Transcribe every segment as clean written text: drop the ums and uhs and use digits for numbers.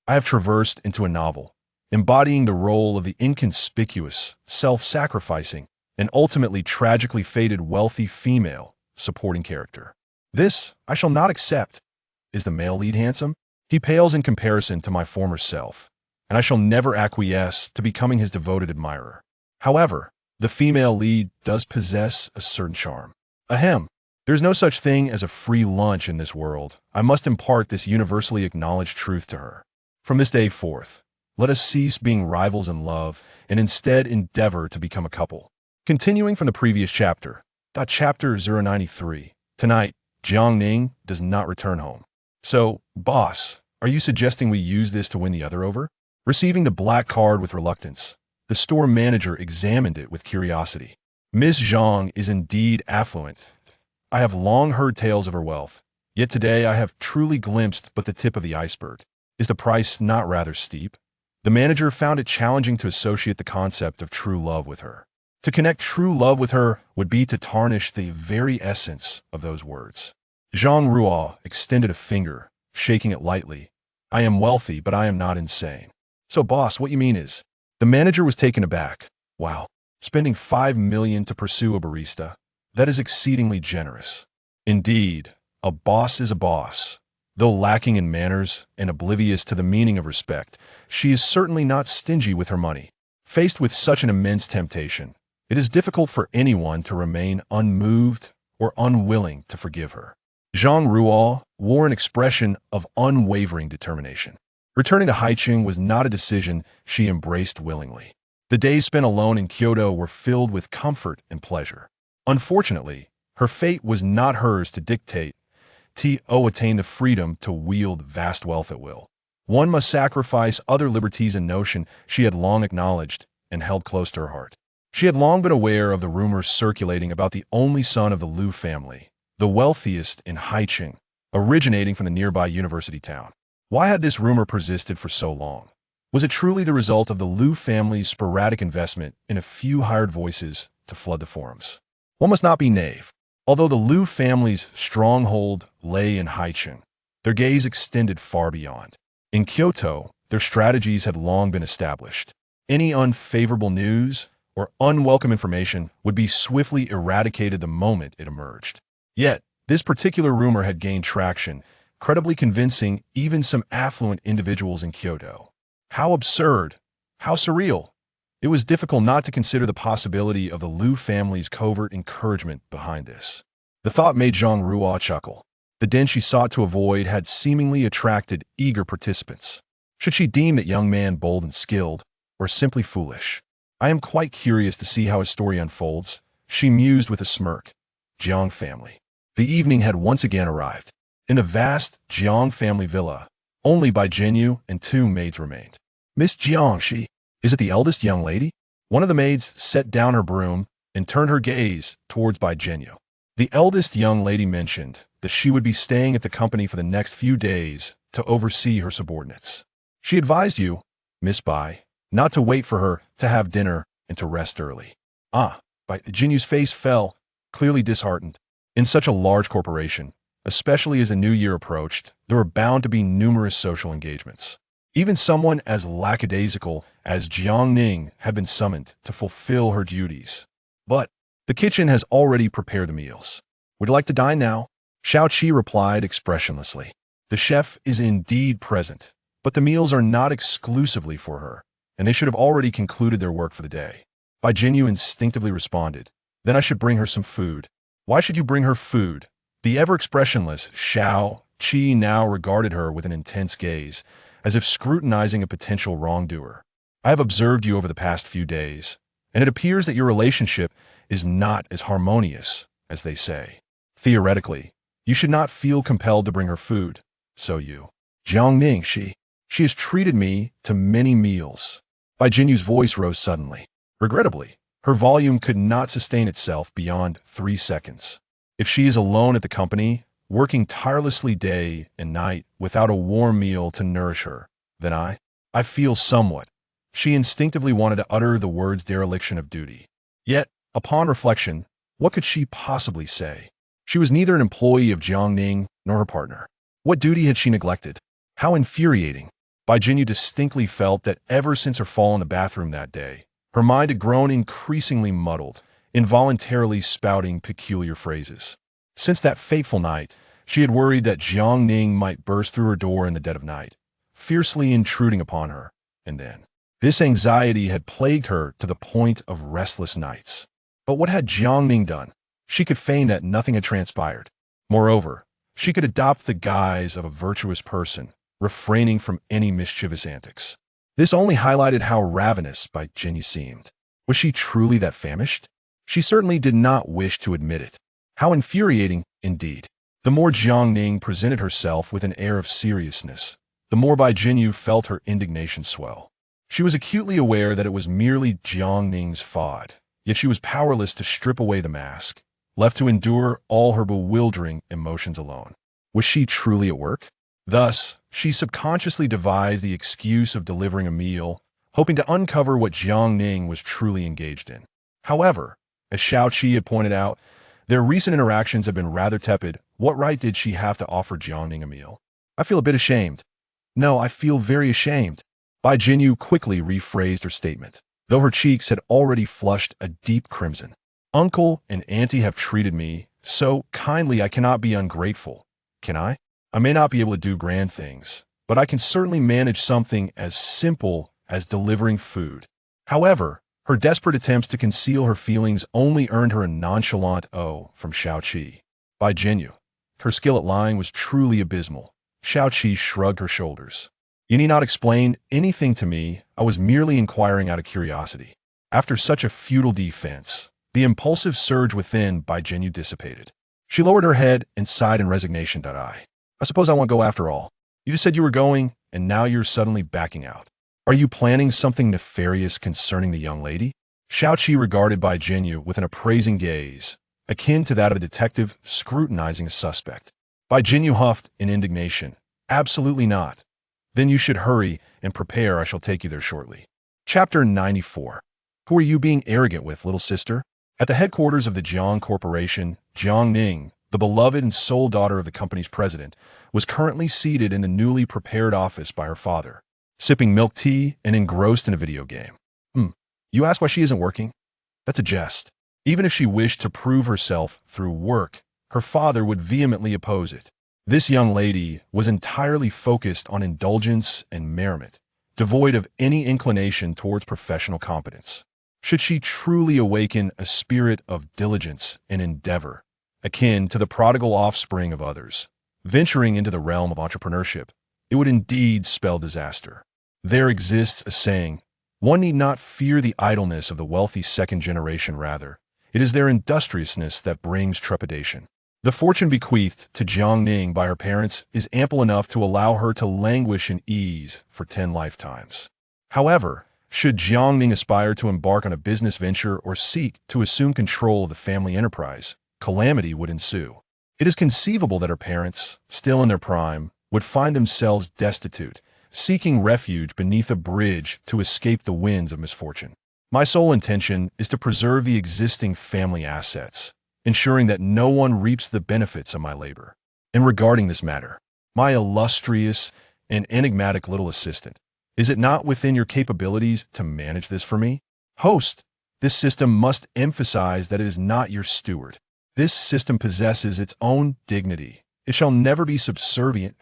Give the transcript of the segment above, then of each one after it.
I have traversed into a novel, embodying the role of the inconspicuous, self-sacrificing, and ultimately tragically fated wealthy female supporting character. This, I shall not accept. Is the male lead handsome? He pales in comparison to my former self, and I shall never acquiesce to becoming his devoted admirer. However, the female lead does possess a certain charm. Ahem. There's no such thing as a free lunch in this world. I must impart this universally acknowledged truth to her. From this day forth, let us cease being rivals in love and instead endeavor to become a couple. Continuing from the previous chapter, chapter 093. Tonight, Jiang Ning does not return home. So, boss, are you suggesting we use this to win the other over? Receiving the black card with reluctance, the store manager examined it with curiosity. Miss Zhang is indeed affluent. I have long heard tales of her wealth, yet today I have truly glimpsed but the tip of the iceberg. Is the price not rather steep? The manager found it challenging to associate the concept of true love with her. To connect true love with her would be to tarnish the very essence of those words. Zhang Ruo extended a finger, shaking it lightly. I am wealthy, but I am not insane. So boss, what you mean is? The manager was taken aback. Wow, spending $5 million to pursue a barista. That is exceedingly generous. Indeed, a boss is a boss. Though lacking in manners and oblivious to the meaning of respect, she is certainly not stingy with her money. Faced with such an immense temptation, it is difficult for anyone to remain unmoved or unwilling to forgive her. Zhang Ruo wore an expression of unwavering determination. Returning to Haicheng was not a decision she embraced willingly. The days spent alone in Kyoto were filled with comfort and pleasure. Unfortunately, her fate was not hers to dictate. To attain the freedom to wield vast wealth at will, one must sacrifice other liberties, a notion she had long acknowledged and held close to her heart. She had long been aware of the rumors circulating about the only son of the Liu family, the wealthiest in Haicheng, originating from the nearby university town. Why had this rumor persisted for so long? Was it truly the result of the Liu family's sporadic investment in a few hired voices to flood the forums? One must not be naive. Although the Liu family's stronghold lay in Haicheng, their gaze extended far beyond. In Kyoto, their strategies had long been established. Any unfavorable news or unwelcome information would be swiftly eradicated the moment it emerged. Yet, this particular rumor had gained traction, credibly convincing even some affluent individuals in Kyoto. How absurd! How surreal! It was difficult not to consider the possibility of the Liu family's covert encouragement behind this. The thought made Zhang Ruo chuckle. The den she sought to avoid had seemingly attracted eager participants. Should she deem that young man bold and skilled, or simply foolish? I am quite curious to see how his story unfolds, she mused with a smirk. Jiang family. The evening had once again arrived. In the vast Jiang family villa, only Bai Jinyu and two maids remained. Miss Jiang, is it the eldest young lady? One of the maids set down her broom and turned her gaze towards Bai Jinyu. The eldest young lady mentioned that she would be staying at the company for the next few days to oversee her subordinates. She advised you, Miss Bai, not to wait for her to have dinner and to rest early. Bai Jinyu's face fell, clearly disheartened. In such a large corporation, especially as the new year approached, there were bound to be numerous social engagements. Even someone as lackadaisical as Jiang Ning had been summoned to fulfill her duties. But the kitchen has already prepared the meals. Would you like to dine now? Xiao Qi replied expressionlessly. The chef is indeed present, but the meals are not exclusively for her, and they should have already concluded their work for the day. Bai Jinyu instinctively responded, then I should bring her some food. Why should you bring her food? The ever-expressionless Xiao Qi now regarded her with an intense gaze, as if scrutinizing a potential wrongdoer. I have observed you over the past few days, and it appears that your relationship is not as harmonious as they say. Theoretically, you should not feel compelled to bring her food. So you. Jiang Ning, she has treated me to many meals. Bai Jinyu's voice rose suddenly. Regrettably, her volume could not sustain itself beyond 3 seconds. If she is alone at the company, working tirelessly day and night without a warm meal to nourish her, then I feel somewhat. She instinctively wanted to utter the words dereliction of duty. Yet, upon reflection, what could she possibly say? She was neither an employee of Jiang Ning nor her partner. What duty had she neglected? How infuriating. Bai Jinyu distinctly felt that ever since her fall in the bathroom that day, her mind had grown increasingly muddled, involuntarily spouting peculiar phrases. Since that fateful night, she had worried that Jiang Ning might burst through her door in the dead of night, fiercely intruding upon her, and then. This anxiety had plagued her to the point of restless nights. But what had Jiang Ning done? She could feign that nothing had transpired. Moreover, she could adopt the guise of a virtuous person, refraining from any mischievous antics. This only highlighted how ravenous Bai Jinyu seemed. Was she truly that famished? She certainly did not wish to admit it. How infuriating, indeed. The more Jiang Ning presented herself with an air of seriousness, the more Bai Jinyu felt her indignation swell. She was acutely aware that it was merely Jiang Ning's fault, yet she was powerless to strip away the mask, left to endure all her bewildering emotions alone. Was she truly at work? Thus, she subconsciously devised the excuse of delivering a meal, hoping to uncover what Jiang Ning was truly engaged in. However, as Xiao Qi had pointed out, their recent interactions had been rather tepid. What right did she have to offer Jiang Ning a meal? I feel a bit ashamed. No, I feel very ashamed. Bai Jinyu quickly rephrased her statement, though her cheeks had already flushed a deep crimson. Uncle and Auntie have treated me so kindly I cannot be ungrateful. Can I? I may not be able to do grand things, but I can certainly manage something as simple as delivering food. However, her desperate attempts to conceal her feelings only earned her a nonchalant "oh" from Xiao Qi. Bai Jinyu. Her skill at lying was truly abysmal. Xiao Qi shrugged her shoulders. You need not explain anything to me. I was merely inquiring out of curiosity. After such a futile defense, the impulsive surge within Bai Jinyu dissipated. She lowered her head and sighed in resignation. I suppose I won't go after all. You just said you were going, and now you're suddenly backing out. Are you planning something nefarious concerning the young lady? Xiao Qi regarded Bai Jinyu with an appraising gaze, akin to that of a detective scrutinizing a suspect. Bai Jinyu huffed in indignation. Absolutely not. Then you should hurry and prepare. I shall take you there shortly. Chapter 94. Who are you being arrogant with, little sister? At the headquarters of the Jiang Corporation, Jiang Ning, the beloved and sole daughter of the company's president, was currently seated in the newly prepared office by her father, sipping milk tea and engrossed in a video game. You ask why she isn't working? That's a jest. Even if she wished to prove herself through work, her father would vehemently oppose it. This young lady was entirely focused on indulgence and merriment, devoid of any inclination towards professional competence. Should she truly awaken a spirit of diligence and endeavor, akin to the prodigal offspring of others, venturing into the realm of entrepreneurship, it would indeed spell disaster. There exists a saying, one need not fear the idleness of the wealthy second generation, rather, it is their industriousness that brings trepidation. The fortune bequeathed to Jiang Ning by her parents is ample enough to allow her to languish in ease for 10 lifetimes. However, should Jiang Ning aspire to embark on a business venture or seek to assume control of the family enterprise, calamity would ensue. It is conceivable that her parents, still in their prime, would find themselves destitute, seeking refuge beneath a bridge to escape the winds of misfortune. My sole intention is to preserve the existing family assets, ensuring that no one reaps the benefits of my labor. And regarding this matter, my illustrious and enigmatic little assistant, is it not within your capabilities to manage this for me? Host, this system must emphasize that it is not your steward. This system possesses its own dignity. It shall never be subservient.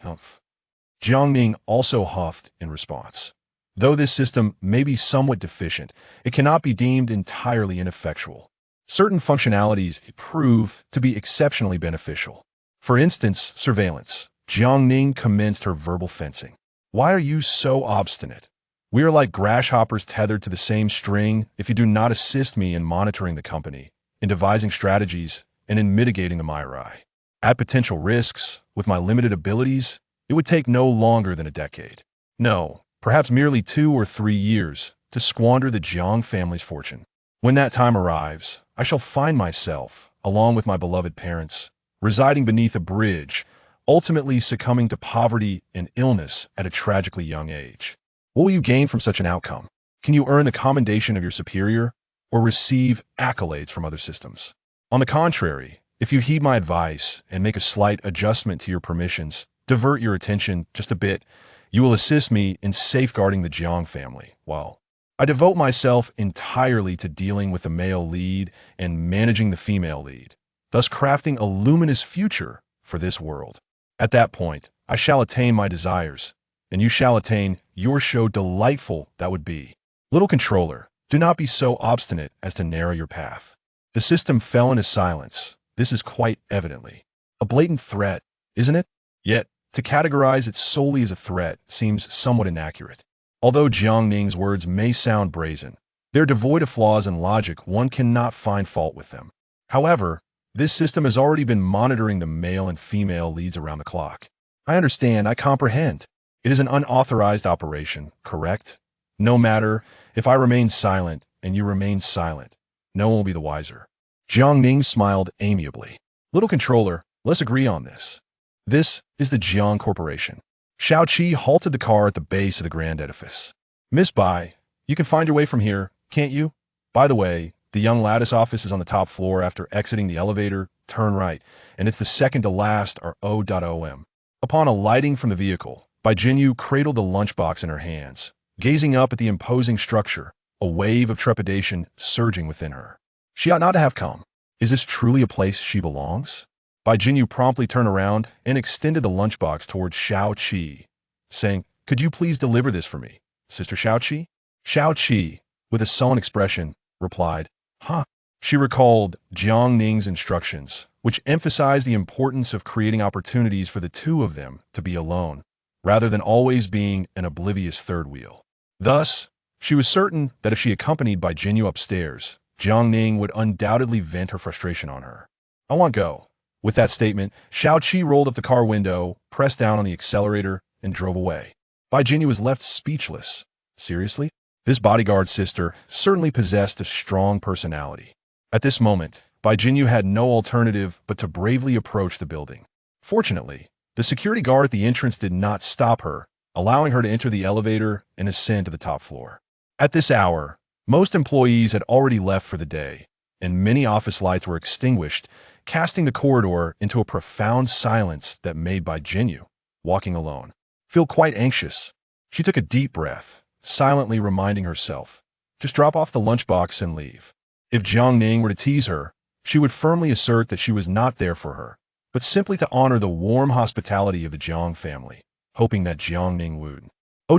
Jiang Ning also huffed in response. Though this system may be somewhat deficient, it cannot be deemed entirely ineffectual. Certain functionalities prove to be exceptionally beneficial. For instance, surveillance. Jiang Ning commenced her verbal fencing. Why are you so obstinate? We are like grasshoppers tethered to the same string. If you do not assist me in monitoring the company, in devising strategies, and in mitigating the mirai, at potential risks, with my limited abilities, it would take no longer than a decade. No, perhaps merely 2 or 3 years to squander the Jiang family's fortune. When that time arrives, I shall find myself, along with my beloved parents, residing beneath a bridge, ultimately succumbing to poverty and illness at a tragically young age. What will you gain from such an outcome? Can you earn the commendation of your superior, or receive accolades from other systems? On the contrary, if you heed my advice and make a slight adjustment to your permissions, divert your attention just a bit, You will assist me in safeguarding the Jiang family, while I devote myself entirely to dealing with the male lead and managing the female lead, thus crafting a luminous future for this world. At that point, I shall attain my desires, and you shall attain your show delightful that would be. Little controller, do not be so obstinate as to narrow your path. The system fell into silence. This is quite evidently a blatant threat, isn't it? Yet, to categorize it solely as a threat seems somewhat inaccurate. Although Jiang Ning's words may sound brazen, they're devoid of flaws and logic. One cannot find fault with them. However, this system has already been monitoring the male and female leads around the clock. I understand, I comprehend. It is an unauthorized operation, correct? No matter if I remain silent and you remain silent, no one will be the wiser. Jiang Ning smiled amiably. Little controller, let's agree on this. This is the Jiang Corporation. Shao Qi halted the car at the base of the grand edifice. Miss Bai, you can find your way from here, can't you? By the way, the young lattice office is on the top floor. After exiting the elevator, turn right, and it's the second to last or us.Om. Upon alighting from the vehicle, Bai Jinyu cradled the lunchbox in her hands, gazing up at the imposing structure, a wave of trepidation surging within her. She ought not to have come. Is this truly a place she belongs? Bai Jinyu promptly turned around and extended the lunchbox towards Shao Qi, saying, "Could you please deliver this for me, Sister Shao Qi?" Shao Qi, with a sullen expression, replied, "Huh." She recalled Jiang Ning's instructions, which emphasized the importance of creating opportunities for the two of them to be alone, rather than always being an oblivious third wheel. Thus, she was certain that if she accompanied Bai Jinyu upstairs, Jiang Ning would undoubtedly vent her frustration on her. "I want go." With that statement, Shao Qi rolled up the car window, pressed down on the accelerator, and drove away. Bai Jinyu was left speechless. Seriously? This bodyguard sister certainly possessed a strong personality. At this moment, Bai Jinyu had no alternative but to bravely approach the building. Fortunately, the security guard at the entrance did not stop her, allowing her to enter the elevator and ascend to the top floor. At this hour, most employees had already left for the day, and many office lights were extinguished, casting the corridor into a profound silence that made Bai Jinyu, walking alone, feel quite anxious. She took a deep breath, silently reminding herself, just drop off the lunchbox and leave. If Jiang Ning were to tease her, she would firmly assert that she was not there for her, but simply to honor the warm hospitality of the Jiang family, hoping that Jiang Ning would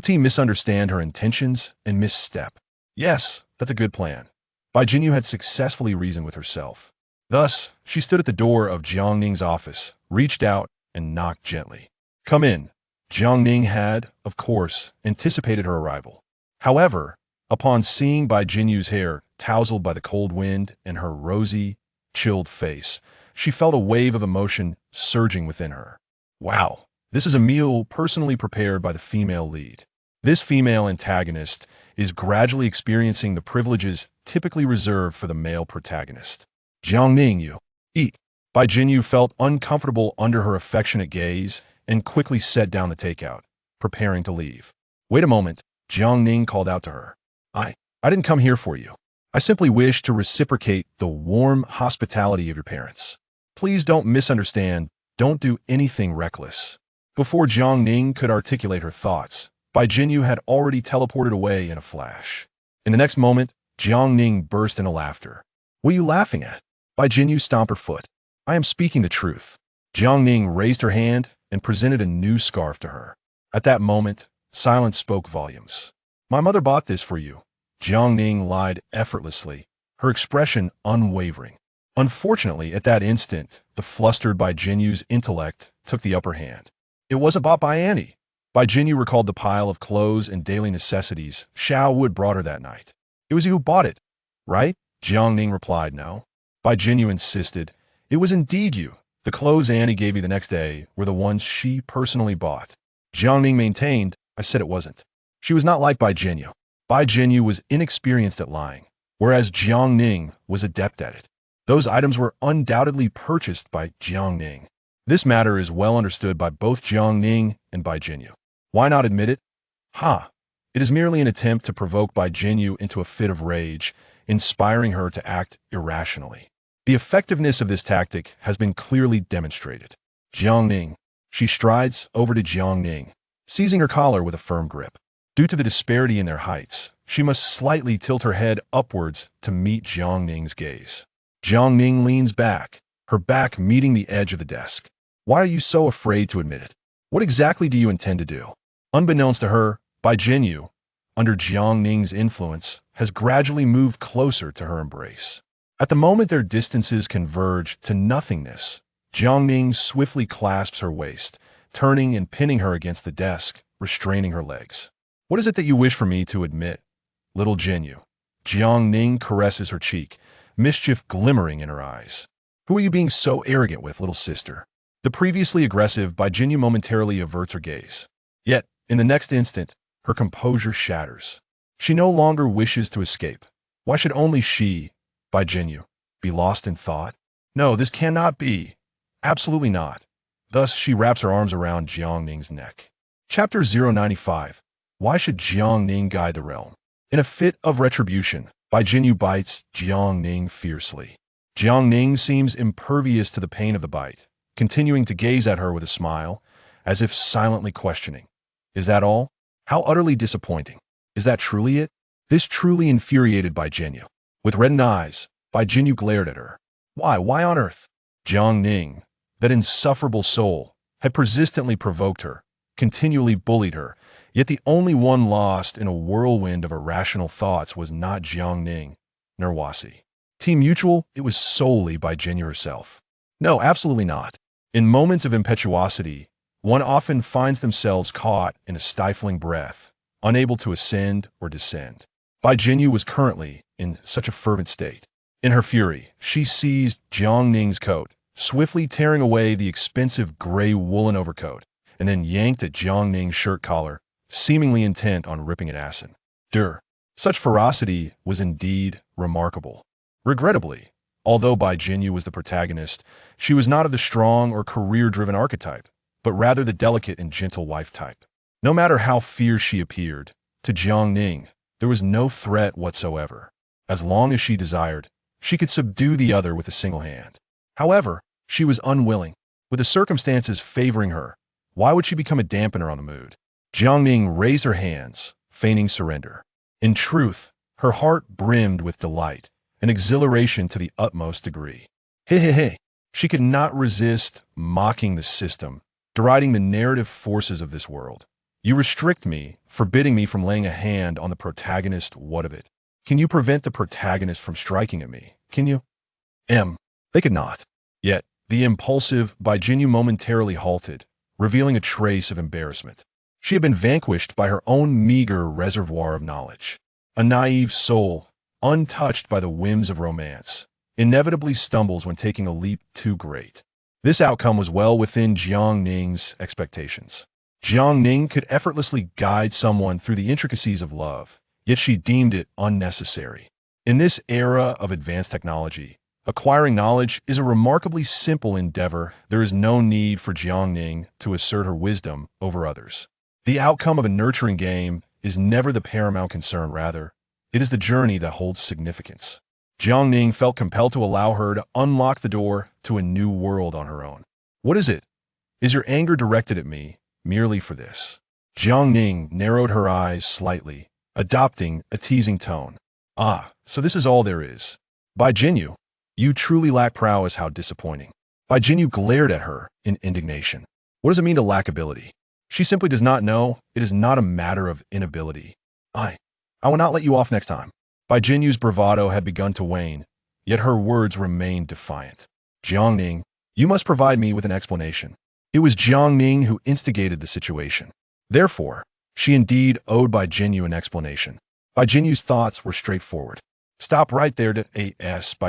misunderstand her intentions and misstep. Yes, that's a good plan. Bai Jinyu had successfully reasoned with herself. Thus, she stood at the door of Jiang Ning's office, reached out, and knocked gently. "Come in." Jiang Ning had, of course, anticipated her arrival. However, upon seeing Bai Jinyu's hair tousled by the cold wind and her rosy, chilled face, she felt a wave of emotion surging within her. Wow, this is a meal personally prepared by the female lead. This female antagonist is gradually experiencing the privileges typically reserved for the male protagonist. "Jiang Ning, you eat." Bai Jinyu felt uncomfortable under her affectionate gaze and quickly set down the takeout, preparing to leave. "Wait a moment," Jiang Ning called out to her. I didn't come here for you. I simply wish to reciprocate the warm hospitality of your parents. Please don't misunderstand. Don't do anything reckless." Before Jiang Ning could articulate her thoughts, Bai Jinyu had already teleported away in a flash. In the next moment, Jiang Ning burst into laughter. "What are you laughing at?" Bai Jinyu stomped her foot. "I am speaking the truth." Jiang Ning raised her hand and presented a new scarf to her. At that moment, silence spoke volumes. "My mother bought this for you." Jiang Ning lied effortlessly, her expression unwavering. Unfortunately, at that instant, the flustered Bai Jinyu's intellect took the upper hand. "It wasn't bought by Annie." Bai Jinyu recalled the pile of clothes and daily necessities Xiao Wood brought her that night. "It was you who bought it, right?" Jiang Ning replied, "No." Bai Jinyu insisted, "It was indeed you. The clothes Annie gave you the next day were the ones she personally bought." Jiang Ning maintained, "I said it wasn't." She was not like Bai Jinyu. Bai Jinyu was inexperienced at lying, whereas Jiang Ning was adept at it. Those items were undoubtedly purchased by Jiang Ning. This matter is well understood by both Jiang Ning and Bai Jinyu. Why not admit it? It is merely an attempt to provoke Bai Jinyu into a fit of rage, inspiring her to act irrationally. The effectiveness of this tactic has been clearly demonstrated. Jiang Ning. She strides over to Jiang Ning. seizing her collar with a firm grip. Due to the disparity in their heights, she must slightly tilt her head upwards to meet Jiang Ning's gaze. Jiang Ning leans back, her back meeting the edge of the desk. Why are you so afraid to admit it? What exactly do you intend to do? Unbeknownst to her, Bai Jinyu, under Jiang Ning's influence, has gradually moved closer to her embrace. At the moment their distances converge to nothingness, Jiang Ning swiftly clasps her waist, turning and pinning her against the desk, restraining her legs. What is it that you wish for me to admit, little Jinyu? Jiang Ning caresses her cheek, mischief glimmering in her eyes. Who are you being so arrogant with, little sister? The previously aggressive Bai Jinyu momentarily averts her gaze. Yet, in the next instant, her composure shatters. She no longer wishes to escape. Why should only she, Bai Jinyu, be lost in thought? No, this cannot be. Absolutely not. Thus, she wraps her arms around Jiang Ning's neck. Chapter 095. Why should Jiang Ning guide the realm? In a fit of retribution, Bai Jinyu bites Jiang Ning fiercely. Jiang Ning seems impervious to the pain of the bite, continuing to gaze at her with a smile, as if silently questioning. Is that all? How utterly disappointing. Is that truly it? This truly infuriated Bai Jinyu. With reddened eyes, Bai Jinyu glared at her. Why? Why on earth? Jiang Ning, that insufferable soul, had persistently provoked her, continually bullied her, yet the only one lost in a whirlwind of irrational thoughts was not Jiang Ning, nor Wasi. Team Mutual, it was solely Bai Jinyu herself. No, absolutely not. In moments of impetuosity, one often finds themselves caught in a stifling breath, unable to ascend or descend. Bai Jinyu was currently in such a fervent state. In her fury, she seized Jiang Ning's coat, swiftly tearing away the expensive gray woolen overcoat, and then yanked at Jiang Ning's shirt collar, seemingly intent on ripping it ashen. Such ferocity was indeed remarkable. Regrettably, although Bai Jinyu was the protagonist, she was not of the strong or career-driven archetype, but rather the delicate and gentle wife type. No matter how fierce she appeared, to Jiang Ning, there was no threat whatsoever. As long as she desired, she could subdue the other with a single hand. However, she was unwilling. With the circumstances favoring her, why would she become a dampener on the mood? Jiang Ning raised her hands, feigning surrender. In truth, her heart brimmed with delight and exhilaration to the utmost degree. Hey. She could not resist mocking the system, deriding the narrative forces of this world. You restrict me, forbidding me from laying a hand on the protagonist. What of it? Can you prevent the protagonist from striking at me? Can you? They could not. Yet, the impulsive Bai Jinyu momentarily halted, revealing a trace of embarrassment. She had been vanquished by her own meager reservoir of knowledge. A naive soul, untouched by the whims of romance, inevitably stumbles when taking a leap too great. This outcome was well within Jiang Ning's expectations. Jiang Ning could effortlessly guide someone through the intricacies of love, yet she deemed it unnecessary. In this era of advanced technology, acquiring knowledge is a remarkably simple endeavor. There is no need for Jiang Ning to assert her wisdom over others. The outcome of a nurturing game is never the paramount concern. Rather, it is the journey that holds significance. Jiang Ning felt compelled to allow her to unlock the door to a new world on her own. What is it? Is your anger directed at me merely for this? Jiang Ning narrowed her eyes slightly, adopting a teasing tone. So this is all there is. Bai Jinyu, you truly lack prowess. How disappointing. Bai Jinyu glared at her in indignation. What does it mean to lack ability? She simply does not know. It is not a matter of inability. I will not let you off next time. Bai Jinyu's bravado had begun to wane, yet her words remained defiant. Jiang Ning, you must provide me with an explanation. It was Jiang Ning who instigated the situation. Therefore, she indeed owed Bai Jinyu an explanation. Bai Jinyu's thoughts were straightforward. Stop right there. Bai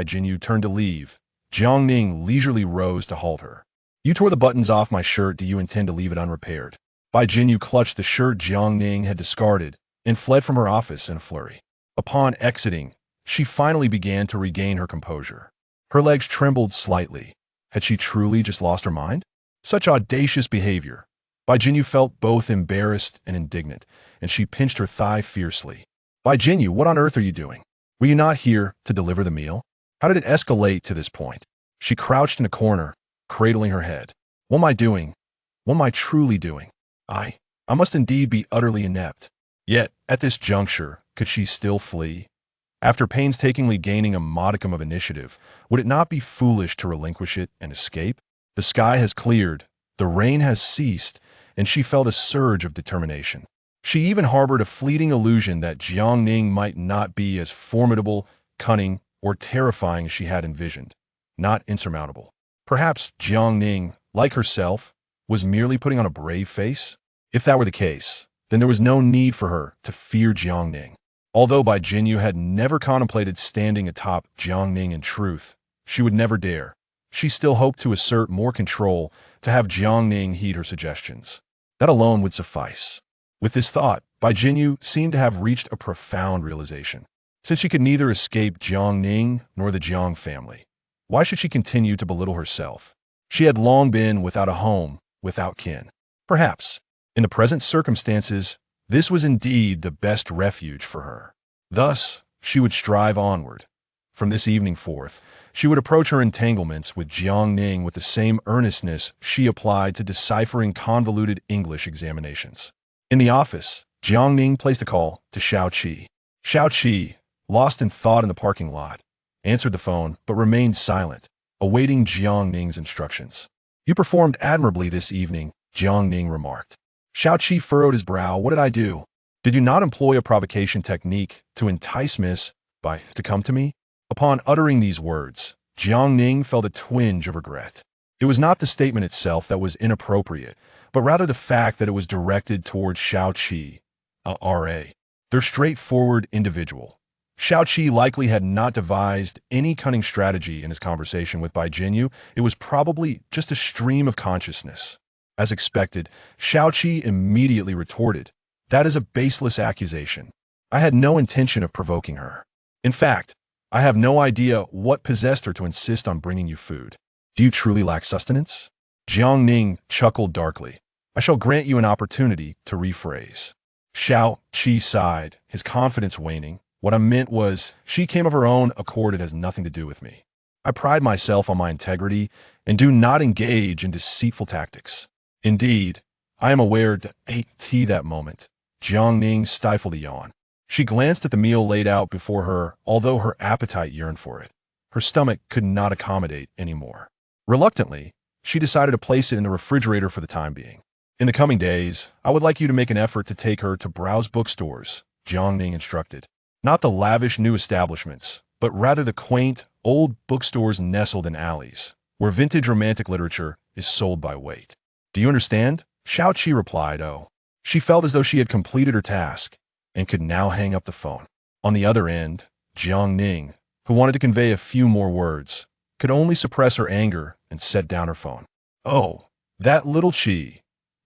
Jinyu turned to leave. Jiang Ning leisurely rose to halt her. You tore the buttons off my shirt. Do you intend to leave it unrepaired? Bai Jinyu clutched the shirt Jiang Ning had discarded and fled from her office in a flurry. Upon exiting, she finally began to regain her composure. Her legs trembled slightly. Had she truly just lost her mind? Such audacious behavior. Bai Jinyu felt both embarrassed and indignant, and she pinched her thigh fiercely. Bai Jinyu, what on earth are you doing? Were you not here to deliver the meal? How did it escalate to this point? She crouched in a corner, cradling her head. What am I doing? What am I truly doing? I must indeed be utterly inept. Yet, at this juncture, could she still flee? After painstakingly gaining a modicum of initiative, would it not be foolish to relinquish it and escape? The sky has cleared, the rain has ceased, and she felt a surge of determination. She even harbored a fleeting illusion that Jiangning might not be as formidable, cunning, or terrifying as she had envisioned. Not insurmountable. Perhaps Jiangning, like herself, was merely putting on a brave face? If that were the case, then there was no need for her to fear Jiangning. Although Bai Jinyu had never contemplated standing atop Jiangning in truth, she would never dare. She still hoped to assert more control, to have Jiangning heed her suggestions. That alone would suffice. With this thought, Bai Jinyu seemed to have reached a profound realization. Since she could neither escape Jiangning nor the Jiang family, why should she continue to belittle herself? She had long been without a home, without kin. Perhaps, in the present circumstances, this was indeed the best refuge for her. Thus, she would strive onward. From this evening forth, she would approach her entanglements with Jiangning with the same earnestness she applied to deciphering convoluted English examinations. In the office, Jiangning placed a call to Xiao-Qi. Xiao-Qi, lost in thought in the parking lot, answered the phone but remained silent, awaiting Jiangning's instructions. "You performed admirably this evening," Jiangning remarked. Xiao-Qi furrowed his brow. "What did I do? Did you not employ a provocation technique to entice Miss Bai to come to me?" Upon uttering these words, Jiangning felt a twinge of regret. It was not the statement itself that was inappropriate, but rather the fact that it was directed towards Xiao-Qi, us.Ⅱ, their straightforward individual. Xiao-Qi likely had not devised any cunning strategy in his conversation with Bai Jinyu. It was probably just a stream of consciousness. As expected, Xiao-Qi immediately retorted, "That is a baseless accusation. I had no intention of provoking her. In fact, I have no idea what possessed her to insist on bringing you food. Do you truly lack sustenance?" Jiangning chuckled darkly. "I shall grant you an opportunity to rephrase." Xiao-Qi sighed, his confidence waning. "What I meant was, she came of her own accord. It has nothing to do with me. I pride myself on my integrity and do not engage in deceitful tactics. Indeed, I am aware that moment." Jiangning stifled a yawn. She glanced at the meal laid out before her, although her appetite yearned for it. Her stomach could not accommodate any more. Reluctantly, she decided to place it in the refrigerator for the time being. "In the coming days, I would like you to make an effort to take her to browse bookstores," Jiangning instructed. "Not the lavish new establishments, but rather the quaint, old bookstores nestled in alleys, where vintage romantic literature is sold by weight." "Do you understand?" Xiao-Qi replied. "Oh." She felt as though she had completed her task and could now hang up the phone. On the other end, Jiangning, who wanted to convey a few more words, could only suppress her anger and set down her phone. Oh, that little Qi.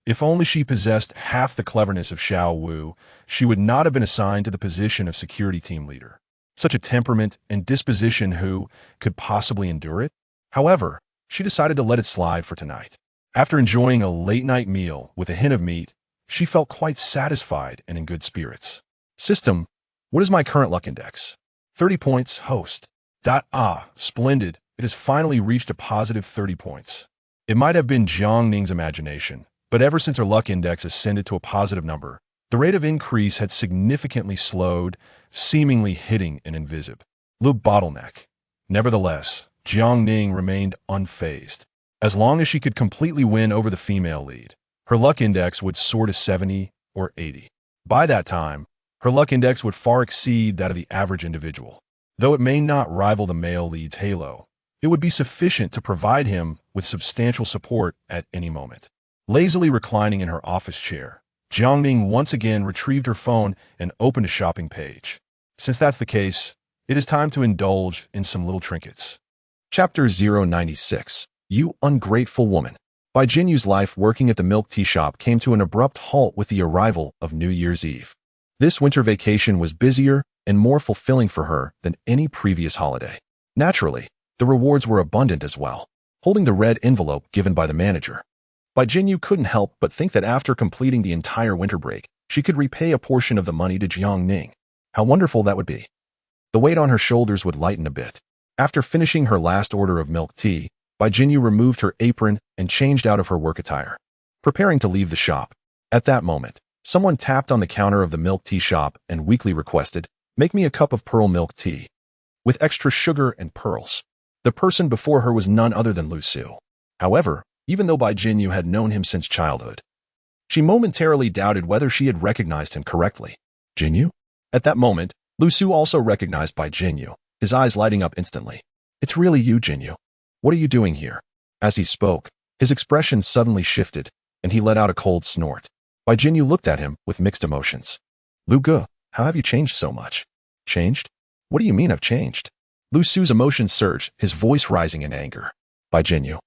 If only she possessed half the cleverness of Xiao Wu, she would not have been assigned to the position of security team leader. Such a temperament and disposition, who could possibly endure it? However, she decided to let it slide for tonight. After enjoying a late-night meal with a hint of meat, she felt quite satisfied and in good spirits. System, what is my current luck index? 30 points, host. Splendid. It has finally reached a positive 30 points. It might have been Jiangning's imagination, but ever since her luck index ascended to a positive number, the rate of increase had significantly slowed, seemingly hitting an invisible bottleneck. Nevertheless, Jiangning remained unfazed. As long as she could completely win over the female lead, her luck index would soar to 70 or 80. By that time, her luck index would far exceed that of the average individual. Though it may not rival the male lead's halo, it would be sufficient to provide him with substantial support at any moment. Lazily reclining in her office chair, Jiangning once again retrieved her phone and opened a shopping page. Since that's the case, it is time to indulge in some little trinkets. Chapter 096. You Ungrateful Woman. Bai Jinyu's life working at the milk tea shop came to an abrupt halt with the arrival of New Year's Eve. This winter vacation was busier and more fulfilling for her than any previous holiday. Naturally, the rewards were abundant as well. Holding the red envelope given by the manager, Bai Jinyu couldn't help but think that after completing the entire winter break, she could repay a portion of the money to Jiangning. How wonderful that would be. The weight on her shoulders would lighten a bit. After finishing her last order of milk tea, Bai Jinyu removed her apron and changed out of her work attire. Preparing to leave the shop, At that moment, someone tapped on the counter of the milk tea shop and weakly requested, "Make me a cup of pearl milk tea, with extra sugar and pearls." The person before her was none other than Lu Su. However, even though Bai Jinyu had known him since childhood, she momentarily doubted whether she had recognized him correctly. Jinyu? At that moment, Lu Su also recognized Bai Jinyu, his eyes lighting up instantly. "It's really you, Jinyu. What are you doing here?" As he spoke, his expression suddenly shifted, and he let out a cold snort. Bai Jinyu looked at him with mixed emotions. "Lu Ge, how have you changed so much?" "Changed? What do you mean I've changed?" Lu Su's emotions surged, his voice rising in anger. "Bai Jinyu,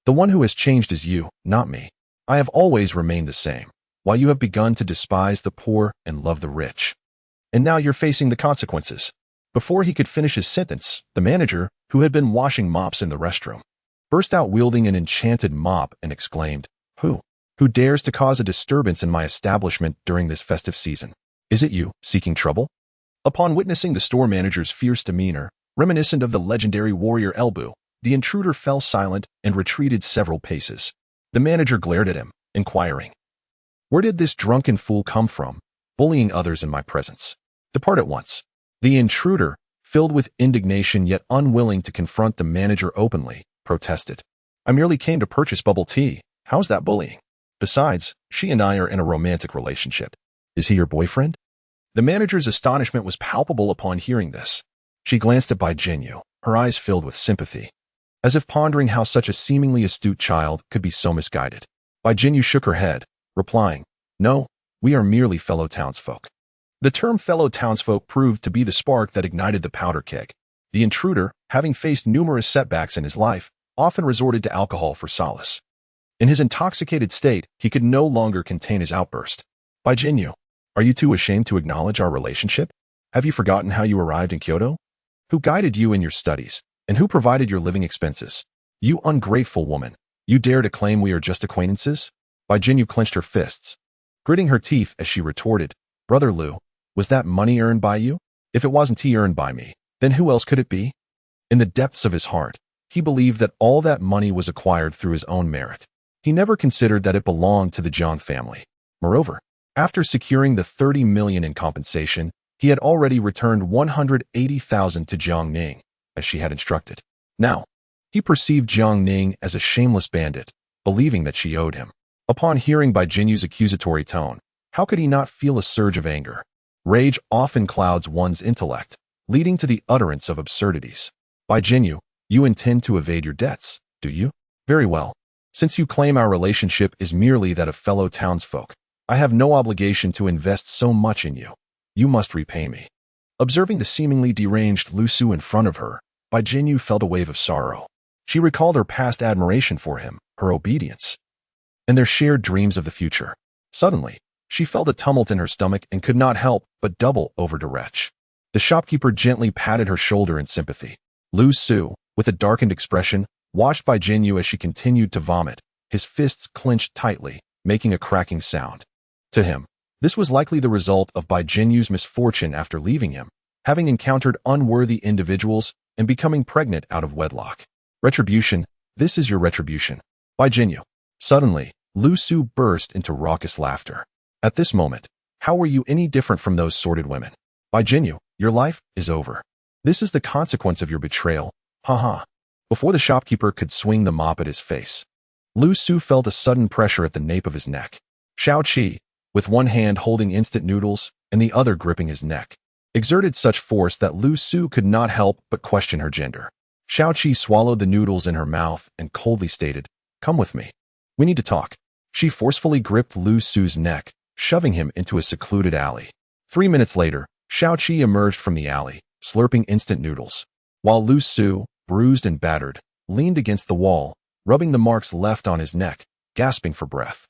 the one who has changed is you, not me. I have always remained the same, while you have begun to despise the poor and love the rich. And now you're facing the consequences." Before he could finish his sentence, the manager, who had been washing mops in the restroom, burst out wielding an enchanted mop and exclaimed, Who dares to cause a disturbance in my establishment during this festive season? Is it you, seeking trouble?" Upon witnessing the store manager's fierce demeanor, reminiscent of the legendary warrior Elbu, the intruder fell silent and retreated several paces. The manager glared at him, inquiring, "Where did this drunken fool come from, bullying others in my presence? Depart at once." The intruder, filled with indignation yet unwilling to confront the manager openly, protested, "I merely came to purchase bubble tea. How's that bullying? Besides, she and I are in a romantic relationship. Is he your boyfriend?" The manager's astonishment was palpable upon hearing this. She glanced at Bai Jinyu, her eyes filled with sympathy, as if pondering how such a seemingly astute child could be so misguided. Bai Jinyu shook her head, replying, "No, we are merely fellow townsfolk." The term fellow townsfolk proved to be the spark that ignited the powder keg. The intruder, having faced numerous setbacks in his life, often resorted to alcohol for solace. In his intoxicated state, he could no longer contain his outburst. "Bai Jinyu, are you too ashamed to acknowledge our relationship? Have you forgotten how you arrived in Kyoto? Who guided you in your studies, and who provided your living expenses? You ungrateful woman, you dare to claim we are just acquaintances?" Bai Jinyu clenched her fists, gritting her teeth as she retorted, "Brother Lu, was that money earned by you? If it wasn't earned by me, then who else could it be?" In the depths of his heart, he believed that all that money was acquired through his own merit. He never considered that it belonged to the Jiang family. Moreover, after securing the 30 million in compensation, he had already returned 180,000 to Jiang Ning, as she had instructed. Now, he perceived Jiang Ning as a shameless bandit, believing that she owed him. Upon hearing Bai Jinyu's accusatory tone, how could he not feel a surge of anger? Rage often clouds one's intellect, leading to the utterance of absurdities. "Bai Jinyu, you intend to evade your debts, do you? Very well. Since you claim our relationship is merely that of fellow townsfolk, I have no obligation to invest so much in you. You must repay me." Observing the seemingly deranged Lu Su in front of her, Bai Jinyu felt a wave of sorrow. She recalled her past admiration for him, her obedience, and their shared dreams of the future. Suddenly, she felt a tumult in her stomach and could not help but double over to retch. The shopkeeper gently patted her shoulder in sympathy. Lu Su, with a darkened expression, watched Bai Jinyu as she continued to vomit, his fists clenched tightly, making a cracking sound. To him, this was likely the result of Bai Jinyu's misfortune after leaving him, having encountered unworthy individuals and becoming pregnant out of wedlock. Retribution, this is your retribution. Bai Jinyu. Suddenly, Lu Su burst into raucous laughter. At this moment, how were you any different from those sordid women? Bai Jinyu, your life is over. This is the consequence of your betrayal. Ha. Before the shopkeeper could swing the mop at his face, Lu Su felt a sudden pressure at the nape of his neck. Xiao Qi, with one hand holding instant noodles and the other gripping his neck, exerted such force that Lu Su could not help but question her gender. Xiao Qi swallowed the noodles in her mouth and coldly stated, "Come with me. We need to talk." She forcefully gripped Lu Su's neck, shoving him into a secluded alley. 3 minutes later, Xiao Qi emerged from the alley, slurping instant noodles, while Lu Su, bruised and battered, leaned against the wall, rubbing the marks left on his neck, gasping for breath.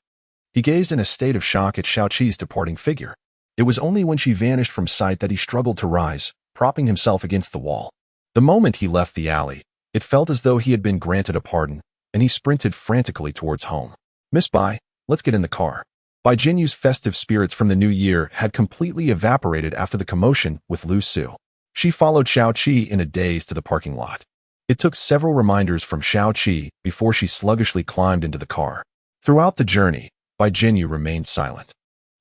He gazed in a state of shock at Xiao Qi's departing figure. It was only when she vanished from sight that he struggled to rise, propping himself against the wall. The moment he left the alley, it felt as though he had been granted a pardon, and he sprinted frantically towards home. "Miss Bai, let's get in the car." Bai Jinyu's festive spirits from the new year had completely evaporated after the commotion with Lu Su. She followed Xiao Qi in a daze to the parking lot. It took several reminders from Xiao Qi before she sluggishly climbed into the car. Throughout the journey, Bai Jinyu remained silent.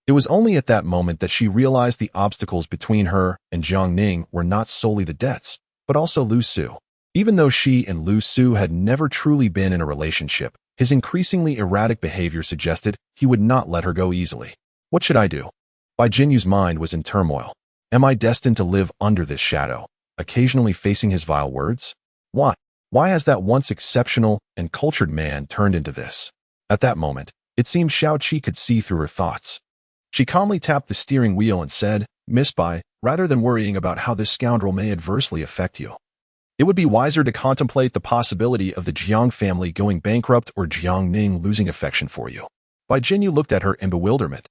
It was only at that moment that she realized the obstacles between her and Jiang Ning were not solely the debts, but also Lu Su. Even though she and Lu Su had never truly been in a relationship, his increasingly erratic behavior suggested he would not let her go easily. What should I do? Bai Jinyu's mind was in turmoil. Am I destined to live under this shadow, occasionally facing his vile words? Why? Why has that once exceptional and cultured man turned into this? At that moment, it seemed Xiao-Qi could see through her thoughts. She calmly tapped the steering wheel and said, "Miss Bai, rather than worrying about how this scoundrel may adversely affect you, it would be wiser to contemplate the possibility of the Jiang family going bankrupt or Jiang Ning losing affection for you." Bai Jinyu looked at her in bewilderment.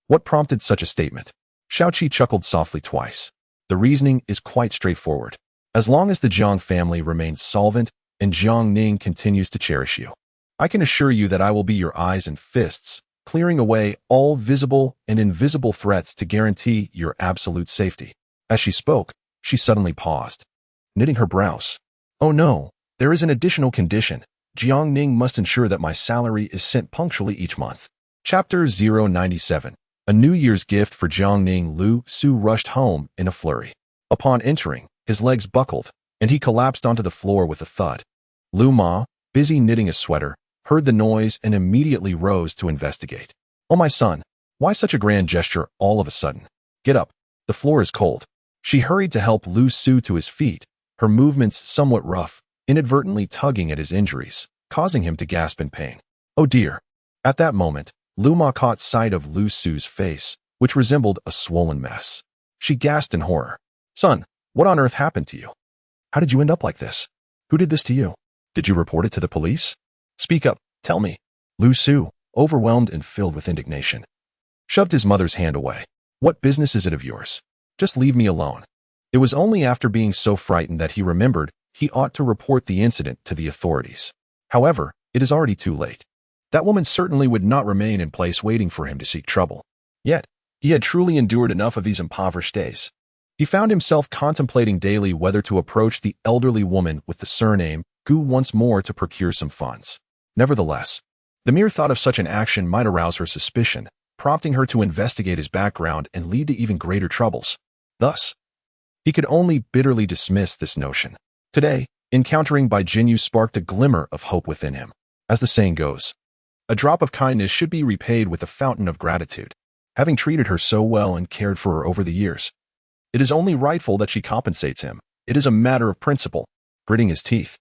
What prompted such a statement? Xiao-Qi chuckled softly twice. The reasoning is quite straightforward. As long as the Jiang family remains solvent and Jiang Ning continues to cherish you, I can assure you that I will be your eyes and fists, clearing away all visible and invisible threats to guarantee your absolute safety. As she spoke, she suddenly paused, knitting her brows. Oh no, there is an additional condition. Jiang Ning must ensure that my salary is sent punctually each month. Chapter 097. A New Year's gift for Jiang Ning. Lu Su rushed home in a flurry. Upon entering, his legs buckled, and he collapsed onto the floor with a thud. Lu Ma, busy knitting a sweater, heard the noise and immediately rose to investigate. Oh my son, why such a grand gesture all of a sudden? Get up, the floor is cold. She hurried to help Lu Su to his feet, her movements somewhat rough, inadvertently tugging at his injuries, causing him to gasp in pain. Oh dear. At that moment, Lu Ma caught sight of Lu Su's face, which resembled a swollen mess. She gasped in horror. Son, what on earth happened to you? How did you end up like this? Who did this to you? Did you report it to the police? Speak up, tell me. Lu Su, overwhelmed and filled with indignation, shoved his mother's hand away. What business is it of yours? Just leave me alone. It was only after being so frightened that he remembered he ought to report the incident to the authorities. However, it is already too late. That woman certainly would not remain in place waiting for him to seek trouble. Yet, he had truly endured enough of these impoverished days. He found himself contemplating daily whether to approach the elderly woman with the surname Gu once more to procure some funds. Nevertheless, the mere thought of such an action might arouse her suspicion, prompting her to investigate his background and lead to even greater troubles. Thus, he could only bitterly dismiss this notion. Today, encountering Bai Jinyu sparked a glimmer of hope within him. As the saying goes, a drop of kindness should be repaid with a fountain of gratitude. Having treated her so well and cared for her over the years, it is only rightful that she compensates him. It is a matter of principle. Gritting his teeth,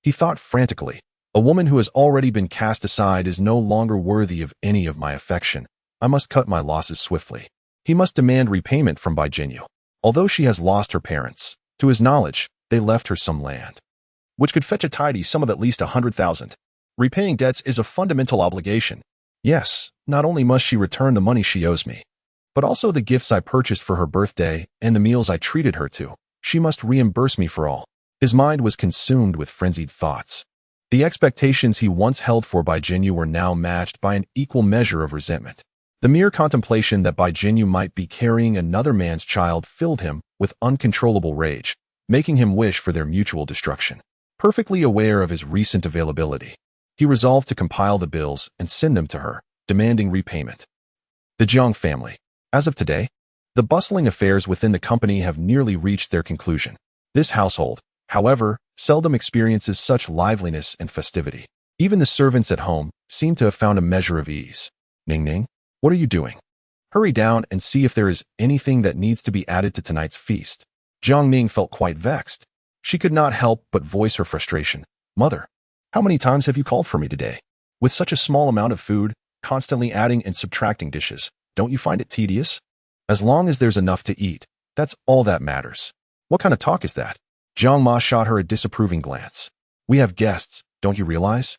he thought frantically, a woman who has already been cast aside is no longer worthy of any of my affection. I must cut my losses swiftly. He must demand repayment from Bai Jinyu. Although she has lost her parents, to his knowledge, they left her some land, which could fetch a tidy sum of at least 100,000. Repaying debts is a fundamental obligation. Yes, not only must she return the money she owes me, but also the gifts I purchased for her birthday and the meals I treated her to. She must reimburse me for all. His mind was consumed with frenzied thoughts. The expectations he once held for Bai Jinyu were now matched by an equal measure of resentment. The mere contemplation that Bai Jinyu might be carrying another man's child filled him with uncontrollable rage, making him wish for their mutual destruction. Perfectly aware of his recent availability, he resolved to compile the bills and send them to her, demanding repayment. The Jiang family. As of today, the bustling affairs within the company have nearly reached their conclusion. This household, however, seldom experiences such liveliness and festivity. Even the servants at home seem to have found a measure of ease. Ning Ning, what are you doing? Hurry down and see if there is anything that needs to be added to tonight's feast. Jiang Ning felt quite vexed. She could not help but voice her frustration. Mother, how many times have you called for me today? With such a small amount of food, constantly adding and subtracting dishes, don't you find it tedious? As long as there's enough to eat, that's all that matters. What kind of talk is that? Jiang Ma shot her a disapproving glance. We have guests, don't you realize?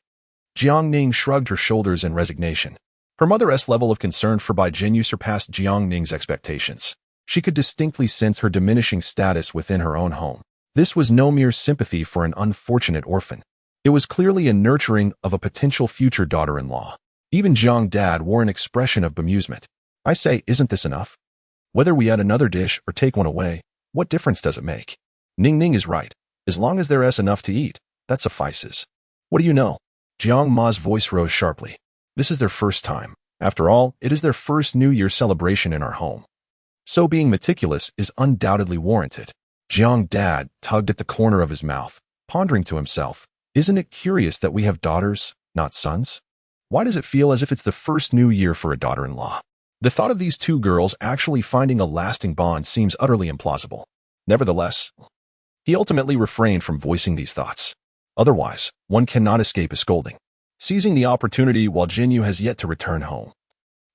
Jiang Ning shrugged her shoulders in resignation. Her mother's level of concern for Bai Jinyu surpassed Jiang Ning's expectations. She could distinctly sense her diminishing status within her own home. This was no mere sympathy for an unfortunate orphan. It was clearly a nurturing of a potential future daughter-in-law. Even Jiang Dad wore an expression of bemusement. I say, isn't this enough? Whether we add another dish or take one away, what difference does it make? Ning Ning is right. As long as there is enough to eat, that suffices. What do you know? Jiang Ma's voice rose sharply. This is their first time. After all, it is their first New Year celebration in our home. So being meticulous is undoubtedly warranted. Jiang Dad tugged at the corner of his mouth, pondering to himself, isn't it curious that we have daughters, not sons? Why does it feel as if it's the first New Year for a daughter-in-law? The thought of these two girls actually finding a lasting bond seems utterly implausible. Nevertheless, he ultimately refrained from voicing these thoughts. Otherwise, one cannot escape a scolding. Seizing the opportunity while Jinyu has yet to return home,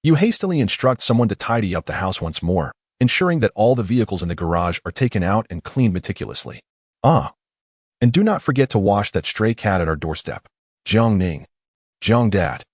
you hastily instruct someone to tidy up the house once more, ensuring that all the vehicles in the garage are taken out and cleaned meticulously. And do not forget to wash that stray cat at our doorstep. Jiang Ning. Jiang Dad.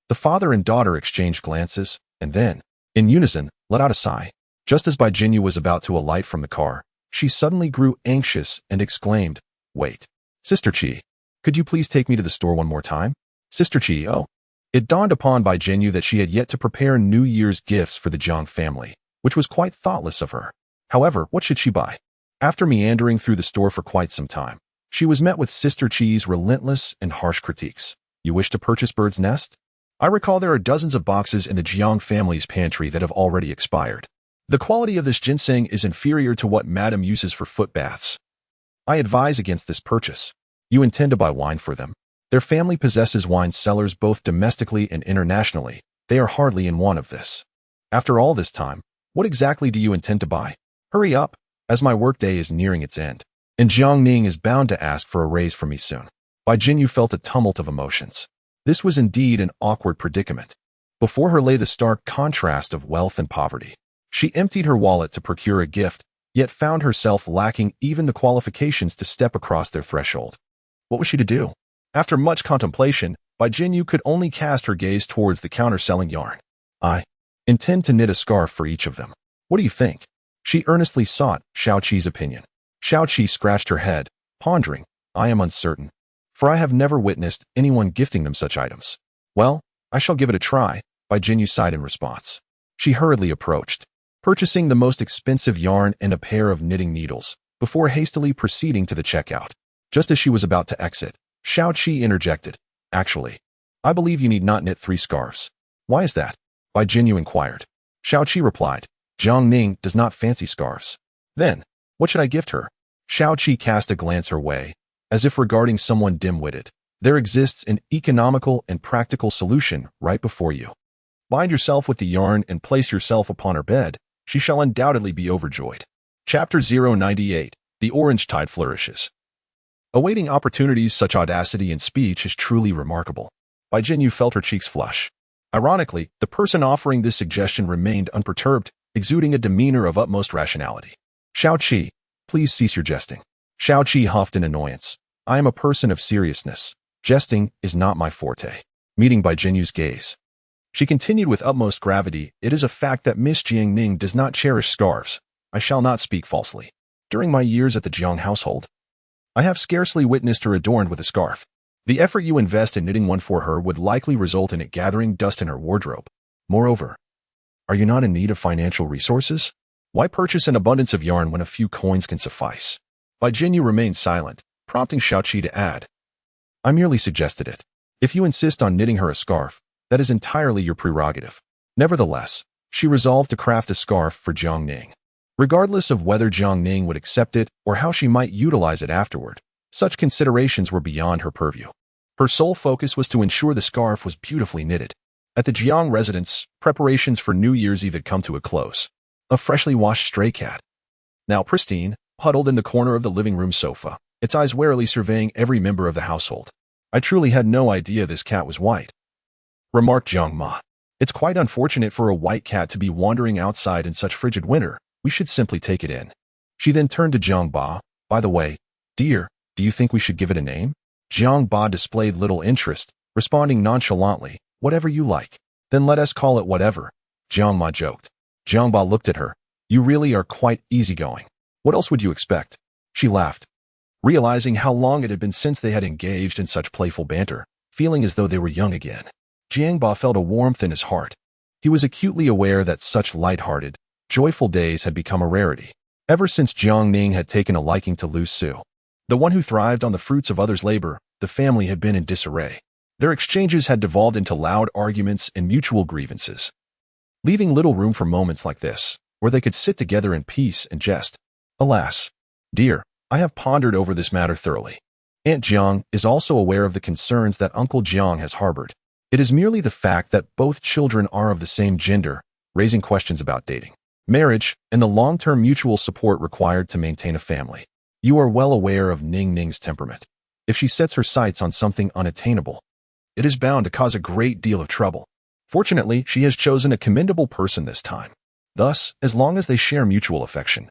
The father and daughter exchanged glances, and then, in unison, let out a sigh. Just as Bai Jinyu was about to alight from the car, she suddenly grew anxious and exclaimed, "Wait. Sister Qi, could you please take me to the store one more time?" Sister Qi, oh. It dawned upon Bai Jinyu that she had yet to prepare New Year's gifts for the Jiang family, which was quite thoughtless of her. However, what should she buy? After meandering through the store for quite some time, she was met with Sister Qi's relentless and harsh critiques. You wish to purchase Bird's Nest? I recall there are dozens of boxes in the Jiang family's pantry that have already expired. The quality of this ginseng is inferior to what Madam uses for foot baths. I advise against this purchase. You intend to buy wine for them. Their family possesses wine cellars both domestically and internationally. They are hardly in want of this. After all this time, what exactly do you intend to buy? Hurry up, as my workday is nearing its end, and Jiang Ning is bound to ask for a raise from me soon. Bai Jinyu felt a tumult of emotions. This was indeed an awkward predicament. Before her lay the stark contrast of wealth and poverty. She emptied her wallet to procure a gift, yet found herself lacking even the qualifications to step across their threshold. What was she to do? After much contemplation, Bai Jinyu could only cast her gaze towards the counter selling yarn. I intend to knit a scarf for each of them. What do you think? She earnestly sought Xiao Qi's opinion. Xiao Qi scratched her head, pondering. I am uncertain, for I have never witnessed anyone gifting them such items. Well, I shall give it a try, Bai Jinyu sighed in response. She hurriedly approached, purchasing the most expensive yarn and a pair of knitting needles, before hastily proceeding to the checkout. Just as she was about to exit, Xiao Qi interjected. Actually, I believe you need not knit 3 scarves. Why is that? Bai Jinyu inquired. Xiao Qi replied. Jiang Ning does not fancy scarves. Then, what should I gift her? Xiao Qi cast a glance her way, as if regarding someone dim-witted. There exists an economical and practical solution right before you. Bind yourself with the yarn and place yourself upon her bed. She shall undoubtedly be overjoyed. Chapter 098. The Orange Tide Flourishes. Awaiting opportunities, such audacity in speech is truly remarkable. Bai Jinyu felt her cheeks flush. Ironically, the person offering this suggestion remained unperturbed, exuding a demeanor of utmost rationality. Xiao Qi, please cease your jesting. Xiao Qi huffed in annoyance. I am a person of seriousness. Jesting is not my forte. Meeting Bai Jinyu's gaze, she continued with utmost gravity. It is a fact that Miss Jiang Ning does not cherish scarves. I shall not speak falsely. During my years at the Jiang household, I have scarcely witnessed her adorned with a scarf. The effort you invest in knitting one for her would likely result in it gathering dust in her wardrobe. Moreover, are you not in need of financial resources? Why purchase an abundance of yarn when a few coins can suffice? Bai Jinyu remained silent, prompting Xiao Qi to add, I merely suggested it. If you insist on knitting her a scarf, that is entirely your prerogative. Nevertheless, she resolved to craft a scarf for Jiang Ning. Regardless of whether Jiang Ning would accept it or how she might utilize it afterward, such considerations were beyond her purview. Her sole focus was to ensure the scarf was beautifully knitted. At the Jiang residence, preparations for New Year's Eve had come to a close. A freshly washed stray cat, now pristine, huddled in the corner of the living room sofa, its eyes warily surveying every member of the household. I truly had no idea this cat was white, remarked Jiang Ma. It's quite unfortunate for a white cat to be wandering outside in such frigid winter. We should simply take it in. She then turned to Jiang Ba. By the way, dear, do you think we should give it a name? Jiang Ba displayed little interest, responding nonchalantly, whatever you like. Then let us call it whatever, Jiang Ma joked. Jiang Ba looked at her. You really are quite easygoing. What else would you expect? She laughed, realizing how long it had been since they had engaged in such playful banter, feeling as though they were young again. Jiang Ba felt a warmth in his heart. He was acutely aware that such light-hearted, joyful days had become a rarity, ever since Jiang Ning had taken a liking to Lu Su. The one who thrived on the fruits of others' labor, the family had been in disarray. Their exchanges had devolved into loud arguments and mutual grievances, leaving little room for moments like this, where they could sit together in peace and jest. Alas, dear, I have pondered over this matter thoroughly. Aunt Jiang is also aware of the concerns that Uncle Jiang has harbored. It is merely the fact that both children are of the same gender, raising questions about dating, marriage, and the long-term mutual support required to maintain a family. You are well aware of Ning Ning's temperament. If she sets her sights on something unattainable, it is bound to cause a great deal of trouble. Fortunately, she has chosen a commendable person this time. Thus, as long as they share mutual affection,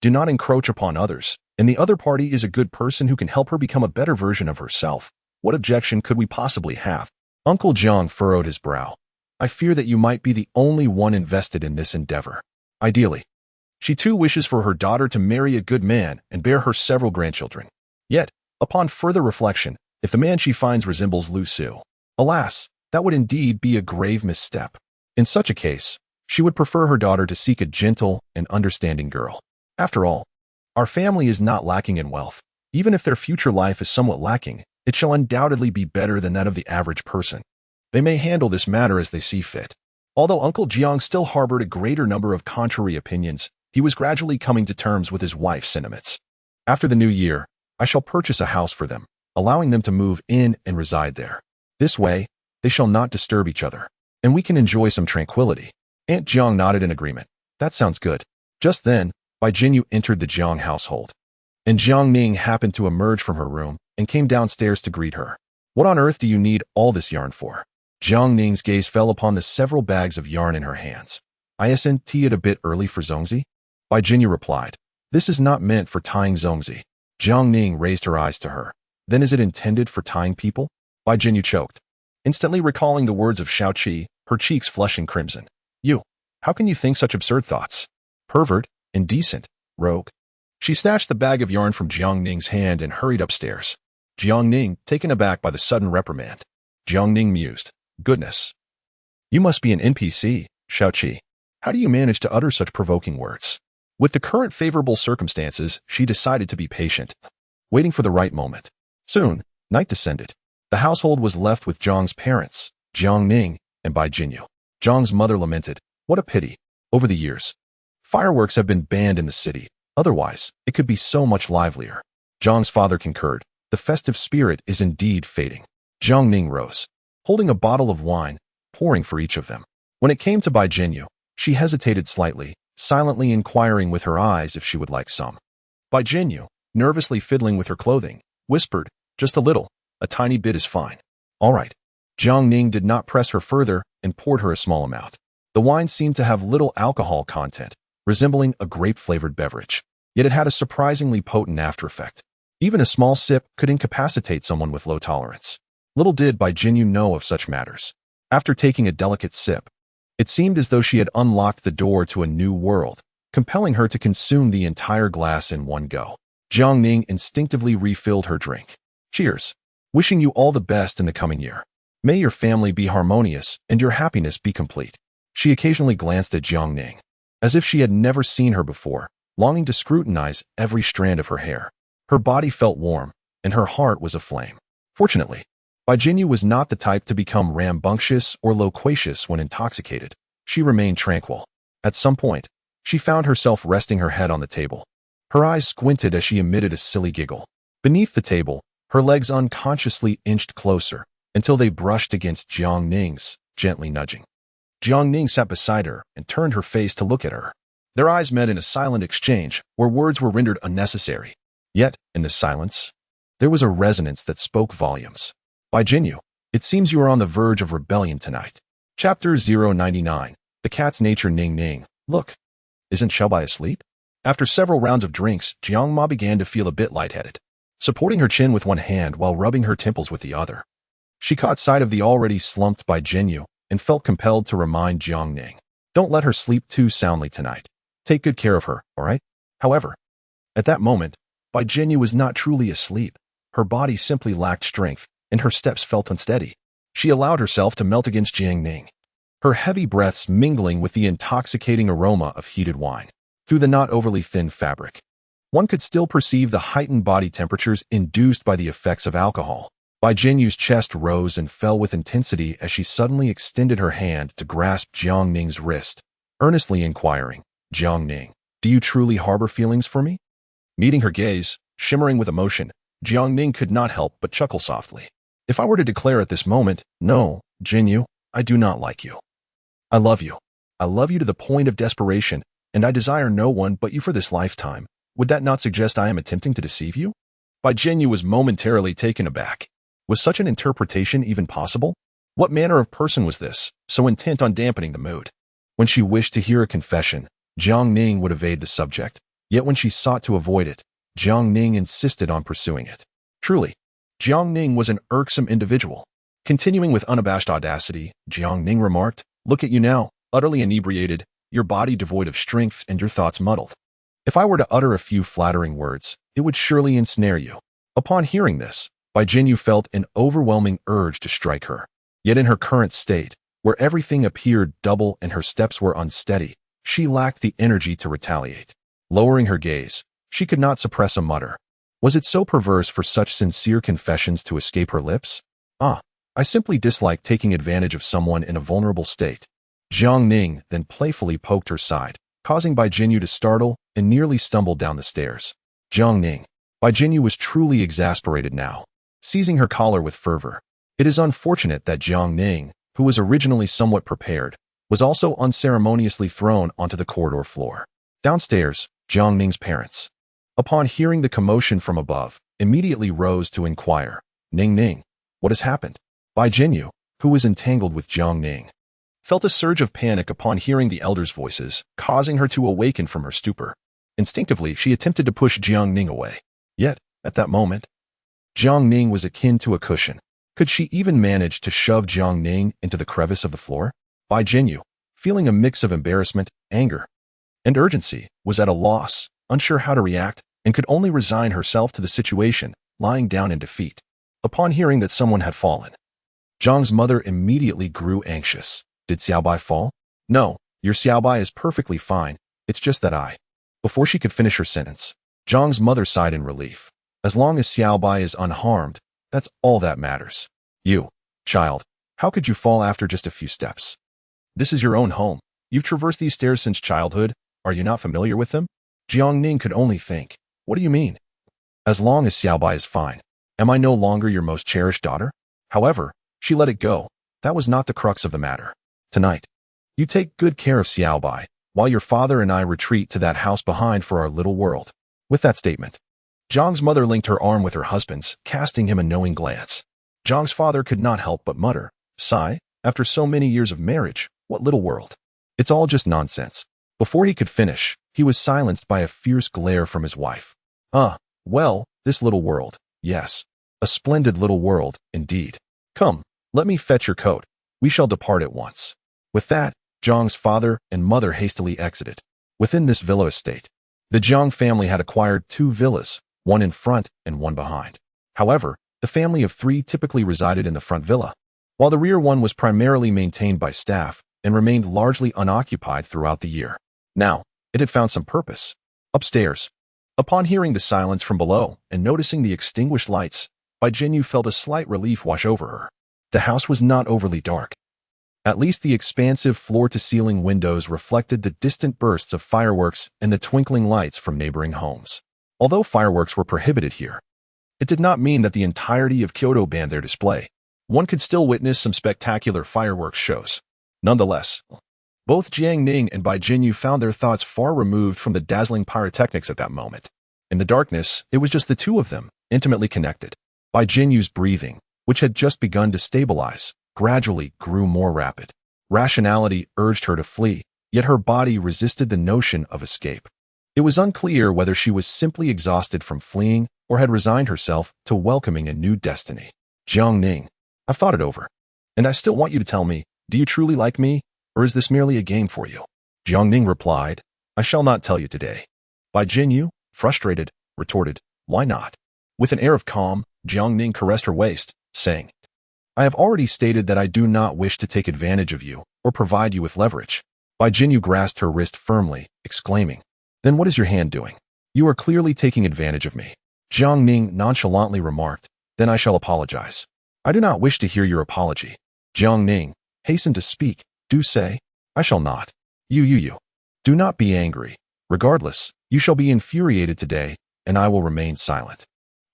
do not encroach upon others, and the other party is a good person who can help her become a better version of herself, what objection could we possibly have? Uncle Jiang furrowed his brow. I fear that you might be the only one invested in this endeavor. Ideally, she too wishes for her daughter to marry a good man and bear her several grandchildren. Yet, upon further reflection, if the man she finds resembles Lu Su, alas, that would indeed be a grave misstep. In such a case, she would prefer her daughter to seek a gentle and understanding girl. After all, our family is not lacking in wealth. Even if their future life is somewhat lacking, it shall undoubtedly be better than that of the average person. They may handle this matter as they see fit. Although Uncle Jiang still harbored a greater number of contrary opinions, he was gradually coming to terms with his wife's sentiments. After the new year, I shall purchase a house for them, allowing them to move in and reside there. This way, they shall not disturb each other, and we can enjoy some tranquility. Aunt Jiang nodded in agreement. That sounds good. Just then, Bai Jinyu entered the Jiang household, and Jiang Ning happened to emerge from her room and came downstairs to greet her. What on earth do you need all this yarn for? Jiang Ning's gaze fell upon the several bags of yarn in her hands. Isn't it a bit early for zongzi? Bai Jinyu replied. This is not meant for tying zongzi. Jiang Ning raised her eyes to her. Then is it intended for tying people? Bai Jinyu choked, instantly recalling the words of Shao Qi, her cheeks flushing crimson. You, how can you think such absurd thoughts? Pervert, indecent, rogue. She snatched the bag of yarn from Jiang Ning's hand and hurried upstairs. Jiang Ning, taken aback by the sudden reprimand. Jiang Ning mused. Goodness. You must be an NPC, Shao Qi. How do you manage to utter such provoking words? With the current favorable circumstances, she decided to be patient, waiting for the right moment. Soon, night descended. The household was left with Jiang's parents, Jiang Ning, and Bai Jinyu. Jiang's mother lamented, what a pity. Over the years, fireworks have been banned in the city. Otherwise, it could be so much livelier. Jiang's father concurred. The festive spirit is indeed fading. Jiang Ning rose, holding a bottle of wine, pouring for each of them. When it came to Bai Jinyu, she hesitated slightly, silently inquiring with her eyes if she would like some. Bai Jinyu, nervously fiddling with her clothing, whispered, just a little, a tiny bit is fine. All right. Jiang Ning did not press her further and poured her a small amount. The wine seemed to have little alcohol content, resembling a grape-flavored beverage. Yet it had a surprisingly potent after-effect. Even a small sip could incapacitate someone with low tolerance. Little did Bai Jinyu know of such matters. After taking a delicate sip, it seemed as though she had unlocked the door to a new world, compelling her to consume the entire glass in one go. Jiang Ning instinctively refilled her drink. Cheers. Wishing you all the best in the coming year. May your family be harmonious and your happiness be complete. She occasionally glanced at Jiang Ning, as if she had never seen her before, longing to scrutinize every strand of her hair. Her body felt warm, and her heart was aflame. Fortunately, Bai Jinyu was not the type to become rambunctious or loquacious when intoxicated. She remained tranquil. At some point, she found herself resting her head on the table. Her eyes squinted as she emitted a silly giggle. Beneath the table, her legs unconsciously inched closer until they brushed against Jiang Ning's, gently nudging. Jiang Ning sat beside her and turned her face to look at her. Their eyes met in a silent exchange where words were rendered unnecessary. Yet, in this silence, there was a resonance that spoke volumes. Bai Jinyu, it seems you are on the verge of rebellion tonight. Chapter 099. The Cat's Nature. Ning Ning. Look, isn't Xiaobai asleep? After several rounds of drinks, Jiang Ma began to feel a bit lightheaded, supporting her chin with one hand while rubbing her temples with the other. She caught sight of the already slumped Bai Jinyu and felt compelled to remind Jiang Ning. Don't let her sleep too soundly tonight. Take good care of her, all right? However, at that moment, Bai Jinyu was not truly asleep. Her body simply lacked strength, and her steps felt unsteady. She allowed herself to melt against Jiang Ning, her heavy breaths mingling with the intoxicating aroma of heated wine. Through the not overly thin fabric, one could still perceive the heightened body temperatures induced by the effects of alcohol. Bai Jinyu's chest rose and fell with intensity as she suddenly extended her hand to grasp Jiang Ning's wrist, earnestly inquiring, "Jiang Ning, do you truly harbor feelings for me?" Meeting her gaze, shimmering with emotion, Jiang Ning could not help but chuckle softly. "If I were to declare at this moment, no, Jinyu, I do not like you. I love you. I love you to the point of desperation, and I desire no one but you for this lifetime. Would that not suggest I am attempting to deceive you?" Bai Jinyu was momentarily taken aback. Was such an interpretation even possible? What manner of person was this, so intent on dampening the mood? When she wished to hear a confession, Jiang Ning would evade the subject, yet when she sought to avoid it, Jiang Ning insisted on pursuing it. Truly, Jiang Ning was an irksome individual. Continuing with unabashed audacity, Jiang Ning remarked, "Look at you now, utterly inebriated, your body devoid of strength and your thoughts muddled. If I were to utter a few flattering words, it would surely ensnare you." Upon hearing this, Bai Jinyu felt an overwhelming urge to strike her. Yet in her current state, where everything appeared double and her steps were unsteady, she lacked the energy to retaliate. Lowering her gaze, she could not suppress a mutter. Was it so perverse for such sincere confessions to escape her lips? I simply dislike taking advantage of someone in a vulnerable state. Jiang Ning then playfully poked her side, causing Bai Jinyu to startle and nearly stumble down the stairs. Jiang Ning. Bai Jinyu was truly exasperated now, seizing her collar with fervor. It is unfortunate that Jiang Ning, who was originally somewhat prepared, was also unceremoniously thrown onto the corridor floor. Downstairs, Jiang Ning's parents, upon hearing the commotion from above, immediately rose to inquire, "Ning Ning, what has happened?" Bai Jinyu, who was entangled with Jiang Ning, felt a surge of panic upon hearing the elders' voices, causing her to awaken from her stupor. Instinctively, she attempted to push Jiang Ning away. Yet, at that moment, Jiang Ning was akin to a cushion. Could she even manage to shove Jiang Ning into the crevice of the floor? Bai Jinyu, feeling a mix of embarrassment, anger, and urgency, was at a loss, unsure how to react, and could only resign herself to the situation, lying down in defeat. Upon hearing that someone had fallen, Jiang's mother immediately grew anxious. "Did Xiaobai fall?" "No, your Xiaobai is perfectly fine. It's just that I..." Before she could finish her sentence, Jiang's mother sighed in relief. "As long as Xiaobai is unharmed, that's all that matters. You, child, how could you fall after just a few steps? This is your own home. You've traversed these stairs since childhood. Are you not familiar with them?" Jiang Ning could only think, "What do you mean? As long as Xiaobai is fine, am I no longer your most cherished daughter?" However, she let it go. That was not the crux of the matter. "Tonight, you take good care of Xiaobai, while your father and I retreat to that house behind for our little world." With that statement, Jiang's mother linked her arm with her husband's, casting him a knowing glance. Jiang's father could not help but mutter, "Sigh, after so many years of marriage, what little world? It's all just nonsense." Before he could finish, he was silenced by a fierce glare from his wife. Well, this little world, yes. A splendid little world, indeed. Come, let me fetch your coat. We shall depart at once." With that, Jiang's father and mother hastily exited. Within this villa estate, the Jiang family had acquired 2 villas, one in front and one behind. However, the family of 3 typically resided in the front villa, while the rear one was primarily maintained by staff and remained largely unoccupied throughout the year. Now, it had found some purpose. Upstairs, upon hearing the silence from below and noticing the extinguished lights, Bai Jinyu felt a slight relief wash over her. The house was not overly dark. At least the expansive floor-to-ceiling windows reflected the distant bursts of fireworks and the twinkling lights from neighboring homes. Although fireworks were prohibited here, it did not mean that the entirety of Kyoto banned their display. One could still witness some spectacular fireworks shows. Nonetheless, both Jiang Ning and Bai Jinyu found their thoughts far removed from the dazzling pyrotechnics at that moment. In the darkness, it was just the two of them, intimately connected. Bai Jinyu's breathing, which had just begun to stabilize, gradually grew more rapid. Rationality urged her to flee, yet her body resisted the notion of escape. It was unclear whether she was simply exhausted from fleeing or had resigned herself to welcoming a new destiny. "Jiang Ning, I've thought it over, and I still want you to tell me, do you truly like me, or is this merely a game for you?" Jiang Ning replied, "I shall not tell you today." Bai Jinyu, frustrated, retorted, "Why not?" With an air of calm, Jiang Ning caressed her waist, saying, "I have already stated that I do not wish to take advantage of you or provide you with leverage." Bai Jinyu grasped her wrist firmly, exclaiming, "Then what is your hand doing? You are clearly taking advantage of me." Jiang Ning nonchalantly remarked, Then I shall apologize. I do not wish to hear your apology. Jiang Ning hastened to speak. Do say. I shall not. You. Do not be angry. Regardless, you shall be infuriated today, and I will remain silent.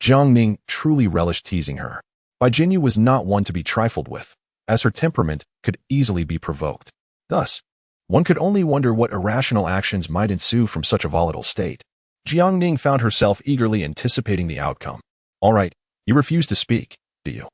Jiang Ning truly relished teasing her. Bai Jinyu was not one to be trifled with, as her temperament could easily be provoked. Thus, one could only wonder what irrational actions might ensue from such a volatile state. Jiang Ning found herself eagerly anticipating the outcome. All right, you refuse to speak, do you?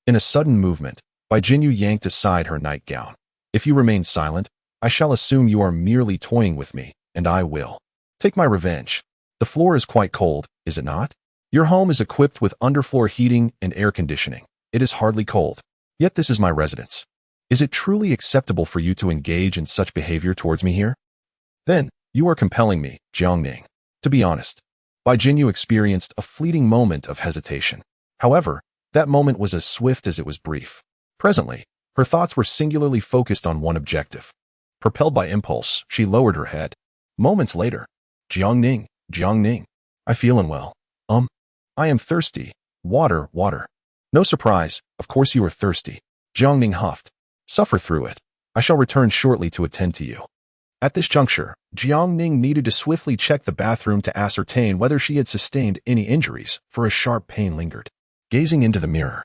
In a sudden movement, Bai Jinyu yanked aside her nightgown. If you remain silent, I shall assume you are merely toying with me, and I will take my revenge. The floor is quite cold, is it not? Your home is equipped with underfloor heating and air conditioning. It is hardly cold. Yet this is my residence. Is it truly acceptable for you to engage in such behavior towards me here? Then, you are compelling me, Jiang Ning. To be honest, Bai Jinyu experienced a fleeting moment of hesitation. However, that moment was as swift as it was brief. Presently, her thoughts were singularly focused on one objective. Propelled by impulse, she lowered her head. Moments later, Jiang Ning, I feel unwell. I am thirsty. Water. No surprise, of course you are thirsty. Jiang Ning huffed. Suffer through it. I shall return shortly to attend to you. At this juncture, Jiang Ning needed to swiftly check the bathroom to ascertain whether she had sustained any injuries, for a sharp pain lingered. Gazing into the mirror,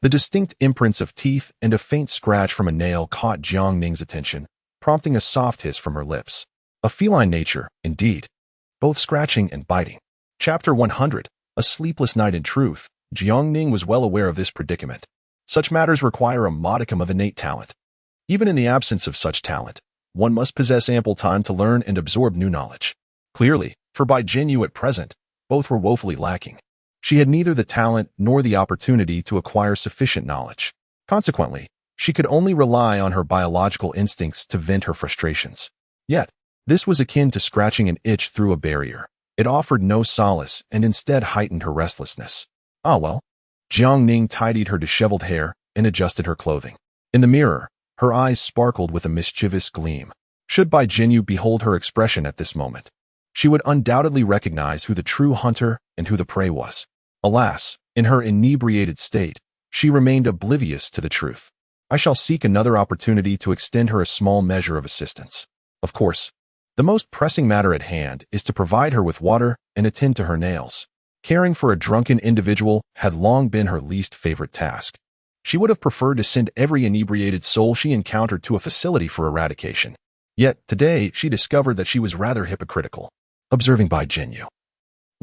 the distinct imprints of teeth and a faint scratch from a nail caught Jiang Ning's attention, prompting a soft hiss from her lips. A feline nature, indeed. Both scratching and biting. Chapter 100. A sleepless night. In truth, Jiang Ning was well aware of this predicament. Such matters require a modicum of innate talent. Even in the absence of such talent, one must possess ample time to learn and absorb new knowledge. Clearly, for Bai Jinyu at present, both were woefully lacking. She had neither the talent nor the opportunity to acquire sufficient knowledge. Consequently, she could only rely on her biological instincts to vent her frustrations. Yet, this was akin to scratching an itch through a barrier. It offered no solace and instead heightened her restlessness. Ah well. Jiang Ning tidied her disheveled hair and adjusted her clothing. In the mirror, her eyes sparkled with a mischievous gleam. Should Bai Jinyu behold her expression at this moment, she would undoubtedly recognize who the true hunter and who the prey was. Alas, in her inebriated state, she remained oblivious to the truth. I shall seek another opportunity to extend her a small measure of assistance. Of course, the most pressing matter at hand is to provide her with water and attend to her nails. Caring for a drunken individual had long been her least favorite task. She would have preferred to send every inebriated soul she encountered to a facility for eradication. Yet, today, she discovered that she was rather hypocritical. Observing Bai Jinyu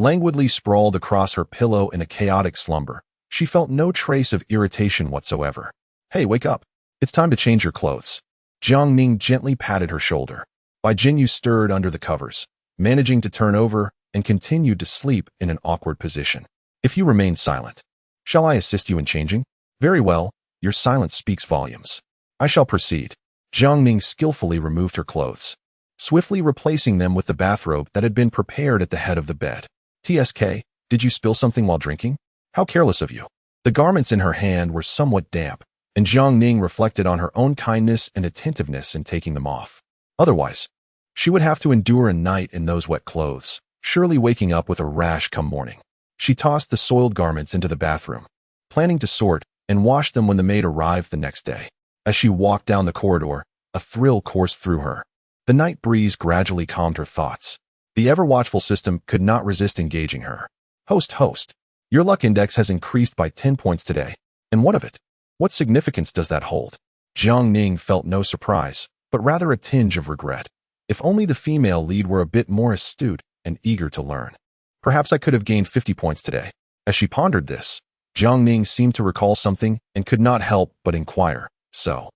languidly sprawled across her pillow in a chaotic slumber, she felt no trace of irritation whatsoever. Hey, wake up. It's time to change your clothes. Jiang Ning gently patted her shoulder. Bai Jinyu stirred under the covers, managing to turn over, and continued to sleep in an awkward position. If you remain silent, shall I assist you in changing? Very well, your silence speaks volumes. I shall proceed. Jiang Ning skillfully removed her clothes, swiftly replacing them with the bathrobe that had been prepared at the head of the bed. TSK, did you spill something while drinking? How careless of you. The garments in her hand were somewhat damp, and Jiang Ning reflected on her own kindness and attentiveness in taking them off. Otherwise, she would have to endure a night in those wet clothes, surely waking up with a rash come morning. She tossed the soiled garments into the bathroom, planning to sort and wash them when the maid arrived the next day. As she walked down the corridor, a thrill coursed through her. The night breeze gradually calmed her thoughts. The ever-watchful system could not resist engaging her. Host, your luck index has increased by 10 points today. And what of it? What significance does that hold? Jiang Ning felt no surprise, but rather a tinge of regret. If only the female lead were a bit more astute and eager to learn. Perhaps I could have gained 50 points today. As she pondered this, Jiang Ning seemed to recall something and could not help but inquire. So,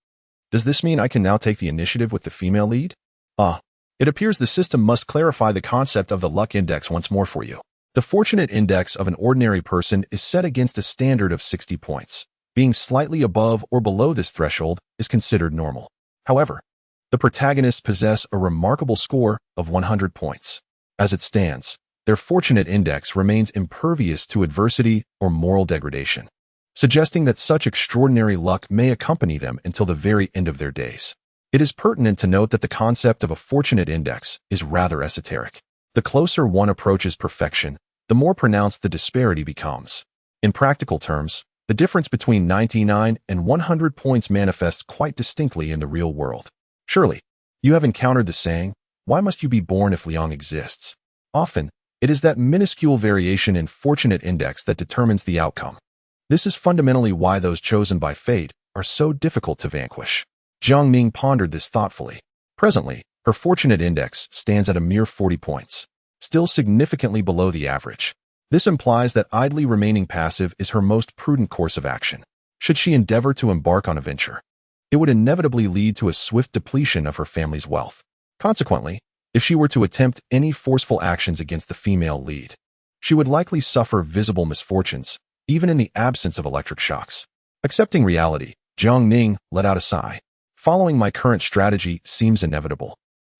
does this mean I can now take the initiative with the female lead? It appears the system must clarify the concept of the luck index once more for you. The fortunate index of an ordinary person is set against a standard of 60 points. Being slightly above or below this threshold is considered normal. However, the protagonists possess a remarkable score of 100 points. As it stands, their fortunate index remains impervious to adversity or moral degradation, suggesting that such extraordinary luck may accompany them until the very end of their days. It is pertinent to note that the concept of a fortunate index is rather esoteric. The closer one approaches perfection, the more pronounced the disparity becomes. In practical terms, the difference between 99 and 100 points manifests quite distinctly in the real world. Surely, you have encountered the saying, "Why must you be born if Liang exists?" Often, it is that minuscule variation in fortunate index that determines the outcome. This is fundamentally why those chosen by fate are so difficult to vanquish. Jiang Ning pondered this thoughtfully. Presently, her fortunate index stands at a mere 40 points, still significantly below the average. This implies that idly remaining passive is her most prudent course of action. Should she endeavor to embark on a venture, it would inevitably lead to a swift depletion of her family's wealth. Consequently, if she were to attempt any forceful actions against the female lead, she would likely suffer visible misfortunes, even in the absence of electric shocks. Accepting reality, Jiang Ning let out a sigh. Following my current strategy seems inevitable.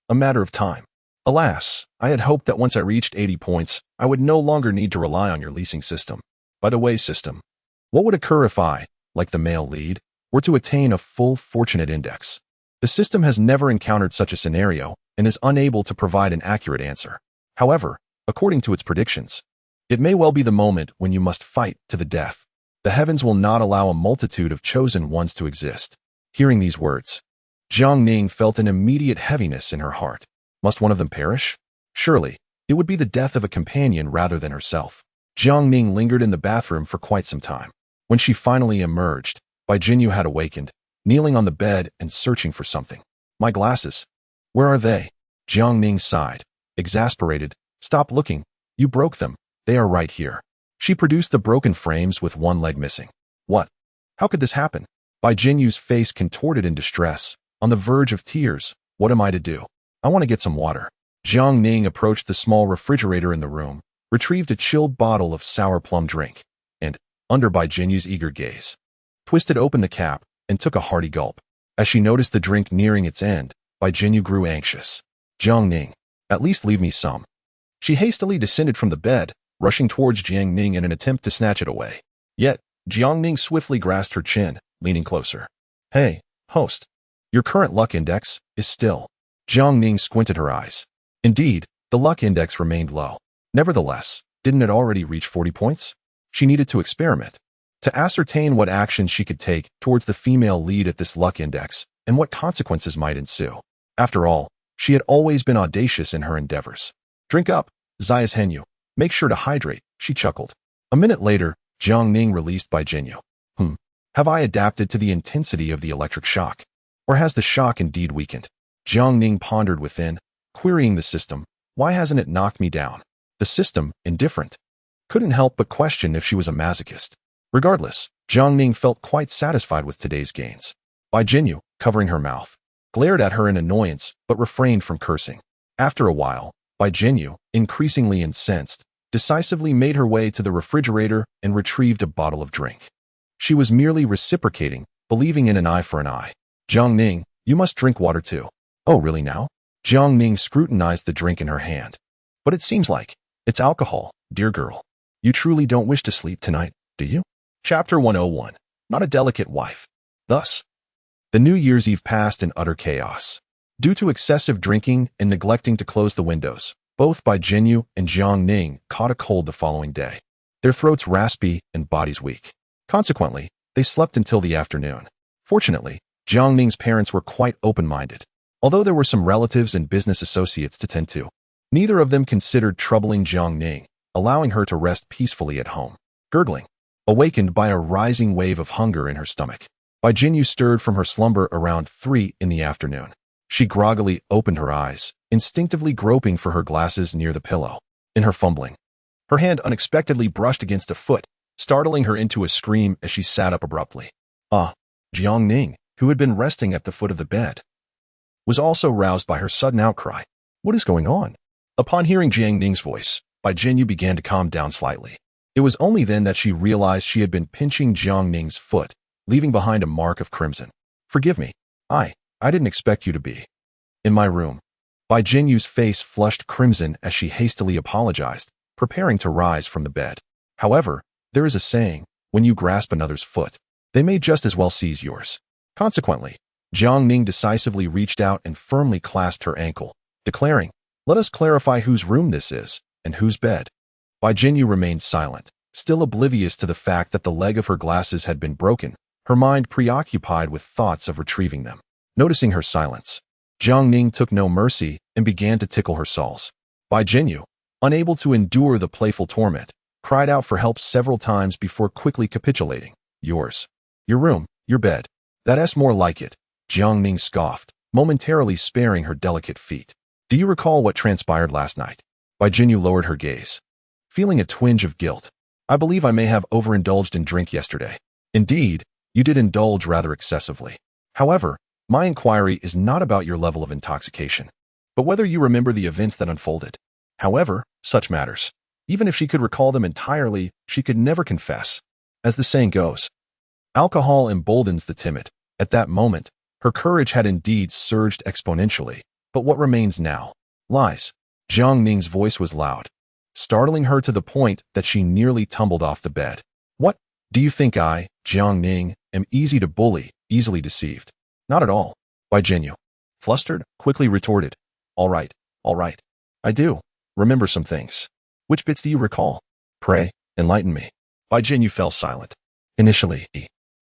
A matter of time. Alas, I had hoped that once I reached 80 points, I would no longer need to rely on your leasing system. By the way, system, what would occur if I, like the male lead, were to attain a full fortunate index? The system has never encountered such a scenario and is unable to provide an accurate answer. However, according to its predictions, it may well be the moment when you must fight to the death. The heavens will not allow a multitude of chosen ones to exist. Hearing these words, Jiang Ning felt an immediate heaviness in her heart. Must one of them perish? Surely, it would be the death of a companion rather than herself. Jiang Ning lingered in the bathroom for quite some time. When she finally emerged, Bai Jinyu had awakened, kneeling on the bed and searching for something. My glasses. Where are they? Jiang Ning sighed, exasperated. Stop looking. You broke them. They are right here. She produced the broken frames with one leg missing. What? How could this happen? Bai Jinyu's face contorted in distress, on the verge of tears. What am I to do? I want to get some water. Jiang Ning approached the small refrigerator in the room, retrieved a chilled bottle of sour plum drink, and, under Bai Jinyu's eager gaze, twisted open the cap and took a hearty gulp. As she noticed the drink nearing its end, Bai Jinyu grew anxious. Jiang Ning, at least leave me some. She hastily descended from the bed, rushing towards Jiang Ning in an attempt to snatch it away. Yet, Jiang Ning swiftly grasped her chin, leaning closer. Hey, host. Your current luck index is still. Jiang Ning squinted her eyes. Indeed, the luck index remained low. Nevertheless, didn't it already reach 40 points? She needed to experiment, to ascertain what actions she could take towards the female lead at this luck index and what consequences might ensue. After all, she had always been audacious in her endeavors. Drink up, us.Ⅱ. Make sure to hydrate, she chuckled. A minute later, Jiang Ning released Bai Jinyu. Have I adapted to the intensity of the electric shock? Or has the shock indeed weakened? Jiang Ning pondered within, querying the system. Why hasn't it knocked me down? The system, indifferent, couldn't help but question if she was a masochist. Regardless, Jiang Ning felt quite satisfied with today's gains. Bai Jinyu, covering her mouth, glared at her in annoyance but refrained from cursing. After a while, Bai Jinyu, increasingly incensed, decisively made her way to the refrigerator and retrieved a bottle of drink. She was merely reciprocating, believing in an eye for an eye. Jiang Ning, you must drink water too. Oh, really now? Jiang Ning scrutinized the drink in her hand. But it seems like it's alcohol, dear girl. You truly don't wish to sleep tonight, do you? Chapter 101. Not a delicate wife. Thus, the New Year's Eve passed in utter chaos. Due to excessive drinking and neglecting to close the windows, both Bai Jinyu and Jiang Ning caught a cold the following day. Their throats raspy and bodies weak. Consequently, they slept until the afternoon. Fortunately, Jiang Ning's parents were quite open-minded, although there were some relatives and business associates to tend to. Neither of them considered troubling Jiang Ning, allowing her to rest peacefully at home. Gurgling, awakened by a rising wave of hunger in her stomach, Bai Jinyu stirred from her slumber around 3 in the afternoon. She groggily opened her eyes, instinctively groping for her glasses near the pillow. In her fumbling, her hand unexpectedly brushed against a foot, startling her into a scream as she sat up abruptly. Jiang Ning, who had been resting at the foot of the bed, was also roused by her sudden outcry. What is going on? Upon hearing Jiang Ning's voice, Bai Jinyu began to calm down slightly. It was only then that she realized she had been pinching Jiang Ning's foot, leaving behind a mark of crimson. Forgive me. I didn't expect you to be in my room. Bai Jinyu's face flushed crimson as she hastily apologized, preparing to rise from the bed. However, there is a saying, when you grasp another's foot, they may just as well seize yours. Consequently, Jiang Ning decisively reached out and firmly clasped her ankle, declaring, let us clarify whose room this is, and whose bed. Bai Jinyu remained silent, still oblivious to the fact that the leg of her glasses had been broken, her mind preoccupied with thoughts of retrieving them. Noticing her silence, Jiang Ning took no mercy and began to tickle her soles. Bai Jinyu, unable to endure the playful torment, cried out for help several times before quickly capitulating. Yours. Your room, your bed. That's more like it, Jiang Ning scoffed, momentarily sparing her delicate feet. Do you recall what transpired last night? Bai Jinyu lowered her gaze, feeling a twinge of guilt. I believe I may have overindulged in drink yesterday. Indeed, you did indulge rather excessively. However, my inquiry is not about your level of intoxication, but whether you remember the events that unfolded. However, such matters, even if she could recall them entirely, she could never confess. As the saying goes, alcohol emboldens the timid. At that moment, her courage had indeed surged exponentially. But what remains now? Lies. Jiang Ning's voice was loud, startling her to the point that she nearly tumbled off the bed. What? Do you think I, Jiang Ning, am easy to bully, easily deceived? Not at all. Bai Jinyu, flustered, quickly retorted. All right. I do remember some things. Which bits do you recall? Pray, enlighten me. Bai Jinyu fell silent. Initially,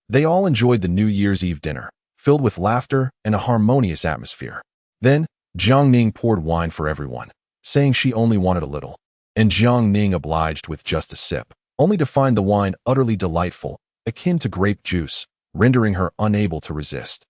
they all enjoyed the New Year's Eve dinner, filled with laughter and a harmonious atmosphere. Then, Jiang Ning poured wine for everyone, saying she only wanted a little, and Jiang Ning obliged with just a sip, only to find the wine utterly delightful, akin to grape juice, rendering her unable to resist.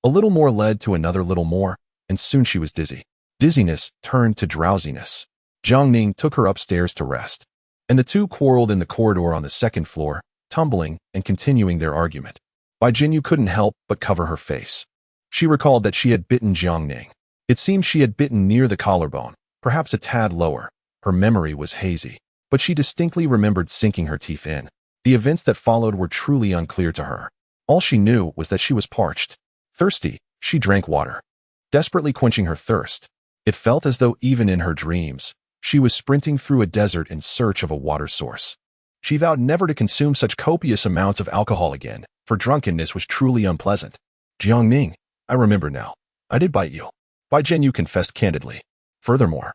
A little more led to another little more, and soon she was dizzy. Dizziness turned to drowsiness. Jiang Ning took her upstairs to rest, and the two quarreled in the corridor on the second floor, tumbling and continuing their argument. Bai Jinyu couldn't help but cover her face. She recalled that she had bitten Jiang Ning. It seemed she had bitten near the collarbone, perhaps a tad lower. Her memory was hazy, but she distinctly remembered sinking her teeth in. The events that followed were truly unclear to her. All she knew was that she was parched. Thirsty, she drank water, desperately quenching her thirst. It felt as though even in her dreams, she was sprinting through a desert in search of a water source. She vowed never to consume such copious amounts of alcohol again, for drunkenness was truly unpleasant. Jiang Ning, I remember now. I did bite you. Bai Jinyu confessed candidly. Furthermore,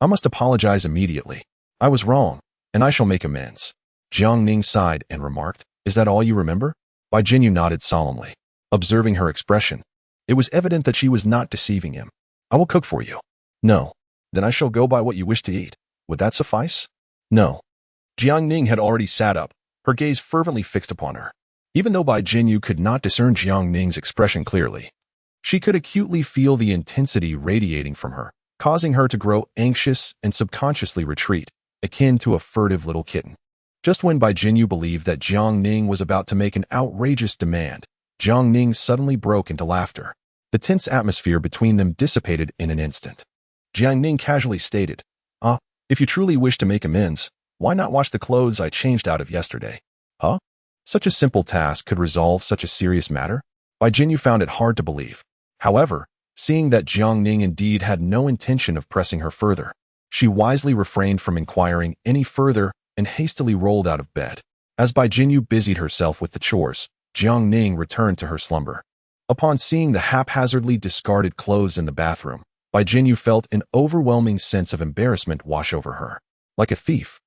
I must apologize immediately. I was wrong, and I shall make amends. Jiang Ning sighed and remarked, Is that all you remember? Bai Jinyu nodded solemnly, observing her expression. It was evident that she was not deceiving him. I will cook for you. No. Then I shall go by what you wish to eat. Would that suffice? No. Jiang Ning had already sat up, her gaze fervently fixed upon her. Even though Bai Jinyu could not discern Jiang Ning's expression clearly, she could acutely feel the intensity radiating from her, causing her to grow anxious and subconsciously retreat, akin to a furtive little kitten. Just when Bai Jinyu believed that Jiang Ning was about to make an outrageous demand, Jiang Ning suddenly broke into laughter. The tense atmosphere between them dissipated in an instant. Jiang Ning casually stated, if you truly wish to make amends, why not wash the clothes I changed out of yesterday? Huh? Such a simple task could resolve such a serious matter? Bai Jinyu found it hard to believe. However, seeing that Jiang Ning indeed had no intention of pressing her further, she wisely refrained from inquiring any further and hastily rolled out of bed. As Bai Jinyu busied herself with the chores, Jiang Ning returned to her slumber. Upon seeing the haphazardly discarded clothes in the bathroom, Bai Jinyu felt an overwhelming sense of embarrassment wash over her. Like a thief,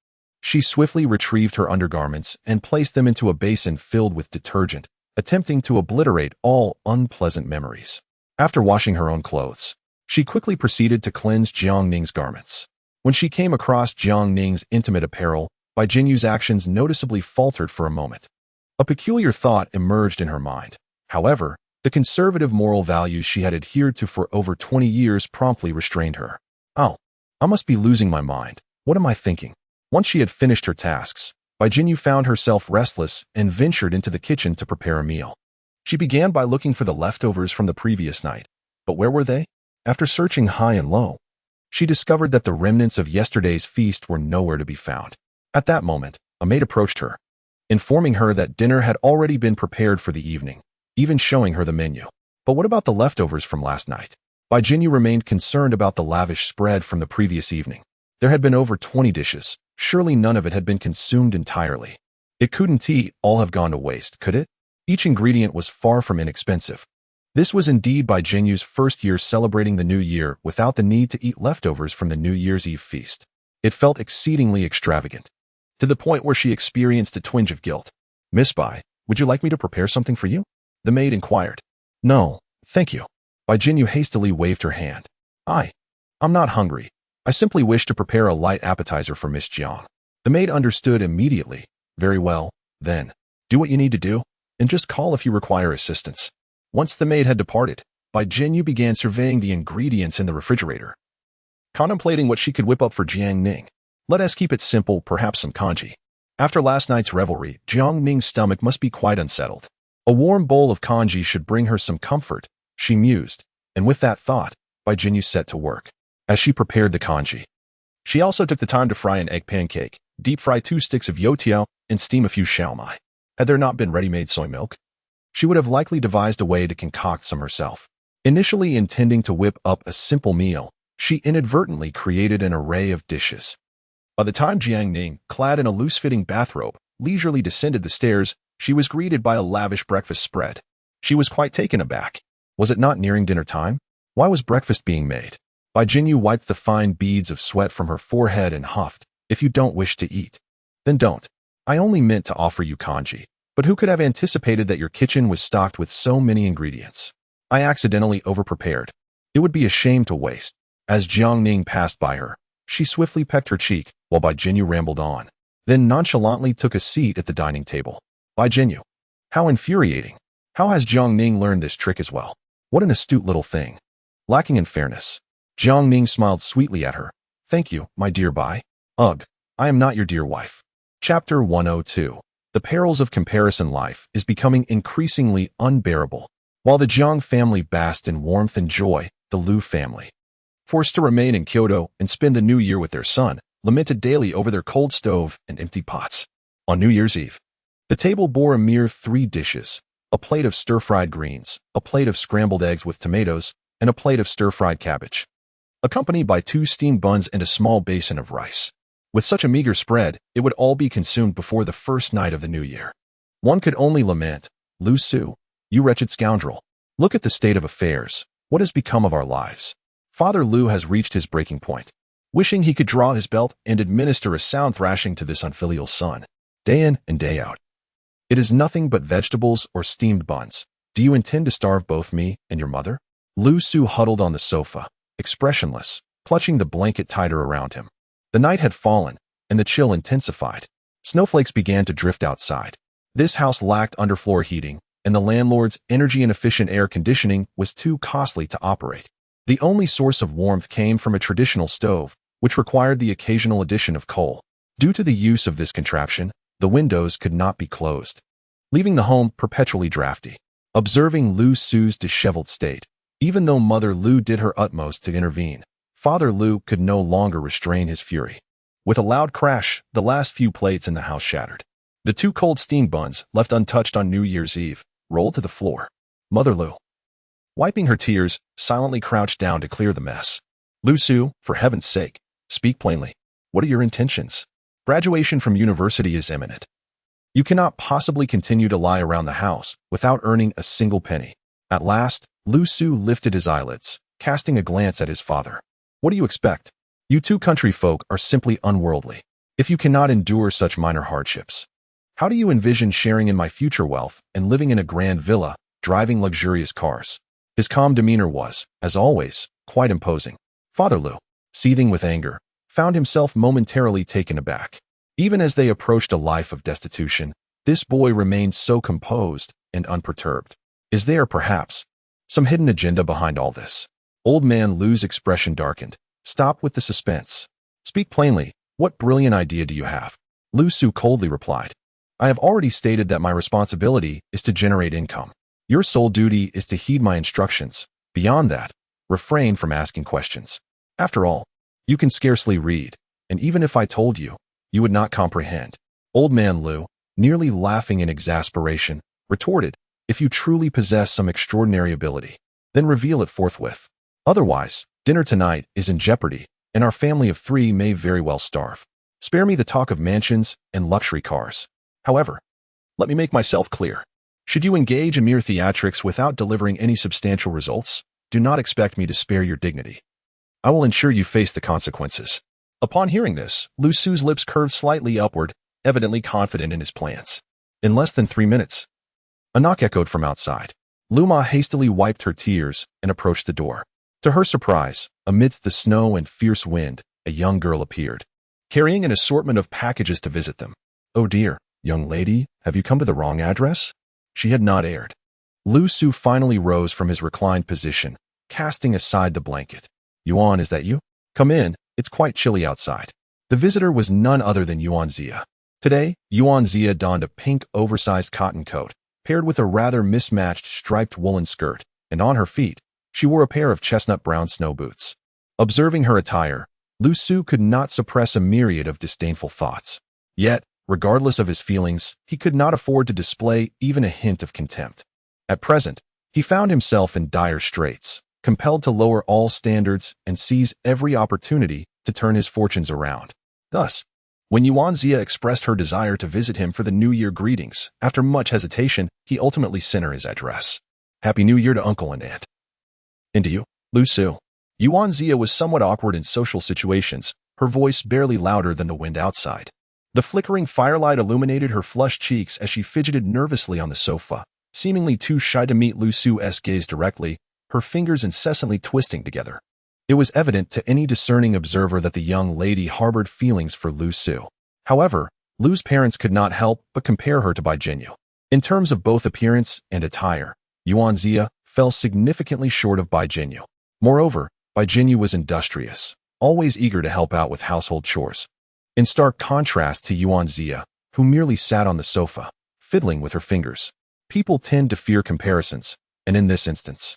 she swiftly retrieved her undergarments and placed them into a basin filled with detergent, attempting to obliterate all unpleasant memories. After washing her own clothes, she quickly proceeded to cleanse Jiang Ning's garments. When she came across Jiang Ning's intimate apparel, Bai Jinyu's actions noticeably faltered for a moment. A peculiar thought emerged in her mind. However, the conservative moral values she had adhered to for over 20 years promptly restrained her. Oh, I must be losing my mind. What am I thinking? Once she had finished her tasks, Bai Jinyu found herself restless and ventured into the kitchen to prepare a meal. She began by looking for the leftovers from the previous night. But where were they? After searching high and low, she discovered that the remnants of yesterday's feast were nowhere to be found. At that moment, a maid approached her, informing her that dinner had already been prepared for the evening, even showing her the menu. But what about the leftovers from last night? Bai Jinyu remained concerned about the lavish spread from the previous evening. There had been over 20 dishes. Surely none of it had been consumed entirely. It couldn't all have gone to waste, could it? Each ingredient was far from inexpensive. This was indeed Bai Jinyu's first year celebrating the new year without the need to eat leftovers from the New Year's Eve feast. It felt exceedingly extravagant. to the point where she experienced a twinge of guilt. "Miss Bai, would you like me to prepare something for you?" the maid inquired. "No, thank you." Bai Jinyu hastily waved her hand. I'm not hungry. I simply wish to prepare a light appetizer for Miss Jiang." The maid understood immediately. "Very well, then. Do what you need to do, and just call if you require assistance." Once the maid had departed, Bai Jinyu began surveying the ingredients in the refrigerator, contemplating what she could whip up for Jiang Ning. Let us keep it simple, perhaps some congee. After last night's revelry, Jiang Ning's stomach must be quite unsettled. A warm bowl of congee should bring her some comfort, she mused, and with that thought, Bai Jinyu set to work. As she prepared the congee, she also took the time to fry an egg pancake, deep fry 2 sticks of youtiao, and steam a few xiaomai. Had there not been ready-made soy milk, she would have likely devised a way to concoct some herself. Initially intending to whip up a simple meal, she inadvertently created an array of dishes. By the time Jiang Ning, clad in a loose-fitting bathrobe, leisurely descended the stairs, she was greeted by a lavish breakfast spread. She was quite taken aback. Was it not nearing dinner time? Why was breakfast being made? Bai Jinyu wiped the fine beads of sweat from her forehead and huffed. "If you don't wish to eat, then don't. I only meant to offer you congee, but who could have anticipated that your kitchen was stocked with so many ingredients? I accidentally overprepared. It would be a shame to waste." As Jiang Ning passed by her, she swiftly pecked her cheek, while Bai Jinyu rambled on, then nonchalantly took a seat at the dining table. Bai Jinyu. How infuriating. How has Jiang Ning learned this trick as well? What an astute little thing. Lacking in fairness. Jiang Ning smiled sweetly at her. "Thank you, my dear Bai. Ugh, I am not your dear wife." Chapter 102. The perils of comparison. Life is becoming increasingly unbearable. While the Jiang family basked in warmth and joy, the Lu family, forced to remain in Kyoto and spend the new year with their son, lamented daily over their cold stove and empty pots. On New Year's Eve, the table bore a mere 3 dishes: a plate of stir-fried greens, a plate of scrambled eggs with tomatoes, and a plate of stir-fried cabbage, accompanied by 2 steamed buns and a small basin of rice. With such a meager spread, it would all be consumed before the first night of the new year. One could only lament, "Lu Su, you wretched scoundrel. Look at the state of affairs. What has become of our lives?" Father Lu has reached his breaking point, wishing he could draw his belt and administer a sound thrashing to this unfilial son. Day in and day out, it is nothing but vegetables or steamed buns. Do you intend to starve both me and your mother? Lu Su huddled on the sofa, expressionless, clutching the blanket tighter around him. The night had fallen, and the chill intensified. Snowflakes began to drift outside. This house lacked underfloor heating, and the landlord's energy-inefficient air conditioning was too costly to operate. The only source of warmth came from a traditional stove, which required the occasional addition of coal. Due to the use of this contraption, the windows could not be closed, leaving the home perpetually drafty. Observing Lu Su's disheveled state, even though Mother Lu did her utmost to intervene, Father Lu could no longer restrain his fury. With a loud crash, the last few plates in the house shattered. The 2 cold steamed buns, left untouched on New Year's Eve, rolled to the floor. Mother Lu, wiping her tears, silently crouched down to clear the mess. "Lu Su, for heaven's sake, speak plainly. What are your intentions? Graduation from university is imminent. You cannot possibly continue to lie around the house without earning a single penny." At last, Lu Su lifted his eyelids, casting a glance at his father. "What do you expect? You 2 country folk are simply unworldly. If you cannot endure such minor hardships, how do you envision sharing in my future wealth and living in a grand villa, driving luxurious cars?" His calm demeanor was, as always, quite imposing. Father Lu, seething with anger, found himself momentarily taken aback. Even as they approached a life of destitution, this boy remained so composed and unperturbed. Is there, perhaps, some hidden agenda behind all this? Old man Lu's expression darkened. "Stop with the suspense. Speak plainly. What brilliant idea do you have?" Lu Su coldly replied. "I have already stated that my responsibility is to generate income. Your sole duty is to heed my instructions. Beyond that, refrain from asking questions. After all, you can scarcely read, and even if I told you, you would not comprehend." Old man Lu, nearly laughing in exasperation, retorted, "If you truly possess some extraordinary ability, then reveal it forthwith. Otherwise, dinner tonight is in jeopardy, and our family of 3 may very well starve. Spare me the talk of mansions and luxury cars. However, let me make myself clear. Should you engage in mere theatrics without delivering any substantial results, do not expect me to spare your dignity. I will ensure you face the consequences." Upon hearing this, Lu Su's lips curved slightly upward, evidently confident in his plans. In less than 3 minutes, a knock echoed from outside. Luma hastily wiped her tears and approached the door. To her surprise, amidst the snow and fierce wind, a young girl appeared, carrying an assortment of packages to visit them. "Oh dear, young lady, have you come to the wrong address?" She had not erred. Lu Su finally rose from his reclined position, casting aside the blanket. "Yuan, is that you? Come in, it's quite chilly outside." The visitor was none other than us.Ⅱ. Today, us.Ⅱ donned a pink oversized cotton coat, paired with a rather mismatched striped woolen skirt, and on her feet, she wore a pair of chestnut brown snow boots. Observing her attire, Lu Su could not suppress a myriad of disdainful thoughts. Yet, regardless of his feelings, he could not afford to display even a hint of contempt. At present, he found himself in dire straits, compelled to lower all standards and seize every opportunity to turn his fortunes around. Thus, when us.Ⅱ expressed her desire to visit him for the New Year greetings, after much hesitation, he ultimately sent her his address. "Happy New Year to Uncle and Aunt." "And to you, Lu Su." us.Ⅱ was somewhat awkward in social situations, her voice barely louder than the wind outside. The flickering firelight illuminated her flushed cheeks as she fidgeted nervously on the sofa, seemingly too shy to meet Lu Su's gaze directly, her fingers incessantly twisting together. It was evident to any discerning observer that the young lady harbored feelings for Lu Su. However, Lu's parents could not help but compare her to bai-Jinyu. In terms of both appearance and attire, us.Ⅱ fell significantly short of bai-Jinyu. Moreover, bai-Jinyu was industrious, always eager to help out with household chores. In stark contrast to us.Ⅱ, who merely sat on the sofa, fiddling with her fingers. People tend to fear comparisons, and in this instance,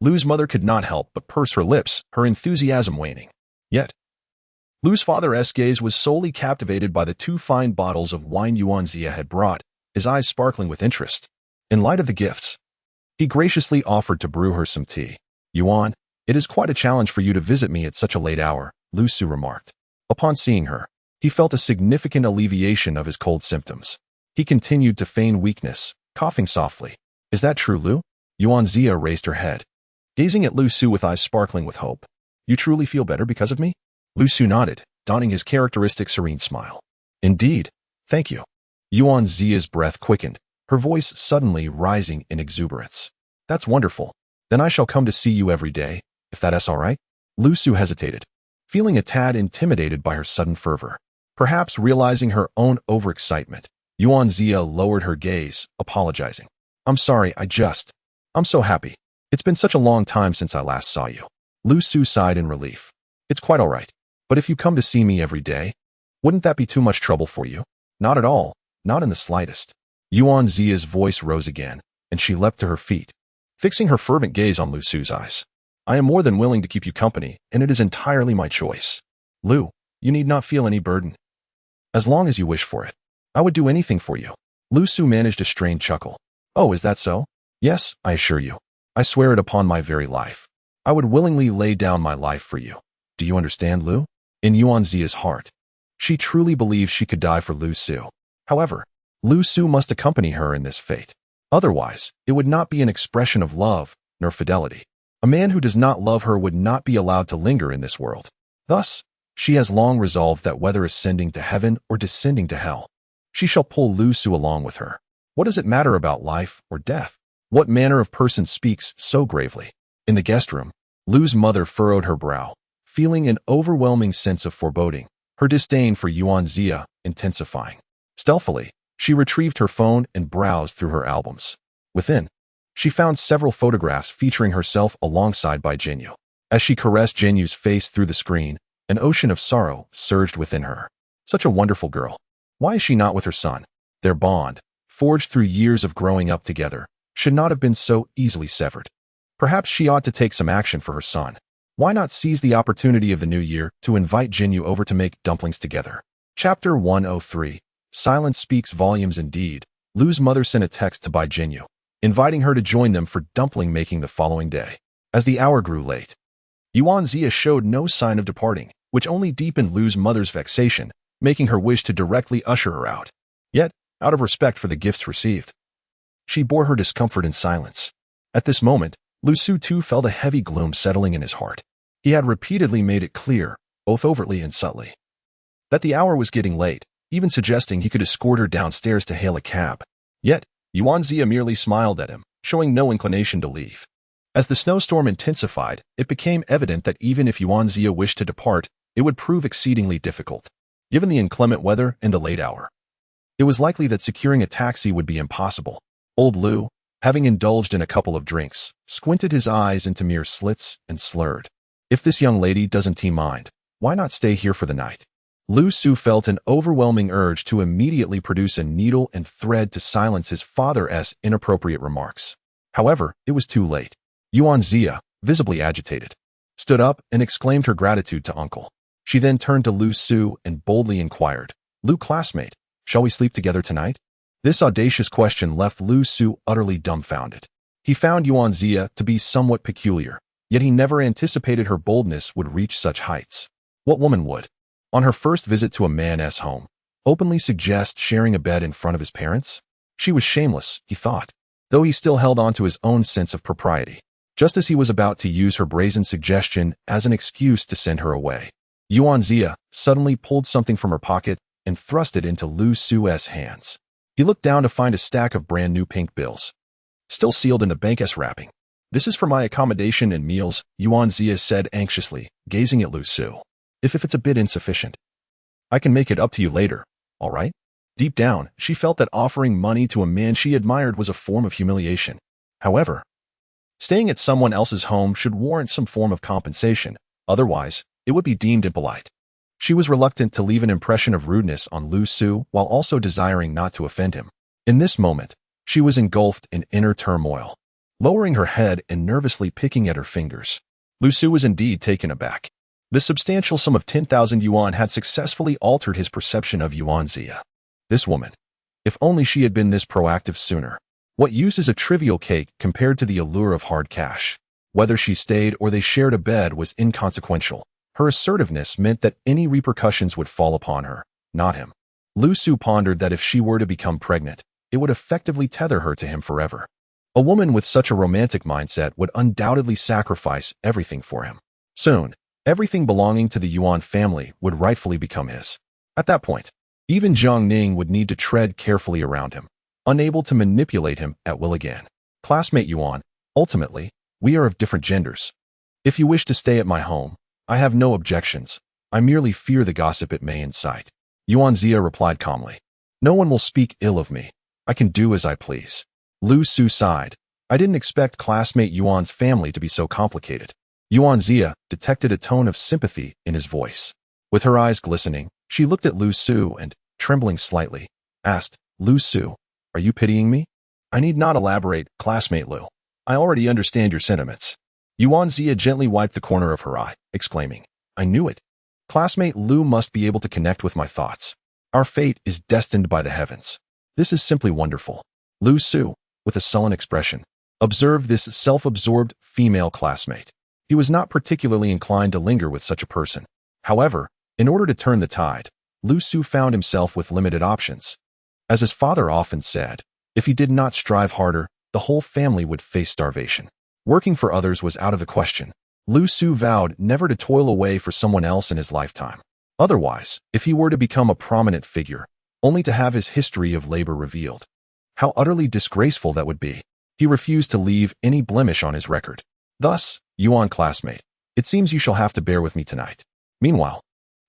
Lu's mother could not help but purse her lips, her enthusiasm waning. Yet, Lu's father's gaze was solely captivated by the 2 fine bottles of wine us.Ⅱ had brought, his eyes sparkling with interest. In light of the gifts, he graciously offered to brew her some tea. "Yuan, it is quite a challenge for you to visit me at such a late hour," Lu Su remarked. Upon seeing her, he felt a significant alleviation of his cold symptoms. He continued to feign weakness, coughing softly. "Is that true, Lu?" us.Ⅱ raised her head, gazing at Lu Su with eyes sparkling with hope. "You truly feel better because of me?" Lu Su nodded, donning his characteristic serene smile. "Indeed, thank you." us.Ⅱ's breath quickened, her voice suddenly rising in exuberance. "That's wonderful. Then I shall come to see you every day, if that's all right." Lu Su hesitated, feeling a tad intimidated by her sudden fervor. Perhaps realizing her own overexcitement, us.Ⅱ lowered her gaze, apologizing. "I'm sorry, I'm so happy. It's been such a long time since I last saw you." Lu Su sighed in relief. "It's quite all right. But if you come to see me every day, wouldn't that be too much trouble for you?" "Not at all, not in the slightest." us.Ⅱ's voice rose again, and she leapt to her feet, fixing her fervent gaze on Lu Su's eyes. "I am more than willing to keep you company, and it is entirely my choice. Lu, you need not feel any burden. As long as you wish for it, I would do anything for you." Lu Su managed a strained chuckle. "Oh, is that so?" "Yes, I assure you. I swear it upon my very life. I would willingly lay down my life for you. Do you understand, Lu?" In us.Ⅱ's heart, she truly believed she could die for Lu Su. However, Lu Su must accompany her in this fate. Otherwise, it would not be an expression of love, nor fidelity. A man who does not love her would not be allowed to linger in this world. Thus, she has long resolved that whether ascending to heaven or descending to hell, she shall pull Lu Su along with her. What does it matter about life or death? What manner of person speaks so gravely? In the guest room, Lu's mother furrowed her brow, feeling an overwhelming sense of foreboding, her disdain for us.Ⅱ intensifying. Stealthily, she retrieved her phone and browsed through her albums. Within, she found several photographs featuring herself alongside bai-Jinyu. As she caressed Jinyu's face through the screen, an ocean of sorrow surged within her. Such a wonderful girl. Why is she not with her son? Their bond, forged through years of growing up together, should not have been so easily severed. Perhaps she ought to take some action for her son. Why not seize the opportunity of the new year to invite Jinyu over to make dumplings together? Chapter 103. Silence speaks volumes indeed. Lu's mother sent a text to bai-Jinyu, inviting her to join them for dumpling making the following day. As the hour grew late, us.Ⅱ showed no sign of departing, which only deepened Lu's mother's vexation, making her wish to directly usher her out. Yet, out of respect for the gifts received, she bore her discomfort in silence. At this moment, Lu Su too felt a heavy gloom settling in his heart. He had repeatedly made it clear, both overtly and subtly, that the hour was getting late, even suggesting he could escort her downstairs to hail a cab. Yet, Yuanzia merely smiled at him, showing no inclination to leave. As the snowstorm intensified, it became evident that even if Yuanzia wished to depart, it would prove exceedingly difficult, given the inclement weather and the late hour. It was likely that securing a taxi would be impossible. Old Lu, having indulged in a couple of drinks, squinted his eyes into mere slits and slurred. If this young lady doesn't mind, why not stay here for the night? Lu Su felt an overwhelming urge to immediately produce a needle and thread to silence his father's inappropriate remarks. However, it was too late. Yuanzia, visibly agitated, stood up and exclaimed her gratitude to uncle. She then turned to Lu Su and boldly inquired, "Lu classmate, shall we sleep together tonight?" This audacious question left Lu Su utterly dumbfounded. He found Yuanzia to be somewhat peculiar, yet he never anticipated her boldness would reach such heights. What woman would, on her first visit to a man's home, openly suggest sharing a bed in front of his parents? She was shameless, he thought, though he still held on to his own sense of propriety. Just as he was about to use her brazen suggestion as an excuse to send her away, Yuanzia suddenly pulled something from her pocket and thrust it into Lu Su's hands. He looked down to find a stack of brand new pink bills, still sealed in the bank's wrapping. "This is for my accommodation and meals," Yuanzia said anxiously, gazing at Lu Su. If it's a bit insufficient, I can make it up to you later, all right?" Deep down, she felt that offering money to a man she admired was a form of humiliation. However, staying at someone else's home should warrant some form of compensation, otherwise, it would be deemed impolite. She was reluctant to leave an impression of rudeness on Lu Su while also desiring not to offend him. In this moment, she was engulfed in inner turmoil, lowering her head and nervously picking at her fingers. Lu Su was indeed taken aback. The substantial sum of 10,000 yuan had successfully altered his perception of Yuanzia. This woman, if only she had been this proactive sooner. What use is a trivial cake compared to the allure of hard cash? Whether she stayed or they shared a bed was inconsequential. Her assertiveness meant that any repercussions would fall upon her, not him. Lu Su pondered that if she were to become pregnant, it would effectively tether her to him forever. A woman with such a romantic mindset would undoubtedly sacrifice everything for him. Soon, everything belonging to the Yuan family would rightfully become his. At that point, even Jiang Ning would need to tread carefully around him, unable to manipulate him at will again. "Classmate Yuan, ultimately, we are of different genders. If you wish to stay at my home, I have no objections. I merely fear the gossip it may incite." Yuanzia replied calmly, "No one will speak ill of me. I can do as I please." Lu Su sighed. "I didn't expect classmate Yuan's family to be so complicated." Yuanzia detected a tone of sympathy in his voice. With her eyes glistening, she looked at Lu Su and, trembling slightly, asked, "Lu Su, are you pitying me?" "I need not elaborate, classmate Lu. I already understand your sentiments." Yuanzia gently wiped the corner of her eye, exclaiming, "I knew it. Classmate Lu must be able to connect with my thoughts. Our fate is destined by the heavens. This is simply wonderful." Lu Su, with a sullen expression, observed this self-absorbed female classmate. He was not particularly inclined to linger with such a person. However, in order to turn the tide, Lu Su found himself with limited options. As his father often said, if he did not strive harder, the whole family would face starvation. Working for others was out of the question. Lu Su vowed never to toil away for someone else in his lifetime. Otherwise, if he were to become a prominent figure, only to have his history of labor revealed, how utterly disgraceful that would be. He refused to leave any blemish on his record. Thus, Yuan classmate, it seems you shall have to bear with me tonight. Meanwhile,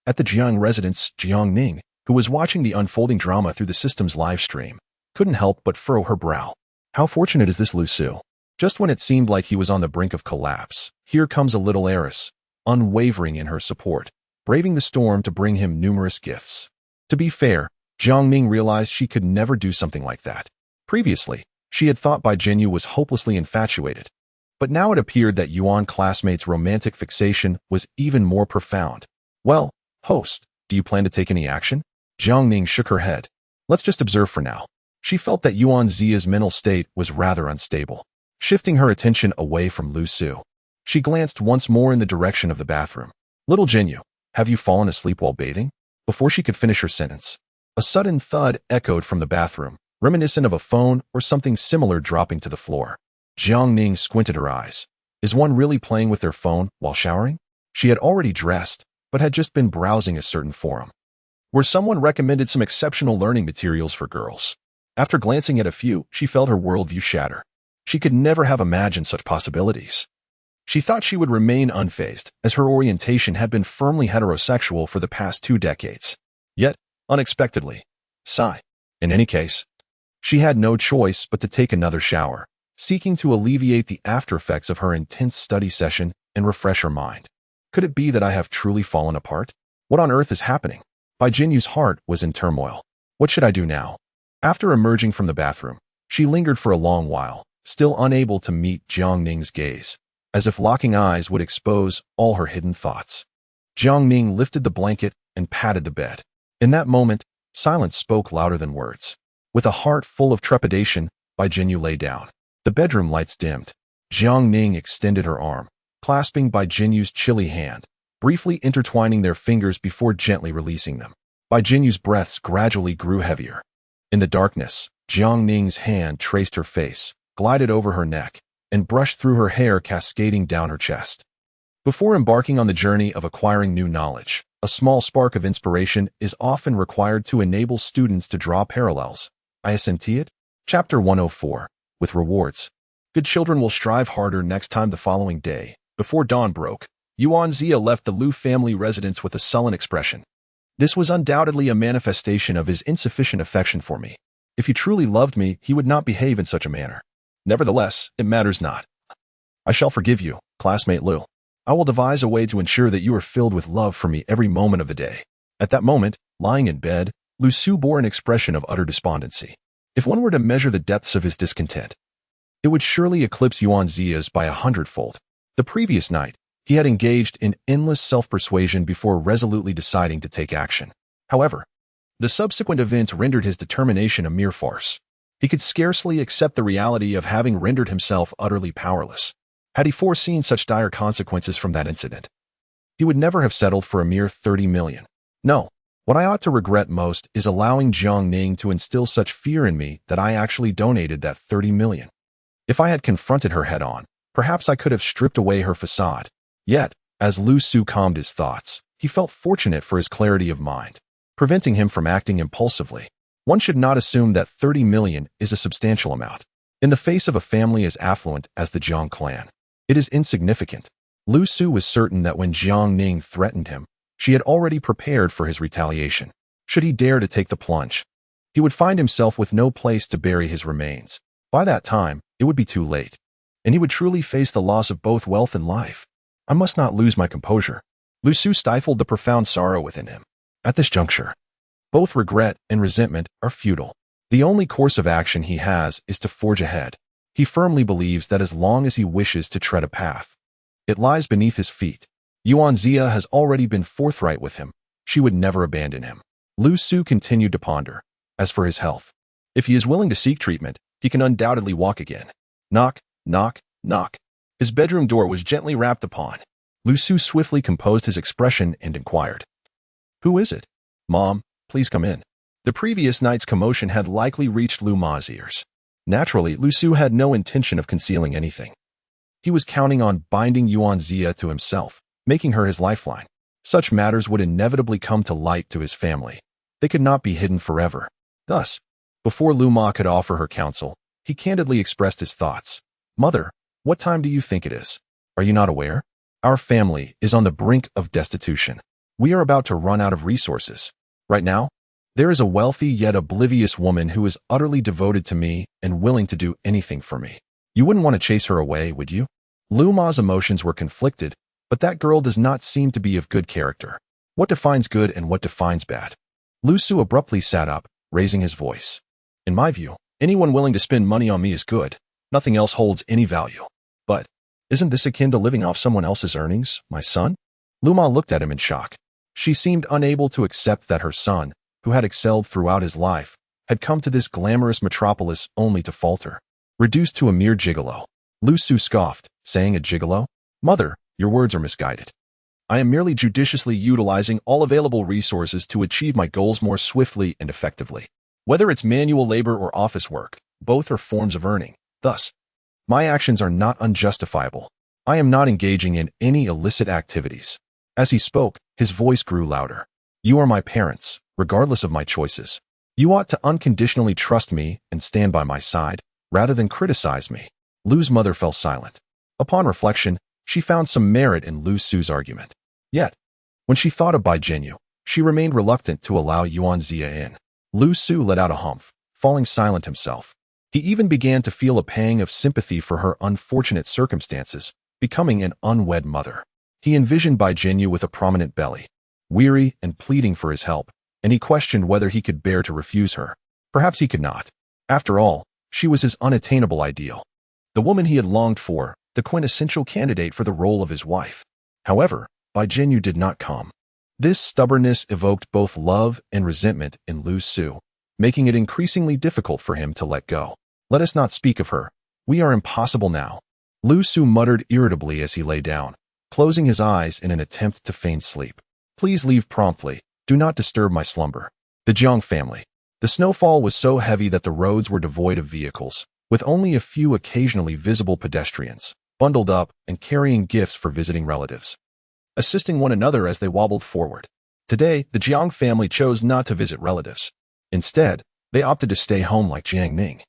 at the Jiang residence, Jiang Ning, who was watching the unfolding drama through the system's live stream, couldn't help but furrow her brow. How fortunate is this Lu Su? Just when it seemed like he was on the brink of collapse, here comes a little heiress, unwavering in her support, braving the storm to bring him numerous gifts. To be fair, Jiang Ning realized she could never do something like that. Previously, she had thought Bai Jinyu was hopelessly infatuated, but now it appeared that Yuan classmate's romantic fixation was even more profound. "Well, host, do you plan to take any action?" Jiang Ning shook her head. "Let's just observe for now." She felt that Yuanzia's mental state was rather unstable. Shifting her attention away from Lu Su, she glanced once more in the direction of the bathroom. "Little Jinyu, have you fallen asleep while bathing?" Before she could finish her sentence, a sudden thud echoed from the bathroom, reminiscent of a phone or something similar dropping to the floor. Jiang Ning squinted her eyes. Is one really playing with their phone while showering? She had already dressed, but had just been browsing a certain forum. where someone recommended some exceptional learning materials for girls. After glancing at a few, she felt her worldview shatter. She could never have imagined such possibilities. She thought she would remain unfazed, as her orientation had been firmly heterosexual for the past 2 decades. Yet, unexpectedly, sigh. In any case, she had no choice but to take another shower, seeking to alleviate the aftereffects of her intense study session and refresh her mind. Could it be that I have truly fallen apart? What on earth is happening? Bai Jinyu's heart was in turmoil. What should I do now? After emerging from the bathroom, she lingered for a long while, still unable to meet Jiang Ning's gaze, as if locking eyes would expose all her hidden thoughts. Jiang Ning lifted the blanket and patted the bed. In that moment, silence spoke louder than words. With a heart full of trepidation, Bai Jinyu lay down. The bedroom lights dimmed. Jiang Ning extended her arm, clasping Bai Jinyu's chilly hand, briefly intertwining their fingers before gently releasing them. Bai Jinyu's breaths gradually grew heavier. In the darkness, Jiang Ning's hand traced her face, glided over her neck, and brushed through her hair, cascading down her chest. Before embarking on the journey of acquiring new knowledge, a small spark of inspiration is often required to enable students to draw parallels. us.Ⅱ? Chapter 104. With rewards. Good children will strive harder next time. The following day, before dawn broke, us.Ⅱ left the Lu family residence with a sullen expression. This was undoubtedly a manifestation of his insufficient affection for me. If he truly loved me, he would not behave in such a manner. Nevertheless, it matters not. I shall forgive you, classmate Lu. I will devise a way to ensure that you are filled with love for me every moment of the day. At that moment, lying in bed, Lu Su bore an expression of utter despondency. If one were to measure the depths of his discontent, it would surely eclipse us.Ⅱ's by 100-fold. The previous night, he had engaged in endless self-persuasion before resolutely deciding to take action. However, the subsequent events rendered his determination a mere farce. He could scarcely accept the reality of having rendered himself utterly powerless. Had he foreseen such dire consequences from that incident, he would never have settled for a mere 30 million. No, what I ought to regret most is allowing Jiang Ning to instill such fear in me that I actually donated that 30 million. If I had confronted her head-on, perhaps I could have stripped away her facade. Yet, as Lu Su calmed his thoughts, he felt fortunate for his clarity of mind, preventing him from acting impulsively. One should not assume that 30 million is a substantial amount. In the face of a family as affluent as the Jiang clan, it is insignificant. Lu Su was certain that when Jiang Ning threatened him, she had already prepared for his retaliation. Should he dare to take the plunge, he would find himself with no place to bury his remains. By that time, it would be too late, and he would truly face the loss of both wealth and life. I must not lose my composure. Lu Su stifled the profound sorrow within him. At this juncture, both regret and resentment are futile. The only course of action he has is to forge ahead. He firmly believes that as long as he wishes to tread a path, it lies beneath his feet. us.Ⅱ has already been forthright with him. She would never abandon him. Lu Su continued to ponder. As for his health, if he is willing to seek treatment, he can undoubtedly walk again. Knock, knock, knock. His bedroom door was gently rapped upon. Lu Su swiftly composed his expression and inquired, "Who is it?" "Mom, please come in." The previous night's commotion had likely reached Lu Ma's ears. Naturally, Lu Su had no intention of concealing anything. He was counting on binding us.Ⅱ to himself, making her his lifeline. Such matters would inevitably come to light to his family. They could not be hidden forever. Thus, before Lu Ma could offer her counsel, he candidly expressed his thoughts. "Mother, what time do you think it is? Are you not aware? Our family is on the brink of destitution. We are about to run out of resources. Right now, there is a wealthy yet oblivious woman who is utterly devoted to me and willing to do anything for me. You wouldn't want to chase her away, would you?" Lu Ma's emotions were conflicted, but that girl does not seem to be of good character. What defines good and what defines bad? Lu Su abruptly sat up, raising his voice. "In my view, anyone willing to spend money on me is good. Nothing else holds any value. But, isn't this akin to living off someone else's earnings, my son?" Lu Ma looked at him in shock. She seemed unable to accept that her son, who had excelled throughout his life, had come to this glamorous metropolis only to falter, reduced to a mere gigolo. Lu Su scoffed, saying, "A gigolo? Mother, your words are misguided. I am merely judiciously utilizing all available resources to achieve my goals more swiftly and effectively. Whether it's manual labor or office work, both are forms of earning. Thus, my actions are not unjustifiable. I am not engaging in any illicit activities." As he spoke, his voice grew louder. "You are my parents, regardless of my choices. You ought to unconditionally trust me and stand by my side, rather than criticize me. Lu's mother fell silent. Upon reflection, she found some merit in Lu Su's argument. Yet, when she thought of Bai Jinyu, she remained reluctant to allow us.Ⅱ in. Lu Su let out a humph, falling silent himself. He even began to feel a pang of sympathy for her unfortunate circumstances, becoming an unwed mother. He envisioned Bai Jinyu with a prominent belly, weary and pleading for his help, and he questioned whether he could bear to refuse her. Perhaps he could not. After all, she was his unattainable ideal. The woman he had longed for, the quintessential candidate for the role of his wife. However, Bai Jinyu did not come. This stubbornness evoked both love and resentment in Lu Su, making it increasingly difficult for him to let go. Let us not speak of her. We are impossible now. Lu Su muttered irritably as he lay down, closing his eyes in an attempt to feign sleep. Please leave promptly. Do not disturb my slumber. The Jiang family. The snowfall was so heavy that the roads were devoid of vehicles, with only a few occasionally visible pedestrians, bundled up and carrying gifts for visiting relatives, assisting one another as they wobbled forward. Today, the Jiang family chose not to visit relatives. Instead, they opted to stay home like Jiang Ning,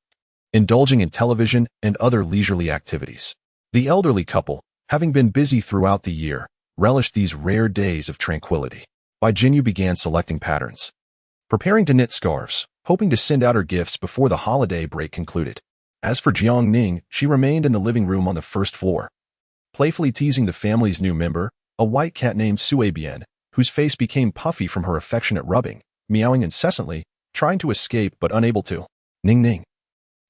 indulging in television and other leisurely activities. The elderly couple, having been busy throughout the year, relished these rare days of tranquility. Bai Jinyu began selecting patterns, preparing to knit scarves, hoping to send out her gifts before the holiday break concluded. As for Jiang Ning, she remained in the living room on the first floor, playfully teasing the family's new member, a white cat named Suebian, whose face became puffy from her affectionate rubbing, meowing incessantly, trying to escape but unable to. Ning Ning.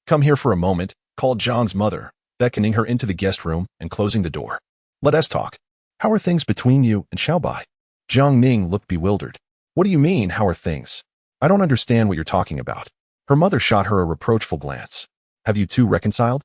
Come here for a moment, called Jiang's mother, beckoning her into the guest room and closing the door. Let us talk. How are things between you and Xiaobai? Jiang Ning looked bewildered. What do you mean, how are things? I don't understand what you're talking about. Her mother shot her a reproachful glance. Have you two reconciled?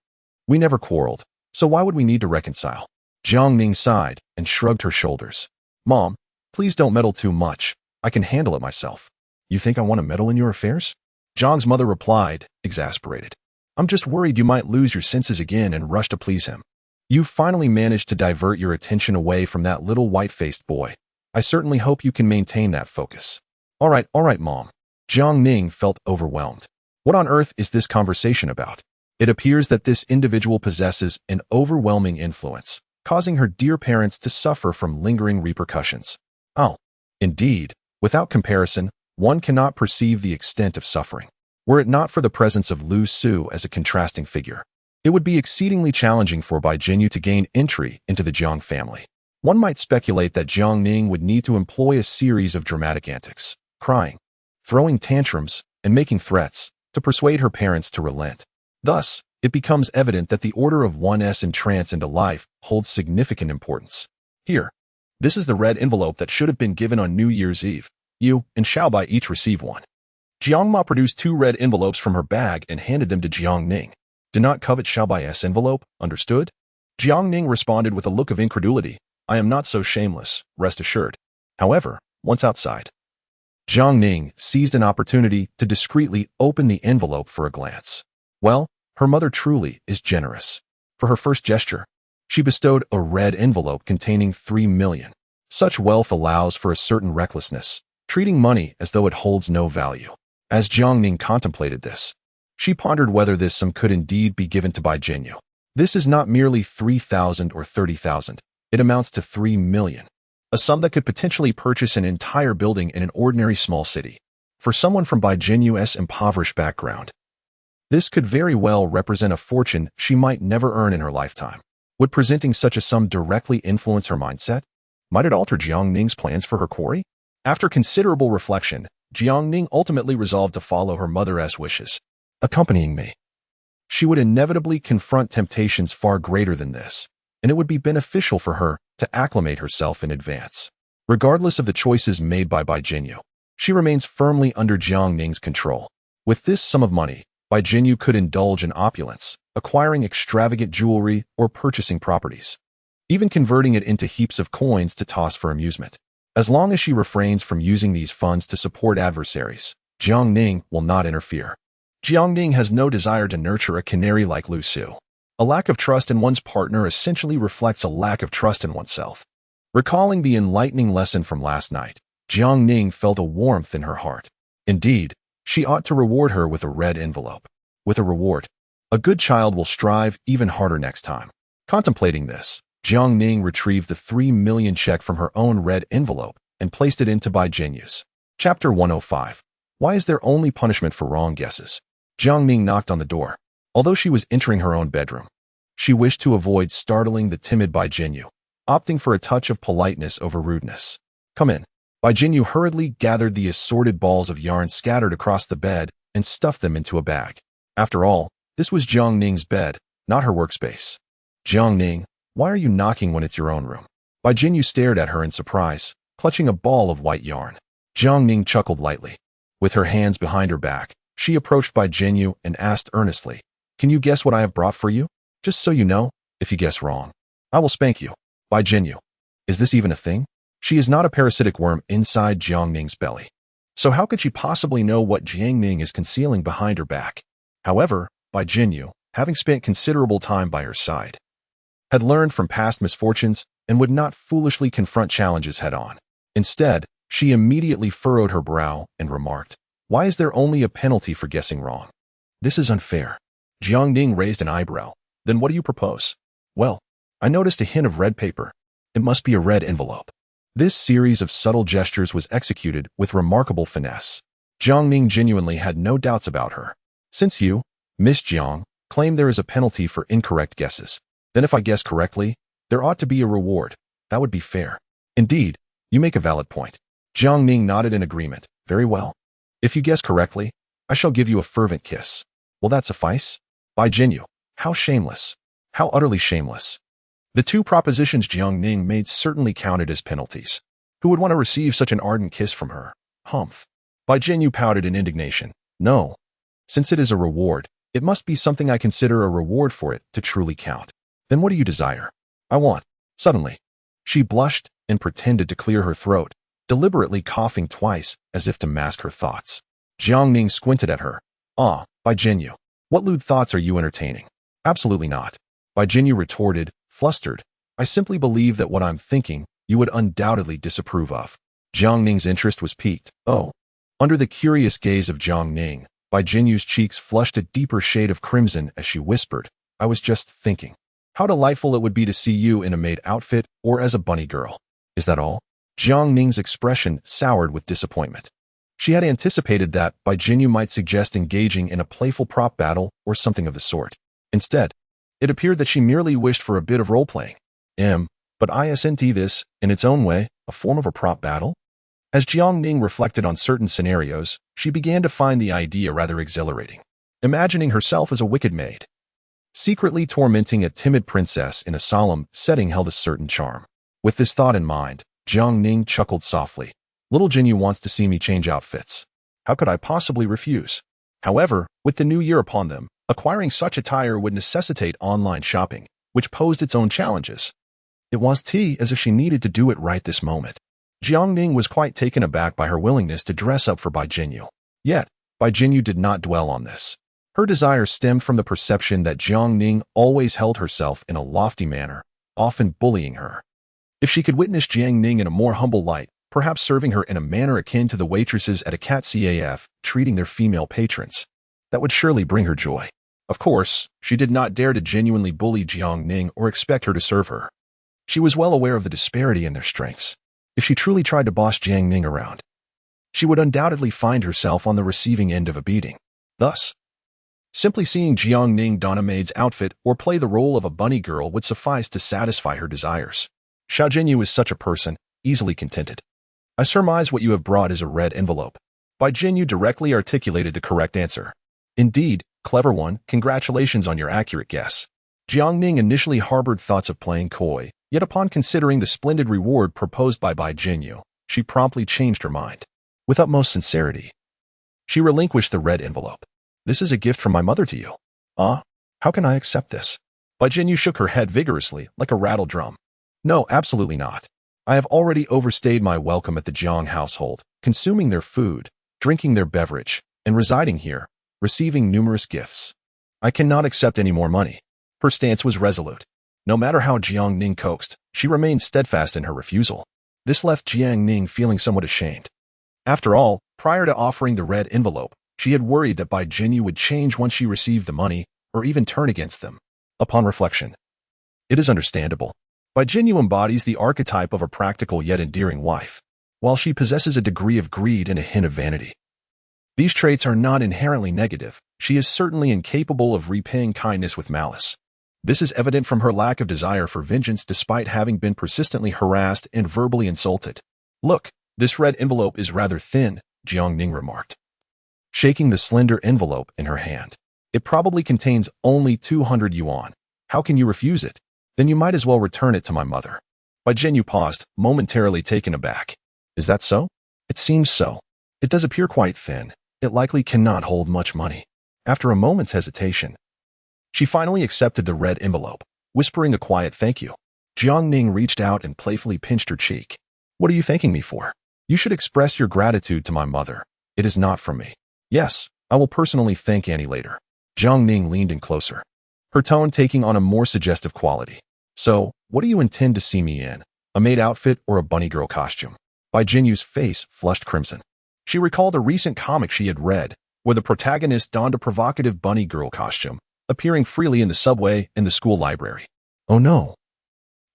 We never quarreled, so why would we need to reconcile? Jiang Ning sighed and shrugged her shoulders. Mom, please don't meddle too much. I can handle it myself. You think I want to meddle in your affairs? Jiang's mother replied, exasperated. I'm just worried you might lose your senses again and rush to please him. You've finally managed to divert your attention away from that little white-faced boy. I certainly hope you can maintain that focus. All right, Mom. Jiang Ning felt overwhelmed. What on earth is this conversation about? It appears that this individual possesses an overwhelming influence, causing her dear parents to suffer from lingering repercussions. Oh, indeed, without comparison, one cannot perceive the extent of suffering. Were it not for the presence of Lu Su as a contrasting figure, it would be exceedingly challenging for Bai Jinyu to gain entry into the Jiang family. One might speculate that Jiang Ning would need to employ a series of dramatic antics, crying, throwing tantrums, and making threats, to persuade her parents to relent. Thus, it becomes evident that the order of one's entrance into life holds significant importance. Here, this is the red envelope that should have been given on New Year's Eve. You and Xiaobai each receive one. Jiang Ma produced 2 red envelopes from her bag and handed them to Jiang Ning. Do not covet Xiaobai's envelope, understood? Jiang Ning responded with a look of incredulity. I am not so shameless, rest assured. However, once outside, Jiang Ning seized an opportunity to discreetly open the envelope for a glance. Well, her mother truly is generous. For her first gesture, she bestowed a red envelope containing 3 million. Such wealth allows for a certain recklessness, treating money as though it holds no value. As Jiang Ning contemplated this, she pondered whether this sum could indeed be given to Bai Jinyu. This is not merely 3,000 or 30,000. It amounts to 3 million, a sum that could potentially purchase an entire building in an ordinary small city. For someone from Bai Jinyu's impoverished background, this could very well represent a fortune she might never earn in her lifetime. Would presenting such a sum directly influence her mindset? Might it alter Jiang Ning's plans for her quarry? After considerable reflection, Jiang Ning ultimately resolved to follow her mother's wishes, accompanying me. She would inevitably confront temptations far greater than this, and it would be beneficial for her to acclimate herself in advance. Regardless of the choices made by Bai Jinyu, she remains firmly under Jiang Ning's control. With this sum of money, Bai Jinyu could indulge in opulence, acquiring extravagant jewelry or purchasing properties, even converting it into heaps of coins to toss for amusement. As long as she refrains from using these funds to support adversaries, Jiang Ning will not interfere. Jiang Ning has no desire to nurture a canary like Lu Su. A lack of trust in one's partner essentially reflects a lack of trust in oneself. Recalling the enlightening lesson from last night, Jiang Ning felt a warmth in her heart. Indeed, she ought to reward her with a red envelope. With a reward, a good child will strive even harder next time. Contemplating this, Jiang Ning retrieved the 3 million check from her own red envelope and placed it into Bai Jinyu's. Chapter 105. Why is there only punishment for wrong guesses? Jiang Ning knocked on the door. Although she was entering her own bedroom, she wished to avoid startling the timid Bai Jinyu, opting for a touch of politeness over rudeness. Come in. Bai Jinyu hurriedly gathered the assorted balls of yarn scattered across the bed and stuffed them into a bag. After all, this was Jiang Ning's bed, not her workspace. Jiang Ning, why are you knocking when it's your own room? Bai Jinyu stared at her in surprise, clutching a ball of white yarn. Jiang Ning chuckled lightly. With her hands behind her back, she approached Bai Jinyu and asked earnestly, "Can you guess what I have brought for you? Just so you know, if you guess wrong, I will spank you." Bai Jinyu, is this even a thing? She is not a parasitic worm inside Jiang Ning's belly. So how could she possibly know what Jiang Ning is concealing behind her back? However, Bai Jinyu, having spent considerable time by her side, had learned from past misfortunes and would not foolishly confront challenges head-on. Instead, she immediately furrowed her brow and remarked, "Why is there only a penalty for guessing wrong? This is unfair." Jiang Ning raised an eyebrow. "Then what do you propose?" "Well, I noticed a hint of red paper. It must be a red envelope." This series of subtle gestures was executed with remarkable finesse. Jiang Ning genuinely had no doubts about her. "Since you, Miss Jiang, claim there is a penalty for incorrect guesses, then if I guess correctly, there ought to be a reward. That would be fair." "Indeed, you make a valid point." Jiang Ning nodded in agreement. "Very well. If you guess correctly, I shall give you a fervent kiss. Will that suffice?" Bai Jinyu, how shameless. How utterly shameless. The two propositions Jiang Ning made certainly counted as penalties. Who would want to receive such an ardent kiss from her? Humph. Bai Jinyu pouted in indignation. "No. Since it is a reward, it must be something I consider a reward for it to truly count." "Then what do you desire?" "I want." Suddenly, she blushed and pretended to clear her throat, deliberately coughing twice as if to mask her thoughts. Jiang Ning squinted at her. "Ah, Bai Jinyu, what lewd thoughts are you entertaining?" "Absolutely not." Bai Jinyu retorted, flustered. "I simply believe that what I'm thinking you would undoubtedly disapprove of." Jiang Ning's interest was piqued. "Oh." Under the curious gaze of Jiang Ning, Bai Jinyu's cheeks flushed a deeper shade of crimson as she whispered, "I was just thinking. How delightful it would be to see you in a maid outfit or as a bunny girl." "Is that all?" Jiang Ning's expression soured with disappointment. She had anticipated that Bai Jinyu might suggest engaging in a playful prop battle or something of the sort. Instead, it appeared that she merely wished for a bit of role-playing. But isn't this, in its own way, a form of a prop battle? As Jiang Ning reflected on certain scenarios, she began to find the idea rather exhilarating. Imagining herself as a wicked maid, secretly tormenting a timid princess in a solemn setting held a certain charm. With this thought in mind, Jiang Ning chuckled softly. "Little Jinyu wants to see me change outfits. How could I possibly refuse?" However, with the new year upon them, acquiring such attire would necessitate online shopping, which posed its own challenges. It was as if she needed to do it right this moment. Jiang Ning was quite taken aback by her willingness to dress up for Bai Jinyu. Yet, Bai Jinyu did not dwell on this. Her desire stemmed from the perception that Jiang Ning always held herself in a lofty manner, often bullying her. If she could witness Jiang Ning in a more humble light, perhaps serving her in a manner akin to the waitresses at a cat-caf treating their female patrons, that would surely bring her joy. Of course, she did not dare to genuinely bully Jiang Ning or expect her to serve her. She was well aware of the disparity in their strengths. If she truly tried to boss Jiang Ning around, she would undoubtedly find herself on the receiving end of a beating. Thus, simply seeing Jiang Ning don a maid's outfit or play the role of a bunny girl would suffice to satisfy her desires. Xiao Jinyu is such a person, easily contented. "I surmise what you have brought is a red envelope." Bai Jinyu directly articulated the correct answer. "Indeed, clever one, congratulations on your accurate guess." Jiang Ning initially harbored thoughts of playing coy, yet upon considering the splendid reward proposed by Bai Jinyu, she promptly changed her mind. With utmost sincerity, she relinquished the red envelope. "This is a gift from my mother to you." "Ah, how can I accept this?" Bai Jinyu shook her head vigorously, like a rattle drum. "No, absolutely not. I have already overstayed my welcome at the Jiang household, consuming their food, drinking their beverage, and residing here, receiving numerous gifts. I cannot accept any more money." Her stance was resolute. No matter how Jiang Ning coaxed, she remained steadfast in her refusal. This left Jiang Ning feeling somewhat ashamed. After all, prior to offering the red envelope, she had worried that Bai Jinyu would change once she received the money, or even turn against them. Upon reflection, it is understandable. Bai Jinyu embodies the archetype of a practical yet endearing wife, while she possesses a degree of greed and a hint of vanity. These traits are not inherently negative. She is certainly incapable of repaying kindness with malice. This is evident from her lack of desire for vengeance despite having been persistently harassed and verbally insulted. Look, this red envelope is rather thin, Jiang Ning remarked, shaking the slender envelope in her hand. It probably contains only 200 yuan. How can you refuse it? Then you might as well return it to my mother. Bai Jinyu paused, momentarily taken aback. Is that so? It seems so. It does appear quite thin. It likely cannot hold much money. After a moment's hesitation, she finally accepted the red envelope, whispering a quiet thank you. Jiang Ning reached out and playfully pinched her cheek. What are you thanking me for? You should express your gratitude to my mother. It is not from me. Yes, I will personally thank Annie later. Jiang Ning leaned in closer, her tone taking on a more suggestive quality. So, what do you intend to see me in? A maid outfit or a bunny girl costume? Bai Jinyu's face flushed crimson. She recalled a recent comic she had read, where the protagonist donned a provocative bunny girl costume, appearing freely in the subway and the school library. Oh no.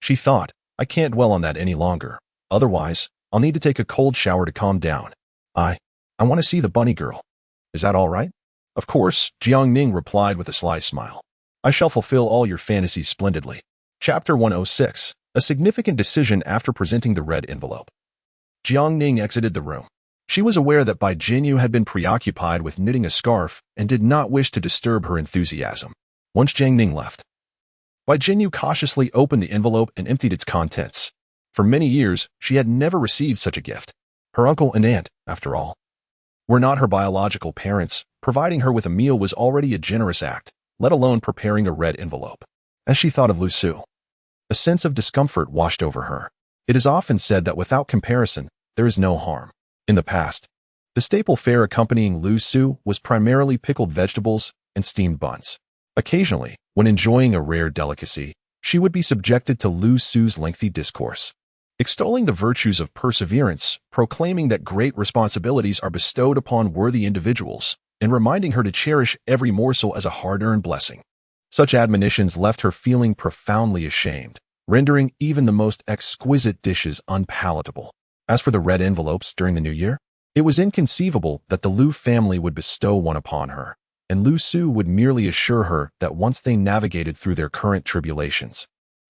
She thought, I can't dwell on that any longer. Otherwise, I'll need to take a cold shower to calm down. I want to see the bunny girl. Is that all right? Of course, Jiang Ning replied with a sly smile. I shall fulfill all your fantasies splendidly. Chapter 106, a significant decision after presenting the red envelope. Jiang Ning exited the room. She was aware that Bai Jinyu had been preoccupied with knitting a scarf and did not wish to disturb her enthusiasm. Once Jiang Ning left, Bai Jinyu cautiously opened the envelope and emptied its contents. For many years, she had never received such a gift. Her uncle and aunt, after all, were not her biological parents. Providing her with a meal was already a generous act, let alone preparing a red envelope. As she thought of Lu Su, a sense of discomfort washed over her. It is often said that without comparison, there is no harm. In the past, the staple fare accompanying Lu Su was primarily pickled vegetables and steamed buns. Occasionally, when enjoying a rare delicacy, she would be subjected to Lu Su's lengthy discourse, extolling the virtues of perseverance, proclaiming that great responsibilities are bestowed upon worthy individuals, and reminding her to cherish every morsel as a hard-earned blessing. Such admonitions left her feeling profoundly ashamed, rendering even the most exquisite dishes unpalatable. As for the red envelopes during the New Year, it was inconceivable that the Lu family would bestow one upon her, and Lu Su would merely assure her that once they navigated through their current tribulations,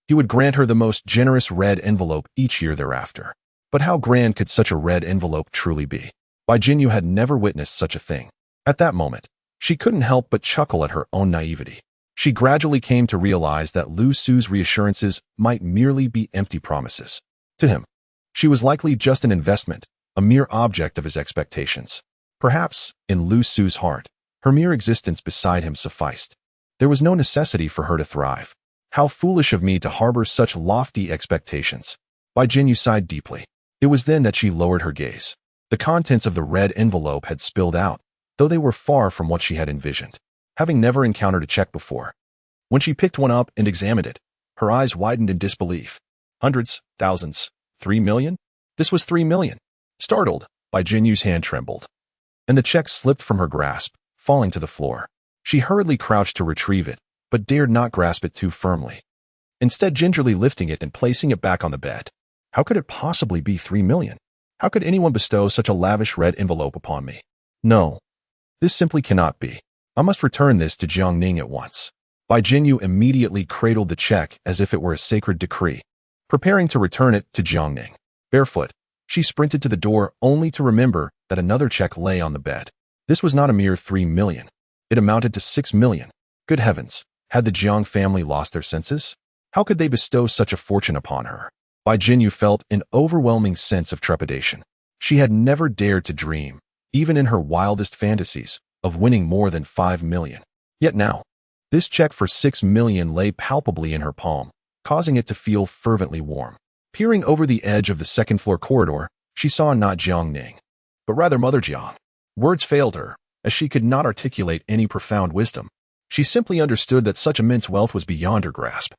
he would grant her the most generous red envelope each year thereafter. But how grand could such a red envelope truly be? Bai Jinyu had never witnessed such a thing. At that moment, she couldn't help but chuckle at her own naivety. She gradually came to realize that Lu Su's reassurances might merely be empty promises. To him, she was likely just an investment, a mere object of his expectations. Perhaps, in Lu Su's heart, her mere existence beside him sufficed. There was no necessity for her to thrive. How foolish of me to harbor such lofty expectations. Bai Jinyu sighed deeply. It was then that she lowered her gaze. The contents of the red envelope had spilled out, though they were far from what she had envisioned, having never encountered a check before. When she picked one up and examined it, her eyes widened in disbelief. Hundreds, thousands, 3 million? This was 3 million. Startled, Bai Jinyu's hand trembled, and the check slipped from her grasp, falling to the floor. She hurriedly crouched to retrieve it, but dared not grasp it too firmly, instead gingerly lifting it and placing it back on the bed. How could it possibly be 3 million? How could anyone bestow such a lavish red envelope upon me? No, this simply cannot be. I must return this to Jiang Ning at once. Bai Jinyu immediately cradled the check as if it were a sacred decree, preparing to return it to Jiang Ning. Barefoot, she sprinted to the door only to remember that another check lay on the bed. This was not a mere 3 million. It amounted to 6 million. Good heavens, had the Jiang family lost their senses? How could they bestow such a fortune upon her? Bai Jinyu felt an overwhelming sense of trepidation. She had never dared to dream, even in her wildest fantasies, of winning more than 5 million. Yet now, this check for 6 million lay palpably in her palm, causing it to feel fervently warm. Peering over the edge of the second-floor corridor, she saw not Jiang Ning, but rather Mother Jiang. Words failed her, as she could not articulate any profound wisdom. She simply understood that such immense wealth was beyond her grasp.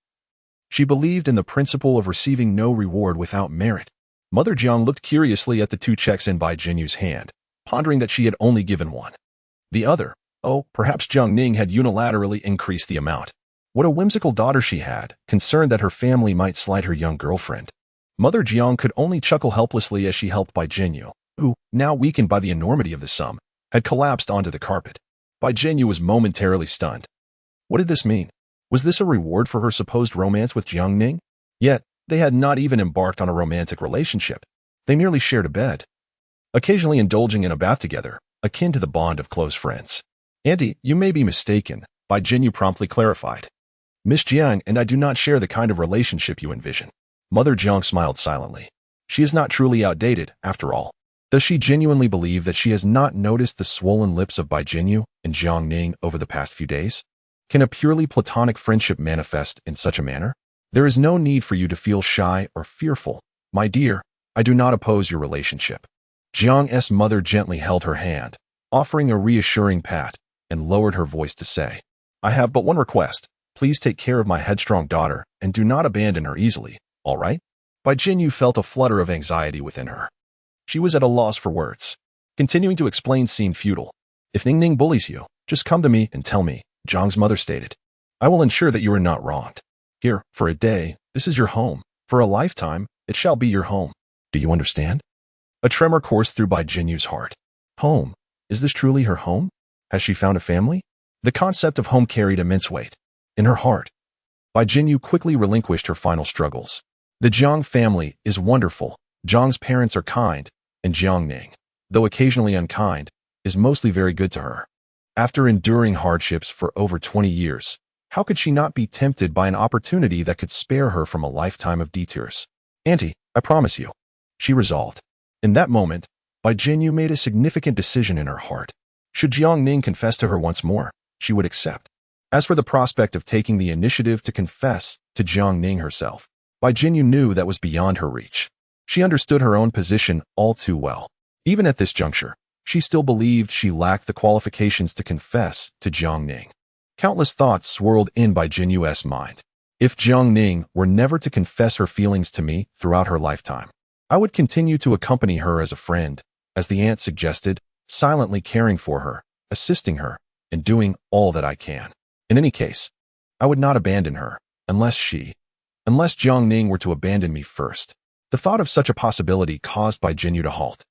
She believed in the principle of receiving no reward without merit. Mother Jiang looked curiously at the two checks in by Jinyu's hand, pondering that she had only given one. The other, oh, perhaps Jiang Ning had unilaterally increased the amount. What a whimsical daughter she had, concerned that her family might slight her young girlfriend. Mother Jiang could only chuckle helplessly as she helped Bai Jinyu, who, now weakened by the enormity of the sum, had collapsed onto the carpet. Bai Jinyu was momentarily stunned. What did this mean? Was this a reward for her supposed romance with Jiang Ning? Yet, they had not even embarked on a romantic relationship. They merely shared a bed, occasionally indulging in a bath together, akin to the bond of close friends. Auntie, you may be mistaken, Bai Jinyu promptly clarified. Miss Jiang and I do not share the kind of relationship you envision. Mother Jiang smiled silently. She is not truly outdated, after all. Does she genuinely believe that she has not noticed the swollen lips of Bai Jinyu and Jiang Ning over the past few days? Can a purely platonic friendship manifest in such a manner? There is no need for you to feel shy or fearful. My dear, I do not oppose your relationship. Jiang's mother gently held her hand, offering a reassuring pat, and lowered her voice to say, I have but one request. Please take care of my headstrong daughter and do not abandon her easily, all right? Bai Jinyu felt a flutter of anxiety within her. She was at a loss for words. Continuing to explain seemed futile. If Ning Ning bullies you, just come to me and tell me, Jiang's mother stated. I will ensure that you are not wronged. Here, for a day, this is your home. For a lifetime, it shall be your home. Do you understand? A tremor coursed through Bai Jinyu's heart. Home? Is this truly her home? Has she found a family? The concept of home carried immense weight. In her heart, Bai Jinyu quickly relinquished her final struggles. The Jiang family is wonderful. Jiang's parents are kind, and Jiang Ning, though occasionally unkind, is mostly very good to her. After enduring hardships for over 20 years, how could she not be tempted by an opportunity that could spare her from a lifetime of detours? Auntie, I promise you, she resolved. In that moment, Bai Jinyu made a significant decision in her heart. Should Jiang Ning confess to her once more, she would accept. As for the prospect of taking the initiative to confess to Jiang Ning herself, Bai Jinyu knew that was beyond her reach. She understood her own position all too well. Even at this juncture, she still believed she lacked the qualifications to confess to Jiang Ning. Countless thoughts swirled in Bai Jinyu's mind. If Jiang Ning were never to confess her feelings to me throughout her lifetime, I would continue to accompany her as a friend, as the aunt suggested, silently caring for her, assisting her, and doing all that I can. In any case, I would not abandon her, unless Jiang Ning were to abandon me first. The thought of such a possibility caused Bai Jinyu to halt.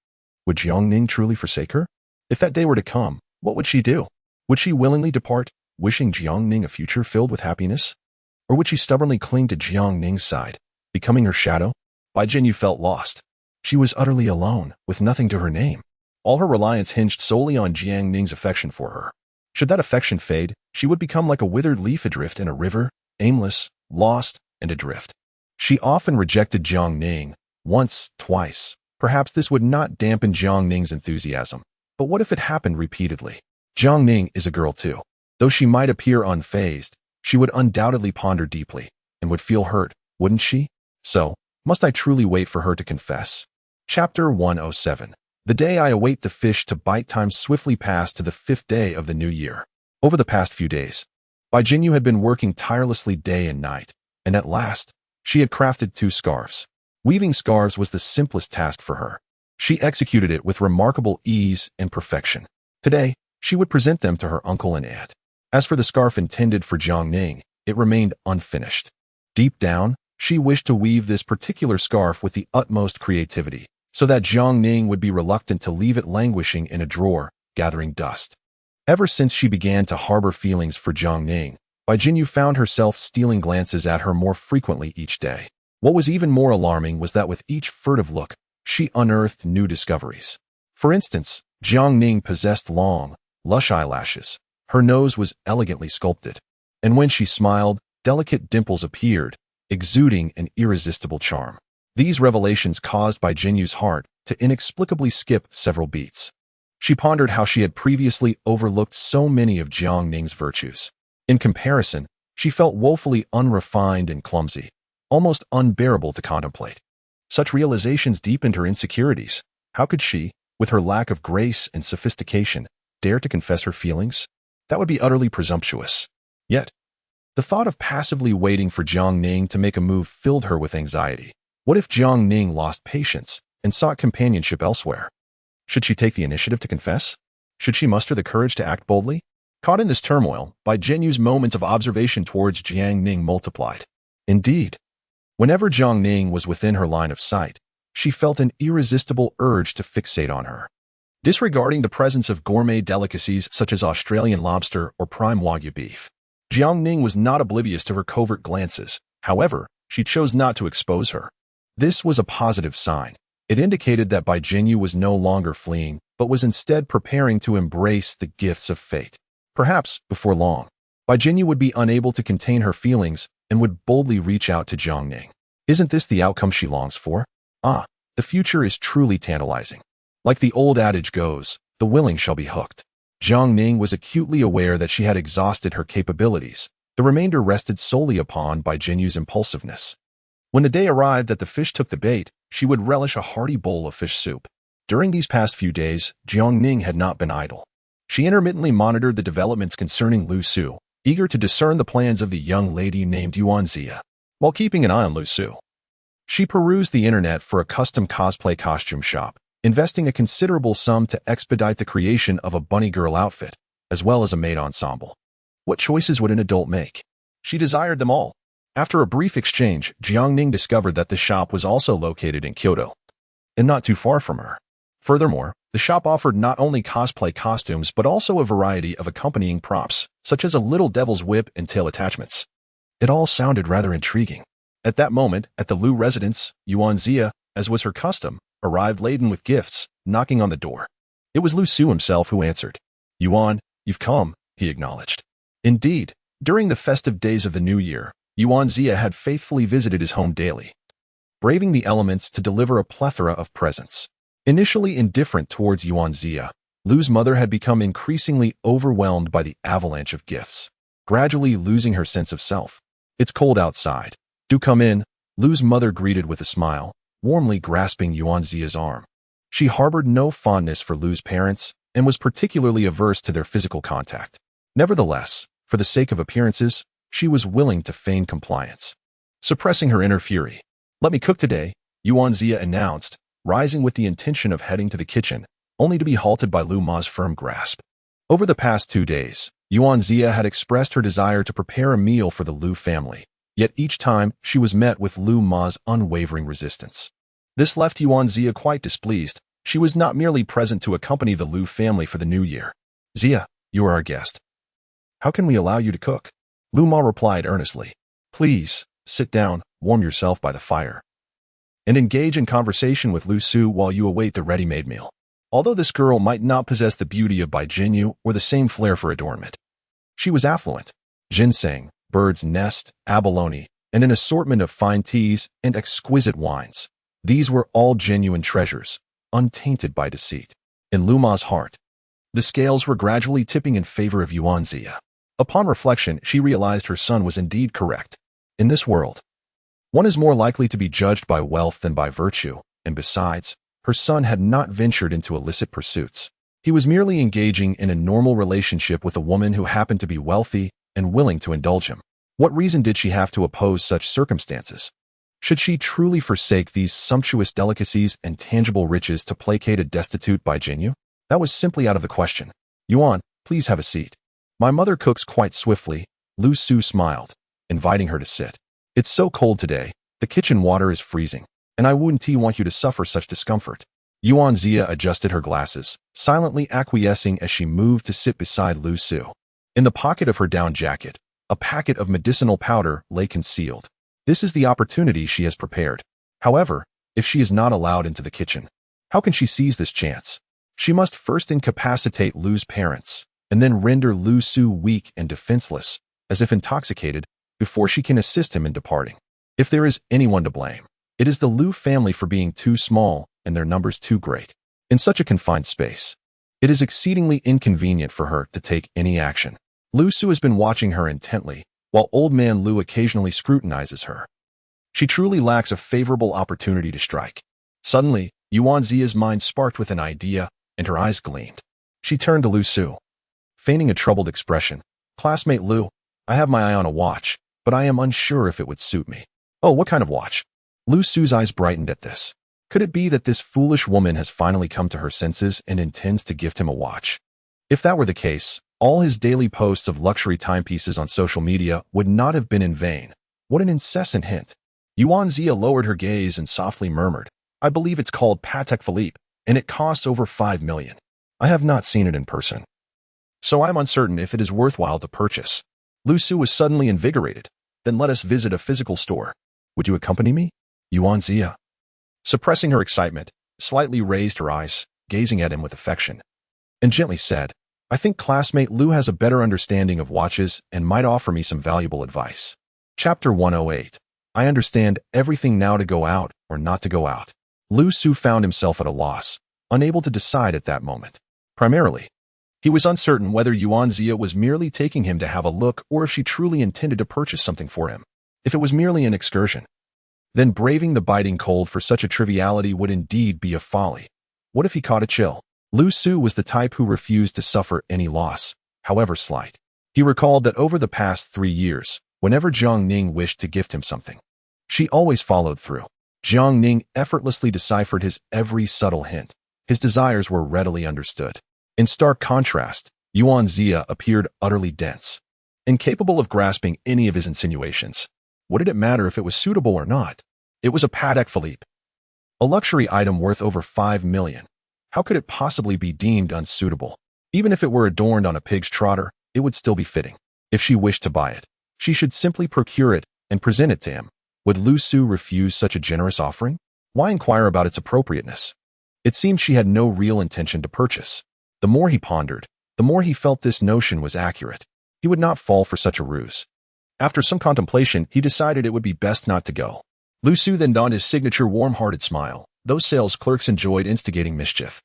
Would Jiang Ning truly forsake her? If that day were to come, what would she do? Would she willingly depart, wishing Jiang Ning a future filled with happiness? Or would she stubbornly cling to Jiang Ning's side, becoming her shadow? Bai Jinyu felt lost. She was utterly alone, with nothing to her name. All her reliance hinged solely on Jiang Ning's affection for her. Should that affection fade, she would become like a withered leaf adrift in a river, aimless, lost, and adrift. She often rejected Jiang Ning, once, twice. Perhaps this would not dampen Jiang Ning's enthusiasm. But what if it happened repeatedly? Jiang Ning is a girl too. Though she might appear unfazed, she would undoubtedly ponder deeply, and would feel hurt, wouldn't she? So, must I truly wait for her to confess? Chapter 107. The day I await the fish to bite time swiftly passed to the 5th day of the new year. Over the past few days, Bai Jinyu had been working tirelessly day and night, and at last, she had crafted 2 scarves. Weaving scarves was the simplest task for her. She executed it with remarkable ease and perfection. Today, she would present them to her uncle and aunt. As for the scarf intended for Jiang Ning, it remained unfinished. Deep down, she wished to weave this particular scarf with the utmost creativity, so that Jiang Ning would be reluctant to leave it languishing in a drawer, gathering dust. Ever since she began to harbor feelings for Jiang Ning, Bai Jinyu found herself stealing glances at her more frequently each day. What was even more alarming was that with each furtive look, she unearthed new discoveries. For instance, Jiang Ning possessed long, lush eyelashes. Her nose was elegantly sculpted, and when she smiled, delicate dimples appeared, exuding an irresistible charm. These revelations caused Bai Jinyu's heart to inexplicably skip several beats. She pondered how she had previously overlooked so many of Jiang Ning's virtues. In comparison, she felt woefully unrefined and clumsy, almost unbearable to contemplate. Such realizations deepened her insecurities. How could she, with her lack of grace and sophistication, dare to confess her feelings? That would be utterly presumptuous. Yet, the thought of passively waiting for Jiang Ning to make a move filled her with anxiety. What if Jiang Ning lost patience and sought companionship elsewhere? Should she take the initiative to confess? Should she muster the courage to act boldly? Caught in this turmoil, Bai Jianyu's moments of observation towards Jiang Ning multiplied. Indeed, whenever Jiang Ning was within her line of sight, she felt an irresistible urge to fixate on her. Disregarding the presence of gourmet delicacies such as Australian lobster or prime Wagyu beef, Jiang Ning was not oblivious to her covert glances. However, she chose not to expose her. This was a positive sign. It indicated that Bai Jinyu was no longer fleeing, but was instead preparing to embrace the gifts of fate. Perhaps, before long, Bai Jinyu would be unable to contain her feelings and would boldly reach out to Jiang Ning. Isn't this the outcome she longs for? Ah, the future is truly tantalizing. Like the old adage goes, the willing shall be hooked. Jiang Ning was acutely aware that she had exhausted her capabilities. The remainder rested solely upon Bai Jinyu's impulsiveness. When the day arrived that the fish took the bait, she would relish a hearty bowl of fish soup. During these past few days, Jiang Ning had not been idle. She intermittently monitored the developments concerning Lu Su, eager to discern the plans of the young lady named us.Ⅱ, while keeping an eye on Lu Su. She perused the internet for a custom cosplay costume shop, investing a considerable sum to expedite the creation of a bunny girl outfit, as well as a maid ensemble. What choices would an adult make? She desired them all. After a brief exchange, Jiang Ning discovered that the shop was also located in Kyoto, and not too far from her. Furthermore, the shop offered not only cosplay costumes but also a variety of accompanying props, such as a little devil's whip and tail attachments. It all sounded rather intriguing. At that moment, at the Lu residence, us.Ⅱ, as was her custom, arrived laden with gifts, knocking on the door. It was Lu Su himself who answered. "Yuan, you've come," he acknowledged. Indeed, during the festive days of the new year, us.Ⅱ had faithfully visited his home daily, braving the elements to deliver a plethora of presents. Initially indifferent towards us.Ⅱ, Lu's mother had become increasingly overwhelmed by the avalanche of gifts, gradually losing her sense of self. "It's cold outside. Do come in," Lu's mother greeted with a smile, warmly grasping us.Ⅱ's arm. She harbored no fondness for Lu's parents and was particularly averse to their physical contact. Nevertheless, for the sake of appearances, she was willing to feign compliance. Suppressing her inner fury, "Let me cook today," us.Ⅱ announced, rising with the intention of heading to the kitchen, only to be halted by Lu Ma's firm grasp. Over the past 2 days, us.Ⅱ had expressed her desire to prepare a meal for the Lu family, yet each time she was met with Lu Ma's unwavering resistance. This left us.Ⅱ quite displeased. She was not merely present to accompany the Lu family for the new year. "Zia, you are our guest. How can we allow you to cook?" Lu Ma replied earnestly. "Please, sit down, warm yourself by the fire, and engage in conversation with Lu Su while you await the ready-made meal." Although this girl might not possess the beauty of Bai Jinyu or the same flair for adornment, she was affluent. Ginseng, bird's nest, abalone, and an assortment of fine teas and exquisite wines. These were all genuine treasures, untainted by deceit. In Lu Ma's heart, the scales were gradually tipping in favor of us.Ⅱ. Upon reflection, she realized her son was indeed correct. In this world, one is more likely to be judged by wealth than by virtue, and besides, her son had not ventured into illicit pursuits. He was merely engaging in a normal relationship with a woman who happened to be wealthy and willing to indulge him. What reason did she have to oppose such circumstances? Should she truly forsake these sumptuous delicacies and tangible riches to placate a destitute Bai Jinyu? That was simply out of the question. "Yuan, please have a seat. My mother cooks quite swiftly," Lu Su smiled, inviting her to sit. "It's so cold today, the kitchen water is freezing, and I wouldn't want you to suffer such discomfort." us.Ⅱ adjusted her glasses, silently acquiescing as she moved to sit beside Lu Su. In the pocket of her down jacket, a packet of medicinal powder lay concealed. This is the opportunity she has prepared. However, if she is not allowed into the kitchen, how can she seize this chance? She must first incapacitate Lu's parents, and then render Lu Su weak and defenseless, as if intoxicated, before she can assist him in departing. If there is anyone to blame, it is the Lu family for being too small and their numbers too great. In such a confined space, it is exceedingly inconvenient for her to take any action. Lu Su has been watching her intently, while old man Lu occasionally scrutinizes her. She truly lacks a favorable opportunity to strike. Suddenly, us.Ⅱ's mind sparked with an idea, and her eyes gleamed. She turned to Lu Su, feigning a troubled expression. "Classmate Lu, I have my eye on a watch, but I am unsure if it would suit me." "Oh, what kind of watch?" Lu Su's eyes brightened at this. Could it be that this foolish woman has finally come to her senses and intends to gift him a watch? If that were the case, all his daily posts of luxury timepieces on social media would not have been in vain. What an incessant hint. us.Ⅱ lowered her gaze and softly murmured, I believe it's called Patek Philippe, and it costs over 5 million. I have not seen it in person, so I am uncertain if it is worthwhile to purchase. Lu Su was suddenly invigorated. Then let us visit a physical store. Would you accompany me? us.Ⅱ, suppressing her excitement, slightly raised her eyes, gazing at him with affection, and gently said, I think classmate Lu has a better understanding of watches and might offer me some valuable advice. Chapter 108. I understand everything now to go out or not to go out. Lu Su found himself at a loss, unable to decide at that moment. Primarily, he was uncertain whether us.Ⅱ was merely taking him to have a look or if she truly intended to purchase something for him. If it was merely an excursion, then braving the biting cold for such a triviality would indeed be a folly. What if he caught a chill? Lu Su was the type who refused to suffer any loss, however slight. He recalled that over the past 3 years, whenever Jiang Ning wished to gift him something, she always followed through. Jiang Ning effortlessly deciphered his every subtle hint. His desires were readily understood. In stark contrast, us.Ⅱ appeared utterly dense, incapable of grasping any of his insinuations. What did it matter if it was suitable or not? It was a Patek Philippe, a luxury item worth over 5 million. How could it possibly be deemed unsuitable? Even if it were adorned on a pig's trotter, it would still be fitting. If she wished to buy it, she should simply procure it and present it to him. Would Lu Su refuse such a generous offering? Why inquire about its appropriateness? It seemed she had no real intention to purchase. The more he pondered, the more he felt this notion was accurate. He would not fall for such a ruse. After some contemplation, he decided it would be best not to go. Lu Su then donned his signature warm-hearted smile. Those sales clerks enjoyed instigating mischief.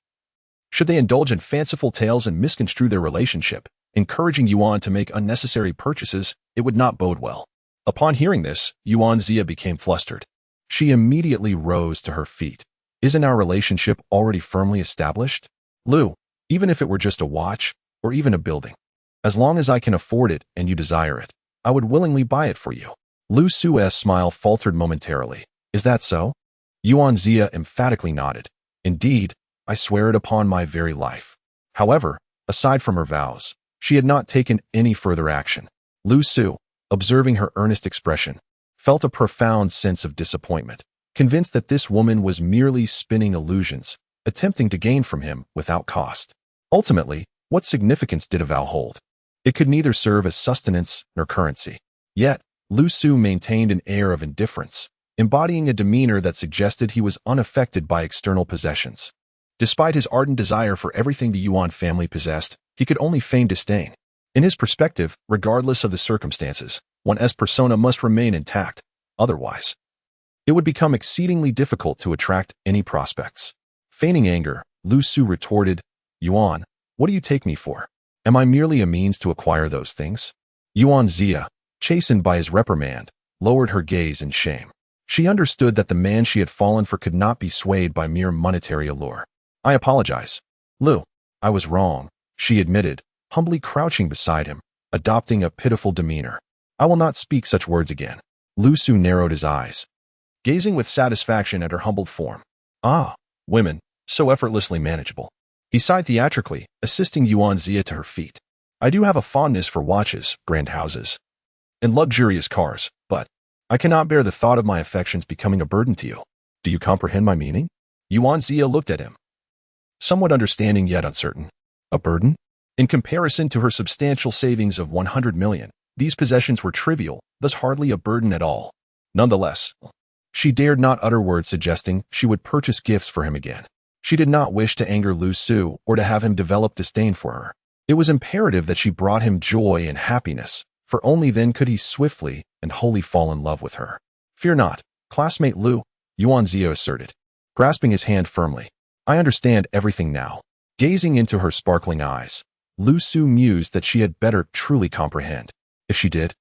Should they indulge in fanciful tales and misconstrue their relationship, encouraging Yuan to make unnecessary purchases, it would not bode well. Upon hearing this, us.Ⅱ became flustered. She immediately rose to her feet. Isn't our relationship already firmly established? Lu, even if it were just a watch, or even a building, as long as I can afford it and you desire it, I would willingly buy it for you. Lu Su's smile faltered momentarily. Is that so? us.Ⅱ emphatically nodded. Indeed, I swear it upon my very life. However, aside from her vows, she had not taken any further action. Lu Su, observing her earnest expression, felt a profound sense of disappointment, convinced that this woman was merely spinning illusions, attempting to gain from him without cost. Ultimately, what significance did a vow hold? It could neither serve as sustenance nor currency. Yet, Lu Su maintained an air of indifference, embodying a demeanor that suggested he was unaffected by external possessions. Despite his ardent desire for everything the Yuan family possessed, he could only feign disdain. In his perspective, regardless of the circumstances, one's persona must remain intact. Otherwise, it would become exceedingly difficult to attract any prospects. Feigning anger, Lu Su retorted, Yuan, what do you take me for? Am I merely a means to acquire those things? us.Ⅱ, chastened by his reprimand, lowered her gaze in shame. She understood that the man she had fallen for could not be swayed by mere monetary allure. I apologize. Lu, I was wrong, she admitted, humbly crouching beside him, adopting a pitiful demeanor. I will not speak such words again. Lu Su narrowed his eyes, gazing with satisfaction at her humbled form. Ah, women, so effortlessly manageable. He sighed theatrically, assisting us.Ⅱ to her feet. I do have a fondness for watches, grand houses, and luxurious cars, but I cannot bear the thought of my affections becoming a burden to you. Do you comprehend my meaning? us.Ⅱ looked at him, somewhat understanding yet uncertain. A burden? In comparison to her substantial savings of 100 million, these possessions were trivial, thus hardly a burden at all. Nonetheless, she dared not utter words suggesting she would purchase gifts for him again. She did not wish to anger Lu Su or to have him develop disdain for her. It was imperative that she brought him joy and happiness, for only then could he swiftly and wholly fall in love with her. Fear not, classmate Lu, us.Ⅱ asserted, grasping his hand firmly. I understand everything now. Gazing into her sparkling eyes, Lu Su mused that she had better truly comprehend. If she did,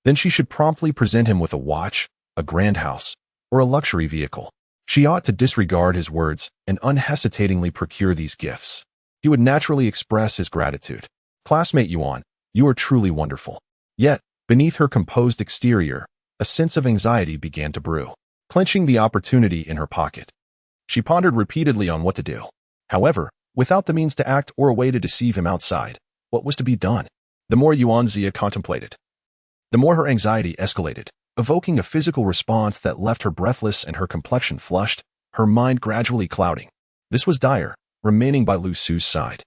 then she should promptly present him with a watch, a grand house, or a luxury vehicle. She ought to disregard his words and unhesitatingly procure these gifts. He would naturally express his gratitude. Classmate Yuan, you are truly wonderful. Yet, beneath her composed exterior, a sense of anxiety began to brew. clenching the opportunity in her pocket. She pondered repeatedly on what to do. However, without the means to act or a way to deceive him outside, what was to be done? The more us.Ⅱ contemplated, the more her anxiety escalated, evoking a physical response that left her breathless and her complexion flushed, her mind gradually clouding. This was dire, remaining by Lu Su's side.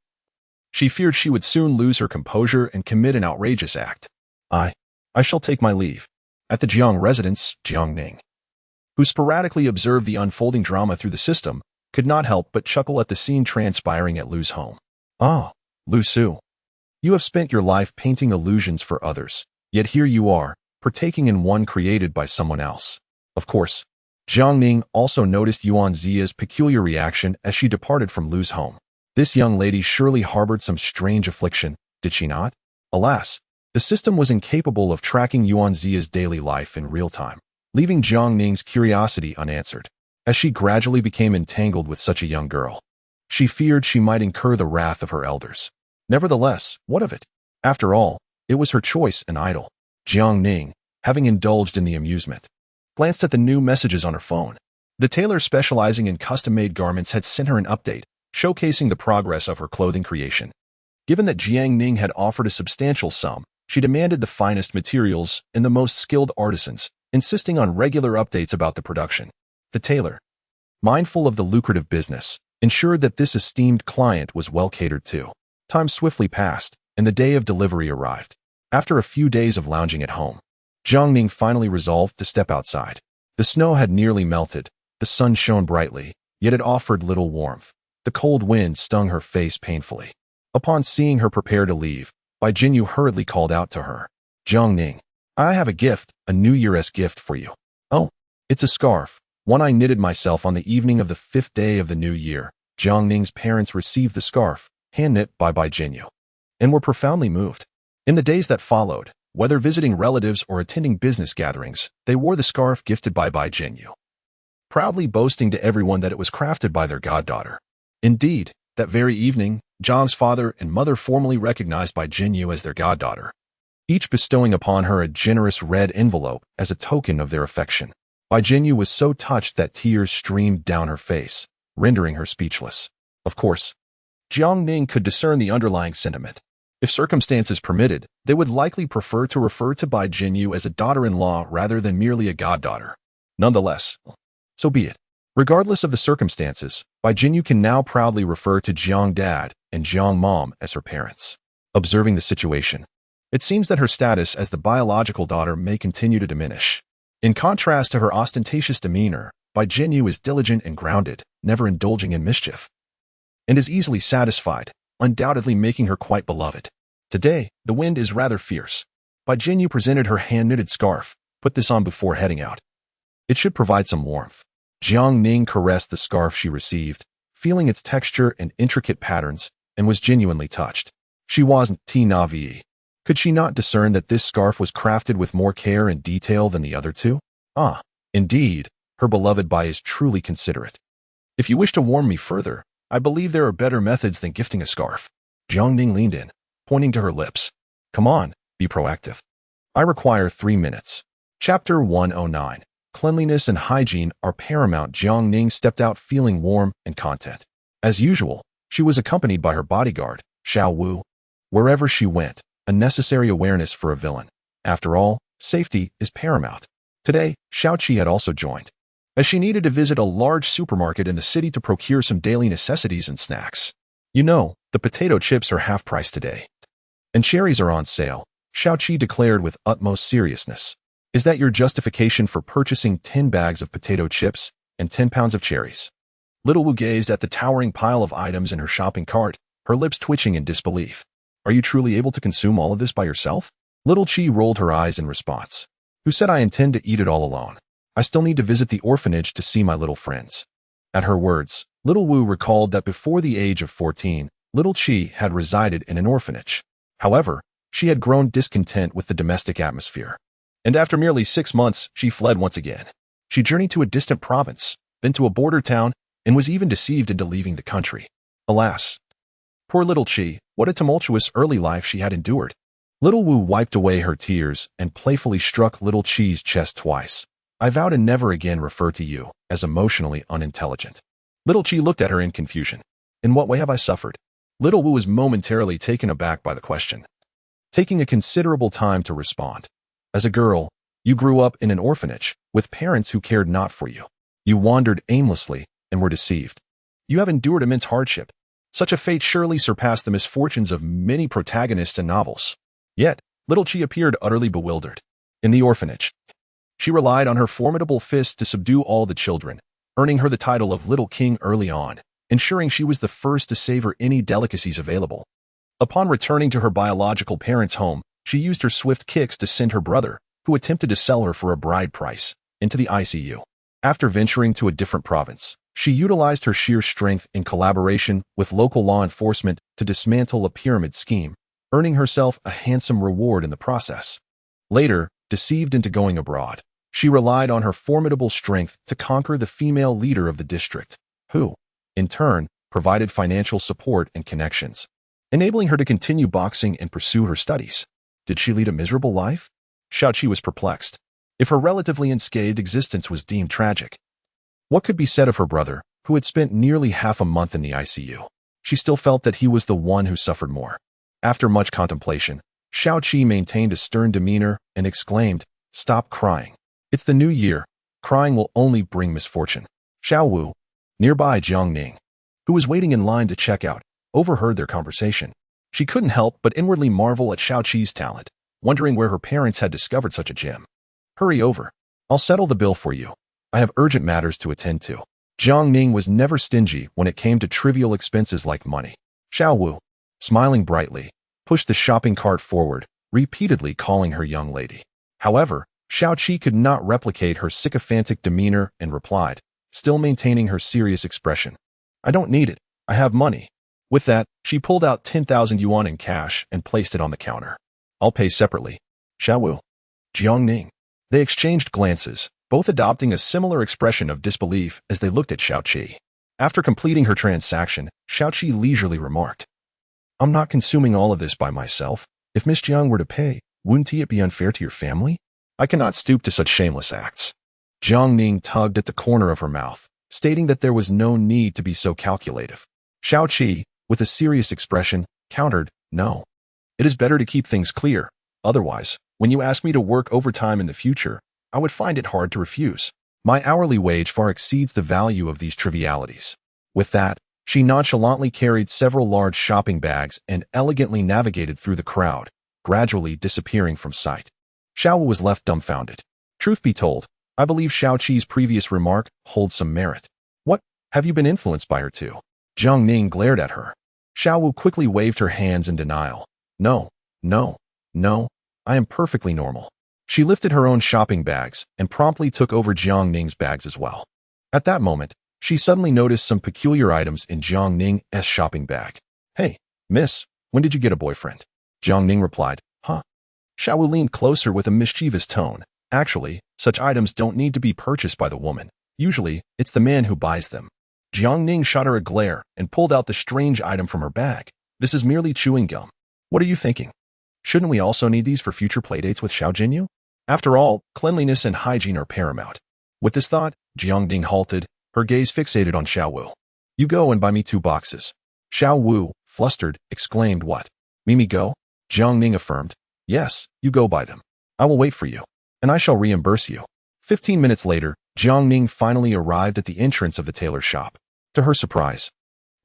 She feared she would soon lose her composure and commit an outrageous act. I shall take my leave. At the Jiang residence, Jiang Ning, who sporadically observed the unfolding drama through the system, could not help but chuckle at the scene transpiring at Lu's home. Ah, Lu Su. You have spent your life painting illusions for others, yet here you are, partaking in one created by someone else. Of course, Jiang Ning also noticed us.Ý's peculiar reaction as she departed from Lu's home. This young lady surely harbored some strange affliction, did she not? Alas, the system was incapable of tracking us.Ý's daily life in real time, leaving Jiang Ning's curiosity unanswered. As she gradually became entangled with such a young girl, she feared she might incur the wrath of her elders. Nevertheless, what of it? After all, it was her choice and idol. Jiang Ning, having indulged in the amusement, glanced at the new messages on her phone. The tailor specializing in custom-made garments had sent her an update, showcasing the progress of her clothing creation. Given that Jiang Ning had offered a substantial sum, she demanded the finest materials and the most skilled artisans, insisting on regular updates about the production. The tailor, mindful of the lucrative business, ensured that this esteemed client was well catered to. Time swiftly passed, and the day of delivery arrived. After a few days of lounging at home, Jiang Ning finally resolved to step outside. The snow had nearly melted, the sun shone brightly, yet it offered little warmth. The cold wind stung her face painfully. Upon seeing her prepare to leave, Jinyu hurriedly called out to her. Jiang Ning, I have a gift, a New Year's gift for you. Oh, it's a scarf, one I knitted myself on the evening of the 5th day of the new year. Jiang Ning's parents received the scarf, hand-knit by Jinyu, and were profoundly moved. In the days that followed, whether visiting relatives or attending business gatherings, they wore the scarf gifted by Jinyu, proudly boasting to everyone that it was crafted by their goddaughter. Indeed, that very evening, Jiang's father and mother formally recognized Jinyu as their goddaughter, each bestowing upon her a generous red envelope as a token of their affection. Jinyu was so touched that tears streamed down her face, rendering her speechless. Of course, Jiang Ning could discern the underlying sentiment. If circumstances permitted, they would likely prefer to refer to Jinyu as a daughter-in-law rather than merely a goddaughter. Nonetheless, so be it. Regardless of the circumstances, Jinyu can now proudly refer to Jiang Dad and Jiang Mom as her parents. Observing the situation, it seems that her status as the biological daughter may continue to diminish. In contrast to her ostentatious demeanor, Jinyu is diligent and grounded, never indulging in mischief, and is easily satisfied, undoubtedly making her quite beloved. Today, the wind is rather fierce. Jinyu presented her hand-knitted scarf. Put this on before heading out. It should provide some warmth. Jiang Ning caressed the scarf she received, feeling its texture and intricate patterns, and was genuinely touched. She wasn't us.Ý. Could she not discern that this scarf was crafted with more care and detail than the other two? Ah, indeed, her beloved Bai is truly considerate. If you wish to warm me further, I believe there are better methods than gifting a scarf. Jiang Ning leaned in, pointing to her lips. Come on, be proactive. I require 3 minutes. Chapter 109. Cleanliness and hygiene are paramount. Jiang Ning stepped out feeling warm and content. As usual, she was accompanied by her bodyguard, Xiao Wu. Wherever she went, a necessary awareness for a villain. After all, safety is paramount. Today, Xiao Qi had also joined, as she needed to visit a large supermarket in the city to procure some daily necessities and snacks. You know, the potato chips are half price today, and cherries are on sale, Xiao Qi declared with utmost seriousness. Is that your justification for purchasing 10 bags of potato chips and 10 pounds of cherries? Little Wu gazed at the towering pile of items in her shopping cart, her lips twitching in disbelief. Are you truly able to consume all of this by yourself? Little Qi rolled her eyes in response. Who said I intend to eat it all alone? I still need to visit the orphanage to see my little friends. At her words, Little Wu recalled that before the age of 14, Little Qi had resided in an orphanage. However, she had grown discontent with the domestic atmosphere, and after merely 6 months, she fled once again. She journeyed to a distant province, then to a border town, and was even deceived into leaving the country. Alas, poor Little Qi, what a tumultuous early life she had endured. Little Wu wiped away her tears and playfully struck Little Qi's chest twice. I vow to never again refer to you as emotionally unintelligent. Little Chi looked at her in confusion. In what way have I suffered? Little Wu was momentarily taken aback by the question, taking a considerable time to respond. As a girl, you grew up in an orphanage with parents who cared not for you. You wandered aimlessly and were deceived. You have endured immense hardship. Such a fate surely surpassed the misfortunes of many protagonists in novels. Yet, Little Chi appeared utterly bewildered. In the orphanage, she relied on her formidable fists to subdue all the children, earning her the title of Little King early on, ensuring she was the first to savor any delicacies available. Upon returning to her biological parents' home, she used her swift kicks to send her brother, who attempted to sell her for a bride price, into the ICU. After venturing to a different province, she utilized her sheer strength in collaboration with local law enforcement to dismantle a pyramid scheme, earning herself a handsome reward in the process. Later, deceived into going abroad, she relied on her formidable strength to conquer the female leader of the district, who, in turn, provided financial support and connections, enabling her to continue boxing and pursue her studies. Did she lead a miserable life? Xiaoqi was perplexed. If her relatively unscathed existence was deemed tragic, what could be said of her brother, who had spent nearly half a month in the ICU? She still felt that he was the one who suffered more. After much contemplation, Xiaoqi maintained a stern demeanor and exclaimed, "Stop crying. It's the new year. Crying will only bring misfortune." Xiao Wu, nearby Jiang Ning, who was waiting in line to check out, overheard their conversation. She couldn't help but inwardly marvel at Xiaoqi's talent, wondering where her parents had discovered such a gem. "Hurry over. I'll settle the bill for you. I have urgent matters to attend to." Jiang Ning was never stingy when it came to trivial expenses like money. Xiao Wu, smiling brightly, pushed the shopping cart forward, repeatedly calling her young lady. However, Xiaoqi could not replicate her sycophantic demeanor and replied, still maintaining her serious expression, "I don't need it. I have money." With that, she pulled out 10,000 yuan in cash and placed it on the counter. "I'll pay separately." Xiao Wu, Jiang Ning. They exchanged glances, both adopting a similar expression of disbelief as they looked at Xiaoqi. After completing her transaction, Xiaoqi leisurely remarked, "I'm not consuming all of this by myself. If Miss Jiang were to pay, wouldn't it be unfair to your family? I cannot stoop to such shameless acts." Jiang Ning tugged at the corner of her mouth, stating that there was no need to be so calculative. Xiaoqi, with a serious expression, countered, "No. It is better to keep things clear. Otherwise, when you ask me to work overtime in the future, I would find it hard to refuse. My hourly wage far exceeds the value of these trivialities." With that, she nonchalantly carried several large shopping bags and elegantly navigated through the crowd, gradually disappearing from sight. Xiao Wu was left dumbfounded. Truth be told, I believe Xiaoqi's previous remark holds some merit. "What, have you been influenced by her too?" Jiang Ning glared at her. Xiao Wu quickly waved her hands in denial. No, I am perfectly normal." She lifted her own shopping bags and promptly took over Jiang Ning's bags as well. At that moment, she suddenly noticed some peculiar items in Jiang Ning's shopping bag. "Hey, miss, when did you get a boyfriend?" Jiang Ning replied, "Huh?" Xiao Wu leaned closer with a mischievous tone. "Actually, such items don't need to be purchased by the woman. Usually, it's the man who buys them." Jiang Ning shot her a glare and pulled out the strange item from her bag. "This is merely chewing gum. What are you thinking? Shouldn't we also need these for future playdates with Xiao Jinyu? After all, cleanliness and hygiene are paramount." With this thought, Jiang Ning halted, her gaze fixated on Xiao Wu. "You go and buy me 2 boxes. Xiao Wu, flustered, exclaimed, "What? Me go?" Jiang Ning affirmed, "Yes, you go buy them. I will wait for you, and I shall reimburse you." 15 minutes later, Jiang Ning finally arrived at the entrance of the tailor's shop. To her surprise,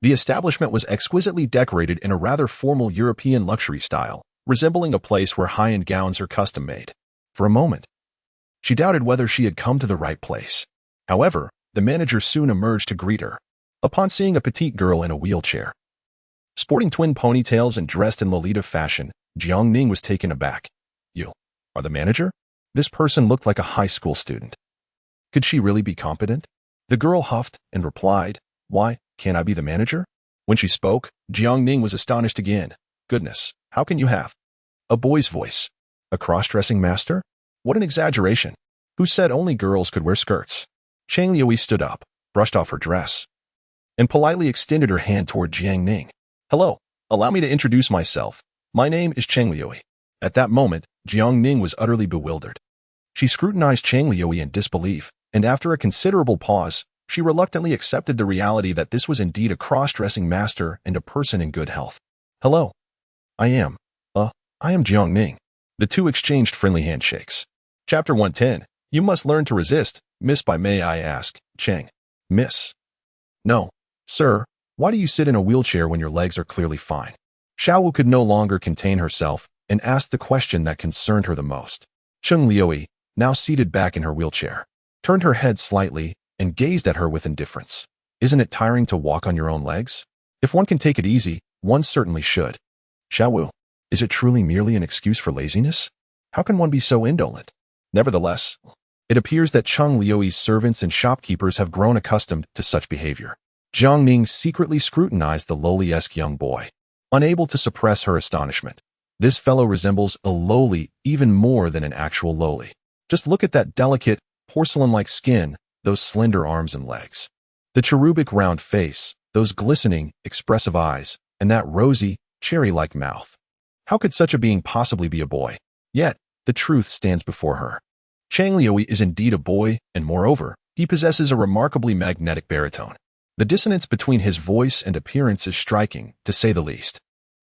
the establishment was exquisitely decorated in a rather formal European luxury style, resembling a place where high-end gowns are custom-made. For a moment, she doubted whether she had come to the right place. However, the manager soon emerged to greet her. Upon seeing a petite girl in a wheelchair, sporting twin ponytails and dressed in Lolita fashion, Jiang Ning was taken aback. "You are the manager?" This person looked like a high school student. Could she really be competent? The girl huffed and replied, "Why, can't I be the manager?" When she spoke, Jiang Ning was astonished again. "Goodness, how can you have a boy's voice? A cross-dressing master? What an exaggeration. Who said only girls could wear skirts?" Cheng Liui stood up, brushed off her dress, and politely extended her hand toward Jiang Ning. "Hello, allow me to introduce myself. My name is Cheng Liui." At that moment, Jiang Ning was utterly bewildered. She scrutinized Chang Liuyi in disbelief, and after a considerable pause, she reluctantly accepted the reality that this was indeed a cross-dressing master and a person in good health. Hello. I am Jiang Ning. The two exchanged friendly handshakes. Chapter 110. You must learn to resist. Miss, by may I ask, Chang? Miss? No. Sir, why do you sit in a wheelchair when your legs are clearly fine? Xiaowu could no longer contain herself and asked the question that concerned her the most. Cheng Liuyi, now seated back in her wheelchair, turned her head slightly and gazed at her with indifference. Isn't it tiring to walk on your own legs? If one can take it easy, one certainly should. Xiaowu, is it truly merely an excuse for laziness? How can one be so indolent? Nevertheless, it appears that Cheng Liuyi's servants and shopkeepers have grown accustomed to such behavior. Jiang Ning secretly scrutinized the lowly-esque young boy, unable to suppress her astonishment. This fellow resembles a lowly even more than an actual lowly. Just look at that delicate, porcelain-like skin, those slender arms and legs. The cherubic round face, those glistening, expressive eyes, and that rosy, cherry-like mouth. How could such a being possibly be a boy? Yet, the truth stands before her. Chang Liuyi is indeed a boy, and moreover, he possesses a remarkably magnetic baritone. The dissonance between his voice and appearance is striking, to say the least.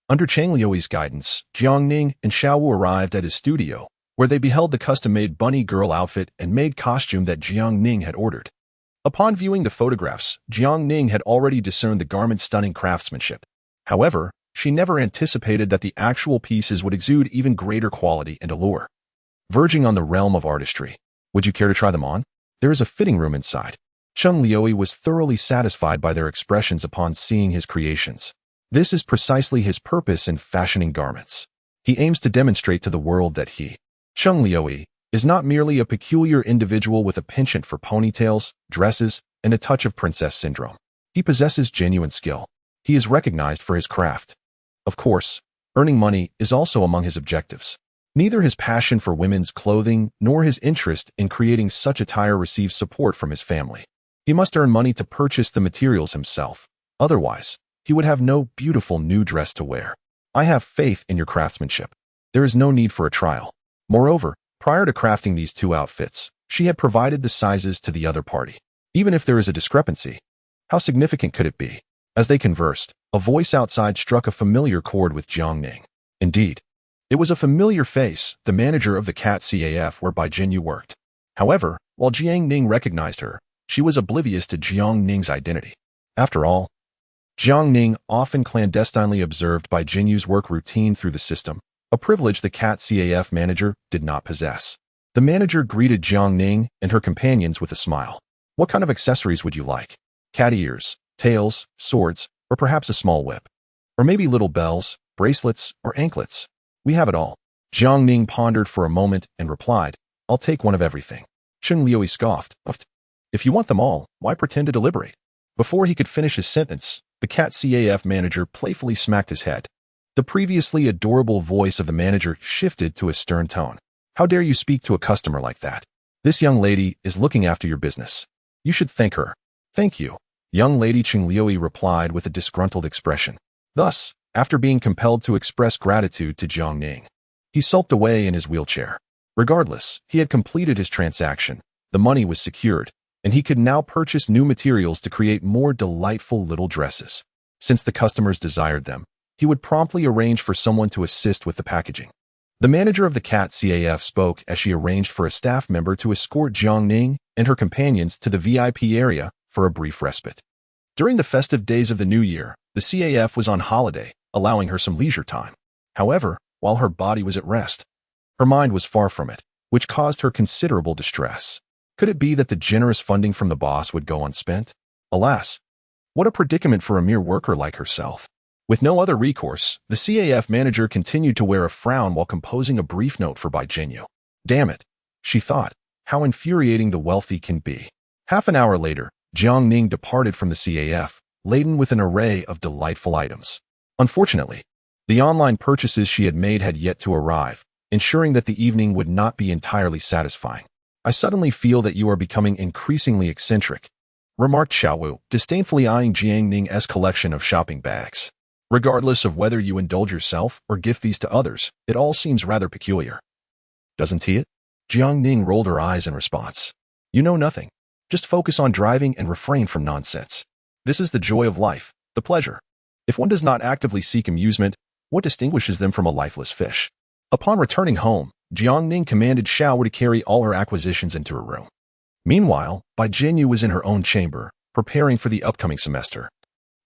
Under Chang Liuyi's guidance, Jiang Ning and Xiaowu arrived at his studio, where they beheld the custom-made bunny girl outfit and maid costume that Jiang Ning had ordered. Upon viewing the photographs, Jiang Ning had already discerned the garment's stunning craftsmanship. However, she never anticipated that the actual pieces would exude even greater quality and allure. Verging on the realm of artistry, would you care to try them on? There is a fitting room inside. Cheng Liuyi was thoroughly satisfied by their expressions upon seeing his creations. This is precisely his purpose in fashioning garments. He aims to demonstrate to the world that he, Cheng Liuyi, is not merely a peculiar individual with a penchant for ponytails, dresses, and a touch of princess syndrome. He possesses genuine skill. He is recognized for his craft. Of course, earning money is also among his objectives. Neither his passion for women's clothing nor his interest in creating such attire receives support from his family. He must earn money to purchase the materials himself. Otherwise, he would have no beautiful new dress to wear. I have faith in your craftsmanship. There is no need for a trial. Moreover, prior to crafting these two outfits, she had provided the sizes to the other party. Even if there is a discrepancy, how significant could it be? As they conversed, a voice outside struck a familiar chord with Jiang Ning. Indeed, it was a familiar face, the manager of the us.Ⅱ where Bai Jinyu worked. However, while Jiang Ning recognized her, she was oblivious to Jiang Ning's identity. After all, Jiang Ning often clandestinely observed Bai Jinyu's work routine through the system, a privilege the us.Ⅱ manager did not possess. The manager greeted Jiang Ning and her companions with a smile. What kind of accessories would you like? Cat ears, tails, swords, or perhaps a small whip? Or maybe little bells, bracelets, or anklets? We have it all. Jiang Ning pondered for a moment and replied, I'll take one of everything. Cheng Liuyi scoffed. If you want them all, why pretend to deliberate? Before he could finish his sentence, the us.Ⅱ manager playfully smacked his head. The previously adorable voice of the manager shifted to a stern tone. How dare you speak to a customer like that? This young lady is looking after your business. You should thank her. Thank you. Young lady Cheng Liuyi replied with a disgruntled expression. Thus, after being compelled to express gratitude to Jiang Ning, he sulked away in his wheelchair. Regardless, he had completed his transaction, the money was secured, and he could now purchase new materials to create more delightful little dresses. Since the customers desired them, he would promptly arrange for someone to assist with the packaging. The manager of the us.Ⅱ spoke as she arranged for a staff member to escort Jiang Ning and her companions to the VIP area for a brief respite. During the festive days of the new year, the us.Ⅱ was on holiday, allowing her some leisure time. However, while her body was at rest, her mind was far from it, which caused her considerable distress. Could it be that the generous funding from the boss would go unspent? Alas, what a predicament for a mere worker like herself. With no other recourse, the us.Ⅱ manager continued to wear a frown while composing a brief note for Bai Jinyu. Damn it, she thought, how infuriating the wealthy can be. Half an hour later, Jiang Ning departed from the us.Ⅱ, laden with an array of delightful items. Unfortunately, the online purchases she had made had yet to arrive, ensuring that the evening would not be entirely satisfying. I suddenly feel that you are becoming increasingly eccentric, remarked Xiaowu, disdainfully eyeing Jiang Ning's collection of shopping bags. Regardless of whether you indulge yourself or gift these to others, it all seems rather peculiar. Doesn't it? Jiang Ning rolled her eyes in response. You know nothing. Just focus on driving and refrain from nonsense. This is the joy of life, the pleasure. If one does not actively seek amusement, what distinguishes them from a lifeless fish? Upon returning home, Jiang Ning commanded Xiao Wu to carry all her acquisitions into her room. Meanwhile, Bai Jinyu was in her own chamber, preparing for the upcoming semester,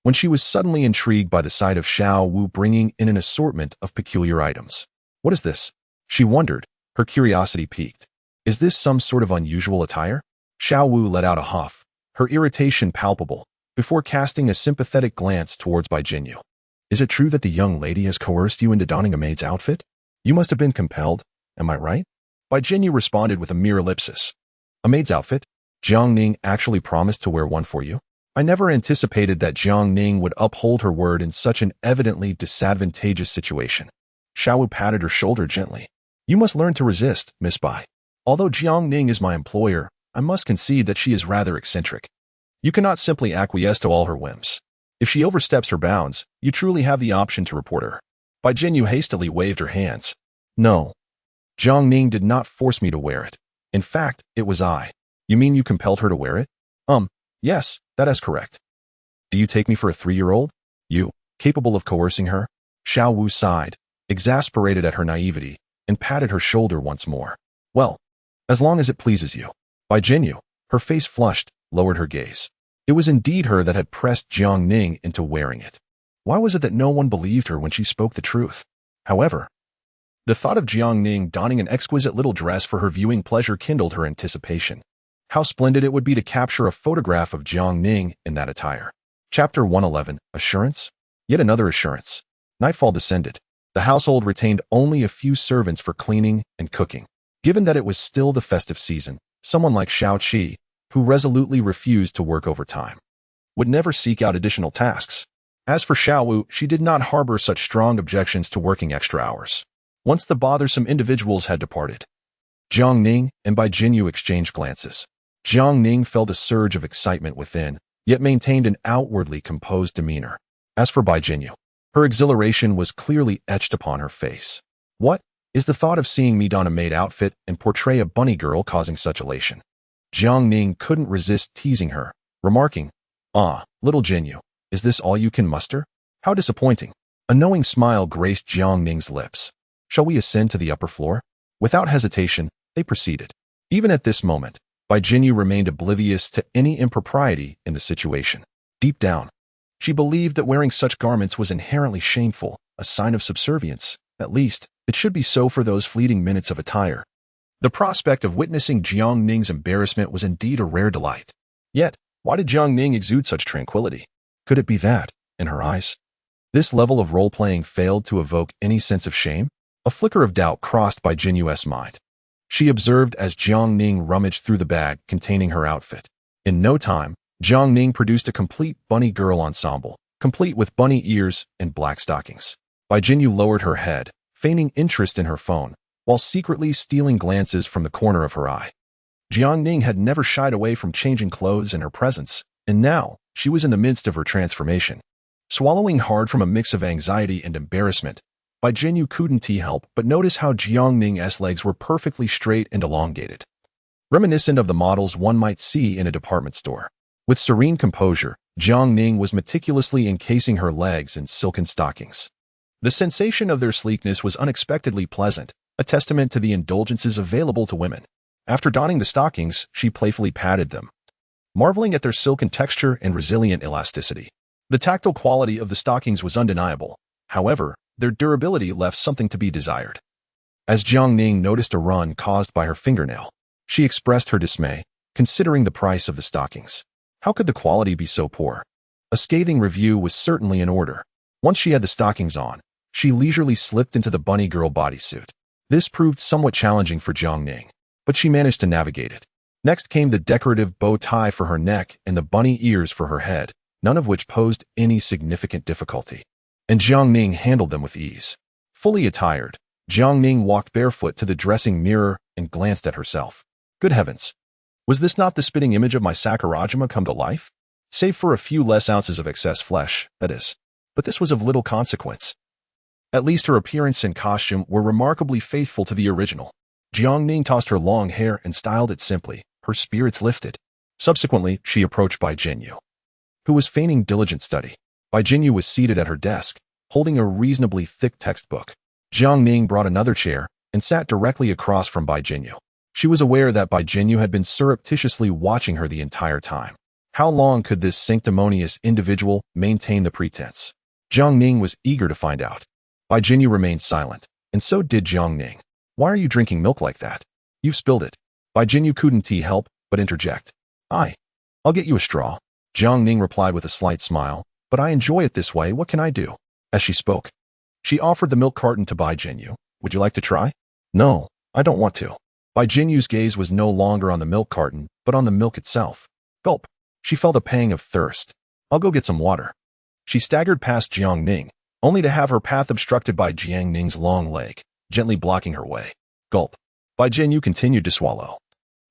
when she was suddenly intrigued by the sight of Xiao Wu bringing in an assortment of peculiar items. What is this? She wondered, her curiosity piqued. Is this some sort of unusual attire? Xiao Wu let out a huff, her irritation palpable, before casting a sympathetic glance towards Bai Jinyu. Is it true that the young lady has coerced you into donning a maid's outfit? You must have been compelled, am I right? Bai Jinyu responded with a mere ellipsis. A maid's outfit? Jiang Ning actually promised to wear one for you? I never anticipated that Jiang Ning would uphold her word in such an evidently disadvantageous situation. Xiao Wu patted her shoulder gently. You must learn to resist, Miss Bai. Although Jiang Ning is my employer, I must concede that she is rather eccentric. You cannot simply acquiesce to all her whims. If she oversteps her bounds, you truly have the option to report her. Bai Jinyu hastily waved her hands. No. Jiang Ning did not force me to wear it. In fact, it was I. You mean you compelled her to wear it? Yes, that is correct. Do you take me for a 3-year-old? You, capable of coercing her? Xiao Wu sighed, exasperated at her naivety, and patted her shoulder once more. Well, as long as it pleases you. Bai Jinyu, her face flushed, lowered her gaze. It was indeed her that had pressed Jiang Ning into wearing it. Why was it that no one believed her when she spoke the truth? However, the thought of Jiang Ning donning an exquisite little dress for her viewing pleasure kindled her anticipation. How splendid it would be to capture a photograph of Jiang Ning in that attire. Chapter 111, Assurance? Yet another assurance. Nightfall descended. The household retained only a few servants for cleaning and cooking. Given that it was still the festive season, someone like Shao Qi, who resolutely refused to work overtime, would never seek out additional tasks. As for Xiao Wu, she did not harbor such strong objections to working extra hours. Once the bothersome individuals had departed, Jiang Ning and Bai Jinyu exchanged glances. Jiang Ning felt a surge of excitement within, yet maintained an outwardly composed demeanor. As for Bai Jinyu, her exhilaration was clearly etched upon her face. What? Is the thought of seeing me don a maid outfit and portray a bunny girl causing such elation? Jiang Ning couldn't resist teasing her, remarking, little Jinyu, is this all you can muster? How disappointing. A knowing smile graced Jiang Ning's lips. Shall we ascend to the upper floor? Without hesitation, they proceeded. Even at this moment, Bai Jinyu remained oblivious to any impropriety in the situation. Deep down, she believed that wearing such garments was inherently shameful, a sign of subservience. At least, it should be so for those fleeting minutes of attire. The prospect of witnessing Jiang Ning's embarrassment was indeed a rare delight. Yet, why did Jiang Ning exude such tranquility? Could it be that, in her eyes, this level of role-playing failed to evoke any sense of shame? A flicker of doubt crossed Bai Jinyu's mind. She observed as Jiang Ning rummaged through the bag containing her outfit. In no time, Jiang Ning produced a complete bunny girl ensemble, complete with bunny ears and black stockings. Bai Jinyu lowered her head, feigning interest in her phone, while secretly stealing glances from the corner of her eye. Jiang Ning had never shied away from changing clothes in her presence, and now she was in the midst of her transformation. Swallowing hard from a mix of anxiety and embarrassment, Bai Jinyu couldn't help but notice how Jiang Ning's legs were perfectly straight and elongated, reminiscent of the models one might see in a department store. With serene composure, Jiang Ning was meticulously encasing her legs in silken stockings. The sensation of their sleekness was unexpectedly pleasant, a testament to the indulgences available to women. After donning the stockings, she playfully patted them, marveling at their silken texture and resilient elasticity. The tactile quality of the stockings was undeniable. However, their durability left something to be desired. As Jiang Ning noticed a run caused by her fingernail, she expressed her dismay, considering the price of the stockings. How could the quality be so poor? A scathing review was certainly in order. Once she had the stockings on, she leisurely slipped into the bunny girl bodysuit. This proved somewhat challenging for Jiang Ning, but she managed to navigate it. Next came the decorative bow tie for her neck and the bunny ears for her head, none of which posed any significant difficulty, and Jiang Ning handled them with ease. Fully attired, Jiang Ning walked barefoot to the dressing mirror and glanced at herself. Good heavens! Was this not the spitting image of my Sakurajima come to life? Save for a few less ounces of excess flesh, that is. But this was of little consequence. At least her appearance and costume were remarkably faithful to the original. Jiangning tossed her long hair and styled it simply. Her spirits lifted. Subsequently, she approached Bai Jinyu, who was feigning diligent study. Bai Jinyu was seated at her desk, holding a reasonably thick textbook. Jiangning brought another chair and sat directly across from Bai Jinyu. She was aware that Bai Jinyu had been surreptitiously watching her the entire time. How long could this sanctimonious individual maintain the pretense? Jiangning was eager to find out. Bai Jinyu remained silent, and so did Jiangning. Why are you drinking milk like that? You've spilled it. Bai Jinyu couldn't help but interject. I'll get you a straw. Jiangning replied with a slight smile, but I enjoy it this way, what can I do? As she spoke, she offered the milk carton to Bai Jinyu. Would you like to try? No, I don't want to. Bai Jinyu's gaze was no longer on the milk carton, but on the milk itself. Gulp. She felt a pang of thirst. I'll go get some water. She staggered past Jiangning, only to have her path obstructed by Jiangning's long leg, gently blocking her way. Gulp. Bai Jinyu continued to swallow,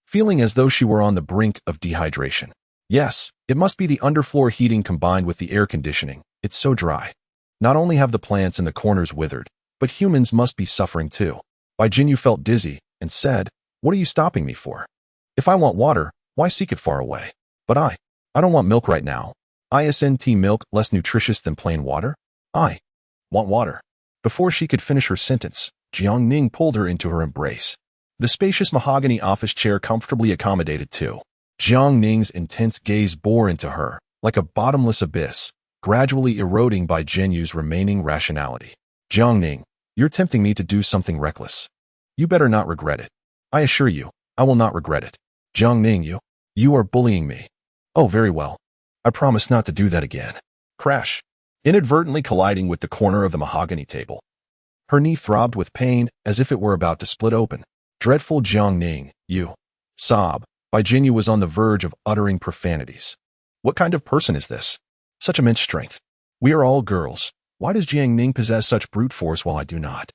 feeling as though she were on the brink of dehydration. Yes, it must be the underfloor heating combined with the air conditioning. It's so dry. Not only have the plants in the corners withered, but humans must be suffering too. Bai Jinyu felt dizzy and said, What are you stopping me for? If I want water, why seek it far away? But I don't want milk right now. Isn't milk less nutritious than plain water? I want water. Before she could finish her sentence, Jiangning pulled her into her embrace. The spacious mahogany office chair comfortably accommodated too. Jiangning's intense gaze bore into her, like a bottomless abyss, gradually eroding Bai Jinyu's remaining rationality. Jiangning, you're tempting me to do something reckless. You better not regret it. I assure you, I will not regret it. Jiangning, you are bullying me. Oh, very well. I promise not to do that again. Crash. Inadvertently colliding with the corner of the mahogany table. Her knee throbbed with pain as if it were about to split open. Dreadful Jiangning, you. Sob. Bai Jinyu was on the verge of uttering profanities. What kind of person is this? Such immense strength. We are all girls. Why does Jiangning possess such brute force while I do not?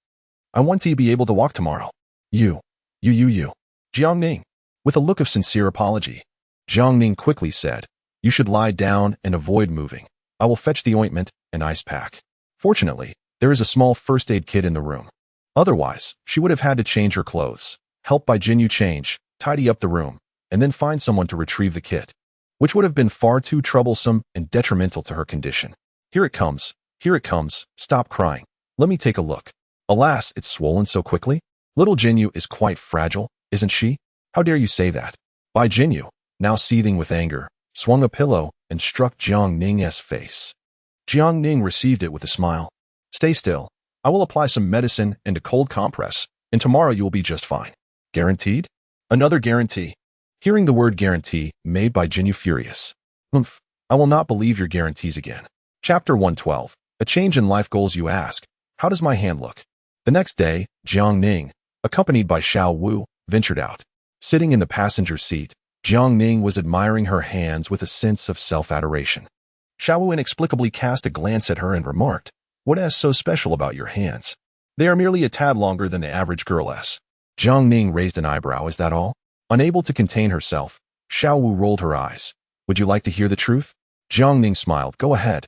I want to be able to walk tomorrow. You. Jiangning. With a look of sincere apology, Jiangning quickly said, You should lie down and avoid moving. I will fetch the ointment and ice pack. Fortunately, there is a small first aid kit in the room. Otherwise, she would have had to change her clothes, help Bai Jinyu change, tidy up the room, and then find someone to retrieve the kit, which would have been far too troublesome and detrimental to her condition. Here it comes. Stop crying. Let me take a look. Alas, it's swollen so quickly. Little Jinyu is quite fragile, isn't she? How dare you say that? Bai Jinyu, now seething with anger, swung a pillow and struck Jiangning's face. Jiangning received it with a smile. Stay still. I will apply some medicine and a cold compress, and tomorrow you will be just fine. Guaranteed? Another guarantee. Hearing the word guarantee made Bai Jinyu furious. I will not believe your guarantees again. Chapter 112. A change in life goals. You ask, how does my hand look? The next day, Jiangning, accompanied by Xiao Wu, ventured out. Sitting in the passenger seat, Jiangning was admiring her hands with a sense of self-adoration. Xiao Wu inexplicably cast a glance at her and remarked, What is so special about your hands? They are merely a tad longer than the average girl's. Jiangning raised an eyebrow. Is that all? Unable to contain herself, Xiao Wu rolled her eyes. Would you like to hear the truth? Jiangning smiled. Go ahead.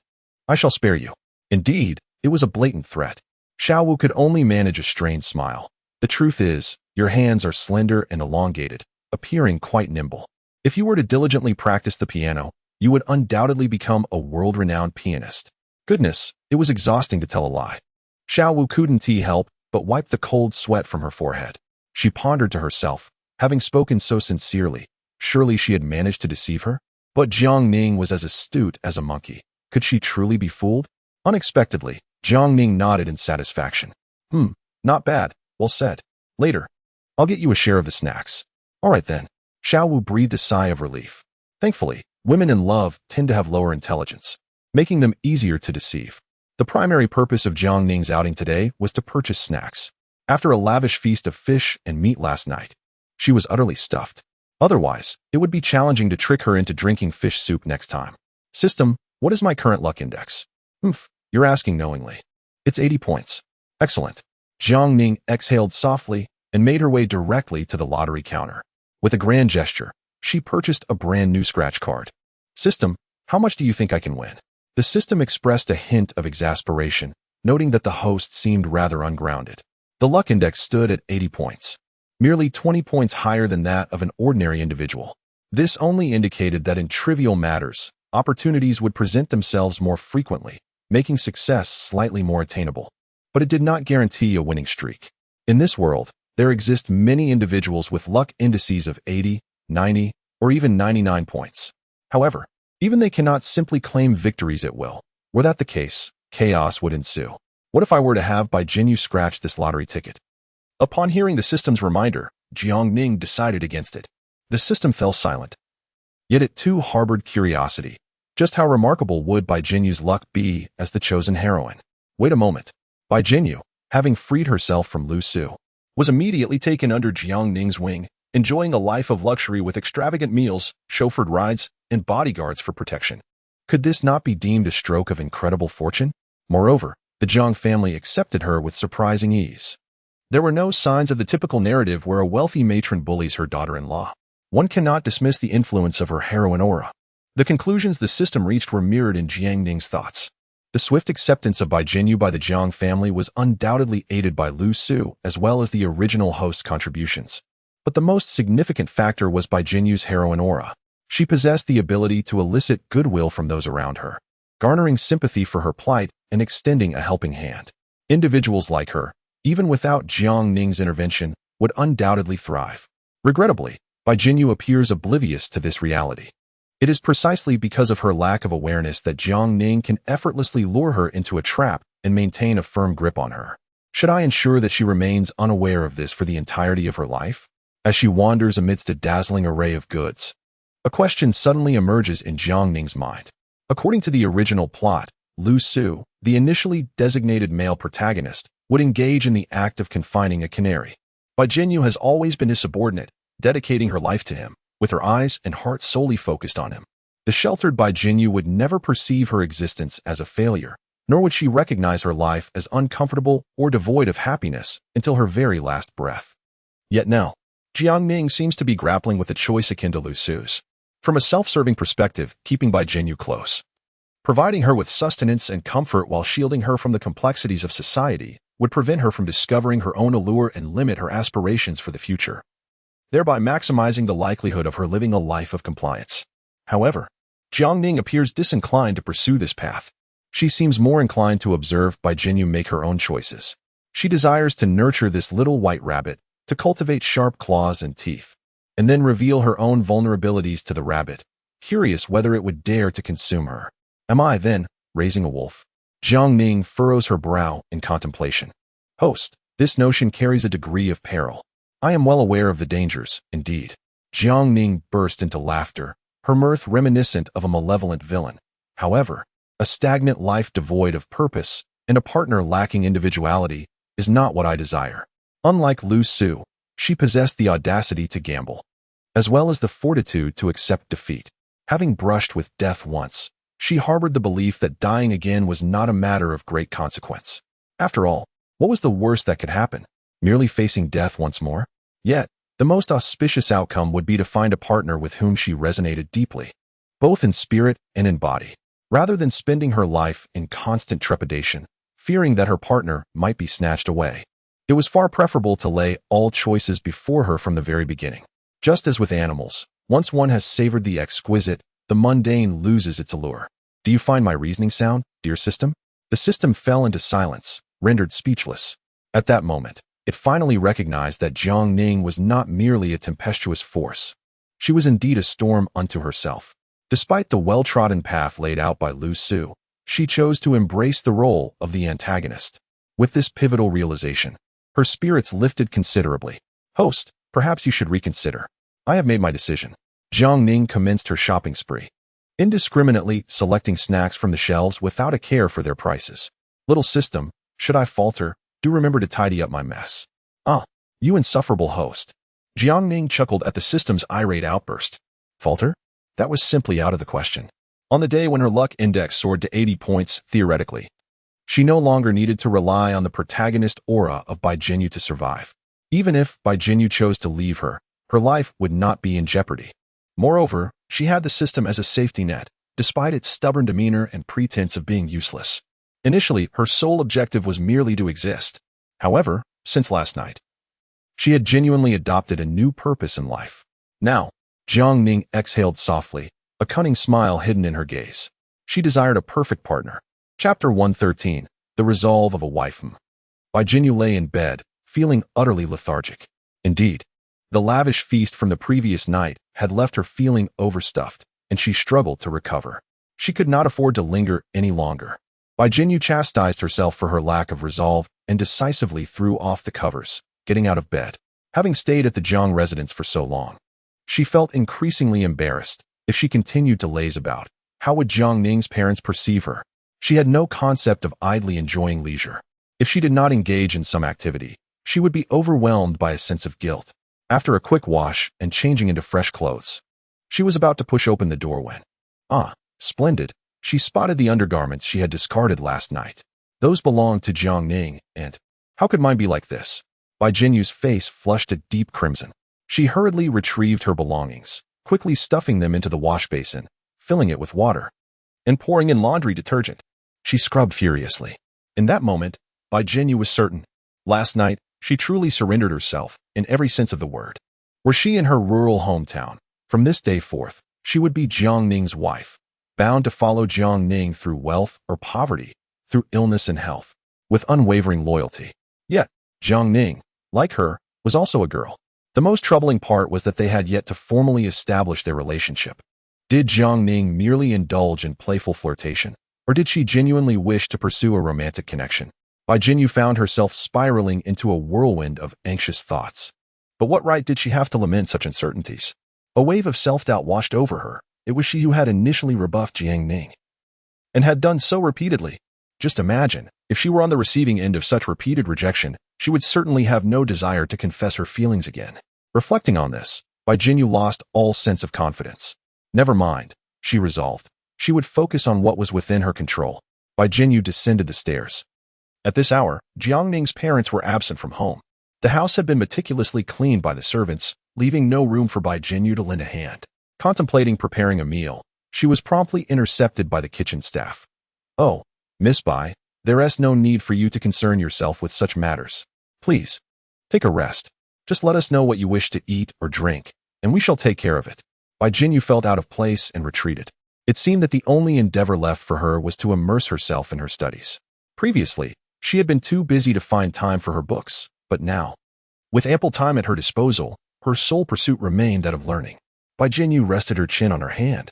I shall spare you. Indeed, it was a blatant threat. Xiao Wu could only manage a strained smile. The truth is, your hands are slender and elongated, appearing quite nimble. If you were to diligently practice the piano, you would undoubtedly become a world-renowned pianist. Goodness, it was exhausting to tell a lie. Xiao Wu couldn't help but wipe the cold sweat from her forehead. She pondered to herself, having spoken so sincerely, surely she had managed to deceive her? But Jiangning was as astute as a monkey. Could she truly be fooled? Unexpectedly, Jiangning nodded in satisfaction. Not bad. Well said. Later. I'll get you a share of the snacks. All right then. Xiao Wu breathed a sigh of relief. Thankfully, women in love tend to have lower intelligence, making them easier to deceive. The primary purpose of Jiangning's outing today was to purchase snacks. After a lavish feast of fish and meat last night, she was utterly stuffed. Otherwise, it would be challenging to trick her into drinking fish soup next time. System, what is my current luck index? You're asking knowingly. It's 80 points. Excellent. Jiangning exhaled softly and made her way directly to the lottery counter. With a grand gesture, she purchased a brand new scratch card. System, how much do you think I can win? The system expressed a hint of exasperation, noting that the host seemed rather ungrounded. The luck index stood at 80 points. merely 20 points higher than that of an ordinary individual. This only indicated that in trivial matters, opportunities would present themselves more frequently, making success slightly more attainable. But it did not guarantee a winning streak. In this world, there exist many individuals with luck indices of 80, 90, or even 99 points. However, even they cannot simply claim victories at will. Were that the case, chaos would ensue. What if I were to have Bai-Jinyu scratch this lottery ticket? Upon hearing the system's reminder, Jiang Ning decided against it. The system fell silent. Yet it too harbored curiosity. Just how remarkable would Bai-Jinyu's luck be as the chosen heroine? Wait a moment. Bai-Jinyu, having freed herself from Lu Su, was immediately taken under Jiang Ning's wing, enjoying a life of luxury with extravagant meals, chauffeured rides, and bodyguards for protection. Could this not be deemed a stroke of incredible fortune? Moreover, the Jiang family accepted her with surprising ease. There were no signs of the typical narrative where a wealthy matron bullies her daughter-in-law. One cannot dismiss the influence of her heroine aura. The conclusions the system reached were mirrored in Jiang Ning's thoughts. The swift acceptance of Bai-Jinyu by the Jiang family was undoubtedly aided by Lu Su as well as the original host's contributions. But the most significant factor was Bai-Jinyu's heroine aura. She possessed the ability to elicit goodwill from those around her, garnering sympathy for her plight and extending a helping hand. Individuals like her, even without Jiang Ning's intervention, would undoubtedly thrive. Regrettably, Bai-Jinyu appears oblivious to this reality. It is precisely because of her lack of awareness that Jiang Ning can effortlessly lure her into a trap and maintain a firm grip on her. Should I ensure that she remains unaware of this for the entirety of her life? As she wanders amidst a dazzling array of goods, a question suddenly emerges in Jiang Ning's mind. According to the original plot, Lu Su, the initially designated male protagonist, would engage in the act of confining a canary. Bai-Jinyu has always been his subordinate, dedicating her life to him, with her eyes and heart solely focused on him. The sheltered Bai-Jinyu would never perceive her existence as a failure, nor would she recognize her life as uncomfortable or devoid of happiness until her very last breath. Yet now, Jiang Ning seems to be grappling with a choice akin to Lu Su's. From a self-serving perspective, keeping Bai-Jinyu close, providing her with sustenance and comfort while shielding her from the complexities of society, would prevent her from discovering her own allure and limit her aspirations for the future, thereby maximizing the likelihood of her living a life of compliance. However, Jiang Ning appears disinclined to pursue this path. She seems more inclined to observe Bai-Jinyu make her own choices. She desires to nurture this little white rabbit, to cultivate sharp claws and teeth, and then reveal her own vulnerabilities to the rabbit, curious whether it would dare to consume her. Am I, then, raising a wolf? Jiang Ning furrows her brow in contemplation. Host, this notion carries a degree of peril. I am well aware of the dangers, indeed. Jiang Ning burst into laughter, her mirth reminiscent of a malevolent villain. However, a stagnant life devoid of purpose and a partner lacking individuality is not what I desire. Unlike Lu Su, she possessed the audacity to gamble, as well as the fortitude to accept defeat. Having brushed with death once, she harbored the belief that dying again was not a matter of great consequence. After all, what was the worst that could happen? Merely facing death once more? Yet, the most auspicious outcome would be to find a partner with whom she resonated deeply, both in spirit and in body, rather than spending her life in constant trepidation, fearing that her partner might be snatched away. It was far preferable to lay all choices before her from the very beginning. Just as with animals, once one has savored the exquisite, the mundane loses its allure. Do you find my reasoning sound, dear system? The system fell into silence, rendered speechless. At that moment, it finally recognized that Jiang Ning was not merely a tempestuous force. She was indeed a storm unto herself. Despite the well-trodden path laid out by Lu Su, she chose to embrace the role of the antagonist. With this pivotal realization, her spirits lifted considerably. Host, perhaps you should reconsider. I have made my decision. Jiang Ning commenced her shopping spree, indiscriminately selecting snacks from the shelves without a care for their prices. Little system, should I falter, do remember to tidy up my mess. Ah, you insufferable host. Jiang Ning chuckled at the system's irate outburst. Falter? That was simply out of the question. On the day when her luck index soared to 80 points, theoretically, she no longer needed to rely on the protagonist aura of Bai-Jinyu to survive. Even if Bai-Jinyu chose to leave her, her life would not be in jeopardy. Moreover, she had the system as a safety net, despite its stubborn demeanor and pretense of being useless. Initially, her sole objective was merely to exist. However, since last night, She had genuinely adopted a new purpose in life. Now, Jiang Ning exhaled softly, a cunning smile hidden in her gaze. She desired a perfect partner. Chapter 113, The Resolve of a Wife. Bai Jinyu lay in bed, feeling utterly lethargic. Indeed, the lavish feast from the previous night had left her feeling overstuffed, and she struggled to recover. She could not afford to linger any longer. Bai Jinyu chastised herself for her lack of resolve and decisively threw off the covers, getting out of bed. Having stayed at the Jiang residence for so long, she felt increasingly embarrassed. If she continued to laze about, how would Jiang Ning's parents perceive her? She had no concept of idly enjoying leisure. If she did not engage in some activity, she would be overwhelmed by a sense of guilt. After a quick wash and changing into fresh clothes, she was about to push open the door when, splendid, she spotted the undergarments she had discarded last night. Those belonged to Jiang Ning, and how could mine be like this? Bai Jinyu's face flushed a deep crimson. She hurriedly retrieved her belongings, quickly stuffing them into the wash basin, filling it with water, and pouring in laundry detergent. She scrubbed furiously. In that moment, Bai Jinyu was certain. Last night, she truly surrendered herself, in every sense of the word. Were she in her rural hometown, from this day forth, she would be Jiang Ning's wife, bound to follow Jiang Ning through wealth or poverty, through illness and health, with unwavering loyalty. Yet, Jiang Ning, like her, was also a girl. The most troubling part was that they had yet to formally establish their relationship. Did Jiang Ning merely indulge in playful flirtation, or did she genuinely wish to pursue a romantic connection? Bai Jinyu found herself spiraling into a whirlwind of anxious thoughts. But what right did she have to lament such uncertainties? A wave of self-doubt washed over her. It was she who had initially rebuffed Jiang Ning, and had done so repeatedly. Just imagine, if she were on the receiving end of such repeated rejection, she would certainly have no desire to confess her feelings again. Reflecting on this, Bai Jinyu lost all sense of confidence. Never mind, she resolved. She would focus on what was within her control. Bai Jinyu descended the stairs. At this hour, Jiang Ning's parents were absent from home. The house had been meticulously cleaned by the servants, leaving no room for Bai Jinyu to lend a hand. Contemplating preparing a meal, she was promptly intercepted by the kitchen staff. "Oh, Miss Bai, there's no need for you to concern yourself with such matters. Please, take a rest. Just let us know what you wish to eat or drink, and we shall take care of it." Bai Jinyu felt out of place and retreated. It seemed that the only endeavor left for her was to immerse herself in her studies. Previously, she had been too busy to find time for her books, but now, with ample time at her disposal, her sole pursuit remained that of learning. Bai Jinyu rested her chin on her hand,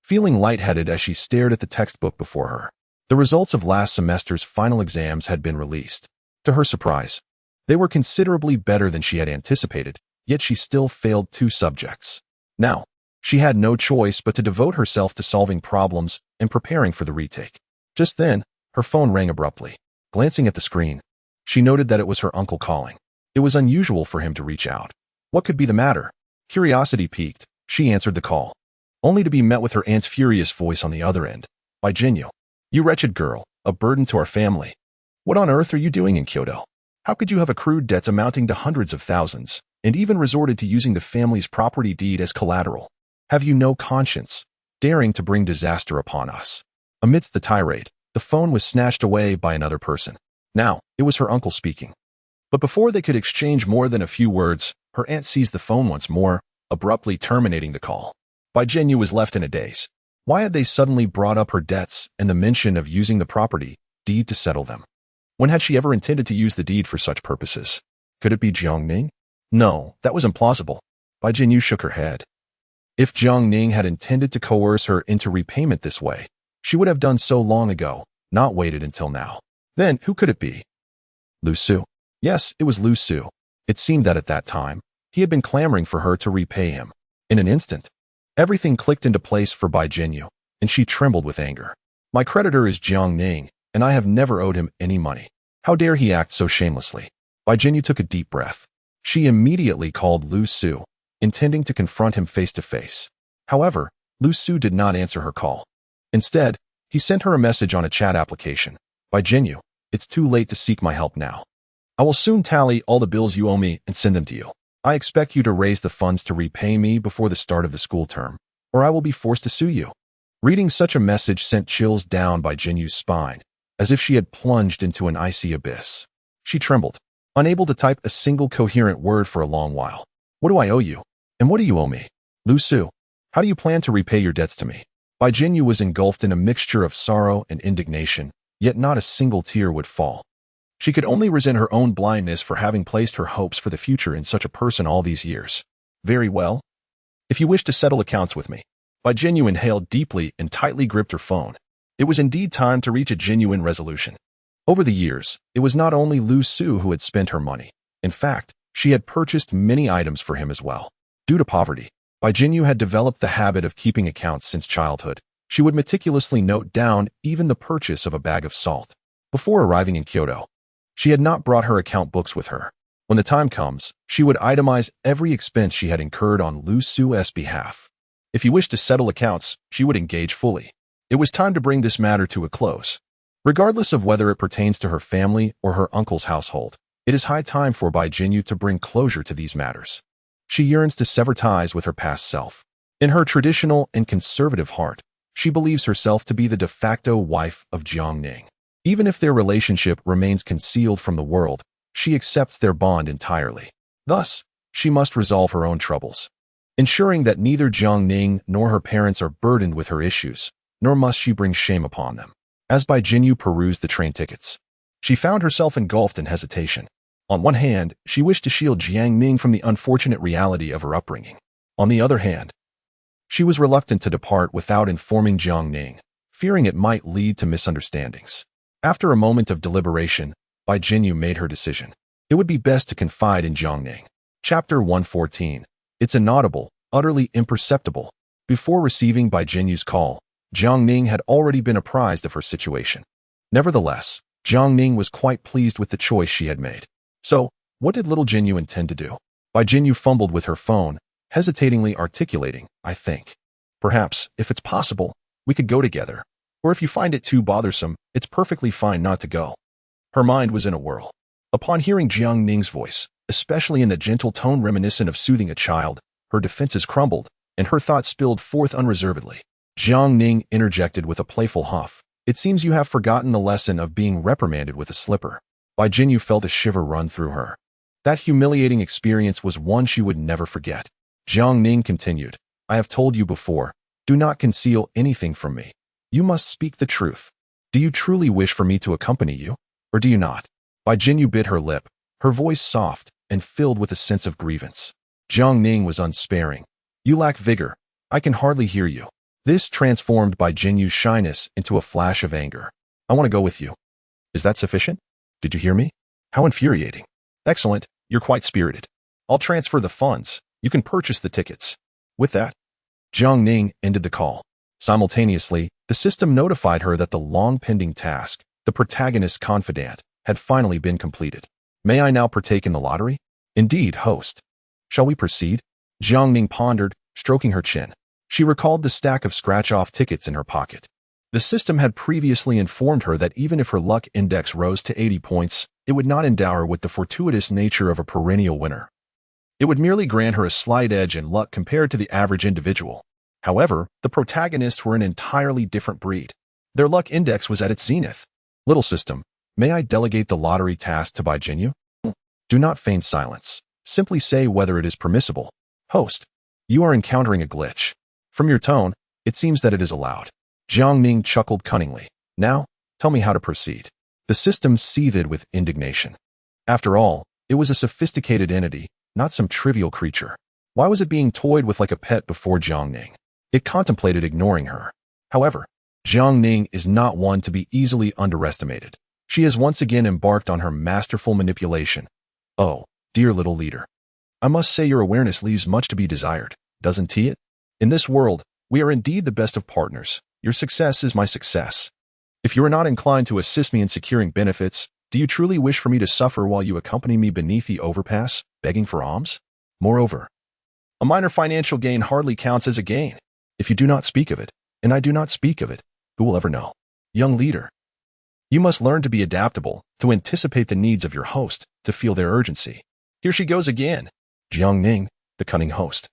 feeling lightheaded as she stared at the textbook before her. The results of last semester's final exams had been released. To her surprise, they were considerably better than she had anticipated, yet she still failed 2 subjects. Now, she had no choice but to devote herself to solving problems and preparing for the retake. Just then, her phone rang abruptly. Glancing at the screen, she noted that it was her uncle calling. It was unusual for him to reach out. What could be the matter? Curiosity piqued, she answered the call, only to be met with her aunt's furious voice on the other end. "Bai Jinyu, you wretched girl, a burden to our family. What on earth are you doing in Kyoto? How could you have accrued debts amounting to hundreds of thousands, and even resorted to using the family's property deed as collateral? Have you no conscience, daring to bring disaster upon us?" Amidst the tirade, the phone was snatched away by another person. Now, it was her uncle speaking. But before they could exchange more than a few words, her aunt seized the phone once more, abruptly terminating the call. Bai Jinyu was left in a daze. Why had they suddenly brought up her debts and the mention of using the property deed to settle them? When had she ever intended to use the deed for such purposes? Could it be Jiang Ning? No, that was implausible. Bai Jinyu shook her head. If Jiang Ning had intended to coerce her into repayment this way, she would have done so long ago, not waited until now. Then, who could it be? Lu Su. Yes, it was Lu Su. It seemed that at that time, he had been clamoring for her to repay him. In an instant, everything clicked into place for Bai Jinyu, and she trembled with anger. My creditor is Jiang Ning, and I have never owed him any money. How dare he act so shamelessly? Bai Jinyu took a deep breath. She immediately called Lu Su, intending to confront him face to face. However, Lu Su did not answer her call. Instead, he sent her a message on a chat application. "Bai Jinyu, it's too late to seek my help now. I will soon tally all the bills you owe me and send them to you. I expect you to raise the funds to repay me before the start of the school term, or I will be forced to sue you." Reading such a message sent chills down Bai Jinyu's spine, as if she had plunged into an icy abyss. She trembled. unable to type a single coherent word for a long while. What do I owe you? And what do you owe me? Lu Su, how do you plan to repay your debts to me? Bai Jinyu was engulfed in a mixture of sorrow and indignation, yet not a single tear would fall. She could only resent her own blindness for having placed her hopes for the future in such a person all these years. Very well. If you wish to settle accounts with me. Bai Jinyu inhaled deeply and tightly gripped her phone. It was indeed time to reach a genuine resolution. Over the years, it was not only Lu Su who had spent her money. In fact, she had purchased many items for him as well. Due to poverty, Bai Jinyu had developed the habit of keeping accounts since childhood. She would meticulously note down even the purchase of a bag of salt. Before arriving in Kyoto, she had not brought her account books with her. When the time comes, she would itemize every expense she had incurred on Lu Su's behalf. If you wished to settle accounts, she would engage fully. It was time to bring this matter to a close. Regardless of whether it pertains to her family or her uncle's household, it is high time for Bai Jinyu to bring closure to these matters. She yearns to sever ties with her past self. In her traditional and conservative heart, she believes herself to be the de facto wife of Jiang Ning. Even if their relationship remains concealed from the world, she accepts their bond entirely. Thus, she must resolve her own troubles, ensuring that neither Jiang Ning nor her parents are burdened with her issues, nor must she bring shame upon them. As Bai Jinyu perused the train tickets, she found herself engulfed in hesitation. On one hand, she wished to shield Jiang Ning from the unfortunate reality of her upbringing. On the other hand, she was reluctant to depart without informing Jiang Ning, fearing it might lead to misunderstandings. After a moment of deliberation, Bai Jinyu made her decision. It would be best to confide in Jiang Ning. Chapter 114. It's inaudible, utterly imperceptible. Before receiving Bai Jinyu's call, Jiang Ning had already been apprised of her situation. Nevertheless, Jiang Ning was quite pleased with the choice she had made. So, what did little Jinyu intend to do? Bai Jinyu fumbled with her phone, hesitatingly articulating, I think. Perhaps, if it's possible, we could go together. Or if you find it too bothersome, it's perfectly fine not to go. Her mind was in a whirl. Upon hearing Jiang Ning's voice, especially in the gentle tone reminiscent of soothing a child, her defenses crumbled, and her thoughts spilled forth unreservedly. Jiang Ning interjected with a playful huff. It seems you have forgotten the lesson of being reprimanded with a slipper. Bai Jinyu felt a shiver run through her. That humiliating experience was one she would never forget. Jiang Ning continued, I have told you before, do not conceal anything from me. You must speak the truth. Do you truly wish for me to accompany you, or do you not? Bai Jinyu bit her lip, her voice soft and filled with a sense of grievance. Jiang Ning was unsparing. You lack vigor. I can hardly hear you. This transformed Bai Jinyu's shyness into a flash of anger. I want to go with you. Is that sufficient? Did you hear me? How infuriating. Excellent, you're quite spirited. I'll transfer the funds. You can purchase the tickets. With that, Jiang Ning ended the call. Simultaneously, the system notified her that the long-pending task, the protagonist's confidant, had finally been completed. May I now partake in the lottery? Indeed, host. Shall we proceed? Jiang Ning pondered, stroking her chin. She recalled the stack of scratch-off tickets in her pocket. The system had previously informed her that even if her luck index rose to 80 points, it would not endow her with the fortuitous nature of a perennial winner. It would merely grant her a slight edge in luck compared to the average individual. However, the protagonists were an entirely different breed. Their luck index was at its zenith. Little system, may I delegate the lottery task to Bai Jinyu? Do not feign silence. Simply say whether it is permissible. Host, you are encountering a glitch. From your tone, it seems that it is allowed. Jiang Ning chuckled cunningly. Now, tell me how to proceed. The system seethed with indignation. After all, it was a sophisticated entity, not some trivial creature. Why was it being toyed with like a pet before Jiang Ning? It contemplated ignoring her. However, Jiang Ning is not one to be easily underestimated. She has once again embarked on her masterful manipulation. Oh, dear little leader. I must say your awareness leaves much to be desired, doesn't it? In this world, we are indeed the best of partners. Your success is my success. If you are not inclined to assist me in securing benefits, do you truly wish for me to suffer while you accompany me beneath the overpass, begging for alms? Moreover, a minor financial gain hardly counts as a gain. If you do not speak of it, and I do not speak of it, who will ever know? Young leader, you must learn to be adaptable, to anticipate the needs of your host, to feel their urgency. Here she goes again. Jiang Ning, the cunning host,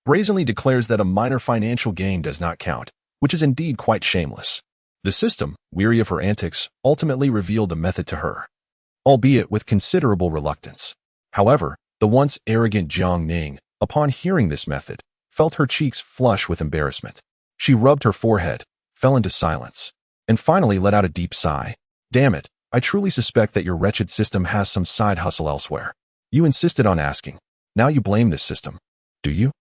brazenly declares that a minor financial gain does not count, which is indeed quite shameless. The system, weary of her antics, ultimately revealed the method to her. albeit with considerable reluctance. However, the once arrogant Jiang Ning, upon hearing this method, felt her cheeks flush with embarrassment. She rubbed her forehead, fell into silence, and finally let out a deep sigh. Damn it, I truly suspect that your wretched system has some side hustle elsewhere. You insisted on asking. Now you blame this system. Do you?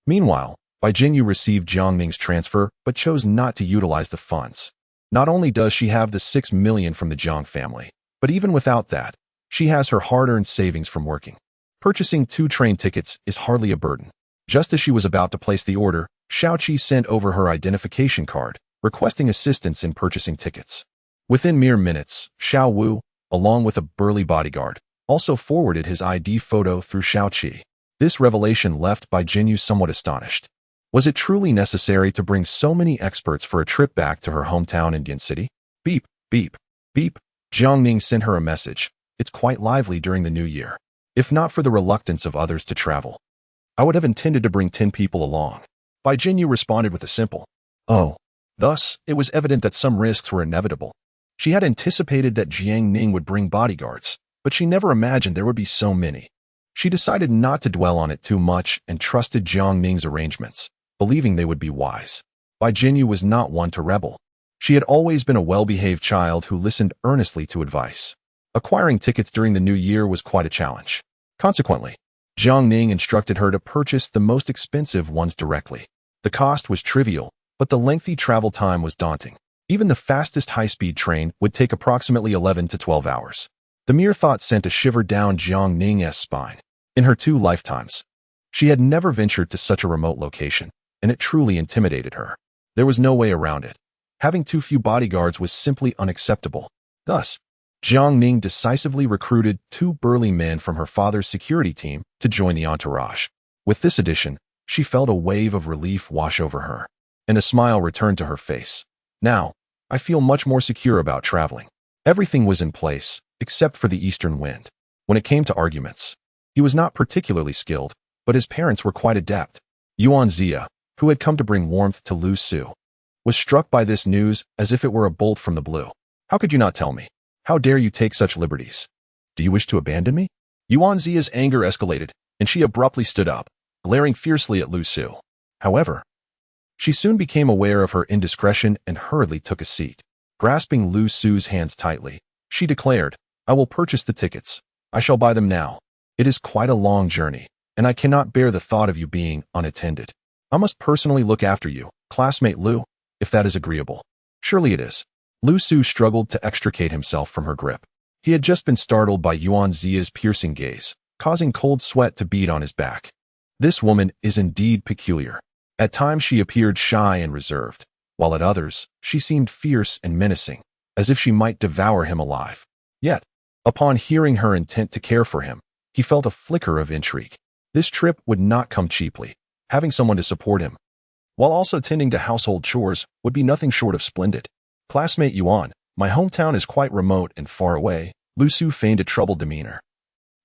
Meanwhile, Bai Jinyu received Jiang Ning's transfer but chose not to utilize the funds. Not only does she have the 6 million from the Jiang family, but even without that, she has her hard-earned savings from working. Purchasing 2 train tickets is hardly a burden. Just as she was about to place the order, Xiaoqi sent over her identification card, requesting assistance in purchasing tickets. Within mere minutes, Xiao Wu, along with a burly bodyguard, also forwarded his ID photo through Xiaoqi. This revelation left Bai Jinyu somewhat astonished. Was it truly necessary to bring so many experts for a trip back to her hometown Indian city? Beep, beep, beep. Jiang Ning sent her a message. It's quite lively during the new year. If not for the reluctance of others to travel, I would have intended to bring 10 people along. Bai Jinyu responded with a simple, oh. Thus, it was evident that some risks were inevitable. She had anticipated that Jiang Ning would bring bodyguards, but she never imagined there would be so many. She decided not to dwell on it too much and trusted Jiang Ning's arrangements, believing they would be wise. Bai Jinyu was not one to rebel. She had always been a well-behaved child who listened earnestly to advice. Acquiring tickets during the new year was quite a challenge. Consequently, Jiang Ning instructed her to purchase the most expensive ones directly. The cost was trivial, but the lengthy travel time was daunting. Even the fastest high-speed train would take approximately 11 to 12 hours. The mere thought sent a shiver down Jiang Ning's spine. In her 2 lifetimes, she had never ventured to such a remote location, and it truly intimidated her. There was no way around it. Having too few bodyguards was simply unacceptable. Thus, Jiang Ning decisively recruited 2 burly men from her father's security team to join the entourage. With this addition, she felt a wave of relief wash over her, and a smile returned to her face. Now, I feel much more secure about traveling. Everything was in place, except for the eastern wind. When it came to arguments, he was not particularly skilled, but his parents were quite adept. us.Ⅱ, who had come to bring warmth to Lu Su, was struck by this news as if it were a bolt from the blue. How could you not tell me? How dare you take such liberties? Do you wish to abandon me? us.Ⅱ's anger escalated, and she abruptly stood up, glaring fiercely at Lu Su. However, she soon became aware of her indiscretion and hurriedly took a seat. Grasping Lu Su's hands tightly, she declared, I will purchase the tickets. I shall buy them now. It is quite a long journey, and I cannot bear the thought of you being unattended. I must personally look after you, classmate Lu, if that is agreeable. Surely it is. Lu Su struggled to extricate himself from her grip. He had just been startled by us.Ⅱ's piercing gaze, causing cold sweat to bead on his back. This woman is indeed peculiar. At times she appeared shy and reserved, while at others, she seemed fierce and menacing, as if she might devour him alive. Yet, upon hearing her intent to care for him, he felt a flicker of intrigue. This trip would not come cheaply. Having someone to support him, while also tending to household chores, would be nothing short of splendid. Classmate Yuan, my hometown is quite remote and far away. Lu Su feigned a troubled demeanor.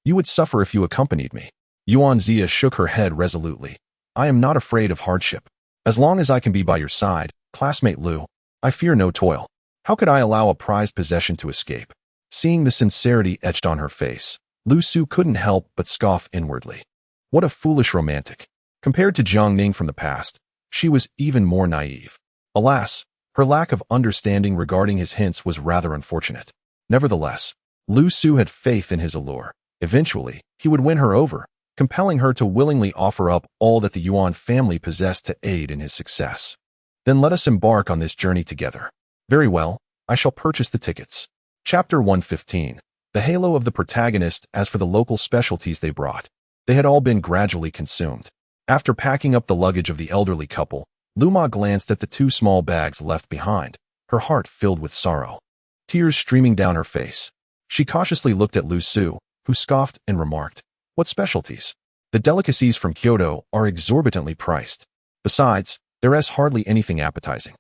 You would suffer if you accompanied me. us.Ⅱ shook her head resolutely. I am not afraid of hardship. As long as I can be by your side, classmate Lu, I fear no toil. How could I allow a prized possession to escape? Seeing the sincerity etched on her face, Lu Su couldn't help but scoff inwardly. What a foolish romantic. Compared to Jiang Ning from the past, she was even more naive. Alas, her lack of understanding regarding his hints was rather unfortunate. Nevertheless, Lu Su had faith in his allure. Eventually, he would win her over, compelling her to willingly offer up all that the Yuan family possessed to aid in his success. Then let us embark on this journey together. Very well, I shall purchase the tickets. Chapter 115. The halo of the protagonist. As for the local specialties they brought, they had all been gradually consumed. After packing up the luggage of the elderly couple, Luma glanced at the 2 small bags left behind, her heart filled with sorrow. Tears streaming down her face. She cautiously looked at Lu Su, who scoffed and remarked, What specialties? The delicacies from Kyoto are exorbitantly priced. Besides, there is hardly anything appetizing.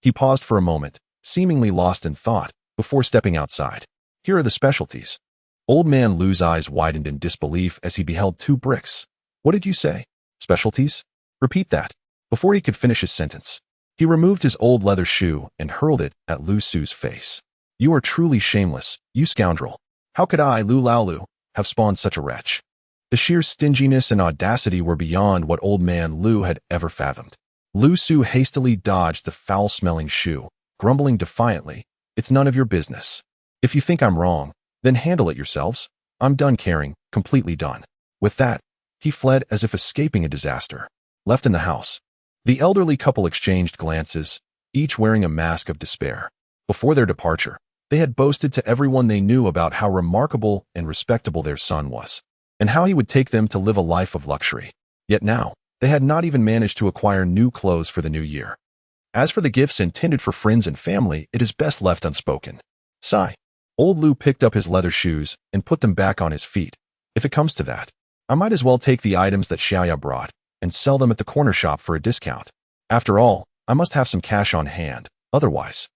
He paused for a moment, seemingly lost in thought, before stepping outside. Here are the specialties. Old man Lu's eyes widened in disbelief as he beheld 2 bricks. What did you say? Specialties? Repeat that. Before he could finish his sentence, he removed his old leather shoe and hurled it at Lu Su's face. You are truly shameless, you scoundrel. How could I, Lu Laolu, have spawned such a wretch? The sheer stinginess and audacity were beyond what old man Lu had ever fathomed. Lu Su hastily dodged the foul-smelling shoe, grumbling defiantly, "It's none of your business. If you think I'm wrong, then handle it yourselves. I'm done caring, completely done." With that, he fled as if escaping a disaster. Left in the house, the elderly couple exchanged glances, each wearing a mask of despair. Before their departure, they had boasted to everyone they knew about how remarkable and respectable their son was, and how he would take them to live a life of luxury. Yet now, they had not even managed to acquire new clothes for the new year. As for the gifts intended for friends and family, it is best left unspoken. Sigh. Old Lu picked up his leather shoes and put them back on his feet. If it comes to that, I might as well take the items that Xiaoya brought and sell them at the corner shop for a discount. After all, I must have some cash on hand, otherwise,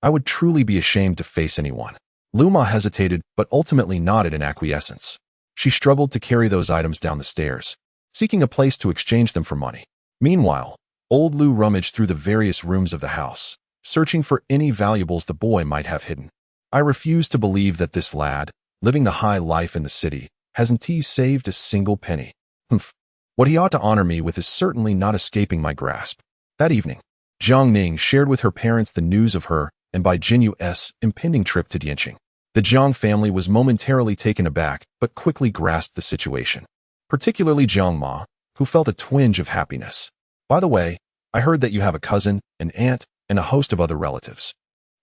I would truly be ashamed to face anyone. Luma hesitated but ultimately nodded in acquiescence. She struggled to carry those items down the stairs, seeking a place to exchange them for money. Meanwhile, old Lu rummaged through the various rooms of the house, searching for any valuables the boy might have hidden. I refuse to believe that this lad, living the high life in the city, hasn't saved a single penny. Humph. What he ought to honor me with is certainly not escaping my grasp. That evening, Jiang Ning shared with her parents the news of her and by Jinyu's impending trip to Dianqing. The Jiang family was momentarily taken aback but quickly grasped the situation. Particularly Jiang Ma, who felt a twinge of happiness. "By the way, I heard that you have a cousin, an aunt, and a host of other relatives.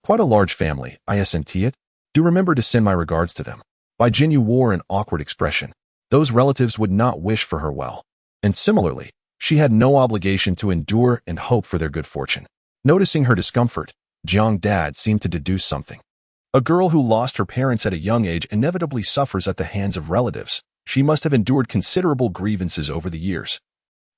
Quite a large family, isn't it? Do remember to send my regards to them." Bai Jinyu wore an awkward expression. Those relatives would not wish for her well. And similarly, she had no obligation to endure and hope for their good fortune. Noticing her discomfort, Jiang Dad seemed to deduce something. A girl who lost her parents at a young age inevitably suffers at the hands of relatives. She must have endured considerable grievances over the years,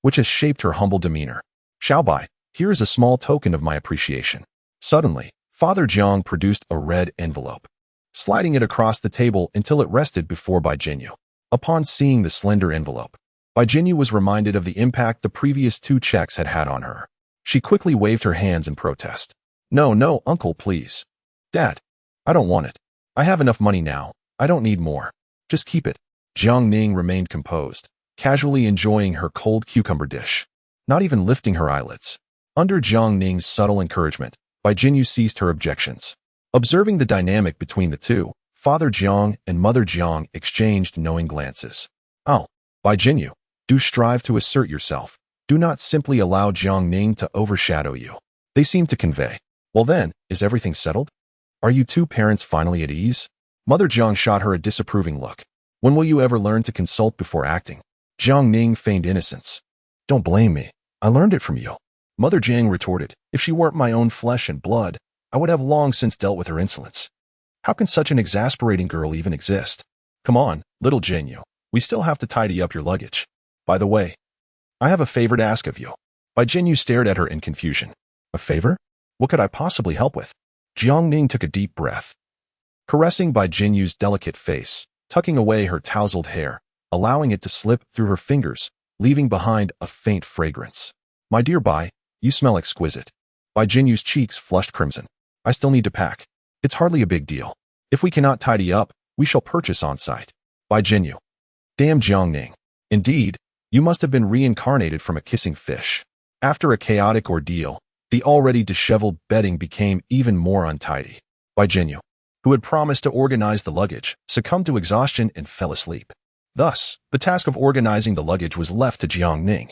which has shaped her humble demeanor. "Xiaobai, here is a small token of my appreciation." Suddenly, Father Jiang produced a red envelope, sliding it across the table until it rested before Bai Jinyu. Upon seeing the slender envelope, Bai Jinyu was reminded of the impact the previous 2 checks had had on her. She quickly waved her hands in protest. No, uncle, please. Dad, I don't want it. I have enough money now. I don't need more. Just keep it." Jiang Ning remained composed, casually enjoying her cold cucumber dish, not even lifting her eyelids. Under Jiang Ning's subtle encouragement, Bai Jinyu ceased her objections. Observing the dynamic between the two, Father Jiang and Mother Jiang exchanged knowing glances. "Oh, Bai Jinyu, do strive to assert yourself. Do not simply allow Jiang Ning to overshadow you." They seemed to convey, "Well then, is everything settled? Are you two parents finally at ease?" Mother Jiang shot her a disapproving look. "When will you ever learn to consult before acting?" Jiang Ning feigned innocence. "Don't blame me. I learned it from you." Mother Jiang retorted, "If she weren't my own flesh and blood, I would have long since dealt with her insolence. How can such an exasperating girl even exist? Come on, little Jinyu. We still have to tidy up your luggage. By the way, I have a favor to ask of you." Bai Jinyu stared at her in confusion. "A favor? What could I possibly help with?" Jiang Ning took a deep breath, caressing Bai Jinyu's delicate face, tucking away her tousled hair, allowing it to slip through her fingers, leaving behind a faint fragrance. "My dear Bai, you smell exquisite." Bai Jinyu's cheeks flushed crimson. "I still need to pack. It's hardly a big deal. If we cannot tidy up, we shall purchase on site." Bai Jinyu. Damn Jiang Ning. Indeed, you must have been reincarnated from a kissing fish. After a chaotic ordeal, the already disheveled bedding became even more untidy. Bai Jinyu, who had promised to organize the luggage, succumbed to exhaustion and fell asleep. Thus, the task of organizing the luggage was left to Jiang Ning,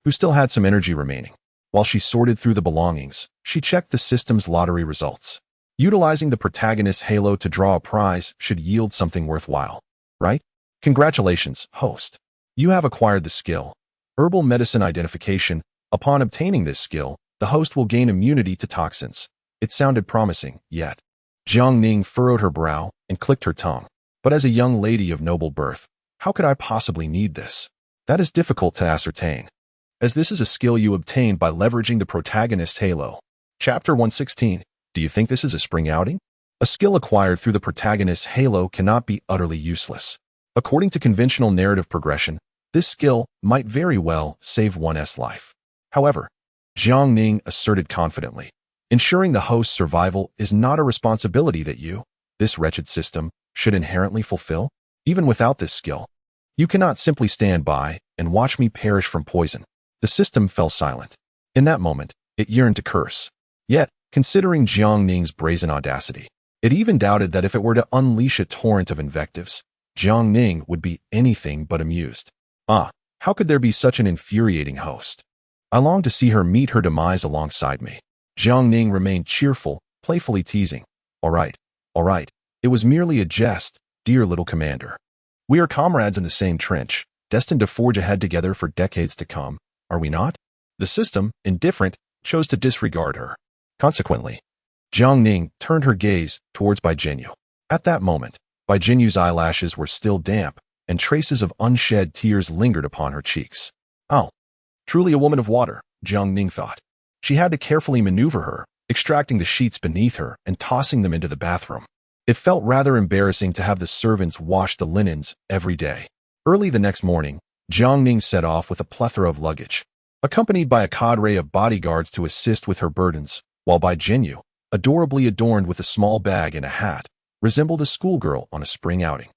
who still had some energy remaining. While she sorted through the belongings, she checked the system's lottery results. Utilizing the protagonist's halo to draw a prize should yield something worthwhile, right? Congratulations, host. You have acquired the skill, Herbal Medicine Identification. Upon obtaining this skill, the host will gain immunity to toxins. It sounded promising, yet. Jiang Ning furrowed her brow and clicked her tongue. But as a young lady of noble birth, how could I possibly need this? That is difficult to ascertain, as this is a skill you obtain by leveraging the protagonist's halo. Chapter 116. Do you think this is a spring outing? A skill acquired through the protagonist's halo cannot be utterly useless. According to conventional narrative progression, this skill might very well save one's life. However, Jiang Ning asserted confidently, ensuring the host's survival is not a responsibility that you, this wretched system, should inherently fulfill? Even without this skill, you cannot simply stand by and watch me perish from poison. The system fell silent. In that moment, it yearned to curse. Yet, considering Jiang Ning's brazen audacity, it even doubted that if it were to unleash a torrent of invectives, Jiang Ning would be anything but amused. Ah, how could there be such an infuriating host? I longed to see her meet her demise alongside me. Jiang Ning remained cheerful, playfully teasing. All right. It was merely a jest, dear little commander. We are comrades in the same trench, destined to forge ahead together for decades to come, are we not? The system, indifferent, chose to disregard her. Consequently, Jiang Ning turned her gaze towards Bai Jinyu. At that moment, Bai Jinyu's eyelashes were still damp, and traces of unshed tears lingered upon her cheeks. Oh, truly a woman of water, Jiang Ning thought. She had to carefully maneuver her, extracting the sheets beneath her and tossing them into the bathroom. It felt rather embarrassing to have the servants wash the linens every day. Early the next morning, Jiang Ning set off with a plethora of luggage, accompanied by a cadre of bodyguards to assist with her burdens, while Bai Jinyu, adorably adorned with a small bag and a hat, resembled a schoolgirl on a spring outing.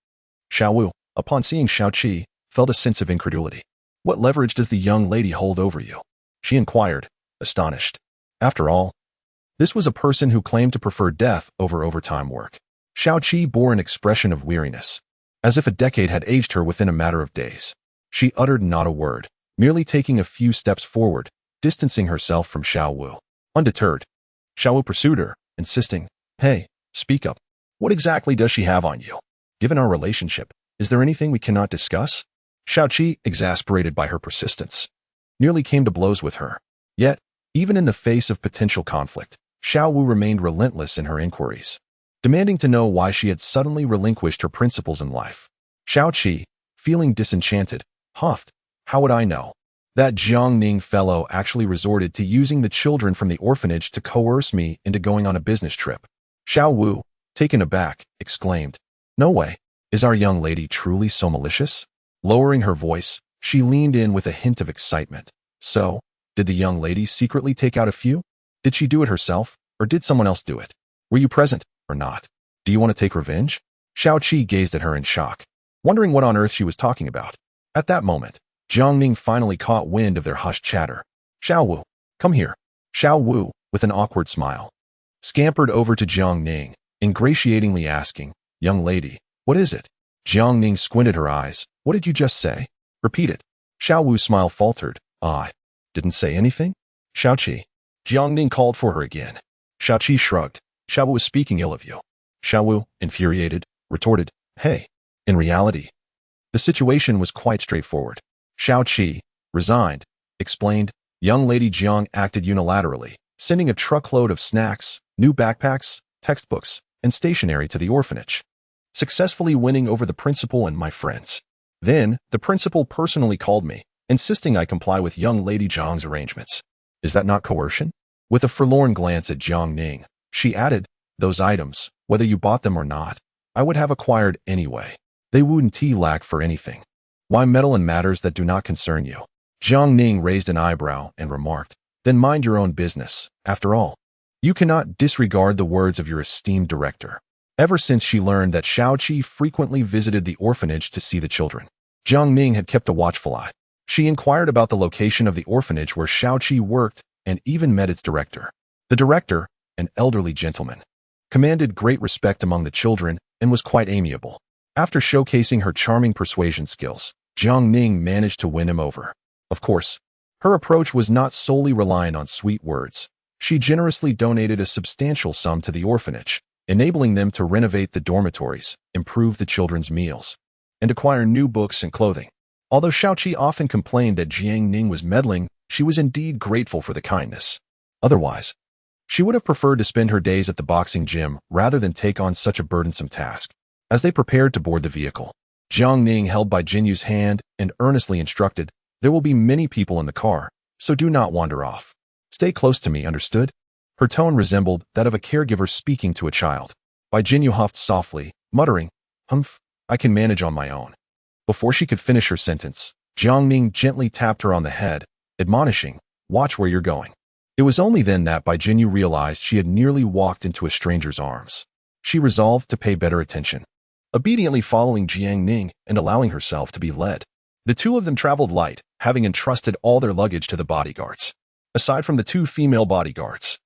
Xiao Wu, upon seeing Xiao Qi, felt a sense of incredulity. What leverage does the young lady hold over you? She inquired, astonished. After all, this was a person who claimed to prefer death over overtime work. Xiao Qi bore an expression of weariness, as if a decade had aged her within a matter of days. She uttered not a word, merely taking a few steps forward, distancing herself from Xiao Wu. Undeterred, Xiao Wu pursued her, insisting, "Hey, speak up. What exactly does she have on you? Given our relationship, is there anything we cannot discuss?" Xiao Qi, exasperated by her persistence, nearly came to blows with her. Yet, even in the face of potential conflict, Xiao Wu remained relentless in her inquiries, demanding to know why she had suddenly relinquished her principles in life. Xiao Qi, feeling disenchanted, huffed, "How would I know? That Jiang Ning fellow actually resorted to using the children from the orphanage to coerce me into going on a business trip." Xiao Wu, taken aback, exclaimed, "No way. Is our young lady truly so malicious?" Lowering her voice, she leaned in with a hint of excitement. "So, did the young lady secretly take out a few? Did she do it herself, or did someone else do it? Were you present, or not? Do you want to take revenge?" Xiao Qi gazed at her in shock, wondering what on earth she was talking about. At that moment, Jiang Ning finally caught wind of their hushed chatter. "Xiao Wu, come here." Xiao Wu, with an awkward smile, scampered over to Jiang Ning, ingratiatingly asking, "Young lady, what is it?" Jiang Ning squinted her eyes. "What did you just say? Repeat it." Xiao Wu's smile faltered. "I didn't say anything." "Xiao Qi." Jiang Ning called for her again. Xiao Qi shrugged. "Xiao Wu was speaking ill of you." Xiao Wu, infuriated, retorted, "Hey, in reality, the situation was quite straightforward." Xiao Qi, resigned, explained, "Young lady Jiang acted unilaterally, sending a truckload of snacks, new backpacks, textbooks, and stationery to the orphanage, successfully winning over the principal and my friends. Then, the principal personally called me, insisting I comply with young lady Jiang's arrangements. Is that not coercion?" With a forlorn glance at Jiang Ning, she added, "Those items, whether you bought them or not, I would have acquired anyway. They wouldn't lack for anything. Why meddle in matters that do not concern you?" Jiang Ning raised an eyebrow and remarked, "Then mind your own business. After all, you cannot disregard the words of your esteemed director." Ever since she learned that Xiao Qi frequently visited the orphanage to see the children, Jiang Ning had kept a watchful eye. She inquired about the location of the orphanage where Xiao Qi worked and even met its director. The director, an elderly gentleman, commanded great respect among the children and was quite amiable. After showcasing her charming persuasion skills, Jiang Ning managed to win him over. Of course, her approach was not solely reliant on sweet words. She generously donated a substantial sum to the orphanage, enabling them to renovate the dormitories, improve the children's meals, and acquire new books and clothing. Although Xiao Qi often complained that Jiang Ning was meddling, she was indeed grateful for the kindness. Otherwise, she would have preferred to spend her days at the boxing gym rather than take on such a burdensome task. As they prepared to board the vehicle, Jiang Ning held Bai Jinyu's hand and earnestly instructed, "There will be many people in the car, so do not wander off. Stay close to me, understood?" Her tone resembled that of a caregiver speaking to a child. Bai Jinyu huffed softly, muttering, "Humph, I can manage on my own." Before she could finish her sentence, Jiang Ning gently tapped her on the head, admonishing, "Watch where you're going." It was only then that Bai Jinyu realized she had nearly walked into a stranger's arms. She resolved to pay better attention. obediently following Jiang Ning and allowing herself to be led. The two of them traveled light, having entrusted all their luggage to the bodyguards. Aside from the two female bodyguards,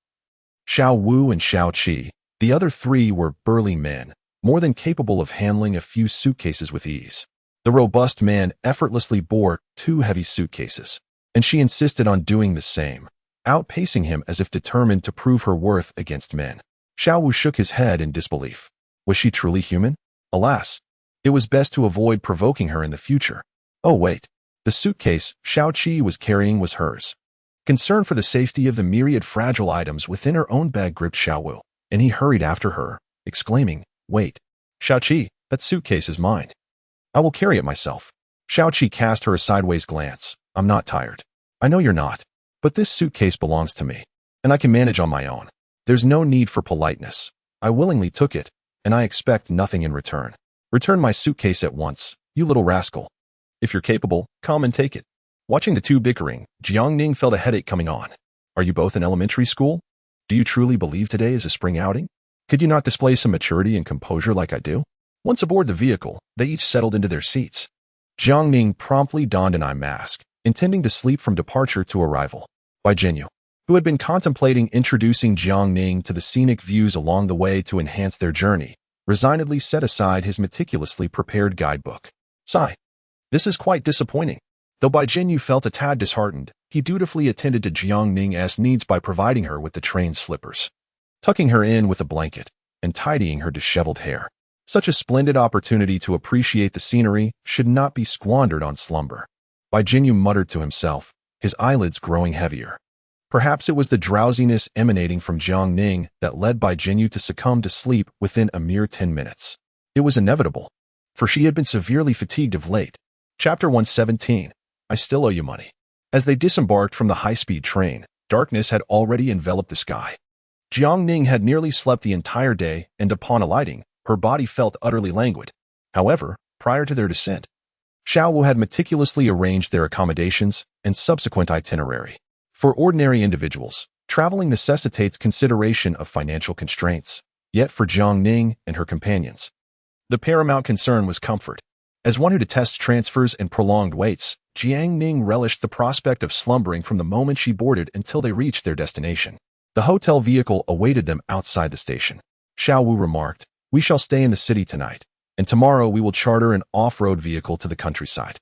Xiao Wu and Xiao Qi, the other three were burly men, more than capable of handling a few suitcases with ease. The robust man effortlessly bore 2 heavy suitcases, and she insisted on doing the same, outpacing him as if determined to prove her worth against men. Xiao Wu shook his head in disbelief. Was she truly human? Alas, it was best to avoid provoking her in the future. Oh wait, the suitcase Xiao Qi was carrying was hers. Concern for the safety of the myriad fragile items within her own bag gripped Xiao Wu, and he hurried after her, exclaiming, "Wait, Xiao Qi, that suitcase is mine. I will carry it myself." Xiao Qi cast her a sideways glance. "I'm not tired. I know you're not, but this suitcase belongs to me, and I can manage on my own. There's no need for politeness. I willingly took it, and I expect nothing in return. Return my suitcase at once, you little rascal. If you're capable, come and take it." Watching the two bickering, Jiang Ning felt a headache coming on. "Are you both in elementary school? Do you truly believe today is a spring outing? Could you not display some maturity and composure like I do?" Once aboard the vehicle, they each settled into their seats. Jiang Ning promptly donned an eye mask, intending to sleep from departure to arrival. Bai Jinyu, who had been contemplating introducing Jiang Ning to the scenic views along the way to enhance their journey, resignedly set aside his meticulously prepared guidebook. Sigh. This is quite disappointing. Though Bai Jinyu felt a tad disheartened, he dutifully attended to Jiang Ning's needs by providing her with the trained slippers, tucking her in with a blanket, and tidying her disheveled hair. Such a splendid opportunity to appreciate the scenery should not be squandered on slumber. Bai Jinyu muttered to himself, his eyelids growing heavier. Perhaps it was the drowsiness emanating from Jiang Ning that led Bai Jinyu to succumb to sleep within a mere 10 minutes. It was inevitable, for she had been severely fatigued of late. Chapter 117. I still owe you money. As they disembarked from the high-speed train, darkness had already enveloped the sky. Jiang Ning had nearly slept the entire day, and upon alighting, her body felt utterly languid. However, prior to their descent, Xiao Wu had meticulously arranged their accommodations and subsequent itinerary. For ordinary individuals, traveling necessitates consideration of financial constraints. Yet for Jiang Ning and her companions, the paramount concern was comfort. As one who detests transfers and prolonged waits, Jiang Ning relished the prospect of slumbering from the moment she boarded until they reached their destination. The hotel vehicle awaited them outside the station. Xiao Wu remarked, "We shall stay in the city tonight, and tomorrow we will charter an off-road vehicle to the countryside."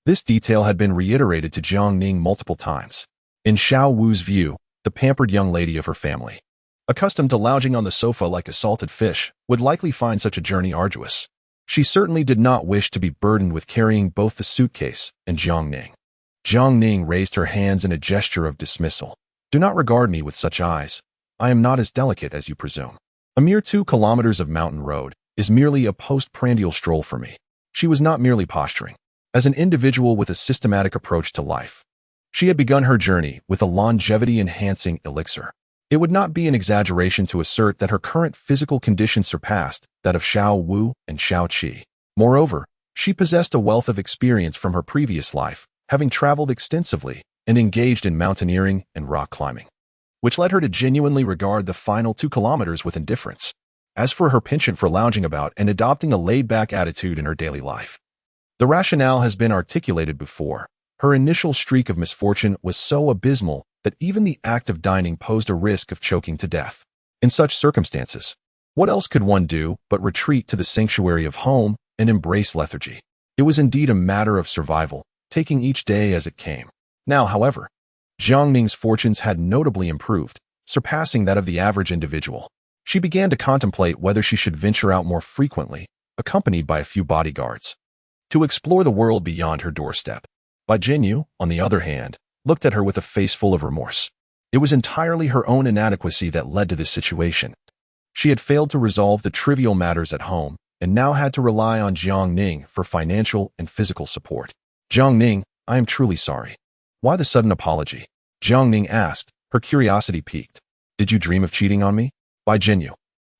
This detail had been reiterated to Jiang Ning multiple times. In Xiao Wu's view, the pampered young lady of her family, accustomed to lounging on the sofa like a salted fish, would likely find such a journey arduous. She certainly did not wish to be burdened with carrying both the suitcase and Jiang Ning. Jiang Ning raised her hands in a gesture of dismissal. "Do not regard me with such eyes. I am not as delicate as you presume. A mere 2 kilometers of mountain road is merely a postprandial stroll for me." She was not merely posturing. As an individual with a systematic approach to life, she had begun her journey with a longevity-enhancing elixir. It would not be an exaggeration to assert that her current physical condition surpassed that of Xiao Wu and Xiao Qi. Moreover, she possessed a wealth of experience from her previous life, having traveled extensively and engaged in mountaineering and rock climbing, which led her to genuinely regard the final 2 kilometers with indifference. As for her penchant for lounging about and adopting a laid-back attitude in her daily life, the rationale has been articulated before. Her initial streak of misfortune was so abysmal that even the act of dining posed a risk of choking to death. In such circumstances, what else could one do but retreat to the sanctuary of home and embrace lethargy? It was indeed a matter of survival, taking each day as it came. Now, however, Jiang Ning's fortunes had notably improved, surpassing that of the average individual. She began to contemplate whether she should venture out more frequently, accompanied by a few bodyguards, to explore the world beyond her doorstep. Bai Jinyu, on the other hand, looked at her with a face full of remorse. It was entirely her own inadequacy that led to this situation. She had failed to resolve the trivial matters at home, and now had to rely on Jiang Ning for financial and physical support. "Jiang Ning, I am truly sorry." "Why the sudden apology?" Jiang Ning asked, her curiosity piqued. "Did you dream of cheating on me?" Bai Jinyu.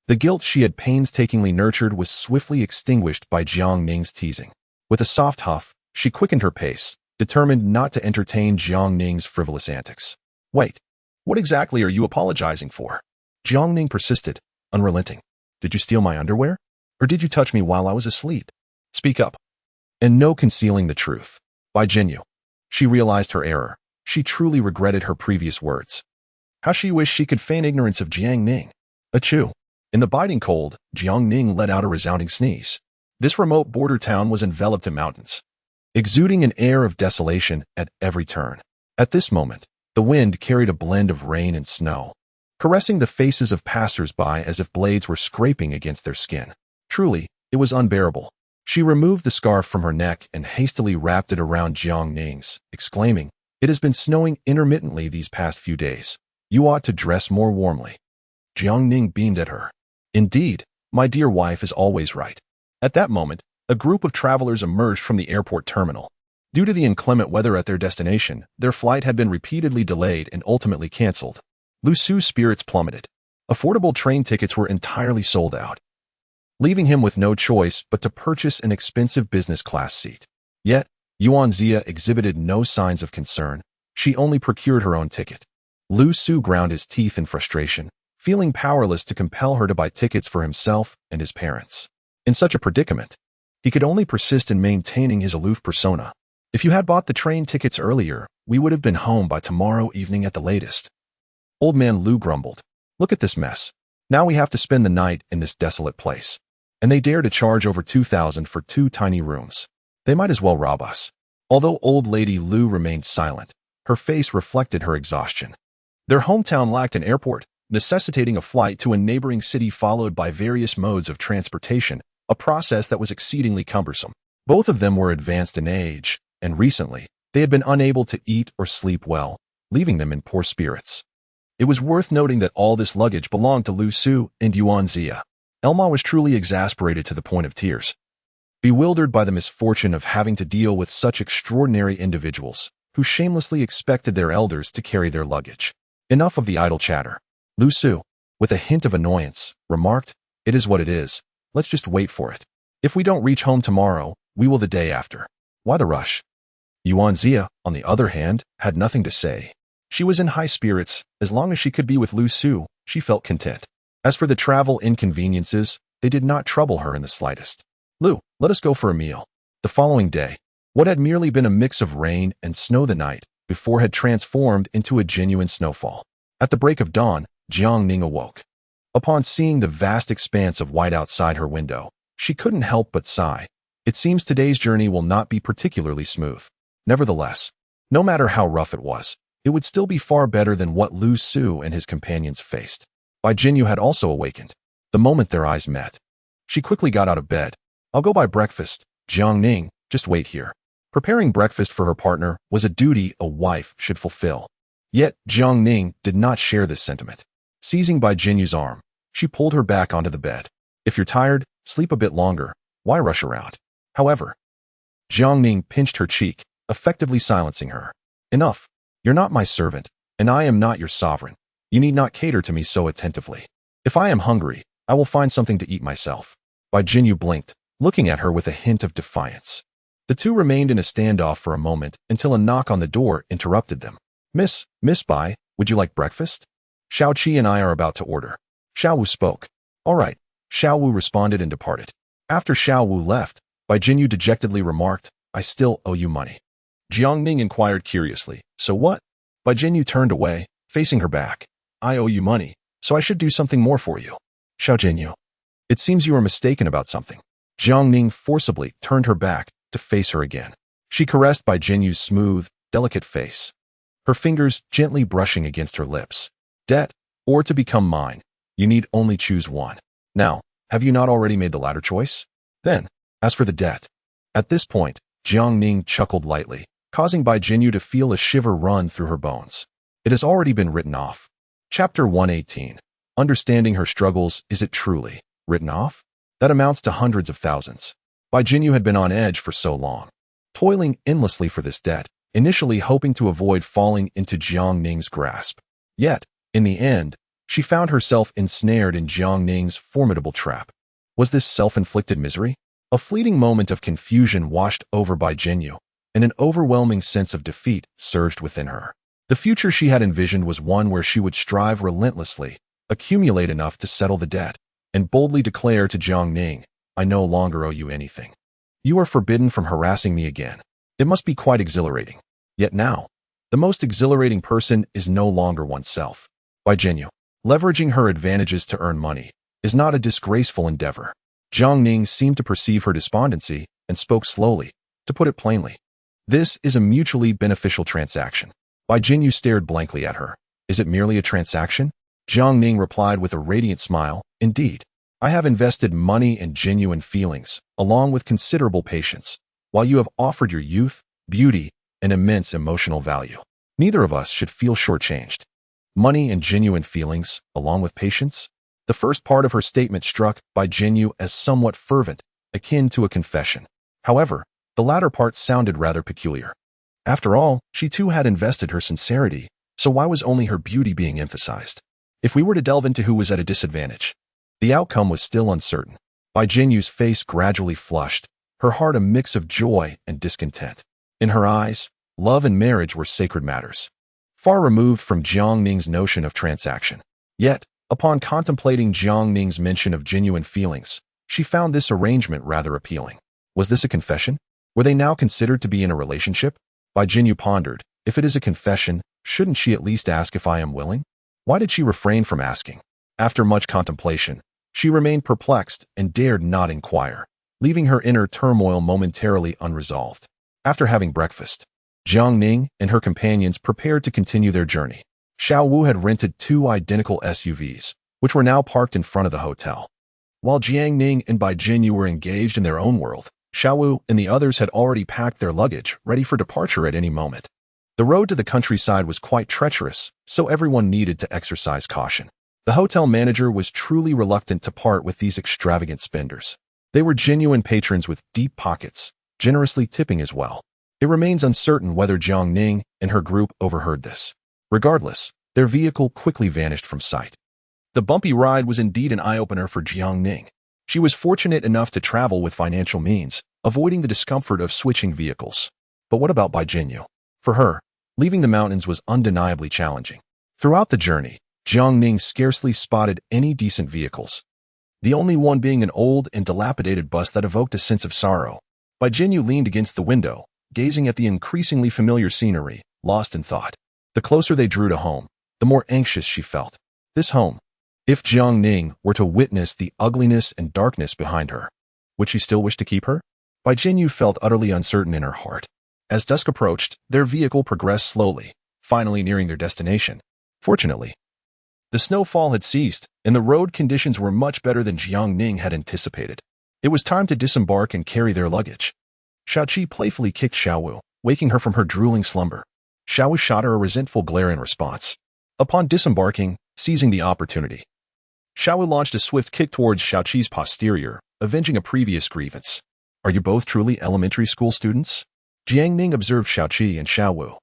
The guilt she had painstakingly nurtured was swiftly extinguished by Jiang Ning's teasing. With a soft huff, she quickened her pace, determined not to entertain Jiang Ning's frivolous antics. "Wait, what exactly are you apologizing for?" Jiang Ning persisted, unrelenting. "Did you steal my underwear?" Or did you touch me while I was asleep? Speak up. And no concealing the truth. By Jinyu. She realized her error. She truly regretted her previous words. How she wished she could feign ignorance of Jiang Ning. Achoo. In the biting cold, Jiang Ning let out a resounding sneeze. This remote border town was enveloped in mountains, exuding an air of desolation at every turn. At this moment, the wind carried a blend of rain and snow, caressing the faces of passers-by as if blades were scraping against their skin. Truly, it was unbearable. She removed the scarf from her neck and hastily wrapped it around Jiang Ning's, exclaiming, "It has been snowing intermittently these past few days. You ought to dress more warmly." Jiang Ning beamed at her. "Indeed, my dear wife is always right." At that moment, a group of travelers emerged from the airport terminal. Due to the inclement weather at their destination, their flight had been repeatedly delayed and ultimately canceled. Lu Su's spirits plummeted. Affordable train tickets were entirely sold out, leaving him with no choice but to purchase an expensive business class seat. Yet, us.Ⅱ exhibited no signs of concern. She only procured her own ticket. Lu Su ground his teeth in frustration, feeling powerless to compel her to buy tickets for himself and his parents. In such a predicament, he could only persist in maintaining his aloof persona. "If you had bought the train tickets earlier, we would have been home by tomorrow evening at the latest." Old man Lu grumbled. "Look at this mess. Now we have to spend the night in this desolate place. And they dare to charge over 2,000 for 2 tiny rooms. They might as well rob us." Although old lady Lu remained silent, her face reflected her exhaustion. Their hometown lacked an airport, necessitating a flight to a neighboring city followed by various modes of transportation, a process that was exceedingly cumbersome. Both of them were advanced in age, and recently, they had been unable to eat or sleep well, leaving them in poor spirits. It was worth noting that all this luggage belonged to Lu Su and us.Ⅱ. Elma was truly exasperated to the point of tears. Bewildered by the misfortune of having to deal with such extraordinary individuals, who shamelessly expected their elders to carry their luggage. Enough of the idle chatter. Lu Su, with a hint of annoyance, remarked, "It is what it is. Let's just wait for it. If we don't reach home tomorrow, we will the day after. Why the rush?" us.Ⅱ, on the other hand, had nothing to say. She was in high spirits. As long as she could be with Lu Su, she felt content. As for the travel inconveniences, they did not trouble her in the slightest. "Lu, let us go for a meal." The following day, what had merely been a mix of rain and snow the night before had transformed into a genuine snowfall. At the break of dawn, Jiang Ning awoke. Upon seeing the vast expanse of white outside her window, she couldn't help but sigh. It seems today's journey will not be particularly smooth. Nevertheless, no matter how rough it was, it would still be far better than what Lu Su and his companions faced. Jinyu had also awakened, the moment their eyes met. She quickly got out of bed. "I'll go buy breakfast, Jiang Ning, just wait here." Preparing breakfast for her partner was a duty a wife should fulfill. Yet, Jiang Ning did not share this sentiment. Seizing Jinyu's arm, she pulled her back onto the bed. "If you're tired, sleep a bit longer. Why rush around?" However, Jiang Ning pinched her cheek, effectively silencing her. "Enough. You're not my servant, and I am not your sovereign. You need not cater to me so attentively. If I am hungry, I will find something to eat myself." Jinyu blinked, looking at her with a hint of defiance. The two remained in a standoff for a moment until a knock on the door interrupted them. Miss Bai, would you like breakfast? Xiao Qi and I are about to order." Xiao Wu spoke. "All right," Xiao Wu responded and departed. After Xiao Wu left, Jinyu dejectedly remarked, "I still owe you money." Jiang Ning inquired curiously, "So what?" Jinyu turned away, facing her back. "I owe you money, so I should do something more for you." Xiao Jinyu. "It seems you are mistaken about something." Jiang Ning forcibly turned her back to face her again. She caressed Jinyu's smooth, delicate face, her fingers gently brushing against her lips. "Debt, or to become mine, you need only choose one. Now, have you not already made the latter choice? Then, as for the debt." At this point, Jiang Ning chuckled lightly, causing Jinyu to feel a shiver run through her bones. It has already been written off. Chapter 118. Understanding her struggles, is it truly written off? That amounts to hundreds of thousands. Jinyu had been on edge for so long, toiling endlessly for this debt, initially hoping to avoid falling into Jiang Ning's grasp. Yet, in the end, she found herself ensnared in Jiang Ning's formidable trap. Was this self-inflicted misery? A fleeting moment of confusion washed over Jinyu, and an overwhelming sense of defeat surged within her. The future she had envisioned was one where she would strive relentlessly, accumulate enough to settle the debt, and boldly declare to Jiang Ning, I no longer owe you anything. You are forbidden from harassing me again. It must be quite exhilarating. Yet now, the most exhilarating person is no longer oneself. Bai Jinyu, leveraging her advantages to earn money, is not a disgraceful endeavor. Jiang Ning seemed to perceive her despondency and spoke slowly, to put it plainly. This is a mutually beneficial transaction. Bai Jinyu stared blankly at her. Is it merely a transaction? Jiang Ning replied with a radiant smile. Indeed. I have invested money and genuine feelings, along with considerable patience, while you have offered your youth, beauty, and immense emotional value. Neither of us should feel shortchanged. Money and genuine feelings, along with patience? The first part of her statement struck Bai Jinyu as somewhat fervent, akin to a confession. However, the latter part sounded rather peculiar. After all, she too had invested her sincerity, so why was only her beauty being emphasized? If we were to delve into who was at a disadvantage, the outcome was still uncertain. Bai Jinyu's face gradually flushed, her heart a mix of joy and discontent. In her eyes, love and marriage were sacred matters, far removed from Jiang Ning's notion of transaction. Yet, upon contemplating Jiang Ning's mention of genuine feelings, she found this arrangement rather appealing. Was this a confession? Were they now considered to be in a relationship? Bai Jinyu pondered, if it is a confession, shouldn't she at least ask if I am willing? Why did she refrain from asking? After much contemplation, she remained perplexed and dared not inquire, leaving her inner turmoil momentarily unresolved. After having breakfast, Jiang Ning and her companions prepared to continue their journey. Xiao Wu had rented 2 identical SUVs, which were now parked in front of the hotel. While Jiang Ning and Bai Jinyu were engaged in their own world, Xiao Wu and the others had already packed their luggage, ready for departure at any moment. The road to the countryside was quite treacherous, so everyone needed to exercise caution. The hotel manager was truly reluctant to part with these extravagant spenders. They were genuine patrons with deep pockets, generously tipping as well. It remains uncertain whether Jiang Ning and her group overheard this. Regardless, their vehicle quickly vanished from sight. The bumpy ride was indeed an eye-opener for Jiang Ning. She was fortunate enough to travel with financial means, avoiding the discomfort of switching vehicles. But what about Bai Jinyu? For her, leaving the mountains was undeniably challenging. Throughout the journey, Jiang Ning scarcely spotted any decent vehicles, the only one being an old and dilapidated bus that evoked a sense of sorrow. Bai Jinyu leaned against the window, gazing at the increasingly familiar scenery, lost in thought. The closer they drew to home, the more anxious she felt. This home, if Jiang Ning were to witness the ugliness and darkness behind her, would she still wish to keep her? Bai Jinyu felt utterly uncertain in her heart. As dusk approached, their vehicle progressed slowly, finally nearing their destination. Fortunately, the snowfall had ceased, and the road conditions were much better than Jiang Ning had anticipated. It was time to disembark and carry their luggage. Xiaoqi playfully kicked Xiao Wu, waking her from her drooling slumber. Xiao Wu shot her a resentful glare in response. Upon disembarking, seizing the opportunity, Xiao Wu launched a swift kick towards Xiaoqi's posterior, avenging a previous grievance. Are you both truly elementary school students? Jiang Ning observed Xiaoqi and Xiao Wu,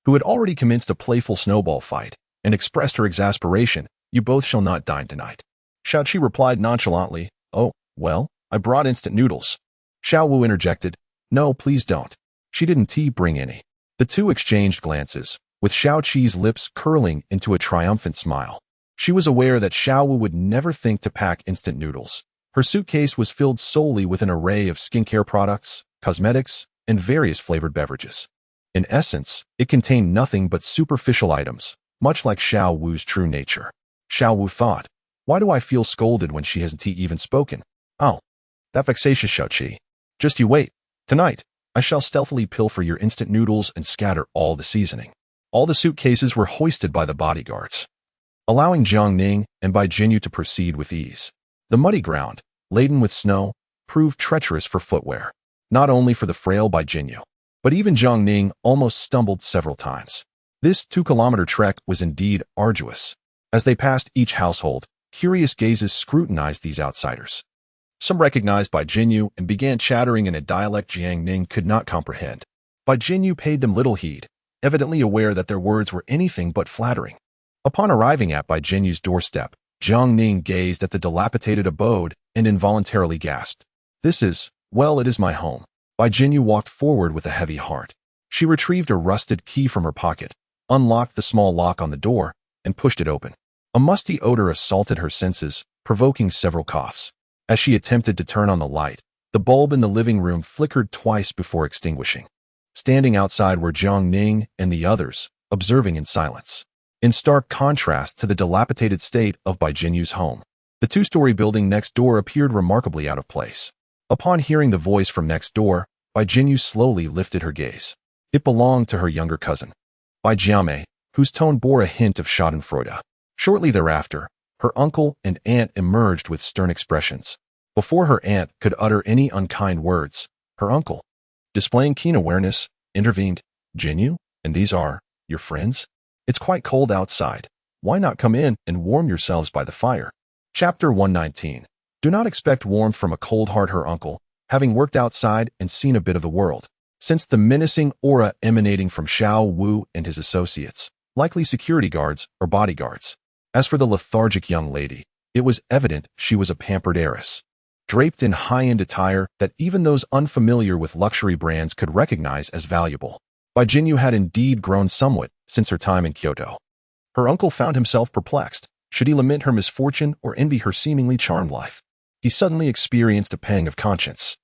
who had already commenced a playful snowball fight, and expressed her exasperation. You both shall not dine tonight. Xiaoqi replied nonchalantly, oh, well, I brought instant noodles. Xiao Wu interjected, no, please don't. She didn't bring any. The two exchanged glances, with Xiaoqi's lips curling into a triumphant smile. She was aware that Xiao Wu would never think to pack instant noodles. Her suitcase was filled solely with an array of skincare products, cosmetics, and various flavored beverages. In essence, it contained nothing but superficial items, much like Xiao Wu's true nature. Xiao Wu thought, why do I feel scolded when she hasn't even spoken? Oh, that vexatious Xiaoqi. Just you wait. Tonight, I shall stealthily pilfer your instant noodles and scatter all the seasoning. All the suitcases were hoisted by the bodyguards, allowing Jiang Ning and Bai Jinyu to proceed with ease. The muddy ground, laden with snow, proved treacherous for footwear, not only for the frail Bai Jinyu, but even Jiang Ning almost stumbled several times. This 2-kilometer trek was indeed arduous. As they passed each household, curious gazes scrutinized these outsiders. Some recognized Bai Jinyu and began chattering in a dialect Jiang Ning could not comprehend. Bai Jinyu paid them little heed, evidently aware that their words were anything but flattering. Upon arriving at Bai Jinyu's doorstep, Jiang Ning gazed at the dilapidated abode and involuntarily gasped. This is, well, it is my home. Bai Jinyu walked forward with a heavy heart. She retrieved a rusted key from her pocket, unlocked the small lock on the door, and pushed it open. A musty odor assaulted her senses, provoking several coughs. As she attempted to turn on the light, the bulb in the living room flickered twice before extinguishing. Standing outside were Jiang Ning and the others, observing in silence. In stark contrast to the dilapidated state of Bai Jinyu's home, the two-story building next door appeared remarkably out of place. Upon hearing the voice from next door, Bai Jinyu slowly lifted her gaze. It belonged to her younger cousin, Bai Jiamei, whose tone bore a hint of schadenfreude. Shortly thereafter, her uncle and aunt emerged with stern expressions. Before her aunt could utter any unkind words, her uncle, displaying keen awareness, intervened. "Jinyu, and these are your friends? It's quite cold outside. Why not come in and warm yourselves by the fire?" Chapter 119. Do not expect warmth from a cold heart. Her uncle, having worked outside and seen a bit of the world, sensed the menacing aura emanating from Xiao Wu and his associates, likely security guards or bodyguards. As for the lethargic young lady, it was evident she was a pampered heiress, draped in high-end attire that even those unfamiliar with luxury brands could recognize as valuable. Bai Jinyu had indeed grown somewhat since her time in Kyoto. Her uncle found himself perplexed. Should he lament her misfortune or envy her seemingly charmed life? He suddenly experienced a pang of conscience,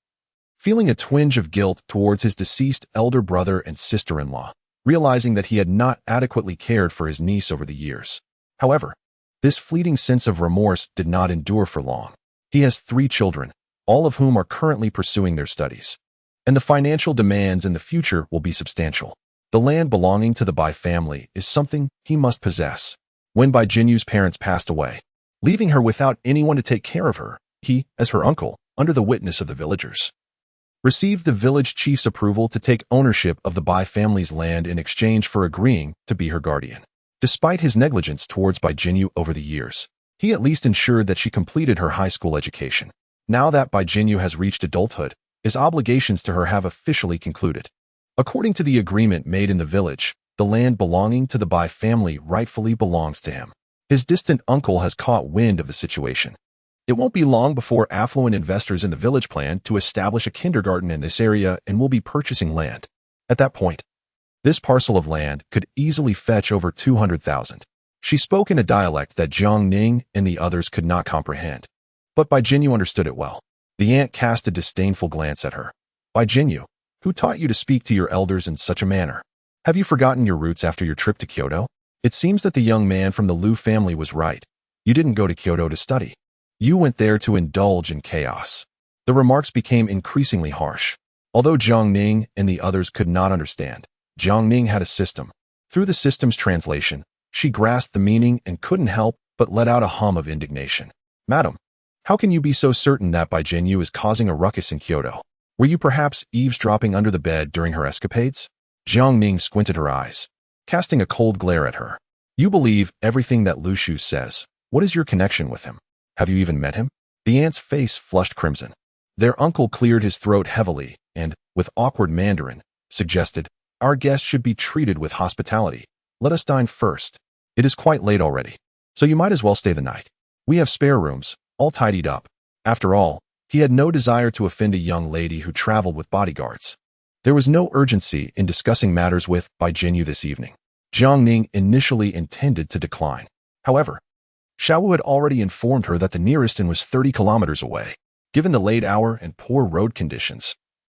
feeling a twinge of guilt towards his deceased elder brother and sister-in-law, realizing that he had not adequately cared for his niece over the years. However, this fleeting sense of remorse did not endure for long. He has 3 children, all of whom are currently pursuing their studies, and the financial demands in the future will be substantial. The land belonging to the Bai family is something he must possess. When Bai Jinyu's parents passed away, leaving her without anyone to take care of her, he, as her uncle, under the witness of the villagers, received the village chief's approval to take ownership of the Bai family's land in exchange for agreeing to be her guardian. Despite his negligence towards Bai Jinyu over the years, he at least ensured that she completed her high school education. Now that Bai Jinyu has reached adulthood, his obligations to her have officially concluded. According to the agreement made in the village, the land belonging to the Bai family rightfully belongs to him. His distant uncle has caught wind of the situation. It won't be long before affluent investors in the village plan to establish a kindergarten in this area and will be purchasing land. At that point, this parcel of land could easily fetch over 200,000. She spoke in a dialect that Jiang Ning and the others could not comprehend, but Bai Jinyu understood it well. The aunt cast a disdainful glance at her. "Bai Jinyu, who taught you to speak to your elders in such a manner? Have you forgotten your roots after your trip to Kyoto?" It seems that the young man from the Liu family was right. You didn't go to Kyoto to study. You went there to indulge in chaos. The remarks became increasingly harsh. Although Jiang Ning and the others could not understand, Jiang Ning had a system. Through the system's translation, she grasped the meaning and couldn't help but let out a hum of indignation. "Madam, how can you be so certain that Bai Jinyu is causing a ruckus in Kyoto? Were you perhaps eavesdropping under the bed during her escapades?" Jiang Ning squinted her eyes, casting a cold glare at her. "You believe everything that Lu Shu says. What is your connection with him? Have you even met him?" The aunt's face flushed crimson. Their uncle cleared his throat heavily and, with awkward Mandarin, suggested, "Our guest should be treated with hospitality. Let us dine first. It is quite late already, so you might as well stay the night. We have spare rooms, all tidied up." After all, he had no desire to offend a young lady who traveled with bodyguards. There was no urgency in discussing matters with Bai Jinyu this evening. Jiang Ning initially intended to decline. However, Xiao Wu had already informed her that the nearest inn was 30 kilometers away. Given the late hour and poor road conditions,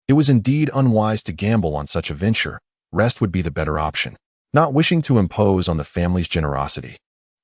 it was indeed unwise to gamble on such a venture. Rest would be the better option. Not wishing to impose on the family's generosity,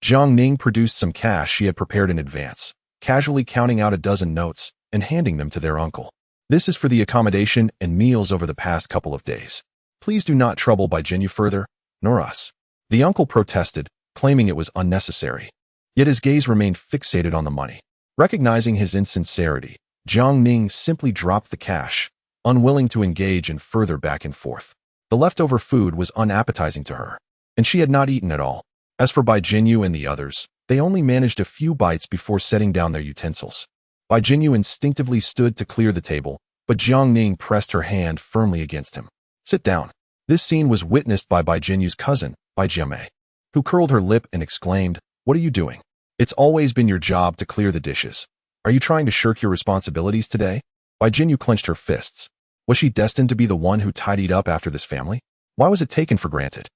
Jiang Ning produced some cash she had prepared in advance, casually counting out a dozen notes and handing them to their uncle. "This is for the accommodation and meals over the past couple of days. Please do not trouble Bai Jinyu further, nor us." The uncle protested, claiming it was unnecessary. Yet his gaze remained fixated on the money. Recognizing his insincerity, Jiang Ning simply dropped the cash, unwilling to engage in further back and forth. The leftover food was unappetizing to her, and she had not eaten at all. As for Bai Jinyu and the others, they only managed a few bites before setting down their utensils. Bai Jinyu instinctively stood to clear the table, but Jiang Ning pressed her hand firmly against him. "Sit down." This scene was witnessed by Bai Jinyu's cousin, Bai Jiamei, who curled her lip and exclaimed, "What are you doing? It's always been your job to clear the dishes. Are you trying to shirk your responsibilities today?" Bai Jinyu clenched her fists. Was she destined to be the one who tidied up after this family? Why was it taken for granted?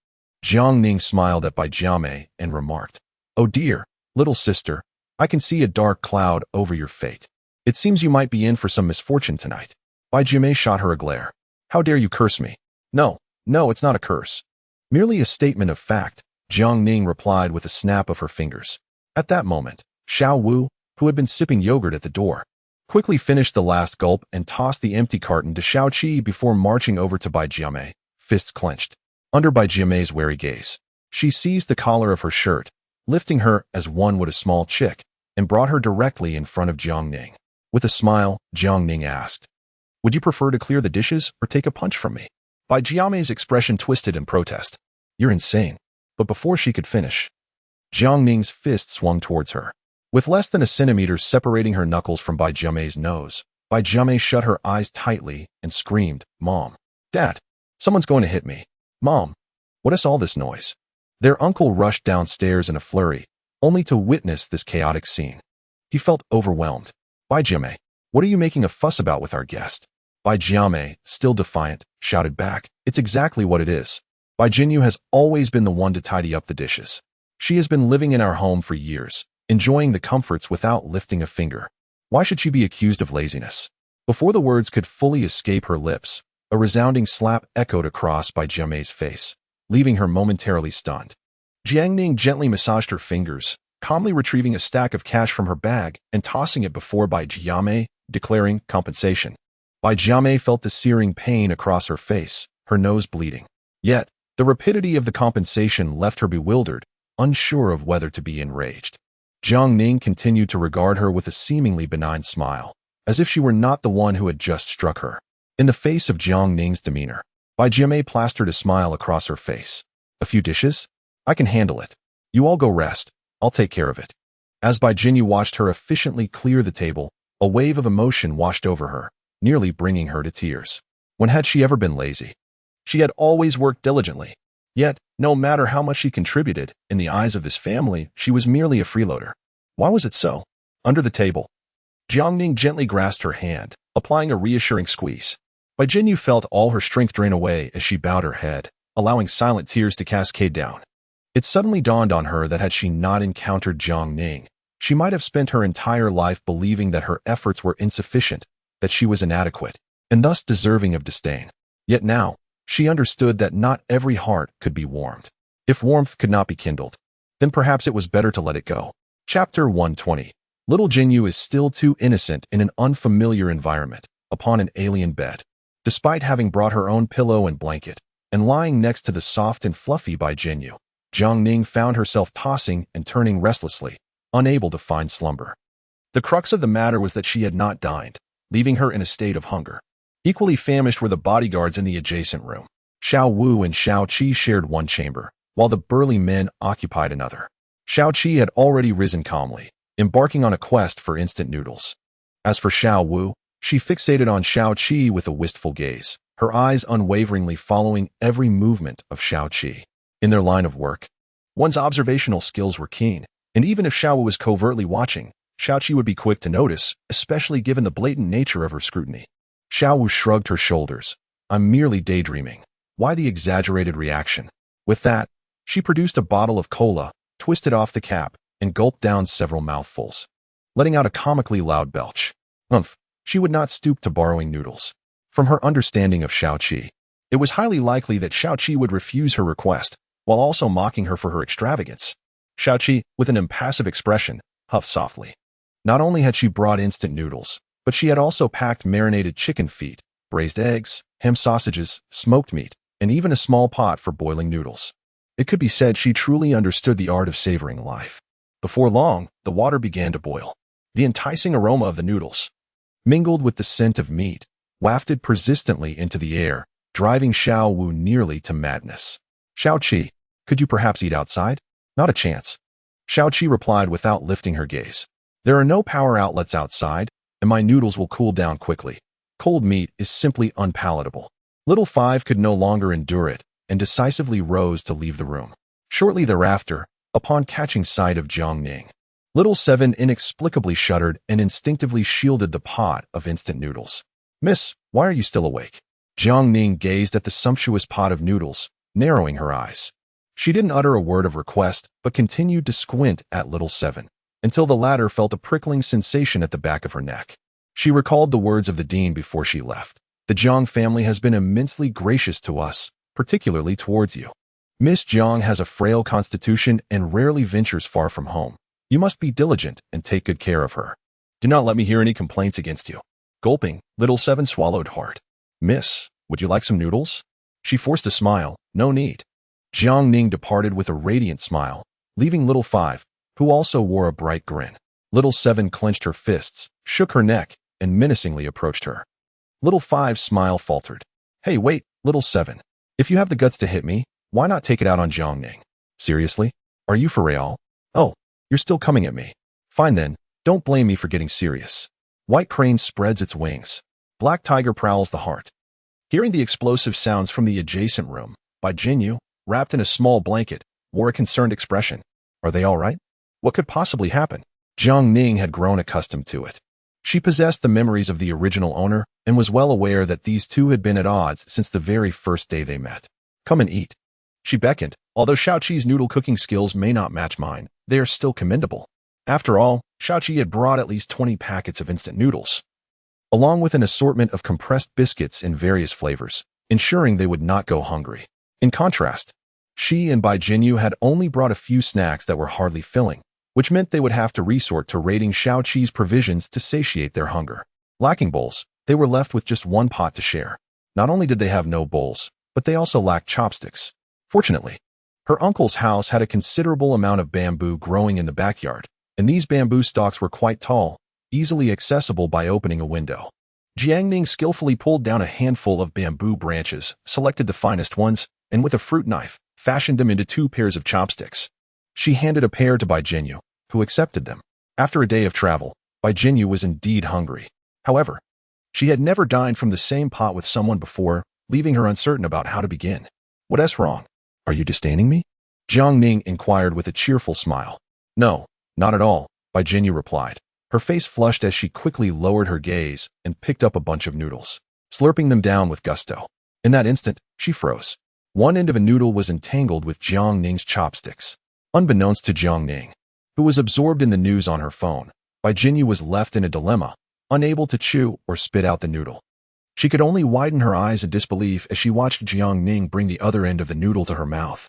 Jiang Ning smiled at Bai Jiamei and remarked, "Oh dear, little sister, I can see a dark cloud over your fate. It seems you might be in for some misfortune tonight. Bai shot her a glare. How dare you curse me? No, it's not a curse. Merely a statement of fact, Jiang Ning replied with a snap of her fingers. At that moment, Xiao Wu, who had been sipping yogurt at the door, quickly finished the last gulp and tossed the empty carton to Xiao Qi before marching over to Bai Jiamei, fists clenched. Under Bai Jiamei's wary gaze, she seized the collar of her shirt, lifting her as one would a small chick, and brought her directly in front of Jiang Ning. With a smile, Jiang Ning asked, "Would you prefer to clear the dishes or take a punch from me?" Bai Jiamei's expression twisted in protest. "You're insane." But before she could finish, Jiang Ning's fist swung towards her. With less than a centimeter separating her knuckles from Bai Jiamei's nose, Bai Jiamei shut her eyes tightly and screamed, "Mom! Dad! Someone's going to hit me! Mom! What is all this noise?" Their uncle rushed downstairs in a flurry, only to witness this chaotic scene. He felt overwhelmed. "Bai Jiamei, what are you making a fuss about with our guest?" Bai Jiamei, still defiant, shouted back, "It's exactly what it is. Bai Jinyu has always been the one to tidy up the dishes. She has been living in our home for years, enjoying the comforts without lifting a finger. Why should she be accused of laziness?" Before the words could fully escape her lips, a resounding slap echoed across Bai Jiamei's face, leaving her momentarily stunned. Jiang Ning gently massaged her fingers, calmly retrieving a stack of cash from her bag and tossing it before Bai Jiamei, declaring compensation. Bai Jiamei felt the searing pain across her face, her nose bleeding. Yet, the rapidity of the compensation left her bewildered, unsure of whether to be enraged. Jiang Ning continued to regard her with a seemingly benign smile, as if she were not the one who had just struck her. In the face of Jiang Ning's demeanor, Bai Jiamei plastered a smile across her face. "A few dishes? I can handle it. You all go rest. I'll take care of it." As Bai Jinyu watched her efficiently clear the table, a wave of emotion washed over her, nearly bringing her to tears. When had she ever been lazy? She had always worked diligently. Yet, no matter how much she contributed, in the eyes of this family, she was merely a freeloader. Why was it so? Under the table, Jiang Ning gently grasped her hand, applying a reassuring squeeze. Bai Jinyu felt all her strength drain away as she bowed her head, allowing silent tears to cascade down. It suddenly dawned on her that had she not encountered Jiang Ning, she might have spent her entire life believing that her efforts were insufficient, that she was inadequate, and thus deserving of disdain. Yet now, she understood that not every heart could be warmed. If warmth could not be kindled, then perhaps it was better to let it go. Chapter 120. Little Jinyu is still too innocent in an unfamiliar environment, upon an alien bed. Despite having brought her own pillow and blanket, and lying next to the soft and fluffy Bai Jinyu, Jiang Ning found herself tossing and turning restlessly, unable to find slumber. The crux of the matter was that she had not dined, leaving her in a state of hunger. Equally famished were the bodyguards in the adjacent room. Xiao Wu and Xiao Qi shared one chamber, while the burly men occupied another. Xiao Qi had already risen calmly, embarking on a quest for instant noodles. As for Xiao Wu, she fixated on Xiao Qi with a wistful gaze, her eyes unwaveringly following every movement of Xiao Qi. In their line of work, one's observational skills were keen, and even if Xiao Wu was covertly watching, Xiao Qi would be quick to notice, especially given the blatant nature of her scrutiny. Xiao Wu shrugged her shoulders. "I'm merely daydreaming. Why the exaggerated reaction?" With that, she produced a bottle of cola, twisted off the cap, and gulped down several mouthfuls, letting out a comically loud belch. She would not stoop to borrowing noodles. From her understanding of Xiao Qi, it was highly likely that Xiao Qi would refuse her request, while also mocking her for her extravagance. Xiao Qi, with an impassive expression, huffed softly. Not only had she brought instant noodles, but she had also packed marinated chicken feet, braised eggs, ham sausages, smoked meat, and even a small pot for boiling noodles. It could be said she truly understood the art of savoring life. Before long, the water began to boil. The enticing aroma of the noodles, mingled with the scent of meat, wafted persistently into the air, driving Xiao Wu nearly to madness. "Xiao Qi, could you perhaps eat outside?" "Not a chance," Xiao Qi replied without lifting her gaze. "There are no power outlets outside, and my noodles will cool down quickly. Cold meat is simply unpalatable." Little Five could no longer endure it, and decisively rose to leave the room. Shortly thereafter, upon catching sight of Jiang Ning, Little Seven inexplicably shuddered and instinctively shielded the pot of instant noodles. "Miss, why are you still awake?" Jiang Ning gazed at the sumptuous pot of noodles, narrowing her eyes. She didn't utter a word of request, but continued to squint at Little Seven, until the latter felt a prickling sensation at the back of her neck. She recalled the words of the dean before she left. The Jiang family has been immensely gracious to us, particularly towards you. Miss Jiang has a frail constitution and rarely ventures far from home. You must be diligent and take good care of her. Do not let me hear any complaints against you. Gulping, little Seven swallowed hard. Miss, would you like some noodles? She forced a smile. No need. Jiang Ning departed with a radiant smile, leaving little Five, who also wore a bright grin. Little Seven clenched her fists, shook her neck, and menacingly approached her. Little Five's smile faltered. Hey, wait, little Seven. If you have the guts to hit me, why not take it out on Jiang Ning? Seriously? Are you for real? Oh, you're still coming at me. Fine then, don't blame me for getting serious. White crane spreads its wings. Black tiger prowls the heart. Hearing the explosive sounds from the adjacent room, Bai Jinyu, wrapped in a small blanket, wore a concerned expression. Are they all right? What could possibly happen? Jiang Ning had grown accustomed to it. She possessed the memories of the original owner and was well aware that these two had been at odds since the very first day they met. Come and eat. She beckoned. Although Xiaoqi's noodle cooking skills may not match mine, they are still commendable. After all, Xiaoqi had brought at least 20 packets of instant noodles, along with an assortment of compressed biscuits in various flavors, ensuring they would not go hungry. In contrast, she and Bai Jinyu had only brought a few snacks that were hardly filling, which meant they would have to resort to raiding Xiaoqi's provisions to satiate their hunger. Lacking bowls, they were left with just one pot to share. Not only did they have no bowls, but they also lacked chopsticks. Fortunately, her uncle's house had a considerable amount of bamboo growing in the backyard, and these bamboo stalks were quite tall, easily accessible by opening a window. Jiang Ning skillfully pulled down a handful of bamboo branches, selected the finest ones, and with a fruit knife, fashioned them into 2 pairs of chopsticks. She handed a pair to Bai Jinyu, who accepted them. After a day of travel, Bai Jinyu was indeed hungry. However, she had never dined from the same pot with someone before, leaving her uncertain about how to begin. What's wrong? Are you disdaining me? Jiang Ning inquired with a cheerful smile. No, not at all, Bai Jinyu replied. Her face flushed as she quickly lowered her gaze and picked up a bunch of noodles, slurping them down with gusto. In that instant, she froze. One end of a noodle was entangled with Jiang Ning's chopsticks. Unbeknownst to Jiang Ning, who was absorbed in the news on her phone, Bai Jinyu was left in a dilemma, unable to chew or spit out the noodle. She could only widen her eyes in disbelief as she watched Jiang Ning bring the other end of the noodle to her mouth.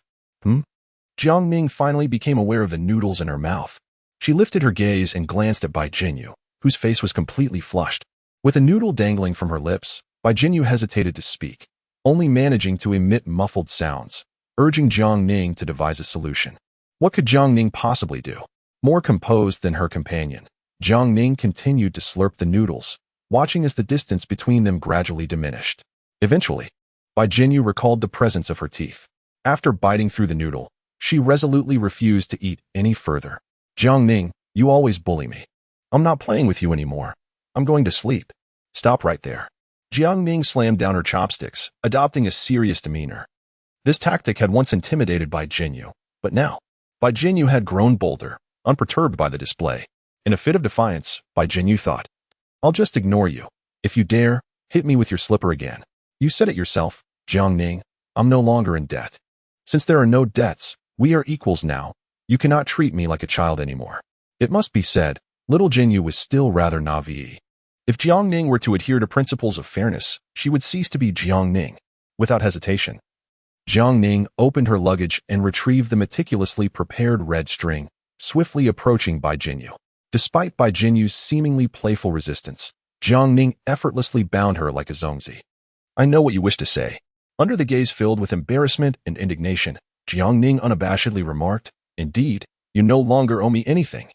Jiang Ning finally became aware of the noodles in her mouth. She lifted her gaze and glanced at Bai Jinyu, whose face was completely flushed. With a noodle dangling from her lips, Bai Jinyu hesitated to speak, only managing to emit muffled sounds, urging Jiang Ning to devise a solution. What could Jiang Ning possibly do? More composed than her companion, Jiang Ning continued to slurp the noodles, watching as the distance between them gradually diminished. Eventually, Bai Jinyu recalled the presence of her teeth. After biting through the noodle, she resolutely refused to eat any further. Jiang Ning, you always bully me. I'm not playing with you anymore. I'm going to sleep. Stop right there. Jiang Ning slammed down her chopsticks, adopting a serious demeanor. This tactic had once intimidated Bai Jinyu, but now, Bai Jinyu had grown bolder, unperturbed by the display. In a fit of defiance, Bai Jinyu thought, I'll just ignore you. If you dare, hit me with your slipper again. You said it yourself, Jiang Ning. I'm no longer in debt. Since there are no debts, we are equals now. You cannot treat me like a child anymore. It must be said, little Jinyu was still rather naive. If Jiang Ning were to adhere to principles of fairness, she would cease to be Jiang Ning. Without hesitation, Jiang Ning opened her luggage and retrieved the meticulously prepared red string, swiftly approaching Bai Jinyu. Despite Bai Jinyu's seemingly playful resistance, Jiang Ning effortlessly bound her like a zongzi. I know what you wish to say. Under the gaze filled with embarrassment and indignation, Jiang Ning unabashedly remarked, Indeed, you no longer owe me anything.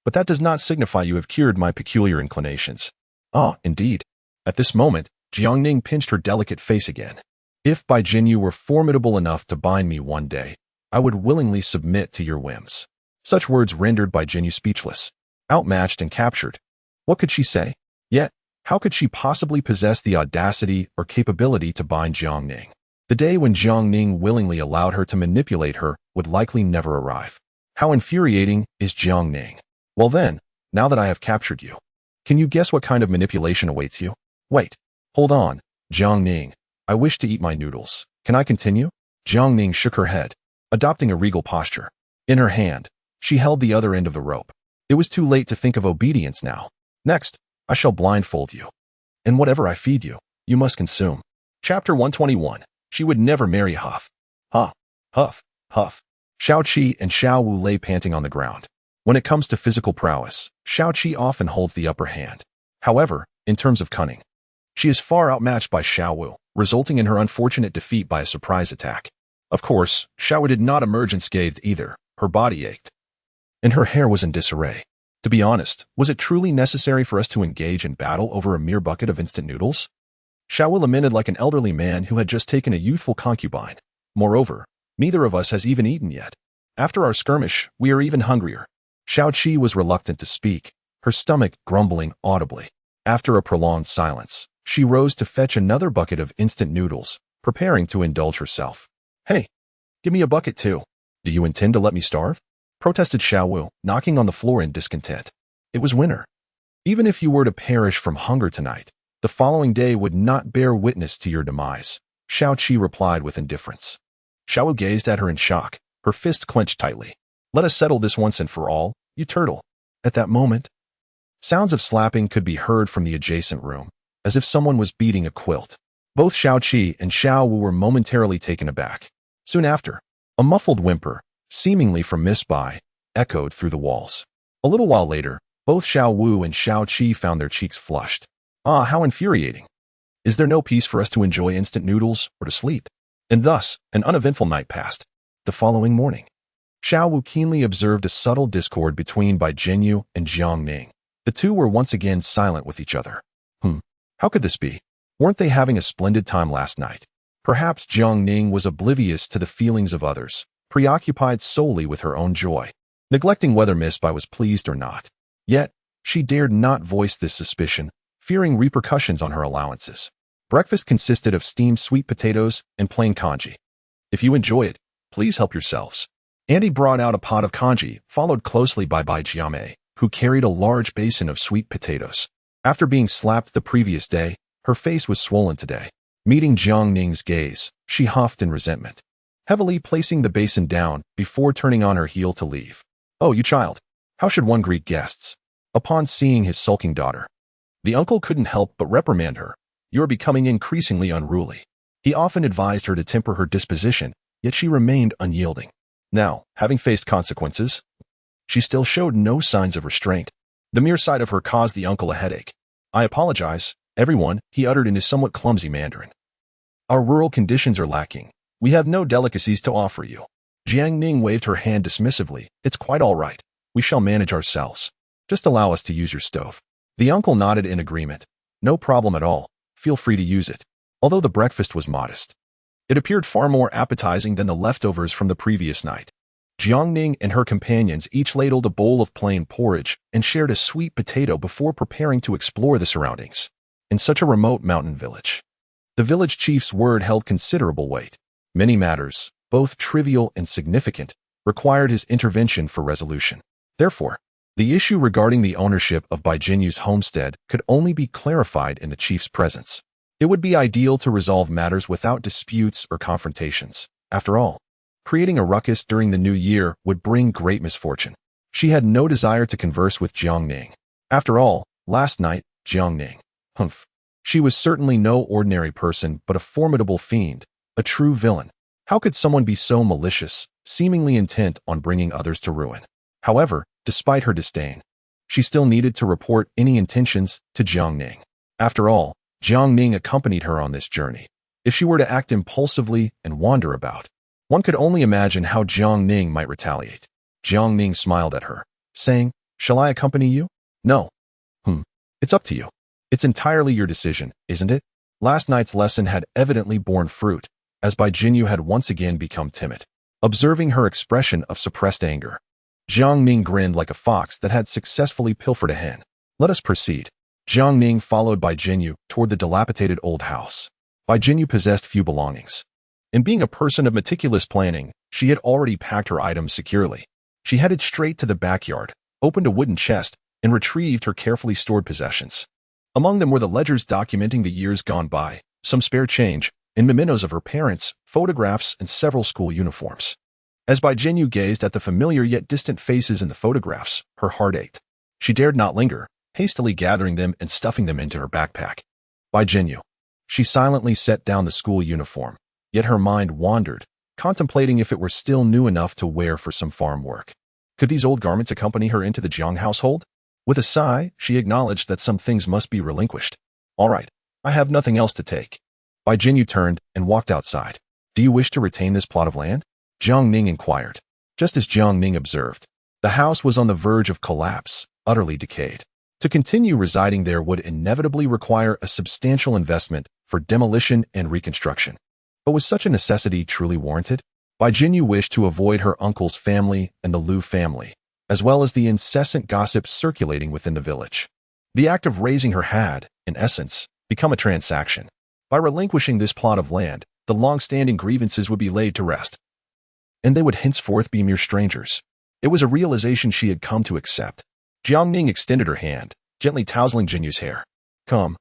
But that does not signify you have cured my peculiar inclinations. Ah, indeed. At this moment, Jiang Ning pinched her delicate face again. If Bai Jinyu were formidable enough to bind me one day, I would willingly submit to your whims. Such words rendered Bai Jinyu speechless, outmatched and captured. What could she say? Yet, how could she possibly possess the audacity or capability to bind Jiang Ning? The day when Jiang Ning willingly allowed her to manipulate her would likely never arrive. How infuriating is Jiang Ning? Well then, now that I have captured you, can you guess what kind of manipulation awaits you? Wait, hold on, Jiang Ning. I wish to eat my noodles. Can I continue? Jiang Ning shook her head, adopting a regal posture. In her hand, she held the other end of the rope. It was too late to think of obedience now. Next, I shall blindfold you. And whatever I feed you, you must consume. Chapter 121. She would never marry Huff. Huh. Huff. Huff. Xiao Qi and Xiao Wu lay panting on the ground. When it comes to physical prowess, Xiao Qi often holds the upper hand. However, in terms of cunning, she is far outmatched by Xiao Wu, resulting in her unfortunate defeat by a surprise attack. Of course, Xiao Wu did not emerge unscathed either. Her body ached, and her hair was in disarray. To be honest, was it truly necessary for us to engage in battle over a mere bucket of instant noodles? Xiao Wu lamented like an elderly man who had just taken a youthful concubine. Moreover, neither of us has even eaten yet. After our skirmish, we are even hungrier. Xiao Qi was reluctant to speak, her stomach grumbling audibly. After a prolonged silence, she rose to fetch another bucket of instant noodles, preparing to indulge herself. Hey, give me a bucket too. Do you intend to let me starve? Protested Xiao Wu, knocking on the floor in discontent. It was winter. Even if you were to perish from hunger tonight, the following day would not bear witness to your demise, Xiao Qi replied with indifference. Xiao Wu gazed at her in shock, her fist clenched tightly. Let us settle this once and for all, you turtle. At that moment, sounds of slapping could be heard from the adjacent room, as if someone was beating a quilt. Both Xiao Qi and Xiao Wu were momentarily taken aback. Soon after, a muffled whimper, seemingly from Miss Bai, echoed through the walls. A little while later, both Xiao Wu and Xiao Qi found their cheeks flushed. Ah, how infuriating. Is there no peace for us to enjoy instant noodles or to sleep? And thus, an uneventful night passed. The following morning, Xiao Wu keenly observed a subtle discord between Bai Jinyu and Jiang Ning. The two were once again silent with each other. How could this be? Weren't they having a splendid time last night? Perhaps Jiang Ning was oblivious to the feelings of others, preoccupied solely with her own joy, neglecting whether Miss Bai was pleased or not. Yet, she dared not voice this suspicion, fearing repercussions on her allowances. Breakfast consisted of steamed sweet potatoes and plain congee. If you enjoy it, please help yourselves. Andy brought out a pot of congee, followed closely by Bai Jiame, who carried a large basin of sweet potatoes. After being slapped the previous day, her face was swollen today. Meeting Jiang Ning's gaze, she huffed in resentment, heavily placing the basin down before turning on her heel to leave. Oh, you child, how should one greet guests? Upon seeing his sulking daughter, the uncle couldn't help but reprimand her. You're becoming increasingly unruly. He often advised her to temper her disposition, yet she remained unyielding. Now, having faced consequences, she still showed no signs of restraint. The mere sight of her caused the uncle a headache. I apologize, everyone, he uttered in his somewhat clumsy Mandarin. Our rural conditions are lacking. We have no delicacies to offer you. Jiang Ning waved her hand dismissively. It's quite all right. We shall manage ourselves. Just allow us to use your stove. The uncle nodded in agreement. No problem at all. Feel free to use it. Although the breakfast was modest, it appeared far more appetizing than the leftovers from the previous night. Jiang Ning and her companions each ladled a bowl of plain porridge and shared a sweet potato before preparing to explore the surroundings. In such a remote mountain village, the village chief's word held considerable weight. Many matters, both trivial and significant, required his intervention for resolution. Therefore, the issue regarding the ownership of Bai Jinyu's homestead could only be clarified in the chief's presence. It would be ideal to resolve matters without disputes or confrontations. After all, creating a ruckus during the new year would bring great misfortune. She had no desire to converse with Jiang Ning. After all, last night, Jiang Ning. She was certainly no ordinary person but a formidable fiend, a true villain. How could someone be so malicious, seemingly intent on bringing others to ruin? However, despite her disdain, she still needed to report any intentions to Jiang Ning. After all, Jiang Ning accompanied her on this journey. If she were to act impulsively and wander about, one could only imagine how Jiang Ning might retaliate. Jiang Ning smiled at her, saying, "Shall I accompany you?" "No." It's up to you. It's entirely your decision, isn't it?" Last night's lesson had evidently borne fruit, as Bai Jinyu had once again become timid. Observing her expression of suppressed anger, Jiang Ning grinned like a fox that had successfully pilfered a hen. Let us proceed. Jiang Ning followed Bai Jinyu toward the dilapidated old house. Bai Jinyu possessed few belongings. And being a person of meticulous planning, she had already packed her items securely. She headed straight to the backyard, opened a wooden chest, and retrieved her carefully stored possessions. Among them were the ledgers documenting the years gone by, some spare change, and mementos of her parents, photographs, and several school uniforms. As Bai Jinyu gazed at the familiar yet distant faces in the photographs, her heart ached. She dared not linger, hastily gathering them and stuffing them into her backpack. Bai Jinyu. She silently set down the school uniform, yet her mind wandered, contemplating if it were still new enough to wear for some farm work. Could these old garments accompany her into the Jiang household? With a sigh, she acknowledged that some things must be relinquished. All right, I have nothing else to take. Bai Jinyu turned and walked outside. Do you wish to retain this plot of land? Jiang Ning inquired. Just as Jiang Ning observed, the house was on the verge of collapse, utterly decayed. To continue residing there would inevitably require a substantial investment for demolition and reconstruction. But was such a necessity truly warranted? Bai Jinyu wished to avoid her uncle's family and the Liu family, as well as the incessant gossip circulating within the village. The act of raising her had, in essence, become a transaction. By relinquishing this plot of land, the long-standing grievances would be laid to rest, and they would henceforth be mere strangers. It was a realization she had come to accept. Jiang Ning extended her hand, gently tousling Jinyu's hair. Come,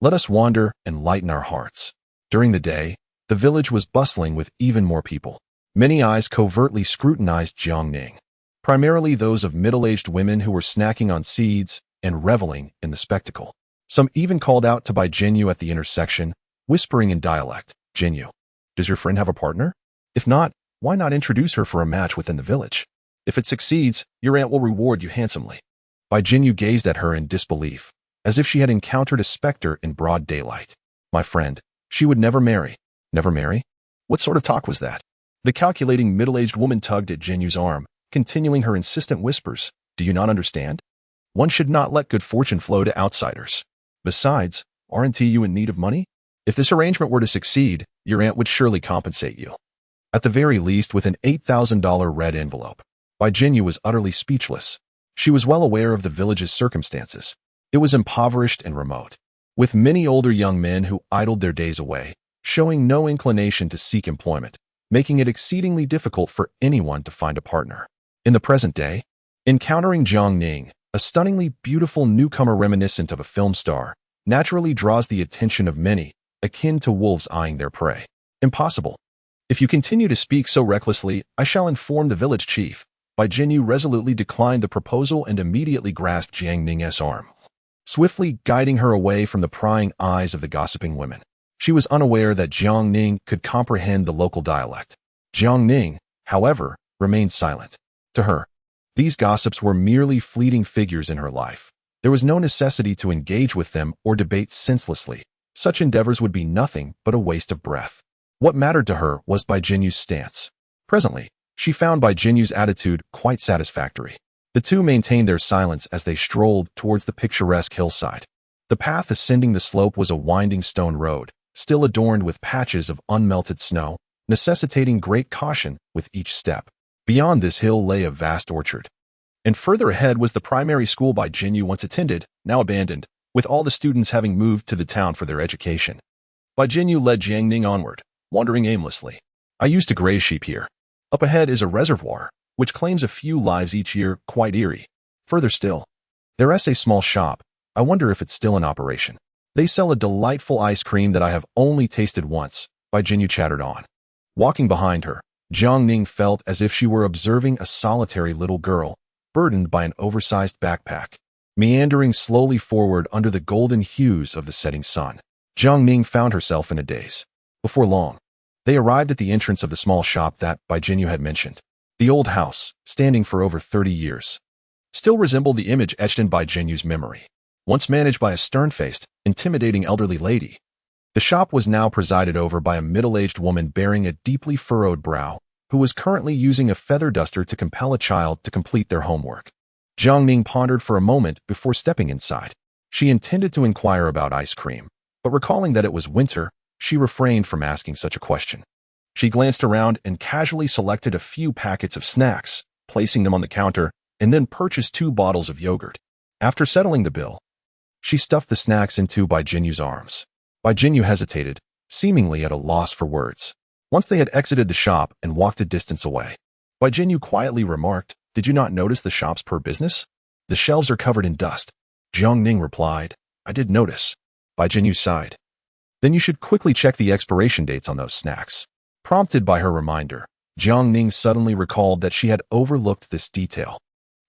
let us wander and lighten our hearts. During the day, the village was bustling with even more people. Many eyes covertly scrutinized Jiang Ning, primarily those of middle-aged women who were snacking on seeds and reveling in the spectacle. Some even called out to Bai Jinyu at the intersection, whispering in dialect, Jinyu, does your friend have a partner? If not, why not introduce her for a match within the village? If it succeeds, your aunt will reward you handsomely. Bai Jinyu gazed at her in disbelief, as if she had encountered a specter in broad daylight. My friend, she would never marry. Never marry? What sort of talk was that? The calculating middle-aged woman tugged at Jinyu's arm, continuing her insistent whispers. Do you not understand? One should not let good fortune flow to outsiders. Besides, aren't you in need of money? If this arrangement were to succeed, your aunt would surely compensate you. At the very least with an $8,000 red envelope. Bai Jinyu was utterly speechless. She was well aware of the village's circumstances. It was impoverished and remote, with many older young men who idled their days away, showing no inclination to seek employment, making it exceedingly difficult for anyone to find a partner. In the present day, encountering Jiang Ning, a stunningly beautiful newcomer reminiscent of a film star, naturally draws the attention of many, akin to wolves eyeing their prey. Impossible. If you continue to speak so recklessly, I shall inform the village chief. Bai Jinyu resolutely declined the proposal and immediately grasped Jiang Ning's arm, swiftly guiding her away from the prying eyes of the gossiping women. She was unaware that Jiang Ning could comprehend the local dialect. Jiang Ning, however, remained silent. To her, these gossips were merely fleeting figures in her life. There was no necessity to engage with them or debate senselessly. Such endeavors would be nothing but a waste of breath. What mattered to her was Bai Jinyu's stance. Presently, she found Bai Jinyu's attitude quite satisfactory. The two maintained their silence as they strolled towards the picturesque hillside. The path ascending the slope was a winding stone road, still adorned with patches of unmelted snow, necessitating great caution with each step. Beyond this hill lay a vast orchard. And further ahead was the primary school Bai Jinyu once attended, now abandoned, with all the students having moved to the town for their education. Bai Jinyu led Jiang Ning onward, wandering aimlessly. I used to graze sheep here. Up ahead is a reservoir, which claims a few lives each year, quite eerie. Further still, there's a small shop. I wonder if it's still in operation. They sell a delightful ice cream that I have only tasted once, Bai Jinyu chattered on. Walking behind her, Jiang Ning felt as if she were observing a solitary little girl, burdened by an oversized backpack, meandering slowly forward under the golden hues of the setting sun. Jiang Ning found herself in a daze. Before long, they arrived at the entrance of the small shop that Bai Jinyu had mentioned. The old house, standing for over 30 years, still resembled the image etched in Bai Jinyu's memory. Once managed by a stern-faced, intimidating elderly lady, the shop was now presided over by a middle-aged woman bearing a deeply furrowed brow, who was currently using a feather duster to compel a child to complete their homework. Jiang Ning pondered for a moment before stepping inside. She intended to inquire about ice cream, but recalling that it was winter, she refrained from asking such a question. She glanced around and casually selected a few packets of snacks, placing them on the counter, and then purchased 2 bottles of yogurt. After settling the bill, she stuffed the snacks into Bai Jinyu's arms. Bai Jinyu hesitated, seemingly at a loss for words. Once they had exited the shop and walked a distance away, Bai Jinyu quietly remarked, Did you not notice the shop's poor business? The shelves are covered in dust. Jiang Ning replied, I did notice. Bai Jinyu sighed. Then you should quickly check the expiration dates on those snacks. Prompted by her reminder, Jiang Ning suddenly recalled that she had overlooked this detail.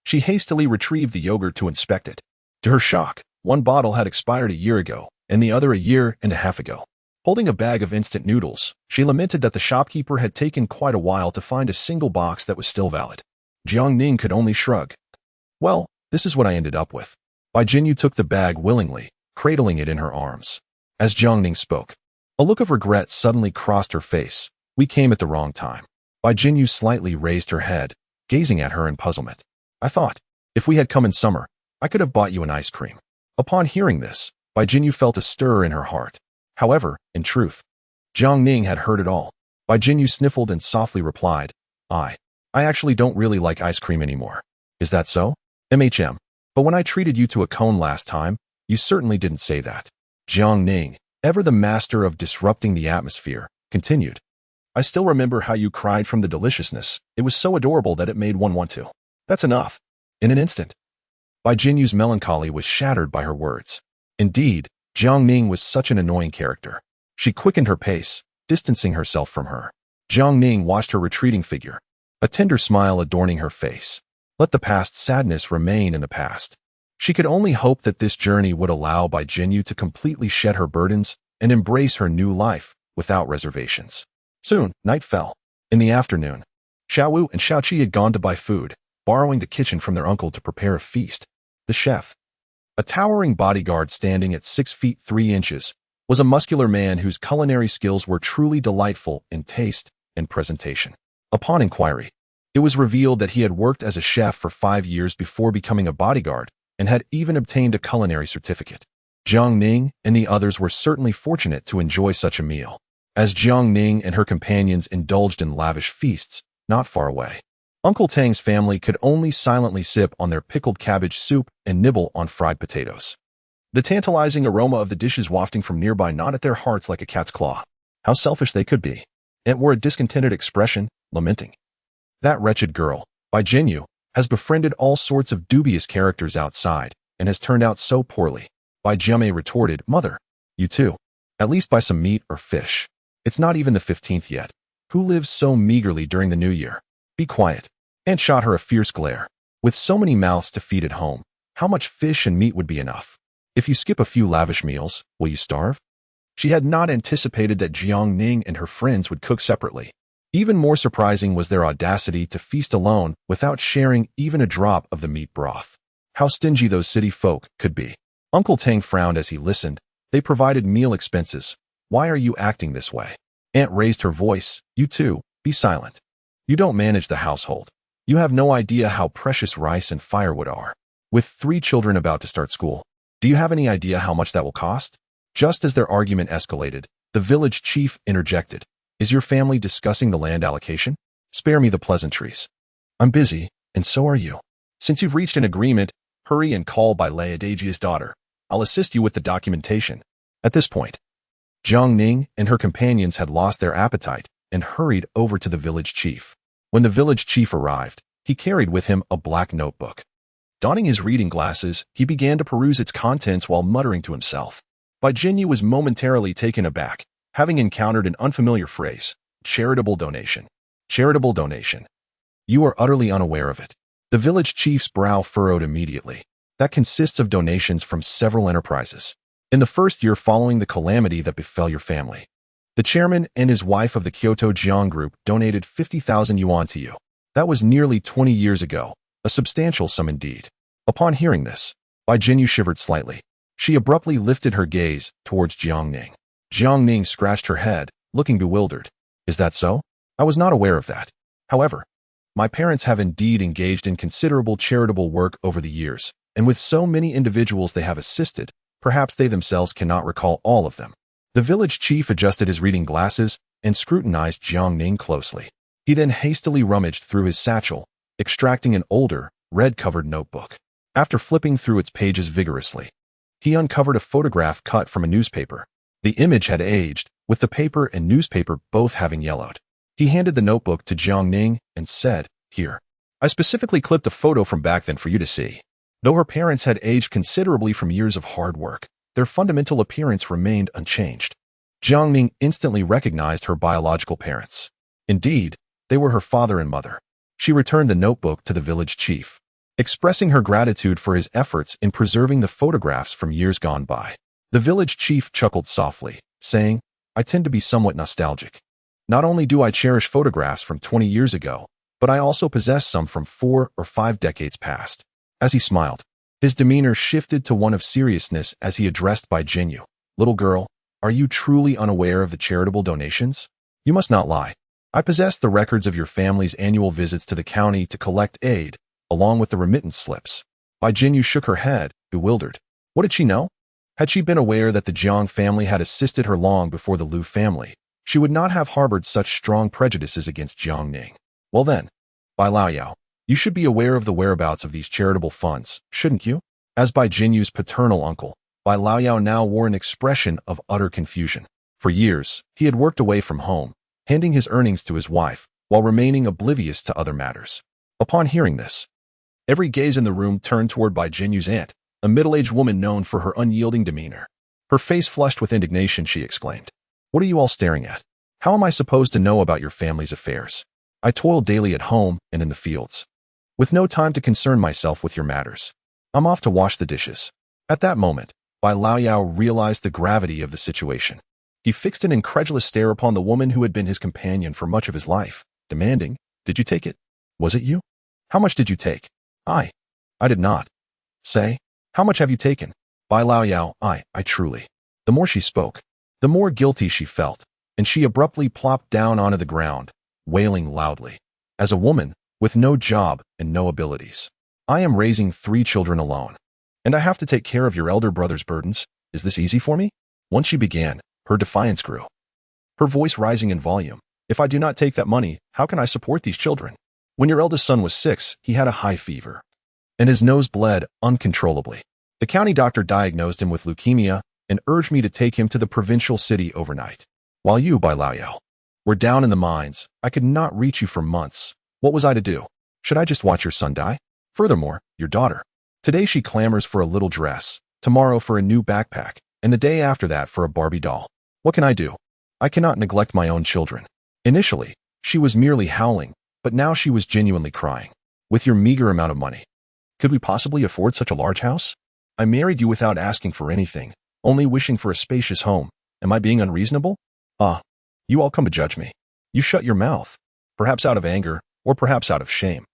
She hastily retrieved the yogurt to inspect it. To her shock, one bottle had expired a year ago, and the other a year and a half ago. Holding a bag of instant noodles, she lamented that the shopkeeper had taken quite a while to find a single box that was still valid. Jiang Ning could only shrug. Well, this is what I ended up with. Bai Jinyu took the bag willingly, cradling it in her arms. As Jiang Ning spoke, a look of regret suddenly crossed her face. We came at the wrong time. Bai Jinyu slightly raised her head, gazing at her in puzzlement. I thought, if we had come in summer, I could have bought you an ice cream. Upon hearing this, Bai Jinyu felt a stir in her heart. However, in truth, Jiang Ning had heard it all. Bai Jinyu sniffled and softly replied, I actually don't really like ice cream anymore. Is that so? But when I treated you to a cone last time, you certainly didn't say that. Jiang Ning, ever the master of disrupting the atmosphere, continued. I still remember how you cried from the deliciousness. It was so adorable that it made one want to. That's enough. In an instant. Bai Jinyu's melancholy was shattered by her words. Indeed, Jiang Ning was such an annoying character. She quickened her pace, distancing herself from her. Jiang Ning watched her retreating figure, a tender smile adorning her face. Let the past sadness remain in the past. She could only hope that this journey would allow Bai Jinyu to completely shed her burdens and embrace her new life without reservations. Soon, night fell. In the afternoon, Xiao Wu and Xiao Qi had gone to buy food, borrowing the kitchen from their uncle to prepare a feast. The chef, a towering bodyguard standing at 6 feet 3 inches, was a muscular man whose culinary skills were truly delightful in taste and presentation. Upon inquiry, it was revealed that he had worked as a chef for 5 years before becoming a bodyguard and had even obtained a culinary certificate. Jiang Ning and the others were certainly fortunate to enjoy such a meal. As Jiang Ning and her companions indulged in lavish feasts, not far away, Uncle Tang's family could only silently sip on their pickled cabbage soup and nibble on fried potatoes. The tantalizing aroma of the dishes wafting from nearby gnawed at their hearts like a cat's claw. How selfish they could be. It wore a discontented expression, lamenting. That wretched girl, Bai Jinyu, has befriended all sorts of dubious characters outside and has turned out so poorly. Bai Jiame retorted, Mother, you too. At least buy some meat or fish. It's not even the 15th yet. Who lives so meagerly during the new year? Be quiet. Aunt shot her a fierce glare. With so many mouths to feed at home, how much fish and meat would be enough? If you skip a few lavish meals, will you starve? She had not anticipated that Jiang Ning and her friends would cook separately. Even more surprising was their audacity to feast alone without sharing even a drop of the meat broth. How stingy those city folk could be. Uncle Tang frowned as he listened. They provided meal expenses. Why are you acting this way? Aunt raised her voice. You too, be silent. You don't manage the household. You have no idea how precious rice and firewood are. With 3 children about to start school, do you have any idea how much that will cost? Just as their argument escalated, the village chief interjected. Is your family discussing the land allocation? Spare me the pleasantries. I'm busy, and so are you. Since you've reached an agreement, hurry and call by Adagia's daughter. I'll assist you with the documentation. At this point, Jiang Ning and her companions had lost their appetite and hurried over to the village chief. When the village chief arrived, he carried with him a black notebook. Donning his reading glasses, he began to peruse its contents while muttering to himself. Bai Jinyu was momentarily taken aback, having encountered an unfamiliar phrase, charitable donation. Charitable donation. You are utterly unaware of it. The village chief's brow furrowed immediately. That consists of donations from several enterprises. In the first year following the calamity that befell your family, the chairman and his wife of the Kyoto Jiang Group donated 50,000 yuan to you. That was nearly 20 years ago, a substantial sum indeed. Upon hearing this, Bai Jinyu shivered slightly. She abruptly lifted her gaze towards Jiang Ning. Jiang Ning scratched her head, looking bewildered. Is that so? I was not aware of that. However, my parents have indeed engaged in considerable charitable work over the years, and with so many individuals they have assisted, perhaps they themselves cannot recall all of them. The village chief adjusted his reading glasses and scrutinized Jiang Ning closely. He then hastily rummaged through his satchel, extracting an older, red-covered notebook. After flipping through its pages vigorously, he uncovered a photograph cut from a newspaper. The image had aged, with the paper and newspaper both having yellowed. He handed the notebook to Jiang Ning and said, Here. I specifically clipped a photo from back then for you to see. Though her parents had aged considerably from years of hard work, their fundamental appearance remained unchanged. Jiang Ning instantly recognized her biological parents. Indeed, they were her father and mother. She returned the notebook to the village chief. expressing her gratitude for his efforts in preserving the photographs from years gone by. The village chief chuckled softly, saying, "I tend to be somewhat nostalgic. Not only do I cherish photographs from 20 years ago, but I also possess some from 4 or 5 decades past." As he smiled, his demeanor shifted to one of seriousness as he addressed Bai Jinyu. "Little girl, are you truly unaware of the charitable donations? You must not lie. I possess the records of your family's annual visits to the county to collect aid, along with the remittance slips." Bai Jinyu shook her head, bewildered. What did she know? Had she been aware that the Jiang family had assisted her long before the Liu family, she would not have harbored such strong prejudices against Jiang Ning. Well then, Bai Laoyao, you should be aware of the whereabouts of these charitable funds, shouldn't you? As Bai Jinyu's paternal uncle, Bai Laoyao now wore an expression of utter confusion. For years, he had worked away from home, handing his earnings to his wife, while remaining oblivious to other matters. Upon hearing this, every gaze in the room turned toward Bai Jinyu's aunt, a middle-aged woman known for her unyielding demeanor. Her face flushed with indignation, she exclaimed, "What are you all staring at? How am I supposed to know about your family's affairs? I toil daily at home and in the fields, with no time to concern myself with your matters. I'm off to wash the dishes." At that moment, Bai Laoyao realized the gravity of the situation. He fixed an incredulous stare upon the woman who had been his companion for much of his life, demanding, "Did you take it? Was it you? How much did you take?" I did not." "Say, how much have you taken?" Bai Laoyao, I truly." The more she spoke, the more guilty she felt, and she abruptly plopped down onto the ground, wailing loudly. "As a woman, with no job and no abilities, I am raising 3 children alone, and I have to take care of your elder brother's burdens. Is this easy for me?" Once she began, her defiance grew, her voice rising in volume. "If I do not take that money, how can I support these children? When your eldest son was 6, he had a high fever, and his nose bled uncontrollably. The county doctor diagnosed him with leukemia and urged me to take him to the provincial city overnight. While you, Bai Laoyao, were down in the mines, I could not reach you for months. What was I to do? Should I just watch your son die? Furthermore, your daughter. Today she clamors for a little dress, tomorrow for a new backpack, and the day after that for a Barbie doll. What can I do? I cannot neglect my own children." Initially, she was merely howling, but now she was genuinely crying. "With your meager amount of money, could we possibly afford such a large house? I married you without asking for anything, only wishing for a spacious home. Am I being unreasonable? You all come to judge me. You shut your mouth, perhaps out of anger, or perhaps out of shame."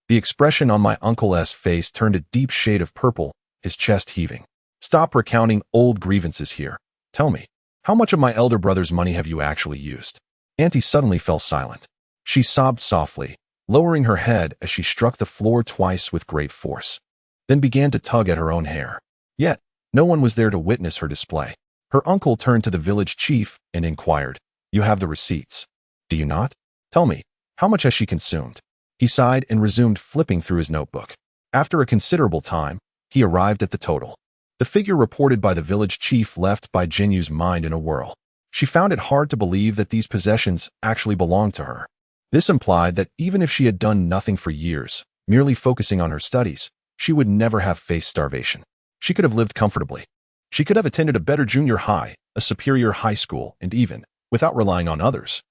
The expression on my uncle's face turned a deep shade of purple, his chest heaving. "Stop recounting old grievances here. Tell me, how much of my elder brother's money have you actually used?" Auntie suddenly fell silent. She sobbed softly, lowering her head as she struck the floor twice with great force, then began to tug at her own hair. Yet, no one was there to witness her display. Her uncle turned to the village chief and inquired, "You have the receipts, do you not? Tell me, how much has she consumed?" He sighed and resumed flipping through his notebook. After a considerable time, he arrived at the total. The figure reported by the village chief left Bai Jinyu's mind in a whirl. She found it hard to believe that these possessions actually belonged to her. This implied that even if she had done nothing for years, merely focusing on her studies, she would never have faced starvation. She could have lived comfortably. She could have attended a better junior high, a superior high school, and even, without relying on others,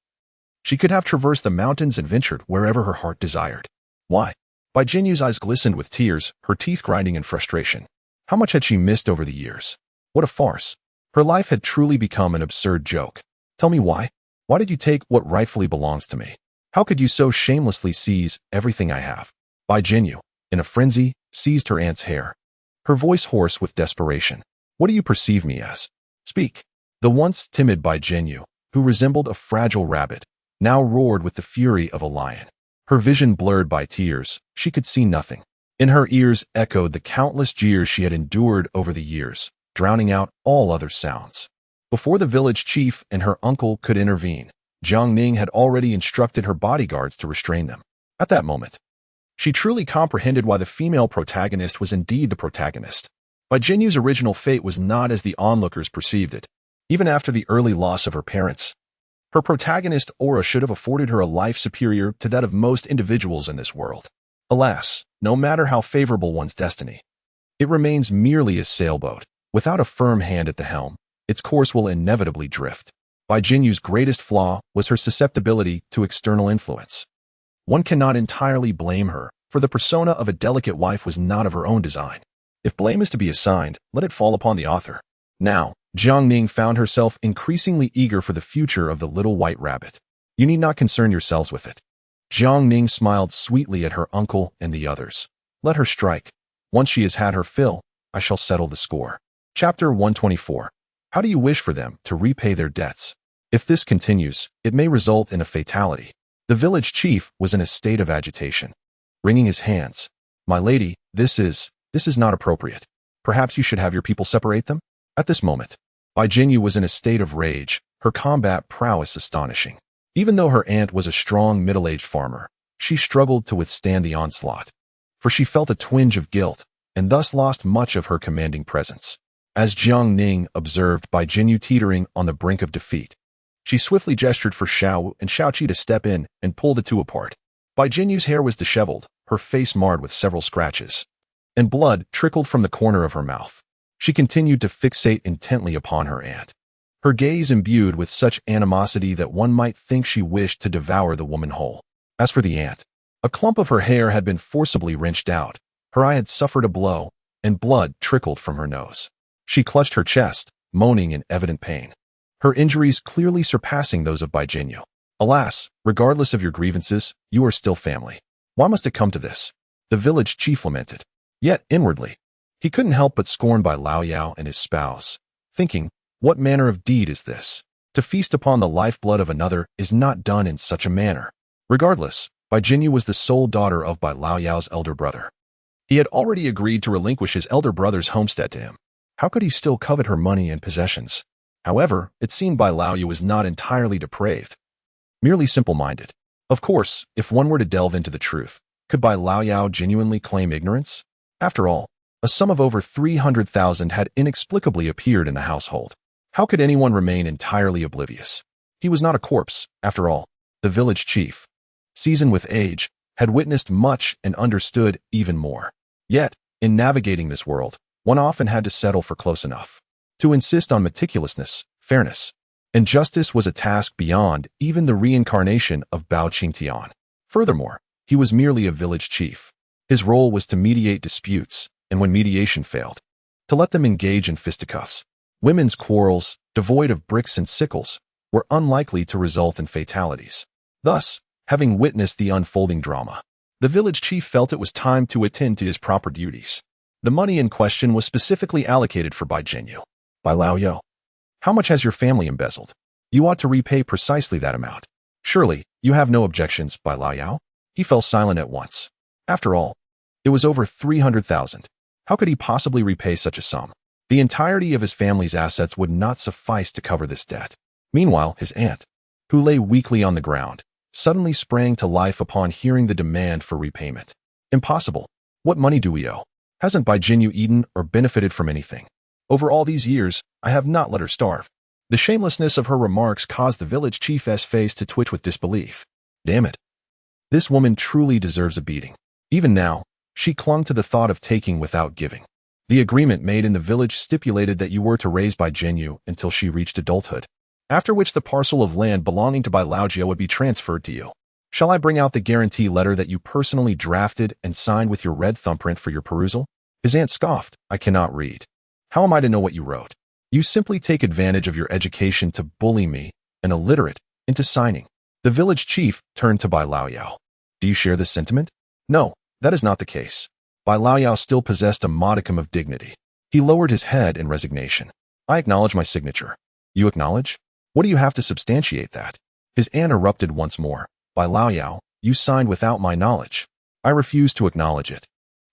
she could have traversed the mountains and ventured wherever her heart desired. Why? Bai Jinyu's eyes glistened with tears, her teeth grinding in frustration. How much had she missed over the years? What a farce. Her life had truly become an absurd joke. Tell me why? Why did you take what rightfully belongs to me? How could you so shamelessly seize everything I have? Bai Jinyu, in a frenzy, seized her aunt's hair, her voice hoarse with desperation. What do you perceive me as? Speak. The once timid Bai Jinyu, who resembled a fragile rabbit, now roared with the fury of a lion. Her vision blurred by tears, she could see nothing. In her ears echoed the countless jeers she had endured over the years, drowning out all other sounds. Before the village chief and her uncle could intervene, Jiang Ning had already instructed her bodyguards to restrain them. At that moment, she truly comprehended why the female protagonist was indeed the protagonist. Bai Jinyu's original fate was not as the onlookers perceived it. Even after the early loss of her parents, her protagonist aura should have afforded her a life superior to that of most individuals in this world. Alas, no matter how favorable one's destiny, it remains merely a sailboat. Without a firm hand at the helm, its course will inevitably drift. Bai Jinyu's greatest flaw was her susceptibility to external influence. One cannot entirely blame her for the persona of a delicate wife was not of her own design. If blame is to be assigned, let it fall upon the author. Now, Jiang Ning found herself increasingly eager for the future of the little white rabbit. You need not concern yourselves with it. Jiang Ning smiled sweetly at her uncle and the others. Let her strike. Once she has had her fill, I shall settle the score. Chapter 124. How do you wish for them to repay their debts? If this continues, it may result in a fatality. The village chief was in a state of agitation, wringing his hands. My lady, this is not appropriate. Perhaps you should have your people separate them? At this moment, Bai Jinyu was in a state of rage, her combat prowess astonishing. Even though her aunt was a strong middle-aged farmer, she struggled to withstand the onslaught, for she felt a twinge of guilt, and thus lost much of her commanding presence. As Jiang Ning observed Bai Jinyu teetering on the brink of defeat, she swiftly gestured for Xiao and Xiaoqi to step in and pull the two apart. Bai Jinyu's hair was disheveled, her face marred with several scratches, and blood trickled from the corner of her mouth. She continued to fixate intently upon her aunt, her gaze imbued with such animosity that one might think she wished to devour the woman whole. As for the aunt, a clump of her hair had been forcibly wrenched out, her eye had suffered a blow, and blood trickled from her nose. She clutched her chest, moaning in evident pain, her injuries clearly surpassing those of Bai Jinyu. Alas, regardless of your grievances, you are still family. Why must it come to this? The village chief lamented. Yet, inwardly, he couldn't help but scorn Bai Laoyao and his spouse, thinking, what manner of deed is this? To feast upon the lifeblood of another is not done in such a manner. Regardless, Bai Jinyu was the sole daughter of Bai Laoyao's elder brother. He had already agreed to relinquish his elder brother's homestead to him. How could he still covet her money and possessions? However, it seemed Bai Laoyao was not entirely depraved, merely simple-minded. Of course, if one were to delve into the truth, could Bai Laoyao genuinely claim ignorance? After all, a sum of over 300,000 had inexplicably appeared in the household. How could anyone remain entirely oblivious? He was not a corpse, after all. The village chief, seasoned with age, had witnessed much and understood even more. Yet, in navigating this world, one often had to settle for close enough. To insist on meticulousness, fairness, and justice was a task beyond even the reincarnation of Bao Qingtian. Furthermore, he was merely a village chief. His role was to mediate disputes, and when mediation failed, to let them engage in fisticuffs. Women's quarrels, devoid of bricks and sickles, were unlikely to result in fatalities. Thus, having witnessed the unfolding drama, the village chief felt it was time to attend to his proper duties. The money in question was specifically allocated for Bai Jinyu. Bai Laoyao, how much has your family embezzled? You ought to repay precisely that amount. Surely, you have no objections, Bai Laoyao? He fell silent at once. After all, it was over 300,000. How could he possibly repay such a sum? The entirety of his family's assets would not suffice to cover this debt. Meanwhile, his aunt, who lay weakly on the ground, suddenly sprang to life upon hearing the demand for repayment. Impossible. What money do we owe? Hasn't Bai Jinyu eaten or benefited from anything? Over all these years, I have not let her starve. The shamelessness of her remarks caused the village chief's face to twitch with disbelief. Damn it. This woman truly deserves a beating. Even now, she clung to the thought of taking without giving. The agreement made in the village stipulated that you were to raise Bai Jinyu until she reached adulthood, after which the parcel of land belonging to Bai Laojiao would be transferred to you. Shall I bring out the guarantee letter that you personally drafted and signed with your red thumbprint for your perusal? His aunt scoffed. I cannot read. How am I to know what you wrote? You simply take advantage of your education to bully me, an illiterate, into signing. The village chief turned to Bai Laoyao. Do you share this sentiment? No, that is not the case. Bai Laoyao still possessed a modicum of dignity. He lowered his head in resignation. I acknowledge my signature. You acknowledge? What do you have to substantiate that? His aunt erupted once more. Bai Laoyao, you signed without my knowledge. I refuse to acknowledge it.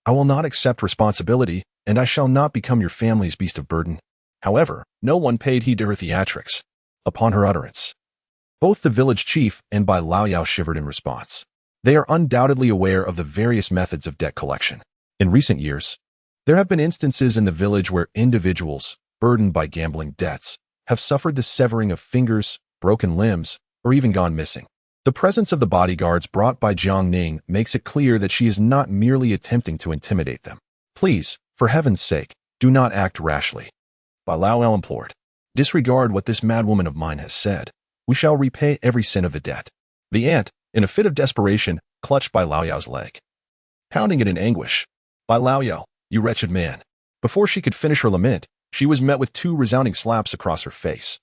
I will not accept responsibility, and I shall not become your family's beast of burden. However, no one paid heed to her theatrics. Upon her utterance, both the village chief and Bai Laoyao shivered in response. They are undoubtedly aware of the various methods of debt collection. In recent years, there have been instances in the village where individuals, burdened by gambling debts, have suffered the severing of fingers, broken limbs, or even gone missing. The presence of the bodyguards brought by Jiang Ning makes it clear that she is not merely attempting to intimidate them. Please, for heaven's sake, do not act rashly. Bai Laoyao implored. Disregard what this madwoman of mine has said. We shall repay every cent of the debt. The aunt, in a fit of desperation, clutched Bai Laoyao's leg. pounding it in anguish. By Lao Yao, you wretched man. Before she could finish her lament, she was met with 2 resounding slaps across her face.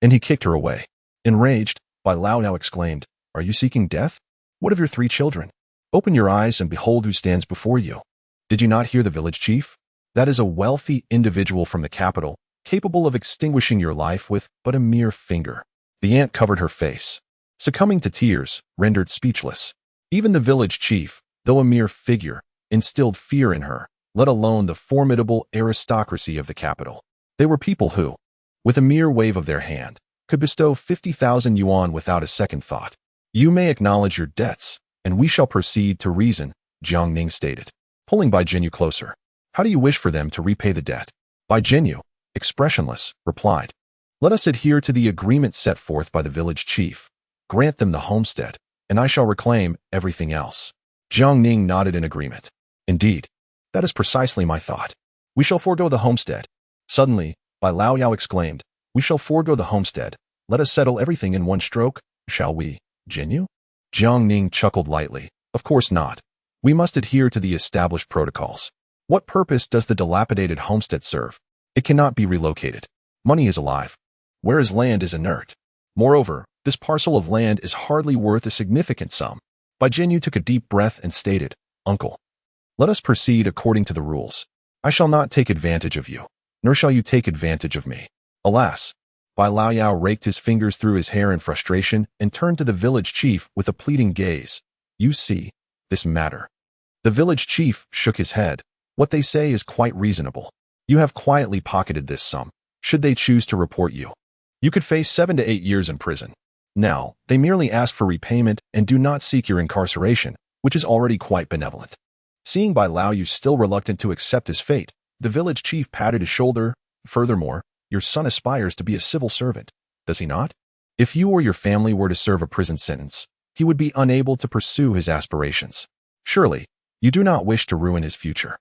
And he kicked her away. Enraged, Bai Lao Yao exclaimed, "Are you seeking death? What of your 3 children? Open your eyes and behold who stands before you. Did you not hear the village chief? That is a wealthy individual from the capital, capable of extinguishing your life with but a mere finger." The aunt covered her face, succumbing to tears, rendered speechless. Even the village chief, though a mere figure, instilled fear in her, let alone the formidable aristocracy of the capital. They were people who, with a mere wave of their hand, could bestow 50,000 yuan without a second thought. "You may acknowledge your debts, and we shall proceed to reason," Jiang Ning stated, pulling Bai Jinyu closer. "How do you wish for them to repay the debt?" Bai Jinyu, expressionless, replied, "Let us adhere to the agreement set forth by the village chief. Grant them the homestead, and I shall reclaim everything else." Jiang Ning nodded in agreement. "Indeed, that is precisely my thought. We shall forego the homestead." Suddenly, Bai Lao Yao exclaimed, "We shall forego the homestead. Let us settle everything in one stroke, shall we, Jinyu?" Jiang Ning chuckled lightly. "Of course not. We must adhere to the established protocols. What purpose does the dilapidated homestead serve? It cannot be relocated. Money is alive, whereas land is inert. Moreover, this parcel of land is hardly worth a significant sum." Bai Jinyu took a deep breath and stated, "Uncle, let us proceed according to the rules. I shall not take advantage of you, nor shall you take advantage of me." Alas, Bai Lao Yao raked his fingers through his hair in frustration and turned to the village chief with a pleading gaze. "You see, this matter." The village chief shook his head. "What they say is quite reasonable. You have quietly pocketed this sum. Should they choose to report you, you could face 7 to 8 years in prison. Now, they merely ask for repayment and do not seek your incarceration, which is already quite benevolent." Seeing Bai Lao Yu still reluctant to accept his fate, the village chief patted his shoulder. "Furthermore, your son aspires to be a civil servant, does he not? If you or your family were to serve a prison sentence, he would be unable to pursue his aspirations. Surely, you do not wish to ruin his future."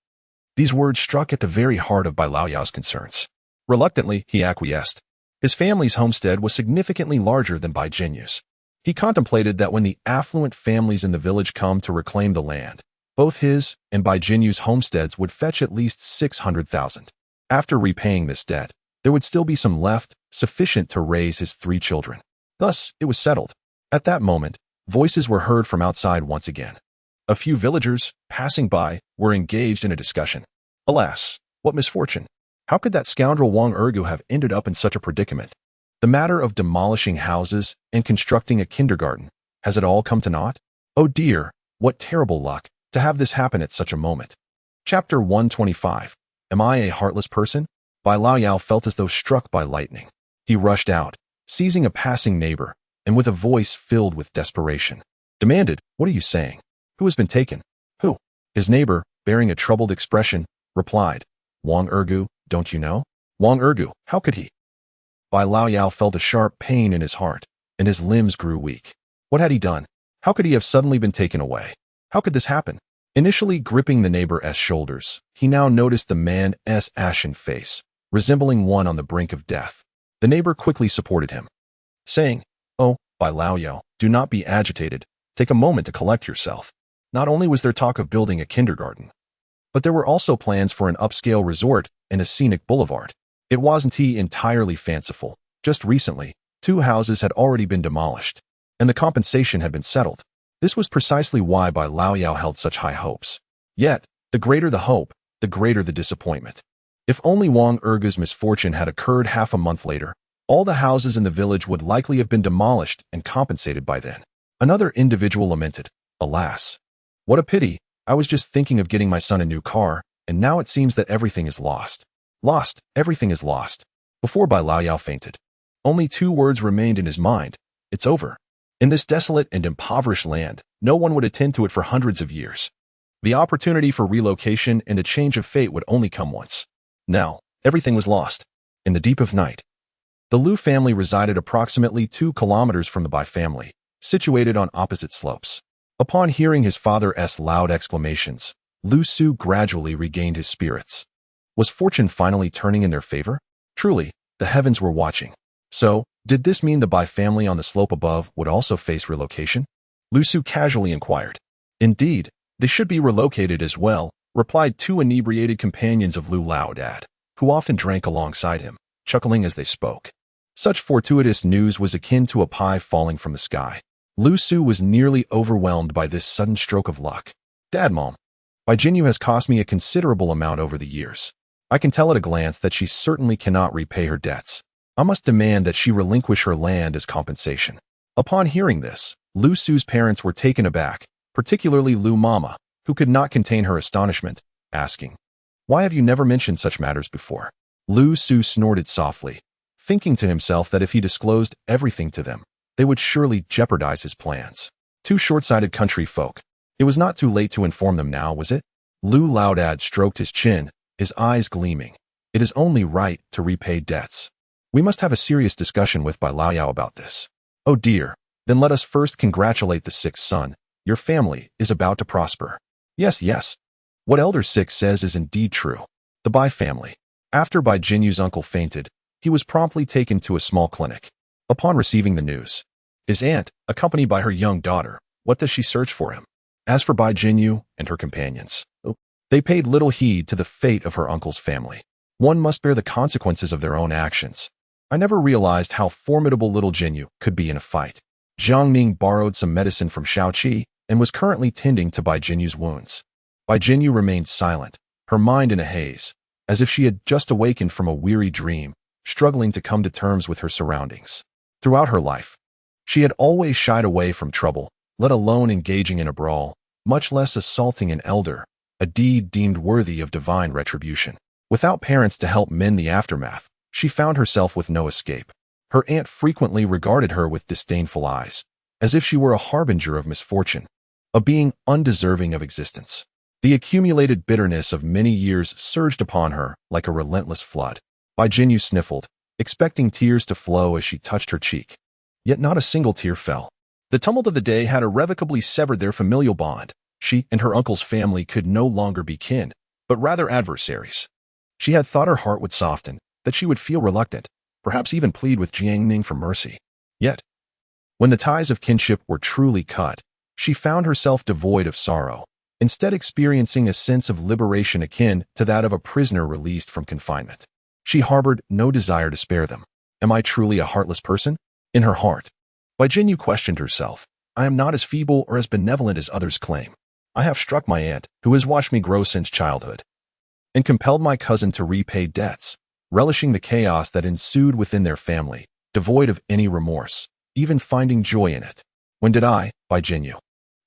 These words struck at the very heart of Bai Lao Yao's concerns. Reluctantly, he acquiesced. His family's homestead was significantly larger than Bai Jinyu's. He contemplated that when the affluent families in the village come to reclaim the land, both his and Bai Jinyu's homesteads would fetch at least 600,000. After repaying this debt, there would still be some left, sufficient to raise his 3 children. Thus, it was settled. At that moment, voices were heard from outside once again. A few villagers, passing by, were engaged in a discussion. Alas, what misfortune! How could that scoundrel Wang Ergu have ended up in such a predicament? The matter of demolishing houses and constructing a kindergarten, has it all come to naught? Oh dear, what terrible luck, to have this happen at such a moment. Chapter 125. Am I a heartless person? Bai Lao Yao felt as though struck by lightning. He rushed out, seizing a passing neighbor, and with a voice filled with desperation, demanded, "What are you saying? Who has been taken?" "Who?" His neighbor, bearing a troubled expression, replied, "Wang Ergu, don't you know? Wang Ergu, how could he?" Bai Lao Yao felt a sharp pain in his heart, and his limbs grew weak. What had he done? How could he have suddenly been taken away? How could this happen? Initially gripping the neighbor's shoulders, he now noticed the man's ashen face, resembling one on the brink of death. The neighbor quickly supported him, saying, "Oh, Bai Lao Yao, do not be agitated. Take a moment to collect yourself." Not only was there talk of building a kindergarten, but there were also plans for an upscale resort and a scenic boulevard. It wasn't entirely fanciful. Just recently, 2 houses had already been demolished, and the compensation had been settled. This was precisely why Bai Lao Yao held such high hopes. Yet, the greater the hope, the greater the disappointment. If only Wang Ergu's misfortune had occurred half a month later, all the houses in the village would likely have been demolished and compensated by then. Another individual lamented, "Alas, what a pity, I was just thinking of getting my son a new car, and now it seems that everything is lost. Lost, everything is lost." Before Bai Lao Yao fainted, only 2 words remained in his mind: "It's over." In this desolate and impoverished land, no one would attend to it for hundreds of years. The opportunity for relocation and a change of fate would only come once. Now, everything was lost. In the deep of night, the Lu family resided approximately 2 kilometers from the Bai family, situated on opposite slopes. Upon hearing his father's loud exclamations, Lu Su gradually regained his spirits. Was fortune finally turning in their favor? Truly, the heavens were watching. So, did this mean the Bai family on the slope above would also face relocation? Lu Su casually inquired. Indeed, They should be relocated as well, replied two inebriated companions of us.Ⅱ, who often drank alongside him, chuckling as they spoke. Such fortuitous news was akin to a pie falling from the sky. Lu-Su was nearly overwhelmed by this sudden stroke of luck. Dad, Mom, Bai-Jinyu has cost me a considerable amount over the years. I can tell at a glance that she certainly cannot repay her debts. I must demand that she relinquish her land as compensation. Upon hearing this, Lu-Su's parents were taken aback, particularly Lu-Mama, who could not contain her astonishment, asking, "Why have you never mentioned such matters before?" Lu-Su snorted softly, thinking to himself that if he disclosed everything to them, they would surely jeopardize his plans. Two short-sighted country folk. It was not too late to inform them now, was it? Lu-Ⅱ stroked his chin, his eyes gleaming. It is only right to repay debts. We must have a serious discussion with Bai Laoyao about this. Oh dear, then let us first congratulate the sixth son. Your family is about to prosper. Yes, yes. What Elder Six says is indeed true. The Bai family. After Bai-Jinyu's uncle fainted, he was promptly taken to a small clinic. Upon receiving the news, his aunt, accompanied by her young daughter, what does she search for him? As for Bai-Jinyu and her companions, they paid little heed to the fate of her uncle's family. One must bear the consequences of their own actions. I never realized how formidable little Jinyu could be in a fight. Jiang Ning borrowed some medicine from Shaoqi and was currently tending to Bai-Jinyu's wounds. Bai-Jinyu remained silent, her mind in a haze, as if she had just awakened from a weary dream, struggling to come to terms with her surroundings. Throughout her life, she had always shied away from trouble, let alone engaging in a brawl, much less assaulting an elder, a deed deemed worthy of divine retribution. Without parents to help mend the aftermath, she found herself with no escape. Her aunt frequently regarded her with disdainful eyes, as if she were a harbinger of misfortune, a being undeserving of existence. The accumulated bitterness of many years surged upon her like a relentless flood. Bai-Jinyu sniffled, expecting tears to flow as she touched her cheek. Yet not a single tear fell. The tumult of the day had irrevocably severed their familial bond. She and her uncle's family could no longer be kin, but rather adversaries. She had thought her heart would soften, that she would feel reluctant, perhaps even plead with Jiang Ning for mercy. Yet, when the ties of kinship were truly cut, she found herself devoid of sorrow, instead experiencing a sense of liberation akin to that of a prisoner released from confinement. She harbored no desire to spare them. Am I truly a heartless person? In her heart, Bai-Jinyu questioned herself. I am not as feeble or as benevolent as others claim. I have struck my aunt, who has watched me grow since childhood, and compelled my cousin to repay debts, relishing the chaos that ensued within their family, devoid of any remorse, even finding joy in it. When did I, Bai-Jinyu,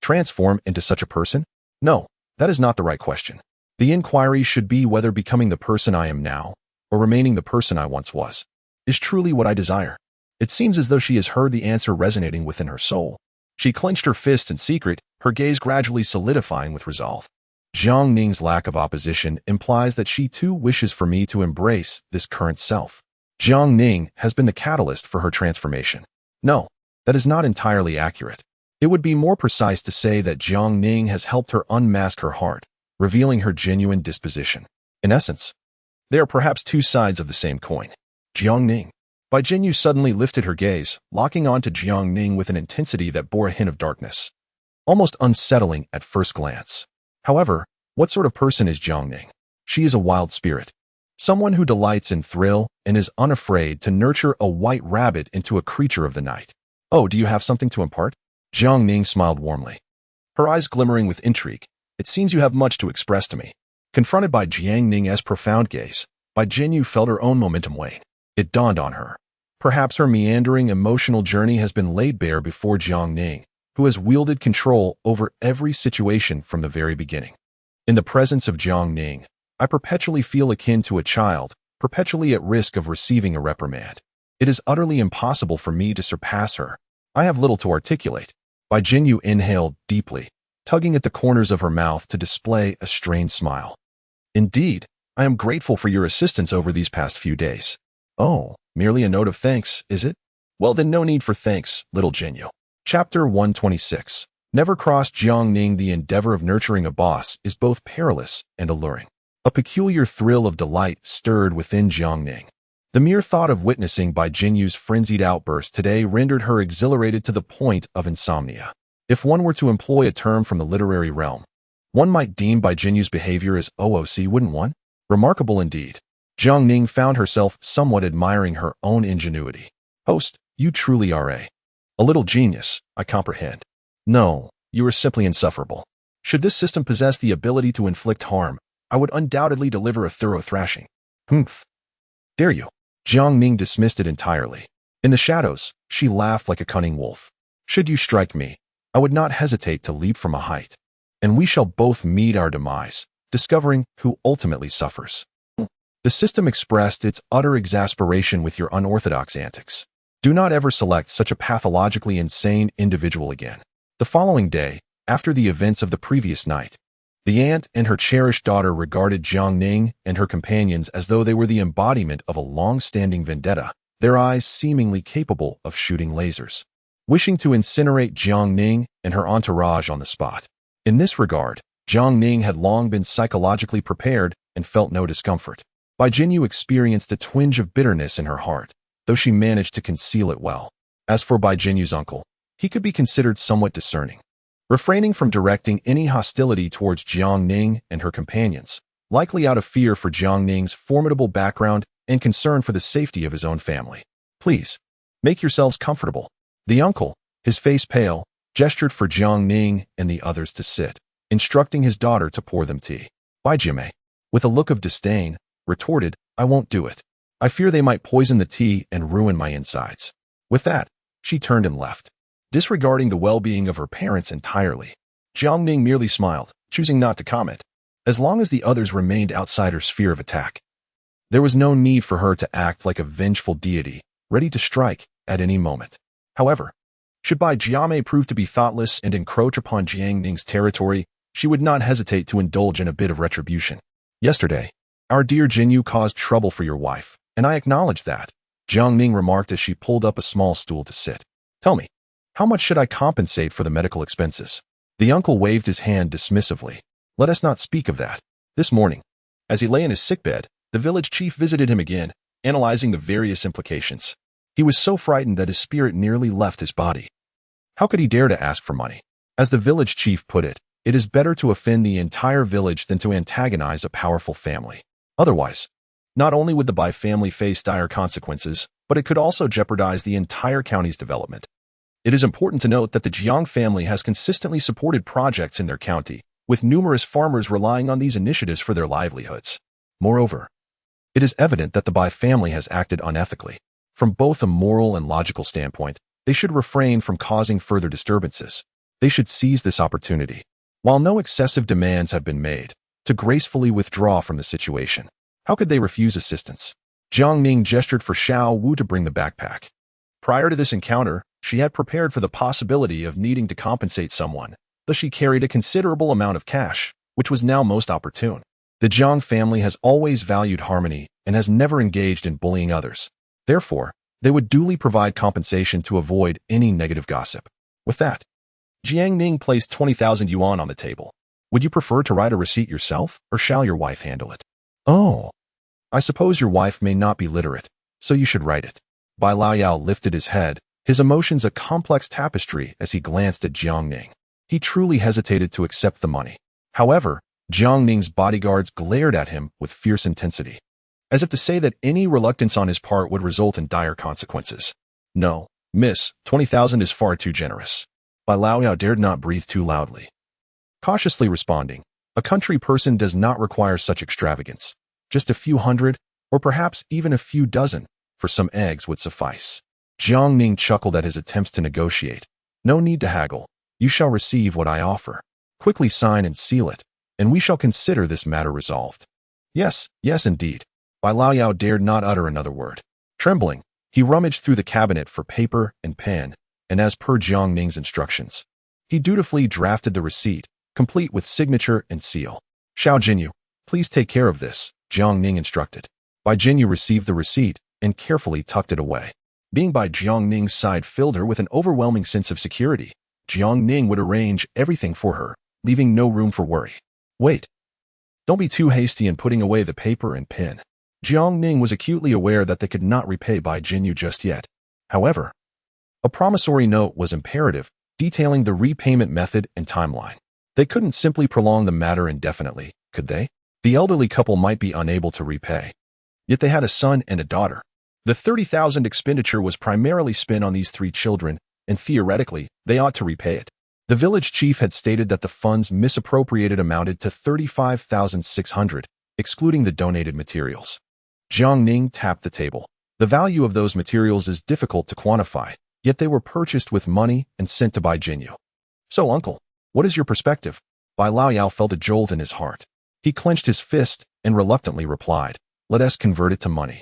transform into such a person? No, that is not the right question. The inquiry should be whether becoming the person I am now, or remaining the person I once was, is truly what I desire. It seems as though she has heard the answer resonating within her soul. She clenched her fist in secret, her gaze gradually solidifying with resolve. Jiang Ning's lack of opposition implies that she too wishes for me to embrace this current self. Jiang Ning has been the catalyst for her transformation. No, that is not entirely accurate. It would be more precise to say that Jiang Ning has helped her unmask her heart, revealing her genuine disposition. In essence, they are perhaps two sides of the same coin. Jiang Ning. Bai-Jinyu suddenly lifted her gaze, locking on to Jiang Ning with an intensity that bore a hint of darkness, almost unsettling at first glance. However, what sort of person is Jiang Ning? She is a wild spirit, someone who delights in thrill and is unafraid to nurture a white rabbit into a creature of the night. Oh, do you have something to impart? Jiang Ning smiled warmly, her eyes glimmering with intrigue. It seems you have much to express to me. Confronted by Jiang Ning's profound gaze, Bai-Jinyu felt her own momentum wane. It dawned on her. Perhaps her meandering emotional journey has been laid bare before Jiang Ning, who has wielded control over every situation from the very beginning. In the presence of Jiang Ning, I perpetually feel akin to a child, perpetually at risk of receiving a reprimand. It is utterly impossible for me to surpass her. I have little to articulate. Bai-Jinyu inhaled deeply, tugging at the corners of her mouth to display a strained smile. Indeed, I am grateful for your assistance over these past few days. Oh, merely a note of thanks, is it? Well then, no need for thanks, little Jinyu. Chapter 126. Never cross Jiang Ning. The endeavor of nurturing a boss is both perilous and alluring. A peculiar thrill of delight stirred within Jiang Ning. The mere thought of witnessing Bai-Jinyu's frenzied outburst today rendered her exhilarated to the point of insomnia. If one were to employ a term from the literary realm, One might deem Bai Jinyu's behavior as OOC, wouldn't one? Remarkable indeed. Jiang Ning found herself somewhat admiring her own ingenuity. Host, you truly are a little genius, I comprehend. No, you are simply insufferable. Should this system possess the ability to inflict harm, I would undoubtedly deliver a thorough thrashing. Humph. Dare you? Jiang Ning dismissed it entirely. In the shadows, she laughed like a cunning wolf. Should you strike me, I would not hesitate to leap from a height. And we shall both meet our demise, discovering who ultimately suffers. The system expressed its utter exasperation with your unorthodox antics. Do not ever select such a pathologically insane individual again. The following day, after the events of the previous night, the aunt and her cherished daughter regarded Jiang Ning and her companions as though they were the embodiment of a long-standing vendetta, their eyes seemingly capable of shooting lasers. Wishing to incinerate Jiang Ning and her entourage on the spot. In this regard, Jiang Ning had long been psychologically prepared and felt no discomfort. Bai Jinyu experienced a twinge of bitterness in her heart, though she managed to conceal it well. As for Bai Jinyu's uncle, he could be considered somewhat discerning. Refraining from directing any hostility towards Jiang Ning and her companions, likely out of fear for Jiang Ning's formidable background and concern for the safety of his own family. Please, make yourselves comfortable. The uncle, his face pale, gestured for Jiang Ning and the others to sit, instructing his daughter to pour them tea. Bai Jime, with a look of disdain, retorted, I won't do it. I fear they might poison the tea and ruin my insides. With that, she turned and left, disregarding the well-being of her parents entirely. Jiang Ning merely smiled, choosing not to comment. As long as the others remained outside her sphere of attack, there was no need for her to act like a vengeful deity, ready to strike at any moment. However, should Bai Jiame prove to be thoughtless and encroach upon Jiang Ning's territory, she would not hesitate to indulge in a bit of retribution. Yesterday, our dear Jinyu caused trouble for your wife, and I acknowledge that, Jiang Ning remarked as she pulled up a small stool to sit. Tell me, how much should I compensate for the medical expenses? The uncle waved his hand dismissively. Let us not speak of that. This morning, as he lay in his sickbed, the village chief visited him again, analyzing the various implications. He was so frightened that his spirit nearly left his body. How could he dare to ask for money? As the village chief put it, it is better to offend the entire village than to antagonize a powerful family. Otherwise, not only would the Bai family face dire consequences, but it could also jeopardize the entire county's development. It is important to note that the Jiang family has consistently supported projects in their county, with numerous farmers relying on these initiatives for their livelihoods. Moreover, it is evident that the Bai family has acted unethically. From both a moral and logical standpoint, they should refrain from causing further disturbances. They should seize this opportunity, while no excessive demands have been made, to gracefully withdraw from the situation. How could they refuse assistance? Jiang Ning gestured for Xiao Wu to bring the backpack. Prior to this encounter, she had prepared for the possibility of needing to compensate someone, though she carried a considerable amount of cash, which was now most opportune. The Jiang family has always valued harmony and has never engaged in bullying others. Therefore, they would duly provide compensation to avoid any negative gossip. With that, Jiang Ning placed 20,000 yuan on the table. Would you prefer to write a receipt yourself, or shall your wife handle it? Oh, I suppose your wife may not be literate, so you should write it. Bai Laoyao lifted his head, his emotions a complex tapestry as he glanced at Jiang Ning. He truly hesitated to accept the money. However, Jiang Ning's bodyguards glared at him with fierce intensity, as if to say that any reluctance on his part would result in dire consequences. No, miss, 20,000 is far too generous. Bai Laoyao dared not breathe too loudly. Cautiously responding, a country person does not require such extravagance. Just a few hundred, or perhaps even a few dozen, for some eggs would suffice. Jiang Ning chuckled at his attempts to negotiate. No need to haggle. You shall receive what I offer. Quickly sign and seal it, and we shall consider this matter resolved. Yes, yes indeed. Bai Laoyao dared not utter another word. Trembling, he rummaged through the cabinet for paper and pen, and as per Jiang Ning's instructions, he dutifully drafted the receipt, complete with signature and seal. Xiao Jinyu, please take care of this, Jiang Ning instructed. Bai Jinyu received the receipt and carefully tucked it away. Being by Jiang Ning's side filled her with an overwhelming sense of security. Jiang Ning would arrange everything for her, leaving no room for worry. Wait. Don't be too hasty in putting away the paper and pen. Jiang Ning was acutely aware that they could not repay Bai Jinyu just yet. However, a promissory note was imperative, detailing the repayment method and timeline. They couldn't simply prolong the matter indefinitely, could they? The elderly couple might be unable to repay. Yet they had a son and a daughter. The 30,000 expenditure was primarily spent on these 3 children, and theoretically, they ought to repay it. The village chief had stated that the funds misappropriated amounted to 35,600, excluding the donated materials. Jiang Ning tapped the table. The value of those materials is difficult to quantify, yet they were purchased with money and sent to Bai Jinyu. So, uncle, what is your perspective? Bai Laoyao felt a jolt in his heart. He clenched his fist and reluctantly replied, let us convert it to money.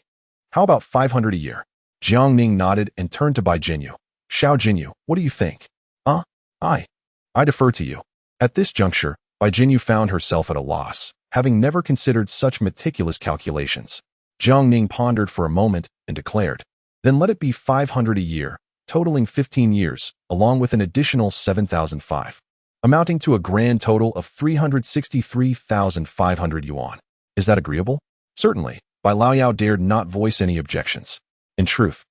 How about 500 a year? Jiang Ning nodded and turned to Bai Jinyu. Xiao Jinyu, what do you think? I defer to you. At this juncture, Bai Jinyu found herself at a loss, having never considered such meticulous calculations. Jiang Ning pondered for a moment and declared, then let it be 500 a year, totaling 15 years, along with an additional 7,005, amounting to a grand total of 363,500 yuan. Is that agreeable? Certainly. Bai Laoyao dared not voice any objections. In truth,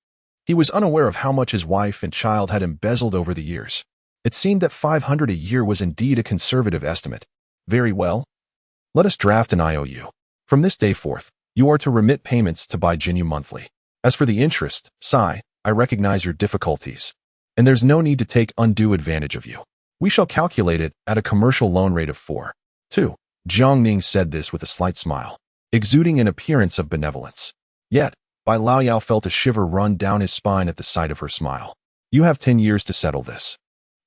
he was unaware of how much his wife and child had embezzled over the years. It seemed that 500 a year was indeed a conservative estimate. Very well. Let us draft an IOU. From this day forth, you are to remit payments to Bai Jinyu monthly. As for the interest, Sai, I recognize your difficulties, and there's no need to take undue advantage of you. We shall calculate it at a commercial loan rate of 4.2. Jiang Ning said this with a slight smile, exuding an appearance of benevolence. Yet, Bai Laoyao felt a shiver run down his spine at the sight of her smile. You have 10 years to settle this,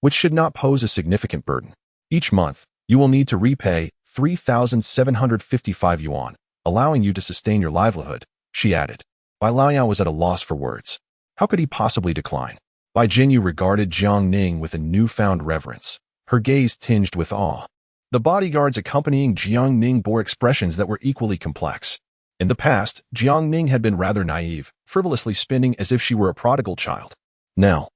which should not pose a significant burden. Each month, you will need to repay 3,755 yuan, allowing you to sustain your livelihood, she added. Bai Laoyao was at a loss for words. How could he possibly decline? Bai Jinyu regarded Jiang Ning with a newfound reverence, her gaze tinged with awe. The bodyguards accompanying Jiang Ning bore expressions that were equally complex. In the past, Jiang Ning had been rather naive, frivolously spending as if she were a prodigal child. Now,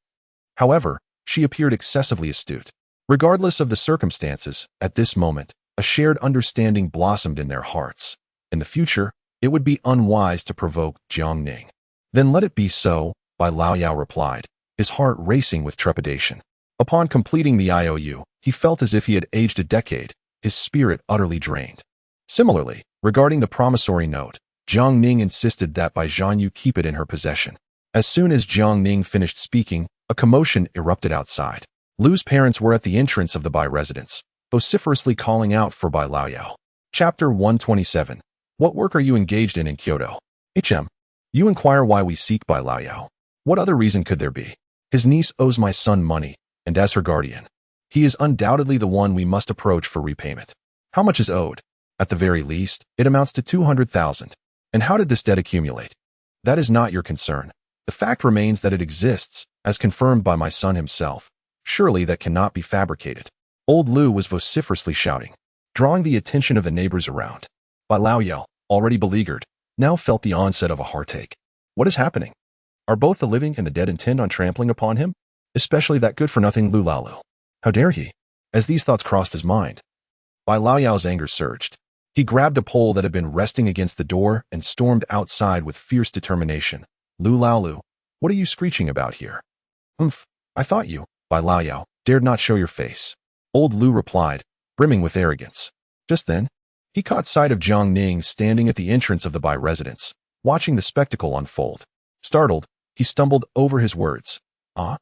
however, she appeared excessively astute. Regardless of the circumstances, at this moment, a shared understanding blossomed in their hearts. In the future, it would be unwise to provoke Jiang Ning. Then let it be so, Bai Laoyao replied, his heart racing with trepidation. Upon completing the IOU, he felt as if he had aged a decade, his spirit utterly drained. Similarly, regarding the promissory note, Jiang Ning insisted that Bai Jinyu keep it in her possession. As soon as Jiang Ning finished speaking, a commotion erupted outside. Lu's parents were at the entrance of the Bai residence, vociferously calling out for Bai Laoyao. Chapter 127. What work are you engaged in Kyoto? Ahem. You inquire why we seek Bai Laoyao. What other reason could there be? His niece owes my son money, and as her guardian, he is undoubtedly the one we must approach for repayment. How much is owed? At the very least, it amounts to 200,000. And how did this debt accumulate? That is not your concern. The fact remains that it exists, as confirmed by my son himself. Surely that cannot be fabricated. Old Lu was vociferously shouting, drawing the attention of the neighbors around. Bai Laoyao, already beleaguered, now felt the onset of a heartache. What is happening? Are both the living and the dead intent on trampling upon him? Especially that good-for-nothing Lu Laolu. How dare he? As these thoughts crossed his mind, Bai Laoyao's anger surged. He grabbed a pole that had been resting against the door and stormed outside with fierce determination. Lu Laolu, what are you screeching about here? I thought you, Bai Laoyao, dared not show your face. Old Lu replied, brimming with arrogance. Just then, he caught sight of Jiang Ning standing at the entrance of the Bai residence, watching the spectacle unfold. Startled, he stumbled over his words. How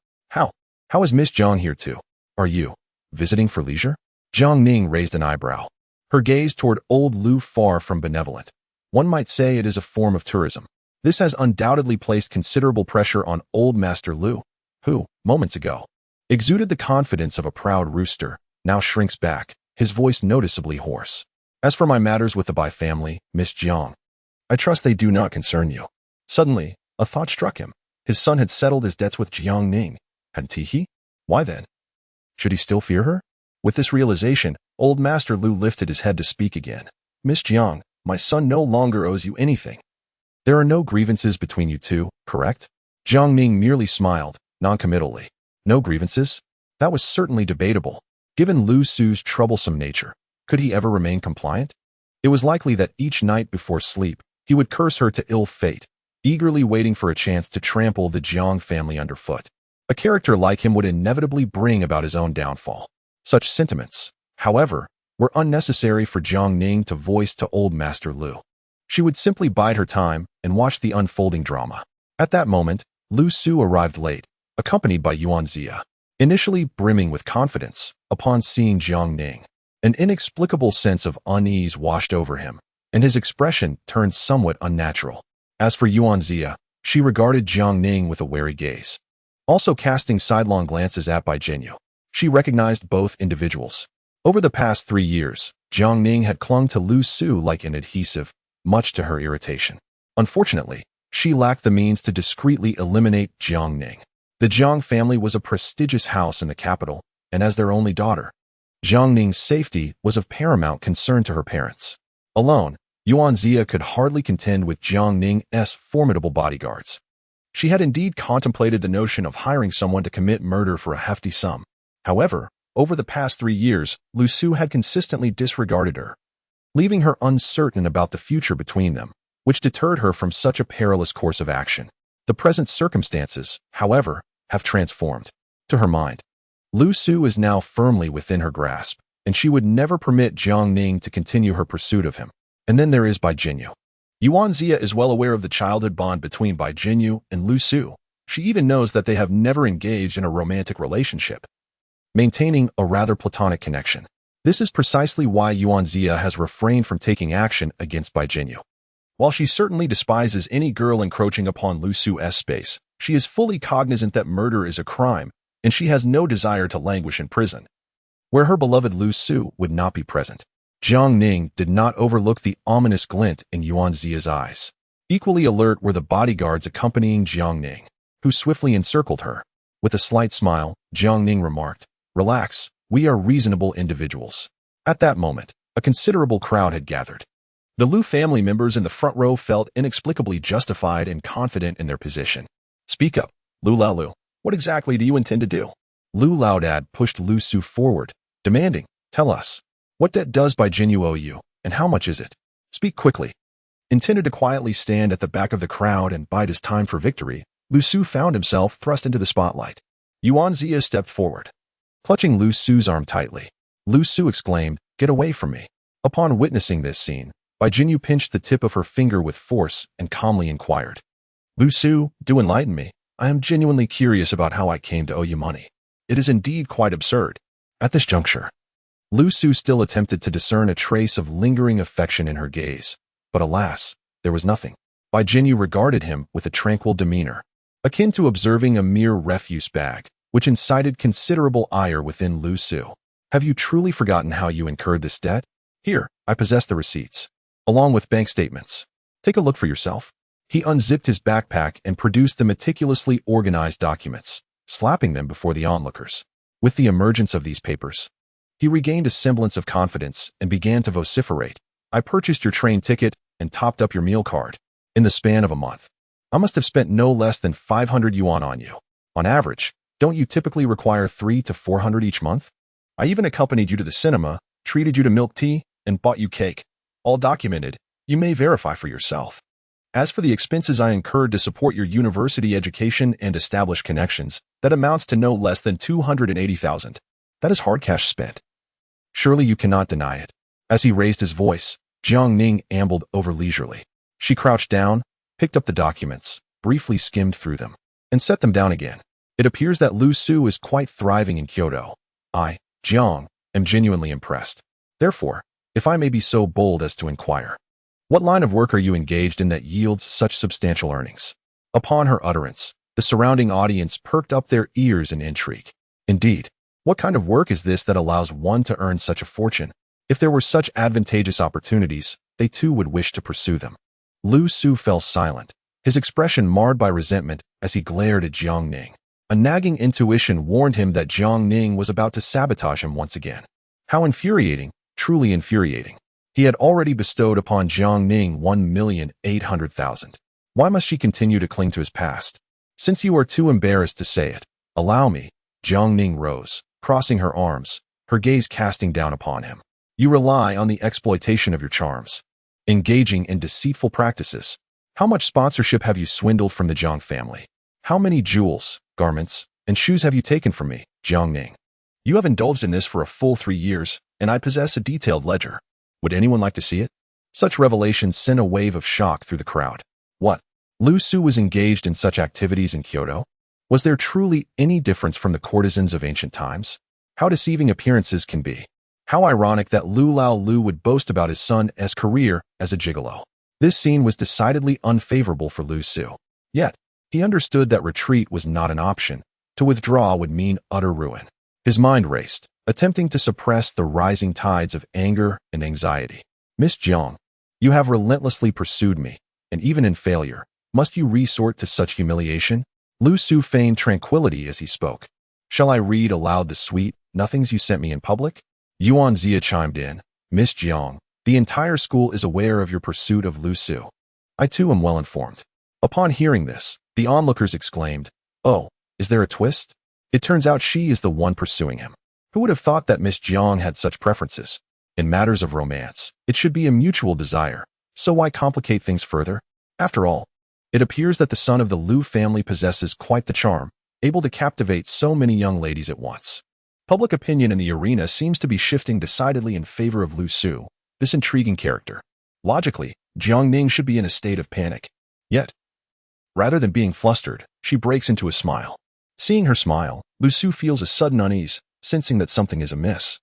is Miss Jiang here too? Are you visiting for leisure? Jiang Ning raised an eyebrow, her gaze toward old Lu far from benevolent. One might say it is a form of tourism. This has undoubtedly placed considerable pressure on old Master Lu, who, moments ago, exuded the confidence of a proud rooster, now shrinks back, his voice noticeably hoarse. As for my matters with the Bai family, Miss Jiang, I trust they do not concern you. Suddenly, a thought struck him. His son had settled his debts with Jiang Ning, hadn't he? Why then? Should he still fear her? With this realization, old Master Lu lifted his head to speak again. Miss Jiang, my son no longer owes you anything. There are no grievances between you two, correct? Jiang Ning merely smiled, noncommittally. No grievances? That was certainly debatable. Given Lu Su's troublesome nature, could he ever remain compliant? It was likely that each night before sleep, he would curse her to ill fate, eagerly waiting for a chance to trample the Jiang family underfoot. A character like him would inevitably bring about his own downfall. Such sentiments, however, were unnecessary for Jiang Ning to voice to old Master Lu. She would simply bide her time and watch the unfolding drama. At that moment, Lu Su arrived late, accompanied by Yuanzia. Initially brimming with confidence, upon seeing Jiang Ning, an inexplicable sense of unease washed over him, and his expression turned somewhat unnatural. As for Yuanzia, she regarded Jiang Ning with a wary gaze, also casting sidelong glances at Bai Jinyu. She recognized both individuals. Over the past 3 years, Jiang Ning had clung to Lu Su like an adhesive, much to her irritation. Unfortunately, she lacked the means to discreetly eliminate Jiang Ning. The Jiang family was a prestigious house in the capital, and as their only daughter, Jiang Ning's safety was of paramount concern to her parents. Alone, Yuanzia could hardly contend with Jiang Ning's formidable bodyguards. She had indeed contemplated the notion of hiring someone to commit murder for a hefty sum. However, over the past 3 years, Lu Su had consistently disregarded her, leaving her uncertain about the future between them, which deterred her from such a perilous course of action. The present circumstances, however, have transformed. To her mind, Lu Su is now firmly within her grasp, and she would never permit Jiang Ning to continue her pursuit of him. And then there is Bai Jinyu. Yuanzia is well aware of the childhood bond between Bai Jinyu and Lu Su. She even knows that they have never engaged in a romantic relationship, maintaining a rather platonic connection. This is precisely why Yuanzia has refrained from taking action against Bai Jinyu. While she certainly despises any girl encroaching upon Lu Su's space, she is fully cognizant that murder is a crime, and she has no desire to languish in prison, where her beloved Lu Su would not be present. Jiang Ning did not overlook the ominous glint in Yuanzia's eyes. Equally alert were the bodyguards accompanying Jiang Ning, who swiftly encircled her. With a slight smile, Jiang Ning remarked, "Relax, we are reasonable individuals." At that moment, a considerable crowd had gathered. The Lu family members in the front row felt inexplicably justified and confident in their position. "Speak up, Lu Laolu. What exactly do you intend to do?" Lu Laodad pushed Lu Su forward, demanding, "Tell us, what debt does Bai Jinyu owe you, and how much is it? Speak quickly." Intended to quietly stand at the back of the crowd and bide his time for victory, Lu Su found himself thrust into the spotlight. Yuanzia stepped forward, clutching Lu Su's arm tightly. Lu Su exclaimed, "Get away from me." Upon witnessing this scene, Bai Jinyu pinched the tip of her finger with force and calmly inquired, "Lu Su, do enlighten me. I am genuinely curious about how I came to owe you money. It is indeed quite absurd." At this juncture, Lu Su still attempted to discern a trace of lingering affection in her gaze, but alas, there was nothing. Bai Jinyu regarded him with a tranquil demeanor, akin to observing a mere refuse bag, which incited considerable ire within Lu Su. "Have you truly forgotten how you incurred this debt? Here, I possess the receipts, along with bank statements. Take a look for yourself." He unzipped his backpack and produced the meticulously organized documents, slapping them before the onlookers. With the emergence of these papers, he regained a semblance of confidence and began to vociferate, "I purchased your train ticket and topped up your meal card. In the span of a month, I must have spent no less than 500 yuan on you. On average, don't you typically require 300 to 400 each month? I even accompanied you to the cinema, treated you to milk tea, and bought you cake. All documented. You may verify for yourself. As for the expenses I incurred to support your university education and establish connections, that amounts to no less than 280,000. That is hard cash spent. Surely you cannot deny it." As he raised his voice, Jiang Ning ambled over leisurely. She crouched down, picked up the documents, briefly skimmed through them, and set them down again. "It appears that Lu Su is quite thriving in Kyoto. I, Jiang, am genuinely impressed. Therefore, if I may be so bold as to inquire, what line of work are you engaged in that yields such substantial earnings?" Upon her utterance, the surrounding audience perked up their ears in intrigue. Indeed, what kind of work is this that allows one to earn such a fortune? If there were such advantageous opportunities, they too would wish to pursue them. Lu Su fell silent, his expression marred by resentment as he glared at Jiang Ning. A nagging intuition warned him that Jiang Ning was about to sabotage him once again. How infuriating, truly infuriating. He had already bestowed upon Jiang Ning 1,800,000. Why must she continue to cling to his past? "Since you are too embarrassed to say it, allow me." Jiang Ning rose, crossing her arms, her gaze casting down upon him. "You rely on the exploitation of your charms, engaging in deceitful practices. How much sponsorship have you swindled from the Jiang family? How many jewels, garments, and shoes have you taken from me, Jiang Ning? You have indulged in this for a full 3 years, and I possess a detailed ledger. Would anyone like to see it? Such revelations sent a wave of shock through the crowd. What? Lu Su was engaged in such activities in Kyoto? Was there truly any difference from the courtesans of ancient times? How deceiving appearances can be. How ironic that Lu Lao Lu would boast about his son's career as a gigolo. This scene was decidedly unfavorable for Lu Su. Yet, he understood that retreat was not an option. To withdraw would mean utter ruin. His mind raced, attempting to suppress the rising tides of anger and anxiety. Miss Jiang, you have relentlessly pursued me, and even in failure, must you resort to such humiliation? Lu Su feigned tranquility as he spoke. Shall I read aloud the sweet nothings you sent me in public? Yuan Zia chimed in. Miss Jiang, the entire school is aware of your pursuit of Lu Su. I too am well informed. Upon hearing this, the onlookers exclaimed, Oh, is there a twist? It turns out she is the one pursuing him. Who would have thought that Miss Jiang had such preferences? In matters of romance, it should be a mutual desire, so why complicate things further? After all, it appears that the son of the Lu family possesses quite the charm, able to captivate so many young ladies at once. Public opinion in the arena seems to be shifting decidedly in favor of Lu Su, this intriguing character. Logically, Jiang Ning should be in a state of panic. Yet, rather than being flustered, she breaks into a smile. Seeing her smile, Lu Su feels a sudden unease, sensing that something is amiss,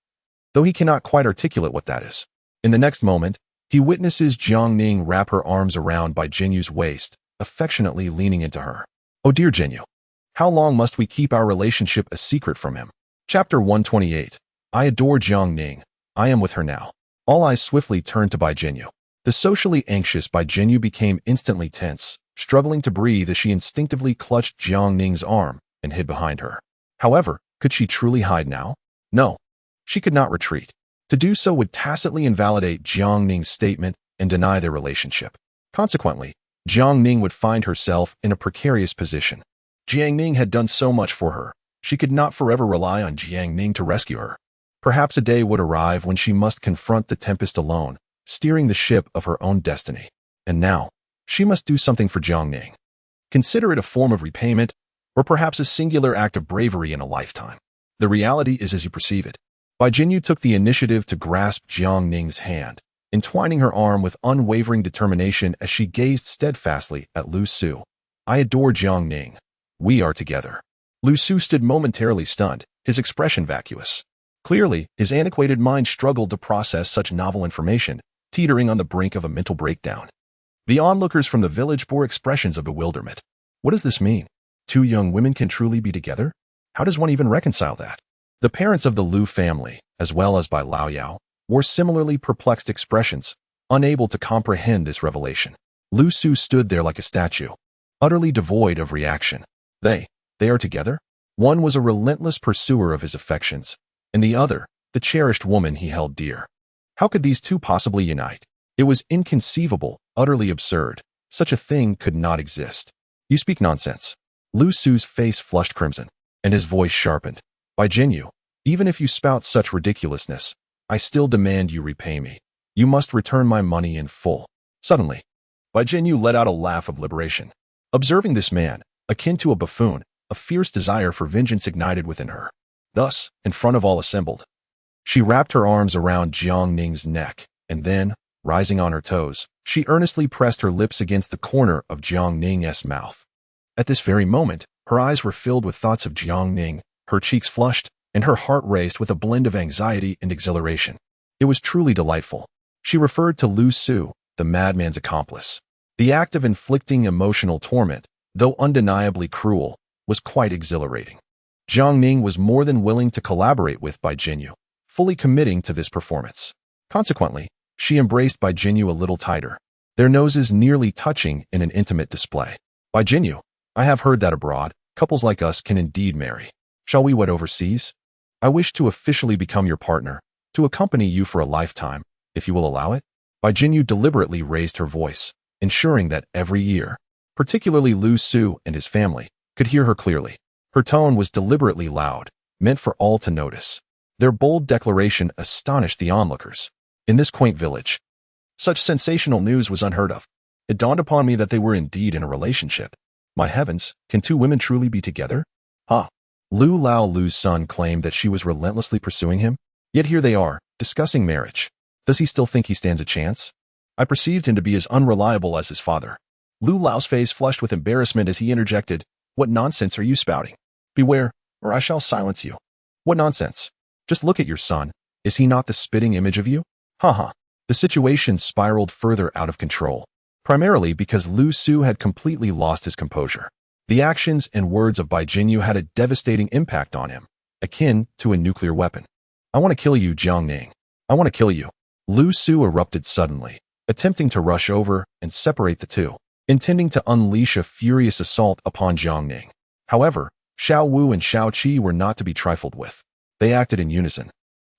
though he cannot quite articulate what that is. In the next moment, he witnesses Jiang Ning wrap her arms around Bai Jinyu's waist, affectionately leaning into her. Oh dear Jinyu, how long must we keep our relationship a secret from him? Chapter 128. I adore Jiang Ning. I am with her now. All eyes swiftly turned to Bai Jinyu. The socially anxious Bai Jinyu became instantly tense, struggling to breathe as she instinctively clutched Jiang Ning's arm and hid behind her. However, could she truly hide now? No, she could not retreat. To do so would tacitly invalidate Jiang Ning's statement and deny their relationship. Consequently, Jiang Ning would find herself in a precarious position. Jiang Ning had done so much for her. She could not forever rely on Jiang Ning to rescue her. Perhaps a day would arrive when she must confront the tempest alone, steering the ship of her own destiny. And now, she must do something for Jiang Ning. Consider it a form of repayment, or perhaps a singular act of bravery in a lifetime. The reality is as you perceive it. Bai Jinyu took the initiative to grasp Jiang Ning's hand, entwining her arm with unwavering determination as she gazed steadfastly at Lu Su. I adore Jiang Ning. We are together. Lu Su stood momentarily stunned, his expression vacuous. Clearly, his antiquated mind struggled to process such novel information, teetering on the brink of a mental breakdown. The onlookers from the village bore expressions of bewilderment. What does this mean? Two young women can truly be together? How does one even reconcile that? The parents of the Lu family, as well as Bai Laoyao, wore similarly perplexed expressions, unable to comprehend this revelation. Lu Su stood there like a statue, utterly devoid of reaction. They are together? One was a relentless pursuer of his affections, and the other, the cherished woman he held dear. How could these two possibly unite? It was inconceivable, utterly absurd. Such a thing could not exist. You speak nonsense. Lu Su's face flushed crimson, and his voice sharpened. Bai Jinyu, even if you spout such ridiculousness, I still demand you repay me. You must return my money in full. Suddenly, Bai Jinyu let out a laugh of liberation. Observing this man, akin to a buffoon, a fierce desire for vengeance ignited within her. Thus, in front of all assembled, she wrapped her arms around Jiang Ning's neck, and then, rising on her toes, she earnestly pressed her lips against the corner of Jiang Ning's mouth. At this very moment, her eyes were filled with thoughts of Jiang Ning, her cheeks flushed, and her heart raced with a blend of anxiety and exhilaration. It was truly delightful. She referred to Lu Su, the madman's accomplice. The act of inflicting emotional torment, though undeniably cruel, was quite exhilarating. Jiang Ning was more than willing to collaborate with Bai Jinyu, fully committing to this performance. Consequently, she embraced Bai Jinyu a little tighter, their noses nearly touching in an intimate display. Bai Jinyu, I have heard that abroad, couples like us can indeed marry. Shall we wed overseas? I wish to officially become your partner, to accompany you for a lifetime, if you will allow it. Bai Jinyu deliberately raised her voice, ensuring that every ear, particularly Lu Su and his family, could hear her clearly. Her tone was deliberately loud, meant for all to notice. Their bold declaration astonished the onlookers. In this quaint village, such sensational news was unheard of. It dawned upon me that they were indeed in a relationship. My heavens, can two women truly be together? Lu Lao Lu's son claimed that she was relentlessly pursuing him. Yet here they are, discussing marriage. Does he still think he stands a chance? I perceived him to be as unreliable as his father. Lu Lao's face flushed with embarrassment as he interjected, "What nonsense are you spouting? Beware, or I shall silence you." "What nonsense? Just look at your son. Is he not the spitting image of you?" Haha. The situation spiraled further out of control, primarily because Lu Su had completely lost his composure. The actions and words of Bai Jinyu had a devastating impact on him, akin to a nuclear weapon. "I want to kill you, Jiang Ning. I want to kill you." Lu Su erupted suddenly, attempting to rush over and separate the two, intending to unleash a furious assault upon Jiang Ning. However, Xiao Wu and Xiao Qi were not to be trifled with. They acted in unison,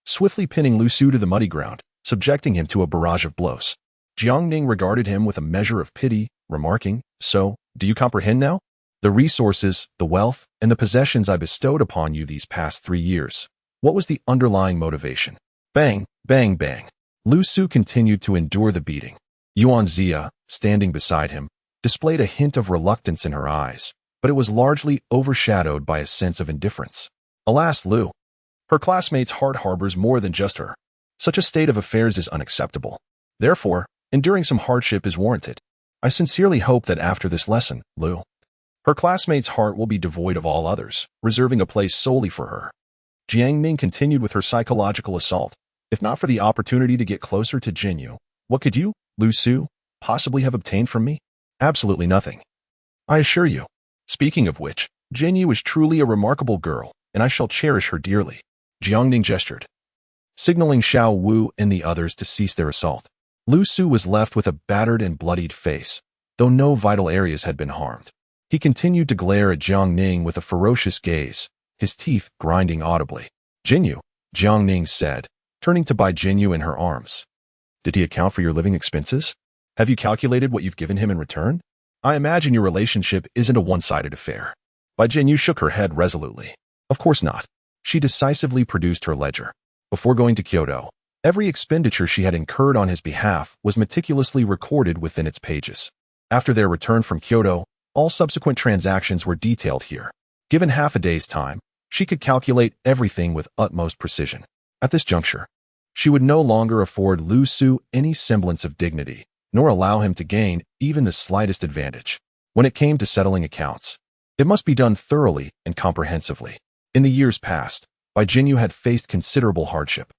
swiftly pinning Lu Su to the muddy ground, subjecting him to a barrage of blows. Jiang Ning regarded him with a measure of pity, remarking, "So, do you comprehend now? The resources, the wealth, and the possessions I bestowed upon you these past 3 years. What was the underlying motivation?" Bang, bang, bang. Lu Su continued to endure the beating. Yuan-Zia, standing beside him, displayed a hint of reluctance in her eyes, but it was largely overshadowed by a sense of indifference. Alas, Lu. Her classmate's heart harbors more than just her. Such a state of affairs is unacceptable. Therefore, enduring some hardship is warranted. I sincerely hope that after this lesson, Lu, her classmate's heart will be devoid of all others, reserving a place solely for her. Jiang Ning continued with her psychological assault. If not for the opportunity to get closer to Jinyu, what could you, Lu Su, possibly have obtained from me? Absolutely nothing. I assure you. Speaking of which, Jinyu is truly a remarkable girl, and I shall cherish her dearly. Jiang Ning gestured, signaling Xiao Wu and the others to cease their assault. Lu Su was left with a battered and bloodied face, though no vital areas had been harmed. He continued to glare at Jiang Ning with a ferocious gaze, his teeth grinding audibly. "Jinyu," Jiang Ning said, turning to Bai Jinyu in her arms. "Did he account for your living expenses? Have you calculated what you've given him in return? I imagine your relationship isn't a one-sided affair." Bai Jinyu shook her head resolutely. "Of course not." She decisively produced her ledger. Before going to Kyoto, every expenditure she had incurred on his behalf was meticulously recorded within its pages. After their return from Kyoto, all subsequent transactions were detailed here. Given half a day's time, she could calculate everything with utmost precision. At this juncture, she would no longer afford Lu Su any semblance of dignity, nor allow him to gain even the slightest advantage. When it came to settling accounts, it must be done thoroughly and comprehensively. In the years past, Bai Jinyu had faced considerable hardship.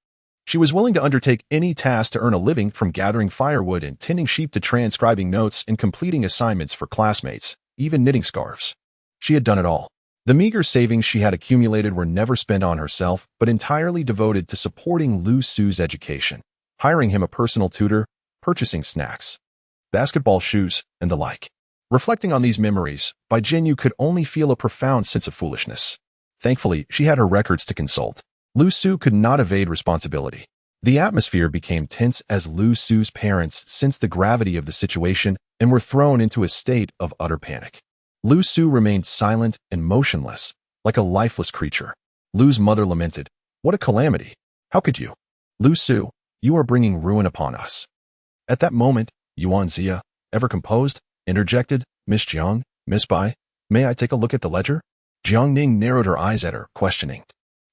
She was willing to undertake any task to earn a living, from gathering firewood and tending sheep to transcribing notes and completing assignments for classmates, even knitting scarves. She had done it all. The meager savings she had accumulated were never spent on herself, but entirely devoted to supporting Lu Su's education, hiring him a personal tutor, purchasing snacks, basketball shoes, and the like. Reflecting on these memories, Bai Jinyu could only feel a profound sense of foolishness. Thankfully, she had her records to consult. Lu Su could not evade responsibility. The atmosphere became tense as Lu Su's parents sensed the gravity of the situation and were thrown into a state of utter panic. Lu Su remained silent and motionless, like a lifeless creature. Lu's mother lamented, "What a calamity! How could you? Lu Su, you are bringing ruin upon us." At that moment, Yuan-Zia, ever composed, interjected, "Miss Jiang, Miss Bai, may I take a look at the ledger?" Jiang Ning narrowed her eyes at her, questioning,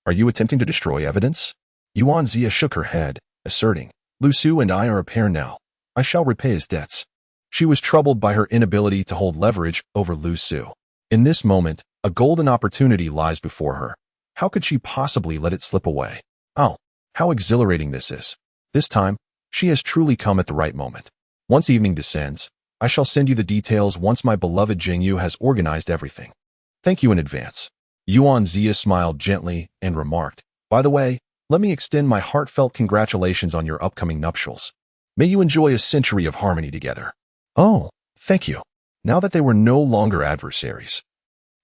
"Are you attempting to destroy evidence?" Yuan-Zia shook her head, asserting, "Lu Su and I are a pair now. I shall repay his debts." She was troubled by her inability to hold leverage over Lu Su. In this moment, a golden opportunity lies before her. How could she possibly let it slip away? Oh, how exhilarating this is. This time, she has truly come at the right moment. Once evening descends, I shall send you the details once my beloved Jingyu has organized everything. Thank you in advance. Yuan-Zia smiled gently and remarked, "By the way, let me extend my heartfelt congratulations on your upcoming nuptials. May you enjoy a century of harmony together." Oh, thank you. Now that they were no longer adversaries,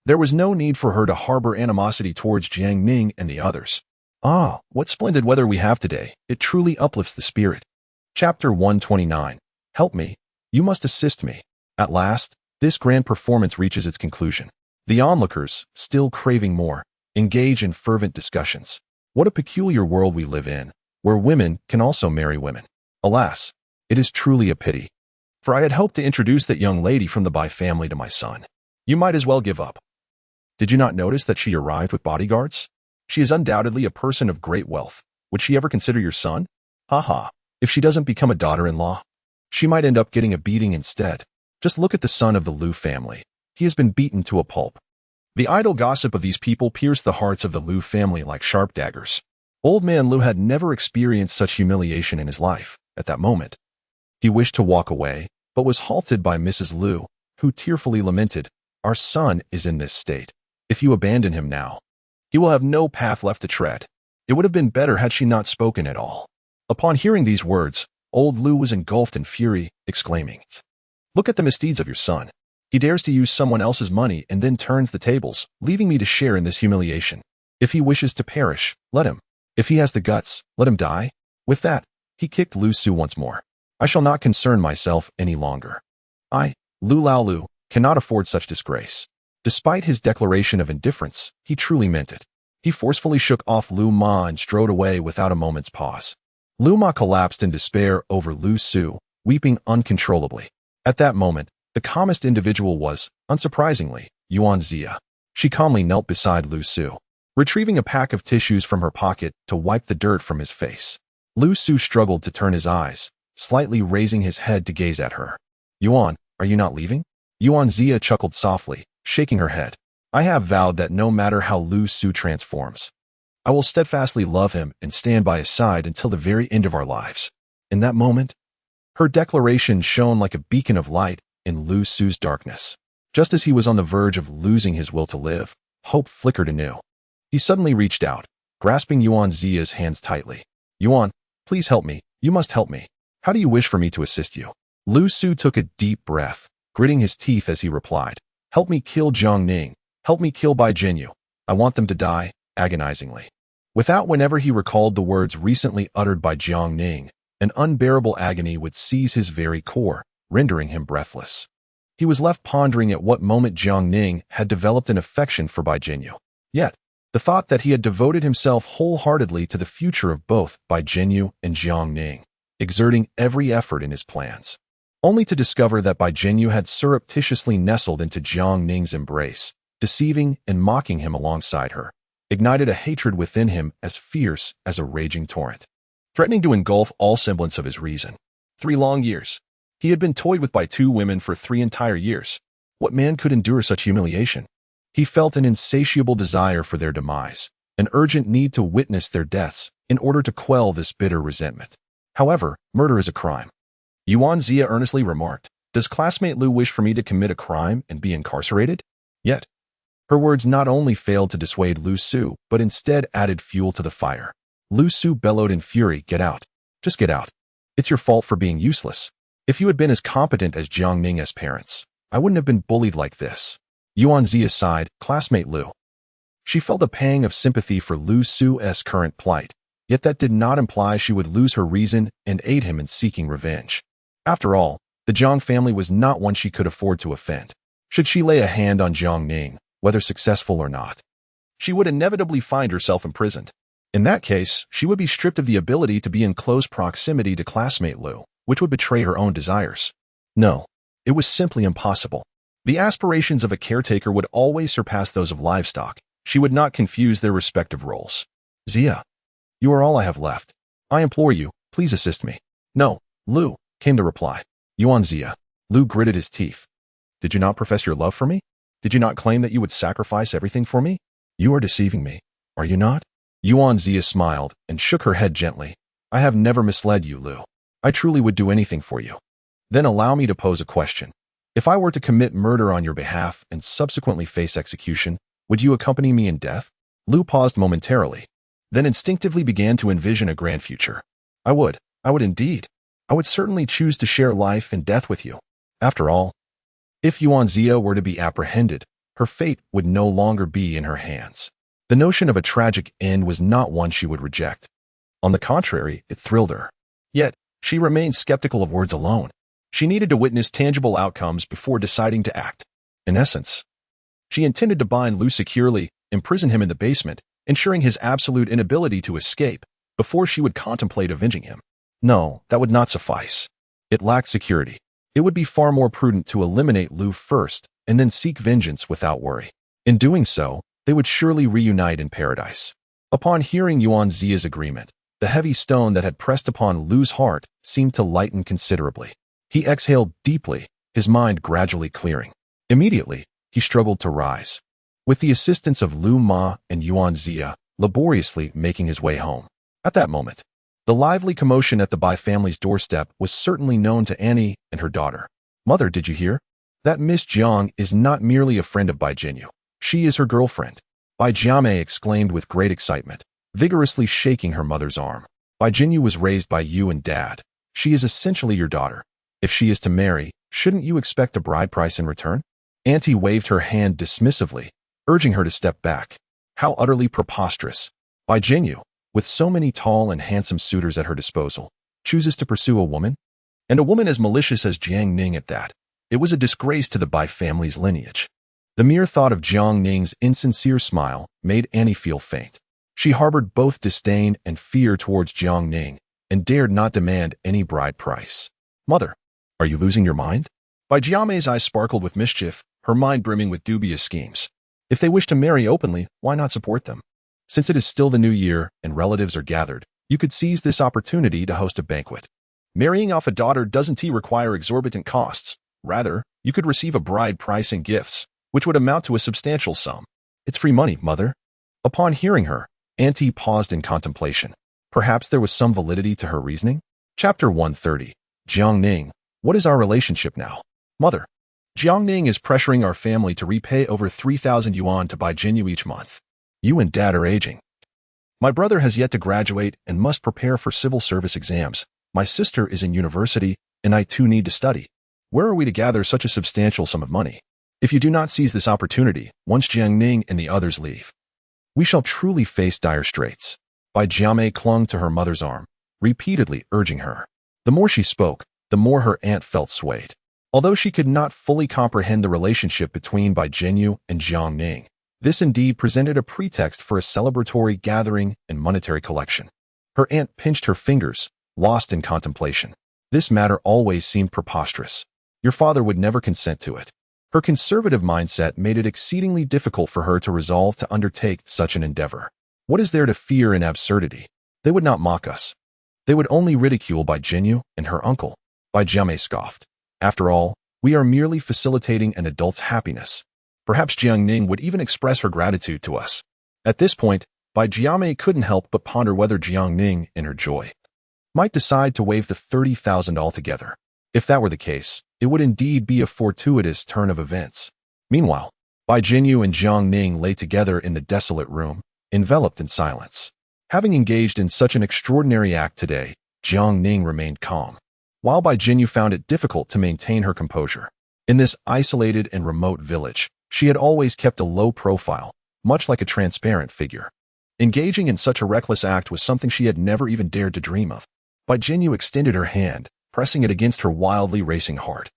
there was no need for her to harbor animosity towards Jiang Ning and the others. Ah, what splendid weather we have today. It truly uplifts the spirit. Chapter 129. Help me. You must assist me. At last, this grand performance reaches its conclusion. The onlookers, still craving more, engage in fervent discussions. What a peculiar world we live in, where women can also marry women. Alas, it is truly a pity. For I had hoped to introduce that young lady from the Bai family to my son. You might as well give up. Did you not notice that she arrived with bodyguards? She is undoubtedly a person of great wealth, Would she ever consider your son? Haha. If she doesn't become a daughter-in-law, she might end up getting a beating instead. Just look at the son of the Liu family. He has been beaten to a pulp. The idle gossip of these people pierced the hearts of the Liu family like sharp daggers. Old man Liu had never experienced such humiliation in his life. At that moment, he wished to walk away, but was halted by Mrs. Liu, who tearfully lamented, "Our son is in this state. If you abandon him now, he will have no path left to tread." It would have been better had she not spoken at all. Upon hearing these words, old Liu was engulfed in fury, exclaiming, "Look at the misdeeds of your son. He dares to use someone else's money and then turns the tables, leaving me to share in this humiliation. If he wishes to perish, let him. If he has the guts, let him die." With that, he kicked Lu Su once more. "I shall not concern myself any longer. I, Lu Laolu, cannot afford such disgrace." Despite his declaration of indifference, he truly meant it. He forcefully shook off Lu Ma and strode away without a moment's pause. Lu Ma collapsed in despair over Lu Su, weeping uncontrollably. At that moment, the calmest individual was, unsurprisingly, Yuan Zia. She calmly knelt beside Lu Su, retrieving a pack of tissues from her pocket to wipe the dirt from his face. Lu Su struggled to turn his eyes, slightly raising his head to gaze at her. "Yuan, are you not leaving?" Yuan Zia chuckled softly, shaking her head. "I have vowed that no matter how Lu Su transforms, I will steadfastly love him and stand by his side until the very end of our lives." In that moment, her declaration shone like a beacon of light in Lu Su's darkness. Just as he was on the verge of losing his will to live, hope flickered anew. He suddenly reached out, grasping Yuan Zia's hands tightly. "Yuan, please help me. You must help me. How do you wish for me to assist you?" Lu Su took a deep breath, gritting his teeth as he replied, "Help me kill Jiang Ning. Help me kill Bai Jinyu. I want them to die," agonizingly. Whenever he recalled the words recently uttered by Jiang Ning, an unbearable agony would seize his very core, rendering him breathless. He was left pondering at what moment Jiang Ning had developed an affection for Bai Jinyu. Yet, the thought that he had devoted himself wholeheartedly to the future of both Bai Jinyu and Jiang Ning, exerting every effort in his plans, only to discover that Bai Jinyu had surreptitiously nestled into Jiang Ning's embrace, deceiving and mocking him alongside her, ignited a hatred within him as fierce as a raging torrent, threatening to engulf all semblance of his reason. 3 long years. He had been toyed with by 2 women for 3 entire years. What man could endure such humiliation? He felt an insatiable desire for their demise, an urgent need to witness their deaths in order to quell this bitter resentment. However, murder is a crime. Yuan Zia earnestly remarked, "Does classmate Liu wish for me to commit a crime and be incarcerated?" Yet, her words not only failed to dissuade Lu Su, but instead added fuel to the fire. Lu Su bellowed in fury, "Get out. Just get out. It's your fault for being useless. If you had been as competent as Jiang Ning as parents, I wouldn't have been bullied like this." Yuan Zia sighed, "Classmate Liu." She felt a pang of sympathy for Lu Su's current plight, yet that did not imply she would lose her reason and aid him in seeking revenge. After all, the Jiang family was not one she could afford to offend. Should she lay a hand on Jiang Ning, whether successful or not, she would inevitably find herself imprisoned. In that case, she would be stripped of the ability to be in close proximity to classmate Liu, which would betray her own desires. No, it was simply impossible. The aspirations of a caretaker would always surpass those of livestock. She would not confuse their respective roles. "Zia, you are all I have left. I implore you, please assist me." "No, Liu," came the reply. "Yuan Zia." Liu gritted his teeth. "Did you not profess your love for me? Did you not claim that you would sacrifice everything for me? You are deceiving me, are you not?" Yuan Zia smiled and shook her head gently. "I have never misled you, Liu. I truly would do anything for you." "Then allow me to pose a question. If I were to commit murder on your behalf and subsequently face execution, would you accompany me in death?" Liu paused momentarily, then instinctively began to envision a grand future. I would indeed. I would certainly choose to share life and death with you. After all, if Yuan Zia were to be apprehended, her fate would no longer be in her hands. The notion of a tragic end was not one she would reject. On the contrary, it thrilled her. Yet, she remained skeptical of words alone. She needed to witness tangible outcomes before deciding to act. In essence, she intended to bind Liu securely, imprison him in the basement, ensuring his absolute inability to escape, before she would contemplate avenging him. No, that would not suffice. It lacked security. It would be far more prudent to eliminate Liu first, and then seek vengeance without worry. In doing so, they would surely reunite in paradise. Upon hearing Yuan Zia's agreement, The heavy stone that had pressed upon Lu's heart seemed to lighten considerably. He exhaled deeply, his mind gradually clearing. Immediately, he struggled to rise, with the assistance of Lu Ma and us.Ⅱ laboriously making his way home. At that moment, the lively commotion at the Bai family's doorstep was certainly known to Annie and her daughter. "Mother, did you hear? That Miss Jiang is not merely a friend of Bai Jinyu. She is her girlfriend." Bai Jiamei exclaimed with great excitement, vigorously shaking her mother's arm. "Bai Jinyu was raised by you and Dad. She is essentially your daughter. If she is to marry, shouldn't you expect a bride price in return?" Auntie waved her hand dismissively, urging her to step back. How utterly preposterous. Bai Jinyu, with so many tall and handsome suitors at her disposal, chooses to pursue a woman? And a woman as malicious as Jiang Ning at that. It was a disgrace to the Bai family's lineage. The mere thought of Jiang Ning's insincere smile made Annie feel faint. She harbored both disdain and fear towards Jiang Ning and dared not demand any bride price. "Mother, are you losing your mind?" Bai Jiamei's eyes sparkled with mischief, her mind brimming with dubious schemes. If they wish to marry openly, why not support them? Since it is still the new year and relatives are gathered, you could seize this opportunity to host a banquet. Marrying off a daughter doesn't require exorbitant costs. Rather, you could receive a bride price and gifts, which would amount to a substantial sum. It's free money, Mother. Upon hearing her, Auntie paused in contemplation. Perhaps there was some validity to her reasoning? Chapter 130. Jiang Ning, what is our relationship now? Mother, Jiang Ning is pressuring our family to repay over 3,000 yuan to Bai Jinyu each month. You and Dad are aging. My brother has yet to graduate and must prepare for civil service exams. My sister is in university, and I too need to study. Where are we to gather such a substantial sum of money? If you do not seize this opportunity, once Jiang Ning and the others leave, we shall truly face dire straits. Bai Jiamei clung to her mother's arm, repeatedly urging her. The more she spoke, the more her aunt felt swayed. Although she could not fully comprehend the relationship between Bai Jinyu and Jiang Ning, this indeed presented a pretext for a celebratory gathering and monetary collection. Her aunt pinched her fingers, lost in contemplation. This matter always seemed preposterous. Your father would never consent to it. Her conservative mindset made it exceedingly difficult for her to resolve to undertake such an endeavor. What is there to fear in absurdity? They would not mock us. They would only ridicule Bai Jinyu and her uncle. Bai Jiamei scoffed. After all, we are merely facilitating an adult's happiness. Perhaps Jiang Ning would even express her gratitude to us. At this point, Bai Jiamei couldn't help but ponder whether Jiang Ning, in her joy, might decide to waive the 30,000 altogether. If that were the case, it would indeed be a fortuitous turn of events. Meanwhile, Bai Jinyu and Jiang Ning lay together in the desolate room, enveloped in silence. Having engaged in such an extraordinary act today, Jiang Ning remained calm, while Bai Jinyu found it difficult to maintain her composure. In this isolated and remote village, she had always kept a low profile, much like a transparent figure. Engaging in such a reckless act was something she had never even dared to dream of. Bai Jinyu extended her hand, pressing it against her wildly racing heart,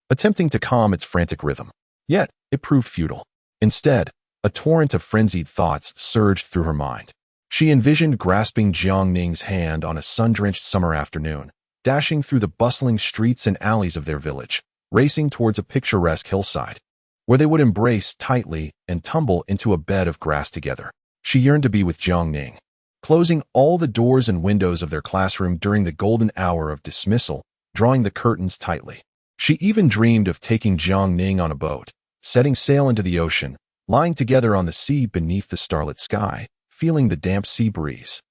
attempting to calm its frantic rhythm. Yet, it proved futile. Instead, a torrent of frenzied thoughts surged through her mind. She envisioned grasping Jiang Ning's hand on a sun-drenched summer afternoon, dashing through the bustling streets and alleys of their village, racing towards a picturesque hillside, where they would embrace tightly and tumble into a bed of grass together. She yearned to be with Jiang Ning, closing all the doors and windows of their classroom during the golden hour of dismissal, drawing the curtains tightly. She even dreamed of taking Jiang Ning on a boat, setting sail into the ocean, lying together on the sea beneath the starlit sky, feeling the damp sea breeze,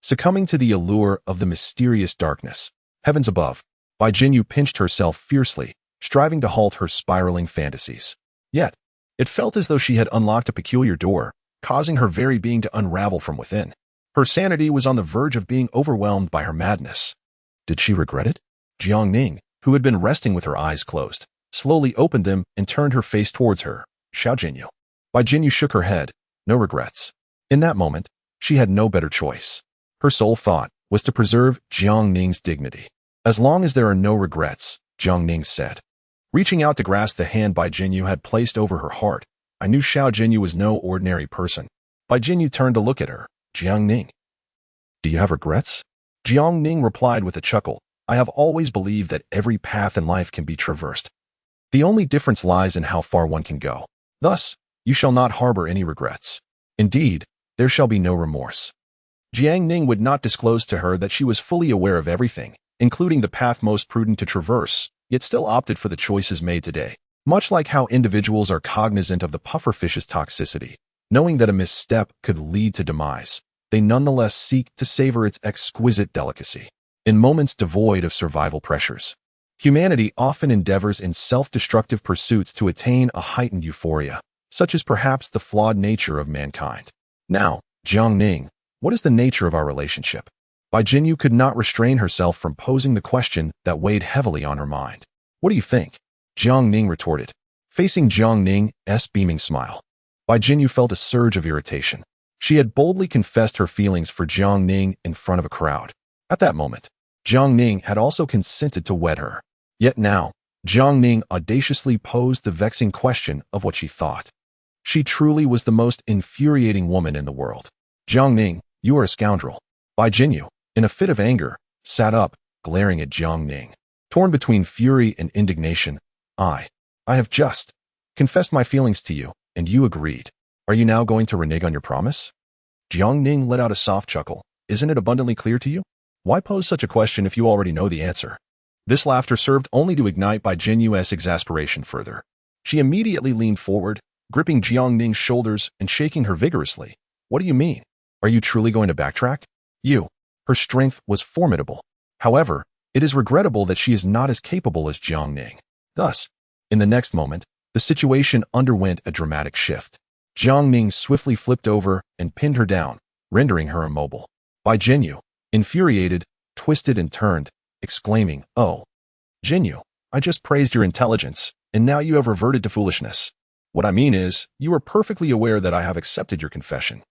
succumbing to the allure of the mysterious darkness. Heavens above, Bai Jinyu pinched herself fiercely, striving to halt her spiraling fantasies. Yet, it felt as though she had unlocked a peculiar door, causing her very being to unravel from within. Her sanity was on the verge of being overwhelmed by her madness. Did she regret it? Jiang Ning, who had been resting with her eyes closed, slowly opened them and turned her face towards her. Xiao Jinyu. Bai Jinyu shook her head. No regrets. In that moment, she had no better choice. Her sole thought was to preserve Jiang Ning's dignity. As long as there are no regrets, Jiang Ning said. Reaching out to grasp the hand Bai Jinyu had placed over her heart, I knew Xiao Jinyu was no ordinary person. Bai Jinyu turned to look at her. Jiang Ning. Do you have regrets? Jiang Ning replied with a chuckle. I have always believed that every path in life can be traversed. The only difference lies in how far one can go. Thus, you shall not harbor any regrets. Indeed, there shall be no remorse. Jiang Ning would not disclose to her that she was fully aware of everything, including the path most prudent to traverse, yet still opted for the choices made today. Much like how individuals are cognizant of the pufferfish's toxicity, knowing that a misstep could lead to demise, they nonetheless seek to savor its exquisite delicacy. In moments devoid of survival pressures, humanity often endeavors in self-destructive pursuits to attain a heightened euphoria, such as perhaps the flawed nature of mankind. Now, Jiang Ning, what is the nature of our relationship? Bai Jinyu could not restrain herself from posing the question that weighed heavily on her mind. What do you think? Jiang Ning retorted, facing Jiang Ning's beaming smile. Bai Jinyu felt a surge of irritation. She had boldly confessed her feelings for Jiang Ning in front of a crowd. At that moment, Jiang Ning had also consented to wed her. Yet now, Jiang Ning audaciously posed the vexing question of what she thought. She truly was the most infuriating woman in the world. Jiang Ning, you are a scoundrel. Bai Jinyu, in a fit of anger, sat up, glaring at Jiang Ning. Torn between fury and indignation, I have just confessed my feelings to you, and you agreed. Are you now going to renege on your promise? Jiang Ning let out a soft chuckle. Isn't it abundantly clear to you? Why pose such a question if you already know the answer? This laughter served only to ignite Bai Jinyu's exasperation further. She immediately leaned forward, gripping Jiang Ning's shoulders and shaking her vigorously. What do you mean? Are you truly going to backtrack? Her strength was formidable. However, it is regrettable that she is not as capable as Jiang Ning. Thus, in the next moment, the situation underwent a dramatic shift. Jiang Ning swiftly flipped over and pinned her down, rendering her immobile. Bai Jinyu, infuriated, twisted and turned, exclaiming, "Oh, Jinyu, I just praised your intelligence, and now you have reverted to foolishness. What I mean is, you are perfectly aware that I have accepted your confession.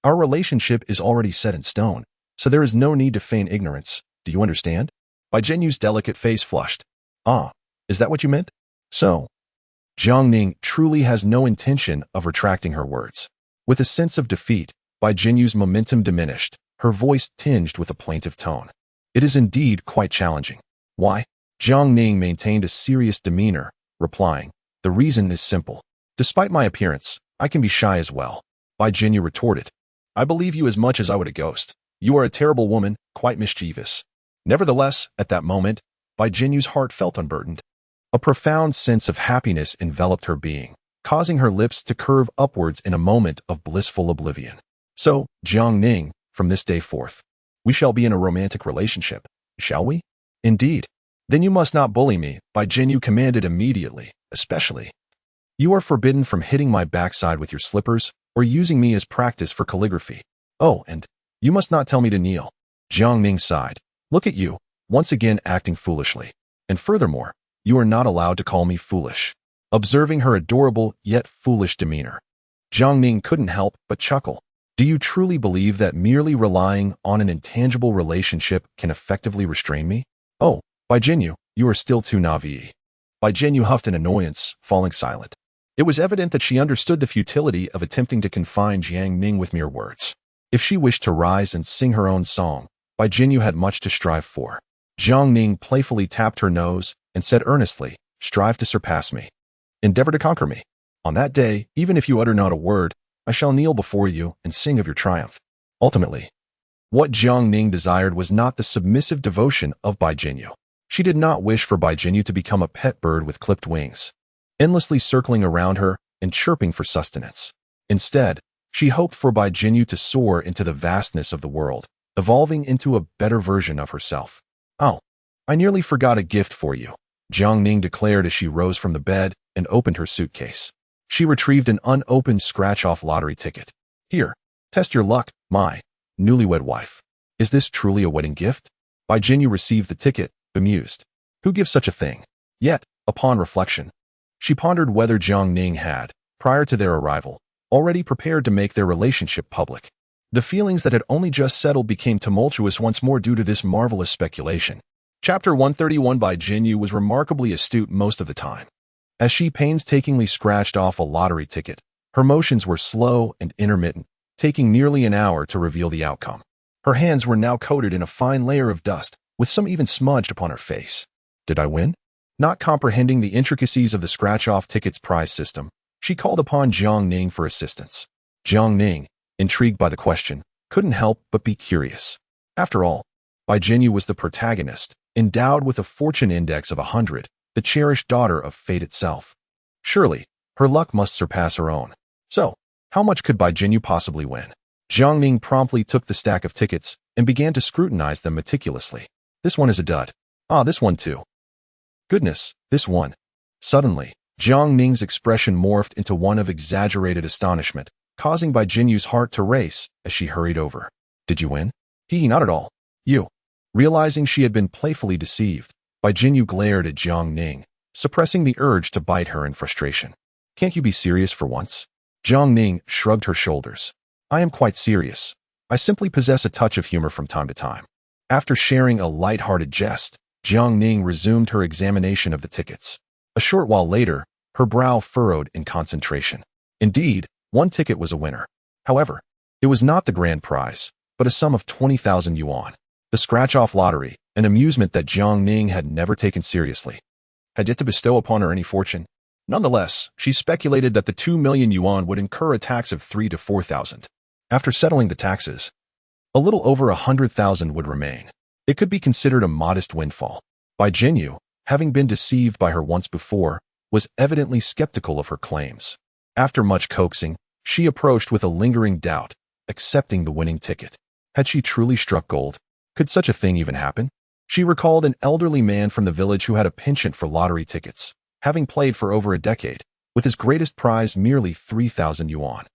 Our relationship is already set in stone, so there is no need to feign ignorance. Do you understand?" Bai Jinyu's delicate face flushed. "Ah, is that what you meant?" So, Jiang Ning truly has no intention of retracting her words. With a sense of defeat, Bai Jinyu's momentum diminished, her voice tinged with a plaintive tone. It is indeed quite challenging. Why? Jiang Ning maintained a serious demeanor, replying, "The reason is simple. Despite my appearance, I can be shy as well." Bai Jinyu retorted, "I believe you as much as I would a ghost. You are a terrible woman, quite mischievous." Nevertheless, at that moment, Bai Jinyu's heart felt unburdened. A profound sense of happiness enveloped her being, causing her lips to curve upwards in a moment of blissful oblivion. "So, Jiang Ning, from this day forth, we shall be in a romantic relationship, shall we?" "Indeed. Then you must not bully me," Bai Jinyu commanded immediately, "especially. You are forbidden from hitting my backside with your slippers or using me as practice for calligraphy. Oh, and you must not tell me to kneel." Jiang Ning sighed. "Look at you, once again acting foolishly. And furthermore, you are not allowed to call me foolish." Observing her adorable yet foolish demeanor, Jiang Ning couldn't help but chuckle. "Do you truly believe that merely relying on an intangible relationship can effectively restrain me? Oh, Bai Jinyu, you are still too naive." Bai Jinyu huffed in annoyance, falling silent. It was evident that she understood the futility of attempting to confine Jiang Ning with mere words. If she wished to rise and sing her own song, Bai Jinyu had much to strive for. Jiang Ning playfully tapped her nose and said earnestly, "Strive to surpass me. Endeavor to conquer me. On that day, even if you utter not a word, I shall kneel before you and sing of your triumph." Ultimately, what Jiang Ning desired was not the submissive devotion of Bai Jinyu. She did not wish for Bai Jinyu to become a pet bird with clipped wings, endlessly circling around her and chirping for sustenance. Instead, she hoped for Bai Jinyu to soar into the vastness of the world, evolving into a better version of herself. "Oh, I nearly forgot a gift for you," Jiang Ning declared as she rose from the bed and opened her suitcase. She retrieved an unopened scratch-off lottery ticket. "Here, test your luck, my newlywed wife. Is this truly a wedding gift?" Bai Jinyu received the ticket, bemused. Who gives such a thing? Yet, upon reflection, she pondered whether Jiang Ning had, prior to their arrival, already prepared to make their relationship public. The feelings that had only just settled became tumultuous once more due to this marvelous speculation. Chapter 131 Bai Jinyu was remarkably astute most of the time. As she painstakingly scratched off a lottery ticket, her motions were slow and intermittent, taking nearly an hour to reveal the outcome. Her hands were now coated in a fine layer of dust, with some even smudged upon her face. Did I win? Not comprehending the intricacies of the scratch-off ticket's prize system, she called upon Jiang Ning for assistance. Jiang Ning, intrigued by the question, couldn't help but be curious. After all, Bai Jinyu was the protagonist, endowed with a fortune index of 100, the cherished daughter of fate itself. Surely, her luck must surpass her own. So, how much could Bai Jinyu possibly win? Jiang Ning promptly took the stack of tickets and began to scrutinize them meticulously. This one is a dud. Ah, this one too. Goodness, this one. Suddenly, Jiang Ning's expression morphed into one of exaggerated astonishment, causing Bai Jinyu's heart to race as she hurried over. Did you win? Not at all. You. Realizing she had been playfully deceived, Bai Jinyu glared at Jiang Ning, suppressing the urge to bite her in frustration. Can't you be serious for once? Jiang Ning shrugged her shoulders. I am quite serious. I simply possess a touch of humor from time to time. After sharing a light-hearted jest, Jiang Ning resumed her examination of the tickets. A short while later, her brow furrowed in concentration. Indeed, one ticket was a winner. However, it was not the grand prize, but a sum of 20,000 yuan. The scratch-off lottery, an amusement that Jiang Ning had never taken seriously. Had yet to bestow upon her any fortune. Nonetheless, she speculated that the 2 million yuan would incur a tax of 3,000 to 4,000. After settling the taxes, a little over 100,000 would remain. It could be considered a modest windfall. Bai Jinyu, having been deceived by her once before, was evidently skeptical of her claims. After much coaxing, she approached with a lingering doubt, accepting the winning ticket. Had she truly struck gold? Could such a thing even happen? She recalled an elderly man from the village who had a penchant for lottery tickets, having played for over a decade, with his greatest prize merely 3,000 yuan.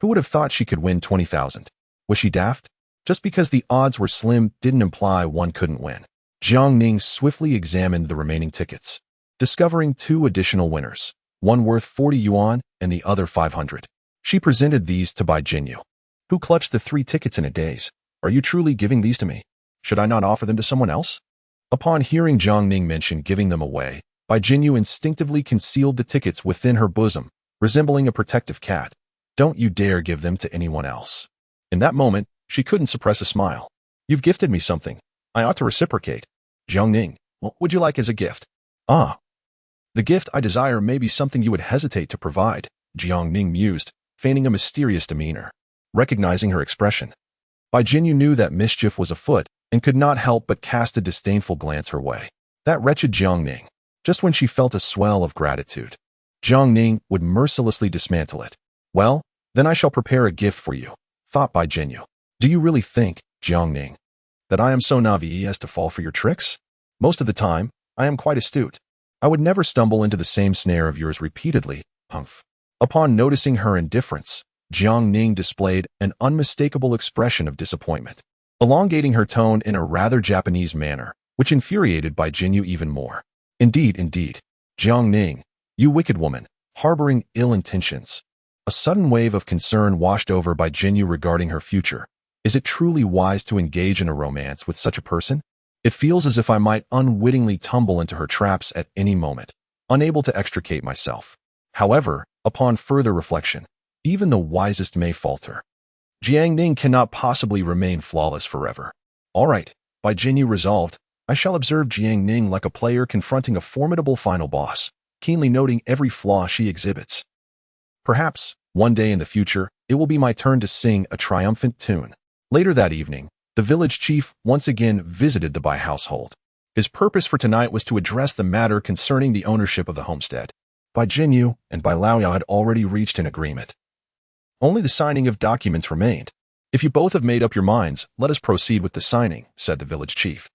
Who would have thought she could win 20,000? Was she daft? Just because the odds were slim didn't imply one couldn't win. Jiang Ning swiftly examined the remaining tickets, discovering 2 additional winners, one worth 40 yuan and the other 500. She presented these to Bai Jinyu, who clutched the 3 tickets in a daze. Are you truly giving these to me? Should I not offer them to someone else? Upon hearing Jiang Ning mention giving them away, Bai Jinyu instinctively concealed the tickets within her bosom, resembling a protective cat. Don't you dare give them to anyone else. In that moment, she couldn't suppress a smile. You've gifted me something. I ought to reciprocate. Jiang Ning, what would you like as a gift? Ah. The gift I desire may be something you would hesitate to provide, Jiang Ning mused, feigning a mysterious demeanor. Recognizing her expression, Bai Jinyu knew that mischief was afoot and could not help but cast a disdainful glance her way. That wretched Jiang Ning. Just when she felt a swell of gratitude, Jiang Ning would mercilessly dismantle it. Well, then I shall prepare a gift for you, thought Bai Jinyu. Do you really think, Jiang Ning, that I am so naive as to fall for your tricks? Most of the time, I am quite astute. I would never stumble into the same snare of yours repeatedly, humph. Upon noticing her indifference, Jiang Ning displayed an unmistakable expression of disappointment, elongating her tone in a rather Japanese manner, which infuriated Bai Jinyu even more. Indeed, Jiang Ning, you wicked woman, harboring ill intentions. A sudden wave of concern washed over Bai Jinyu regarding her future. Is it truly wise to engage in a romance with such a person? It feels as if I might unwittingly tumble into her traps at any moment, unable to extricate myself. However, upon further reflection, even the wisest may falter. Jiang Ning cannot possibly remain flawless forever. All right, Bai Jinyu resolved, I shall observe Jiang Ning like a player confronting a formidable final boss, keenly noting every flaw she exhibits. Perhaps, one day in the future, it will be my turn to sing a triumphant tune. Later that evening, the village chief once again visited the Bai household. His purpose for tonight was to address the matter concerning the ownership of the homestead. Bai Jinyu and Bai Laoyao had already reached an agreement. Only the signing of documents remained. If you both have made up your minds, let us proceed with the signing, said the village chief,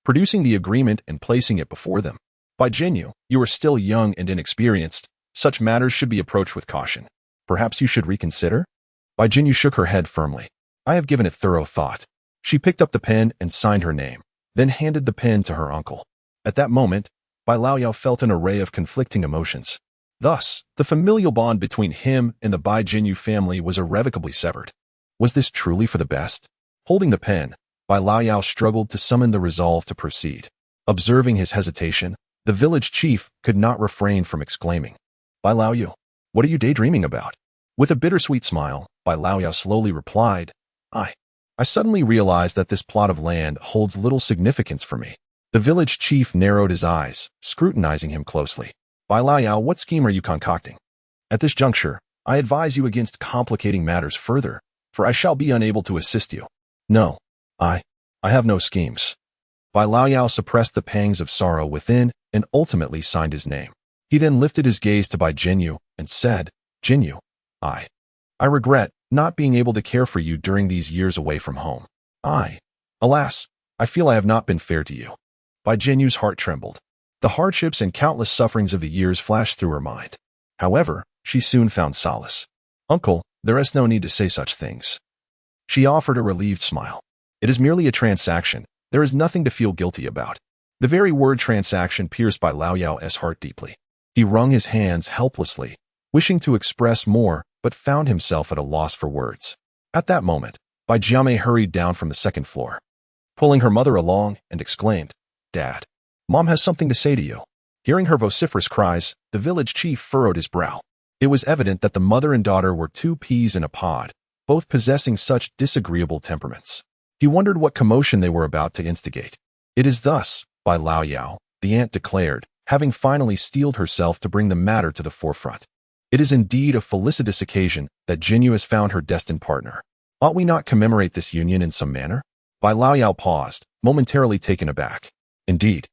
producing the agreement and placing it before them. Bai Jinyu, you are still young and inexperienced. Such matters should be approached with caution. Perhaps you should reconsider? Bai Jinyu shook her head firmly. I have given it thorough thought. She picked up the pen and signed her name, then handed the pen to her uncle. At that moment, Bai Laoyao felt an array of conflicting emotions. Thus, the familial bond between him and the Bai Jinyu family was irrevocably severed. Was this truly for the best? Holding the pen, Bai Laoyao struggled to summon the resolve to proceed. Observing his hesitation, the village chief could not refrain from exclaiming, Bai Laoyao, what are you daydreaming about? With a bittersweet smile, Bai Laoyao slowly replied, I suddenly realized that this plot of land holds little significance for me. The village chief narrowed his eyes, scrutinizing him closely. Bai Laoyao, what scheme are you concocting? At this juncture, I advise you against complicating matters further, for I shall be unable to assist you. No, I have no schemes. Bai Laoyao suppressed the pangs of sorrow within and ultimately signed his name. He then lifted his gaze to Bai Jinyu and said, Jinyu, I regret not being able to care for you during these years away from home. Alas, I feel I have not been fair to you. Bai Jinyu's heart trembled. The hardships and countless sufferings of the years flashed through her mind. However, she soon found solace. Uncle, there is no need to say such things. She offered a relieved smile. It is merely a transaction. There is nothing to feel guilty about. The very word transaction pierced Bai Laoyao's heart deeply. He wrung his hands helplessly, wishing to express more, but found himself at a loss for words. At that moment, Bai Jiame hurried down from the second floor, pulling her mother along, and exclaimed, Dad, Mom has something to say to you. Hearing her vociferous cries, the village chief furrowed his brow. It was evident that the mother and daughter were two peas in a pod, both possessing such disagreeable temperaments. He wondered what commotion they were about to instigate. It is thus, Bai Laoyao, the aunt declared, having finally steeled herself to bring the matter to the forefront. It is indeed a felicitous occasion that Jinyu has found her destined partner. Ought we not commemorate this union in some manner? Bai Laoyao paused, momentarily taken aback. Indeed,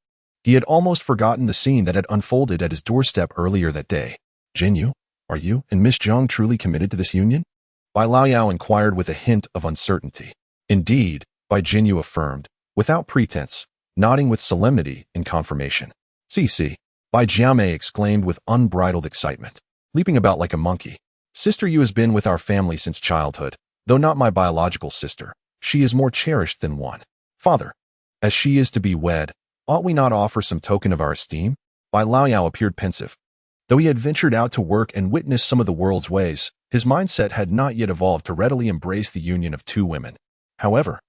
he had almost forgotten the scene that had unfolded at his doorstep earlier that day. Jinyu, are you and Miss Zhang truly committed to this union? Bai Laoyao inquired with a hint of uncertainty. Indeed, Bai Jinyu affirmed, without pretense, nodding with solemnity in confirmation. See, Bai Jiame exclaimed with unbridled excitement, leaping about like a monkey. Sister Yu has been with our family since childhood, though not my biological sister. She is more cherished than one. Father, as she is to be wed, ought we not offer some token of our esteem? Bai Laoyao appeared pensive. Though he had ventured out to work and witness some of the world's ways, his mindset had not yet evolved to readily embrace the union of two women. However,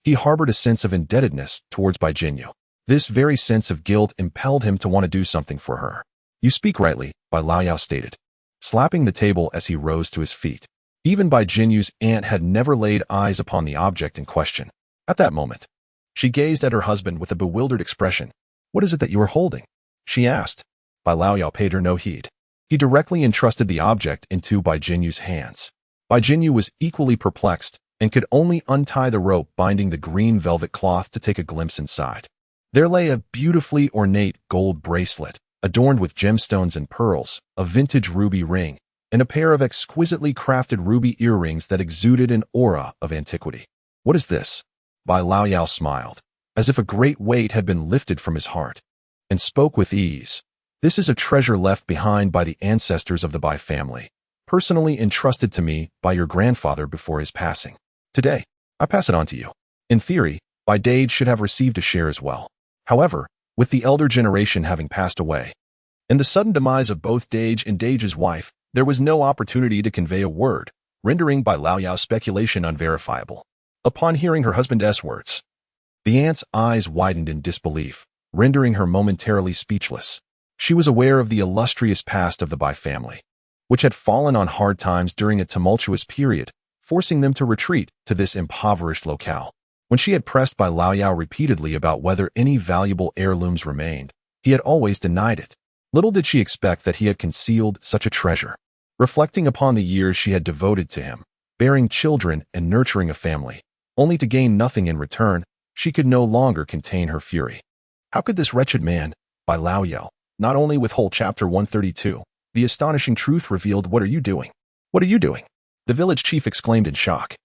he harbored a sense of indebtedness towards Bai Jinyu. This very sense of guilt impelled him to want to do something for her. You speak rightly, Bai Laoyao stated, slapping the table as he rose to his feet. Even Bai Jinyu's aunt had never laid eyes upon the object in question. At that moment, she gazed at her husband with a bewildered expression. What is it that you are holding? She asked. Bai Laoyao paid her no heed. He directly entrusted the object into Bai Jinyu's hands. Bai Jinyu was equally perplexed and could only untie the rope binding the green velvet cloth to take a glimpse inside. There lay a beautifully ornate gold bracelet, adorned with gemstones and pearls, a vintage ruby ring, and a pair of exquisitely crafted ruby earrings that exuded an aura of antiquity. What is this? Bai Laoyao smiled, as if a great weight had been lifted from his heart, and spoke with ease. This is a treasure left behind by the ancestors of the Bai family, personally entrusted to me by your grandfather before his passing. Today, I pass it on to you. In theory, Bai Dage should have received a share as well. However, with the elder generation having passed away, and the sudden demise of both Dage and Dage's wife, there was no opportunity to convey a word, rendering Bai Laoyao's speculation unverifiable. Upon hearing her husband's words, the aunt's eyes widened in disbelief, rendering her momentarily speechless. She was aware of the illustrious past of the Bai family, which had fallen on hard times during a tumultuous period, forcing them to retreat to this impoverished locale. When she had pressed Bai Laoyao repeatedly about whether any valuable heirlooms remained, he had always denied it. Little did she expect that he had concealed such a treasure. Reflecting upon the years she had devoted to him, bearing children and nurturing a family, only to gain nothing in return, she could no longer contain her fury. How could this wretched man, Bai Laoyao, not only withhold chapter 132, the astonishing truth revealed? What are you doing? What are you doing? The village chief exclaimed in shock,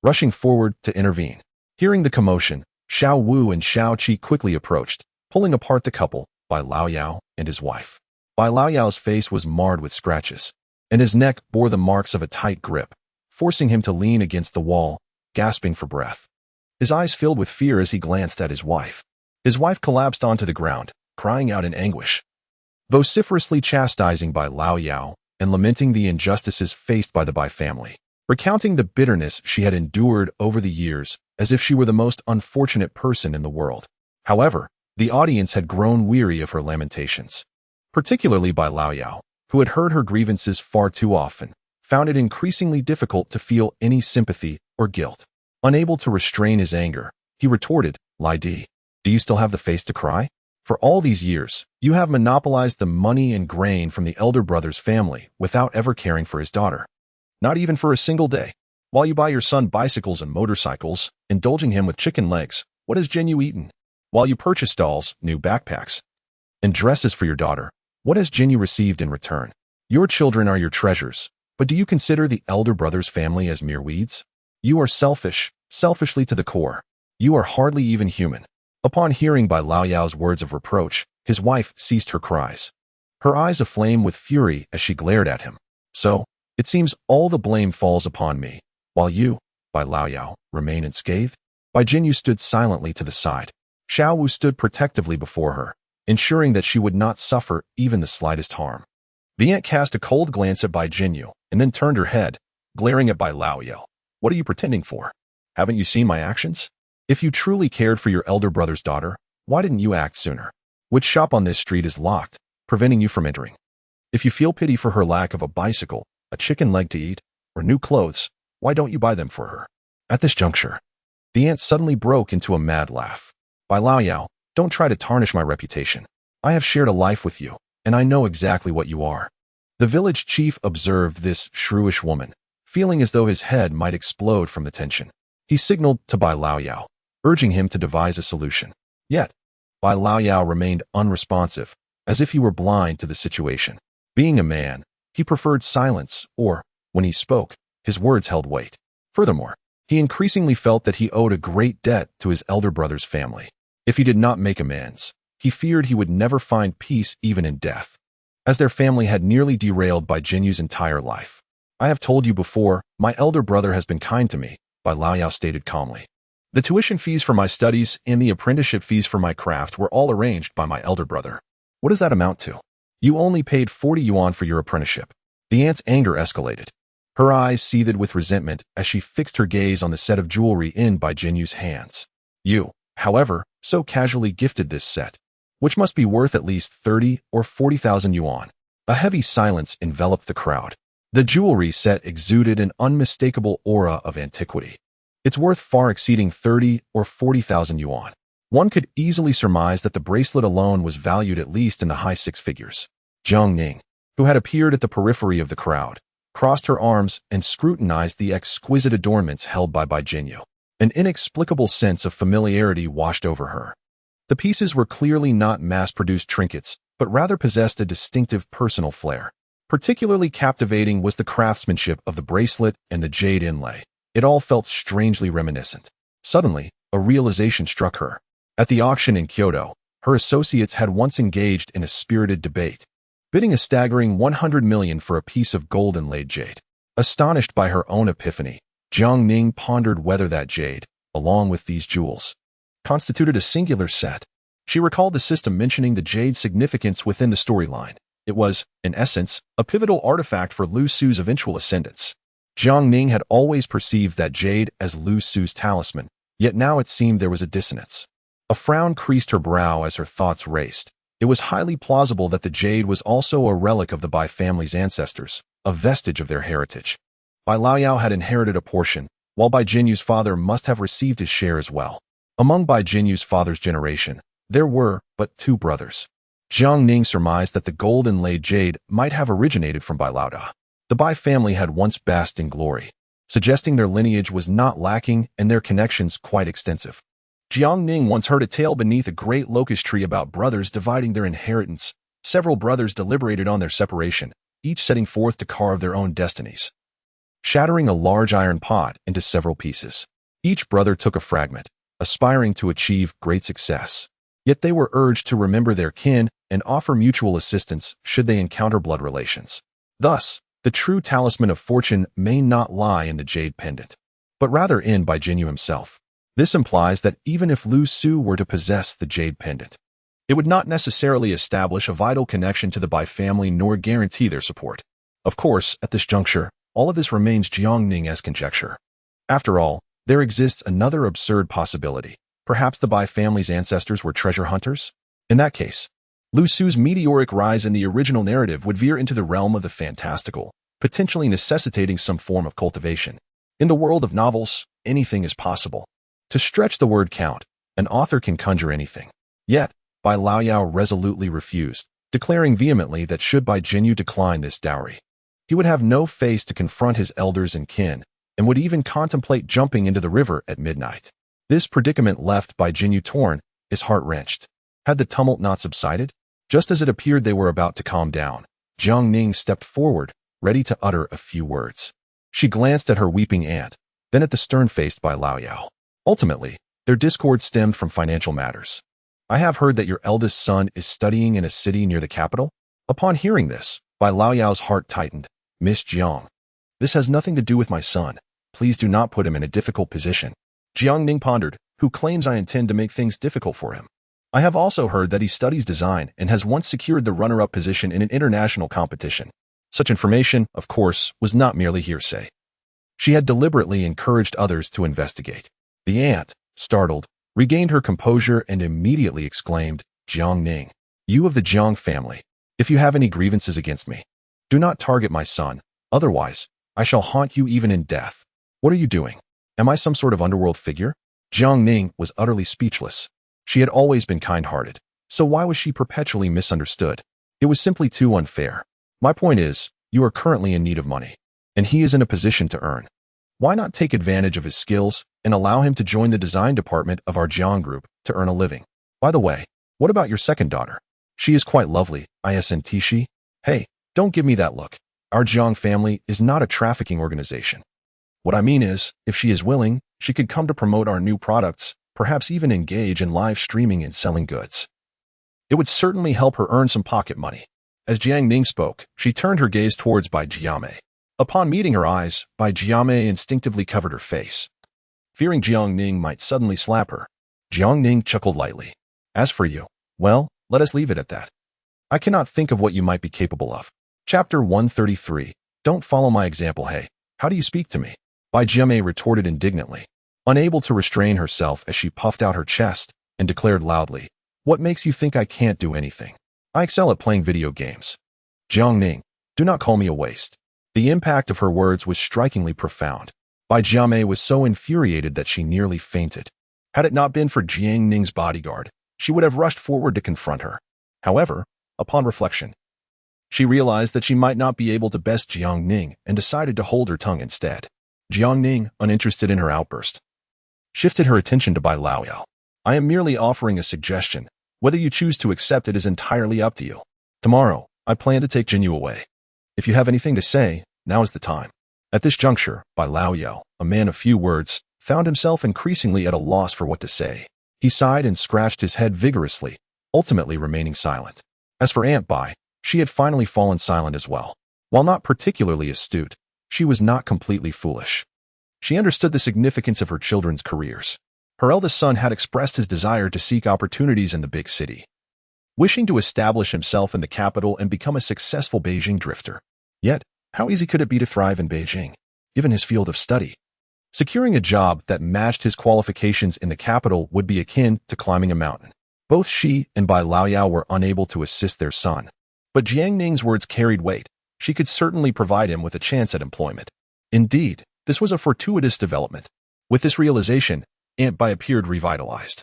rushing forward to intervene. Hearing the commotion, Xiao Wu and Xiao Qi quickly approached, pulling apart the couple, Bai Laoyao and his wife. Bai Laoyao's face was marred with scratches, and his neck bore the marks of a tight grip, forcing him to lean against the wall, gasping for breath. His eyes filled with fear as he glanced at his wife. His wife collapsed onto the ground, crying out in anguish, vociferously chastising Bai Laoyao and lamenting the injustices faced by the Bai family, recounting the bitterness she had endured over the years as if she were the most unfortunate person in the world. However, the audience had grown weary of her lamentations. Particularly Bai Laoyao, who had heard her grievances far too often, found it increasingly difficult to feel any sympathy or guilt. Unable to restrain his anger, he retorted, Lai Di, do you still have the face to cry? For all these years, you have monopolized the money and grain from the elder brother's family without ever caring for his daughter. Not even for a single day. While you buy your son bicycles and motorcycles, indulging him with chicken legs, what has Jinyu eaten? While you purchase dolls, new backpacks, and dresses for your daughter, what has Jinyu received in return? Your children are your treasures, but do you consider the elder brother's family as mere weeds? You are selfish, selfishly to the core. You are hardly even human. Upon hearing Bai Laoyao's words of reproach, his wife ceased her cries, her eyes aflame with fury as she glared at him. So, it seems all the blame falls upon me, while you, Bai Laoyao, remain unscathed? Bai Jinyu stood silently to the side. Xiao Wu stood protectively before her, ensuring that she would not suffer even the slightest harm. The aunt cast a cold glance at Bai Jinyu, and then turned her head, glaring at Bai Laoyao. What are you pretending for? Haven't you seen my actions? If you truly cared for your elder brother's daughter, why didn't you act sooner? Which shop on this street is locked, preventing you from entering? If you feel pity for her lack of a bicycle, a chicken leg to eat, or new clothes, why don't you buy them for her? At this juncture, the aunt suddenly broke into a mad laugh. Bai Laoyao, don't try to tarnish my reputation. I have shared a life with you, and I know exactly what you are. The village chief observed this shrewish woman, feeling as though his head might explode from the tension. He signaled to Bai Laoyao, urging him to devise a solution. Yet, Bai Laoyao remained unresponsive, as if he were blind to the situation. Being a man, he preferred silence, or, when he spoke, his words held weight. Furthermore, he increasingly felt that he owed a great debt to his elder brother's family. If he did not make amends, he feared he would never find peace even in death, as their family had nearly derailed Bai Jinyu's entire life. I have told you before, my elder brother has been kind to me, Bai Laoyao stated calmly. The tuition fees for my studies and the apprenticeship fees for my craft were all arranged by my elder brother. What does that amount to? You only paid 40 yuan for your apprenticeship. The aunt's anger escalated. Her eyes seethed with resentment as she fixed her gaze on the set of jewelry in Bai Jinyu's hands. You, however, so casually gifted this set, which must be worth at least 30 or 40,000 yuan. A heavy silence enveloped the crowd. The jewelry set exuded an unmistakable aura of antiquity, its worth far exceeding 30 or 40,000 yuan. One could easily surmise that the bracelet alone was valued at least in the high six figures. Jiang Ning, who had appeared at the periphery of the crowd, crossed her arms and scrutinized the exquisite adornments held by Bai Jinyu. An inexplicable sense of familiarity washed over her. The pieces were clearly not mass-produced trinkets, but rather possessed a distinctive personal flair. Particularly captivating was the craftsmanship of the bracelet and the jade inlay. It all felt strangely reminiscent. Suddenly, a realization struck her. At the auction in Kyoto, her associates had once engaged in a spirited debate, bidding a staggering 100 million for a piece of gold-inlaid jade. Astonished by her own epiphany, Jiang Ning pondered whether that jade, along with these jewels, constituted a singular set. She recalled the system mentioning the jade's significance within the storyline. It was, in essence, a pivotal artifact for Lu Su's eventual ascendance. Jiang Ning had always perceived that jade as Lu Su's talisman, yet now it seemed there was a dissonance. A frown creased her brow as her thoughts raced. It was highly plausible that the jade was also a relic of the Bai family's ancestors, a vestige of their heritage. Bai Laoyao had inherited a portion, while Bai Jinyu's father must have received his share as well. Among Bai Jinyu's father's generation, there were but 2 brothers. Jiang Ning surmised that the gold-inlaid jade might have originated from Bai Laoda. The Bai family had once basked in glory, suggesting their lineage was not lacking and their connections quite extensive. Jiang Ning once heard a tale beneath a great locust tree about brothers dividing their inheritance. Several brothers deliberated on their separation, each setting forth to carve their own destinies, shattering a large iron pot into several pieces. Each brother took a fragment, aspiring to achieve great success. Yet they were urged to remember their kin and offer mutual assistance should they encounter blood relations. Thus, the true talisman of fortune may not lie in the jade pendant, but rather in Bai Jinyu himself. This implies that even if Lu Su were to possess the jade pendant, it would not necessarily establish a vital connection to the Bai family nor guarantee their support. Of course, at this juncture, all of this remains Jiang Ning's conjecture. After all, there exists another absurd possibility. Perhaps the Bai family's ancestors were treasure hunters? In that case, Lu Su's meteoric rise in the original narrative would veer into the realm of the fantastical, potentially necessitating some form of cultivation. In the world of novels, anything is possible. To stretch the word count, an author can conjure anything. Yet, Bai Laoyao resolutely refused, declaring vehemently that should Bai Jinyu decline this dowry, he would have no face to confront his elders and kin, and would even contemplate jumping into the river at midnight. This predicament left Bai Jinyu torn, his heart wrenched. Had the tumult not subsided? Just as it appeared they were about to calm down, Jiang Ning stepped forward, ready to utter a few words. She glanced at her weeping aunt, then at the stern-faced Bai Laoyao. Ultimately, their discord stemmed from financial matters. I have heard that your eldest son is studying in a city near the capital. Upon hearing this, Bai Laoyao's heart tightened. Miss Jiang, this has nothing to do with my son. Please do not put him in a difficult position. Jiang Ning pondered, who claims I intend to make things difficult for him. I have also heard that he studies design and has once secured the runner-up position in an international competition. Such information, of course, was not merely hearsay. She had deliberately encouraged others to investigate. The aunt, startled, regained her composure and immediately exclaimed, Jiang Ning, you of the Jiang family, if you have any grievances against me, do not target my son, otherwise, I shall haunt you even in death. What are you doing? Am I some sort of underworld figure? Jiang Ning was utterly speechless. She had always been kind-hearted, so why was she perpetually misunderstood? It was simply too unfair. My point is, you are currently in need of money, and he is in a position to earn. Why not take advantage of his skills and allow him to join the design department of our Jiang group to earn a living? By the way, what about your second daughter? She is quite lovely, us.Ⅱ. Hey, don't give me that look. Our Jiang family is not a trafficking organization. What I mean is, if she is willing, she could come to promote our new products, perhaps even engage in live streaming and selling goods. It would certainly help her earn some pocket money. As Jiang Ning spoke, she turned her gaze towards Bai Jiame. Upon meeting her eyes, Bai Jiame instinctively covered her face. Fearing Jiang Ning might suddenly slap her, Jiang Ning chuckled lightly. As for you, well, let us leave it at that. I cannot think of what you might be capable of. Chapter 133. Don't follow my example, hey. How do you speak to me? Bai Jiame retorted indignantly, unable to restrain herself as she puffed out her chest and declared loudly, what makes you think I can't do anything? I excel at playing video games. Jiang Ning, do not call me a waste. The impact of her words was strikingly profound. Bai Jiame was so infuriated that she nearly fainted. Had it not been for Jiang Ning's bodyguard, she would have rushed forward to confront her. However, upon reflection, she realized that she might not be able to best Jiang Ning and decided to hold her tongue instead. Jiang Ning, uninterested in her outburst, shifted her attention to Bai Laoyao. I am merely offering a suggestion. Whether you choose to accept it is entirely up to you. Tomorrow, I plan to take Jinyu away. If you have anything to say, now is the time. At this juncture, Bai Laoyao, a man of few words, found himself increasingly at a loss for what to say. He sighed and scratched his head vigorously, ultimately remaining silent. As for Aunt Bai, she had finally fallen silent as well. While not particularly astute, she was not completely foolish. She understood the significance of her children's careers. Her eldest son had expressed his desire to seek opportunities in the big city, wishing to establish himself in the capital and become a successful Beijing drifter. Yet, how easy could it be to thrive in Beijing, given his field of study? Securing a job that matched his qualifications in the capital would be akin to climbing a mountain. Both she and Bai Laoyao were unable to assist their son. But Jiang Ning's words carried weight. She could certainly provide him with a chance at employment. Indeed, this was a fortuitous development. With this realization, Aunt Bai appeared revitalized,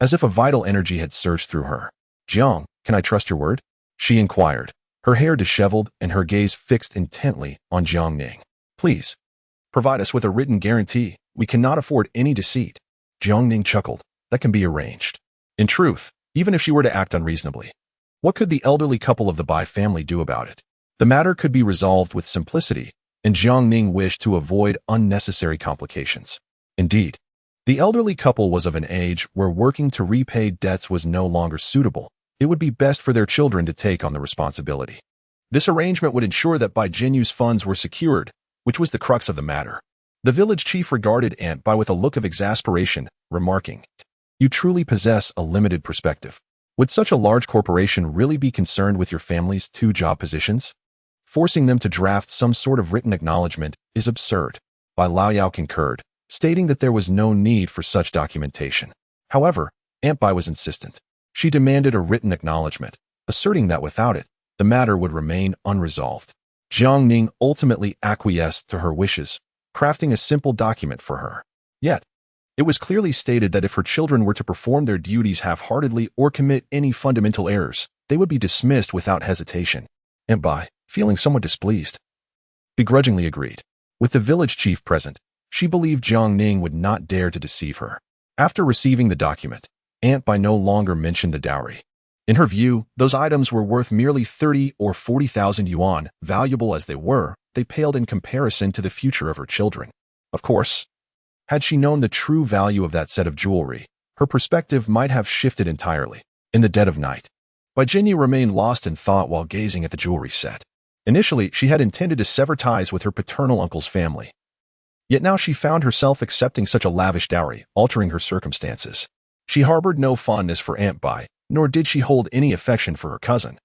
as if a vital energy had surged through her. Jiang, can I trust your word? She inquired, her hair disheveled and her gaze fixed intently on Jiang Ning. Please, provide us with a written guarantee. We cannot afford any deceit. Jiang Ning chuckled. That can be arranged. In truth, even if she were to act unreasonably, what could the elderly couple of the Bai family do about it? The matter could be resolved with simplicity, and Jiang Ning wished to avoid unnecessary complications. Indeed, the elderly couple was of an age where working to repay debts was no longer suitable. It would be best for their children to take on the responsibility. This arrangement would ensure that Bai Jinyu's funds were secured, which was the crux of the matter. The village chief regarded Aunt Bai with a look of exasperation, remarking, you truly possess a limited perspective. Would such a large corporation really be concerned with your family's 2 job positions? Forcing them to draft some sort of written acknowledgement is absurd. Bai Laoyao concurred, stating that there was no need for such documentation. However, Aunt Bai was insistent. She demanded a written acknowledgement, asserting that without it, the matter would remain unresolved. Jiang Ning ultimately acquiesced to her wishes, crafting a simple document for her. Yet, it was clearly stated that if her children were to perform their duties half-heartedly or commit any fundamental errors, they would be dismissed without hesitation. Aunt Bai, feeling somewhat displeased, begrudgingly agreed. With the village chief present, she believed Jiang Ning would not dare to deceive her. After receiving the document, Aunt Bai no longer mentioned the dowry. In her view, those items were worth merely 30 or 40,000 yuan. Valuable as they were, they paled in comparison to the future of her children. Of course, had she known the true value of that set of jewelry, her perspective might have shifted entirely. In the dead of night, Bai Jinyu remained lost in thought while gazing at the jewelry set. Initially, she had intended to sever ties with her paternal uncle's family. Yet now she found herself accepting such a lavish dowry, altering her circumstances. She harbored no fondness for Aunt Bai, nor did she hold any affection for her cousin.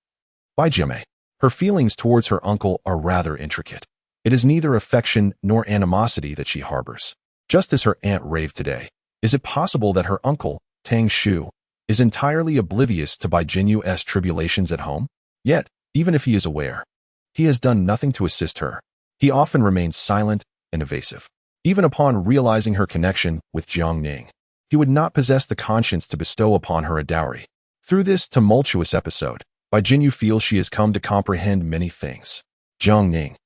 Bai Jiame. Her feelings towards her uncle are rather intricate. It is neither affection nor animosity that she harbors. Just as her aunt raved today, is it possible that her uncle, Tang Shu, is entirely oblivious to Bai Jinyu's tribulations at home? Yet, even if he is aware, he has done nothing to assist her. He often remains silent and evasive. Even upon realizing her connection with Jiang Ning, he would not possess the conscience to bestow upon her a dowry. Through this tumultuous episode, Bai Jinyu feels she has come to comprehend many things. Jiang Ning.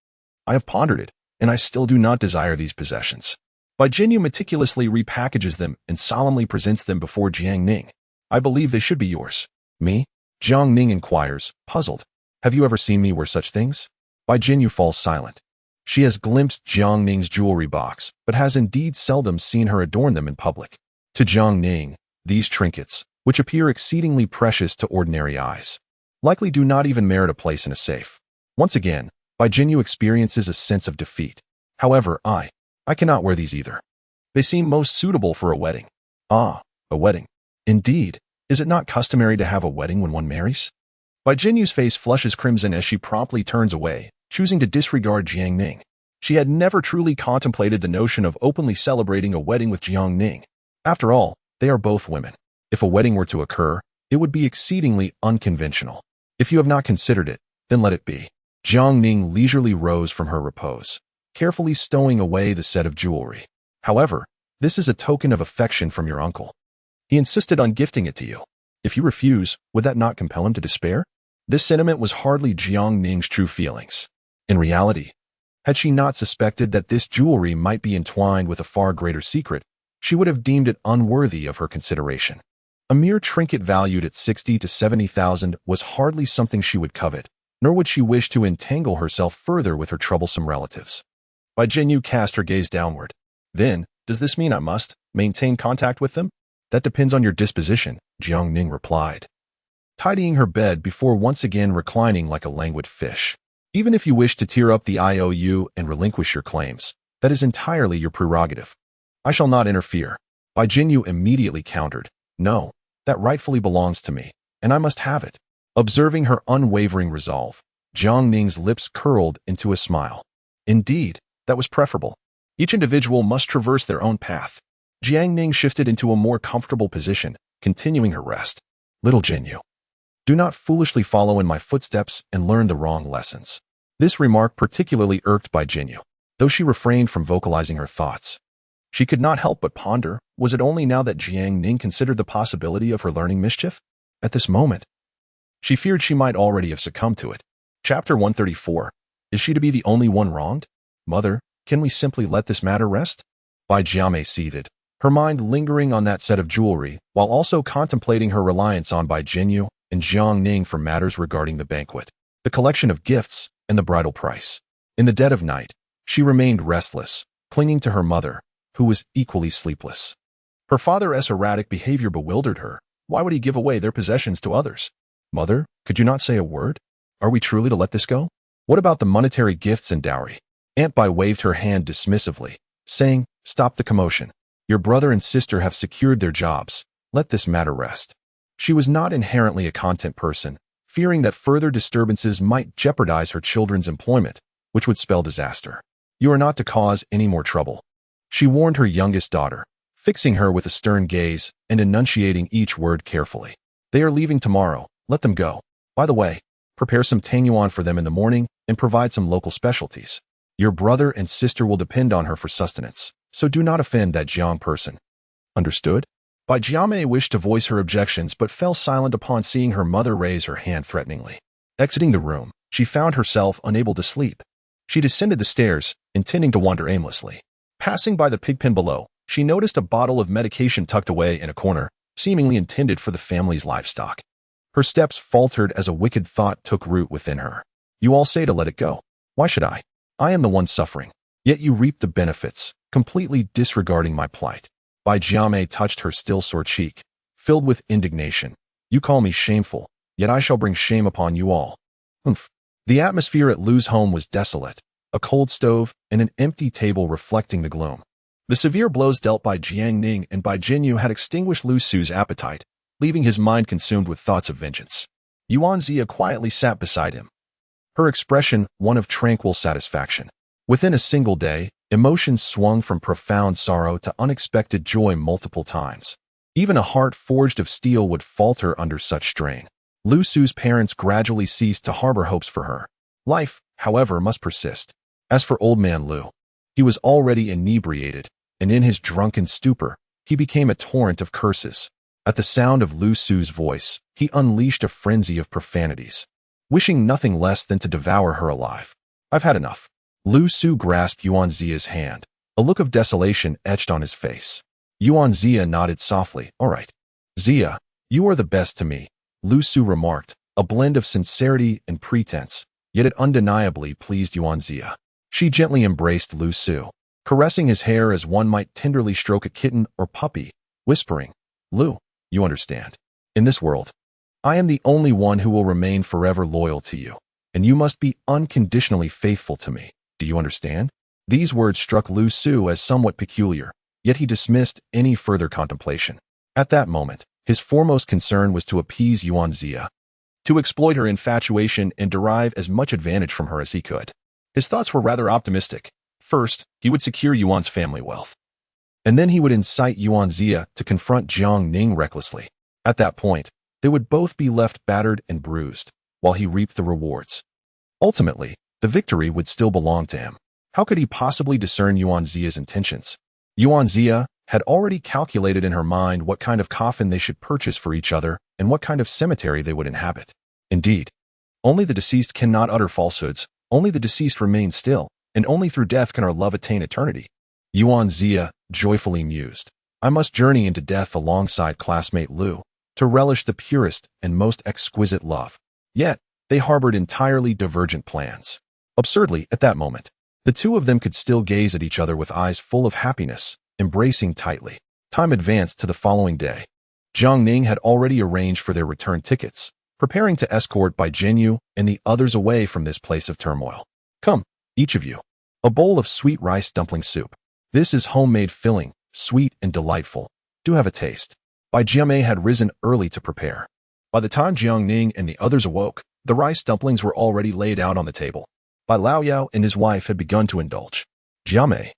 I have pondered it, and I still do not desire these possessions. Bai Jinyu meticulously repackages them and solemnly presents them before Jiang Ning. I believe they should be yours. Me? Jiang Ning inquires, puzzled. Have you ever seen me wear such things? Bai Jinyu falls silent. She has glimpsed Jiang Ning's jewelry box, but has indeed seldom seen her adorn them in public. To Jiang Ning, these trinkets, which appear exceedingly precious to ordinary eyes, likely do not even merit a place in a safe. Once again, Bai Jinyu experiences a sense of defeat. However, I cannot wear these either. They seem most suitable for a wedding. Ah, a wedding. Indeed, is it not customary to have a wedding when one marries? Bai Jinyu's face flushes crimson as she promptly turns away, choosing to disregard Jiang Ning. She had never truly contemplated the notion of openly celebrating a wedding with Jiang Ning. After all, they are both women. If a wedding were to occur, it would be exceedingly unconventional. If you have not considered it, then let it be. Jiang Ning leisurely rose from her repose, carefully stowing away the set of jewelry. However, this is a token of affection from your uncle. He insisted on gifting it to you. If you refuse, would that not compel him to despair? This sentiment was hardly Jiang Ning's true feelings. In reality, had she not suspected that this jewelry might be entwined with a far greater secret, she would have deemed it unworthy of her consideration. A mere trinket valued at 60 to 70,000 was hardly something she would covet, nor would she wish to entangle herself further with her troublesome relatives. Bai Jinyu cast her gaze downward. Then, does this mean I must maintain contact with them? That depends on your disposition, Jiang Ning replied, tidying her bed before once again reclining like a languid fish. Even if you wish to tear up the IOU and relinquish your claims, that is entirely your prerogative. I shall not interfere. Bai Jinyu immediately countered. No, that rightfully belongs to me, and I must have it. Observing her unwavering resolve, Jiang Ning's lips curled into a smile. Indeed, that was preferable. Each individual must traverse their own path. Jiang Ning shifted into a more comfortable position, continuing her rest. Little Jinyu, do not foolishly follow in my footsteps and learn the wrong lessons. This remark particularly irked Bai Jinyu, though she refrained from vocalizing her thoughts. She could not help but ponder, was it only now that Jiang Ning considered the possibility of her learning mischief? At this moment, she feared she might already have succumbed to it. Chapter 134. Is she to be the only one wronged? Mother, can we simply let this matter rest? Bai Jiame seethed, her mind lingering on that set of jewelry, while also contemplating her reliance on Bai Jinyu and Jiang Ning for matters regarding the banquet, the collection of gifts, and the bridal price. In the dead of night, she remained restless, clinging to her mother, who was equally sleepless. Her father's erratic behavior bewildered her. Why would he give away their possessions to others? Mother, could you not say a word? Are we truly to let this go? What about the monetary gifts and dowry? Aunt Bai waved her hand dismissively, saying, stop the commotion. Your brother and sister have secured their jobs. Let this matter rest. She was not inherently a content person, fearing that further disturbances might jeopardize her children's employment, which would spell disaster. You are not to cause any more trouble, she warned her youngest daughter, fixing her with a stern gaze and enunciating each word carefully. They are leaving tomorrow. Let them go. By the way, prepare some tangyuan for them in the morning and provide some local specialties. Your brother and sister will depend on her for sustenance, so do not offend that Jiang person. Understood? Bai Jiame wished to voice her objections but fell silent upon seeing her mother raise her hand threateningly. Exiting the room, she found herself unable to sleep. She descended the stairs intending to wander aimlessly. Passing by the pig pen below, she noticed a bottle of medication tucked away in a corner, seemingly intended for the family's livestock. Her steps faltered as a wicked thought took root within her. You all say to let it go. Why should I? I am the one suffering. Yet you reap the benefits, completely disregarding my plight. Bai Jiamei touched her still sore cheek, filled with indignation. You call me shameful, yet I shall bring shame upon you all. Humph. The atmosphere at Lu's home was desolate, a cold stove and an empty table reflecting the gloom. The severe blows dealt by Jiang Ning and by Jinyu had extinguished Lu Su's appetite, leaving his mind consumed with thoughts of vengeance. Yuan Zia quietly sat beside him, her expression one of tranquil satisfaction. Within a single day, emotions swung from profound sorrow to unexpected joy multiple times. Even a heart forged of steel would falter under such strain. Lu Su's parents gradually ceased to harbor hopes for her. Life, however, must persist. As for old man Lu, he was already inebriated, and in his drunken stupor, he became a torrent of curses. At the sound of Lu Su's voice, he unleashed a frenzy of profanities, wishing nothing less than to devour her alive. I've had enough. Lu Su grasped Yuan Zia's hand, a look of desolation etched on his face. Yuan Zia nodded softly. All right. Zia, you are the best to me, Lu Su remarked, a blend of sincerity and pretense, yet it undeniably pleased Yuan Zia. She gently embraced Lu Su, caressing his hair as one might tenderly stroke a kitten or puppy, whispering, Lu, you understand. In this world, I am the only one who will remain forever loyal to you, and you must be unconditionally faithful to me. Do you understand? These words struck Lu Su as somewhat peculiar, yet he dismissed any further contemplation. At that moment, his foremost concern was to appease Yuan Zia, to exploit her infatuation and derive as much advantage from her as he could. His thoughts were rather optimistic. First, he would secure Yuan's family wealth, and then he would incite Yuan Zia to confront Jiang Ning recklessly. At that point, they would both be left battered and bruised, while he reaped the rewards. Ultimately, the victory would still belong to him. How could he possibly discern Yuan Zia's intentions? Yuan Zia had already calculated in her mind what kind of coffin they should purchase for each other and what kind of cemetery they would inhabit. Indeed, only the deceased cannot utter falsehoods, only the deceased remain still, and only through death can our love attain eternity. Yuan Zia joyfully mused. I must journey into death alongside classmate Lu, to relish the purest and most exquisite love. Yet, they harbored entirely divergent plans. Absurdly, at that moment, the two of them could still gaze at each other with eyes full of happiness, embracing tightly. Time advanced to the following day. Jiang Ning had already arranged for their return tickets, preparing to escort Bai Jinyu and the others away from this place of turmoil. Come, each of you. A bowl of sweet rice dumpling soup. This is homemade filling, sweet and delightful. Do have a taste. Bai Jiamei had risen early to prepare. By the time Jiang Ning and the others awoke, the rice dumplings were already laid out on the table. Bai Lao Yao and his wife had begun to indulge. Jiamei,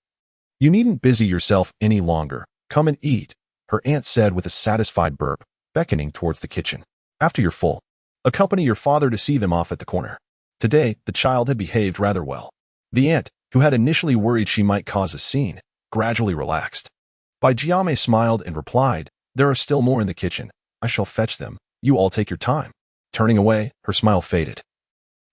you needn't busy yourself any longer. Come and eat, her aunt said with a satisfied burp, beckoning towards the kitchen. After you're full, accompany your father to see them off at the corner. Today, the child had behaved rather well. The aunt, who had initially worried she might cause a scene, gradually relaxed. Bai Jiamei smiled and replied, there are still more in the kitchen. I shall fetch them. You all take your time. Turning away, her smile faded,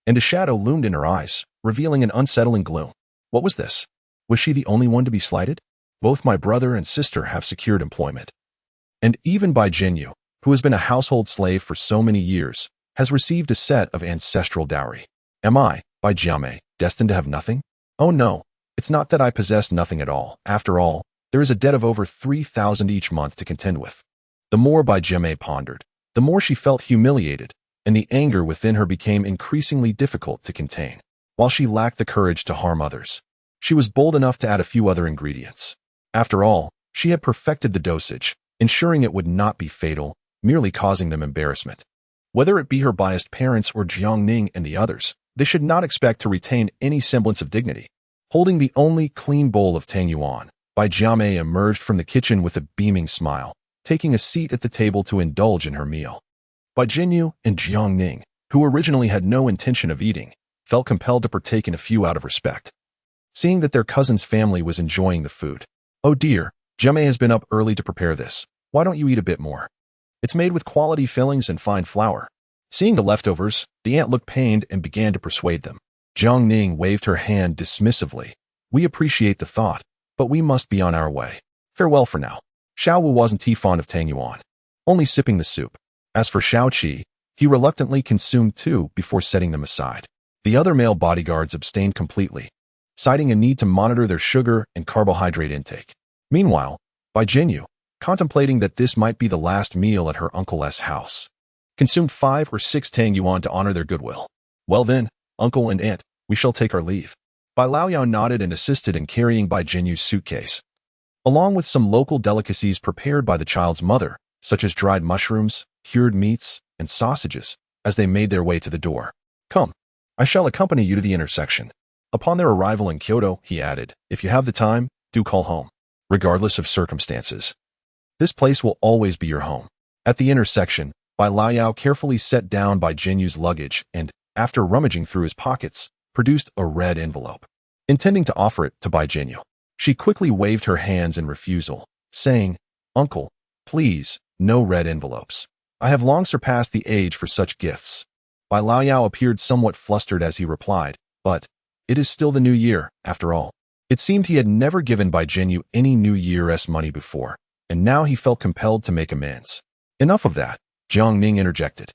and a shadow loomed in her eyes, revealing an unsettling gloom. What was this? Was she the only one to be slighted? Both my brother and sister have secured employment. And even Bai Jinyu, who has been a household slave for so many years, has received a set of ancestral dowry. Am I, Bai Jiamei, destined to have nothing? Oh no, it's not that I possess nothing at all. After all, there is a debt of over 3,000 each month to contend with. The more Bai Jiamei pondered, the more she felt humiliated, and the anger within her became increasingly difficult to contain. While she lacked the courage to harm others, she was bold enough to add a few other ingredients. After all, she had perfected the dosage, ensuring it would not be fatal, merely causing them embarrassment. Whether it be her biased parents or Jiang Ning and the others, they should not expect to retain any semblance of dignity. Holding the only clean bowl of Tang Yuan, Bai Jiamei emerged from the kitchen with a beaming smile, taking a seat at the table to indulge in her meal. Bai Jinyu and Jiang Ning, who originally had no intention of eating, felt compelled to partake in a few out of respect, seeing that their cousin's family was enjoying the food. Oh dear, Jiamei has been up early to prepare this. Why don't you eat a bit more? It's made with quality fillings and fine flour. Seeing the leftovers, the aunt looked pained and began to persuade them. Jiang Ning waved her hand dismissively, We appreciate the thought, but we must be on our way. Farewell for now. Xiao Wu wasn't too fond of Tang Yuan, only sipping the soup. As for Xiao Qi, he reluctantly consumed two before setting them aside. The other male bodyguards abstained completely, citing a need to monitor their sugar and carbohydrate intake. Meanwhile, Bai Jinyu, contemplating that this might be the last meal at her uncle's house, consumed 5 or 6 Tang Yuan to honor their goodwill. Well then, uncle and aunt, we shall take our leave. Bai Laoyao nodded and assisted in carrying Bai Jinyu's suitcase, along with some local delicacies prepared by the child's mother, such as dried mushrooms, cured meats, and sausages, as they made their way to the door. Come, I shall accompany you to the intersection. Upon their arrival in Kyoto, he added, if you have the time, do call home. Regardless of circumstances, this place will always be your home. At the intersection, Bai Laoyao carefully set down Bai Jinyu's luggage and, after rummaging through his pockets, produced a red envelope. Intending to offer it to Bai Jinyu, she quickly waved her hands in refusal, saying, Uncle, please, no red envelopes. I have long surpassed the age for such gifts. Bai Laoyao appeared somewhat flustered as he replied, but it is still the new year, after all. It seemed he had never given Bai Jinyu any New Year's money before, and now he felt compelled to make amends. Enough of that, Jiang Ning interjected,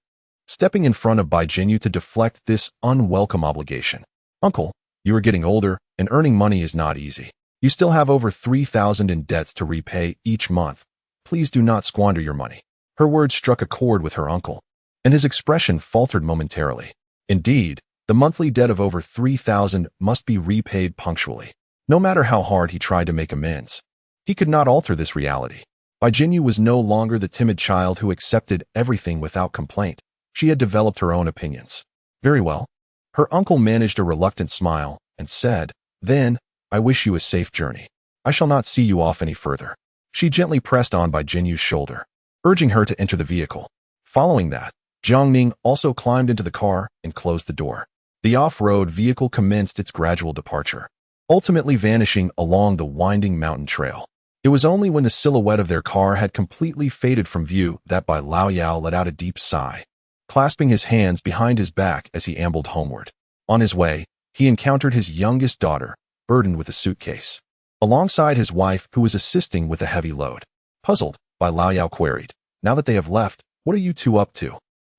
stepping in front of Bai Jinyu to deflect this unwelcome obligation. Uncle, you are getting older, and earning money is not easy. You still have over 3,000 in debts to repay each month. Please do not squander your money. Her words struck a chord with her uncle, and his expression faltered momentarily. Indeed, the monthly debt of over 3,000 must be repaid punctually. No matter how hard he tried to make amends, he could not alter this reality. Bai Jinyu was no longer the timid child who accepted everything without complaint. She had developed her own opinions. Very well. Her uncle managed a reluctant smile and said, Then, I wish you a safe journey. I shall not see you off any further. She gently pressed on Bai Jinyu's shoulder, urging her to enter the vehicle. Following that, Jiang Ning also climbed into the car and closed the door. The off-road vehicle commenced its gradual departure, ultimately vanishing along the winding mountain trail. It was only when the silhouette of their car had completely faded from view that Bai Laoyao let out a deep sigh, clasping his hands behind his back as he ambled homeward. On his way, he encountered his youngest daughter, burdened with a suitcase, alongside his wife who was assisting with a heavy load. Puzzled, Bai Laoyao queried, Now that they have left, what are you two up to?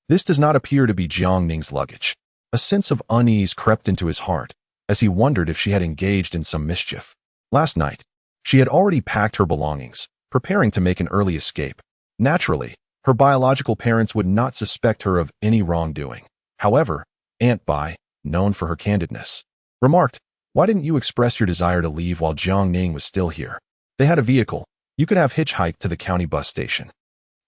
This does not appear to be Jiang Ning's luggage. A sense of unease crept into his heart, as he wondered if she had engaged in some mischief. Last night, she had already packed her belongings, preparing to make an early escape. Naturally, her biological parents would not suspect her of any wrongdoing. However, Aunt Bai, known for her candidness, remarked, Why didn't you express your desire to leave while Jiang Ning was still here? They had a vehicle. You could have hitchhiked to the county bus station.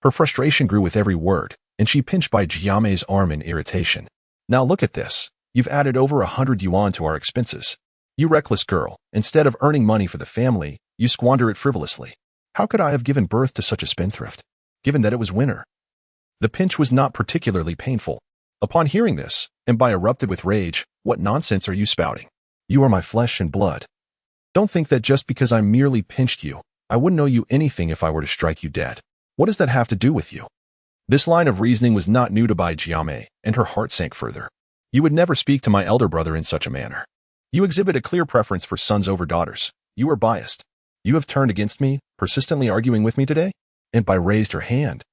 Her frustration grew with every word, and she pinched Bai Jiame's arm in irritation. Now look at this. You've added over 100 yuan to our expenses. You reckless girl, instead of earning money for the family, you squander it frivolously. How could I have given birth to such a spendthrift, given that it was winter? The pinch was not particularly painful. Upon hearing this, and Bai erupted with rage, What nonsense are you spouting? You are my flesh and blood. Don't think that just because I merely pinched you, I wouldn't owe you anything if I were to strike you dead. What does that have to do with you? This line of reasoning was not new to Bai Jiame, and her heart sank further. You would never speak to my elder brother in such a manner. You exhibit a clear preference for sons over daughters. You are biased. You have turned against me, persistently arguing with me today? And Bai raised her hand,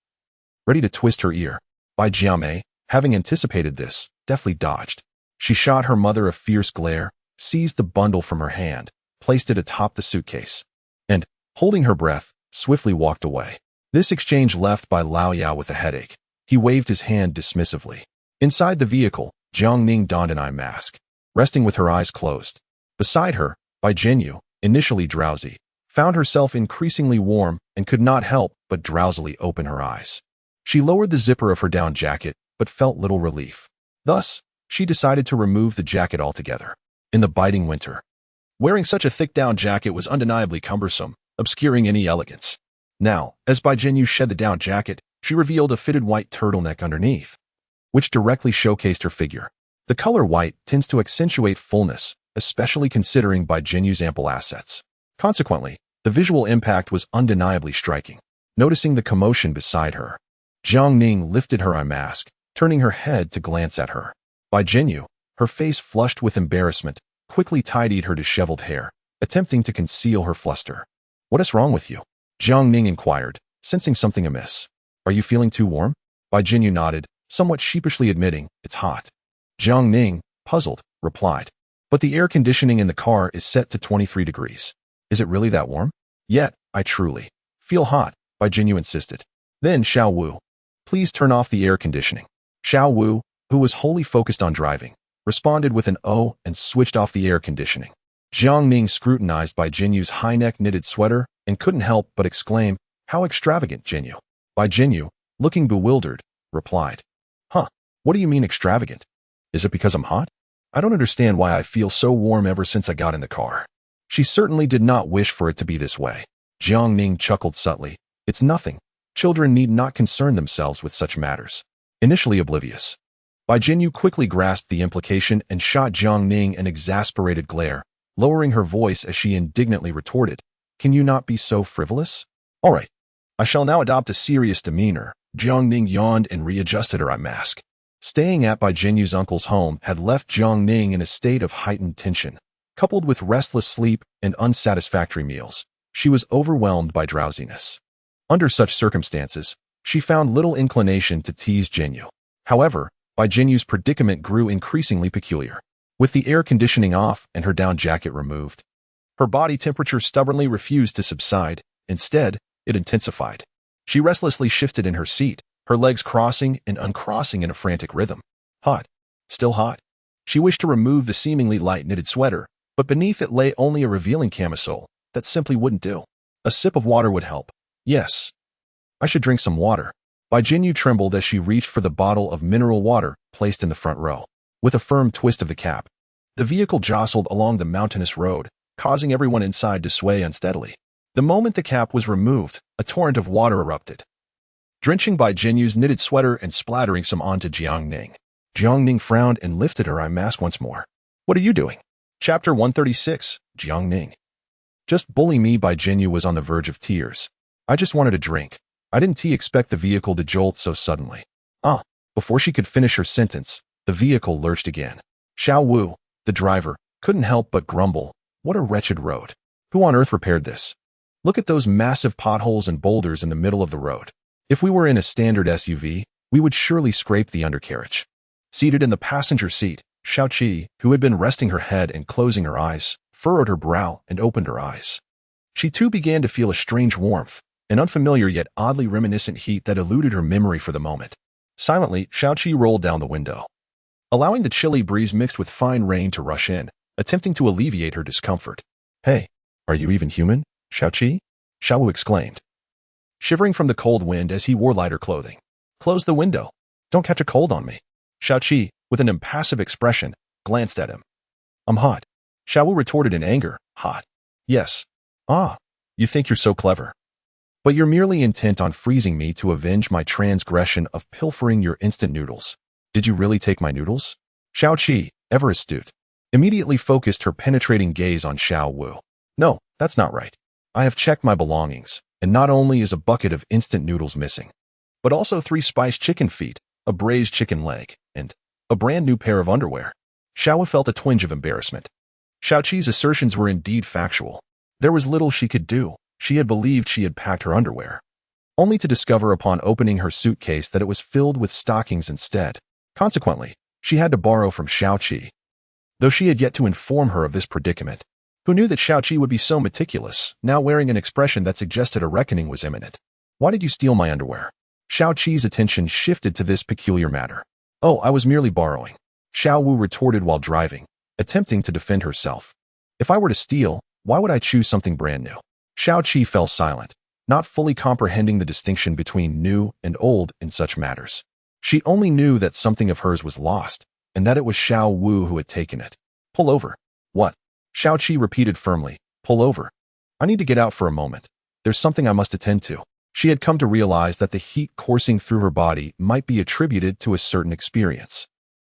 ready to twist her ear. Bai Jiame, having anticipated this, deftly dodged. She shot her mother a fierce glare, seized the bundle from her hand, placed it atop the suitcase, and, holding her breath, swiftly walked away. This exchange left Bai Laoyao with a headache. He waved his hand dismissively. Inside the vehicle, Jiang Ning donned an eye mask, resting with her eyes closed. Beside her, Bai Jinyu, initially drowsy, found herself increasingly warm and could not help but drowsily open her eyes. She lowered the zipper of her down jacket, but felt little relief. Thus, she decided to remove the jacket altogether. In the biting winter, wearing such a thick down jacket was undeniably cumbersome, obscuring any elegance. Now, as Bai Jinyu shed the down jacket, she revealed a fitted white turtleneck underneath, which directly showcased her figure. The color white tends to accentuate fullness, especially considering Bai Jinyu's ample assets. Consequently, the visual impact was undeniably striking. Noticing the commotion beside her, Jiang Ning lifted her eye mask, turning her head to glance at her. Bai Jinyu, her face flushed with embarrassment, quickly tidied her disheveled hair, attempting to conceal her fluster. "What is wrong with you?" Jiang Ning inquired, sensing something amiss. "Are you feeling too warm?" Bai Jinyu nodded, somewhat sheepishly admitting, "It's hot." Jiang Ning, puzzled, replied, "But the air conditioning in the car is set to 23 degrees. Is it really that warm?" "Yet, I truly feel hot," Bai Jinyu insisted. Then Xiao Wu, "Please turn off the air conditioning." Xiao Wu, who was wholly focused on driving, responded with an "oh" and switched off the air conditioning. Jiang Ning scrutinized Bai Jinyu's high-neck knitted sweater and couldn't help but exclaim, "How extravagant, Jinyu." Bai Jinyu, looking bewildered, replied, "Huh, what do you mean extravagant? Is it because I'm hot? I don't understand why I feel so warm ever since I got in the car." She certainly did not wish for it to be this way. Jiang Ning chuckled subtly. "It's nothing. Children need not concern themselves with such matters." Initially oblivious, Bai Jinyu quickly grasped the implication and shot Jiang Ning an exasperated glare, lowering her voice as she indignantly retorted, "Can you not be so frivolous?" "All right, I shall now adopt a serious demeanor." Jiang Ning yawned and readjusted her eye mask. Staying at Bai Jinyu's uncle's home had left Jiang Ning in a state of heightened tension. Coupled with restless sleep and unsatisfactory meals, she was overwhelmed by drowsiness. Under such circumstances, she found little inclination to tease Jinyu. However, Bai Jinyu's predicament grew increasingly peculiar. With the air conditioning off and her down jacket removed, her body temperature stubbornly refused to subside. Instead, it intensified. She restlessly shifted in her seat, her legs crossing and uncrossing in a frantic rhythm. Hot. Still hot. She wished to remove the seemingly light knitted sweater, but beneath it lay only a revealing camisole that simply wouldn't do. A sip of water would help. Yes. I should drink some water. Bai Jinyu trembled as she reached for the bottle of mineral water placed in the front row. With a firm twist of the cap, the vehicle jostled along the mountainous road, causing everyone inside to sway unsteadily. The moment the cap was removed, a torrent of water erupted, drenching Bai Jinyu's knitted sweater and splattering some onto Jiang Ning. Jiang Ning frowned and lifted her eye mask once more. "What are you doing?" Chapter 136, Jiang Ning. "Just bully me." Bai Jinyu was on the verge of tears. "I just wanted a drink. I didn't expect the vehicle to jolt so suddenly." Before she could finish her sentence, the vehicle lurched again. Xiao Wu, the driver, couldn't help but grumble, "What a wretched road. Who on earth repaired this? Look at those massive potholes and boulders in the middle of the road. If we were in a standard SUV, we would surely scrape the undercarriage." Seated in the passenger seat, Xiaoqi, who had been resting her head and closing her eyes, furrowed her brow and opened her eyes. She too began to feel a strange warmth, an unfamiliar yet oddly reminiscent heat that eluded her memory for the moment. Silently, Xiaoqi rolled down the window, allowing the chilly breeze mixed with fine rain to rush in, attempting to alleviate her discomfort. "Hey, are you even human, Xiaoqi?" Xiao Wu exclaimed, shivering from the cold wind as he wore lighter clothing. "Close the window. Don't catch a cold on me." Xiaoqi, with an impassive expression, glanced at him. "I'm hot." Xiao Wu retorted in anger. "Hot? Yes. You think you're so clever. But you're merely intent on freezing me to avenge my transgression of pilfering your instant noodles. Did you really take my noodles?" Xiaoqi, ever astute, immediately focused her penetrating gaze on Xiao Wu. "No, that's not right. I have checked my belongings, and not only is a bucket of instant noodles missing, but also 3 spiced chicken feet, a braised chicken leg, and a brand new pair of underwear." Xiao Wu felt a twinge of embarrassment. Xiaoqi's assertions were indeed factual. There was little she could do. She had believed she had packed her underwear, only to discover upon opening her suitcase that it was filled with stockings instead. Consequently, she had to borrow from Xiaoqi. Though she had yet to inform her of this predicament, who knew that Xiaoqi would be so meticulous, now wearing an expression that suggested a reckoning was imminent. "Why did you steal my underwear?" Xiaoqi's attention shifted to this peculiar matter. "Oh, I was merely borrowing," Xiao Wu retorted while driving, attempting to defend herself. "If I were to steal, why would I choose something brand new?" Xiaoqi fell silent, not fully comprehending the distinction between new and old in such matters. She only knew that something of hers was lost, and that it was Xiao Wu who had taken it. "Pull over." "What?" Xiaoqi repeated firmly. "Pull over. I need to get out for a moment. There's something I must attend to." She had come to realize that the heat coursing through her body might be attributed to a certain experience.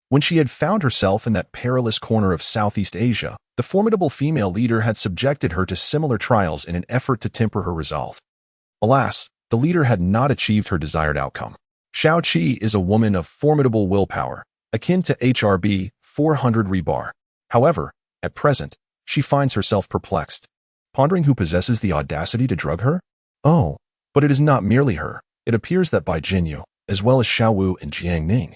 When she had found herself in that perilous corner of Southeast Asia, the formidable female leader had subjected her to similar trials in an effort to temper her resolve. Alas, the leader had not achieved her desired outcome. Xiaoqi is a woman of formidable willpower, akin to HRB 400 rebar. However, at present, she finds herself perplexed, pondering who possesses the audacity to drug her? Oh, but it is not merely her. It appears that Bai Jinyu, as well as Xiao Wu and Jiang Ning,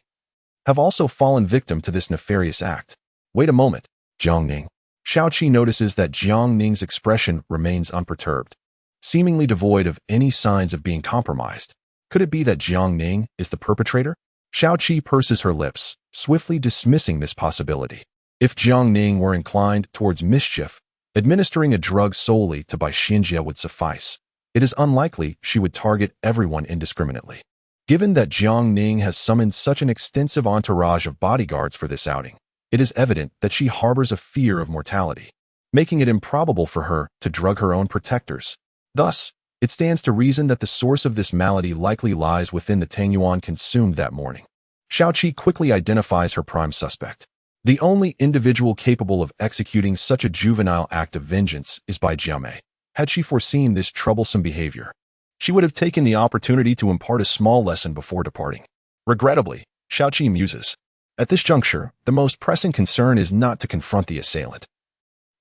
have also fallen victim to this nefarious act. Wait a moment, Jiang Ning. Xiao Qi notices that Jiang Ning's expression remains unperturbed, seemingly devoid of any signs of being compromised. Could it be that Jiang Ning is the perpetrator? Xiao Qi purses her lips, swiftly dismissing this possibility. If Jiang Ning were inclined towards mischief, administering a drug solely to Bai Xinjie would suffice. It is unlikely she would target everyone indiscriminately. Given that Jiang Ning has summoned such an extensive entourage of bodyguards for this outing, it is evident that she harbors a fear of mortality, making it improbable for her to drug her own protectors. Thus, it stands to reason that the source of this malady likely lies within the Tangyuan consumed that morning. Xiao Qi quickly identifies her prime suspect. The only individual capable of executing such a juvenile act of vengeance is Bai Jiamei. Had she foreseen this troublesome behavior, she would have taken the opportunity to impart a small lesson before departing. Regrettably, Xiao Qi muses, at this juncture, the most pressing concern is not to confront the assailant,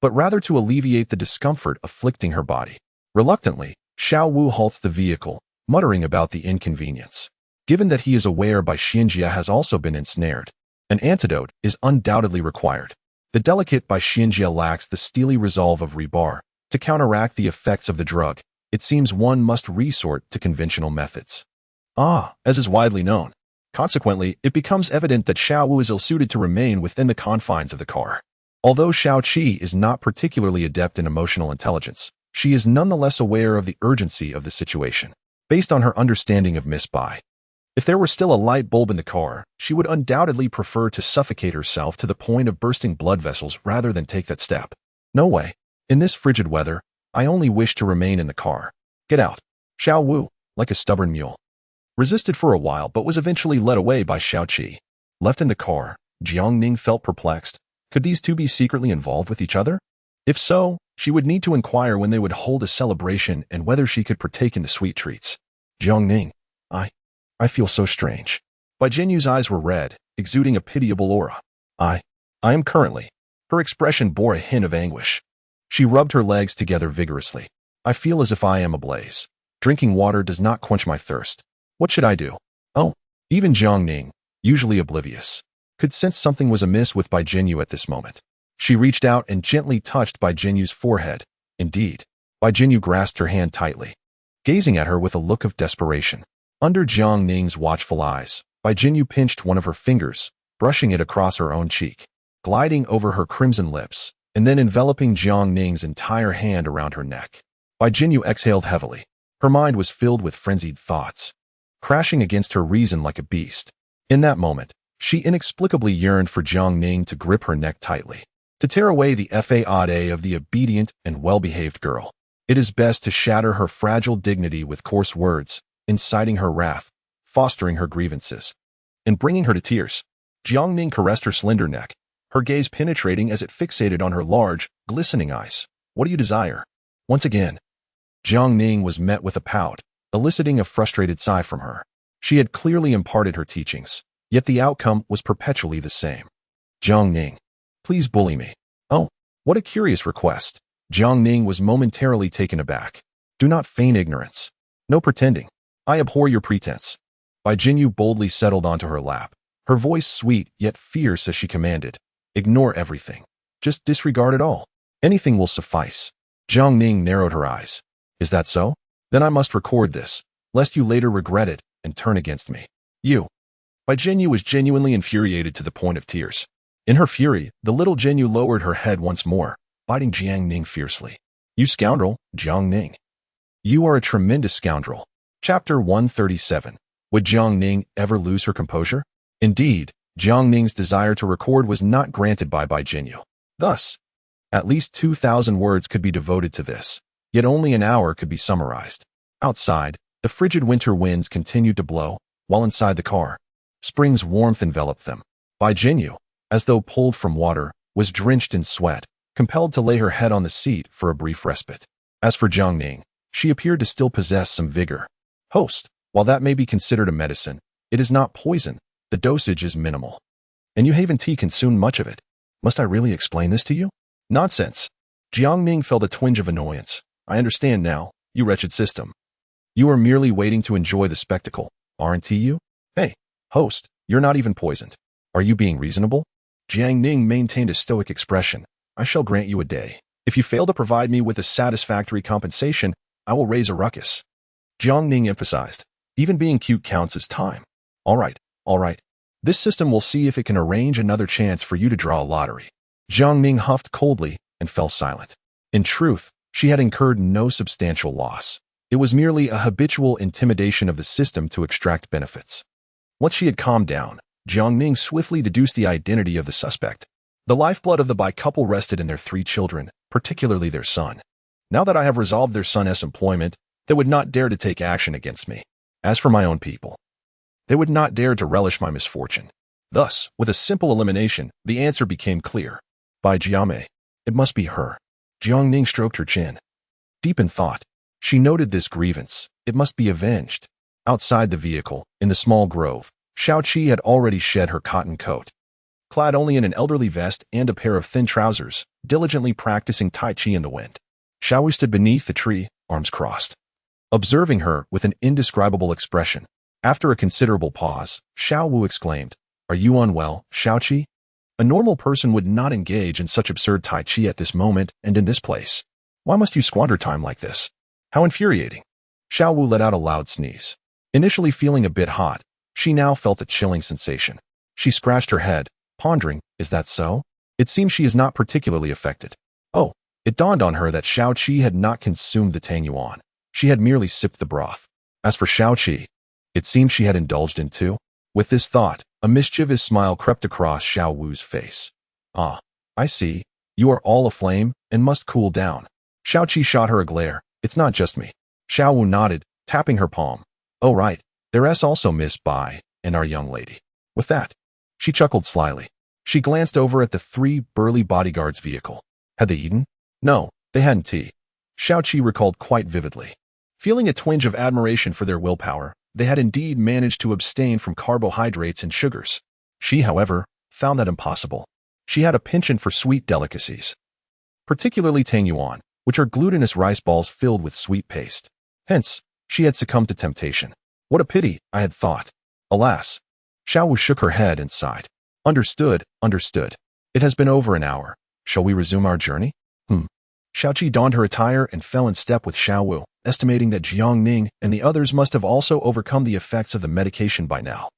but rather to alleviate the discomfort afflicting her body. Reluctantly, Xiao Wu halts the vehicle, muttering about the inconvenience. Given that he is aware Bai Xinjie has also been ensnared, an antidote is undoubtedly required. The delicate Bai Xinjie lacks the steely resolve of Rebar. To counteract the effects of the drug, it seems one must resort to conventional methods. As is widely known. Consequently, it becomes evident that Xiao Wu is ill-suited to remain within the confines of the car. Although Xiao Qi is not particularly adept in emotional intelligence, she is nonetheless aware of the urgency of the situation, based on her understanding of Miss Bai. If there were still a light bulb in the car, she would undoubtedly prefer to suffocate herself to the point of bursting blood vessels rather than take that step. No way. In this frigid weather, I only wish to remain in the car. Get out. Xiao Wu, like a stubborn mule, resisted for a while but was eventually led away by Xiao Qi. Left in the car, Jiang Ning felt perplexed. Could these two be secretly involved with each other? If so, she would need to inquire when they would hold a celebration and whether she could partake in the sweet treats. Jiang Ning, I feel so strange. Bai Jinyu's eyes were red, exuding a pitiable aura. I am currently. Her expression bore a hint of anguish. She rubbed her legs together vigorously. I feel as if I am ablaze. Drinking water does not quench my thirst. What should I do? Oh, even Jiang Ning, usually oblivious, could sense something was amiss with Bai Jinyu at this moment. She reached out and gently touched Bai Jinyu's forehead. Indeed, Bai Jinyu grasped her hand tightly, gazing at her with a look of desperation. Under Jiang Ning's watchful eyes, Bai Jinyu pinched one of her fingers, brushing it across her own cheek, gliding over her crimson lips, and then enveloping Jiang Ning's entire hand around her neck. Bai Jinyu exhaled heavily. Her mind was filled with frenzied thoughts, crashing against her reason like a beast. In that moment, she inexplicably yearned for Jiang Ning to grip her neck tightly, to tear away the faade of the obedient and well-behaved girl. It is best to shatter her fragile dignity with coarse words, inciting her wrath, fostering her grievances, and bringing her to tears. Jiang Ning caressed her slender neck, her gaze penetrating as it fixated on her large, glistening eyes. What do you desire? Once again, Jiang Ning was met with a pout, eliciting a frustrated sigh from her. She had clearly imparted her teachings, yet the outcome was perpetually the same. Jiang Ning, please bully me. Oh, what a curious request. Jiang Ning was momentarily taken aback. Do not feign ignorance. No pretending. I abhor your pretense. Bai Jinyu boldly settled onto her lap, her voice sweet yet fierce as she commanded. Ignore everything. Just disregard it all. Anything will suffice. Jiang Ning narrowed her eyes. Is that so? Then I must record this, lest you later regret it and turn against me. You. Bai Jinyu was genuinely infuriated to the point of tears. In her fury, the little Jinyu lowered her head once more, biting Jiang Ning fiercely. You scoundrel, Jiang Ning. You are a tremendous scoundrel. Chapter 137. Would Jiang Ning ever lose her composure? Indeed, Jiang Ning's desire to record was not granted by Bai Jinyu. Thus, at least 2,000 words could be devoted to this, yet only an hour could be summarized. Outside, the frigid winter winds continued to blow, while inside the car, spring's warmth enveloped them. Bai Jinyu, as though pulled from water, was drenched in sweat, compelled to lay her head on the seat for a brief respite. As for Jiang Ning, she appeared to still possess some vigor. Host, while that may be considered a medicine, it is not poison. The dosage is minimal. And you Haven tea consumed much of it. Must I really explain this to you? Nonsense. Jiangning felt a twinge of annoyance. I understand now, you wretched system. You are merely waiting to enjoy the spectacle, aren't you? Hey, host, you're not even poisoned. Are you being reasonable? Jiangning maintained a stoic expression. I shall grant you a day. If you fail to provide me with a satisfactory compensation, I will raise a ruckus. Jiangning emphasized. Even being cute counts as time. All right. This system will see if it can arrange another chance for you to draw a lottery. Jiangning huffed coldly and fell silent. In truth, she had incurred no substantial loss. It was merely a habitual intimidation of the system to extract benefits. Once she had calmed down, Jiangning swiftly deduced the identity of the suspect. The lifeblood of the Bai couple rested in their 3 children, particularly their son. Now that I have resolved their son's employment, they would not dare to take action against me. As for my own people, they would not dare to relish my misfortune. Thus, with a simple elimination, the answer became clear. By Jiame, it must be her. Jiangning stroked her chin. Deep in thought, she noted this grievance. It must be avenged. Outside the vehicle, in the small grove, Xiaoqi had already shed her cotton coat. Clad only in an elderly vest and a pair of thin trousers, diligently practicing Tai Chi in the wind. Xiaowu stood beneath the tree, arms crossed. Observing her with an indescribable expression, after a considerable pause, Xiaowu exclaimed, Are you unwell, Xiaoqi? A normal person would not engage in such absurd Tai Chi at this moment and in this place. Why must you squander time like this? How infuriating. Xiaowu let out a loud sneeze. Initially feeling a bit hot, she now felt a chilling sensation. She scratched her head, pondering, is that so? It seems she is not particularly affected. Oh, it dawned on her that Xiaoqi had not consumed the tang yuan. She had merely sipped the broth. As for Xiaoqi, it seemed she had indulged in too. With this thought, a mischievous smile crept across Xiaowu's face. Ah, I see. You are all aflame and must cool down. Xiaoqi shot her a glare. It's not just me. Xiaowu nodded, tapping her palm. Oh right, there's also Miss Bai and our young lady. With that, she chuckled slyly. She glanced over at the 3 burly bodyguards' vehicle. Had they eaten? No, they hadn't tea. Xiaoqi recalled quite vividly. Feeling a twinge of admiration for their willpower, they had indeed managed to abstain from carbohydrates and sugars. She, however, found that impossible. She had a penchant for sweet delicacies, particularly tang yuan, which are glutinous rice balls filled with sweet paste. Hence, she had succumbed to temptation. What a pity, I had thought. Alas. Xiaowu shook her head and sighed. Understood. It has been over an hour. Shall we resume our journey? Xiaoqi donned her attire and fell in step with Xiaowu, estimating that Jiangning and the others must have also overcome the effects of the medication by now.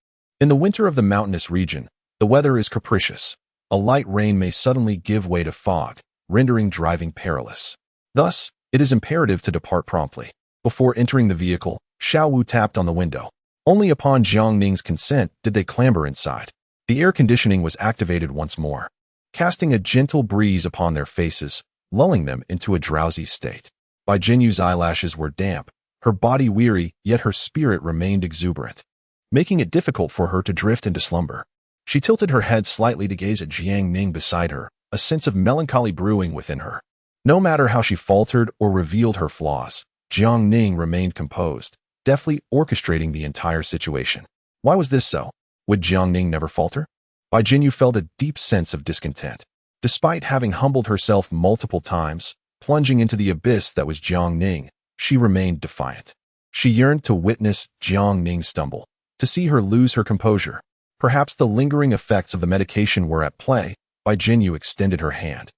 In the winter of the mountainous region, the weather is capricious. A light rain may suddenly give way to fog, rendering driving perilous. Thus, it is imperative to depart promptly. Before entering the vehicle, Xiaowu tapped on the window. Only upon Jiangning's consent did they clamber inside. The air conditioning was activated once more, casting a gentle breeze upon their faces, lulling them into a drowsy state. Bai Jinyu's eyelashes were damp, her body weary, yet her spirit remained exuberant, making it difficult for her to drift into slumber. She tilted her head slightly to gaze at Jiangning beside her, a sense of melancholy brewing within her. No matter how she faltered or revealed her flaws, Jiangning remained composed, deftly orchestrating the entire situation. Why was this so? Would Jiangning never falter? Bai Jinyu felt a deep sense of discontent. Despite having humbled herself multiple times, plunging into the abyss that was Jiangning, she remained defiant. She yearned to witness Jiangning stumble, to see her lose her composure. Perhaps the lingering effects of the medication were at play. Bai Jinyu extended her hand,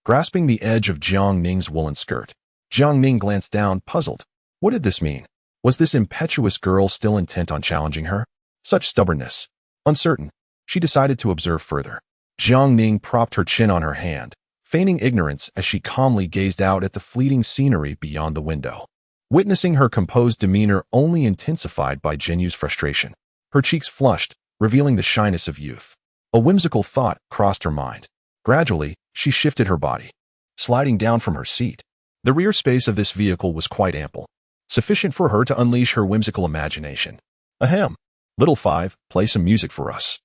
grasping the edge of Jiangning's woolen skirt. Jiangning glanced down, puzzled. What did this mean? Was this impetuous girl still intent on challenging her? Such stubbornness. Uncertain, she decided to observe further. Jiangning propped her chin on her hand, feigning ignorance as she calmly gazed out at the fleeting scenery beyond the window. Witnessing her composed demeanor only intensified Bai Jinyu's frustration. Her cheeks flushed, revealing the shyness of youth. A whimsical thought crossed her mind. Gradually, she shifted her body, sliding down from her seat. The rear space of this vehicle was quite ample, sufficient for her to unleash her whimsical imagination. Ahem, little 5, play some music for us.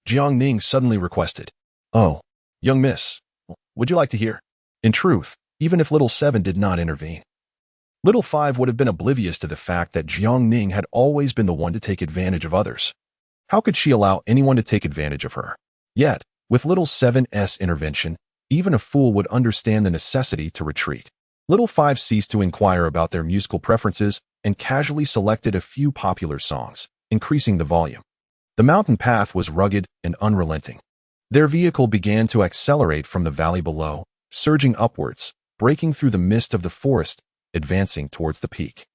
Jiangning suddenly requested. Oh, young miss, would you like to hear? In truth, even if little 7 did not intervene, little 5 would have been oblivious to the fact that Jiangning had always been the one to take advantage of others. How could she allow anyone to take advantage of her? Yet, with little 7's intervention, Even a fool would understand the necessity to retreat. Little Five ceased to inquire about their musical preferences and casually selected a few popular songs, increasing the volume. The mountain path was rugged and unrelenting. Their vehicle began to accelerate from the valley below, surging upwards, breaking through the mist of the forest, advancing towards the peak,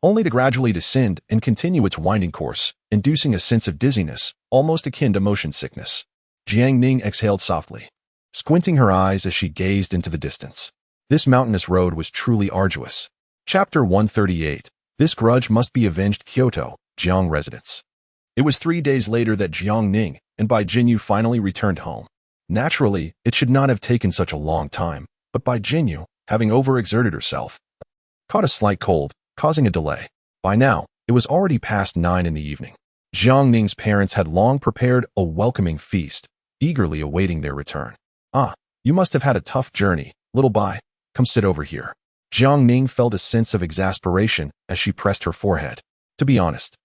only to gradually descend and continue its winding course, inducing a sense of dizziness, almost akin to motion sickness. Jiang Ning exhaled softly, squinting her eyes as she gazed into the distance. This mountainous road was truly arduous. Chapter 138. This grudge must be avenged. Kyoto, Jiang residence. It was 3 days later that Jiang Ning and Bai Jinyu finally returned home. Naturally, it should not have taken such a long time, but Bai Jinyu, having overexerted herself, caught a slight cold, causing a delay. By now, it was already past 9 in the evening. Jiang Ning's parents had long prepared a welcoming feast, eagerly awaiting their return. "Ah, you must have had a tough journey, little Bai. Come sit over here." Jiang Ning felt a sense of exasperation as she pressed her forehead. To be honest,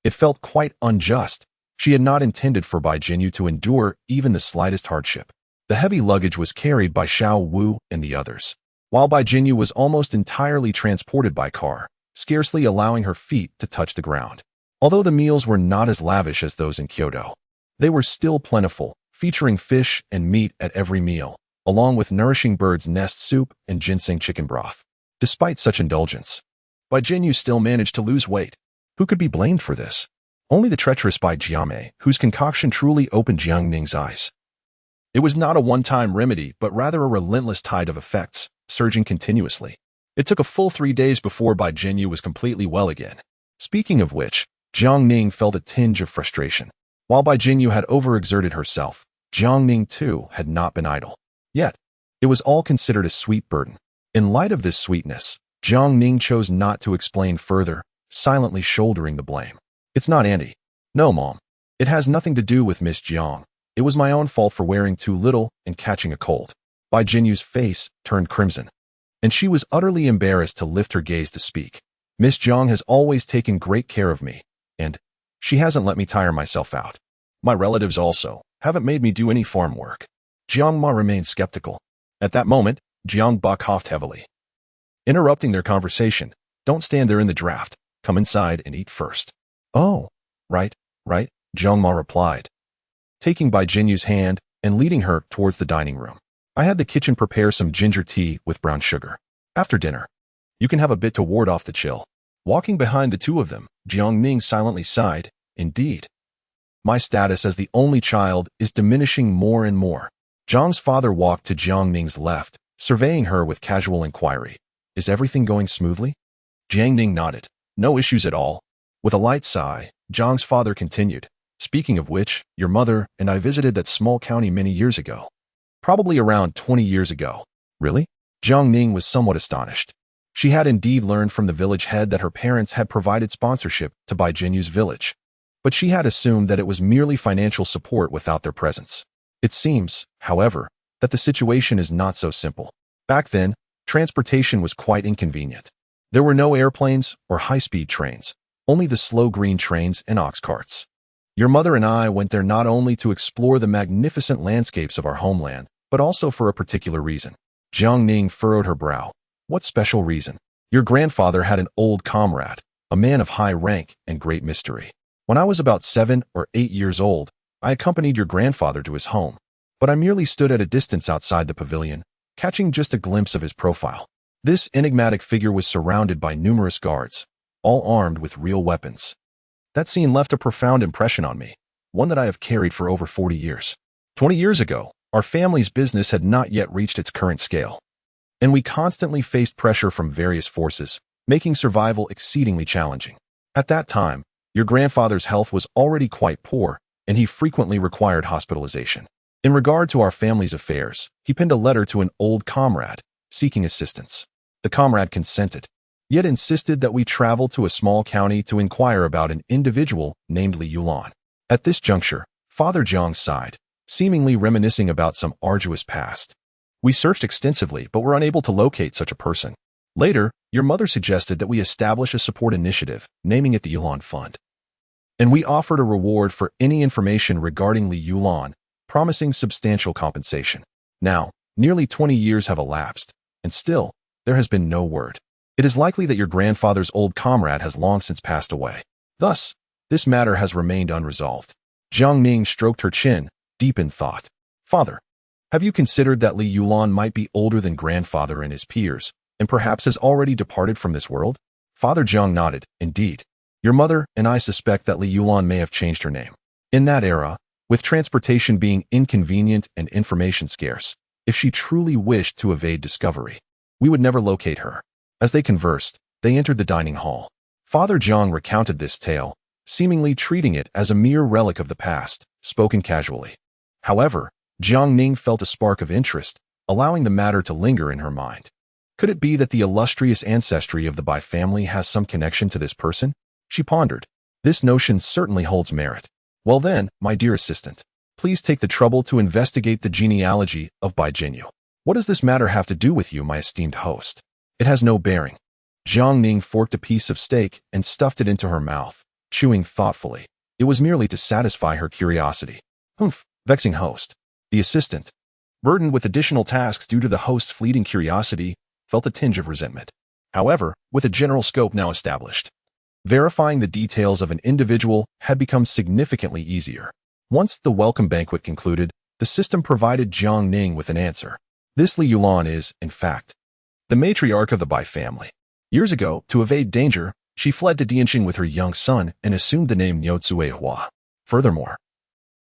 it felt quite unjust. She had not intended for Bai Jinyu to endure even the slightest hardship. The heavy luggage was carried by Xiao Wu and the others, while Bai Jinyu was almost entirely transported by car, scarcely allowing her feet to touch the ground. Although the meals were not as lavish as those in Kyoto, they were still plentiful, featuring fish and meat at every meal, along with nourishing bird's nest soup and ginseng chicken broth. Despite such indulgence, Bai Jinyu still managed to lose weight. Who could be blamed for this? Only the treacherous Bai Jiame, whose concoction truly opened Jiang Ning's eyes. It was not a one-time remedy, but rather a relentless tide of effects, surging continuously. It took a full 3 days before Bai Jinyu was completely well again. Speaking of which, Jiang Ning felt a tinge of frustration. While Bai Jinyu had overexerted herself, Jiang Ning too had not been idle. Yet, it was all considered a sweet burden. In light of this sweetness, Jiang Ning chose not to explain further, silently shouldering the blame. "It's not Auntie. No, Mom. It has nothing to do with Miss Jiang. It was my own fault for wearing too little and catching a cold." Bai Jinyu's face turned crimson, and she was utterly embarrassed to lift her gaze to speak. "Miss Jiang has always taken great care of me, and she hasn't let me tire myself out. My relatives also haven't made me do any farm work." Jiang Ma remained skeptical. At that moment, Jiang Ba coughed heavily, interrupting their conversation. "Don't stand there in the draft. Come inside and eat first." "Oh, right, Jiang Ma replied, taking Bai Jinyu's hand and leading her towards the dining room. "I had the kitchen prepare some ginger tea with brown sugar. After dinner, you can have a bit to ward off the chill." Walking behind the two of them, Jiang Ning silently sighed. "Indeed. My status as the only child is diminishing more and more." Jiang's father walked to Jiang Ning's left, surveying her with casual inquiry. "Is everything going smoothly?" Jiang Ning nodded. "No issues at all." With a light sigh, Jiang's father continued. "Speaking of which, your mother and I visited that small county many years ago. Probably around 20 years ago." "Really?" Jiang Ning was somewhat astonished. She had indeed learned from the village head that her parents had provided sponsorship to Bai Jinyu's village, but she had assumed that it was merely financial support without their presence. It seems, however, that the situation is not so simple. Back then, transportation was quite inconvenient. There were no airplanes or high-speed trains, only the slow green trains and ox carts. Your mother and I went there not only to explore the magnificent landscapes of our homeland, but also for a particular reason. Jiang Ning furrowed her brow. "What special reason?" "Your grandfather had an old comrade, a man of high rank and great mystery. When I was about 7 or 8 years old, I accompanied your grandfather to his home, but I merely stood at a distance outside the pavilion, catching just a glimpse of his profile. This enigmatic figure was surrounded by numerous guards, all armed with real weapons. That scene left a profound impression on me, one that I have carried for over 40 years. 20 years ago, our family's business had not yet reached its current scale, and we constantly faced pressure from various forces, making survival exceedingly challenging. At that time, your grandfather's health was already quite poor, and he frequently required hospitalization. In regard to our family's affairs, he penned a letter to an old comrade, seeking assistance. The comrade consented, yet insisted that we travel to a small county to inquire about an individual named Li Yulan. At this juncture, Father Jiang sighed, seemingly reminiscing about some arduous past. We searched extensively, but were unable to locate such a person. Later, your mother suggested that we establish a support initiative, naming it the Yulan Fund. And we offered a reward for any information regarding Li Yulan, promising substantial compensation. Now, Nearly 20 years have elapsed, and still, there has been no word. It is likely that your grandfather's old comrade has long since passed away. Thus, this matter has remained unresolved. Jiang Ning stroked her chin, deep in thought. Father, have you considered that Li Yulan might be older than grandfather and his peers, and perhaps has already departed from this world? Father Jiang nodded. Indeed. Your mother and I suspect that Li Yulan may have changed her name. In that era, with transportation being inconvenient and information scarce, if she truly wished to evade discovery, we would never locate her. As they conversed, they entered the dining hall. Father Jiang recounted this tale, seemingly treating it as a mere relic of the past, spoken casually. However, Jiang Ning felt a spark of interest, allowing the matter to linger in her mind. Could it be that the illustrious ancestry of the Bai family has some connection to this person? She pondered. This notion certainly holds merit. Well then, my dear assistant, please take the trouble to investigate the genealogy of Bai Jinyu. What does this matter have to do with you, my esteemed host? It has no bearing. Jiang Ning forked a piece of steak and stuffed it into her mouth, chewing thoughtfully. It was merely to satisfy her curiosity. Humph, vexing host. The assistant, burdened with additional tasks due to the host's fleeting curiosity, felt a tinge of resentment. However, with a general scope now established, verifying the details of an individual had become significantly easier. Once the welcome banquet concluded, the system provided Jiang Ning with an answer. This Li Yulan is, in fact, the matriarch of the Bai family. Years ago, to evade danger, she fled to Dianxing with her young son and assumed the name us.Ⅱ. Furthermore,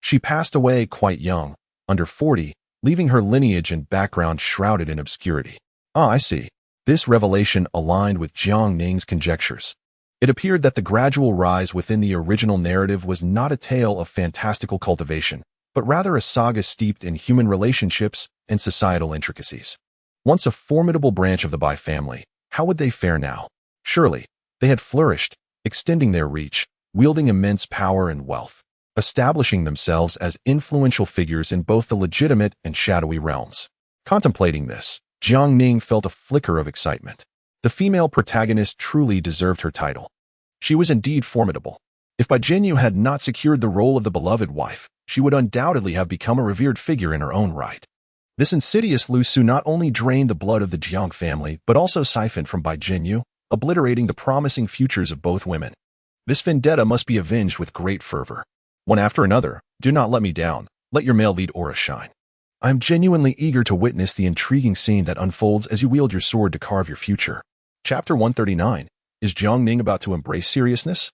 she passed away quite young, under 40, leaving her lineage and background shrouded in obscurity. Ah, I see. This revelation aligned with Jiang Ning's conjectures. It appeared that the gradual rise within the original narrative was not a tale of fantastical cultivation, but rather a saga steeped in human relationships and societal intricacies. Once a formidable branch of the Bai family, how would they fare now? Surely, they had flourished, extending their reach, wielding immense power and wealth, establishing themselves as influential figures in both the legitimate and shadowy realms. Contemplating this, Jiang Ning felt a flicker of excitement. The female protagonist truly deserved her title. She was indeed formidable. If Bai Jinyu had not secured the role of the beloved wife, she would undoubtedly have become a revered figure in her own right. This insidious Lu Su not only drained the blood of the Jiang family, but also siphoned from Bai Jinyu, obliterating the promising futures of both women. This vendetta must be avenged with great fervor. One after another, do not let me down, let your male lead aura shine. I am genuinely eager to witness the intriguing scene that unfolds as you wield your sword to carve your future. Chapter 139. Is Jiang Ning about to embrace seriousness?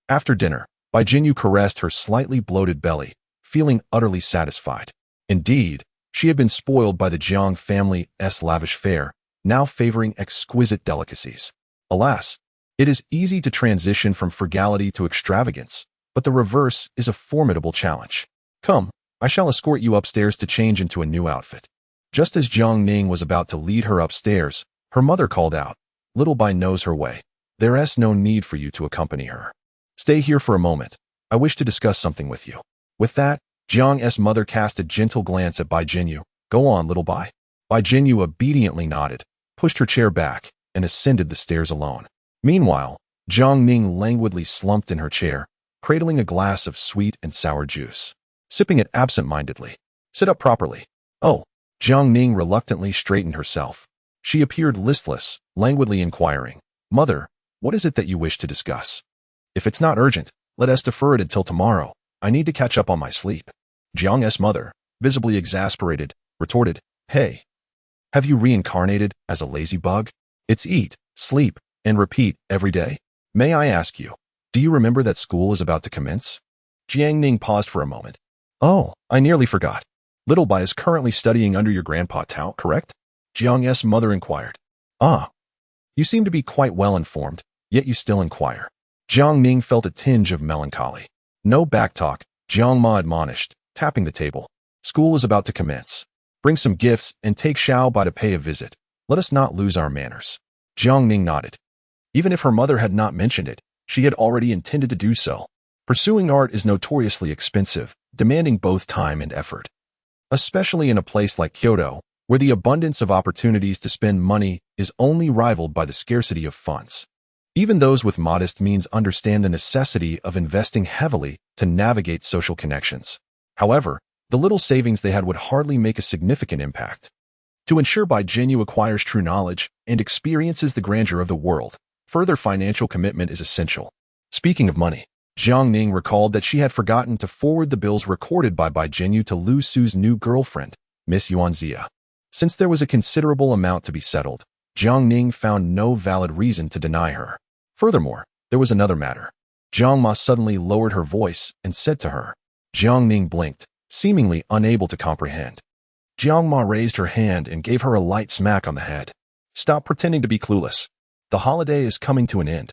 After dinner, Bai Jinyu caressed her slightly bloated belly, feeling utterly satisfied. Indeed, she had been spoiled by the Jiang family's lavish fare, now favoring exquisite delicacies. Alas, it is easy to transition from frugality to extravagance, but the reverse is a formidable challenge. Come, I shall escort you upstairs to change into a new outfit. Just as Jiang Ning was about to lead her upstairs, her mother called out, Little Bai knows her way. There's no need for you to accompany her. Stay here for a moment. I wish to discuss something with you. With that, Jiang's mother cast a gentle glance at Bai Jinyu. Go on, little Bai. Bai Jinyu obediently nodded, pushed her chair back, and ascended the stairs alone. Meanwhile, Jiang Ning languidly slumped in her chair, cradling a glass of sweet and sour juice, sipping it absent-mindedly. Sit up properly. Oh, Jiang Ning reluctantly straightened herself. She appeared listless, languidly inquiring, Mother, what is it that you wish to discuss? If it's not urgent, let us defer it until tomorrow. I need to catch up on my sleep. Jiang's mother, visibly exasperated, retorted, Hey, have you reincarnated as a lazy bug? It's eat, sleep, and repeat every day. May I ask you, do you remember that school is about to commence? Jiang Ning paused for a moment. Oh, I nearly forgot. Little Bai is currently studying under your grandpa Tao, correct? Jiang's mother inquired. Ah, you seem to be quite well informed, yet you still inquire. Jiang Ning felt a tinge of melancholy. No backtalk, Jiang Ma admonished, tapping the table. School is about to commence. Bring some gifts and take Xiao Bai to pay a visit. Let us not lose our manners. Jiang Ning nodded. Even if her mother had not mentioned it, she had already intended to do so. Pursuing art is notoriously expensive, demanding both time and effort. Especially in a place like Kyoto, where the abundance of opportunities to spend money is only rivaled by the scarcity of funds. Even those with modest means understand the necessity of investing heavily to navigate social connections. However, the little savings they had would hardly make a significant impact. To ensure Bai Jinyu acquires true knowledge and experiences the grandeur of the world, further financial commitment is essential. Speaking of money, Jiang Ning recalled that she had forgotten to forward the bills recorded by Bai Jinyu to Lu Su's new girlfriend, Miss Yuanxia. Since there was a considerable amount to be settled, Jiang Ning found no valid reason to deny her. Furthermore, there was another matter. Jiang Ma suddenly lowered her voice and said to her. Jiang Ning blinked, seemingly unable to comprehend. Jiang Ma raised her hand and gave her a light smack on the head. Stop pretending to be clueless. The holiday is coming to an end.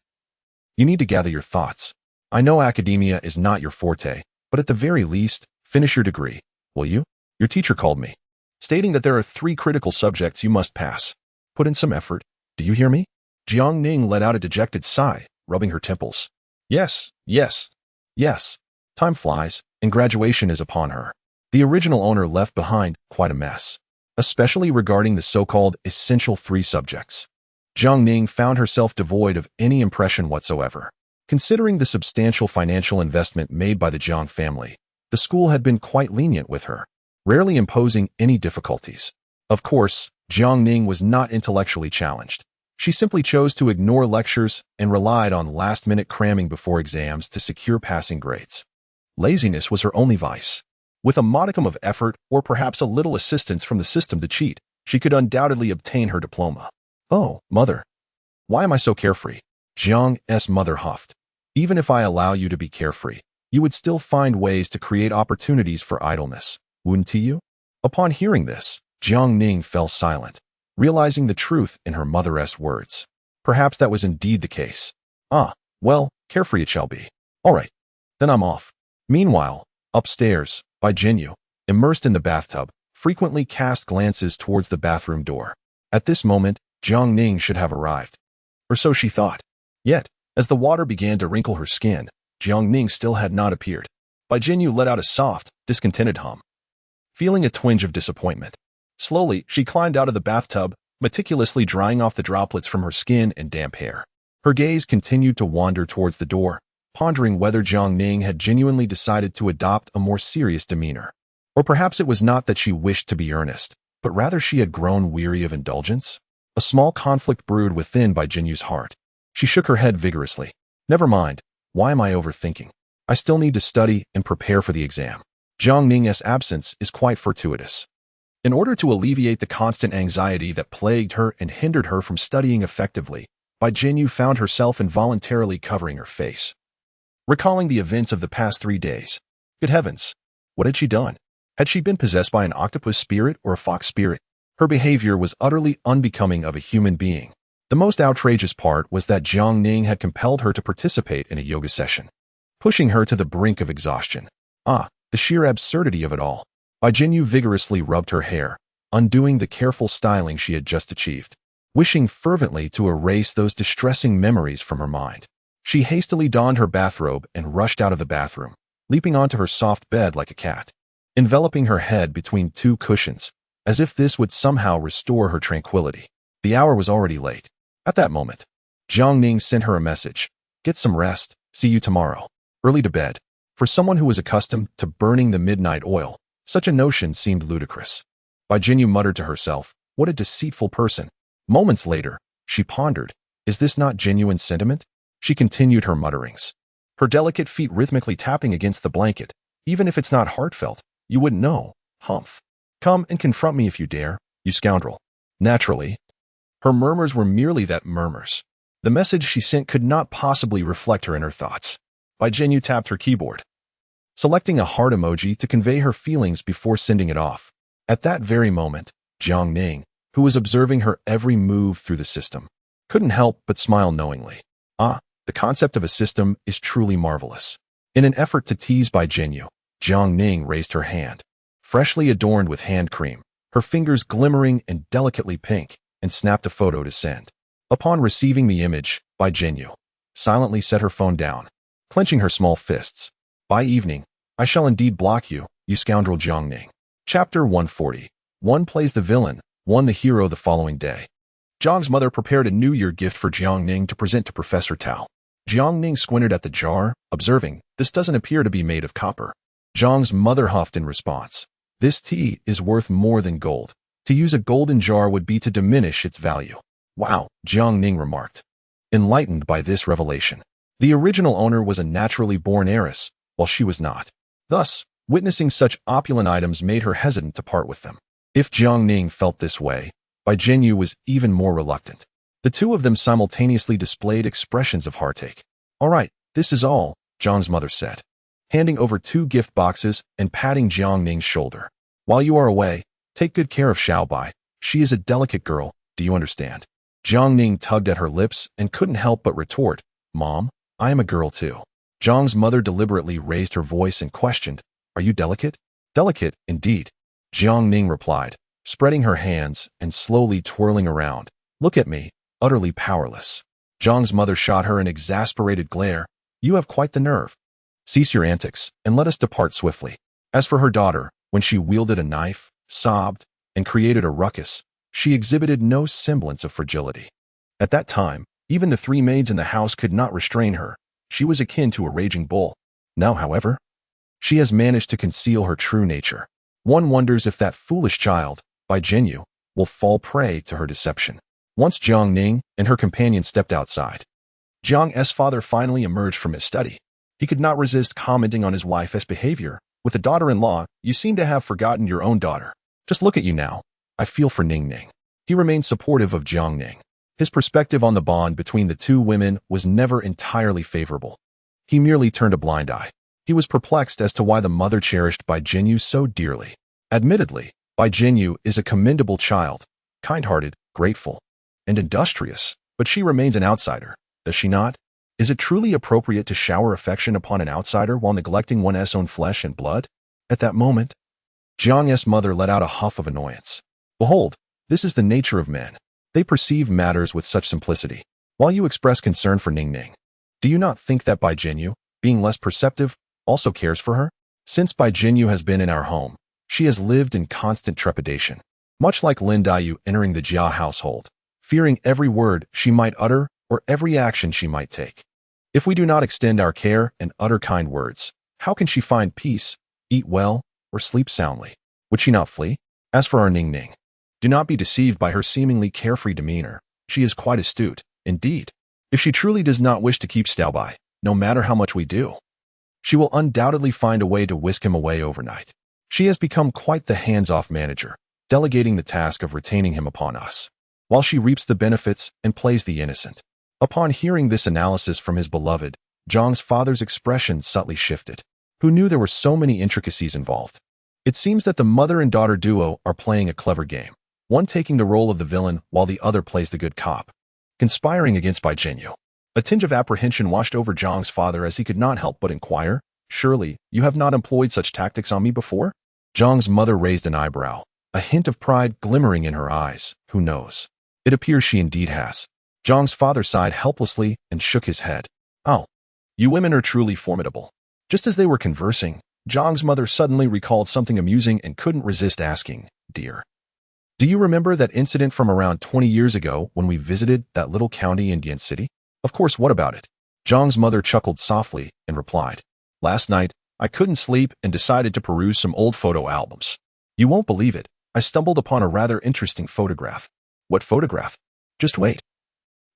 You need to gather your thoughts. I know academia is not your forte, but at the very least, finish your degree, will you? Your teacher called me, stating that there are 3 critical subjects you must pass. Put in some effort. Do you hear me? Jiang Ning let out a dejected sigh, rubbing her temples. Yes, yes, yes. Time flies, and graduation is upon her. The original owner left behind quite a mess, especially regarding the so-called essential 3 subjects. Jiang Ning found herself devoid of any impression whatsoever. Considering the substantial financial investment made by the Jiang family, the school had been quite lenient with her, rarely imposing any difficulties. Of course, Jiang Ning was not intellectually challenged. She simply chose to ignore lectures and relied on last-minute cramming before exams to secure passing grades. Laziness was her only vice. With a modicum of effort or perhaps a little assistance from the system to cheat, she could undoubtedly obtain her diploma. Oh, mother. Why am I so carefree? Jiang's mother huffed. Even if I allow you to be carefree, you would still find ways to create opportunities for idleness, wouldn't you? Upon hearing this, Jiang Ning fell silent, realizing the truth in her mother's words. Perhaps that was indeed the case. Ah, well, carefree it shall be. All right, then I'm off. Meanwhile, upstairs, Bai Jinyu, immersed in the bathtub, frequently cast glances towards the bathroom door. At this moment, Jiang Ning should have arrived. Or so she thought. Yet, as the water began to wrinkle her skin, Jiang Ning still had not appeared. Bai Jinyu let out a soft, discontented hum, feeling a twinge of disappointment. Slowly, she climbed out of the bathtub, meticulously drying off the droplets from her skin and damp hair. Her gaze continued to wander towards the door, pondering whether Jiang Ning had genuinely decided to adopt a more serious demeanor. Or perhaps it was not that she wished to be earnest, but rather she had grown weary of indulgence. A small conflict brewed within Bai Jinyu's heart. She shook her head vigorously. Never mind. Why am I overthinking? I still need to study and prepare for the exam. Jiang Ning's absence is quite fortuitous. In order to alleviate the constant anxiety that plagued her and hindered her from studying effectively, Bai Jinyu found herself involuntarily covering her face, recalling the events of the past 3 days. Good heavens! What had she done? Had she been possessed by an octopus spirit or a fox spirit? Her behavior was utterly unbecoming of a human being. The most outrageous part was that Jiang Ning had compelled her to participate in a yoga session, pushing her to the brink of exhaustion. Ah, the sheer absurdity of it all. Bai Jinyu vigorously rubbed her hair, undoing the careful styling she had just achieved, wishing fervently to erase those distressing memories from her mind. She hastily donned her bathrobe and rushed out of the bathroom, leaping onto her soft bed like a cat, enveloping her head between 2 cushions, as if this would somehow restore her tranquility. The hour was already late. At that moment, Jiang Ning sent her a message. Get some rest. See you tomorrow. Early to bed. For someone who was accustomed to burning the midnight oil, such a notion seemed ludicrous. Bai Jinyu muttered to herself, what a deceitful person. Moments later, she pondered, is this not genuine sentiment? She continued her mutterings, her delicate feet rhythmically tapping against the blanket. Even if it's not heartfelt, you wouldn't know. Humph. Come and confront me if you dare, you scoundrel. Naturally, her murmurs were merely that murmurs. The message she sent could not possibly reflect her inner thoughts. Bai Jinyu tapped her keyboard, selecting a heart emoji to convey her feelings before sending it off. At that very moment, Jiang Ning, who was observing her every move through the system, couldn't help but smile knowingly. Ah, the concept of a system is truly marvelous. In an effort to tease Bai Jinyu, Jiang Ning raised her hand, freshly adorned with hand cream, her fingers glimmering and delicately pink, and snapped a photo to send. Upon receiving the image, Bai Jinyu silently set her phone down, clenching her small fists. By evening, I shall indeed block you, you scoundrel. Jiang Ning. Chapter 140. One plays the villain, one the hero. The following day, Jiang's mother prepared a New Year gift for Jiang Ning to present to Professor Tao. Jiang Ning squinted at the jar, observing, this doesn't appear to be made of copper. Jiang's mother huffed in response. This tea is worth more than gold. To use a golden jar would be to diminish its value. Wow, Jiang Ning remarked, enlightened by this revelation. The original owner was a naturally born heiress, while she was not. Thus, witnessing such opulent items made her hesitant to part with them. If Jiang Ning felt this way, Bai Jinyu was even more reluctant. The two of them simultaneously displayed expressions of heartache. All right, this is all, Jiang's mother said, handing over 2 gift boxes and patting Jiang Ning's shoulder. While you are away, take good care of Xiaobai. She is a delicate girl, do you understand? Jiang Ning tugged at her lips and couldn't help but retort, Mom, I am a girl too. Jiang's mother deliberately raised her voice and questioned, Are you delicate? Delicate, indeed. Jiang Ning replied, spreading her hands and slowly twirling around. Look at me, utterly powerless. Jiang's mother shot her an exasperated glare. You have quite the nerve. Cease your antics, and let us depart swiftly. As for her daughter, when she wielded a knife, sobbed, and created a ruckus, she exhibited no semblance of fragility. At that time, even the 3 maids in the house could not restrain her. She was akin to a raging bull. Now, however, she has managed to conceal her true nature. One wonders if that foolish child, Bai Jinyu, will fall prey to her deception. Once Jiang Ning and her companion stepped outside, Jiang's father finally emerged from his study. He could not resist commenting on his wife's behavior. With a daughter-in-law, you seem to have forgotten your own daughter. Just look at you now. I feel for Ning Ning. He remained supportive of Jiang Ning. His perspective on the bond between the 2 women was never entirely favorable. He merely turned a blind eye. He was perplexed as to why the mother cherished Bai Jinyu so dearly. Admittedly, Bai Jinyu is a commendable child, kind-hearted, grateful, and industrious, but she remains an outsider, does she not? Is it truly appropriate to shower affection upon an outsider while neglecting one's own flesh and blood? At that moment, Jiang's mother let out a huff of annoyance. Behold, this is the nature of men. They perceive matters with such simplicity. While you express concern for Ning Ning, do you not think that Bai Jinyu, being less perceptive, also cares for her? Since Bai Jinyu has been in our home, she has lived in constant trepidation, much like Lin Daiyu entering the Jia household, fearing every word she might utter or every action she might take. If we do not extend our care and utter kind words, how can she find peace, eat well, or sleep soundly? Would she not flee? As for our Ning Ning, do not be deceived by her seemingly carefree demeanor. She is quite astute, indeed. If she truly does not wish to keep Xiaobai, no matter how much we do, she will undoubtedly find a way to whisk him away overnight. She has become quite the hands-off manager, delegating the task of retaining him upon us, while she reaps the benefits and plays the innocent. Upon hearing this analysis from his beloved, Jiang's father's expression subtly shifted. Who knew there were so many intricacies involved? It seems that the mother and daughter duo are playing a clever game, one taking the role of the villain while the other plays the good cop, conspiring against Bai Jinyu. A tinge of apprehension washed over Jiang's father as he could not help but inquire, Surely, you have not employed such tactics on me before? Jiang's mother raised an eyebrow, a hint of pride glimmering in her eyes. Who knows? It appears she indeed has. Jiang's father sighed helplessly and shook his head. Oh, you women are truly formidable. Just as they were conversing, Jiang's mother suddenly recalled something amusing and couldn't resist asking, Dear, do you remember that incident from around 20 years ago when we visited that little county in Dian City? Of course, what about it? Jiang's mother chuckled softly and replied, Last night, I couldn't sleep and decided to peruse some old photo albums. You won't believe it. I stumbled upon a rather interesting photograph. What photograph? Just wait.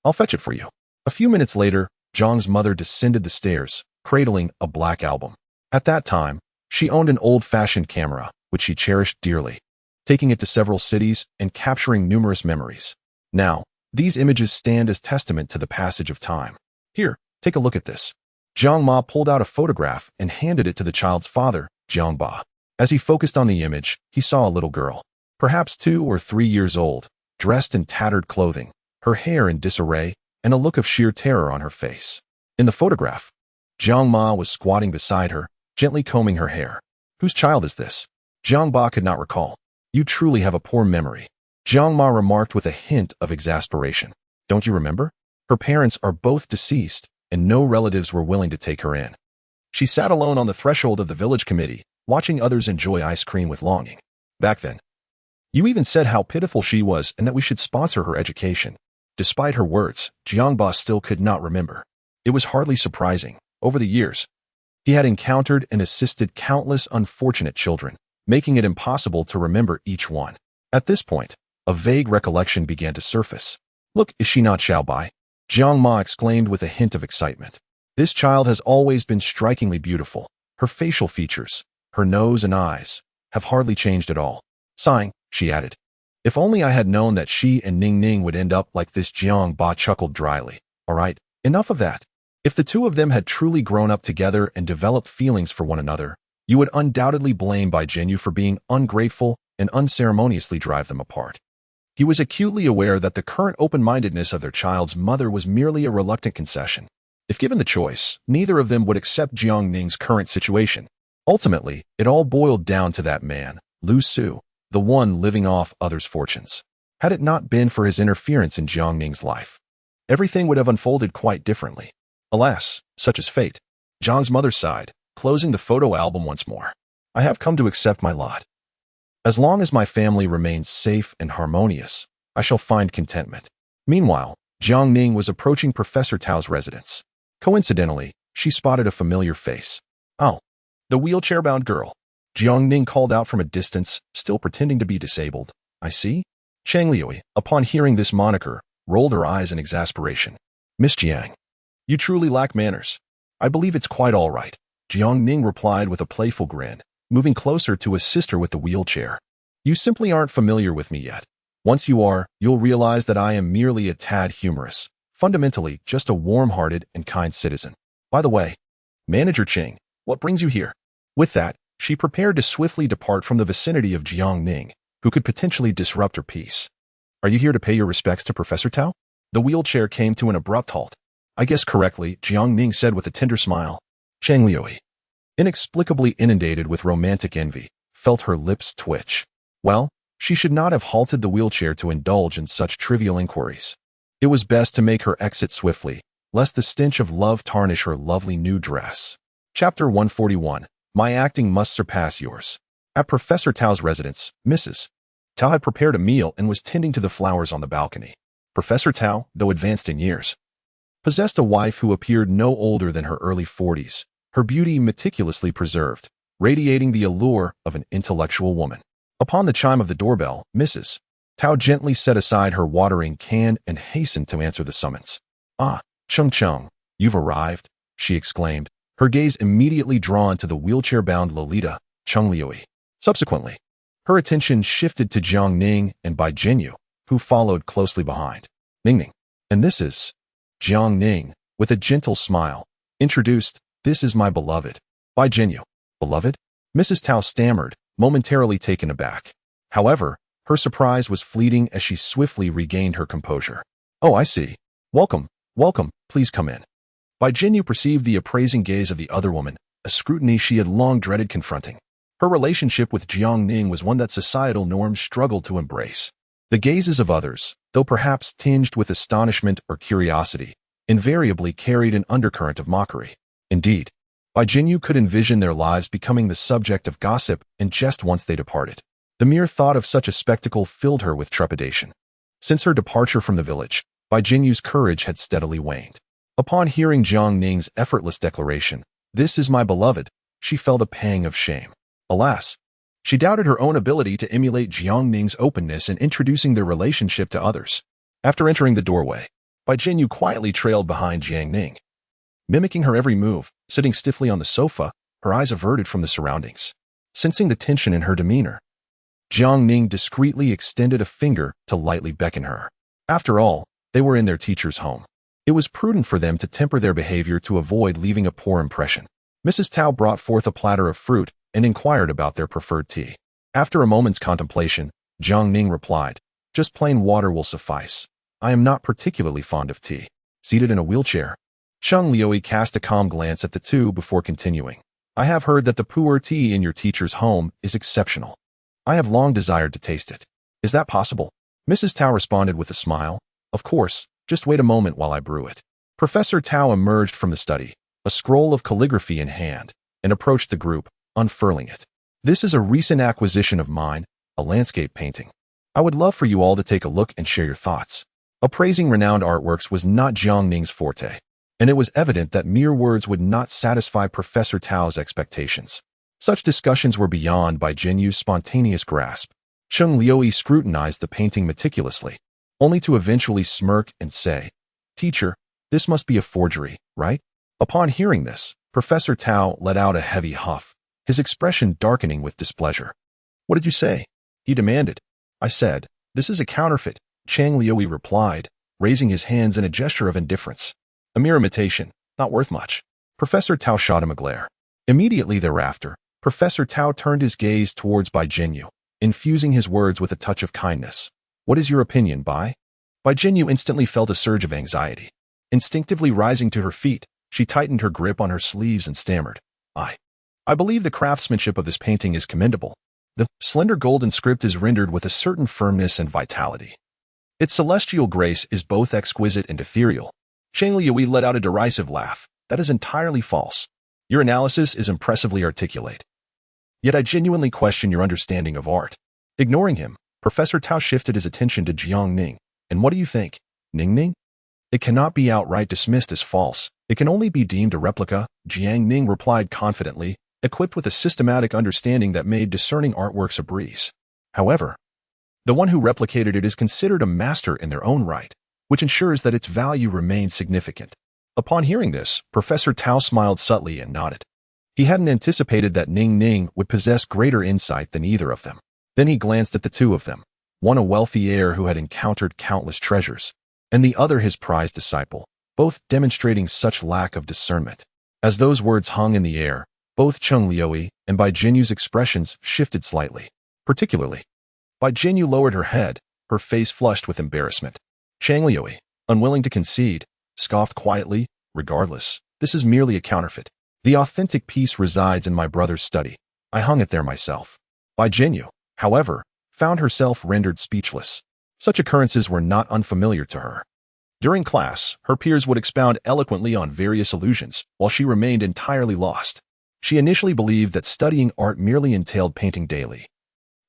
I'll fetch it for you. A few minutes later, Jiang's mother descended the stairs, cradling a black album. At that time, she owned an old-fashioned camera, which she cherished dearly, taking it to several cities and capturing numerous memories. Now, these images stand as testament to the passage of time. Here, take a look at this. Jiang Ma pulled out a photograph and handed it to the child's father, Jiang Ba. As he focused on the image, he saw a little girl, perhaps 2 or 3 years old, dressed in tattered clothing, her hair in disarray, and a look of sheer terror on her face. In the photograph, Jiang Ma was squatting beside her, gently combing her hair. Whose child is this? Jiang Ba could not recall. You truly have a poor memory, Jiang Ma remarked with a hint of exasperation. Don't you remember? Her parents are both deceased, and no relatives were willing to take her in. She sat alone on the threshold of the village committee, watching others enjoy ice cream with longing. Back then, you even said how pitiful she was and that we should sponsor her education. Despite her words, Jiang Ba still could not remember. It was hardly surprising. Over the years, he had encountered and assisted countless unfortunate children, making it impossible to remember each one. At this point, a vague recollection began to surface. Look, is she not Xiaobai? Jiang Ma exclaimed with a hint of excitement. This child has always been strikingly beautiful. Her facial features, her nose and eyes, have hardly changed at all. Sighing, she added, if only I had known that she and Ning Ning would end up like this. Jiang Ba chuckled dryly. All right, enough of that. If the two of them had truly grown up together and developed feelings for one another, you would undoubtedly blame Bai Jinyu for being ungrateful and unceremoniously drive them apart. He was acutely aware that the current open-mindedness of their child's mother was merely a reluctant concession. If given the choice, neither of them would accept Jiang Ning's current situation. Ultimately, it all boiled down to that man, Lu Su, the one living off others' fortunes. Had it not been for his interference in Jiang Ning's life, everything would have unfolded quite differently. Alas, such is fate. Zhang's mother sighed, closing the photo album once more. I have come to accept my lot. As long as my family remains safe and harmonious, I shall find contentment. Meanwhile, Jiang Ning was approaching Professor Tao's residence. Coincidentally, she spotted a familiar face. Oh, the wheelchair-bound girl. Jiang Ning called out from a distance, still pretending to be disabled. I see. Chang Liui, upon hearing this moniker, rolled her eyes in exasperation. Miss Jiang, you truly lack manners. I believe it's quite all right, Jiang Ning replied with a playful grin, moving closer to assist her with the wheelchair. You simply aren't familiar with me yet. Once you are, you'll realize that I am merely a tad humorous, fundamentally just a warm-hearted and kind citizen. By the way, Manager Ching, what brings you here? With that, she prepared to swiftly depart from the vicinity of Jiang Ning, who could potentially disrupt her peace. Are you here to pay your respects to Professor Tao? The wheelchair came to an abrupt halt. I guessed correctly, Jiang Ning said with a tender smile. Chang Liui, inexplicably inundated with romantic envy, felt her lips twitch. Well, she should not have halted the wheelchair to indulge in such trivial inquiries. It was best to make her exit swiftly, lest the stench of love tarnish her lovely new dress. Chapter 141. My acting must surpass yours. At Professor Tao's residence, Mrs. Tao had prepared a meal and was tending to the flowers on the balcony. Professor Tao, though advanced in years, possessed a wife who appeared no older than her early 40s, her beauty meticulously preserved, radiating the allure of an intellectual woman. Upon the chime of the doorbell, Mrs. Tao gently set aside her watering can and hastened to answer the summons. Ah, Chung Chung, you've arrived, she exclaimed, her gaze immediately drawn to the wheelchair-bound Lolita, Chung Liui. Subsequently, her attention shifted to Jiang Ning and Bai Jinyu, who followed closely behind. Ning Ning, and this is Jiang Ning, with a gentle smile, introduced, this is my beloved, Bai Jinyu. Beloved? Mrs. Tao stammered, momentarily taken aback. However, her surprise was fleeting as she swiftly regained her composure. Oh, I see. Welcome, welcome, please come in. Bai Jinyu perceived the appraising gaze of the other woman, a scrutiny she had long dreaded confronting. Her relationship with Jiang Ning was one that societal norms struggled to embrace. The gazes of others, though perhaps tinged with astonishment or curiosity, invariably carried an undercurrent of mockery. Indeed, Bai Jinyu could envision their lives becoming the subject of gossip and jest once they departed. The mere thought of such a spectacle filled her with trepidation. Since her departure from the village, Bai Jinyu's courage had steadily waned. Upon hearing Jiang Ning's effortless declaration, this is my beloved, she felt a pang of shame. Alas, she doubted her own ability to emulate Jiang Ning's openness in introducing their relationship to others. After entering the doorway, Bai Jinyu quietly trailed behind Jiang Ning. Mimicking her every move, sitting stiffly on the sofa, her eyes averted from the surroundings. Sensing the tension in her demeanor, Jiang Ning discreetly extended a finger to lightly beckon her. After all, they were in their teacher's home. It was prudent for them to temper their behavior to avoid leaving a poor impression. Mrs. Tao brought forth a platter of fruit and inquired about their preferred tea. After a moment's contemplation, Jiang Ning replied, just plain water will suffice. I am not particularly fond of tea. Seated in a wheelchair, Chung Liui cast a calm glance at the two before continuing. I have heard that the pu'er tea in your teacher's home is exceptional. I have long desired to taste it. Is that possible? Mrs. Tao responded with a smile. Of course, just wait a moment while I brew it. Professor Tao emerged from the study, a scroll of calligraphy in hand, and approached the group, unfurling it. This is a recent acquisition of mine, a landscape painting. I would love for you all to take a look and share your thoughts. Appraising renowned artworks was not Jiang Ning's forte, and it was evident that mere words would not satisfy Professor Tao's expectations. Such discussions were beyond Bai Jinyu's spontaneous grasp. Cheng Liuyi scrutinized the painting meticulously, only to eventually smirk and say, "Teacher, this must be a forgery, right?" Upon hearing this, Professor Tao let out a heavy huff, his expression darkening with displeasure. "What did you say?" he demanded. "I said, this is a counterfeit," Cheng Liuyi replied, raising his hands in a gesture of indifference. "A mere imitation, not worth much." Professor Tao shot him a glare. Immediately thereafter, Professor Tao turned his gaze towards Bai Jinyu, infusing his words with a touch of kindness. "What is your opinion, Bai?" Bai Jinyu instantly felt a surge of anxiety. Instinctively rising to her feet, she tightened her grip on her sleeves and stammered, I believe the craftsmanship of this painting is commendable. The slender golden script is rendered with a certain firmness and vitality. Its celestial grace is both exquisite and ethereal." Cheng Liuyi let out a derisive laugh. "That is entirely false. Your analysis is impressively articulate. Yet I genuinely question your understanding of art." Ignoring him, Professor Tao shifted his attention to Jiang Ning. "And what do you think, Ning Ning?" "It cannot be outright dismissed as false. It can only be deemed a replica," Jiang Ning replied confidently, equipped with a systematic understanding that made discerning artworks a breeze. However, the one who replicated it is considered a master in their own right, which ensures that its value remains significant. Upon hearing this, Professor Tao smiled subtly and nodded. He hadn't anticipated that Ning Ning would possess greater insight than either of them. Then he glanced at the two of them, one a wealthy heir who had encountered countless treasures, and the other his prized disciple, both demonstrating such lack of discernment. As those words hung in the air, both Cheng Liuyi and Bai Jinyu's expressions shifted slightly. Particularly, Bai Jinyu lowered her head, her face flushed with embarrassment. Cheng Liuyi, unwilling to concede, scoffed quietly, "Regardless, this is merely a counterfeit. The authentic piece resides in my brother's study. I hung it there myself." Bai Jinyu, however, found herself rendered speechless. Such occurrences were not unfamiliar to her. During class, her peers would expound eloquently on various illusions, while she remained entirely lost. She initially believed that studying art merely entailed painting daily,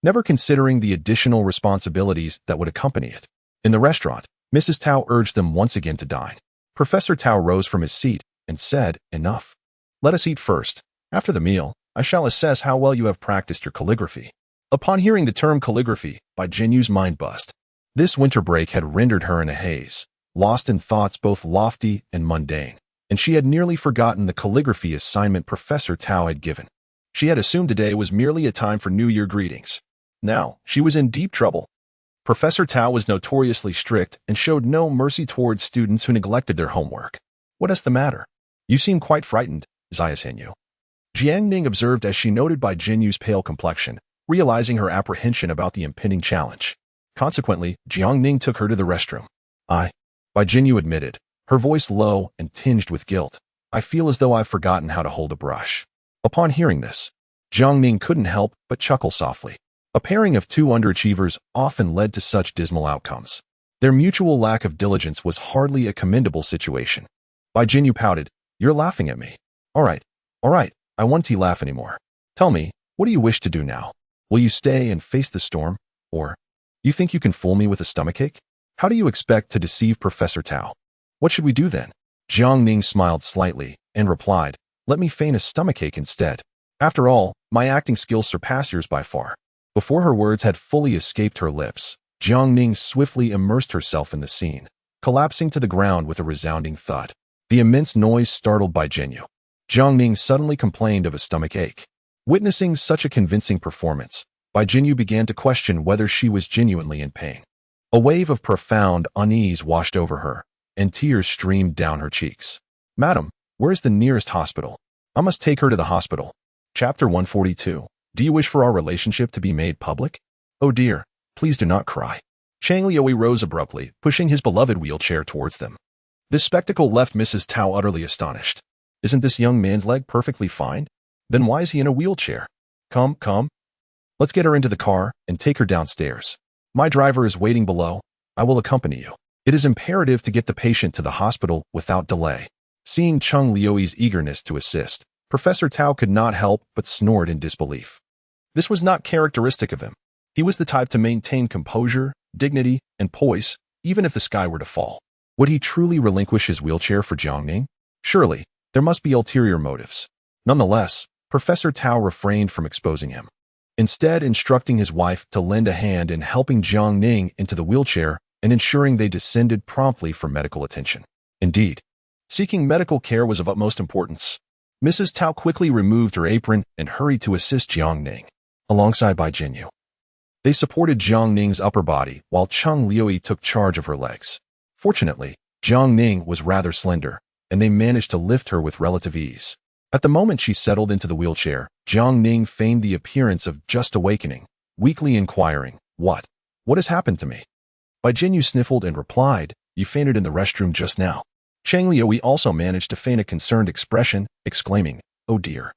never considering the additional responsibilities that would accompany it. In the restaurant, Mrs. Tao urged them once again to dine. Professor Tao rose from his seat and said, "Enough. Let us eat first. After the meal, I shall assess how well you have practiced your calligraphy." Upon hearing the term calligraphy, Bai Jinyu's mind buzzed. This winter break had rendered her in a haze, lost in thoughts both lofty and mundane, and she had nearly forgotten the calligraphy assignment Professor Tao had given. She had assumed today was merely a time for New Year greetings. Now, she was in deep trouble. Professor Tao was notoriously strict and showed no mercy towards students who neglected their homework. "What is the matter? You seem quite frightened, Xiaoxinyu." Jiang Ning observed as she noted Bai Jinyu's pale complexion, realizing her apprehension about the impending challenge. Consequently, Jiang Ning took her to the restroom. Bai Jinyu admitted, her voice low and tinged with guilt. "I feel as though I've forgotten how to hold a brush." Upon hearing this, Jiang Ning couldn't help but chuckle softly. A pairing of two underachievers often led to such dismal outcomes. Their mutual lack of diligence was hardly a commendable situation. Bai Jinyu pouted, "You're laughing at me. All right, I won't laugh anymore. Tell me, what do you wish to do now? Will you stay and face the storm? Or, you think you can fool me with a stomachache? How do you expect to deceive Professor Tao? What should we do then?" Jiang Ning smiled slightly and replied, "Let me feign a stomachache instead. After all, my acting skills surpass yours by far." Before her words had fully escaped her lips, Jiang Ning swiftly immersed herself in the scene, collapsing to the ground with a resounding thud. The immense noise startled Bai Jinyu. Jiang Ning suddenly complained of a stomach ache. Witnessing such a convincing performance, Bai Jinyu began to question whether she was genuinely in pain. A wave of profound unease washed over her, and tears streamed down her cheeks. "Madam, where is the nearest hospital? I must take her to the hospital." Chapter 142. Do you wish for our relationship to be made public? Oh dear, please do not cry. Cheng Liuyi rose abruptly, pushing his beloved wheelchair towards them. This spectacle left Mrs. Tao utterly astonished. Isn't this young man's leg perfectly fine? Then why is he in a wheelchair? Come. Let's get her into the car and take her downstairs. My driver is waiting below. I will accompany you. It is imperative to get the patient to the hospital without delay. Seeing Cheng Liuyi's eagerness to assist, Professor Tao could not help but snort in disbelief. This was not characteristic of him. He was the type to maintain composure, dignity, and poise, even if the sky were to fall. Would he truly relinquish his wheelchair for Jiang Ning? Surely, there must be ulterior motives. Nonetheless, Professor Tao refrained from exposing him. instead instructing his wife to lend a hand in helping Jiang Ning into the wheelchair and ensuring they descended promptly for medical attention. Indeed, seeking medical care was of utmost importance. Mrs. Tao quickly removed her apron and hurried to assist Jiang Ning, alongside Bai Jinyu. They supported Jiang Ning's upper body while Cheng Liuyi took charge of her legs. Fortunately, Jiang Ning was rather slender, and they managed to lift her with relative ease. At the moment she settled into the wheelchair, Jiang Ning feigned the appearance of just awakening, weakly inquiring, What has happened to me? Bai Jinyu sniffled and replied, You fainted in the restroom just now. Cheng Liuyi also managed to feign a concerned expression, exclaiming, Oh dear.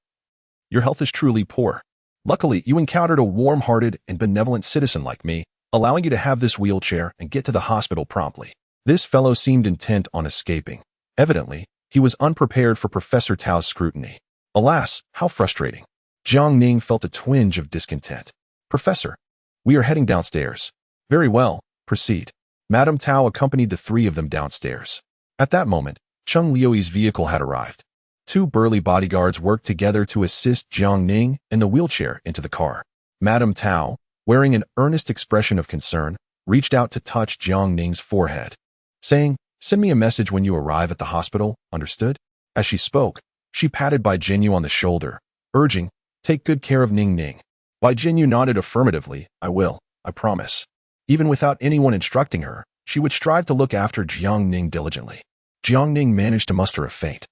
Your health is truly poor. Luckily, you encountered a warm-hearted and benevolent citizen like me, allowing you to have this wheelchair and get to the hospital promptly. This fellow seemed intent on escaping. Evidently, he was unprepared for Professor Tao's scrutiny. Alas, how frustrating. Jiang Ning felt a twinge of discontent. Professor, we are heading downstairs. Very well, proceed. Madame Tao accompanied the three of them downstairs. At that moment, Cheng Liuyi's vehicle had arrived. Two burly bodyguards worked together to assist Jiang Ning in the wheelchair into the car. Madame Tao, wearing an earnest expression of concern, reached out to touch Jiang Ning's forehead, saying, Send me a message when you arrive at the hospital, understood? As she spoke, she patted Bai Jinyu on the shoulder, urging, Take good care of Ning Ning. Bai Jinyu nodded affirmatively, I will, I promise. Even without anyone instructing her, she would strive to look after Jiang Ning diligently. Jiang Ning managed to muster a faint,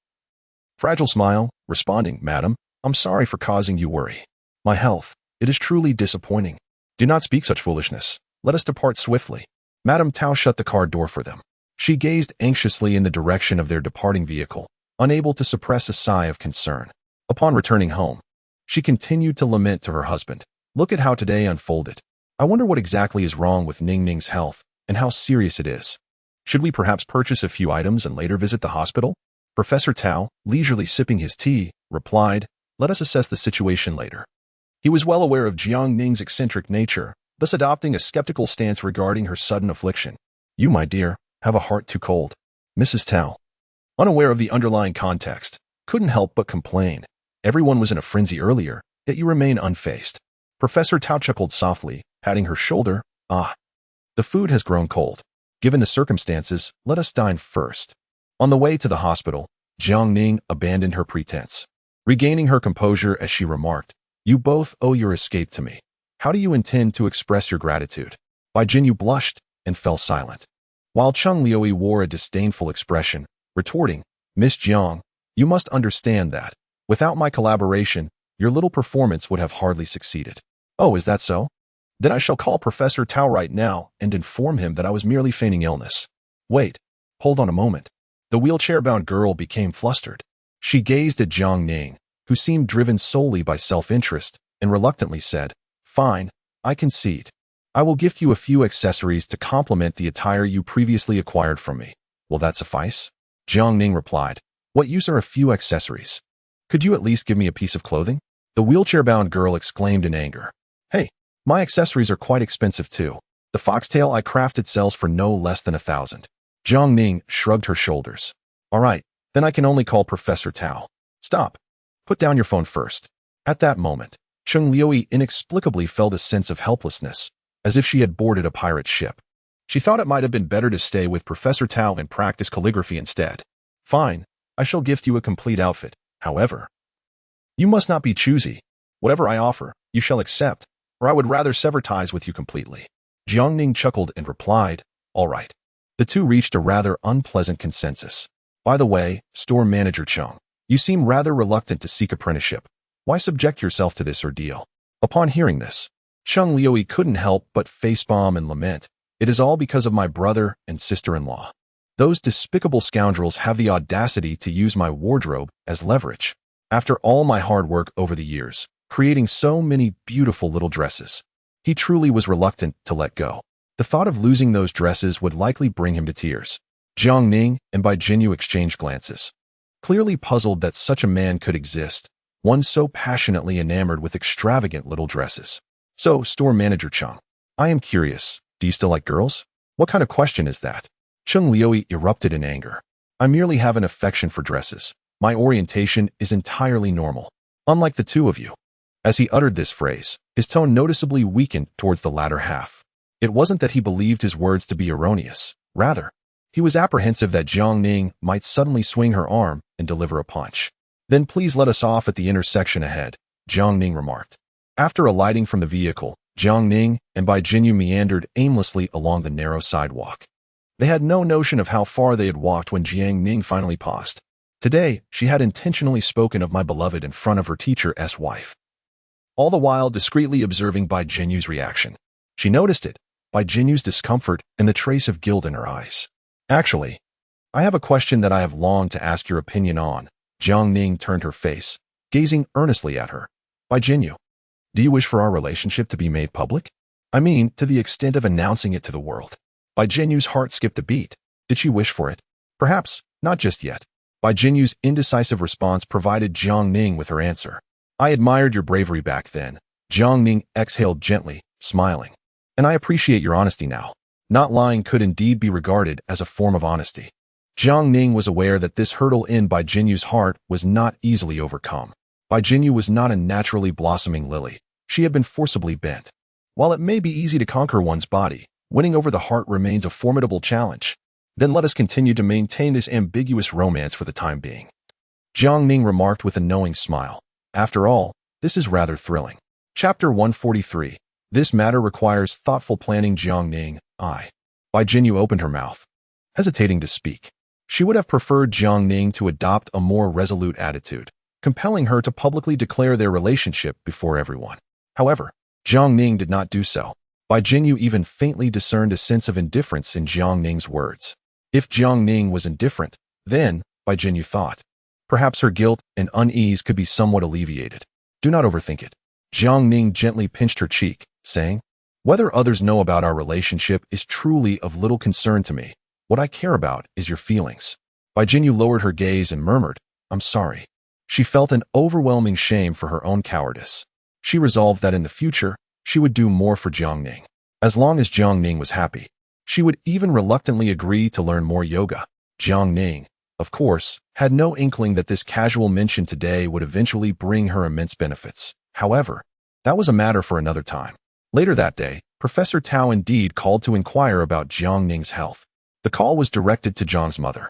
fragile smile, responding, Madam, I'm sorry for causing you worry. My health, it is truly disappointing. Do not speak such foolishness. Let us depart swiftly. Madame Tao shut the car door for them. She gazed anxiously in the direction of their departing vehicle, unable to suppress a sigh of concern. Upon returning home, she continued to lament to her husband, Look at how today unfolded. I wonder what exactly is wrong with Ning Ning's health and how serious it is. Should we perhaps purchase a few items and later visit the hospital? Professor Tao, leisurely sipping his tea, replied, Let us assess the situation later. He was well aware of Jiang Ning's eccentric nature, thus adopting a skeptical stance regarding her sudden affliction. You, my dear, have a heart too cold. Mrs. Tao, unaware of the underlying context, couldn't help but complain. Everyone was in a frenzy earlier, yet you remain unfazed. Professor Tao chuckled softly, patting her shoulder. The food has grown cold. Given the circumstances, let us dine first. On the way to the hospital, Jiang Ning abandoned her pretense, regaining her composure as she remarked, You both owe your escape to me. How do you intend to express your gratitude? Bai Jinyu blushed and fell silent, while Cheng Liuyi wore a disdainful expression, retorting, Miss Jiang, you must understand that, without my collaboration, your little performance would have hardly succeeded. Oh, is that so? Then I shall call Professor Tao right now and inform him that I was merely feigning illness. Wait, hold on a moment. The wheelchair-bound girl became flustered. She gazed at Jiang Ning, who seemed driven solely by self-interest, and reluctantly said, Fine, I concede. I will gift you a few accessories to complement the attire you previously acquired from me. Will that suffice? Jiang Ning replied, What use are a few accessories? Could you at least give me a piece of clothing? The wheelchair-bound girl exclaimed in anger. Hey, my accessories are quite expensive too. The foxtail I crafted sells for no less than 1,000. Jiang Ning shrugged her shoulders. All right, then I can only call Professor Tao. Stop. Put down your phone first. At that moment, Cheng Liuyi inexplicably felt a sense of helplessness, as if she had boarded a pirate ship. She thought it might have been better to stay with Professor Tao and practice calligraphy instead. Fine, I shall gift you a complete outfit. However, you must not be choosy. Whatever I offer, you shall accept, or I would rather sever ties with you completely. Jiang Ning chuckled and replied, All right. The two reached a rather unpleasant consensus. By the way, store manager Cheng, you seem rather reluctant to seek apprenticeship. Why subject yourself to this ordeal? Upon hearing this, Cheng Liuyi couldn't help but facepalm and lament. It is all because of my brother and sister-in-law. Those despicable scoundrels have the audacity to use my wardrobe as leverage. After all my hard work over the years, creating so many beautiful little dresses, he truly was reluctant to let go. The thought of losing those dresses would likely bring him to tears. Jiang Ning and Bai Jinyu exchanged glances, clearly puzzled that such a man could exist, one so passionately enamored with extravagant little dresses. So, store manager Cheng, I am curious, do you still like girls? What kind of question is that? Cheng Liuyi erupted in anger. I merely have an affection for dresses. My orientation is entirely normal. Unlike the two of you. As he uttered this phrase, his tone noticeably weakened towards the latter half. It wasn't that he believed his words to be erroneous. Rather, he was apprehensive that Jiang Ning might suddenly swing her arm and deliver a punch. Then please let us off at the intersection ahead, Jiang Ning remarked. After alighting from the vehicle, Jiang Ning and Bai Jinyu meandered aimlessly along the narrow sidewalk. They had no notion of how far they had walked when Jiang Ning finally paused. Today, she had intentionally spoken of my beloved in front of her teacher's wife, all the while discreetly observing Bai Jinyu's reaction. She noticed it, Bai Jinyu's discomfort and the trace of guilt in her eyes. Actually, I have a question that I have longed to ask your opinion on. Jiang Ning turned her face, gazing earnestly at her. Bai Jinyu, do you wish for our relationship to be made public? I mean, to the extent of announcing it to the world. Bai Jinyu's heart skipped a beat. Did she wish for it? Perhaps, not just yet. Bai Jinyu's indecisive response provided Jiang Ning with her answer. I admired your bravery back then. Jiang Ning exhaled gently, smiling. And I appreciate your honesty now. Not lying could indeed be regarded as a form of honesty. Jiang Ning was aware that this hurdle in Bai Jinyu's heart was not easily overcome. Bai Jinyu was not a naturally blossoming lily. She had been forcibly bent. While it may be easy to conquer one's body, winning over the heart remains a formidable challenge. Then let us continue to maintain this ambiguous romance for the time being. Jiang Ning remarked with a knowing smile. After all, this is rather thrilling. Chapter 143. This matter requires thoughtful planning. Jiang Ning, Bai Jinyu opened her mouth, hesitating to speak. She would have preferred Jiang Ning to adopt a more resolute attitude, compelling her to publicly declare their relationship before everyone. However, Jiang Ning did not do so. Bai Jinyu even faintly discerned a sense of indifference in Jiang Ning's words. If Jiang Ning was indifferent, then, Bai Jinyu thought, perhaps her guilt and unease could be somewhat alleviated. Do not overthink it. Jiang Ning gently pinched her cheek, saying, whether others know about our relationship is truly of little concern to me. What I care about is your feelings. Bai Jinyu lowered her gaze and murmured, I'm sorry. She felt an overwhelming shame for her own cowardice. She resolved that in the future, she would do more for Jiang Ning. As long as Jiang Ning was happy, she would even reluctantly agree to learn more yoga. Jiang Ning, of course, had no inkling that this casual mention today would eventually bring her immense benefits. However, that was a matter for another time. Later that day, Professor Tao indeed called to inquire about Jiang Ning's health. The call was directed to Jiang's mother.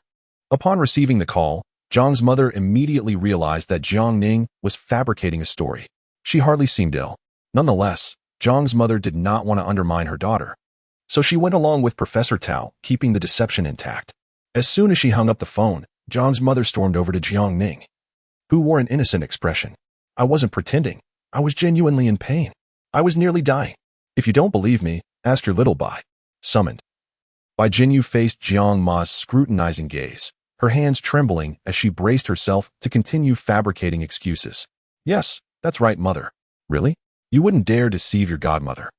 Upon receiving the call, Jiang's mother immediately realized that Jiang Ning was fabricating a story. She hardly seemed ill. Nonetheless, Jiang's mother did not want to undermine her daughter. So she went along with Professor Tao, keeping the deception intact. As soon as she hung up the phone, Jiang's mother stormed over to Jiang Ning, who wore an innocent expression. I wasn't pretending. I was genuinely in pain. I was nearly dying. If you don't believe me, ask your little Bai. Summoned. Bai Jinyu faced Jiang Ma's scrutinizing gaze, her hands trembling as she braced herself to continue fabricating excuses. Yes, that's right, mother. Really? You wouldn't dare deceive your godmother.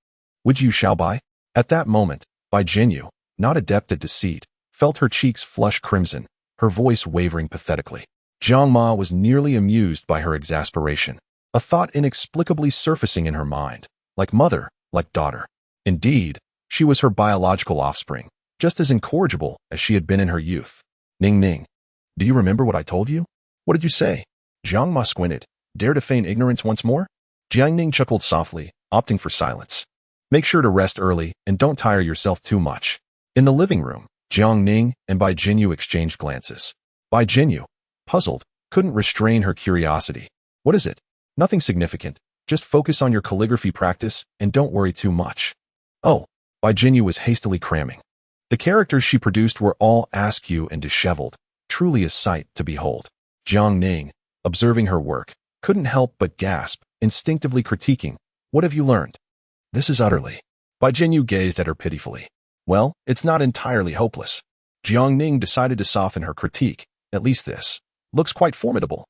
Would you, Bai? At that moment, Bai Jinyu, not adept at deceit, felt her cheeks flush crimson, her voice wavering pathetically. Jiang Ma was nearly amused by her exasperation, a thought inexplicably surfacing in her mind. Like mother, like daughter. Indeed, she was her biological offspring, just as incorrigible as she had been in her youth. Ning Ning, do you remember what I told you? What did you say? Jiang Ma squinted. Dare to feign ignorance once more? Jiang Ning chuckled softly, opting for silence. Make sure to rest early and don't tire yourself too much. In the living room, Jiang Ning and Bai Jinyu exchanged glances. Bai Jinyu, puzzled, couldn't restrain her curiosity. What is it? Nothing significant. Just focus on your calligraphy practice and don't worry too much. Oh, Bai Jinyu was hastily cramming. The characters she produced were all askew and disheveled, truly a sight to behold. Jiang Ning, observing her work, couldn't help but gasp, instinctively critiquing, what have you learned? This is utterly. Bai Jinyu gazed at her pitifully. Well, it's not entirely hopeless. Jiang Ning decided to soften her critique. At least this looks quite formidable.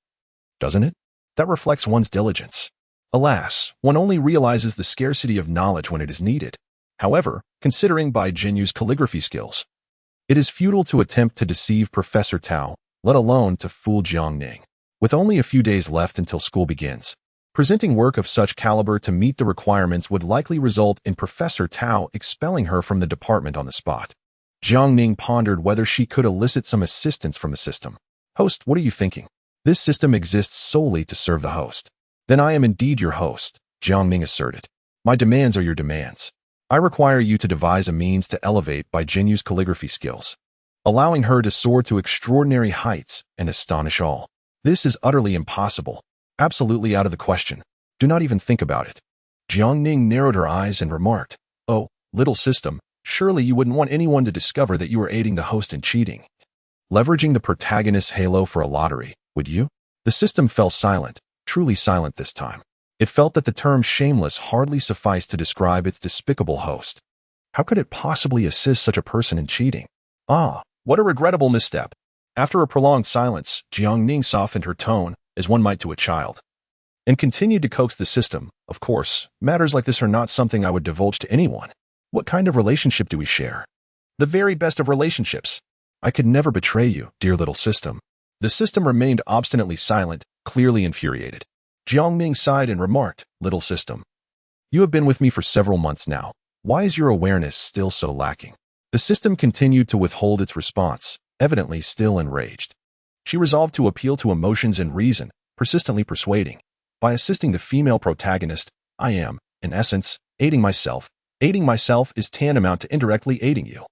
Doesn't it? That reflects one's diligence. Alas, one only realizes the scarcity of knowledge when it is needed. However, considering Bai Jinyu's calligraphy skills, it is futile to attempt to deceive Professor Tao, let alone to fool Jiang Ning. With only a few days left until school begins, presenting work of such caliber to meet the requirements would likely result in Professor Tao expelling her from the department on the spot. Jiang Ning pondered whether she could elicit some assistance from the system. Host, what are you thinking? This system exists solely to serve the host. Then I am indeed your host, Jiang Ning asserted. My demands are your demands. I require you to devise a means to elevate Bai Jinyu's calligraphy skills, allowing her to soar to extraordinary heights and astonish all. This is utterly impossible, absolutely out of the question. Do not even think about it. Jiang Ning narrowed her eyes and remarked, "Oh, little system, surely you wouldn't want anyone to discover that you were aiding the host in cheating. Leveraging the protagonist's halo for a lottery, would you?" The system fell silent, truly silent this time. It felt that the term shameless hardly sufficed to describe its despicable host. How could it possibly assist such a person in cheating? Ah, what a regrettable misstep. After a prolonged silence, Jiang Ning softened her tone, as one might to a child, and continued to coax the system. Of course, matters like this are not something I would divulge to anyone. What kind of relationship do we share? The very best of relationships. I could never betray you, dear little system. The system remained obstinately silent, clearly infuriated. Jiang Ning sighed and remarked, "Little system, you have been with me for several months now. Why is your awareness still so lacking?" The system continued to withhold its response, evidently still enraged. She resolved to appeal to emotions and reason, persistently persuading. By assisting the female protagonist, I am, in essence, aiding myself. Aiding myself is tantamount to indirectly aiding you.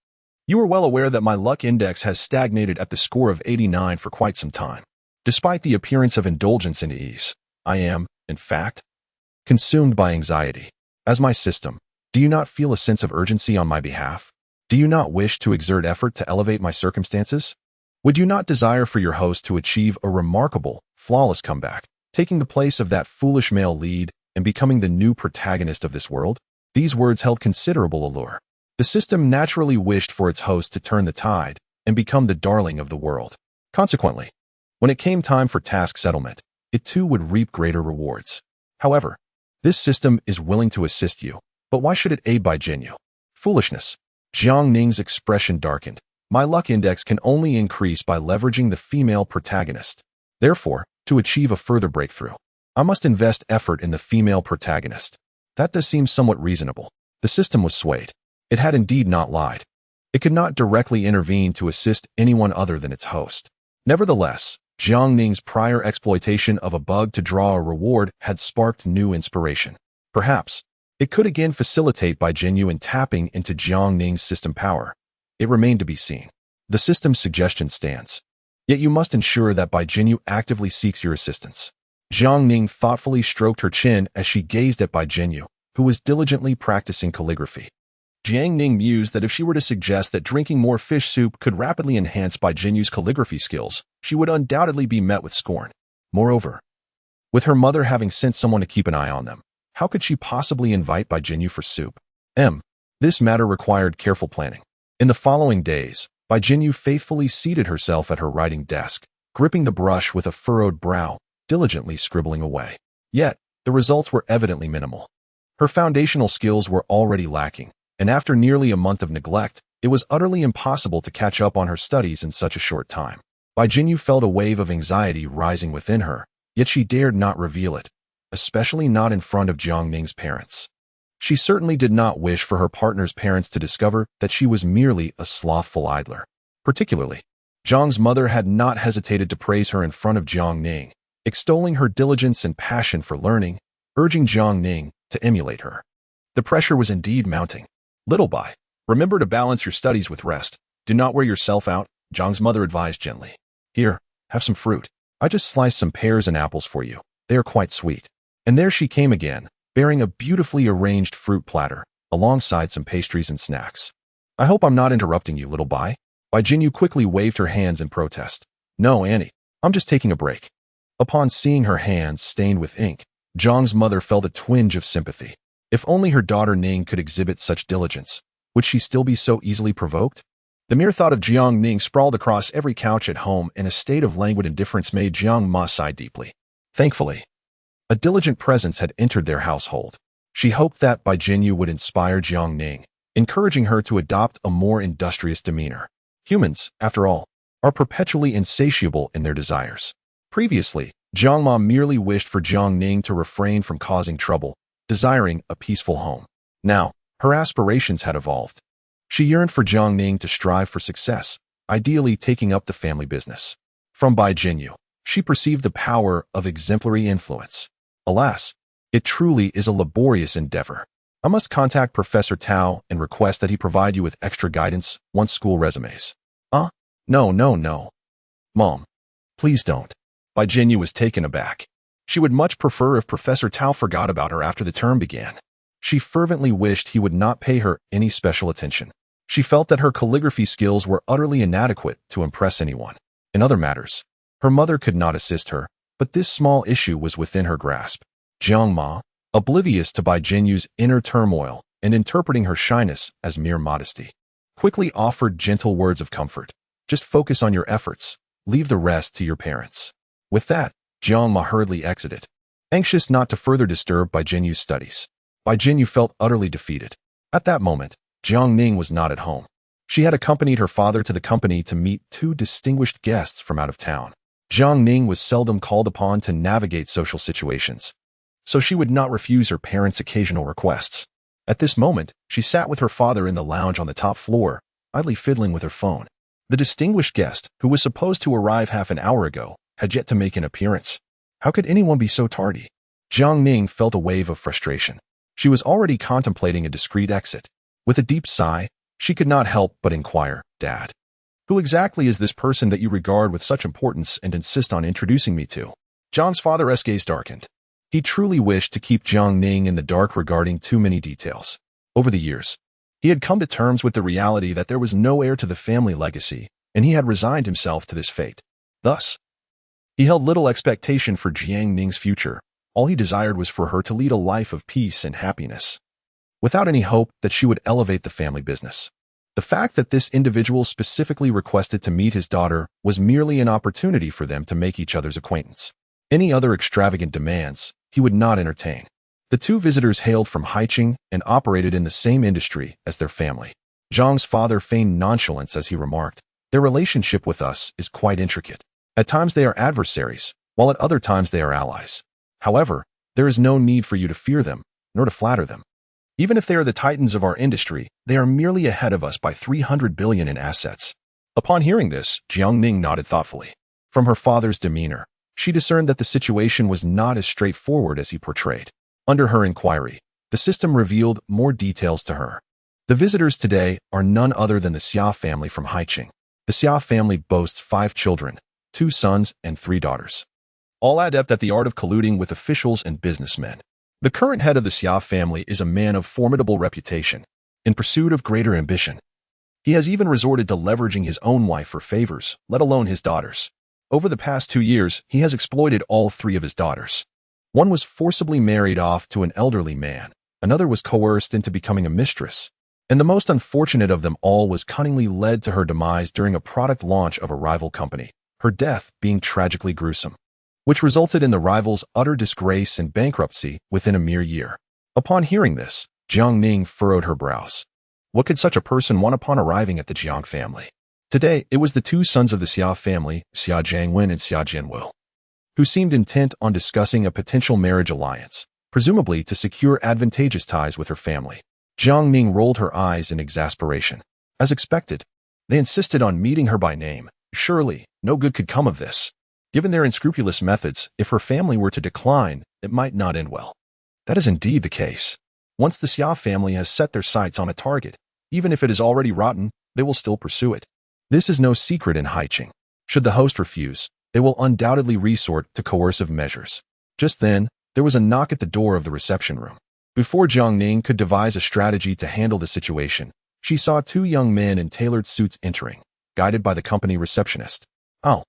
You are well aware that my luck index has stagnated at the score of 89 for quite some time. Despite the appearance of indulgence and ease, I am, in fact, consumed by anxiety. As my system, do you not feel a sense of urgency on my behalf? Do you not wish to exert effort to elevate my circumstances? Would you not desire for your host to achieve a remarkable, flawless comeback, taking the place of that foolish male lead and becoming the new protagonist of this world? These words held considerable allure. The system naturally wished for its host to turn the tide and become the darling of the world. Consequently, when it came time for task settlement, it too would reap greater rewards. However, this system is willing to assist you, but why should it aid Bai Jinyu? Foolishness. Jiang Ning's expression darkened. My luck index can only increase by leveraging the female protagonist. Therefore, to achieve a further breakthrough, I must invest effort in the female protagonist. That does seem somewhat reasonable. The system was swayed. It had indeed not lied. It could not directly intervene to assist anyone other than its host. Nevertheless, Jiang Ning's prior exploitation of a bug to draw a reward had sparked new inspiration. Perhaps, it could again facilitate Bai Jinyu in tapping into Jiang Ning's system power. It remained to be seen. The system's suggestion stands. Yet you must ensure that Bai Jinyu actively seeks your assistance. Jiang Ning thoughtfully stroked her chin as she gazed at Bai Jinyu, who was diligently practicing calligraphy. Jiang Ning mused that if she were to suggest that drinking more fish soup could rapidly enhance Bai Jinyu's calligraphy skills, she would undoubtedly be met with scorn. Moreover, with her mother having sent someone to keep an eye on them, how could she possibly invite Bai Jinyu for soup? This matter required careful planning. In the following days, Bai Jinyu faithfully seated herself at her writing desk, gripping the brush with a furrowed brow, diligently scribbling away. Yet, the results were evidently minimal. Her foundational skills were already lacking, and after nearly a month of neglect, it was utterly impossible to catch up on her studies in such a short time. Bai Jinyu felt a wave of anxiety rising within her, yet she dared not reveal it, especially not in front of Jiang Ning's parents. She certainly did not wish for her partner's parents to discover that she was merely a slothful idler. Particularly, Jiang's mother had not hesitated to praise her in front of Jiang Ning, extolling her diligence and passion for learning, urging Jiang Ning to emulate her. The pressure was indeed mounting. Little Bai, remember to balance your studies with rest. Do not wear yourself out, Jiang's mother advised gently. Here, have some fruit. I just sliced some pears and apples for you. They are quite sweet. And there she came again, bearing a beautifully arranged fruit platter, alongside some pastries and snacks. I hope I'm not interrupting you, little Bai. Bai Jinyu quickly waved her hands in protest. No, Annie, I'm just taking a break. Upon seeing her hands stained with ink, Jiang's mother felt a twinge of sympathy. If only her daughter Ning could exhibit such diligence, would she still be so easily provoked? The mere thought of Jiang Ning sprawled across every couch at home in a state of languid indifference made Jiang Ma sigh deeply. Thankfully, a diligent presence had entered their household. She hoped that Bai Jinyu would inspire Jiang Ning, encouraging her to adopt a more industrious demeanor. Humans, after all, are perpetually insatiable in their desires. Previously, Jiang Ma merely wished for Jiang Ning to refrain from causing trouble, desiring a peaceful home. Now, her aspirations had evolved. She yearned for Jiang Ning to strive for success, ideally taking up the family business. From Bai Jinyu, she perceived the power of exemplary influence. Alas, it truly is a laborious endeavor. I must contact Professor Tao and request that he provide you with extra guidance once school resumes. No, no, no. Mom, please don't. Bai Jinyu was taken aback. She would much prefer if Professor Tao forgot about her after the term began. She fervently wished he would not pay her any special attention. She felt that her calligraphy skills were utterly inadequate to impress anyone. In other matters, her mother could not assist her, but this small issue was within her grasp. Jiang Ma, oblivious to Bai Jinyu's inner turmoil and interpreting her shyness as mere modesty, quickly offered gentle words of comfort. Just focus on your efforts. Leave the rest to your parents. With that, Jiang Ma hurriedly exited, anxious not to further disturb Bai Jinyu's studies. Bai Jinyu felt utterly defeated. At that moment, Jiang Ning was not at home. She had accompanied her father to the company to meet two distinguished guests from out of town. Jiang Ning was seldom called upon to navigate social situations, so she would not refuse her parents' occasional requests. At this moment, she sat with her father in the lounge on the top floor, idly fiddling with her phone. The distinguished guest, who was supposed to arrive half an hour ago, had yet to make an appearance. How could anyone be so tardy? Jiang Ning felt a wave of frustration. She was already contemplating a discreet exit. With a deep sigh, she could not help but inquire, "Dad, who exactly is this person that you regard with such importance and insist on introducing me to?" Jiang's father's gaze darkened. He truly wished to keep Jiang Ning in the dark regarding too many details. Over the years, he had come to terms with the reality that there was no heir to the family legacy, and he had resigned himself to this fate. Thus, he held little expectation for Jiang Ning's future. All he desired was for her to lead a life of peace and happiness, without any hope that she would elevate the family business. The fact that this individual specifically requested to meet his daughter was merely an opportunity for them to make each other's acquaintance. Any other extravagant demands he would not entertain. The two visitors hailed from Haicheng and operated in the same industry as their family. Zhang's father feigned nonchalance as he remarked, "Their relationship with us is quite intricate. At times they are adversaries, while at other times they are allies. However, there is no need for you to fear them, nor to flatter them. Even if they are the titans of our industry, they are merely ahead of us by 300 billion in assets." Upon hearing this, Jiang Ning nodded thoughtfully. From her father's demeanor, she discerned that the situation was not as straightforward as he portrayed. Under her inquiry, the system revealed more details to her. The visitors today are none other than the Xia family from Haicheng. The Xia family boasts 5 children, 2 sons and 3 daughters, all adept at the art of colluding with officials and businessmen. The current head of the Xia family is a man of formidable reputation, in pursuit of greater ambition. He has even resorted to leveraging his own wife for favors, let alone his daughters. Over the past 2 years, he has exploited all 3 of his daughters. One was forcibly married off to an elderly man, another was coerced into becoming a mistress, and the most unfortunate of them all was cunningly led to her demise during a product launch of a rival company, her death being tragically gruesome, which resulted in the rival's utter disgrace and bankruptcy within a mere year. Upon hearing this, Jiang Ning furrowed her brows. What could such a person want upon arriving at the Jiang family? Today, it was the 2 sons of the Xia family, Xia Jiangwen and Xia Jianwu, who seemed intent on discussing a potential marriage alliance, presumably to secure advantageous ties with her family. Jiang Ning rolled her eyes in exasperation. As expected, they insisted on meeting her by name. Surely, no good could come of this. Given their unscrupulous methods, if her family were to decline, it might not end well. That is indeed the case. Once the Xia family has set their sights on a target, even if it is already rotten, they will still pursue it. This is no secret in Haicheng. Should the host refuse, they will undoubtedly resort to coercive measures. Just then, there was a knock at the door of the reception room. Before Jiang Ning could devise a strategy to handle the situation, she saw 2 young men in tailored suits entering, guided by the company receptionist. Oh,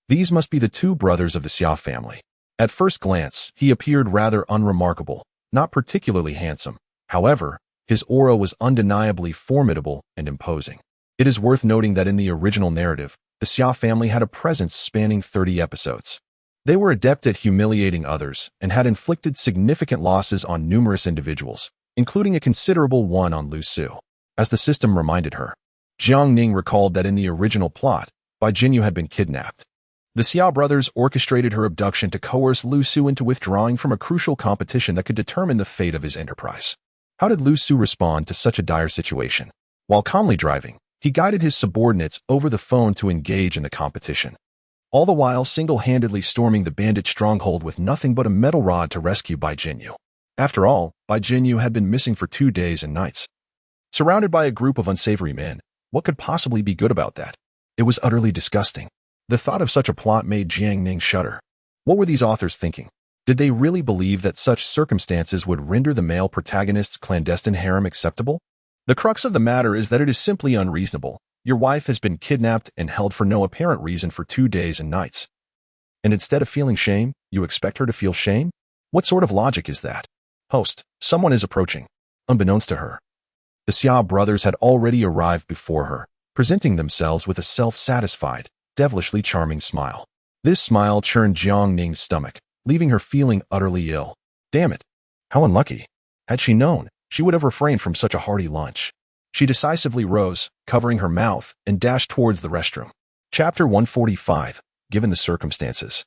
these must be the 2 brothers of the Xia family. At first glance, he appeared rather unremarkable, not particularly handsome. However, his aura was undeniably formidable and imposing. It is worth noting that in the original narrative, the Xia family had a presence spanning 30 episodes. They were adept at humiliating others and had inflicted significant losses on numerous individuals, including a considerable one on Lu Su. As the system reminded her, Jiang Ning recalled that in the original plot, Bai Jinyu had been kidnapped. The Xia brothers orchestrated her abduction to coerce Lu Su into withdrawing from a crucial competition that could determine the fate of his enterprise. How did Lu Su respond to such a dire situation? While calmly driving, he guided his subordinates over the phone to engage in the competition. all the while single-handedly storming the bandit stronghold with nothing but a metal rod to rescue Bai Jinyu. After all, Bai Jinyu had been missing for 2 days and nights. Surrounded by a group of unsavory men, what could possibly be good about that? It was utterly disgusting. The thought of such a plot made Jiang Ning shudder. What were these authors thinking? Did they really believe that such circumstances would render the male protagonist's clandestine harem acceptable? The crux of the matter is that it is simply unreasonable. Your wife has been kidnapped and held for no apparent reason for 2 days and nights. And instead of feeling shame, you expect her to feel shame? What sort of logic is that? Host, someone is approaching. Unbeknownst to her, the Xia brothers had already arrived before her, presenting themselves with a self-satisfied, devilishly charming smile. This smile churned Jiang Ning's stomach, leaving her feeling utterly ill. Damn it! How unlucky. Had she known, she would have refrained from such a hearty lunch. She decisively rose, covering her mouth, and dashed towards the restroom. Chapter 145. Given the circumstances.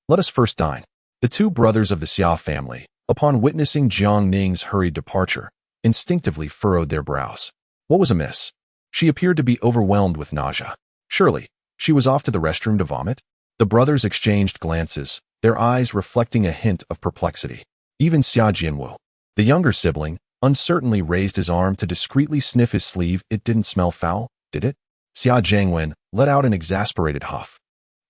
Let us first dine. The two brothers of the Xia family, upon witnessing Jiang Ning's hurried departure, instinctively furrowed their brows. What was amiss? She appeared to be overwhelmed with nausea. Surely, she was off to the restroom to vomit? The brothers exchanged glances, their eyes reflecting a hint of perplexity. Even Xia Jianwu, the younger sibling, uncertainly raised his arm to discreetly sniff his sleeve. It didn't smell foul, did it? Xia Jiangwen let out an exasperated huff,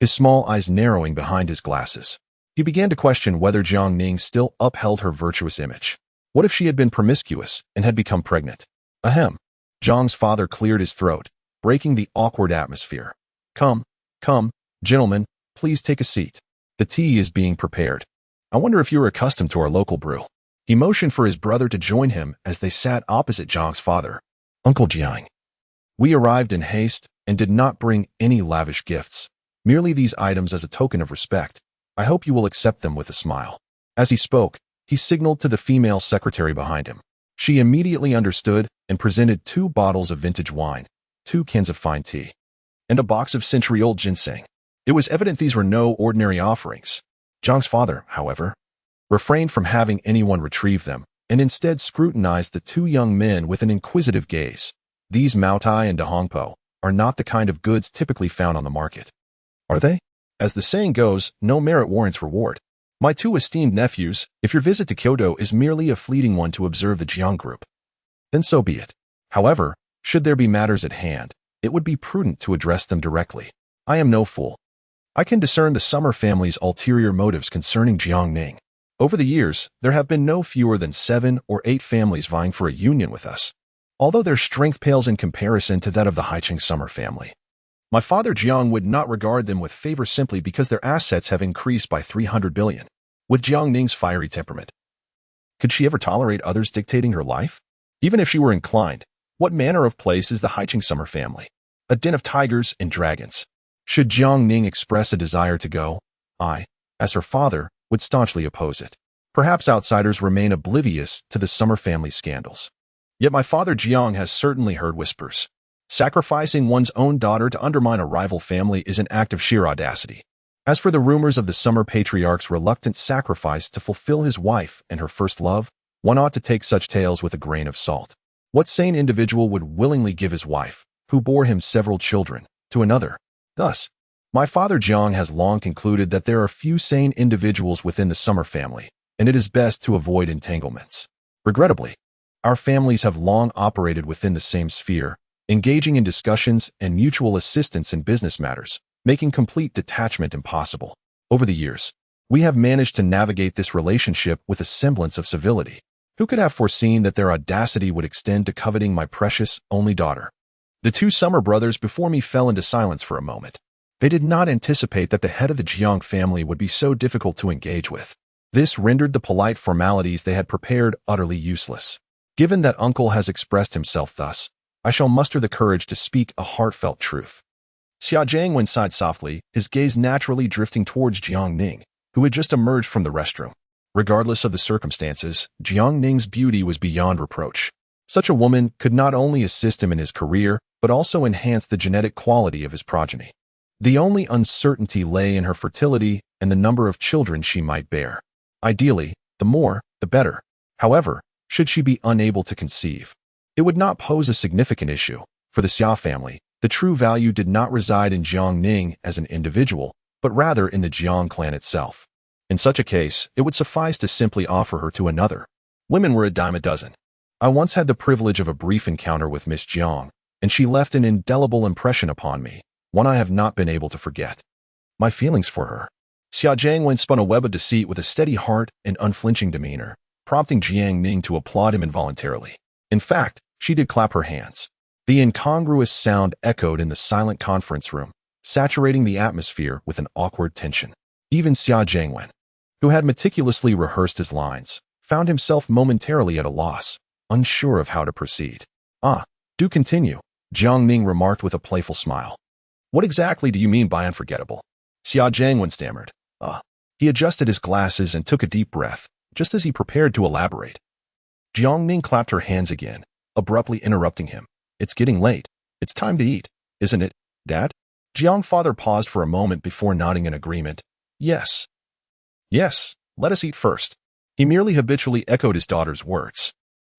his small eyes narrowing behind his glasses. He began to question whether Jiang Ning still upheld her virtuous image. What if she had been promiscuous and had become pregnant? Ahem. Zhang's father cleared his throat, breaking the awkward atmosphere. Come, gentlemen, please take a seat. The tea is being prepared. I wonder if you're accustomed to our local brew. He motioned for his brother to join him as they sat opposite Zhang's father. Uncle Jiang. We arrived in haste and did not bring any lavish gifts, merely these items as a token of respect. I hope you will accept them with a smile. As he spoke, he signaled to the female secretary behind him. She immediately understood and presented 2 bottles of vintage wine, 2 cans of fine tea, and a box of century-old ginseng. It was evident these were no ordinary offerings. Zhang's father, however, refrained from having anyone retrieve them, and instead scrutinized the 2 young men with an inquisitive gaze. These Maotai and Dahongpo are not the kind of goods typically found on the market. Are they? As the saying goes, no merit warrants reward. My 2 esteemed nephews, if your visit to Kyoto is merely a fleeting one to observe the Jiang group, then so be it. However, should there be matters at hand, it would be prudent to address them directly. I am no fool. I can discern the Summer family's ulterior motives concerning Jiang Ning. Over the years, there have been no fewer than 7 or 8 families vying for a union with us, although their strength pales in comparison to that of the Haiqing Summer family. My father Jiang would not regard them with favor simply because their assets have increased by 300 billion. With Jiang Ning's fiery temperament, could she ever tolerate others dictating her life? Even if she were inclined, what manner of place is the Haiqing Summer family? A den of tigers and dragons. Should Jiang Ning express a desire to go, I, as her father, would staunchly oppose it. Perhaps outsiders remain oblivious to the Summer family scandals. Yet my father Jiang has certainly heard whispers. Sacrificing one's own daughter to undermine a rival family is an act of sheer audacity. As for the rumors of the Summer patriarch's reluctant sacrifice to fulfill his wife and her first love, one ought to take such tales with a grain of salt. What sane individual would willingly give his wife, who bore him several children, to another? Thus, my father Jiang has long concluded that there are few sane individuals within the Summer family, and it is best to avoid entanglements. Regrettably, our families have long operated within the same sphere, engaging in discussions and mutual assistance in business matters, making complete detachment impossible. Over the years, we have managed to navigate this relationship with a semblance of civility. Who could have foreseen that their audacity would extend to coveting my precious, only daughter? The 2 Summer brothers before me fell into silence for a moment. They did not anticipate that the head of the Jiang family would be so difficult to engage with. This rendered the polite formalities they had prepared utterly useless. Given that uncle has expressed himself thus, I shall muster the courage to speak a heartfelt truth. Xia Jiangwen sighed softly, his gaze naturally drifting towards Jiang Ning, who had just emerged from the restroom. Regardless of the circumstances, Jiang Ning's beauty was beyond reproach. Such a woman could not only assist him in his career, but also enhance the genetic quality of his progeny. The only uncertainty lay in her fertility and the number of children she might bear. Ideally, the more, the better. However, should she be unable to conceive, it would not pose a significant issue. For the Xia family, The true value did not reside in Jiang Ning as an individual, but rather in the Jiang clan itself. In such a case, it would suffice to simply offer her to another. Women were a dime a dozen. I once had the privilege of a brief encounter with Miss Jiang, and she left an indelible impression upon me, one I have not been able to forget. My feelings for her. Xia Jiangwen spun a web of deceit with a steady heart and unflinching demeanor, prompting Jiang Ning to applaud him involuntarily. In fact, she did clap her hands. The incongruous sound echoed in the silent conference room, saturating the atmosphere with an awkward tension. Even Xia Jiangwen, who had meticulously rehearsed his lines, found himself momentarily at a loss, unsure of how to proceed. Do continue, Jiang Ning remarked with a playful smile. What exactly do you mean by unforgettable? Xia Jiangwen stammered. He adjusted his glasses and took a deep breath, just as he prepared to elaborate. Jiang Ning clapped her hands again, abruptly interrupting him. It's getting late. It's time to eat, isn't it, Dad? Jiang father paused for a moment before nodding in agreement. Yes. Yes, let us eat first. He merely habitually echoed his daughter's words.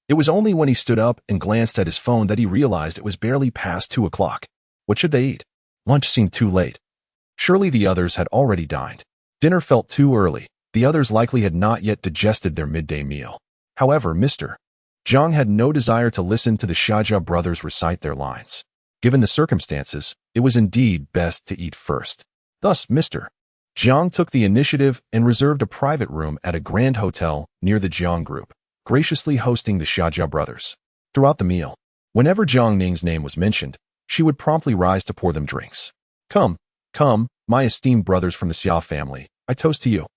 It was only when he stood up and glanced at his phone that he realized it was barely past 2 o'clock. What should they eat? Lunch seemed too late. Surely the others had already dined. Dinner felt too early. The others likely had not yet digested their midday meal. However, Mr. Jiang had no desire to listen to the Ⅱ brothers recite their lines. Given the circumstances, it was indeed best to eat first. Thus, Mr. Jiang took the initiative and reserved a private room at a grand hotel near the Jiang group, graciously hosting the Ⅱ brothers. Throughout the meal, whenever Jiang Ning's name was mentioned, she would promptly rise to pour them drinks. Come, my esteemed brothers from the Xia family, I toast to you.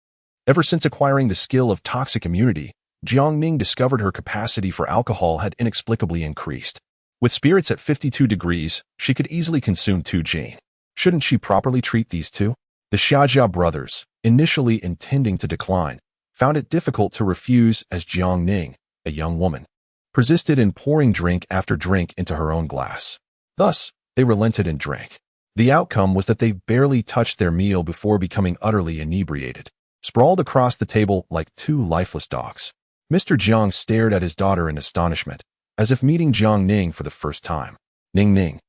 Ever since acquiring the skill of toxic immunity, Jiang Ning discovered her capacity for alcohol had inexplicably increased. With spirits at 52 degrees, she could easily consume 2 Jane. Shouldn't she properly treat these two? The Ⅱ brothers, initially intending to decline, found it difficult to refuse as Jiang Ning, a young woman, persisted in pouring drink after drink into her own glass. Thus, they relented and drank. The outcome was that they barely touched their meal before becoming utterly inebriated, sprawled across the table like 2 lifeless dogs. Mr. Jiang stared at his daughter in astonishment, as if meeting Jiang Ning for the first time. Ning,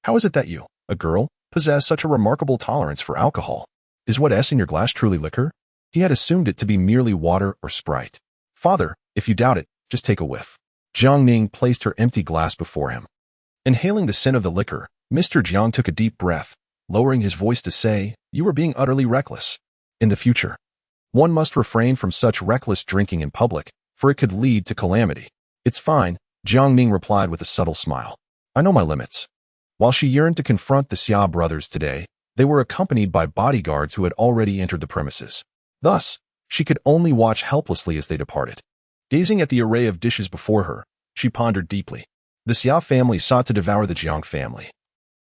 how is it that you, a girl, possess such a remarkable tolerance for alcohol? Is what's in your glass truly liquor? He had assumed it to be merely water or Sprite. Father, if you doubt it, just take a whiff. Jiang Ning placed her empty glass before him. Inhaling the scent of the liquor, Mr. Jiang took a deep breath, lowering his voice to say, "You are being utterly reckless. In the future, one must refrain from such reckless drinking in public, for it could lead to calamity." It's fine, Jiang Ning replied with a subtle smile. I know my limits. While she yearned to confront the Xia brothers today, they were accompanied by bodyguards who had already entered the premises. Thus, she could only watch helplessly as they departed. Gazing at the array of dishes before her, she pondered deeply. The Xia family sought to devour the Jiang family.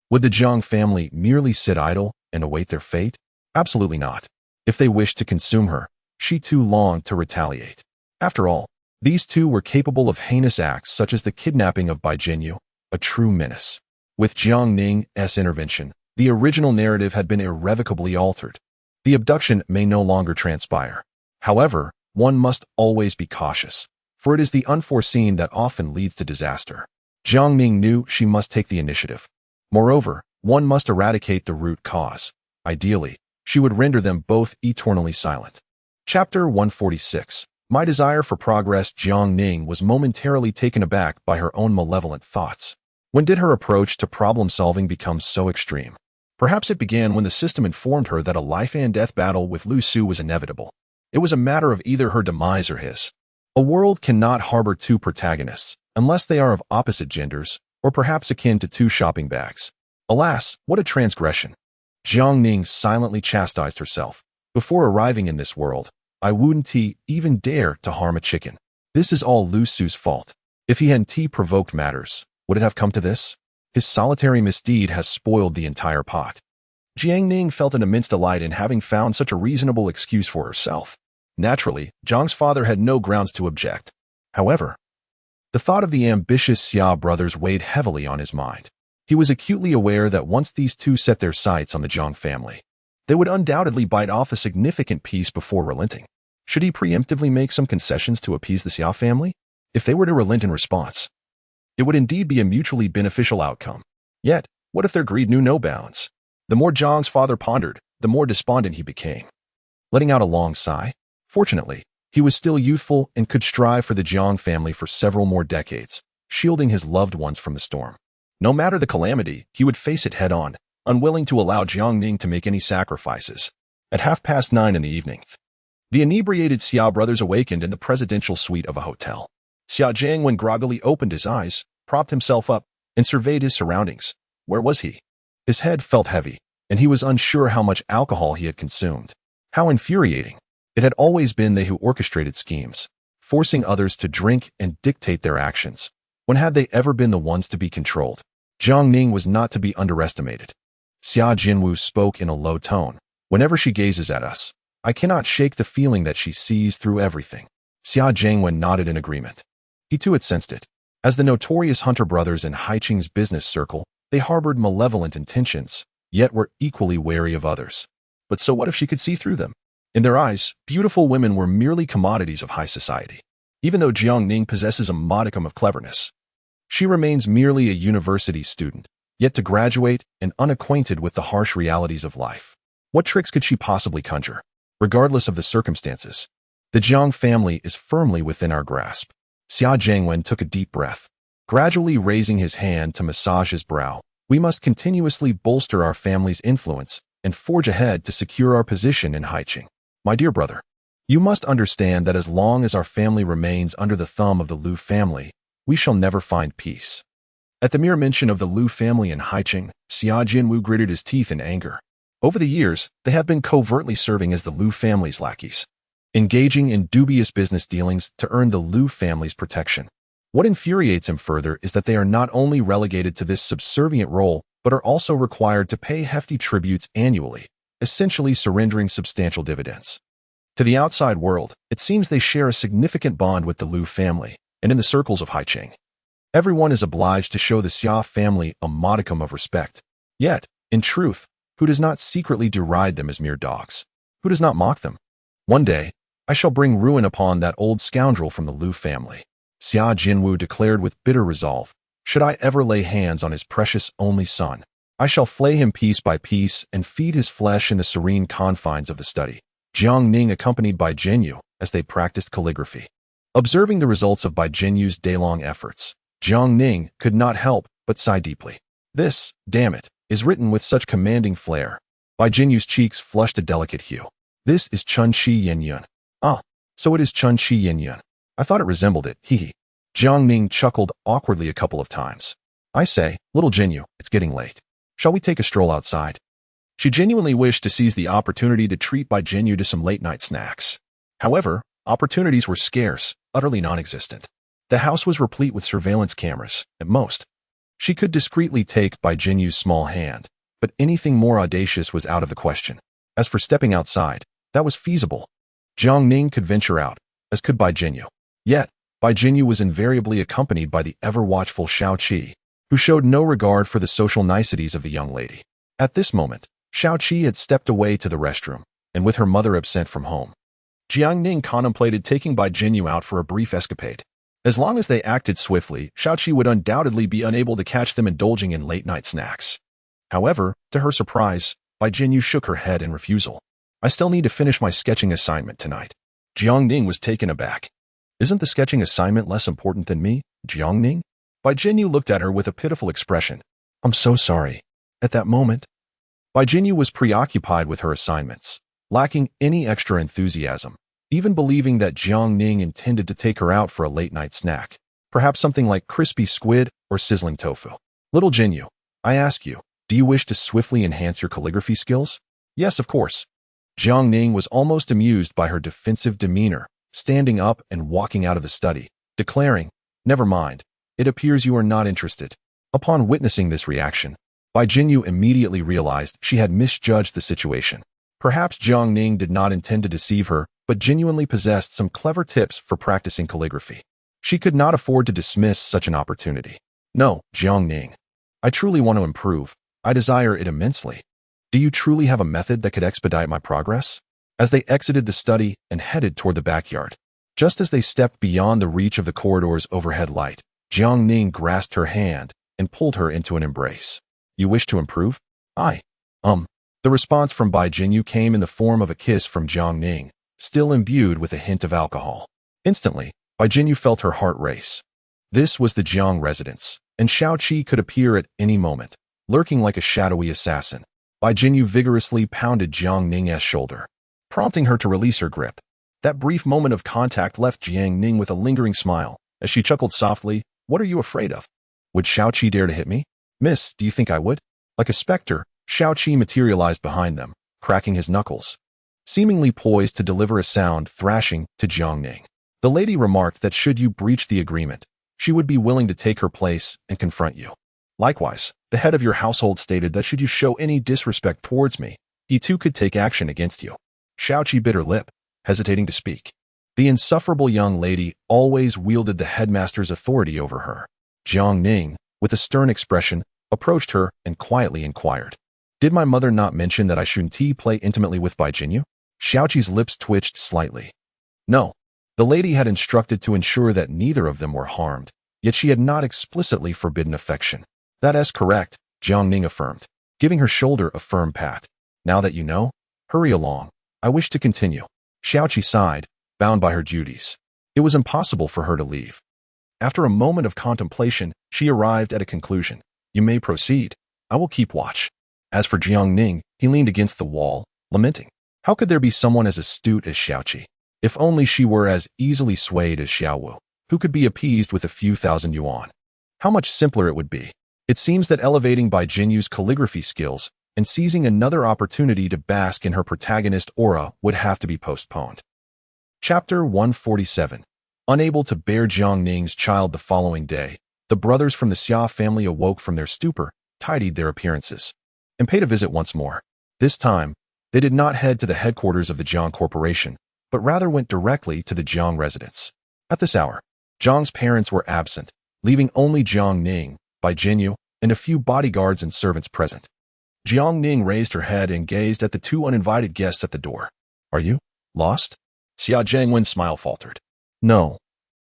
Would the Jiang family merely sit idle and await their fate? Absolutely not. If they wished to consume her, she too longed to retaliate. After all, these two were capable of heinous acts such as the kidnapping of Bai Jinyu, a true menace. With Jiang Ning's intervention, the original narrative had been irrevocably altered. The abduction may no longer transpire. However, one must always be cautious, for it is the unforeseen that often leads to disaster. Jiang Ning knew she must take the initiative. Moreover, one must eradicate the root cause. Ideally, she would render them both eternally silent. Chapter 146. My desire for progress. Jiang Ning was momentarily taken aback by her own malevolent thoughts. When did her approach to problem-solving become so extreme? Perhaps it began when the system informed her that a life-and-death battle with Lu Su was inevitable. It was a matter of either her demise or his. A world cannot harbor 2 protagonists, unless they are of opposite genders, or perhaps akin to 2 shopping bags. Alas, what a transgression. Jiang Ning silently chastised herself. Before arriving in this world, I wouldn't even dare to harm a chicken. This is all Lu Su's fault. If he hadn't provoked matters, would it have come to this? His solitary misdeed has spoiled the entire pot. Jiang Ning felt an immense delight in having found such a reasonable excuse for herself. Naturally, Zhang's father had no grounds to object. However, the thought of the ambitious Xia brothers weighed heavily on his mind. He was acutely aware that once these two set their sights on the Jiang family, they would undoubtedly bite off a significant piece before relenting. Should he preemptively make some concessions to appease the Xia family? If they were to relent in response, it would indeed be a mutually beneficial outcome. Yet, What if their greed knew no bounds? The more Jiang's father pondered, the more despondent he became. Letting out a long sigh, fortunately, he was still youthful and could strive for the Jiang family for several more decades, shielding his loved ones from the storm. No matter the calamity, he would face it head-on, unwilling to allow Jiang Ning to make any sacrifices. At 9:30 in the evening, the inebriated Xia brothers awakened in the presidential suite of a hotel. Xia Jiangwen groggily opened his eyes, propped himself up, and surveyed his surroundings. Where was he? His head felt heavy, and he was unsure how much alcohol he had consumed. How infuriating. It had always been they who orchestrated schemes, forcing others to drink and dictate their actions. When had they ever been the ones to be controlled? Jiang Ning was not to be underestimated. Xia Jinwu spoke in a low tone. Whenever she gazes at us, I cannot shake the feeling that she sees through everything. Xia Jiangwen nodded in agreement. He too had sensed it. As the notorious Hunter brothers in Haiqing's business circle, they harbored malevolent intentions, yet were equally wary of others. But so what if she could see through them? In their eyes, beautiful women were merely commodities of high society. Even though Jiang Ning possesses a modicum of cleverness, she remains merely a university student, yet to graduate and unacquainted with the harsh realities of life. What tricks could she possibly conjure? Regardless of the circumstances, the Jiang family is firmly within our grasp. Xia Jiangwen took a deep breath, gradually raising his hand to massage his brow. We must continuously bolster our family's influence and forge ahead to secure our position in Haiqing. My dear brother, you must understand that as long as our family remains under the thumb of the Liu family, we shall never find peace. At the mere mention of the Liu family in Haiqing, Xia Jinwu gritted his teeth in anger. Over the years, they have been covertly serving as the Liu family's lackeys, engaging in dubious business dealings to earn the Liu family's protection. What infuriates him further is that they are not only relegated to this subservient role, but are also required to pay hefty tributes annually, essentially surrendering substantial dividends. To the outside world, it seems they share a significant bond with the Liu family, and in the circles of Haiqing, everyone is obliged to show the Xia family a modicum of respect. Yet, in truth, who does not secretly deride them as mere dogs? Who does not mock them? One day, I shall bring ruin upon that old scoundrel from the Liu family, Xia Jinwu declared with bitter resolve. Should I ever lay hands on his precious only son, I shall flay him piece by piece and feed his flesh in the serene confines of the study. Jiang Ning accompanied Bai Jinyu as they practiced calligraphy. Observing the results of Bai Jinyu's day-long efforts, Jiang Ning could not help but sigh deeply. This, damn it, is written with such commanding flair. Bai Jinyu's cheeks flushed a delicate hue. This is Chun Shi Yin Yun. Ah, so it is Chun Shi Yin Yun. I thought it resembled it, hee. Jiang Ning chuckled awkwardly a couple of times. I say, little Jinyu, it's getting late. Shall we take a stroll outside? She genuinely wished to seize the opportunity to treat Bai Jinyu to some late-night snacks. However, opportunities were scarce, utterly non-existent. The house was replete with surveillance cameras, at most. She could discreetly take Bai Jinyu's small hand, but anything more audacious was out of the question. As for stepping outside, that was feasible. Jiang Ning could venture out, as could Bai Jinyu. Yet, Bai Jinyu was invariably accompanied by the ever-watchful Shao Qi, who showed no regard for the social niceties of the young lady. At this moment, Shao Qi had stepped away to the restroom, and with her mother absent from home, Jiang Ning contemplated taking Bai Jinyu out for a brief escapade. As long as they acted swiftly, Shao Qi would undoubtedly be unable to catch them indulging in late-night snacks. However, to her surprise, Bai Jinyu shook her head in refusal. I still need to finish my sketching assignment tonight. Jiang Ning was taken aback. Isn't the sketching assignment less important than me, Jiang Ning? Bai Jinyu looked at her with a pitiful expression. I'm so sorry. At that moment, Bai Jinyu was preoccupied with her assignments, lacking any extra enthusiasm, even believing that Jiang Ning intended to take her out for a late-night snack, perhaps something like crispy squid or sizzling tofu. Little Jinyu, I ask you, do you wish to swiftly enhance your calligraphy skills? Yes, of course. Jiang Ning was almost amused by her defensive demeanor, standing up and walking out of the study, declaring, never mind, it appears you are not interested. Upon witnessing this reaction, Bai Jinyu immediately realized she had misjudged the situation. Perhaps Jiang Ning did not intend to deceive her, but genuinely possessed some clever tips for practicing calligraphy. She could not afford to dismiss such an opportunity. No, Jiang Ning. I truly want to improve. I desire it immensely. Do you truly have a method that could expedite my progress? As they exited the study and headed toward the backyard, just as they stepped beyond the reach of the corridor's overhead light, Jiang Ning grasped her hand and pulled her into an embrace. You wish to improve? I. The response from Bai Jinyu came in the form of a kiss from Jiang Ning, still imbued with a hint of alcohol. Instantly, Bai Jinyu felt her heart race. This was the Jiang residence, and Xiao Qi could appear at any moment, lurking like a shadowy assassin. Bai Jinyu vigorously pounded Jiang Ning's shoulder, prompting her to release her grip. That brief moment of contact left Jiang Ning with a lingering smile, as she chuckled softly. What are you afraid of? Would Xiao Qi dare to hit me? Miss, do you think I would? Like a specter, Xiao Qi materialized behind them, cracking his knuckles, seemingly poised to deliver a sound thrashing to Jiang Ning. The lady remarked that should you breach the agreement, she would be willing to take her place and confront you. Likewise, the head of your household stated that should you show any disrespect towards me, he too could take action against you. Xiao Qi bit her lip, hesitating to speak. The insufferable young lady always wielded the headmaster's authority over her. Jiang Ning, with a stern expression, approached her and quietly inquired, Did my mother not mention that I shouldn't play intimately with Bai Jinyu? Xiao Qi's lips twitched slightly. No. The lady had instructed to ensure that neither of them were harmed, yet she had not explicitly forbidden affection. That is correct, Jiang Ning affirmed, giving her shoulder a firm pat. Now that you know, hurry along. I wish to continue. Xiao Qi sighed, bound by her duties. It was impossible for her to leave. After a moment of contemplation, she arrived at a conclusion. You may proceed. I will keep watch. As for Jiang Ning, he leaned against the wall, lamenting. How could there be someone as astute as Xiao Qi? If only she were as easily swayed as Xiao Wu, who could be appeased with a few thousand yuan. How much simpler it would be. It seems that elevating Bai Jinyu's calligraphy skills and seizing another opportunity to bask in her protagonist aura would have to be postponed. Chapter 147. Unable to bear Jiang Ning's child the following day, the brothers from the Xia family awoke from their stupor, tidied their appearances, and paid a visit once more. This time, they did not head to the headquarters of the Jiang Corporation, but rather went directly to the Jiang residence. At this hour, Jiang's parents were absent, leaving only Jiang Ning, Bai Jinyu, and a few bodyguards and servants present. Jiang Ning raised her head and gazed at the two uninvited guests at the door. Are you lost? Xia Zhengwen's smile faltered. No.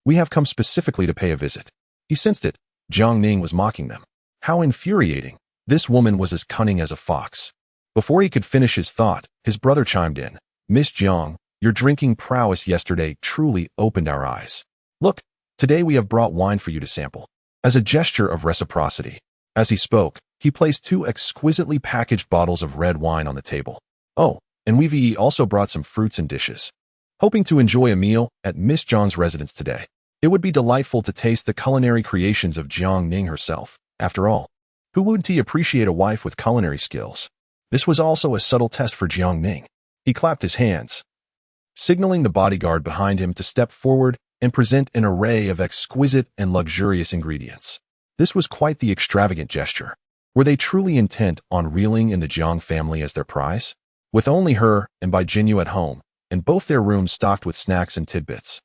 We have come specifically to pay a visit. He sensed it. Jiang Ning was mocking them. How infuriating. This woman was as cunning as a fox. Before he could finish his thought, his brother chimed in. Miss Jiang, your drinking prowess yesterday truly opened our eyes. Look, today we have brought wine for you to sample. As a gesture of reciprocity. As he spoke, he placed two exquisitely packaged bottles of red wine on the table. Oh, and we've also brought some fruits and dishes. Hoping to enjoy a meal at Miss Jiang's residence today. It would be delightful to taste the culinary creations of Jiang Ning herself. After all, who wouldn't appreciate a wife with culinary skills? This was also a subtle test for Jiang Ning. He clapped his hands, signaling the bodyguard behind him to step forward and present an array of exquisite and luxurious ingredients. This was quite the extravagant gesture. Were they truly intent on reeling in the Jiang family as their prize? With only her and Bai Jinyu at home, and both their rooms stocked with snacks and tidbits,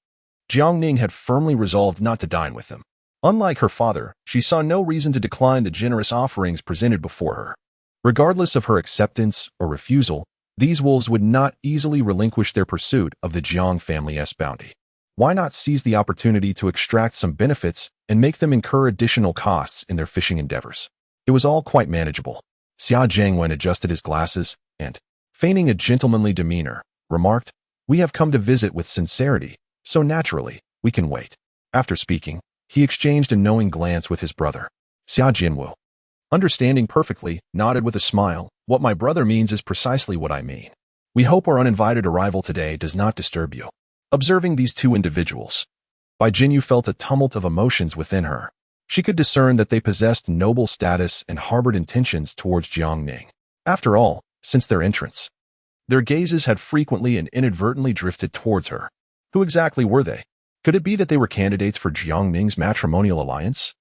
Jiang Ning had firmly resolved not to dine with them. Unlike her father, she saw no reason to decline the generous offerings presented before her. Regardless of her acceptance or refusal, these wolves would not easily relinquish their pursuit of the Jiang family's bounty. Why not seize the opportunity to extract some benefits and make them incur additional costs in their fishing endeavors? It was all quite manageable. Xia Zhengwen adjusted his glasses and, feigning a gentlemanly demeanor, remarked, We have come to visit with sincerity, so naturally, we can wait. After speaking, he exchanged a knowing glance with his brother. Xia Jinwu, understanding perfectly, nodded with a smile. What my brother means is precisely what I mean. We hope our uninvited arrival today does not disturb you. Observing these two individuals, Bai Jinyu felt a tumult of emotions within her. She could discern that they possessed noble status and harbored intentions towards Jiang Ning. After all, since their entrance, their gazes had frequently and inadvertently drifted towards her. Who exactly were they? Could it be that they were candidates for Jiang Ning's matrimonial alliance?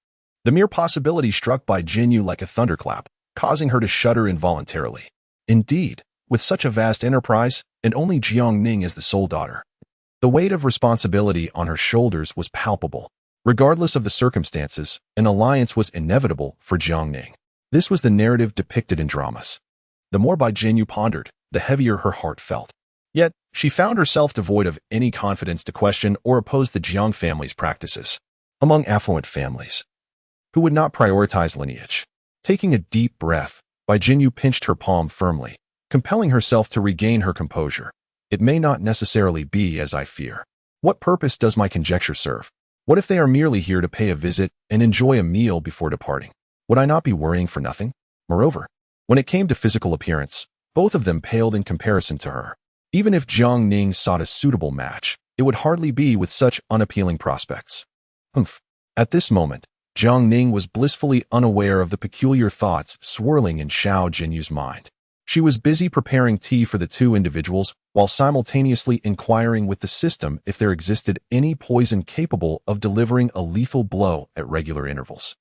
The mere possibility struck Bai Jinyu like a thunderclap, causing her to shudder involuntarily. Indeed, with such a vast enterprise, and only Jiang Ning as the sole daughter, the weight of responsibility on her shoulders was palpable. Regardless of the circumstances, an alliance was inevitable for Jiang Ning. This was the narrative depicted in dramas. The more Bai Jinyu pondered, the heavier her heart felt. Yet, she found herself devoid of any confidence to question or oppose the Jiang family's practices. Among affluent families, who would not prioritize lineage, Taking a deep breath, Bai Jinyu pinched her palm firmly, compelling herself to regain her composure. It may not necessarily be as I fear. What purpose does my conjecture serve? What if they are merely here to pay a visit and enjoy a meal before departing? Would I not be worrying for nothing? Moreover, when it came to physical appearance, both of them paled in comparison to her. Even if Jiang Ning sought a suitable match, it would hardly be with such unappealing prospects. Humph. At this moment, Jiang Ning was blissfully unaware of the peculiar thoughts swirling in Xiao Jinyu's mind. She was busy preparing tea for the two individuals while simultaneously inquiring with the system if there existed any poison capable of delivering a lethal blow at regular intervals.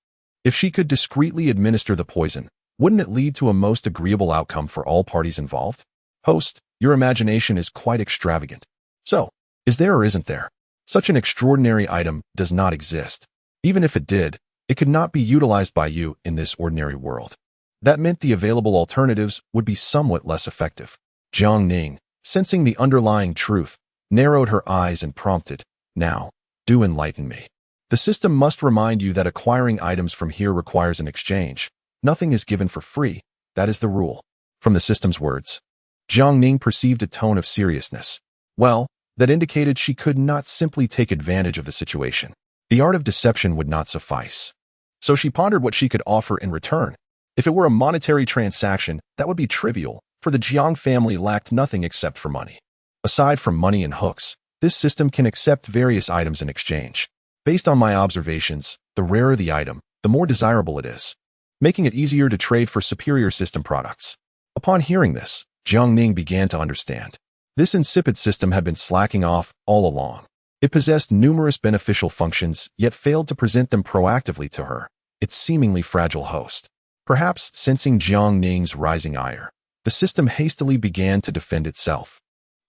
If she could discreetly administer the poison, wouldn't it lead to a most agreeable outcome for all parties involved? Host, your imagination is quite extravagant. So, is there or isn't there? Such an extraordinary item does not exist. Even if it did, it could not be utilized by you in this ordinary world. That meant the available alternatives would be somewhat less effective. Jiang Ning, sensing the underlying truth, narrowed her eyes and prompted, "Now, do enlighten me. The system must remind you that acquiring items from here requires an exchange. Nothing is given for free. That is the rule." From the system's words, Jiang Ning perceived a tone of seriousness. Well, that indicated she could not simply take advantage of the situation. The art of deception would not suffice. So she pondered what she could offer in return. If it were a monetary transaction, that would be trivial, for the Jiang family lacked nothing except for money. Aside from money and hooks, this system can accept various items in exchange. Based on my observations, the rarer the item, the more desirable it is, making it easier to trade for superior system products. Upon hearing this, Jiang Ning began to understand. This insipid system had been slacking off all along. It possessed numerous beneficial functions, yet failed to present them proactively to her, its seemingly fragile host. Perhaps sensing Jiang Ning's rising ire, the system hastily began to defend itself.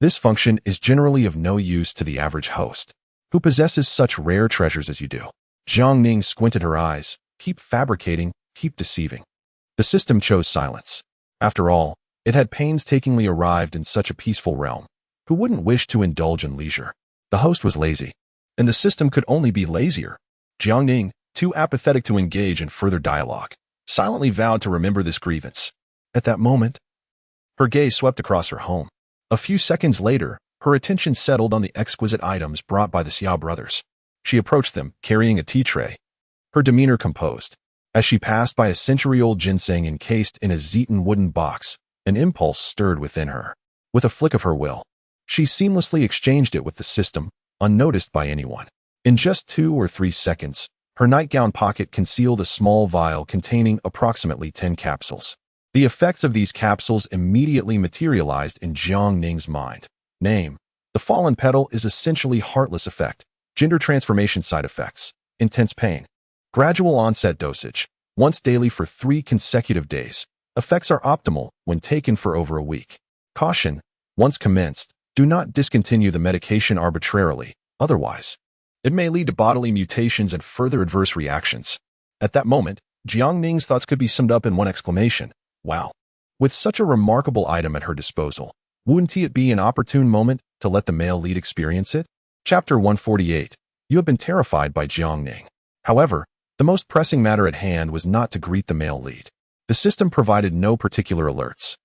This function is generally of no use to the average host, who possesses such rare treasures as you do. Jiang Ning squinted her eyes. Keep fabricating, keep deceiving. The system chose silence. After all, it had painstakingly arrived in such a peaceful realm. Who wouldn't wish to indulge in leisure? The host was lazy, and the system could only be lazier. Jiang Ning, too apathetic to engage in further dialogue, silently vowed to remember this grievance. At that moment, her gaze swept across her home. A few seconds later, her attention settled on the exquisite items brought by the Xiao brothers. She approached them, carrying a tea tray, her demeanor composed. As she passed by a century-old ginseng encased in a Zeton wooden box, an impulse stirred within her. With a flick of her will, she seamlessly exchanged it with the system, unnoticed by anyone. In just 2 or 3 seconds, her nightgown pocket concealed a small vial containing approximately 10 capsules. The effects of these capsules immediately materialized in Jiang Ning's mind. Name: the fallen petal is essentially heartless effect. Gender transformation side effects: intense pain. Gradual onset dosage: once daily for 3 consecutive days. Effects are optimal when taken for over a week. Caution: once commenced, do not discontinue the medication arbitrarily, otherwise it may lead to bodily mutations and further adverse reactions. At that moment, Jiang Ning's thoughts could be summed up in one exclamation: wow. With such a remarkable item at her disposal, wouldn't it be an opportune moment to let the male lead experience it? Chapter 148. You have been terrified by Jiang Ning. However, the most pressing matter at hand was not to greet the male lead. The system provided no particular alerts,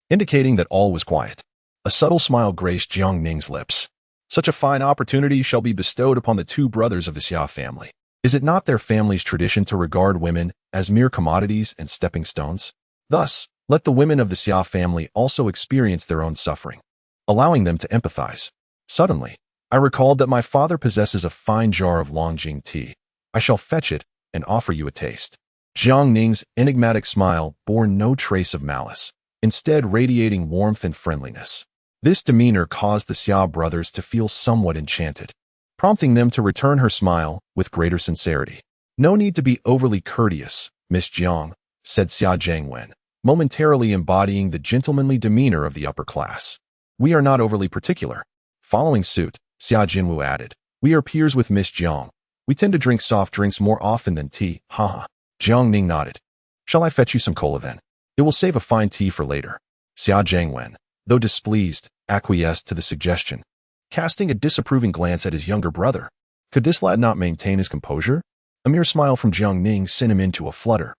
indicating that all was quiet. A subtle smile graced Jiang Ning's lips. Such a fine opportunity shall be bestowed upon the 2 brothers of the Xia family. Is it not their family's tradition to regard women as mere commodities and stepping stones? Thus, let the women of the Xia family also experience their own suffering, allowing them to empathize. Suddenly, I recalled that my father possesses a fine jar of Longjing tea. I shall fetch it and offer you a taste. Jiang Ning's enigmatic smile bore no trace of malice, instead radiating warmth and friendliness. This demeanor caused the Xia brothers to feel somewhat enchanted, prompting them to return her smile with greater sincerity. No need to be overly courteous, Miss Jiang, said Xia Zhangwen, momentarily embodying the gentlemanly demeanor of the upper class. We are not overly particular. Following suit, Xia Jinwu added, we are peers with Miss Jiang. We tend to drink soft drinks more often than tea, haha. Jiang Ning nodded. Shall I fetch you some cola then? It will save a fine tea for later. Xia Zhangwen, though displeased, acquiesced to the suggestion, casting a disapproving glance at his younger brother. Could this lad not maintain his composure? A mere smile from Jiang Ning sent him into a flutter.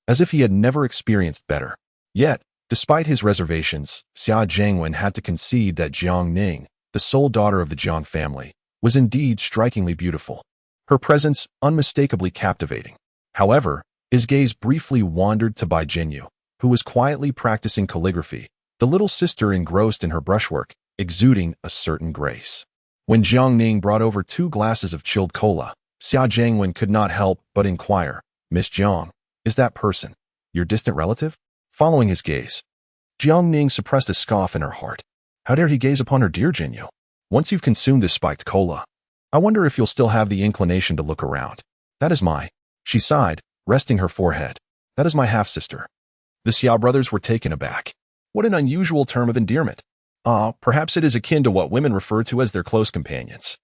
as if he had never experienced better. Yet, despite his reservations, Xia Jiangwen had to concede that Jiang Ning, the sole daughter of the Jiang family, was indeed strikingly beautiful, her presence unmistakably captivating. However, his gaze briefly wandered to Bai Jinyu, who was quietly practicing calligraphy, the little sister engrossed in her brushwork, exuding a certain grace. When Jiang Ning brought over 2 glasses of chilled cola, Xia Jiangwen could not help but inquire, "Miss Jiang, is that person your distant relative?" Following his gaze, Jiang Ning suppressed a scoff in her heart. How dare he gaze upon her dear Jinyu? Once you've consumed this spiked cola, I wonder if you'll still have the inclination to look around. That is my, she sighed, resting her forehead. That is my half-sister. The Xia brothers were taken aback. What an unusual term of endearment. Perhaps it is akin to what women refer to as their close companions.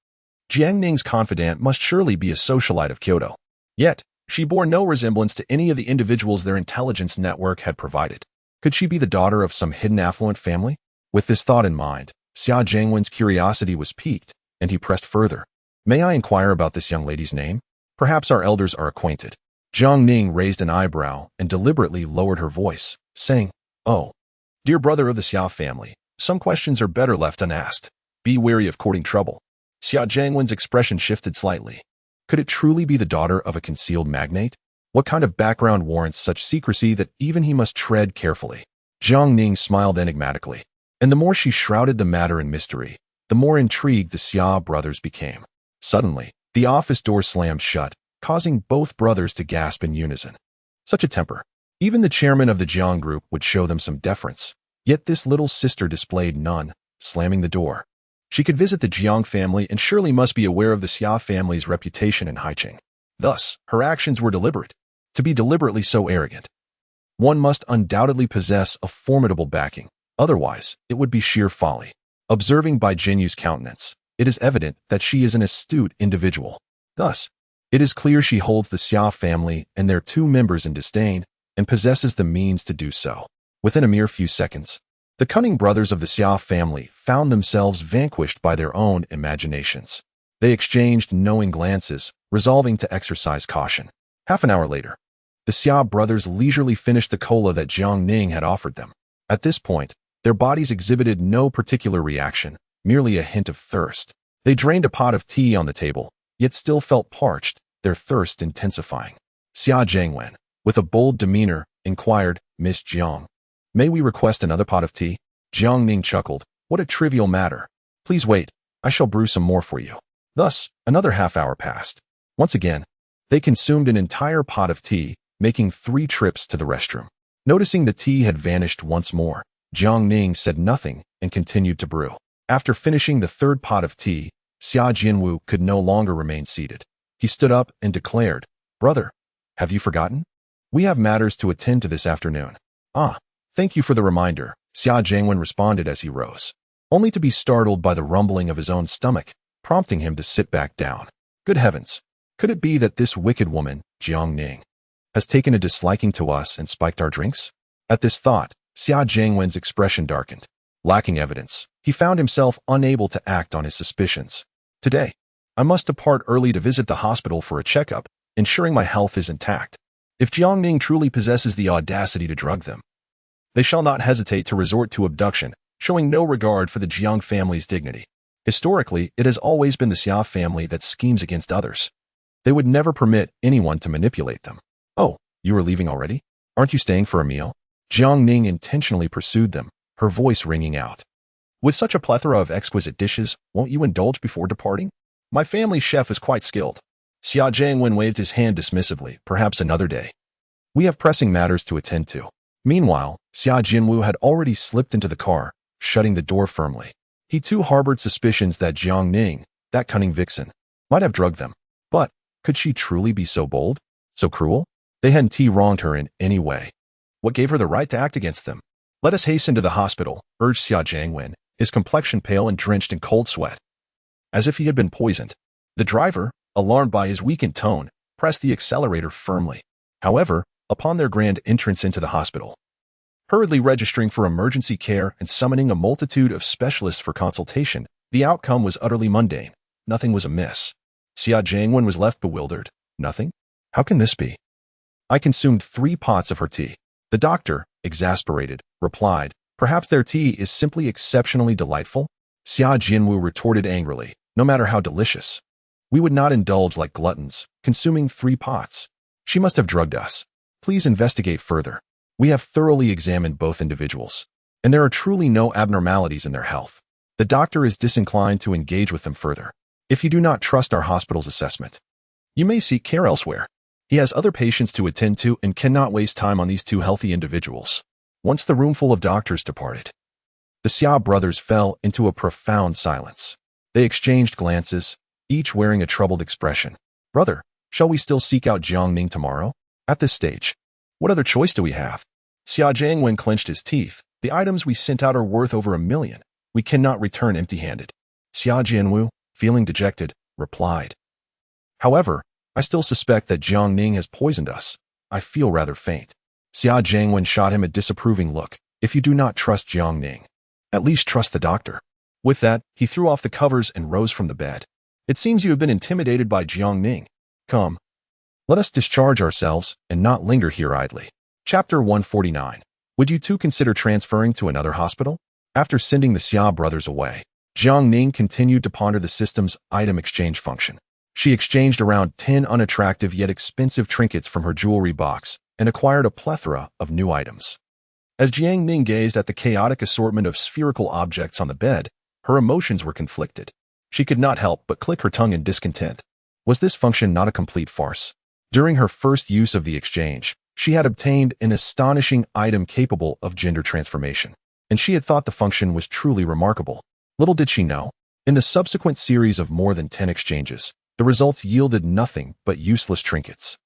Jiang Ning's confidant must surely be a socialite of Kyoto. Yet, she bore no resemblance to any of the individuals their intelligence network had provided. Could she be the daughter of some hidden affluent family? With this thought in mind, Xia Jiangwen's curiosity was piqued, and he pressed further. May I inquire about this young lady's name? Perhaps our elders are acquainted. Jiang Ning raised an eyebrow and deliberately lowered her voice, saying, "Oh, dear brother of the Xia family, some questions are better left unasked. Be wary of courting trouble." Xia Jiangwen's expression shifted slightly. Could it truly be the daughter of a concealed magnate? What kind of background warrants such secrecy that even he must tread carefully? Jiang Ning smiled enigmatically, and the more she shrouded the matter in mystery, the more intrigued the Xia brothers became. Suddenly, the office door slammed shut, causing both brothers to gasp in unison. Such a temper. Even the chairman of the Jiang group would show them some deference. Yet this little sister displayed none, slamming the door. She could visit the Jiang family and surely must be aware of the Xia family's reputation in Haicheng. Thus, her actions were deliberate. To be deliberately so arrogant, one must undoubtedly possess a formidable backing. Otherwise, it would be sheer folly. Observing Bai Jinyu's countenance, it is evident that she is an astute individual. Thus, it is clear she holds the Xia family and their 2 members in disdain and possesses the means to do so. Within a mere few seconds, the cunning brothers of the Xia family found themselves vanquished by their own imaginations. They exchanged knowing glances, resolving to exercise caution. Half an hour later, the Xia brothers leisurely finished the cola that Jiang Ning had offered them. At this point, their bodies exhibited no particular reaction, merely a hint of thirst. They drained a pot of tea on the table, yet still felt parched, their thirst intensifying. Xia Jiangwen, with a bold demeanor, inquired, "Miss Jiang, may we request another pot of tea?" Jiang Ning chuckled. "What a trivial matter. Please wait, I shall brew some more for you." Thus, another half hour passed. Once again, they consumed an entire pot of tea, making 3 trips to the restroom. Noticing the tea had vanished once more, Jiang Ning said nothing and continued to brew. After finishing the 3rd pot of tea, Xia Jinwu could no longer remain seated. He stood up and declared, "Brother, have you forgotten? We have matters to attend to this afternoon." Thank you for the reminder," Xia Jiangwen responded as he rose, only to be startled by the rumbling of his own stomach, prompting him to sit back down. Good heavens, could it be that this wicked woman, Jiang Ning, has taken a disliking to us and spiked our drinks? At this thought, Xia Jiangwen's expression darkened. Lacking evidence, he found himself unable to act on his suspicions. Today, I must depart early to visit the hospital for a checkup, ensuring my health is intact. If Jiang Ning truly possesses the audacity to drug them, they shall not hesitate to resort to abduction, showing no regard for the Jiang family's dignity. Historically, it has always been the Xia family that schemes against others. They would never permit anyone to manipulate them. "Oh, you are leaving already? Aren't you staying for a meal?" Jiang Ning intentionally pursued them, her voice ringing out. "With such a plethora of exquisite dishes, won't you indulge before departing? My family's chef is quite skilled." Xia Jiangwen waved his hand dismissively, "Perhaps another day. We have pressing matters to attend to." Meanwhile, Xia Jinwu had already slipped into the car, shutting the door firmly. He too harbored suspicions that Jiang Ning, that cunning vixen, might have drugged them. But could she truly be so bold, so cruel? They hadn't wronged her in any way. What gave her the right to act against them? "Let us hasten to the hospital," urged Xia Jiangwen, his complexion pale and drenched in cold sweat, as if he had been poisoned. The driver, alarmed by his weakened tone, pressed the accelerator firmly. However, upon their grand entrance into the hospital, hurriedly registering for emergency care and summoning a multitude of specialists for consultation, the outcome was utterly mundane. Nothing was amiss. Xia Jiangwen was left bewildered. Nothing? How can this be? I consumed 3 pots of her tea. The doctor, exasperated, replied, "Perhaps their tea is simply exceptionally delightful?" Xia Jinwu retorted angrily, "No matter how delicious. We would not indulge like gluttons, consuming 3 pots. She must have drugged us. Please investigate further. We have thoroughly examined both individuals, and there are truly no abnormalities in their health. The doctor is disinclined to engage with them further. If you do not trust our hospital's assessment, you may seek care elsewhere. He has other patients to attend to and cannot waste time on these 2 healthy individuals." Once the roomful of doctors departed, the Xia brothers fell into a profound silence. They exchanged glances, each wearing a troubled expression. "Brother, shall we still seek out Jiangning tomorrow? At this stage, what other choice do we have?" Xia Jiangwen clenched his teeth. "The items we sent out are worth over 1 million. We cannot return empty-handed." Xia Jianwu, feeling dejected, replied, "However, I still suspect that Jiangning has poisoned us. I feel rather faint." Xia Jiangwen shot him a disapproving look. "If you do not trust Jiangning, at least trust the doctor." With that, he threw off the covers and rose from the bed. "It seems you have been intimidated by Jiangning. Come, let us discharge ourselves and not linger here idly." Chapter 149. Would you two consider transferring to another hospital? After sending the Xia brothers away, Jiangning continued to ponder the system's item exchange function. She exchanged around 10 unattractive yet expensive trinkets from her jewelry box and acquired a plethora of new items. As Jiangning gazed at the chaotic assortment of spherical objects on the bed, her emotions were conflicted. She could not help but click her tongue in discontent. Was this function not a complete farce? During her first use of the exchange, she had obtained an astonishing item capable of gender transformation, and she had thought the function was truly remarkable. Little did she know, in the subsequent series of more than 10 exchanges, the results yielded nothing but useless trinkets.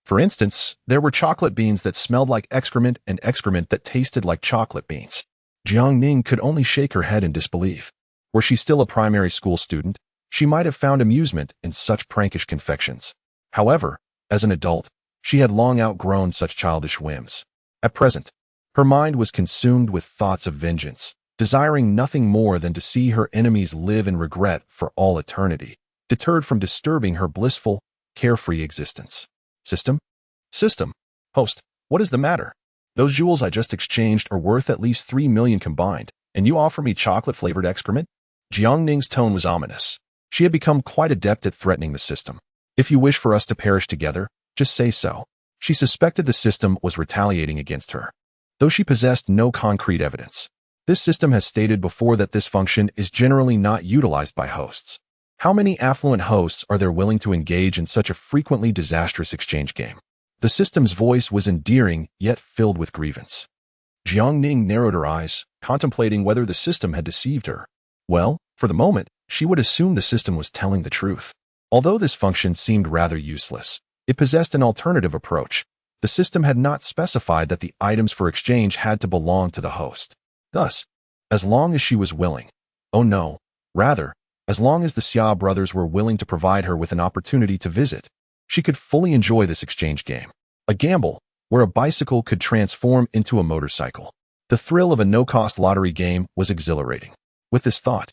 For instance, there were chocolate beans that smelled like excrement and excrement that tasted like chocolate beans. Jiangning could only shake her head in disbelief. Were she still a primary school student, she might have found amusement in such prankish confections. However, as an adult, she had long outgrown such childish whims. At present, her mind was consumed with thoughts of vengeance, desiring nothing more than to see her enemies live in regret for all eternity, deterred from disturbing her blissful, carefree existence. System. Host, what is the matter? Those jewels I just exchanged are worth at least 3 million combined, and you offer me chocolate-flavored excrement? Jiangning's tone was ominous. She had become quite adept at threatening the system. If you wish for us to perish together, just say so. She suspected the system was retaliating against her, though she possessed no concrete evidence. This system has stated before that this function is generally not utilized by hosts. How many affluent hosts are there willing to engage in such a frequently disastrous exchange game? The system's voice was endearing, yet filled with grievance. Jiangning narrowed her eyes, contemplating whether the system had deceived her. Well, for the moment, she would assume the system was telling the truth. Although this function seemed rather useless, it possessed an alternative approach. The system had not specified that the items for exchange had to belong to the host. Thus, as long as she was willing, as long as the Xia brothers were willing to provide her with an opportunity to visit, she could fully enjoy this exchange game. A gamble where a bicycle could transform into a motorcycle. The thrill of a no-cost lottery game was exhilarating. With this thought,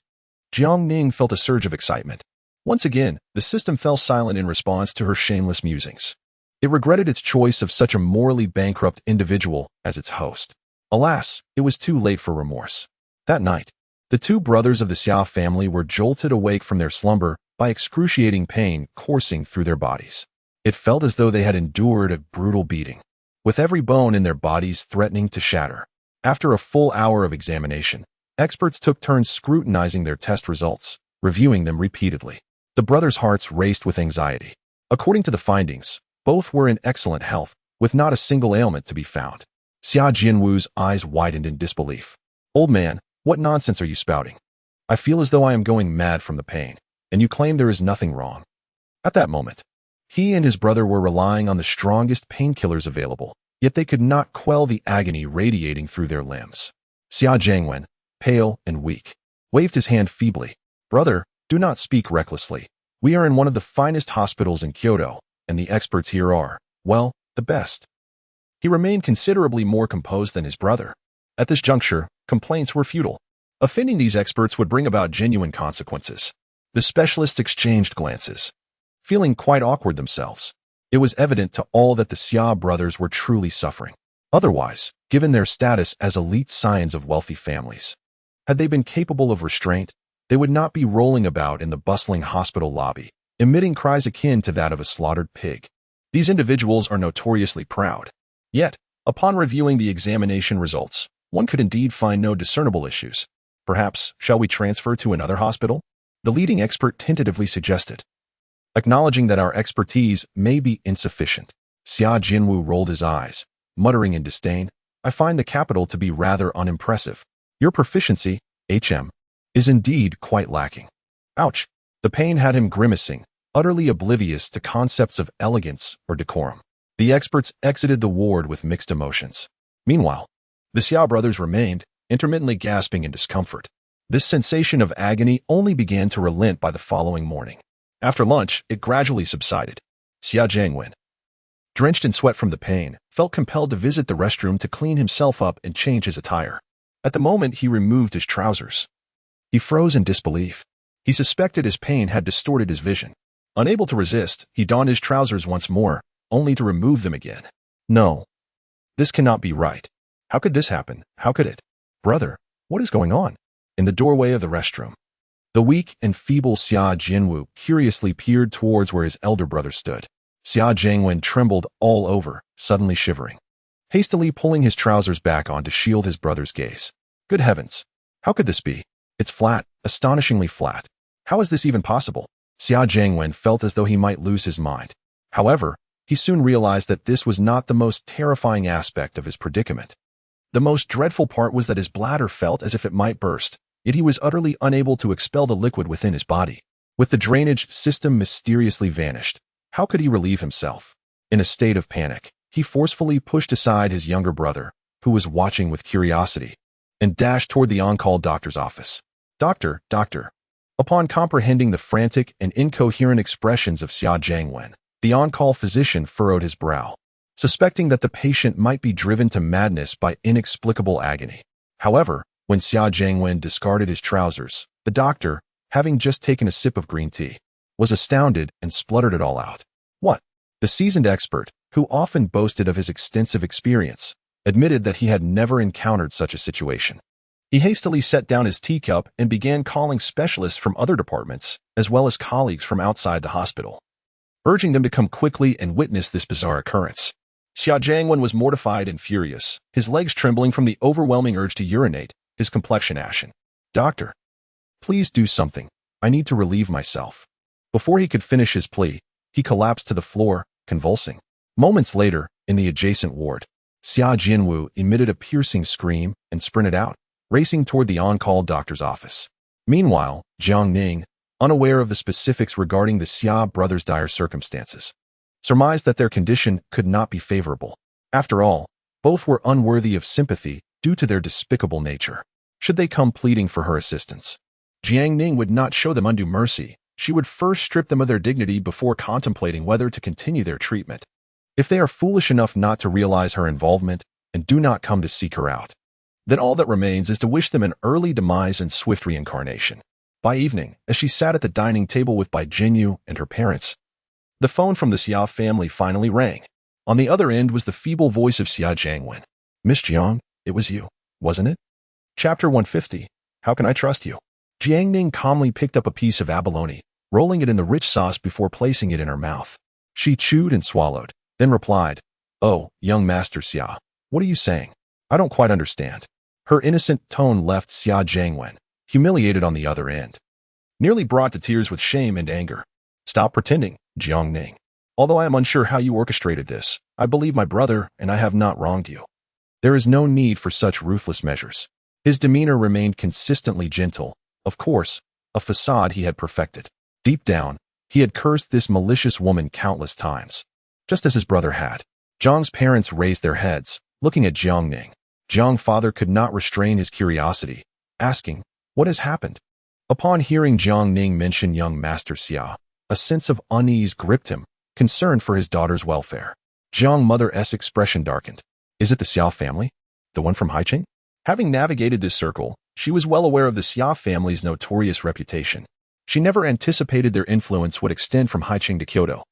Jiangning felt a surge of excitement. Once again, the system fell silent in response to her shameless musings. It regretted its choice of such a morally bankrupt individual as its host. Alas, it was too late for remorse. That night, the 2 brothers of the Xia family were jolted awake from their slumber by excruciating pain coursing through their bodies. It felt as though they had endured a brutal beating, with every bone in their bodies threatening to shatter. After a full hour of examination, experts took turns scrutinizing their test results, reviewing them repeatedly. The brothers' hearts raced with anxiety. According to the findings, both were in excellent health, with not a single ailment to be found. Xia Jinwu's eyes widened in disbelief. "Old man, what nonsense are you spouting? I feel as though I am going mad from the pain, and you claim there is nothing wrong." At that moment, he and his brother were relying on the strongest painkillers available, yet they could not quell the agony radiating through their limbs. Xia Jiangwen, pale and weak, waved his hand feebly. "Brother, do not speak recklessly. We are in one of the finest hospitals in Kyoto, and the experts here are, well, the best." He remained considerably more composed than his brother. At this juncture, complaints were futile. Offending these experts would bring about genuine consequences. The specialists exchanged glances, feeling quite awkward themselves. It was evident to all that the Xia brothers were truly suffering. Otherwise, given their status as elite scions of wealthy families, had they been capable of restraint, they would not be rolling about in the bustling hospital lobby, emitting cries akin to that of a slaughtered pig. These individuals are notoriously proud. Yet, upon reviewing the examination results, one could indeed find no discernible issues. Perhaps, shall we transfer to another hospital? The leading expert tentatively suggested. Acknowledging that our expertise may be insufficient, Xia Jinwu rolled his eyes, muttering in disdain, I find the capital to be rather unimpressive. Your proficiency, Ahem, is indeed quite lacking. Ouch! The pain had him grimacing, utterly oblivious to concepts of elegance or decorum. The experts exited the ward with mixed emotions. Meanwhile, the Xia brothers remained, intermittently gasping in discomfort. This sensation of agony only began to relent by the following morning. After lunch, it gradually subsided. Xia Jiangwen, drenched in sweat from the pain, felt compelled to visit the restroom to clean himself up and change his attire. At the moment, he removed his trousers. He froze in disbelief. He suspected his pain had distorted his vision. Unable to resist, he donned his trousers once more, only to remove them again. No. This cannot be right. How could this happen? How could it? Brother, what is going on? In the doorway of the restroom, the weak and feeble Xia Jinwu curiously peered towards where his elder brother stood. Xia Jiangwen trembled all over, suddenly shivering, hastily pulling his trousers back on to shield his brother's gaze. Good heavens! How could this be? It's flat, astonishingly flat. How is this even possible? Xia Jiangwen felt as though he might lose his mind. However, he soon realized that this was not the most terrifying aspect of his predicament. The most dreadful part was that his bladder felt as if it might burst, yet he was utterly unable to expel the liquid within his body. With the drainage system mysteriously vanished, how could he relieve himself? In a state of panic, he forcefully pushed aside his younger brother, who was watching with curiosity, and dashed toward the on-call doctor's office. Doctor. Upon comprehending the frantic and incoherent expressions of Xia Jiangwen, the on-call physician furrowed his brow, suspecting that the patient might be driven to madness by inexplicable agony. However, when Xia Jiangwen discarded his trousers, the doctor, having just taken a sip of green tea, was astounded and spluttered it all out. What? The seasoned expert, who often boasted of his extensive experience, admitted that he had never encountered such a situation. He hastily set down his teacup and began calling specialists from other departments, as well as colleagues from outside the hospital, urging them to come quickly and witness this bizarre occurrence. Xia Jiangwen was mortified and furious, his legs trembling from the overwhelming urge to urinate, his complexion ashen. Doctor, please do something. I need to relieve myself. Before he could finish his plea, he collapsed to the floor, convulsing. Moments later, in the adjacent ward, Xia Jinwu emitted a piercing scream and sprinted out, racing toward the on-call doctor's office. Meanwhile, Jiang Ning, unaware of the specifics regarding the Xia brothers' dire circumstances, surmised that their condition could not be favorable. After all, both were unworthy of sympathy due to their despicable nature. Should they come pleading for her assistance, Jiang Ning would not show them undue mercy. She would first strip them of their dignity before contemplating whether to continue their treatment. If they are foolish enough not to realize her involvement and do not come to seek her out, then all that remains is to wish them an early demise and swift reincarnation. By evening, as she sat at the dining table with Bai Jinyu and her parents, the phone from the Xia family finally rang. On the other end was the feeble voice of Xia Jiangwen. Miss Jiang, it was you, wasn't it? Chapter 150. How can I trust you? Jiang Ning calmly picked up a piece of abalone, rolling it in the rich sauce before placing it in her mouth. She chewed and swallowed, then replied, Oh, young Master Xia, what are you saying? I don't quite understand. Her innocent tone left Xia Jiangwen, humiliated on the other end, nearly brought to tears with shame and anger. Stop pretending, Jiang Ning. Although I am unsure how you orchestrated this, I believe my brother and I have not wronged you. There is no need for such ruthless measures. His demeanor remained consistently gentle, of course, a facade he had perfected. Deep down, he had cursed this malicious woman countless times, just as his brother had. Jiang's parents raised their heads, looking at Jiang Ning. Jiang's father could not restrain his curiosity, asking, What has happened? Upon hearing Jiang Ning mention young Master Xia, a sense of unease gripped him, concerned for his daughter's welfare. Jiang's mother's expression darkened. Is it the Xia family? The one from Haicheng? Having navigated this circle, she was well aware of the Xia family's notorious reputation. She never anticipated their influence would extend from Haicheng to Kyoto.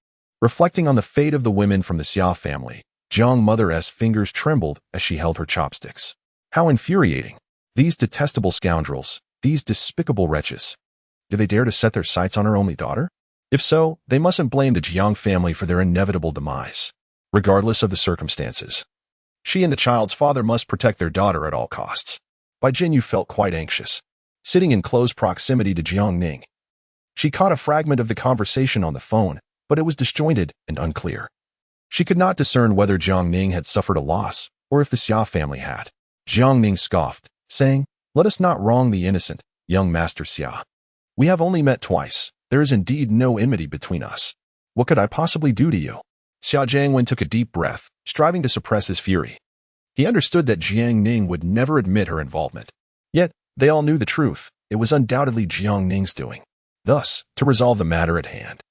Reflecting on the fate of the women from the Xia family, Jiang Mother's fingers trembled as she held her chopsticks. How infuriating! These detestable scoundrels, these despicable wretches. Do they dare to set their sights on her only daughter? If so, they mustn't blame the Jiang family for their inevitable demise, regardless of the circumstances. She and the child's father must protect their daughter at all costs. Bai Jinyu felt quite anxious, sitting in close proximity to Jiang Ning. She caught a fragment of the conversation on the phone, but it was disjointed and unclear. She could not discern whether Jiang Ning had suffered a loss or if the Xia family had. Jiang Ning scoffed, saying, "Let us not wrong the innocent, young Master Xia. We have only met twice. There is indeed no enmity between us. What could I possibly do to you?" Xia Jiangwen took a deep breath, striving to suppress his fury. He understood that Jiang Ning would never admit her involvement. Yet, they all knew the truth. It was undoubtedly Jiang Ning's doing. Thus, to resolve the matter at hand,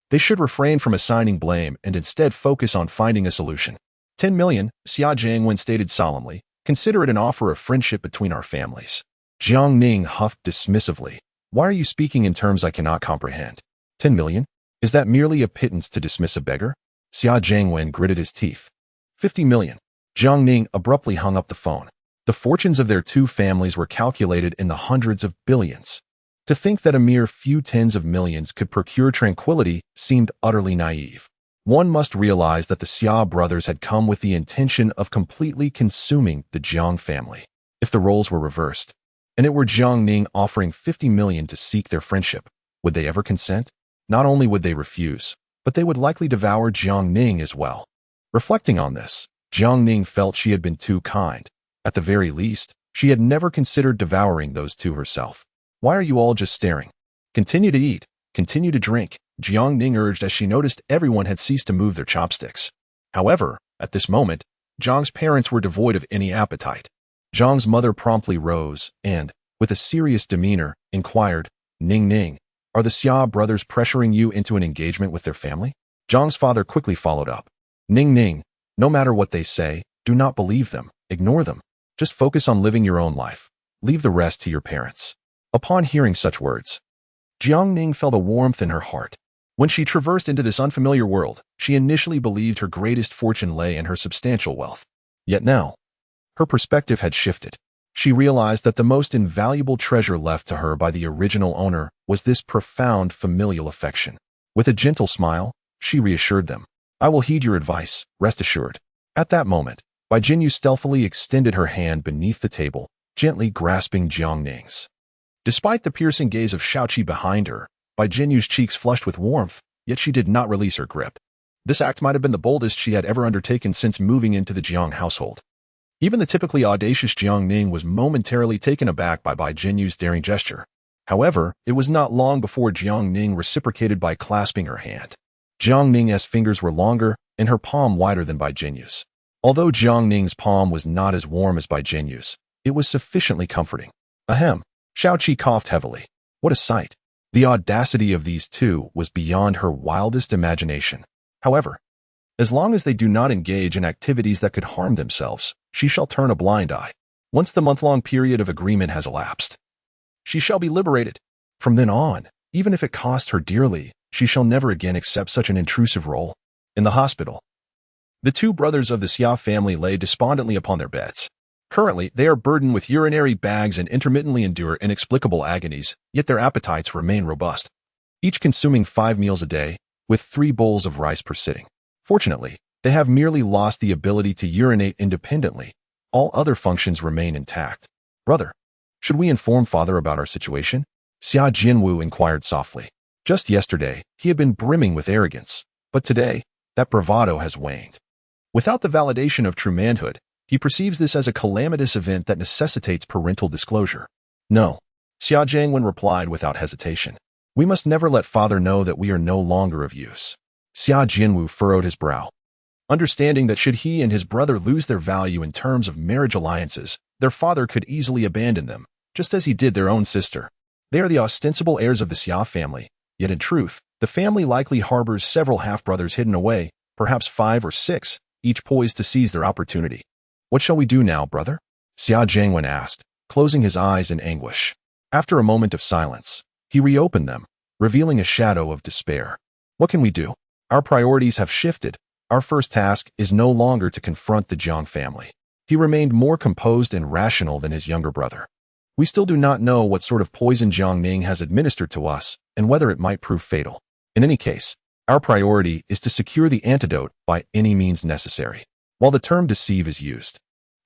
they should refrain from assigning blame and instead focus on finding a solution. 10 million, Xia Jiangwen stated solemnly. Consider it an offer of friendship between our families. Jiang Ning huffed dismissively. Why are you speaking in terms I cannot comprehend? 10 million? Is that merely a pittance to dismiss a beggar? Xia Jiangwen gritted his teeth. 50 million. Jiang Ning abruptly hung up the phone. The fortunes of their two families were calculated in the hundreds of billions. To think that a mere few tens of millions could procure tranquility seemed utterly naive. One must realize that the Xia brothers had come with the intention of completely consuming the Jiang family. If the roles were reversed, and it were Jiang Ning offering 50 million to seek their friendship, would they ever consent? Not only would they refuse, but they would likely devour Jiang Ning as well. Reflecting on this, Jiang Ning felt she had been too kind. At the very least, she had never considered devouring those two herself. Why are you all just staring? Continue to eat, continue to drink, Jiang Ning urged as she noticed everyone had ceased to move their chopsticks. However, at this moment, Jiang's parents were devoid of any appetite. Jiang's mother promptly rose and, with a serious demeanor, inquired, Ning Ning, are the Xia brothers pressuring you into an engagement with their family? Jiang's father quickly followed up. Ning Ning, no matter what they say, do not believe them, ignore them. Just focus on living your own life. Leave the rest to your parents. Upon hearing such words, Jiang Ning felt a warmth in her heart. When she traversed into this unfamiliar world, she initially believed her greatest fortune lay in her substantial wealth. Yet now, her perspective had shifted. She realized that the most invaluable treasure left to her by the original owner was this profound familial affection. With a gentle smile, she reassured them. I will heed your advice, rest assured. At that moment, Bai Jinyu stealthily extended her hand beneath the table, gently grasping Jiang Ning's. Despite the piercing gaze of Shaoqi behind her, Bai Jinyu's cheeks flushed with warmth, yet she did not release her grip. This act might have been the boldest she had ever undertaken since moving into the Jiang household. Even the typically audacious Jiang Ning was momentarily taken aback by Bai Jinyu's daring gesture. However, it was not long before Jiang Ning reciprocated by clasping her hand. Jiang Ning's fingers were longer and her palm wider than Bai Jinyu's. Although Jiang Ning's palm was not as warm as Bai Jinyu's, it was sufficiently comforting. Ahem. Shaoqi coughed heavily. What a sight! The audacity of these two was beyond her wildest imagination. However, as long as they do not engage in activities that could harm themselves, she shall turn a blind eye. Once the month-long period of agreement has elapsed, she shall be liberated. From then on, even if it cost her dearly, she shall never again accept such an intrusive role. In the hospital, the two brothers of the Xia family lay despondently upon their beds. Currently, they are burdened with urinary bags and intermittently endure inexplicable agonies, yet their appetites remain robust, each consuming 5 meals a day, with 3 bowls of rice per sitting. Fortunately, they have merely lost the ability to urinate independently. All other functions remain intact. Brother, should we inform father about our situation? Xia Jinwu inquired softly. Just yesterday, he had been brimming with arrogance, but today, that bravado has waned. Without the validation of true manhood, he perceives this as a calamitous event that necessitates parental disclosure. No, Xia Jiangwen replied without hesitation. We must never let father know that we are no longer of use. Xia Jinwu furrowed his brow. Understanding that should he and his brother lose their value in terms of marriage alliances, their father could easily abandon them, just as he did their own sister. They are the ostensible heirs of the Xia family, yet in truth, the family likely harbors several half-brothers hidden away, perhaps 5 or 6, each poised to seize their opportunity. What shall we do now, brother? Xia Jiangwen asked, closing his eyes in anguish. After a moment of silence, he reopened them, revealing a shadow of despair. What can we do? Our priorities have shifted. Our first task is no longer to confront the Jiang family. He remained more composed and rational than his younger brother. We still do not know what sort of poison Jiang Ning has administered to us and whether it might prove fatal. In any case, our priority is to secure the antidote by any means necessary. While the term deceive is used,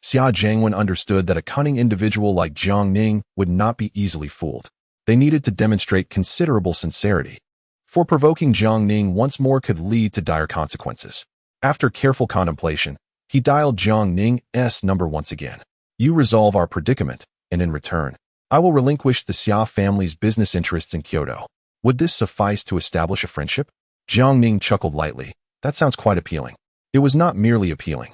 Xia Jiangwen understood that a cunning individual like Jiang Ning would not be easily fooled. They needed to demonstrate considerable sincerity, for provoking Jiang Ning once more could lead to dire consequences. After careful contemplation, he dialed Jiang Ning's number once again. You resolve our predicament, and in return, I will relinquish the Xia family's business interests in Kyoto. Would this suffice to establish a friendship? Jiang Ning chuckled lightly. That sounds quite appealing. It was not merely appealing.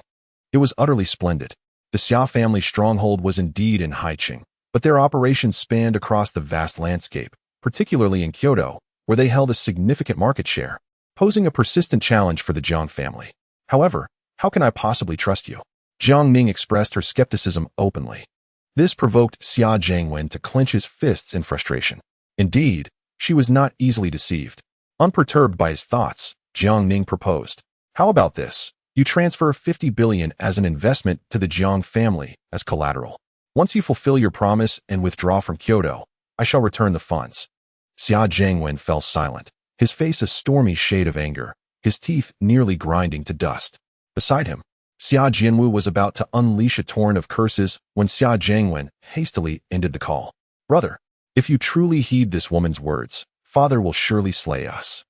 It was utterly splendid. The Xia family stronghold was indeed in Haiqing, but their operations spanned across the vast landscape, particularly in Kyoto, where they held a significant market share, posing a persistent challenge for the Jiang family. However, how can I possibly trust you? Jiang Ning expressed her skepticism openly. This provoked Xia Jiangwen to clench his fists in frustration. Indeed, she was not easily deceived. Unperturbed by his thoughts, Jiang Ning proposed. How about this? You transfer 50 billion as an investment to the Jiang family as collateral. Once you fulfill your promise and withdraw from Kyoto, I shall return the funds. Xia Jiangwen fell silent, his face a stormy shade of anger, his teeth nearly grinding to dust. Beside him, Xia Jianwu was about to unleash a torrent of curses when Xia Jiangwen hastily ended the call. Brother, if you truly heed this woman's words, father will surely slay us.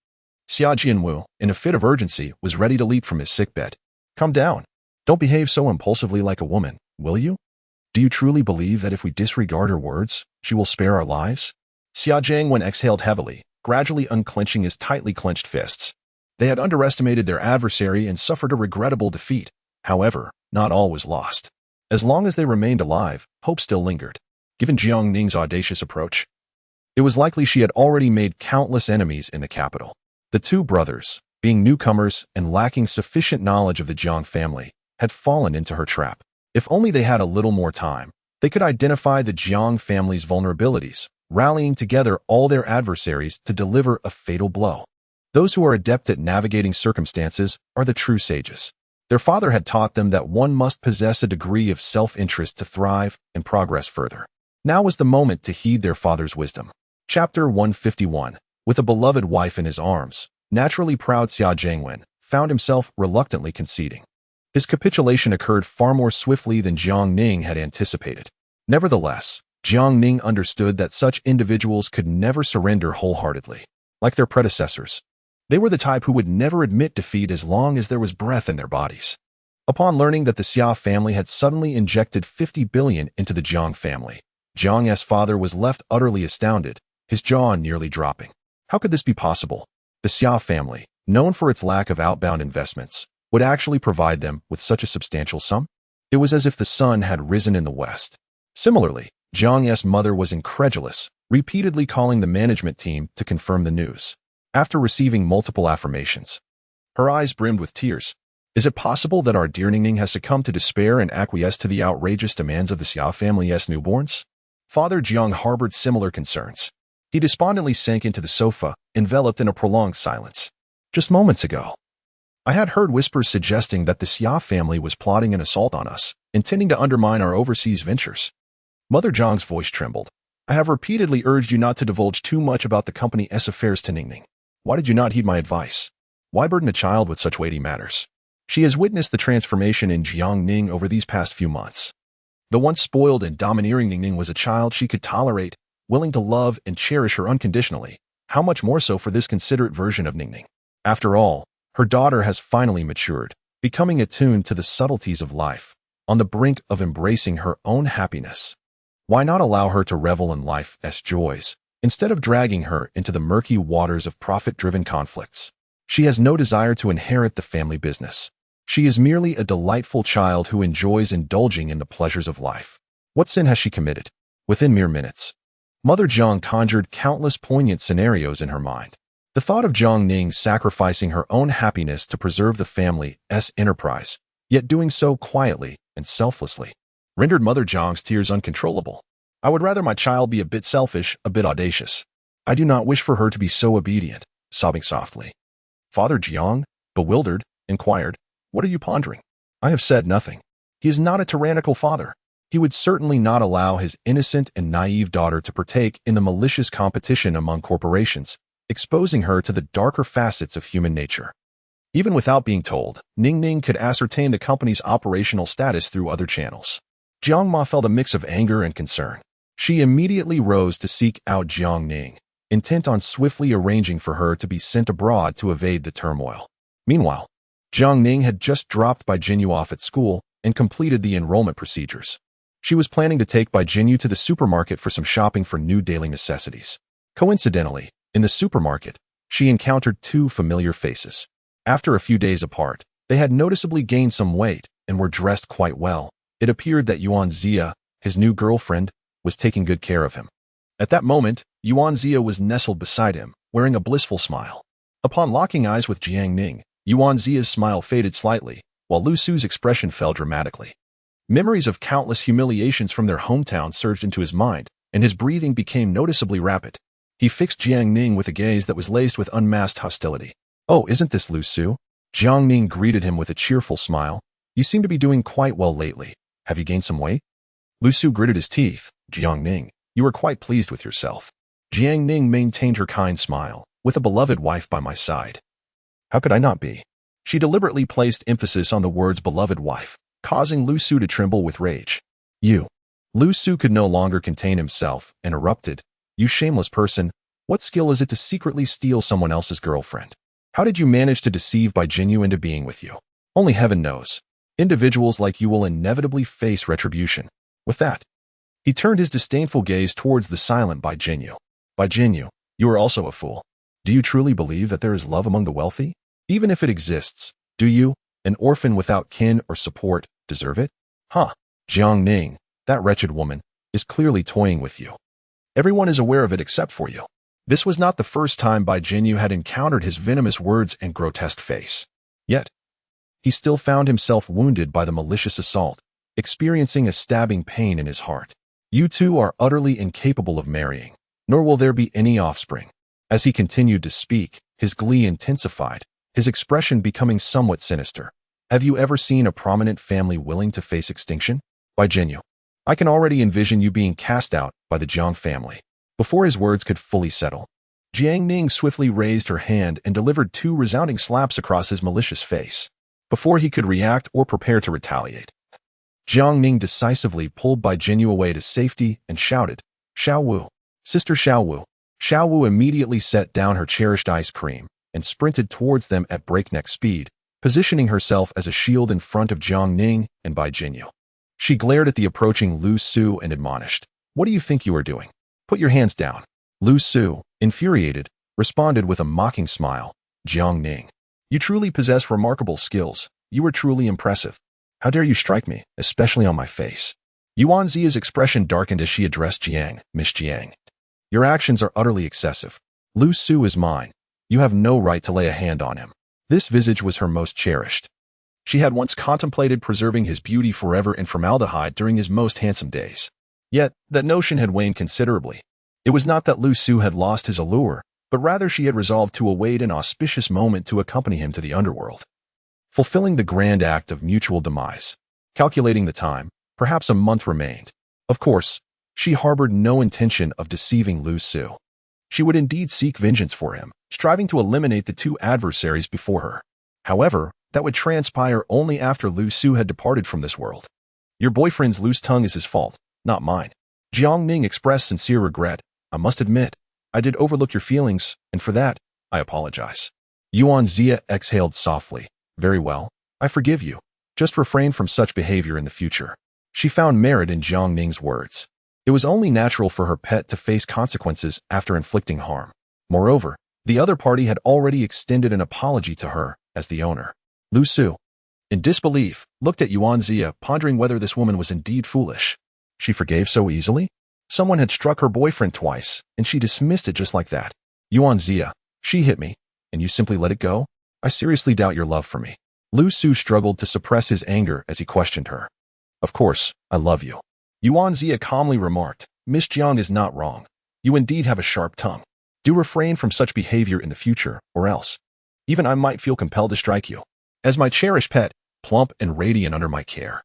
Xia Jianwu, in a fit of urgency, was ready to leap from his sickbed. Come down. Don't behave so impulsively like a woman, will you? Do you truly believe that if we disregard her words, she will spare our lives? Xia Jiangwen exhaled heavily, gradually unclenching his tightly clenched fists. They had underestimated their adversary and suffered a regrettable defeat. However, not all was lost. As long as they remained alive, hope still lingered. Given Jiang Ning's audacious approach, it was likely she had already made countless enemies in the capital. The two brothers, being newcomers and lacking sufficient knowledge of the Jiang family, had fallen into her trap. If only they had a little more time, they could identify the Jiang family's vulnerabilities, rallying together all their adversaries to deliver a fatal blow. Those who are adept at navigating circumstances are the true sages. Their father had taught them that one must possess a degree of self-interest to thrive and progress further. Now was the moment to heed their father's wisdom. Chapter 151. With a beloved wife in his arms, naturally proud Xia Jiangwen found himself reluctantly conceding. His capitulation occurred far more swiftly than Jiang Ning had anticipated. Nevertheless, Jiang Ning understood that such individuals could never surrender wholeheartedly. Like their predecessors, they were the type who would never admit defeat as long as there was breath in their bodies. Upon learning that the Xia family had suddenly injected 50 billion into the Jiang family, Jiang's father was left utterly astounded, his jaw nearly dropping. How could this be possible? The Xia family, known for its lack of outbound investments, would actually provide them with such a substantial sum? It was as if the sun had risen in the west. Similarly, Jiang's mother was incredulous, repeatedly calling the management team to confirm the news. After receiving multiple affirmations, her eyes brimmed with tears. Is it possible that our dear Ningning has succumbed to despair and acquiesced to the outrageous demands of the Xia family's newborns? Father Jiang harbored similar concerns. He despondently sank into the sofa, enveloped in a prolonged silence. Just moments ago, I had heard whispers suggesting that the Xia family was plotting an assault on us, intending to undermine our overseas ventures. Mother Jiang's voice trembled. I have repeatedly urged you not to divulge too much about the company's affairs to Ningning. Why did you not heed my advice? Why burden a child with such weighty matters? She has witnessed the transformation in Jiang Ning over these past few months. The once spoiled and domineering Ningning was a child she could tolerate, willing to love and cherish her unconditionally. How much more so for this considerate version of Ningning? After all, her daughter has finally matured, becoming attuned to the subtleties of life, on the brink of embracing her own happiness. Why not allow her to revel in life's joys, instead of dragging her into the murky waters of profit-driven conflicts? She has no desire to inherit the family business. She is merely a delightful child who enjoys indulging in the pleasures of life. What sin has she committed? Within mere minutes, Mother Jiang conjured countless poignant scenarios in her mind. The thought of Jiang Ning sacrificing her own happiness to preserve the family's enterprise, yet doing so quietly and selflessly, rendered Mother Jiang's tears uncontrollable. I would rather my child be a bit selfish, a bit audacious. I do not wish for her to be so obedient, sobbing softly. Father Jiang, bewildered, inquired, "What are you pondering?" "I have said nothing. He is not a tyrannical father. He would certainly not allow his innocent and naive daughter to partake in the malicious competition among corporations, exposing her to the darker facets of human nature." Even without being told, Ning Ning could ascertain the company's operational status through other channels. Jiang Ma felt a mix of anger and concern. She immediately rose to seek out Jiang Ning, intent on swiftly arranging for her to be sent abroad to evade the turmoil. Meanwhile, Jiang Ning had just dropped Bai Jinyu off at school and completed the enrollment procedures. She was planning to take Bai Jinyu to the supermarket for some shopping for new daily necessities. Coincidentally, in the supermarket, she encountered two familiar faces. After a few days apart, they had noticeably gained some weight and were dressed quite well. It appeared that us.Ⅱ, his new girlfriend, was taking good care of him. At that moment, us.Ⅱ was nestled beside him, wearing a blissful smile. Upon locking eyes with Jiang Ning, us.Ⅱ's smile faded slightly, while Lu Su's expression fell dramatically. Memories of countless humiliations from their hometown surged into his mind, and his breathing became noticeably rapid. He fixed Jiang Ning with a gaze that was laced with unmasked hostility. "Oh, isn't this Lu Su?" Jiang Ning greeted him with a cheerful smile. "You seem to be doing quite well lately. Have you gained some weight?" Lu Su gritted his teeth. "Jiang Ning, you are quite pleased with yourself." Jiang Ning maintained her kind smile, with a beloved wife by my side. How could I not be? She deliberately placed emphasis on the words beloved wife, causing Lu Su to tremble with rage. "You." Lu Su could no longer contain himself and erupted. "You shameless person, what skill is it to secretly steal someone else's girlfriend? How did you manage to deceive Bai Jinyu into being with you? Only heaven knows. Individuals like you will inevitably face retribution." With that, he turned his disdainful gaze towards the silent Bai Jinyu. "Bai Jinyu, you are also a fool. Do you truly believe that there is love among the wealthy? Even if it exists, do you, an orphan without kin or support, deserve it? Huh. Jiang Ning, that wretched woman, is clearly toying with you. Everyone is aware of it except for you." This was not the first time Bai Jinyu had encountered his venomous words and grotesque face. Yet, he still found himself wounded by the malicious assault, experiencing a stabbing pain in his heart. "You two are utterly incapable of marrying, nor will there be any offspring." As he continued to speak, his glee intensified, his expression becoming somewhat sinister. "Have you ever seen a prominent family willing to face extinction? Bai Jinyu, I can already envision you being cast out by the Jiang family." Before his words could fully settle, Jiang Ning swiftly raised her hand and delivered two resounding slaps across his malicious face. Before he could react or prepare to retaliate, Jiang Ning decisively pulled Bai Jinyu away to safety and shouted, "Xiao Wu, Sister Xiao Wu." Xiao Wu immediately set down her cherished ice cream and sprinted towards them at breakneck speed, positioning herself as a shield in front of Jiang Ning and Bai Jinyu. She glared at the approaching Lu Su and admonished, "What do you think you are doing? Put your hands down." Lu Su, infuriated, responded with a mocking smile, "Jiang Ning, you truly possess remarkable skills. You are truly impressive. How dare you strike me, especially on my face?" us.Ⅱ's expression darkened as she addressed Jiang, "Miss Jiang, your actions are utterly excessive. Lu Su is mine. You have no right to lay a hand on him." This visage was her most cherished. She had once contemplated preserving his beauty forever in formaldehyde during his most handsome days. Yet, that notion had waned considerably. It was not that Lu Su had lost his allure, but rather she had resolved to await an auspicious moment to accompany him to the underworld, fulfilling the grand act of mutual demise. Calculating the time, perhaps a month remained. Of course, she harbored no intention of deceiving Lu Su. She would indeed seek vengeance for him, striving to eliminate the two adversaries before her. However, that would transpire only after Lu Su had departed from this world. "Your boyfriend's loose tongue is his fault, not mine." Jiang Ning expressed sincere regret. "I must admit, I did overlook your feelings, and for that, I apologize." us.Ⅱ exhaled softly. "Very well, I forgive you. Just refrain from such behavior in the future." She found merit in Jiang Ning's words. It was only natural for her pet to face consequences after inflicting harm. Moreover, the other party had already extended an apology to her as the owner. Lu Su, in disbelief, looked at us.Ⅱ, pondering whether this woman was indeed foolish. She forgave so easily? Someone had struck her boyfriend twice, and she dismissed it just like that. us.Ⅱ, she hit me, and you simply let it go? I seriously doubt your love for me. Lu Su struggled to suppress his anger as he questioned her. Of course, I love you. us.Ⅱ calmly remarked, Miss Jiang is not wrong. You indeed have a sharp tongue. Do refrain from such behavior in the future, or else. Even I might feel compelled to strike you. As my cherished pet, plump and radiant under my care.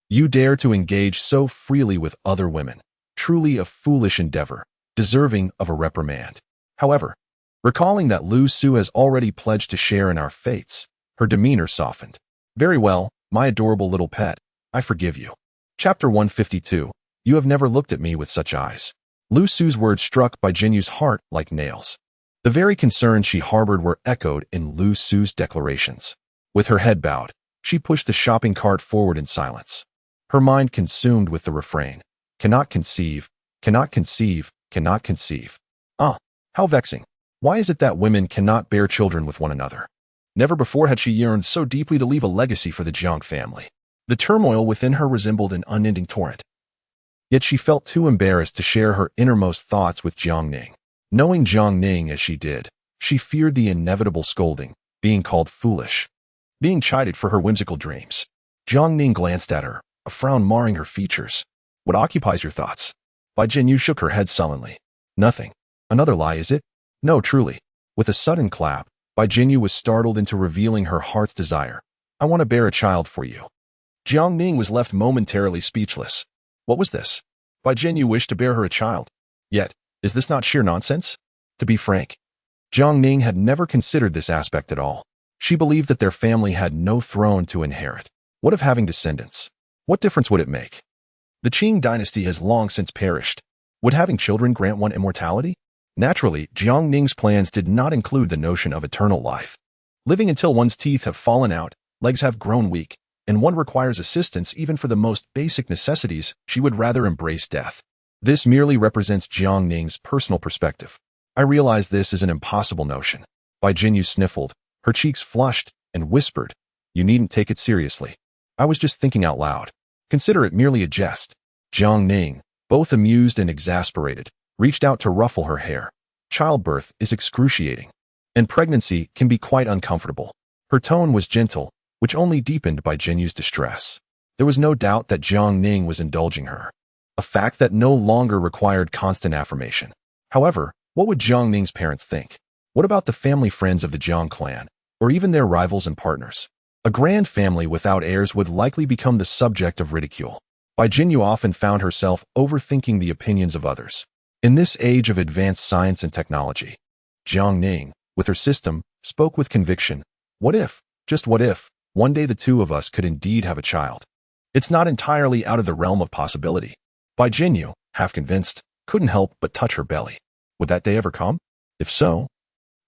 You dare to engage so freely with other women. Truly a foolish endeavor, deserving of a reprimand. However, recalling that Lu Su has already pledged to share in our fates, her demeanor softened. Very well, my adorable little pet, I forgive you. Chapter 152. You have never looked at me with such eyes. Lu Su's words struck Bai Jinyu's heart like nails. The very concerns she harbored were echoed in Lu Su's declarations. With her head bowed, she pushed the shopping cart forward in silence. Her mind consumed with the refrain, cannot conceive, cannot conceive, cannot conceive. Ah, how vexing. Why is it that women cannot bear children with one another? Never before had she yearned so deeply to leave a legacy for the Jiang family. The turmoil within her resembled an unending torrent. Yet she felt too embarrassed to share her innermost thoughts with Jiang Ning. Knowing Jiang Ning as she did, she feared the inevitable scolding, being called foolish, being chided for her whimsical dreams. Jiang Ning glanced at her, a frown marring her features. What occupies your thoughts? Bai Jinyu shook her head sullenly. Nothing. Another lie, is it? No, truly. With a sudden clap, Bai Jinyu was startled into revealing her heart's desire. I want to bear a child for you. Jiang Ning was left momentarily speechless. What was this? Bai Jinyu wished to bear her a child. Yet, is this not sheer nonsense? To be frank, Jiang Ning had never considered this aspect at all. She believed that their family had no throne to inherit. What of having descendants? What difference would it make? The Qing dynasty has long since perished. Would having children grant one immortality? Naturally, Jiang Ning's plans did not include the notion of eternal life. Living until one's teeth have fallen out, legs have grown weak, and one requires assistance even for the most basic necessities, she would rather embrace death. This merely represents Jiang Ning's personal perspective. I realize this is an impossible notion. Bai Jinyu sniffled, her cheeks flushed, and whispered, You needn't take it seriously. I was just thinking out loud. Consider it merely a jest. Jiang Ning, both amused and exasperated, reached out to ruffle her hair. Childbirth is excruciating, and pregnancy can be quite uncomfortable. Her tone was gentle, which only deepened Bai Jinyu's distress. There was no doubt that Jiang Ning was indulging her, a fact that no longer required constant affirmation. However, what would Jiang Ning's parents think? What about the family friends of the Jiang clan, or even their rivals and partners? A grand family without heirs would likely become the subject of ridicule. Bai Jinyu often found herself overthinking the opinions of others. In this age of advanced science and technology, Jiang Ning, with her system, spoke with conviction. What if, just what if, one day the two of us could indeed have a child? It's not entirely out of the realm of possibility. Bai Jinyu, half convinced, couldn't help but touch her belly. Would that day ever come? If so,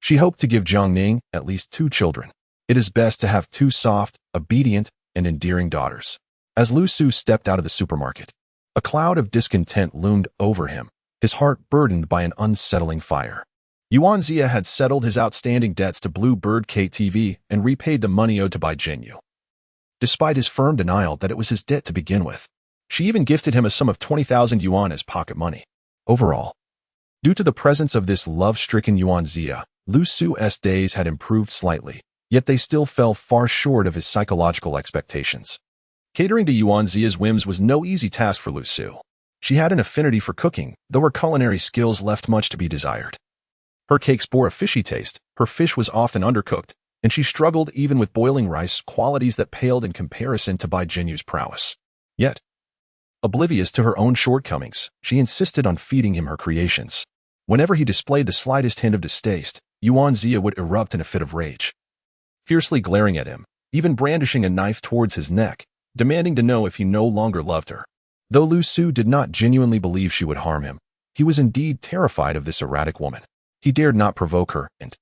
she hoped to give Jiang Ning at least 2 children. It is best to have 2 soft, obedient, and endearing daughters. As Lu Su stepped out of the supermarket, a cloud of discontent loomed over him, his heart burdened by an unsettling fire. us.Ⅱ had settled his outstanding debts to Blue Bird KTV and repaid the money owed to Bai Jinyu. Despite his firm denial that it was his debt to begin with, she even gifted him a sum of 20,000 yuan as pocket money. Overall, due to the presence of this love-stricken us.Ⅱ, Lu Su's days had improved slightly, yet they still fell far short of his psychological expectations. Catering to us.Ⅱ's whims was no easy task for Lu Su. She had an affinity for cooking, though her culinary skills left much to be desired. Her cakes bore a fishy taste, her fish was often undercooked, and she struggled even with boiling rice, qualities that paled in comparison to Bai Jinyu's prowess. Yet, oblivious to her own shortcomings, she insisted on feeding him her creations. Whenever he displayed the slightest hint of distaste, us.Ⅱ would erupt in a fit of rage, fiercely glaring at him, even brandishing a knife towards his neck, demanding to know if he no longer loved her. Though Lu Su did not genuinely believe she would harm him, he was indeed terrified of this erratic woman. He dared not provoke her, and,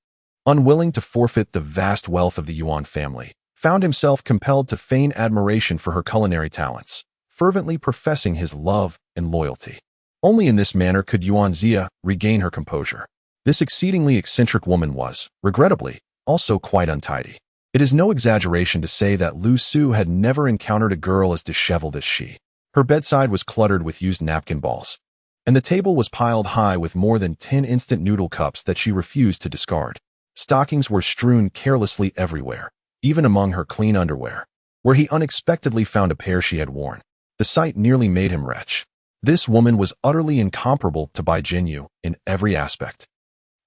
unwilling to forfeit the vast wealth of the Yuan family, found himself compelled to feign admiration for her culinary talents, fervently professing his love and loyalty. Only in this manner could us.Ⅱ regain her composure. This exceedingly eccentric woman was, regrettably, also quite untidy. It is no exaggeration to say that Lu Su had never encountered a girl as disheveled as she. Her bedside was cluttered with used napkin balls, and the table was piled high with more than 10 instant noodle cups that she refused to discard. Stockings were strewn carelessly everywhere, even among her clean underwear, where he unexpectedly found a pair she had worn. The sight nearly made him retch. This woman was utterly incomparable to Bai Jinyu in every aspect.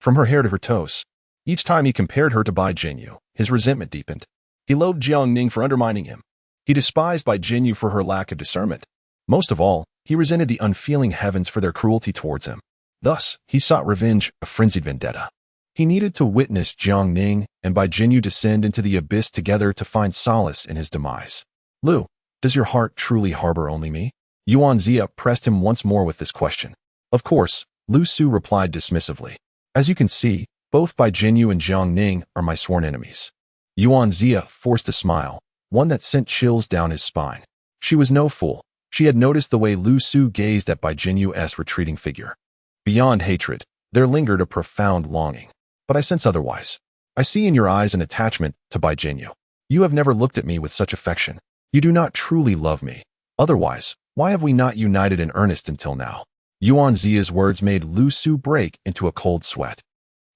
From her hair to her toes, Each time he compared her to Bai Jinyu, his resentment deepened. He loathed Jiang Ning for undermining him. He despised Bai Jinyu for her lack of discernment. Most of all, he resented the unfeeling heavens for their cruelty towards him. Thus, he sought revenge, a frenzied vendetta. He needed to witness Jiang Ning and Bai Jinyu descend into the abyss together to find solace in his demise. Lu, does your heart truly harbor only me? Yuan Zia pressed him once more with this question. Of course, Lu Su replied dismissively. As you can see, both Bai Jinyu and Jiang Ning are my sworn enemies. Yuan Zia forced a smile, one that sent chills down his spine. She was no fool. She had noticed the way Lu Su gazed at Bai Jinyu's retreating figure. Beyond hatred, there lingered a profound longing. But I sense otherwise. I see in your eyes an attachment to Bai Jinyu. You have never looked at me with such affection. You do not truly love me. Otherwise, why have we not united in earnest until now? Yuan Zia's words made Lu Su break into a cold sweat.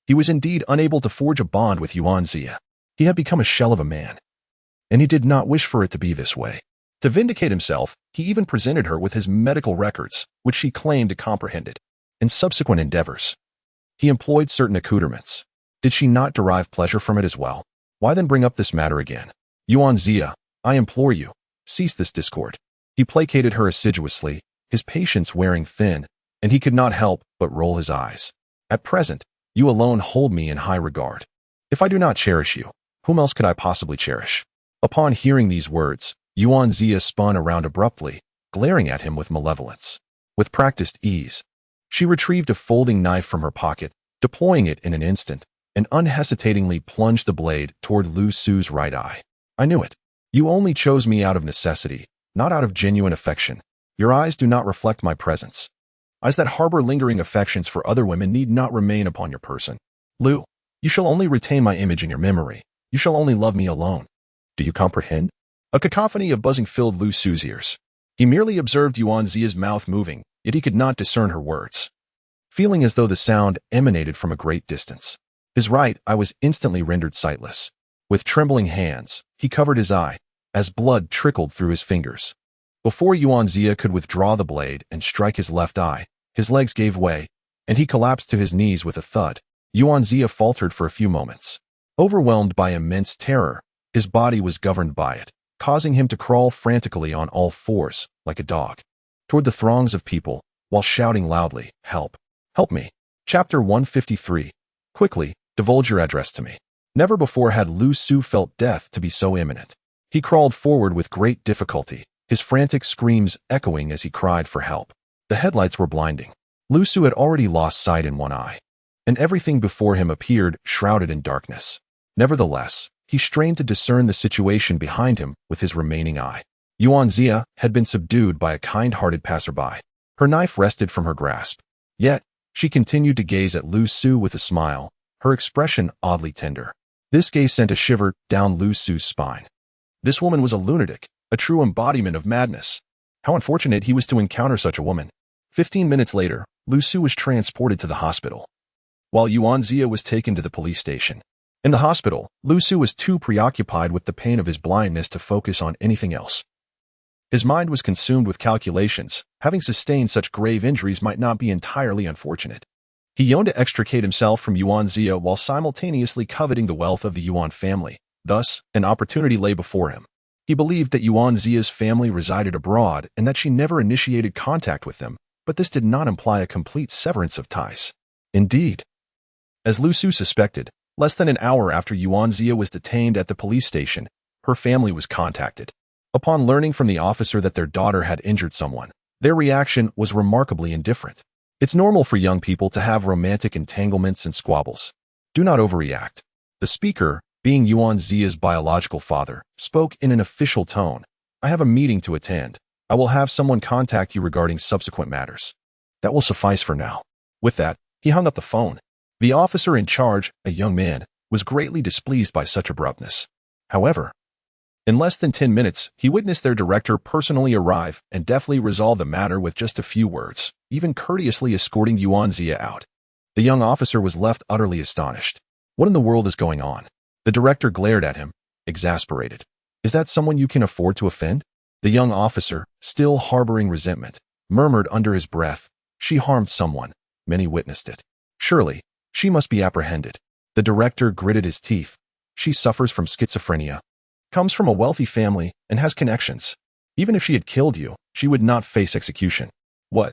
He was indeed unable to forge a bond with Yuan Zia. He had become a shell of a man. And he did not wish for it to be this way. To vindicate himself, he even presented her with his medical records, which she claimed to comprehend. In subsequent endeavors, he employed certain accoutrements. Did she not derive pleasure from it as well? Why then bring up this matter again? Yuan Zia, I implore you, cease this discord. He placated her assiduously, his patience wearing thin, and he could not help but roll his eyes. At present, you alone hold me in high regard. If I do not cherish you, whom else could I possibly cherish? Upon hearing these words, Yuan Zia spun around abruptly, glaring at him with malevolence. With practiced ease, she retrieved a folding knife from her pocket, deploying it in an instant, and unhesitatingly plunged the blade toward Lu Su's right eye. I knew it. You only chose me out of necessity, not out of genuine affection. Your eyes do not reflect my presence. Eyes that harbor lingering affections for other women need not remain upon your person. Lu, you shall only retain my image in your memory. You shall only love me alone. Do you comprehend? A cacophony of buzzing filled Lu Su's ears. He merely observed Yuan Zia's mouth moving, yet he could not discern her words, feeling as though the sound emanated from a great distance. His right eye was instantly rendered sightless. With trembling hands, he covered his eye, as blood trickled through his fingers. Before Yuan Zia could withdraw the blade and strike his left eye, his legs gave way, and he collapsed to his knees with a thud. Yuan Zia faltered for a few moments. Overwhelmed by immense terror, his body was governed by it, causing him to crawl frantically on all fours, like a dog, toward the throngs of people, while shouting loudly, "Help! Help me!" Chapter 153. Quickly, divulge your address to me. Never before had Lu Su felt death to be so imminent. He crawled forward with great difficulty, his frantic screams echoing as he cried for help. The headlights were blinding. Lu Su had already lost sight in one eye, and everything before him appeared shrouded in darkness. Nevertheless, he strained to discern the situation behind him with his remaining eye. Yuan Zia had been subdued by a kind-hearted passerby. Her knife rested from her grasp. Yet, she continued to gaze at Lu Su with a smile, her expression oddly tender. This gaze sent a shiver down Lu Su's spine. This woman was a lunatic, a true embodiment of madness. How unfortunate he was to encounter such a woman. 15 minutes later, Lu Su was transported to the hospital, while Yuan Zia was taken to the police station. In the hospital, Lu Su was too preoccupied with the pain of his blindness to focus on anything else. His mind was consumed with calculations. Having sustained such grave injuries might not be entirely unfortunate. He yearned to extricate himself from Yuan Zia while simultaneously coveting the wealth of the Yuan family. Thus, an opportunity lay before him. He believed that Yuan Zia's family resided abroad and that she never initiated contact with them, but this did not imply a complete severance of ties. Indeed, as Lu Su suspected, less than an hour after Yuan Zia was detained at the police station, her family was contacted. Upon learning from the officer that their daughter had injured someone, their reaction was remarkably indifferent. It's normal for young people to have romantic entanglements and squabbles. Do not overreact. The speaker, being Yuan Zia's biological father, spoke in an official tone. I have a meeting to attend. I will have someone contact you regarding subsequent matters. That will suffice for now. With that, he hung up the phone. The officer in charge, a young man, was greatly displeased by such abruptness. However, in less than 10 minutes, he witnessed their director personally arrive and deftly resolve the matter with just a few words, even courteously escorting Yuan Zia out. The young officer was left utterly astonished. What in the world is going on? The director glared at him, exasperated. Is that someone you can afford to offend? The young officer, still harboring resentment, murmured under his breath, she harmed someone. Many witnessed it. Surely, she must be apprehended. The director gritted his teeth. She suffers from schizophrenia, comes from a wealthy family, and has connections. Even if she had killed you, she would not face execution. What?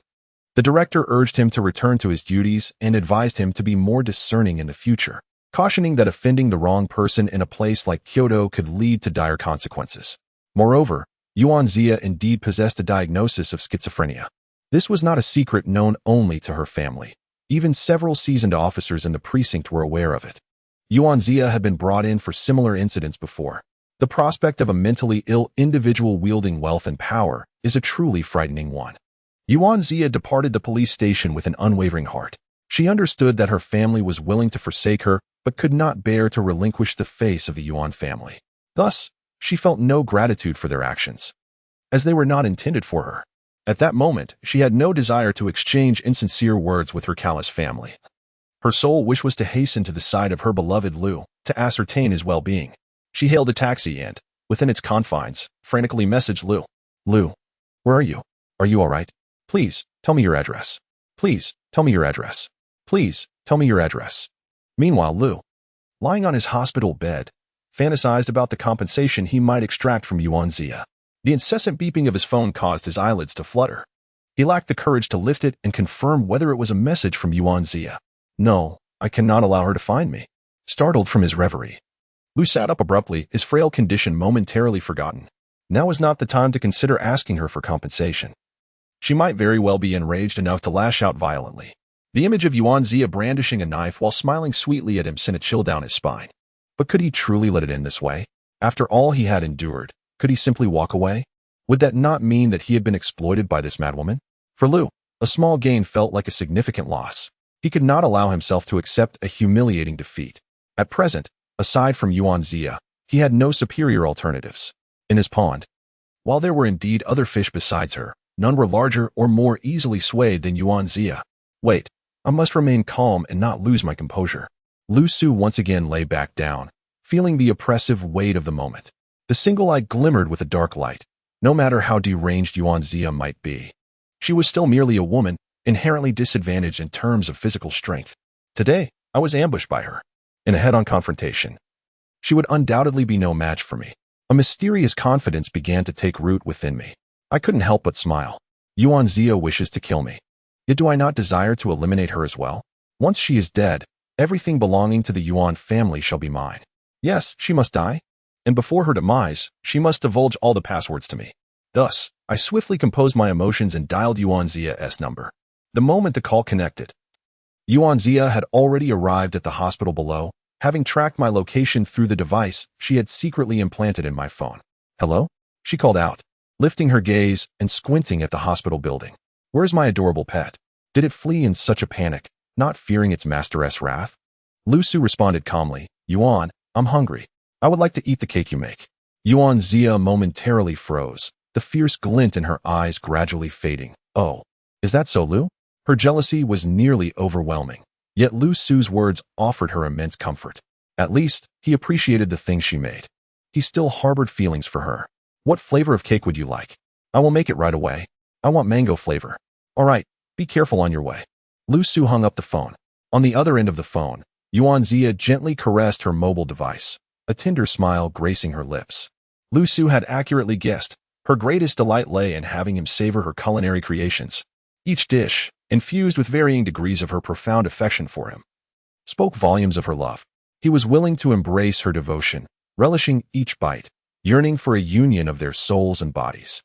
The director urged him to return to his duties and advised him to be more discerning in the future, cautioning that offending the wrong person in a place like Kyoto could lead to dire consequences. Moreover, us.Ⅱ indeed possessed a diagnosis of schizophrenia. This was not a secret known only to her family. Even several seasoned officers in the precinct were aware of it. us.Ⅱ had been brought in for similar incidents before. The prospect of a mentally ill individual wielding wealth and power is a truly frightening one. us.Ⅱ departed the police station with an unwavering heart. She understood that her family was willing to forsake her, but could not bear to relinquish the face of the Yuan family. Thus, she felt no gratitude for their actions, as they were not intended for her. At that moment, she had no desire to exchange insincere words with her callous family. Her sole wish was to hasten to the side of her beloved Liu, to ascertain his well-being. She hailed a taxi and, within its confines, frantically messaged Liu. Liu, where are you? Are you all right? Please, tell me your address. Please, tell me your address. Please, tell me your address. Meanwhile, Liu, lying on his hospital bed, fantasized about the compensation he might extract from us.Ⅱ. The incessant beeping of his phone caused his eyelids to flutter. He lacked the courage to lift it and confirm whether it was a message from us.Ⅱ. No, I cannot allow her to find me. Startled from his reverie, Liu sat up abruptly, his frail condition momentarily forgotten. Now was not the time to consider asking her for compensation. She might very well be enraged enough to lash out violently. The image of us.Ⅱ brandishing a knife while smiling sweetly at him sent a chill down his spine. But could he truly let it end this way? After all he had endured, could he simply walk away? Would that not mean that he had been exploited by this madwoman? For Liu, a small gain felt like a significant loss. He could not allow himself to accept a humiliating defeat. At present, aside from us.Ⅱ, he had no superior alternatives. In his pond, while there were indeed other fish besides her, none were larger or more easily swayed than us.Ⅱ. Wait, I must remain calm and not lose my composure. Lu Su once again lay back down, feeling the oppressive weight of the moment. The single eye glimmered with a dark light. No matter how deranged us.Ⅱ might be, she was still merely a woman, inherently disadvantaged in terms of physical strength. Today, I was ambushed by her. In a head-on confrontation, she would undoubtedly be no match for me. A mysterious confidence began to take root within me. I couldn't help but smile. us.Ⅱ wishes to kill me. Yet do I not desire to eliminate her as well? Once she is dead, everything belonging to the Yuan family shall be mine. Yes, she must die. And before her demise, she must divulge all the passwords to me. Thus, I swiftly composed my emotions and dialed us.Ⅱ's number. The moment the call connected, us.Ⅱ had already arrived at the hospital below, having tracked my location through the device she had secretly implanted in my phone. Hello? She called out, lifting her gaze and squinting at the hospital building. Where's my adorable pet? Did it flee in such a panic, not fearing its master's wrath? Lu Su responded calmly, Yuan, I'm hungry. I would like to eat the cake you make. us.Ⅱ momentarily froze, the fierce glint in her eyes gradually fading. Oh, is that so, Lu? Her jealousy was nearly overwhelming, yet Lu Su's words offered her immense comfort. At least, he appreciated the things she made. He still harbored feelings for her. What flavor of cake would you like? I will make it right away. I want mango flavor. All right, be careful on your way. Lu Su hung up the phone. On the other end of the phone, us.Ⅱ gently caressed her mobile device, a tender smile gracing her lips. Lu Su had accurately guessed. Her greatest delight lay in having him savor her culinary creations. Each dish, infused with varying degrees of her profound affection for him, spoke volumes of her love. He was willing to embrace her devotion, relishing each bite, yearning for a union of their souls and bodies.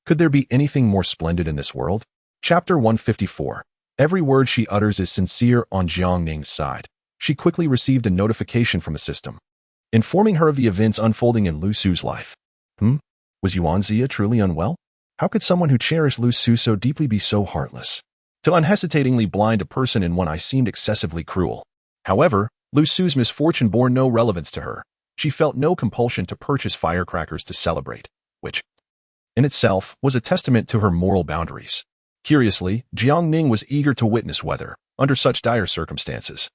Could there be anything more splendid in this world? Chapter 154. Every word she utters is sincere on Jiang Ning's side. She quickly received a notification from the system, informing her of the events unfolding in Lu Su's life. Was us.Ⅱ truly unwell? How could someone who cherished Lu Su so deeply be so heartless? To unhesitatingly blind a person in one eye seemed excessively cruel. However, Lu Su's misfortune bore no relevance to her. She felt no compulsion to purchase firecrackers to celebrate, which, in itself, was a testament to her moral boundaries. Curiously, Jiang Ning was eager to witness whether, under such dire circumstances,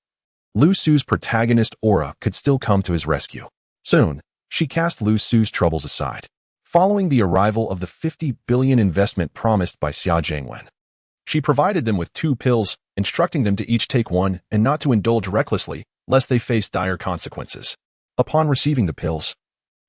Lu Su's protagonist aura could still come to his rescue. Soon, she cast Lu Su's troubles aside. Following the arrival of the 50 billion investment promised by Xia Jiangwen, she provided them with 2 pills, instructing them to each take one and not to indulge recklessly, lest they face dire consequences. Upon receiving the pills,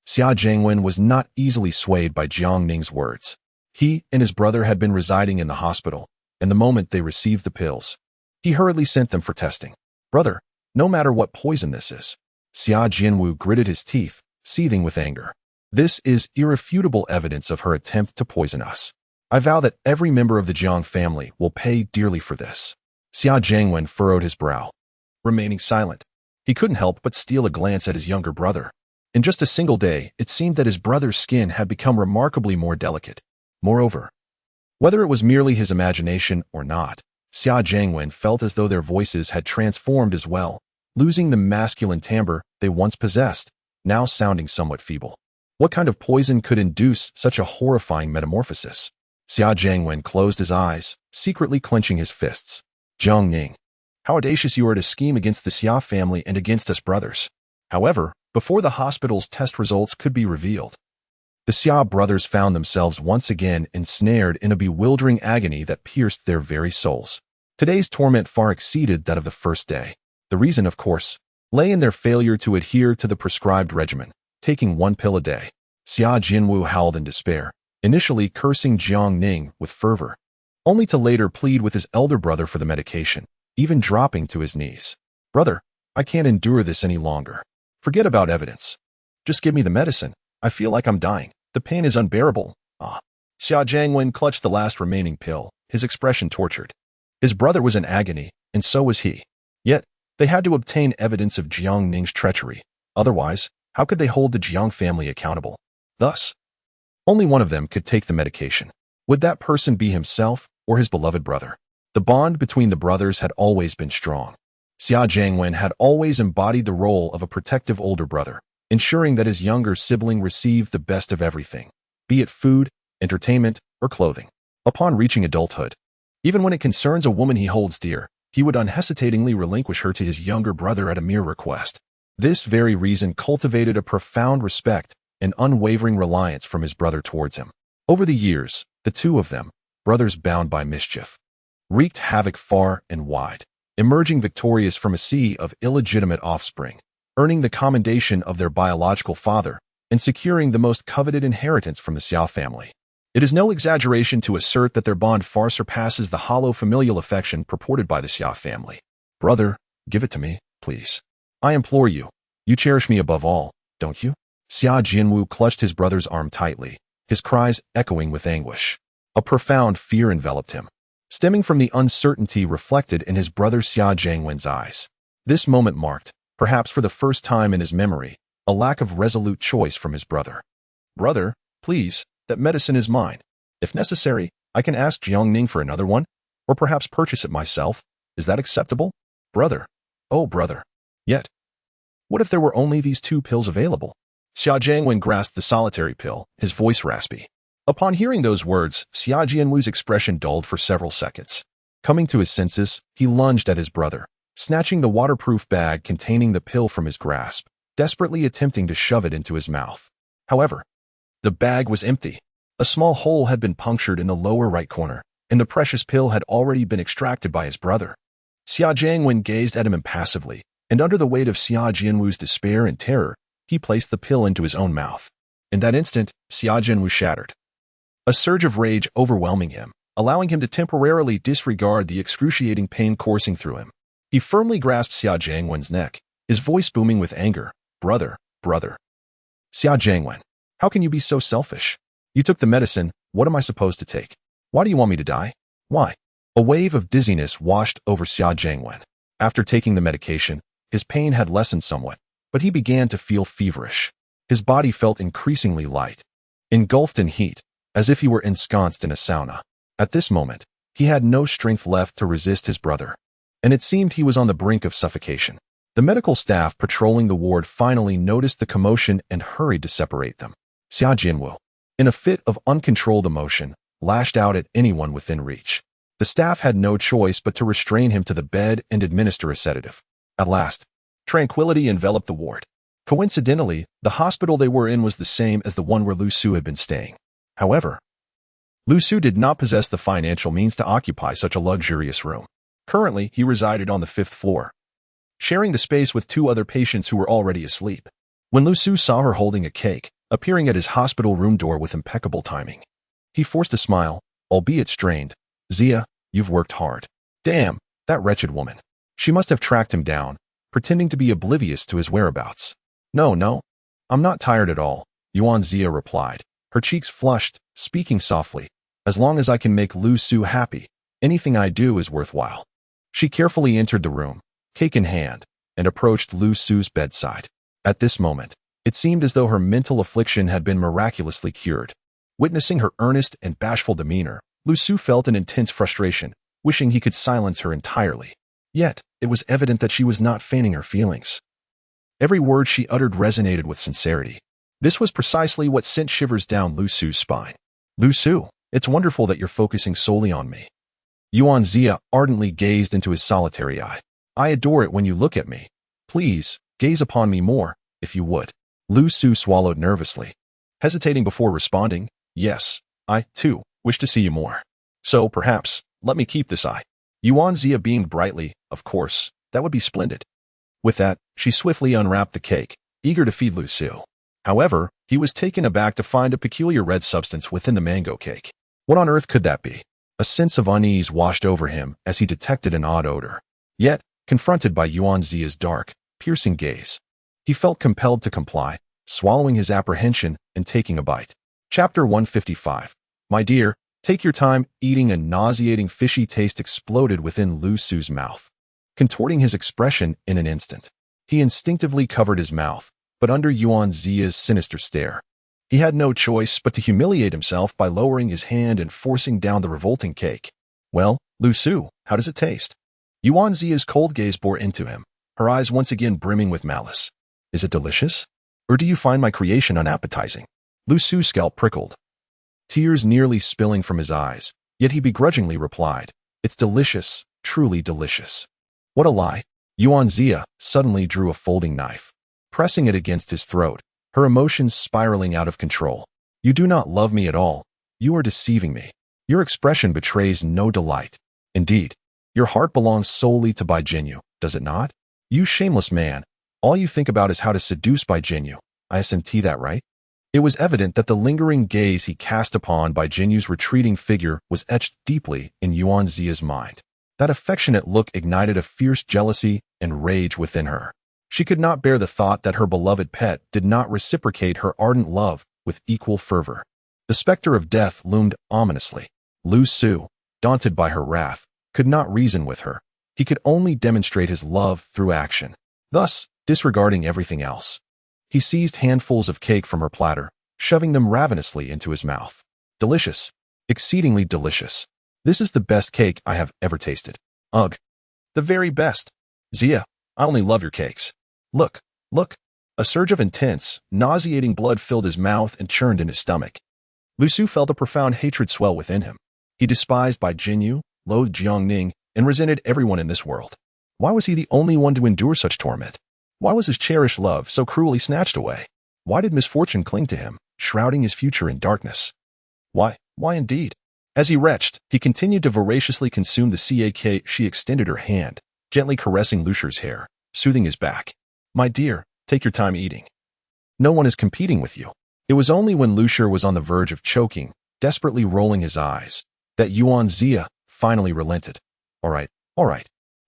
Xia Jiangwen was not easily swayed by Jiang Ning's words. He and his brother had been residing in the hospital, and the moment they received the pills, he hurriedly sent them for testing. Brother, no matter what poison this is. Xia Jianwu gritted his teeth, seething with anger. This is irrefutable evidence of her attempt to poison us. I vow that every member of the Jiang family will pay dearly for this. Xia Jiangwen furrowed his brow. Remaining silent, he couldn't help but steal a glance at his younger brother. In just a single day, it seemed that his brother's skin had become remarkably more delicate. Moreover, whether it was merely his imagination or not, Xia Jiangwen felt as though their voices had transformed as well, losing the masculine timbre they once possessed, now sounding somewhat feeble. What kind of poison could induce such a horrifying metamorphosis? Xia Jiangwen closed his eyes, secretly clenching his fists. Jiang Ning, how audacious you are to scheme against the Xia family and against us brothers. However, before the hospital's test results could be revealed, the Xia brothers found themselves once again ensnared in a bewildering agony that pierced their very souls. Today's torment far exceeded that of the first day. The reason, of course, lay in their failure to adhere to the prescribed regimen, taking 1 pill a day. Xia Jianwu howled in despair, initially cursing Jiang Ning with fervor, only to later plead with his elder brother for the medication, even dropping to his knees. Brother, I can't endure this any longer. Forget about evidence. Just give me the medicine. I feel like I'm dying. The pain is unbearable. Xia Jiangwen clutched the last remaining pill, his expression tortured. His brother was in agony, and so was he. Yet, they had to obtain evidence of Jiang Ning's treachery. Otherwise, how could they hold the Jiang family accountable? Thus, only one of them could take the medication. Would that person be himself or his beloved brother? The bond between the brothers had always been strong. Xia Jiangwen had always embodied the role of a protective older brother, ensuring that his younger sibling received the best of everything, be it food, entertainment, or clothing. Upon reaching adulthood, even when it concerns a woman he holds dear, he would unhesitatingly relinquish her to his younger brother at a mere request. This very reason cultivated a profound respect and unwavering reliance from his brother towards him. Over the years, the two of them, brothers bound by mischief, wreaked havoc far and wide, emerging victorious from a sea of illegitimate offspring, earning the commendation of their biological father, and securing the most coveted inheritance from the Xia family. It is no exaggeration to assert that their bond far surpasses the hollow familial affection purported by the Xia family. Brother, give it to me, please. I implore you. You cherish me above all, don't you? Xia Jianwu clutched his brother's arm tightly, his cries echoing with anguish. A profound fear enveloped him, stemming from the uncertainty reflected in his brother Xia Jiangwen's eyes. This moment marked, perhaps for the first time in his memory, a lack of resolute choice from his brother. Brother, please, that medicine is mine. If necessary, I can ask Jiang Ning for another one, or perhaps purchase it myself. Is that acceptable? Brother. Oh, brother. Yet, what if there were only these 2 pills available? Xia Jiangwen grasped the solitary pill, his voice raspy. Upon hearing those words, Xia Jianwu's expression dulled for several seconds. Coming to his senses, he lunged at his brother, snatching the waterproof bag containing the pill from his grasp, desperately attempting to shove it into his mouth. However, the bag was empty. A small hole had been punctured in the lower right corner, and the precious pill had already been extracted by his brother. Xia Jiangwen gazed at him impassively, and under the weight of Xia Jianwu's despair and terror, he placed the pill into his own mouth. In that instant, Xia Jianwu shattered, a surge of rage overwhelming him, allowing him to temporarily disregard the excruciating pain coursing through him. He firmly grasped Xia Jiangwen's neck, his voice booming with anger. Brother, brother. Xia Jiangwen, how can you be so selfish? You took the medicine, what am I supposed to take? Why do you want me to die? Why? A wave of dizziness washed over Xia Jiangwen. After taking the medication, his pain had lessened somewhat, but he began to feel feverish. His body felt increasingly light, engulfed in heat, as if he were ensconced in a sauna. At this moment, he had no strength left to resist his brother, and it seemed he was on the brink of suffocation. The medical staff patrolling the ward finally noticed the commotion and hurried to separate them. Xia Jianwu, in a fit of uncontrolled emotion, lashed out at anyone within reach. The staff had no choice but to restrain him to the bed and administer a sedative. At last, tranquility enveloped the ward. Coincidentally, the hospital they were in was the same as the one where Lu Su had been staying. However, Lu Su did not possess the financial means to occupy such a luxurious room. Currently, he resided on the 5th floor, sharing the space with two other patients who were already asleep. When Lu Su saw her holding a cake, appearing at his hospital room door with impeccable timing, he forced a smile, albeit strained. "Zia, you've worked hard." "Damn, that wretched woman." She must have tracked him down, pretending to be oblivious to his whereabouts. No, I'm not tired at all," Zia replied, her cheeks flushed, speaking softly. "As long as I can make Lu Su happy, anything I do is worthwhile." She carefully entered the room, cake in hand, and approached Lu Su's bedside. At this moment, it seemed as though her mental affliction had been miraculously cured. Witnessing her earnest and bashful demeanor, Lu Su felt an intense frustration, wishing he could silence her entirely. Yet, it was evident that she was not feigning her feelings. Every word she uttered resonated with sincerity. This was precisely what sent shivers down Lu Su's spine. "Lu Su, it's wonderful that you're focusing solely on me." Zia ardently gazed into his solitary eye. "I adore it when you look at me. Please, gaze upon me more, if you would." Lu Su swallowed nervously, hesitating before responding. "Yes, I, too, wish to see you more. So, perhaps, let me keep this eye." Zia beamed brightly. "Of course, that would be splendid." With that, she swiftly unwrapped the cake, eager to feed Lu Su. However, he was taken aback to find a peculiar red substance within the mango cake. What on earth could that be? A sense of unease washed over him as he detected an odd odor. Yet, confronted by Zia's dark, piercing gaze, he felt compelled to comply, swallowing his apprehension and taking a bite. Chapter 155. "My dear, take your time." Eating. A nauseating fishy taste exploded within Lu Su's mouth, contorting his expression in an instant. He instinctively covered his mouth, but under Zia's sinister stare, he had no choice but to humiliate himself by lowering his hand and forcing down the revolting cake. "Well, Lu Su, how does it taste?" Zia's cold gaze bore into him, her eyes once again brimming with malice. "Is it delicious? Or do you find my creation unappetizing?" Lu Su's scalp prickled, tears nearly spilling from his eyes, yet he begrudgingly replied, "It's delicious, truly delicious." What a lie! Zia suddenly drew a folding knife, pressing it against his throat, her emotions spiraling out of control. "You do not love me at all. You are deceiving me. Your expression betrays no delight. Indeed, your heart belongs solely to Ⅱ, does it not? You shameless man, all you think about is how to seduce Ⅱ. Isn't that right?" It was evident that the lingering gaze he cast upon Ⅱ's retreating figure was etched deeply in Zia's mind. That affectionate look ignited a fierce jealousy and rage within her. She could not bear the thought that her beloved pet did not reciprocate her ardent love with equal fervor. The specter of death loomed ominously. Lu Su, daunted by her wrath, could not reason with her. He could only demonstrate his love through action. Thus, disregarding everything else, he seized handfuls of cake from her platter, shoving them ravenously into his mouth. "Delicious. Exceedingly delicious. This is the best cake I have ever tasted. Ugh. The very best. Zia, I only love your cakes. Look. A surge of intense, nauseating blood filled his mouth and churned in his stomach. Lu Su felt a profound hatred swell within him. He despised Ⅱ, loathed Jiangning, and resented everyone in this world. Why was he the only one to endure such torment? Why was his cherished love so cruelly snatched away? Why did misfortune cling to him, shrouding his future in darkness? Why indeed? As he retched, he continued to voraciously consume the cake. She extended her hand, gently caressing Lu Su's hair, soothing his back. "My dear, take your time eating. No one is competing with you." It was only when Lu Su was on the verge of choking, desperately rolling his eyes, that Zia finally relented. All right.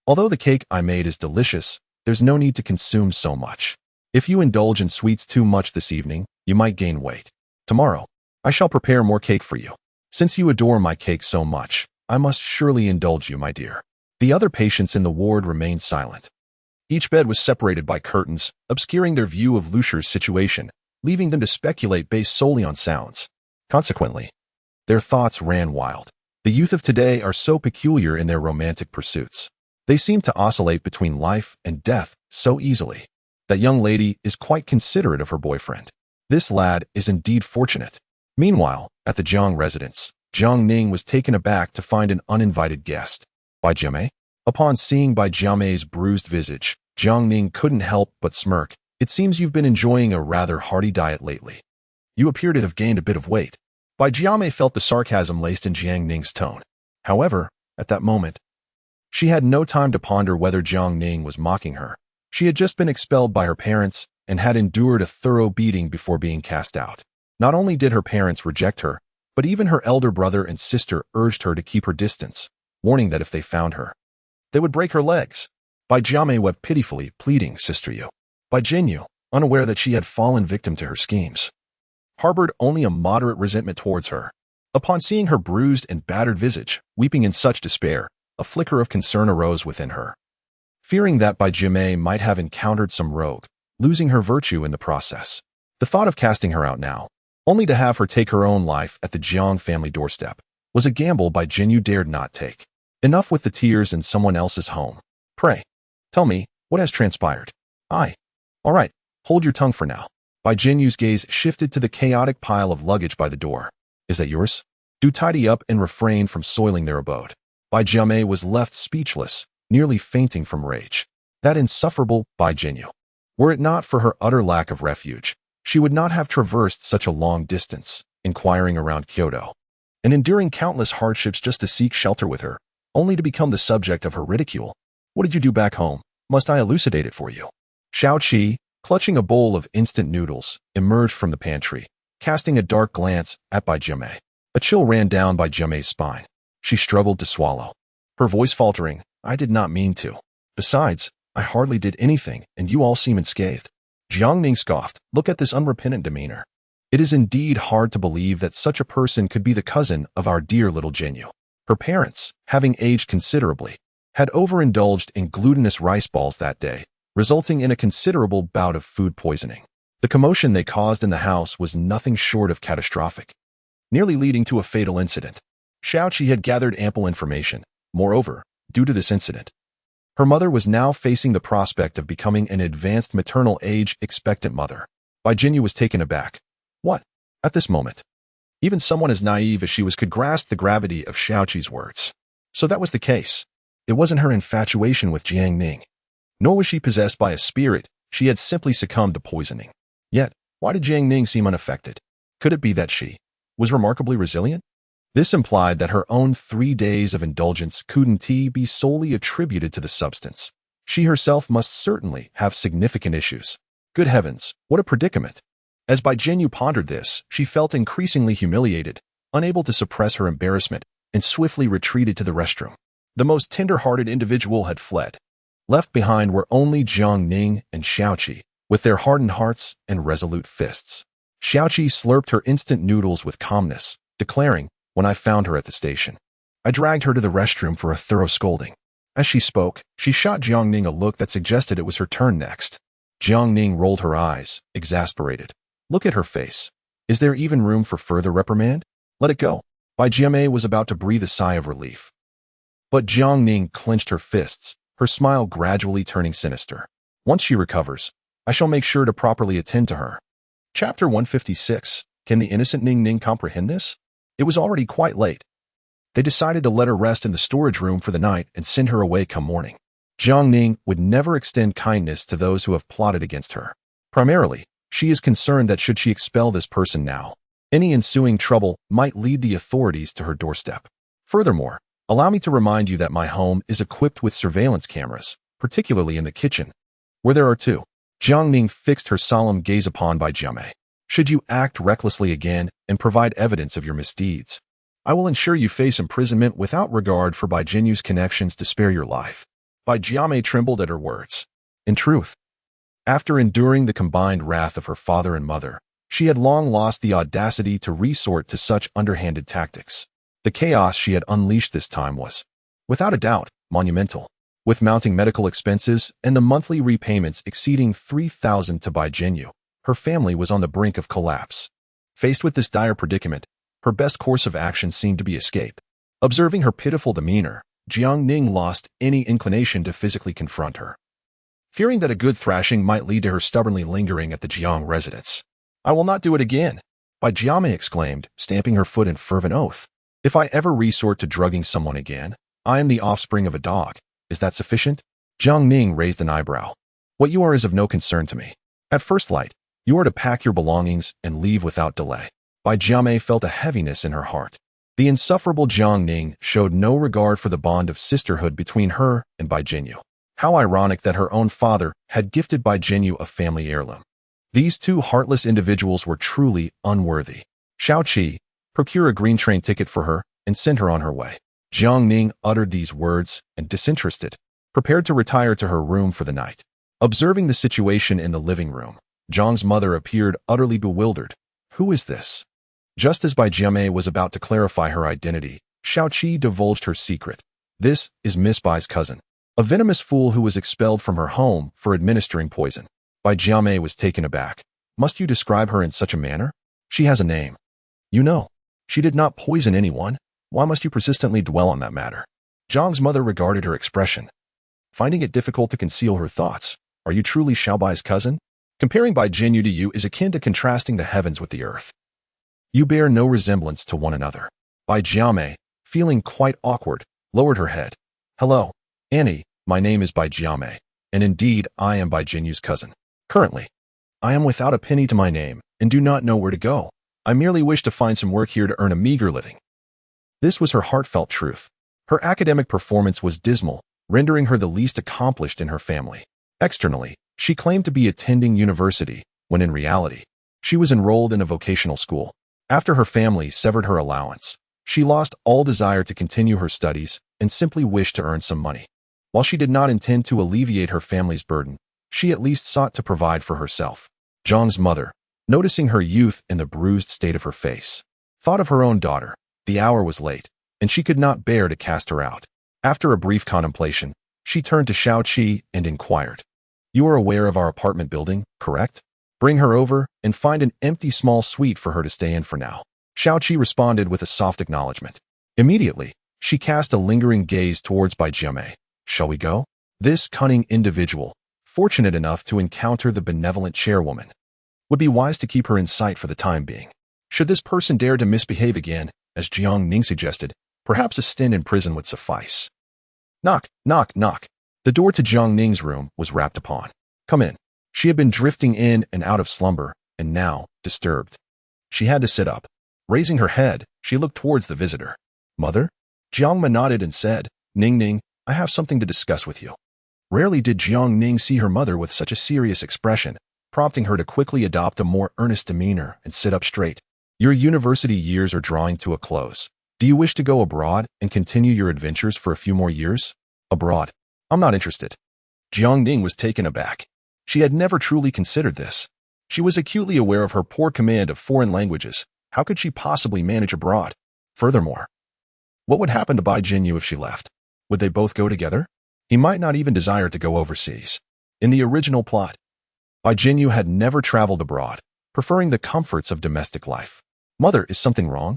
Although the cake I made is delicious, there's no need to consume so much. If you indulge in sweets too much this evening, you might gain weight. Tomorrow, I shall prepare more cake for you. Since you adore my cake so much, I must surely indulge you, my dear." The other patients in the ward remained silent. Each bed was separated by curtains, obscuring their view of Lu Su's situation, leaving them to speculate based solely on sounds. Consequently, their thoughts ran wild. The youth of today are so peculiar in their romantic pursuits. They seem to oscillate between life and death so easily. That young lady is quite considerate of her boyfriend. This lad is indeed fortunate. Meanwhile, at the Jiang residence, Jiangning was taken aback to find an uninvited guest. Ⅱ? Upon seeing Ⅱ's bruised visage, Jiangning couldn't help but smirk. "It seems you've been enjoying a rather hearty diet lately. You appear to have gained a bit of weight." Ⅱ felt the sarcasm laced in Jiangning's tone. However, at that moment, she had no time to ponder whether Jiangning was mocking her. She had just been expelled by her parents and had endured a thorough beating before being cast out. Not only did her parents reject her, but even her elder brother and sister urged her to keep her distance, warning that if they found her, they would break her legs. Bai wept pitifully, pleading, "Sister Yu." Bai Jinyu, unaware that she had fallen victim to her schemes, harbored only a moderate resentment towards her. Upon seeing her bruised and battered visage, weeping in such despair, a flicker of concern arose within her. Fearing that Bai Jimei might have encountered some rogue, losing her virtue in the process. The thought of casting her out now, only to have her take her own life at the Jiang family doorstep, was a gamble Bai Jinyu dared not take. Enough with the tears in someone else's home. Pray, tell me, what has transpired? All right, hold your tongue for now. Bai Jinyu's gaze shifted to the chaotic pile of luggage by the door. Is that yours? Do tidy up and refrain from soiling their abode. Bai Jiamei was left speechless, nearly fainting from rage. That insufferable Bai Jinyu. Were it not for her utter lack of refuge, she would not have traversed such a long distance, inquiring around Kyoto, and enduring countless hardships just to seek shelter with her, only to become the subject of her ridicule. What did you do back home? Must I elucidate it for you? Xiao Qi, clutching a bowl of instant noodles, emerged from the pantry, casting a dark glance at Bai Jiamei. A chill ran down Bai Jiamei's spine. She struggled to swallow, her voice faltering. I did not mean to. Besides, I hardly did anything, and you all seem unscathed. Jiangning scoffed. Look at this unrepentant demeanor. It is indeed hard to believe that such a person could be the cousin of our dear little Jinyu. Her parents, having aged considerably, had overindulged in glutinous rice balls that day, resulting in a considerable bout of food poisoning. The commotion they caused in the house was nothing short of catastrophic, nearly leading to a fatal incident. Xiao Qi had gathered ample information. Moreover, due to this incident, her mother was now facing the prospect of becoming an advanced maternal age expectant mother. Bai Jinyu was taken aback. What? At this moment, even someone as naive as she was could grasp the gravity of Xiao Qi's words. So that was the case. It wasn't her infatuation with Jiang Ning, nor was she possessed by a spirit. She had simply succumbed to poisoning. Yet, why did Jiang Ning seem unaffected? Could it be that she was remarkably resilient? This implied that her own 3 days of indulgence couldn't be solely attributed to the substance. She herself must certainly have significant issues. Good heavens, what a predicament! As Bai Jinyu pondered this, she felt increasingly humiliated, unable to suppress her embarrassment, and swiftly retreated to the restroom. The most tender-hearted individual had fled. Left behind were only Jiang Ning and Xiao Qi, with their hardened hearts and resolute fists. Xiao Qi slurped her instant noodles with calmness, declaring, when I found her at the station, I dragged her to the restroom for a thorough scolding. As she spoke, she shot Jiang Ning a look that suggested it was her turn next. Jiang Ning rolled her eyes, exasperated. Look at her face. Is there even room for further reprimand? Let it go. Bai Jiamei was about to breathe a sigh of relief. But Jiang Ning clenched her fists, her smile gradually turning sinister. Once she recovers, I shall make sure to properly attend to her. Chapter 156. Can the innocent Ning Ning comprehend this? It was already quite late. They decided to let her rest in the storage room for the night and send her away come morning. Jiang Ning would never extend kindness to those who have plotted against her. Primarily, she is concerned that should she expel this person now, any ensuing trouble might lead the authorities to her doorstep. Furthermore, allow me to remind you that my home is equipped with surveillance cameras, particularly in the kitchen, where there are 2. Jiang Ning fixed her solemn gaze upon Bai Jiamei. Should you act recklessly again and provide evidence of your misdeeds, I will ensure you face imprisonment without regard for Bai Jinyu's connections to spare your life. Bai Jiamei trembled at her words. In truth, after enduring the combined wrath of her father and mother, she had long lost the audacity to resort to such underhanded tactics. The chaos she had unleashed this time was, without a doubt, monumental. With mounting medical expenses and the monthly repayments exceeding 3,000 to Bai Jinyu, her family was on the brink of collapse. Faced with this dire predicament, her best course of action seemed to be escape. Observing her pitiful demeanor, Jiang Ning lost any inclination to physically confront her, fearing that a good thrashing might lead to her stubbornly lingering at the Jiang residence. I will not do it again, Bai Jiamei exclaimed, stamping her foot in fervent oath. If I ever resort to drugging someone again, I am the offspring of a dog. Is that sufficient? Jiang Ning raised an eyebrow. What you are is of no concern to me. At first light, you are to pack your belongings and leave without delay. Bai Jiamei felt a heaviness in her heart. The insufferable Jiang Ning showed no regard for the bond of sisterhood between her and Bai Jinyu. How ironic that her own father had gifted Bai Jinyu a family heirloom. These two heartless individuals were truly unworthy. Xiaoqi, procure a green train ticket for her and send her on her way. Jiang Ning uttered these words and, disinterested, prepared to retire to her room for the night. Observing the situation in the living room, Jiang's mother appeared utterly bewildered. Who is this? Just as Bai Jiame was about to clarify her identity, Xiaoqi divulged her secret. This is Miss Bai's cousin, a venomous fool who was expelled from her home for administering poison. Bai Jiame was taken aback. Must you describe her in such a manner? She has a name. You know, she did not poison anyone. Why must you persistently dwell on that matter? Jiang's mother regarded her expression, finding it difficult to conceal her thoughts. Are you truly Xiao Bai's cousin? Comparing Bai Jinyu to you is akin to contrasting the heavens with the earth. You bear no resemblance to one another. Bai Jiame, feeling quite awkward, lowered her head. Hello, Annie, my name is Bai Jiame, and indeed I am Bai Jinyu's cousin. Currently, I am without a penny to my name and do not know where to go. I merely wish to find some work here to earn a meager living. This was her heartfelt truth. Her academic performance was dismal, rendering her the least accomplished in her family. Externally, she claimed to be attending university, when in reality, she was enrolled in a vocational school. After her family severed her allowance, she lost all desire to continue her studies and simply wished to earn some money. While she did not intend to alleviate her family's burden, she at least sought to provide for herself. Jiang's mother, noticing her youth and the bruised state of her face, thought of her own daughter. The hour was late, and she could not bear to cast her out. After a brief contemplation, she turned to Xiaoqi and inquired, You are aware of our apartment building, correct? Bring her over and find an empty small suite for her to stay in for now. Xiaoqi responded with a soft acknowledgement. Immediately, she cast a lingering gaze towards Bai Jiame. Shall we go? This cunning individual, fortunate enough to encounter the benevolent chairwoman, would be wise to keep her in sight for the time being. Should this person dare to misbehave again, as Jiang Ning suggested, perhaps a stint in prison would suffice. Knock, knock, knock. The door to Jiang Ning's room was rapped upon. Come in. She had been drifting in and out of slumber, and now, disturbed, she had to sit up. Raising her head, she looked towards the visitor. Mother? Jiang Ma nodded and said, Ning Ning, I have something to discuss with you. Rarely did Jiang Ning see her mother with such a serious expression, prompting her to quickly adopt a more earnest demeanor and sit up straight. Your university years are drawing to a close. Do you wish to go abroad and continue your adventures for a few more years? Abroad? I'm not interested. Jiang Ning was taken aback. She had never truly considered this. She was acutely aware of her poor command of foreign languages. How could she possibly manage abroad? Furthermore, what would happen to Bai Jinyu if she left? Would they both go together? He might not even desire to go overseas. In the original plot, Bai Jinyu had never traveled abroad, preferring the comforts of domestic life. Mother, is something wrong?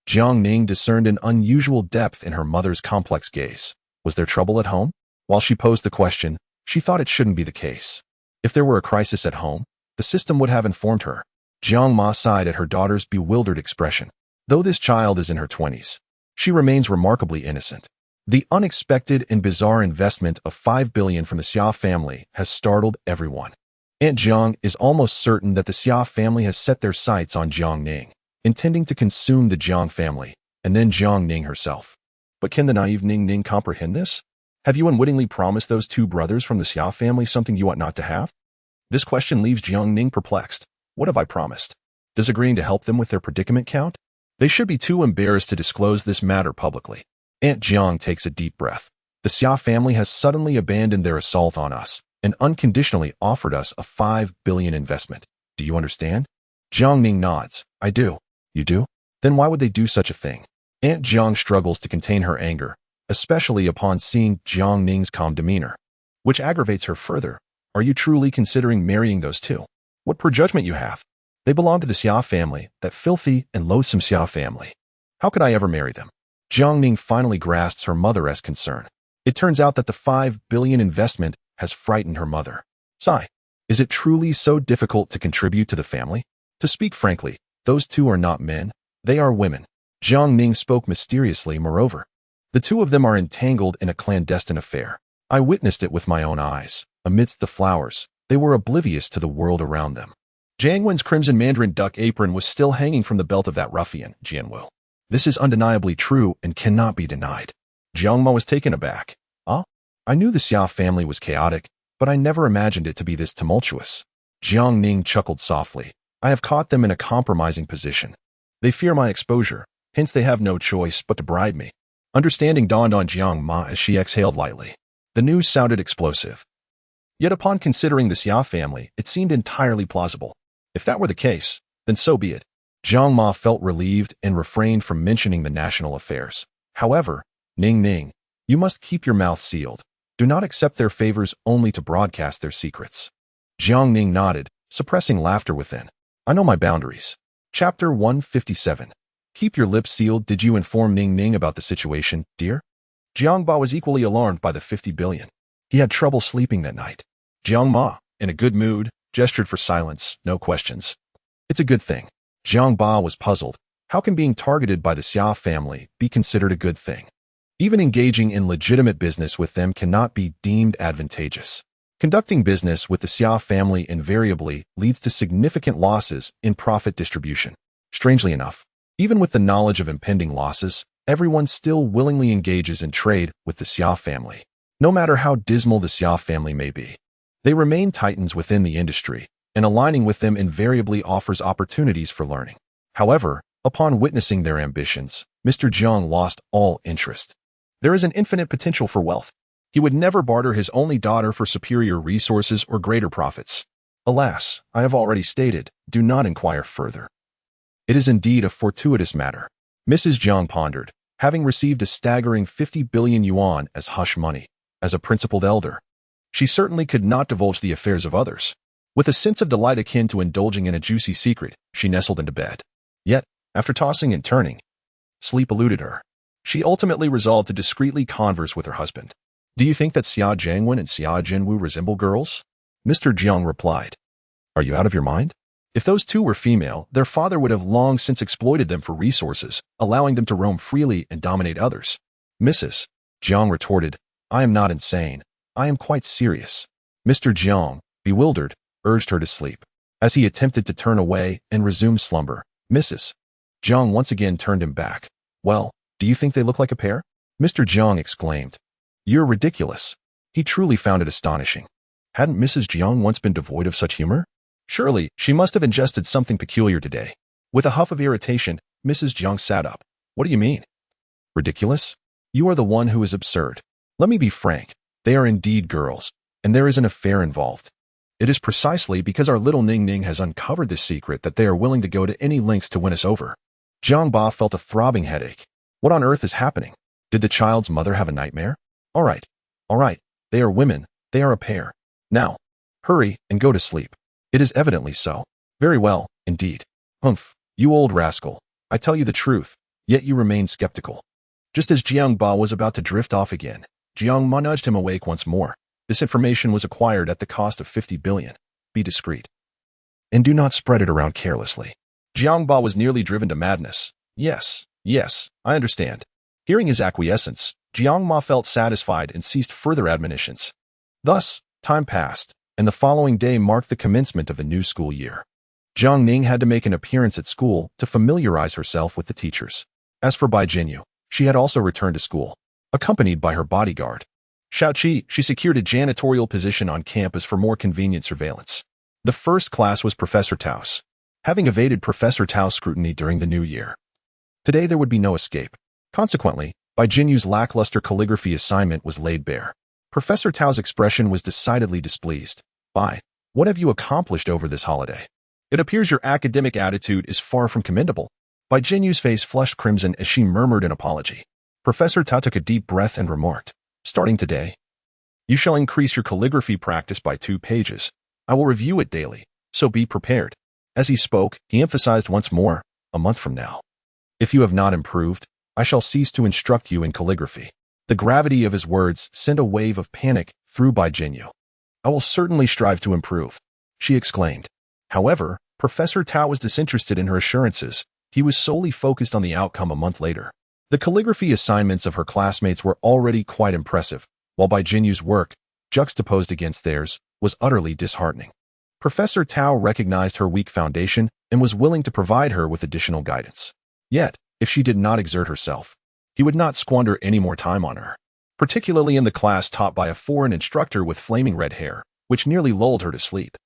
Jiang Ning discerned an unusual depth in her mother's complex gaze. Was there trouble at home? While she posed the question, she thought it shouldn't be the case. If there were a crisis at home, the system would have informed her. Jiang Ma sighed at her daughter's bewildered expression. Though this child is in her 20s, she remains remarkably innocent. The unexpected and bizarre investment of 5 billion from the Xia family has startled everyone. Aunt Jiang is almost certain that the Xia family has set their sights on Jiang Ning, intending to consume the Jiang family, and then Jiang Ning herself. But can the naive Ning Ning comprehend this? Have you unwittingly promised those two brothers from the Xia family something you ought not to have? This question leaves Jiang Ning perplexed. What have I promised? Does agreeing to help them with their predicament count? They should be too embarrassed to disclose this matter publicly. Aunt Jiang takes a deep breath. The Xia family has suddenly abandoned their assault on us and unconditionally offered us a 5 billion investment. Do you understand? Jiang Ning nods. I do. You do? Then why would they do such a thing? Aunt Jiang struggles to contain her anger, especially upon seeing Jiang Ning's calm demeanor, which aggravates her further. Are you truly considering marrying those two? What prejudgment you have? They belong to the Xia family, that filthy and loathsome Xia family. How could I ever marry them? Jiang Ning finally grasps her mother's concern. It turns out that the 5 billion investment has frightened her mother. Sigh. Is it truly so difficult to contribute to the family? To speak frankly, those two are not men, they are women. Jiang Ning spoke mysteriously, moreover. The two of them are entangled in a clandestine affair. I witnessed it with my own eyes. Amidst the flowers, they were oblivious to the world around them. Jiang Wen's crimson mandarin duck apron was still hanging from the belt of that ruffian, Jianwu. This is undeniably true and cannot be denied. Jiang Ma was taken aback. Ah? I knew the Xia family was chaotic, but I never imagined it to be this tumultuous. Jiang Ning chuckled softly. I have caught them in a compromising position. They fear my exposure, hence they have no choice but to bribe me. Understanding dawned on Jiang Ma as she exhaled lightly. The news sounded explosive. Yet upon considering the Xia family, it seemed entirely plausible. If that were the case, then so be it. Jiang Ma felt relieved and refrained from mentioning the national affairs. However, Ning, you must keep your mouth sealed. Do not accept their favors only to broadcast their secrets. Jiang Ning nodded, suppressing laughter within. I know my boundaries. Chapter 157. Keep your lips sealed. Did you inform Ning about the situation, dear? Jiang Ba was equally alarmed by the 50 billion. He had trouble sleeping that night. Jiang Ma, in a good mood, gestured for silence, no questions. It's a good thing. Jiang Ba was puzzled. How can being targeted by the Xia family be considered a good thing? Even engaging in legitimate business with them cannot be deemed advantageous. Conducting business with the Xia family invariably leads to significant losses in profit distribution. Strangely enough, even with the knowledge of impending losses, everyone still willingly engages in trade with the Xia family. No matter how dismal the Xia family may be, they remain titans within the industry, and aligning with them invariably offers opportunities for learning. However, upon witnessing their ambitions, Mr. Jiang lost all interest. There is an infinite potential for wealth. He would never barter his only daughter for superior resources or greater profits. Alas, I have already stated, do not inquire further. It is indeed a fortuitous matter. Mrs. Jiang pondered, having received a staggering 50 billion yuan as hush money. As a principled elder, she certainly could not divulge the affairs of others. With a sense of delight akin to indulging in a juicy secret, she nestled into bed. Yet, after tossing and turning, sleep eluded her. She ultimately resolved to discreetly converse with her husband. Do you think that Xia Jiangwen and Xia Jinwu resemble girls? Mr. Jiang replied. Are you out of your mind? If those two were female, their father would have long since exploited them for resources, allowing them to roam freely and dominate others. Mrs. Jiang retorted, I am not insane. I am quite serious. Mr. Jiang, bewildered, urged her to sleep. As he attempted to turn away and resume slumber, Mrs. Jiang once again turned him back. Well, do you think they look like a pair? Mr. Jiang exclaimed. You're ridiculous. He truly found it astonishing. Hadn't Mrs. Jiang once been devoid of such humor? Surely, she must have ingested something peculiar today. With a huff of irritation, Mrs. Jiang sat up. What do you mean? Ridiculous? You are the one who is absurd. Let me be frank. They are indeed girls, and there is an affair involved. It is precisely because our little Ning has uncovered this secret that they are willing to go to any lengths to win us over. Jiang Ba felt a throbbing headache. What on earth is happening? Did the child's mother have a nightmare? All right. They are women. They are a pair. Now, hurry and go to sleep. It is evidently so. Very well, indeed. Humph, you old rascal. I tell you the truth, yet you remain skeptical. Just as Jiang Ba was about to drift off again, Jiang Ma nudged him awake once more. This information was acquired at the cost of 50 billion. Be discreet. And do not spread it around carelessly. Jiang Ba was nearly driven to madness. Yes, I understand. Hearing his acquiescence, Jiang Ma felt satisfied and ceased further admonitions. Thus, time passed, and the following day marked the commencement of the new school year. Jiang Ning had to make an appearance at school to familiarize herself with the teachers. As for Bai Jinyu, she had also returned to school, accompanied by her bodyguard. Shaoqi, she secured a janitorial position on campus for more convenient surveillance. The first class was Professor Tao's. Having evaded Professor Tao's scrutiny during the new year, today there would be no escape. Consequently, Bai Jinyu's lackluster calligraphy assignment was laid bare. Professor Tao's expression was decidedly displeased. Bai, what have you accomplished over this holiday? It appears your academic attitude is far from commendable. Bai Jinyu's face flushed crimson as she murmured an apology. Professor Tao took a deep breath and remarked, starting today, you shall increase your calligraphy practice by 2 pages. I will review it daily, so be prepared. As he spoke, he emphasized once more, a month from now. If you have not improved, I shall cease to instruct you in calligraphy. The gravity of his words sent a wave of panic through Bai Jinyu. I will certainly strive to improve, she exclaimed. However, Professor Tao was disinterested in her assurances. He was solely focused on the outcome a month later. The calligraphy assignments of her classmates were already quite impressive, while Bai Jinyu's work, juxtaposed against theirs, was utterly disheartening. Professor Tao recognized her weak foundation and was willing to provide her with additional guidance. Yet, if she did not exert herself, he would not squander any more time on her. particularly in the class taught by a foreign instructor with flaming red hair, which nearly lulled her to sleep.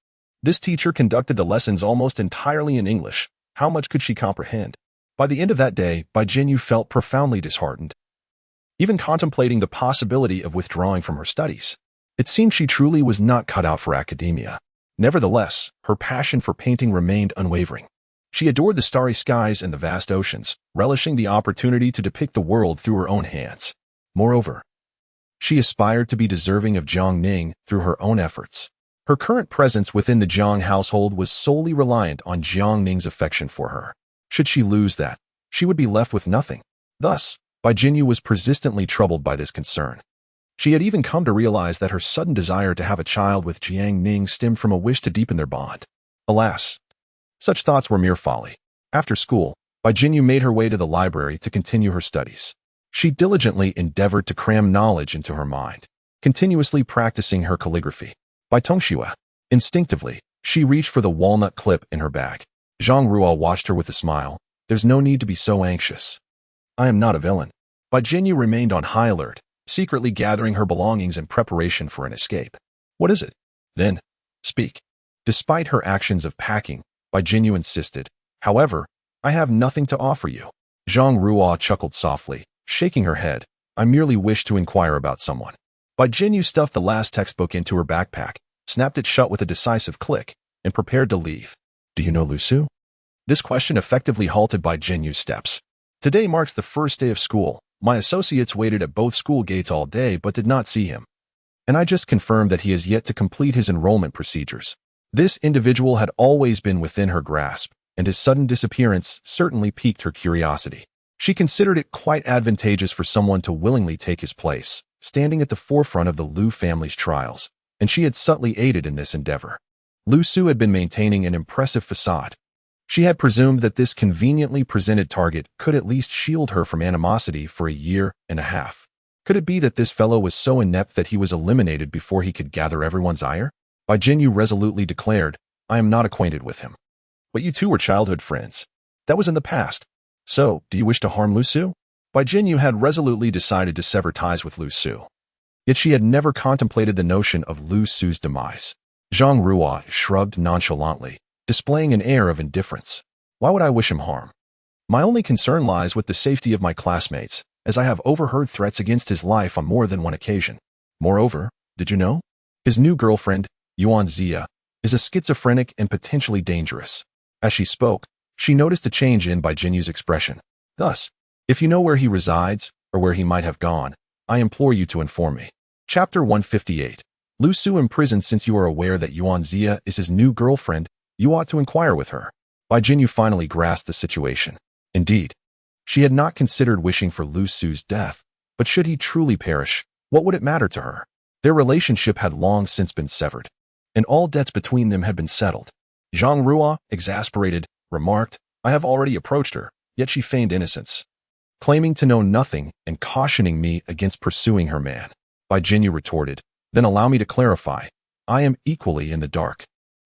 This teacher conducted the lessons almost entirely in English. How much could she comprehend? By the end of that day, Bai Jinyu felt profoundly disheartened, even contemplating the possibility of withdrawing from her studies. It seemed she truly was not cut out for academia. Nevertheless, her passion for painting remained unwavering. She adored the starry skies and the vast oceans, relishing the opportunity to depict the world through her own hands. Moreover, she aspired to be deserving of Jiang Ning through her own efforts. Her current presence within the Jiang household was solely reliant on Jiang Ning's affection for her. Should she lose that, she would be left with nothing. Thus, Bai Jinyu was persistently troubled by this concern. She had even come to realize that her sudden desire to have a child with Jiang Ning stemmed from a wish to deepen their bond. Alas, such thoughts were mere folly. After school, Bai Jinyu made her way to the library to continue her studies. She diligently endeavored to cram knowledge into her mind, continuously practicing her calligraphy. By Tongshiwa, instinctively, she reached for the walnut clip in her bag. Zhang Ruo watched her with a smile. There's no need to be so anxious. I am not a villain. Bai Jinyu remained on high alert, secretly gathering her belongings in preparation for an escape. What is it? Then, speak. Despite her actions of packing, Bai Jinyu insisted. However, I have nothing to offer you. Zhang Ruo chuckled softly, shaking her head. I merely wish to inquire about someone. Bai Jinyu stuffed the last textbook into her backpack, snapped it shut with a decisive click, and prepared to leave. Do you know Lu Su? This question effectively halted Bai Jinyu's steps. Today marks the first day of school. My associates waited at both school gates all day but did not see him. And I just confirmed that he has yet to complete his enrollment procedures. This individual had always been within her grasp, and his sudden disappearance certainly piqued her curiosity. She considered it quite advantageous for someone to willingly take his place, standing at the forefront of the Lu family's trials, and she had subtly aided in this endeavor. Lu Su had been maintaining an impressive facade. She had presumed that this conveniently presented target could at least shield her from animosity for a year and a half. Could it be that this fellow was so inept that he was eliminated before he could gather everyone's ire? Bai Jinyu resolutely declared, I am not acquainted with him. But you two were childhood friends. That was in the past. So, do you wish to harm Lu Su? Bai Jinyu had resolutely decided to sever ties with Lu Su. Yet she had never contemplated the notion of Lu Su's demise. Zhang Ruo shrugged nonchalantly, displaying an air of indifference. Why would I wish him harm? My only concern lies with the safety of my classmates, as I have overheard threats against his life on more than one occasion. Moreover, did you know? His new girlfriend, us.Ⅱ, is a schizophrenic and potentially dangerous. As she spoke, she noticed a change in Bai Jinyu's expression. Thus, if you know where he resides, or where he might have gone, I implore you to inform me. Chapter 158. Lu Su imprisoned. Since you are aware that us.Ⅱ is his new girlfriend, you ought to inquire with her. Bai Jinyu finally grasped the situation. Indeed, she had not considered wishing for Lu Su's death, but should he truly perish, what would it matter to her? Their relationship had long since been severed, and all debts between them had been settled. Zhang Ruo, exasperated, remarked, I have already approached her, yet she feigned innocence, claiming to know nothing and cautioning me against pursuing her man. Bai Jinyu retorted, then allow me to clarify. I am equally in the dark.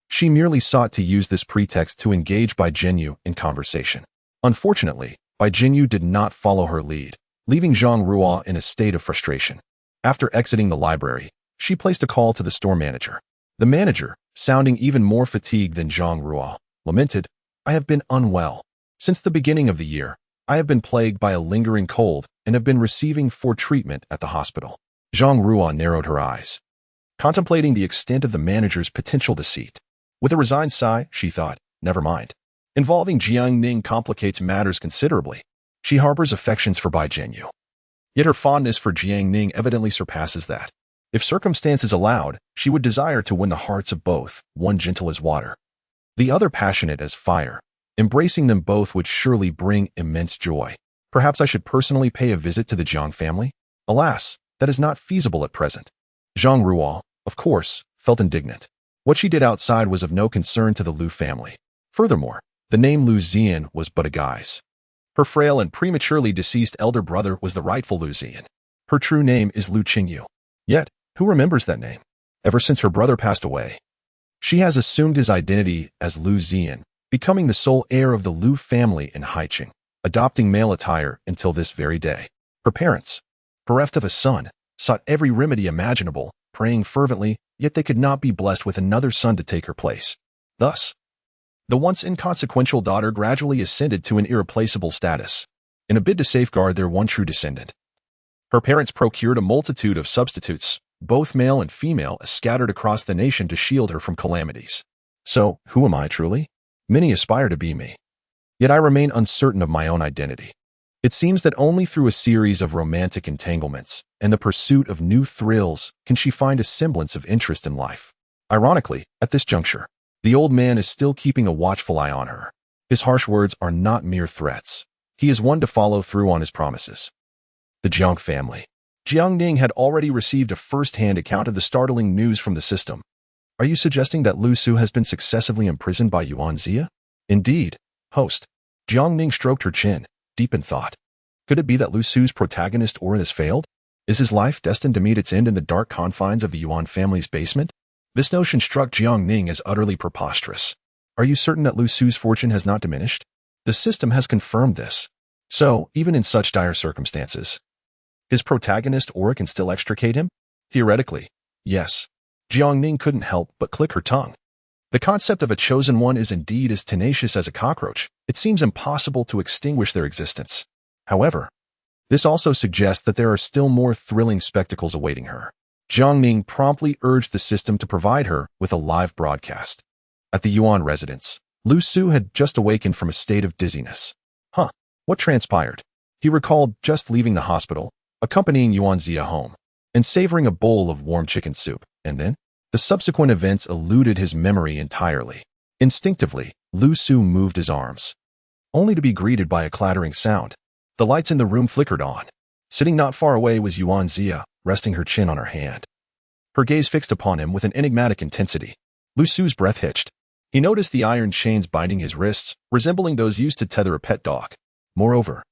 She merely sought to use this pretext to engage Bai Jinyu in conversation. Unfortunately, Bai Jinyu did not follow her lead, leaving Zhang Ruo in a state of frustration. After exiting the library, she placed a call to the store manager. The manager, sounding even more fatigued than Zhang Ruo, lamented, I have been unwell. Since the beginning of the year, I have been plagued by a lingering cold and have been receiving treatment at the hospital. Zhang Ruo narrowed her eyes, contemplating the extent of the manager's potential deceit. With a resigned sigh, she thought, never mind. Involving Jiang Ning complicates matters considerably. She harbors affections for Bai Jinyu. Yet her fondness for Jiang Ning evidently surpasses that. If circumstances allowed, she would desire to win the hearts of both, one gentle as water, the other passionate as fire. Embracing them both would surely bring immense joy. Perhaps I should personally pay a visit to the Jiang family? Alas, that is not feasible at present. Zhang Ruo, of course, felt indignant. What she did outside was of no concern to the Lu family. Furthermore, the name Lu Zian was but a guise. Her frail and prematurely deceased elder brother was the rightful Lu Zian. Her true name is Lu Qingyu. Yet, who remembers that name? Ever since her brother passed away, she has assumed his identity as Lu Zian, becoming the sole heir of the Lu family in Haiqing, adopting male attire until this very day. Her parents, bereft of a son, sought every remedy imaginable, praying fervently, yet they could not be blessed with another son to take her place. Thus, the once inconsequential daughter gradually ascended to an irreplaceable status, in a bid to safeguard their one true descendant. Her parents procured a multitude of substitutes, both male and female, scattered across the nation to shield her from calamities. So, who am I truly? Many aspire to be me. Yet I remain uncertain of my own identity. It seems that only through a series of romantic entanglements and the pursuit of new thrills can she find a semblance of interest in life. Ironically, at this juncture, the old man is still keeping a watchful eye on her. His harsh words are not mere threats. He is one to follow through on his promises. The Jiang family. Jiang Ning had already received a first-hand account of the startling news from the system. Are you suggesting that Lu Su has been successively imprisoned by us.Ⅱ? Indeed, host. Jiang Ning stroked her chin, deep in thought. Could it be that Lu Su's protagonist Aura has failed? Is his life destined to meet its end in the dark confines of the Yuan family's basement? This notion struck Jiang Ning as utterly preposterous. Are you certain that Lu Su's fortune has not diminished? The system has confirmed this. So, even in such dire circumstances, his protagonist Aura can still extricate him? Theoretically, yes. Jiang Ning couldn't help but click her tongue. The concept of a chosen one is indeed as tenacious as a cockroach. It seems impossible to extinguish their existence. However, this also suggests that there are still more thrilling spectacles awaiting her. Jiang Ning promptly urged the system to provide her with a live broadcast. At the Yuan residence, Lu Su had just awakened from a state of dizziness. What transpired? He recalled just leaving the hospital, accompanying us.Ⅱ home, and savoring a bowl of warm chicken soup, and then the subsequent events eluded his memory entirely. Instinctively, Lu Su moved his arms, only to be greeted by a clattering sound. The lights in the room flickered on. Sitting not far away was us.Ⅱ, resting her chin on her hand. Her gaze fixed upon him with an enigmatic intensity. Lu Su's breath hitched. He noticed the iron chains binding his wrists, resembling those used to tether a pet dog. Moreover,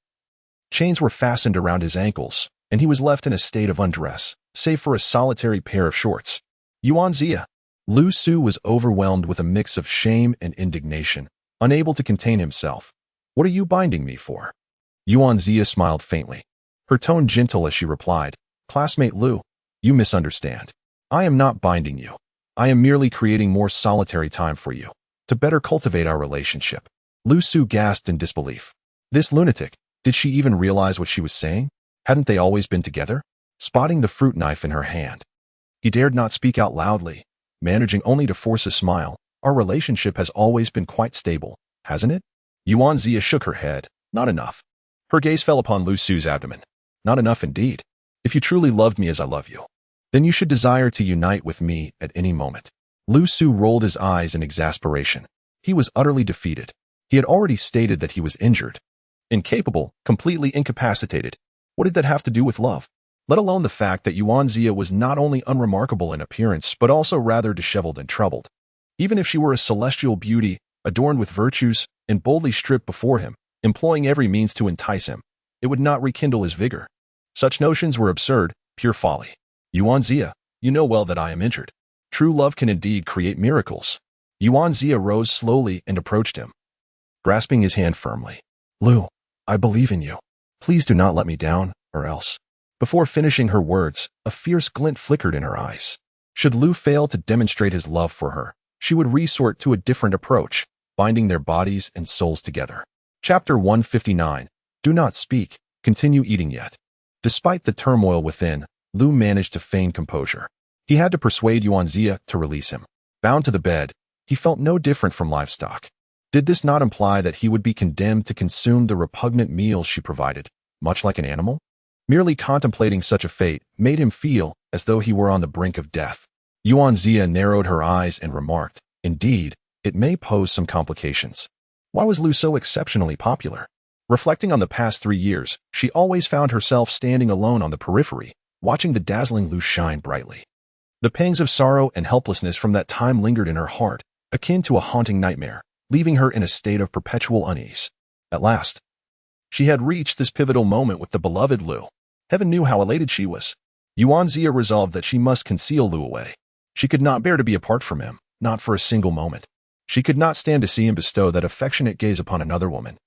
chains were fastened around his ankles, and he was left in a state of undress, save for a solitary pair of shorts. us.Ⅱ. Lu Su was overwhelmed with a mix of shame and indignation, unable to contain himself. What are you binding me for? us.Ⅱ smiled faintly, her tone gentle as she replied, Classmate Lu, you misunderstand. I am not binding you. I am merely creating more solitary time for you, to better cultivate our relationship. Lu Su gasped in disbelief. This lunatic, did she even realize what she was saying? Hadn't they always been together? Spotting the fruit knife in her hand, he dared not speak out loudly, managing only to force a smile. Our relationship has always been quite stable, hasn't it? us.Ⅱ shook her head. Not enough. Her gaze fell upon Lu Su's abdomen. Not enough indeed. If you truly loved me as I love you, then you should desire to unite with me at any moment. Lu Su rolled his eyes in exasperation. He was utterly defeated. He had already stated that he was injured, incapable, completely incapacitated. What did that have to do with love? Let alone the fact that us.Ⅱ was not only unremarkable in appearance, but also rather disheveled and troubled. Even if she were a celestial beauty, adorned with virtues, and boldly stripped before him, employing every means to entice him, it would not rekindle his vigor. Such notions were absurd, pure folly. us.Ⅱ, you know well that I am injured. True love can indeed create miracles. us.Ⅱ rose slowly and approached him, grasping his hand firmly. Lu, I believe in you. Please do not let me down, or else. Before finishing her words, a fierce glint flickered in her eyes. Should Lu fail to demonstrate his love for her, she would resort to a different approach, binding their bodies and souls together. Chapter 159. Do not speak, continue eating yet. Despite the turmoil within, Lu managed to feign composure. He had to persuade us.Ⅱ to release him. Bound to the bed, he felt no different from livestock. Did this not imply that he would be condemned to consume the repugnant meal she provided, much like an animal? Merely contemplating such a fate made him feel as though he were on the brink of death. us.Ⅱ narrowed her eyes and remarked, Indeed, it may pose some complications. Why was Lu so exceptionally popular? Reflecting on the past 3 years, she always found herself standing alone on the periphery, watching the dazzling Lu shine brightly. The pangs of sorrow and helplessness from that time lingered in her heart, akin to a haunting nightmare, leaving her in a state of perpetual unease. At last, she had reached this pivotal moment with the beloved Lu. Heaven knew how elated she was. us.Ⅱ resolved that she must conceal Lu away. She could not bear to be apart from him, not for a single moment. She could not stand to see him bestow that affectionate gaze upon another woman.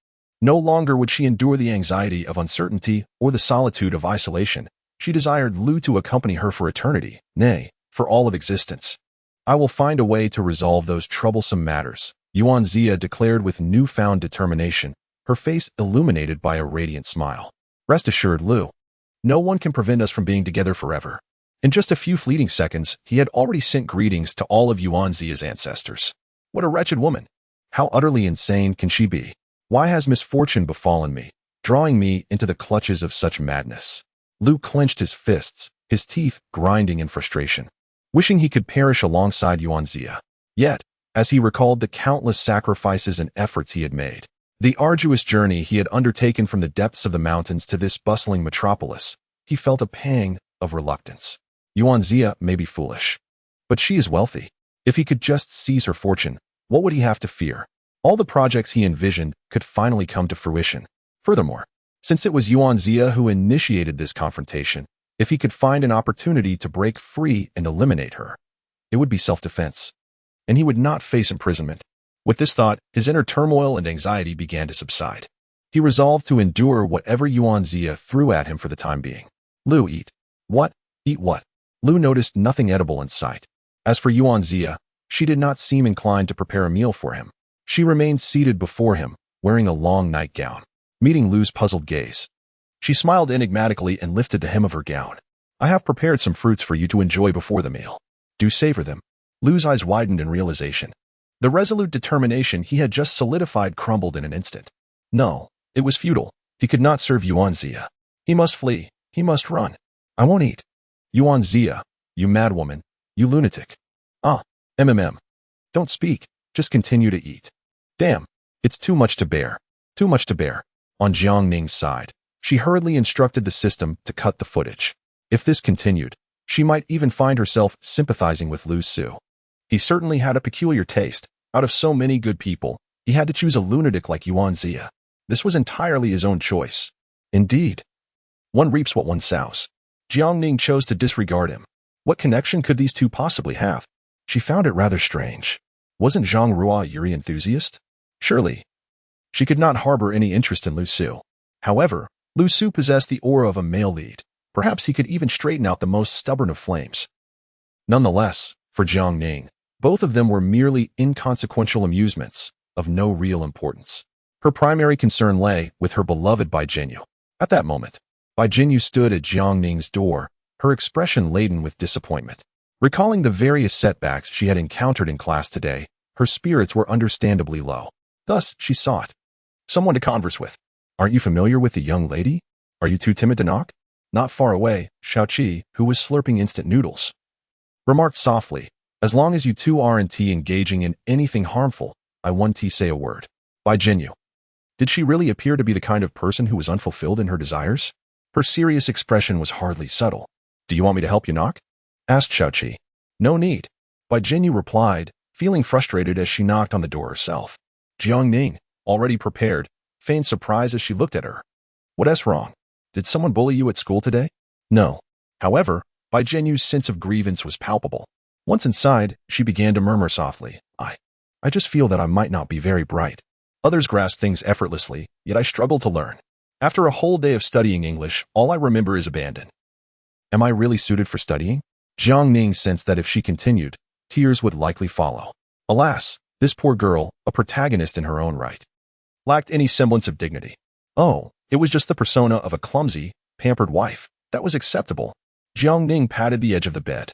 No longer would she endure the anxiety of uncertainty or the solitude of isolation. She desired Lu to accompany her for eternity, nay, for all of existence. I will find a way to resolve those troublesome matters, us.Ⅱ declared with newfound determination, her face illuminated by a radiant smile. Rest assured, Lu. No one can prevent us from being together forever. In just a few fleeting seconds, he had already sent greetings to all of us.Ⅱ's ancestors. What a wretched woman! How utterly insane can she be? Why has misfortune befallen me, drawing me into the clutches of such madness? Lu clenched his fists, his teeth grinding in frustration, wishing he could perish alongside us.Ⅱ. Yet, as he recalled the countless sacrifices and efforts he had made, the arduous journey he had undertaken from the depths of the mountains to this bustling metropolis, he felt a pang of reluctance. us.Ⅱ may be foolish, but she is wealthy. If he could just seize her fortune, what would he have to fear? All the projects he envisioned could finally come to fruition. Furthermore, since it was us.Ⅱ who initiated this confrontation, if he could find an opportunity to break free and eliminate her, it would be self-defense, and he would not face imprisonment. With this thought, his inner turmoil and anxiety began to subside. He resolved to endure whatever us.Ⅱ threw at him for the time being. Lu, eat. What? Eat what? Lu noticed nothing edible in sight. As for us.Ⅱ, she did not seem inclined to prepare a meal for him. She remained seated before him, wearing a long nightgown. Meeting Lu's puzzled gaze, she smiled enigmatically and lifted the hem of her gown. I have prepared some fruits for you to enjoy before the meal. Do savor them. Lu's eyes widened in realization. The resolute determination he had just solidified crumbled in an instant. No, it was futile. He could not serve us.Ⅱ. He must flee. He must run. I won't eat. us.Ⅱ, you madwoman, you lunatic. Don't speak. Just continue to eat. Damn, it's too much to bear. Too much to bear. On Jiang Ning's side, she hurriedly instructed the system to cut the footage. If this continued, she might even find herself sympathizing with Lu Su. He certainly had a peculiar taste. Out of so many good people, he had to choose a lunatic like us.Ⅱ. This was entirely his own choice. Indeed. One reaps what one sows. Jiang Ning chose to disregard him. What connection could these two possibly have? She found it rather strange. Wasn't Zhang Rua a Yuri enthusiast? Surely. She could not harbor any interest in Lu Su. However, Lu Su possessed the aura of a male lead. Perhaps he could even straighten out the most stubborn of flames. Nonetheless, for Jiang Ning, both of them were merely inconsequential amusements, of no real importance. Her primary concern lay with her beloved Bai Jinyu. At that moment, Bai Jinyu stood at Jiang Ning's door, her expression laden with disappointment. Recalling the various setbacks she had encountered in class today, her spirits were understandably low. Thus, she sought someone to converse with. Aren't you familiar with the young lady? Are you too timid to knock? Not far away, Xiaoqi, who was slurping instant noodles, remarked softly, as long as you two aren't engaging in anything harmful, I won't say a word. Bai Jinyu. Did she really appear to be the kind of person who was unfulfilled in her desires? Her serious expression was hardly subtle. Do you want me to help you knock? Asked Xiaoqi. No need. Bai Jinyu replied, feeling frustrated as she knocked on the door herself. Jiang Ning, already prepared, feigned surprise as she looked at her. What's wrong? Did someone bully you at school today? No. However, Bai Jinyu's sense of grievance was palpable. Once inside, she began to murmur softly, I just feel that I might not be very bright. Others grasp things effortlessly, yet I struggle to learn. After a whole day of studying English, all I remember is abandon. Am I really suited for studying? Jiang Ning sensed that if she continued, tears would likely follow. Alas, this poor girl, a protagonist in her own right, lacked any semblance of dignity. Oh, it was just the persona of a clumsy, pampered wife. That was acceptable. Jiang Ning patted the edge of the bed,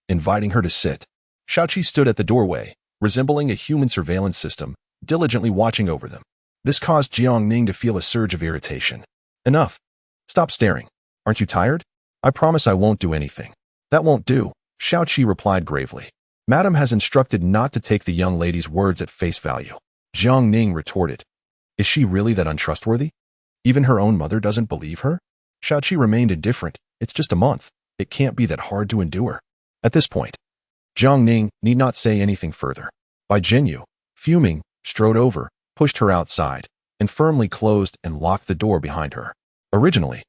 inviting her to sit. Xiaoqi stood at the doorway, resembling a human surveillance system, diligently watching over them. This caused Jiang Ning to feel a surge of irritation. Enough. Stop staring. Aren't you tired? I promise I won't do anything. That won't do, Xiaoqi replied gravely. Madam has instructed not to take the young lady's words at face value. Jiang Ning retorted. Is she really that untrustworthy? Even her own mother doesn't believe her? Xiaoqi remained indifferent. It's just a month. It can't be that hard to endure. At this point, Jiang Ning need not say anything further. Bai Jinyu, fuming, strode over, pushed her outside, and firmly closed and locked the door behind her. Originally,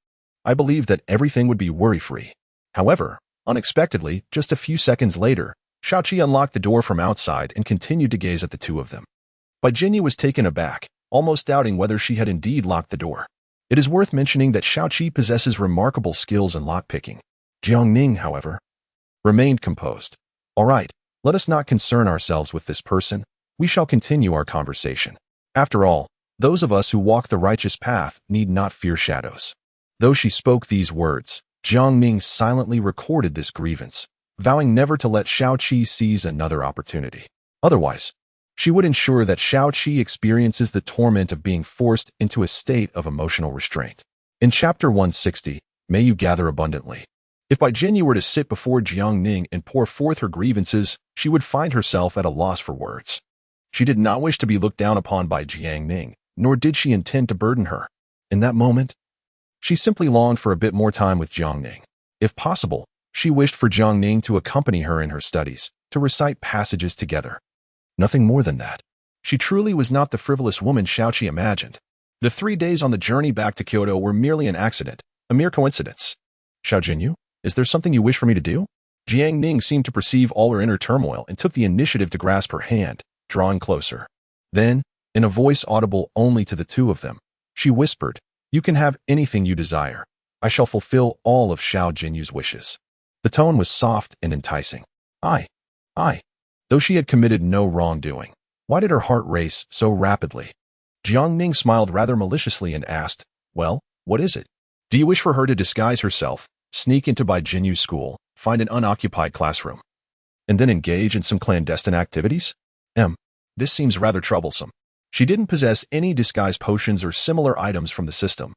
I believed that everything would be worry-free. However, unexpectedly, just a few seconds later, Xiaoqi unlocked the door from outside and continued to gaze at the two of them. Bai Jinyu was taken aback, almost doubting whether she had indeed locked the door. It is worth mentioning that Xiaoqi possesses remarkable skills in lockpicking. Jiangning, however, remained composed. All right, let us not concern ourselves with this person. We shall continue our conversation. After all, those of us who walk the righteous path need not fear shadows. Though she spoke these words, Jiangning silently recorded this grievance, vowing never to let Xiaoqi seize another opportunity. Otherwise, she would ensure that Xiaoqi experiences the torment of being forced into a state of emotional restraint. In Chapter 160, May you gather abundantly. If Bai Jinyu were to sit before Jiangning and pour forth her grievances, she would find herself at a loss for words. She did not wish to be looked down upon by Jiangning, nor did she intend to burden her. In that moment, she simply longed for a bit more time with Jiangning. If possible, she wished for Jiangning to accompany her in her studies, to recite passages together. Nothing more than that. She truly was not the frivolous woman Xiaoqi imagined. The 3 days on the journey back to Kyoto were merely an accident, a mere coincidence. Xiao Jinyu, is there something you wish for me to do? Jiangning seemed to perceive all her inner turmoil and took the initiative to grasp her hand, drawing closer. Then, in a voice audible only to the two of them, she whispered, "You can have anything you desire. I shall fulfill all of Xiao Jinyu's wishes." The tone was soft and enticing. I. Though she had committed no wrongdoing, why did her heart race so rapidly? Jiangning smiled rather maliciously and asked, "Well, what is it? Do you wish for her to disguise herself, sneak into Bai Jinyu's school, find an unoccupied classroom, and then engage in some clandestine activities? This seems rather troublesome." She didn't possess any disguise potions or similar items from the system.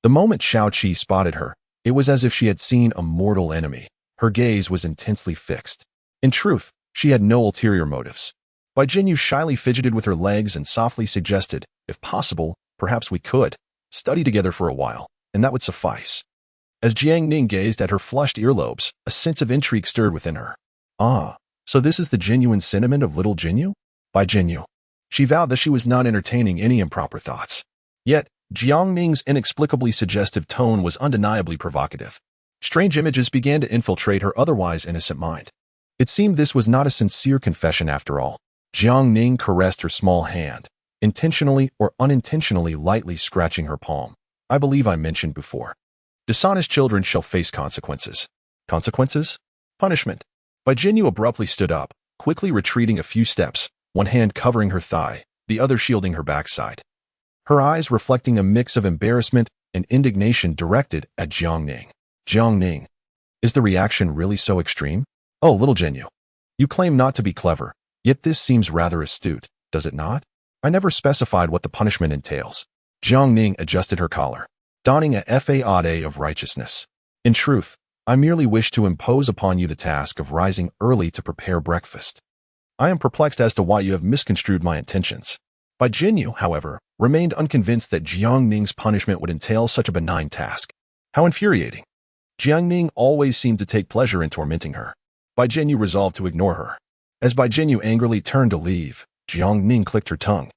The moment Xiaoqi spotted her, it was as if she had seen a mortal enemy. Her gaze was intensely fixed. In truth, she had no ulterior motives. Bai Jinyu shyly fidgeted with her legs and softly suggested, "If possible, perhaps we could study together for a while, and that would suffice." As Jiangning gazed at her flushed earlobes, a sense of intrigue stirred within her. So this is the genuine sentiment of little Jinyu? Bai Jinyu. She vowed that she was not entertaining any improper thoughts. Yet, Jiangning's inexplicably suggestive tone was undeniably provocative. Strange images began to infiltrate her otherwise innocent mind. It seemed this was not a sincere confession after all. Jiangning caressed her small hand, intentionally or unintentionally lightly scratching her palm. "I believe I mentioned before. Dishonest children shall face consequences." Consequences? Punishment. Bai Jinyu abruptly stood up, quickly retreating a few steps, one hand covering her thigh, the other shielding her backside. Her eyes reflecting a mix of embarrassment and indignation directed at Jiangning. "Jiangning, is the reaction really so extreme? Oh, little Jinyu, you claim not to be clever, yet this seems rather astute, does it not? I never specified what the punishment entails." Jiangning adjusted her collar, donning a facade of righteousness. "In truth, I merely wish to impose upon you the task of rising early to prepare breakfast. I am perplexed as to why you have misconstrued my intentions." Bai Jinyu, however, remained unconvinced that Jiangning's punishment would entail such a benign task. How infuriating. Jiangning always seemed to take pleasure in tormenting her. Bai Jinyu resolved to ignore her. As Bai Jinyu angrily turned to leave, Jiangning clicked her tongue,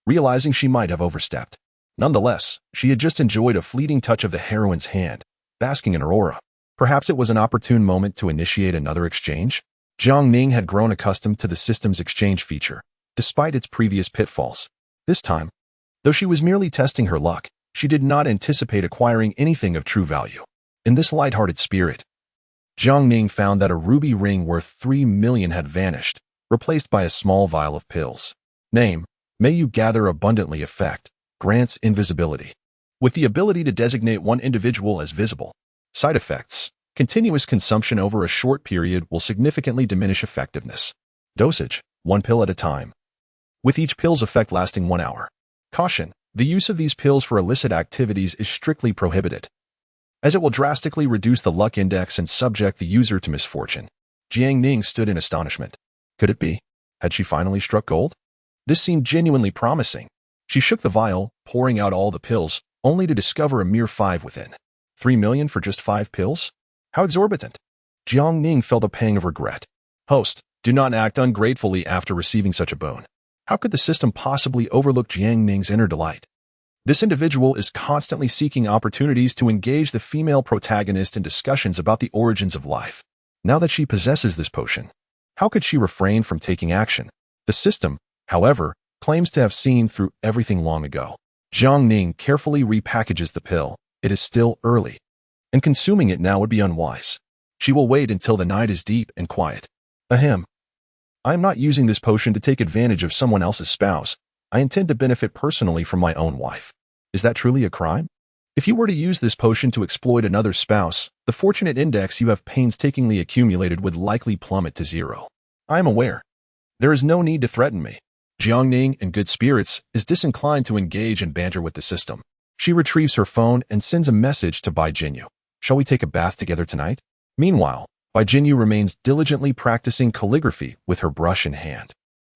realizing she might have overstepped. Nonetheless, she had just enjoyed a fleeting touch of the heroine's hand, basking in her aura. Perhaps it was an opportune moment to initiate another exchange? Jiangning had grown accustomed to the system's exchange feature, despite its previous pitfalls. This time, though she was merely testing her luck, she did not anticipate acquiring anything of true value. In this light-hearted spirit, Jiangning found that a ruby ring worth 3 million had vanished, replaced by a small vial of pills. Name, May you gather abundantly effect, grants invisibility. With the ability to designate one individual as visible. Side effects. Continuous consumption over a short period will significantly diminish effectiveness. Dosage, 1 pill at a time, with each pill's effect lasting 1 hour. Caution, the use of these pills for illicit activities is strictly prohibited, as it will drastically reduce the luck index and subject the user to misfortune. Jiangning stood in astonishment. Could it be? Had she finally struck gold? This seemed genuinely promising. She shook the vial, pouring out all the pills, only to discover a mere 5 within. 3 million for just 5 pills? How exorbitant. Jiangning felt a pang of regret. Host, do not act ungratefully after receiving such a boon. How could the system possibly overlook Jiangning's inner delight? This individual is constantly seeking opportunities to engage the female protagonist in discussions about the origins of life. Now that she possesses this potion, how could she refrain from taking action? The system, however, claims to have seen through everything long ago. Jiang Ning carefully repackages the pill. It is still early, and consuming it now would be unwise. She will wait until the night is deep and quiet. Ahem. I am not using this potion to take advantage of someone else's spouse. I intend to benefit personally from my own wife. Is that truly a crime? If you were to use this potion to exploit another spouse, the fortunate index you have painstakingly accumulated would likely plummet to 0. I am aware. There is no need to threaten me. Jiang Ning, in good spirits, is disinclined to engage in banter with the system. She retrieves her phone and sends a message to Bai Jinyu. Shall we take a bath together tonight? Meanwhile, Bai Jinyu remains diligently practicing calligraphy with her brush in hand.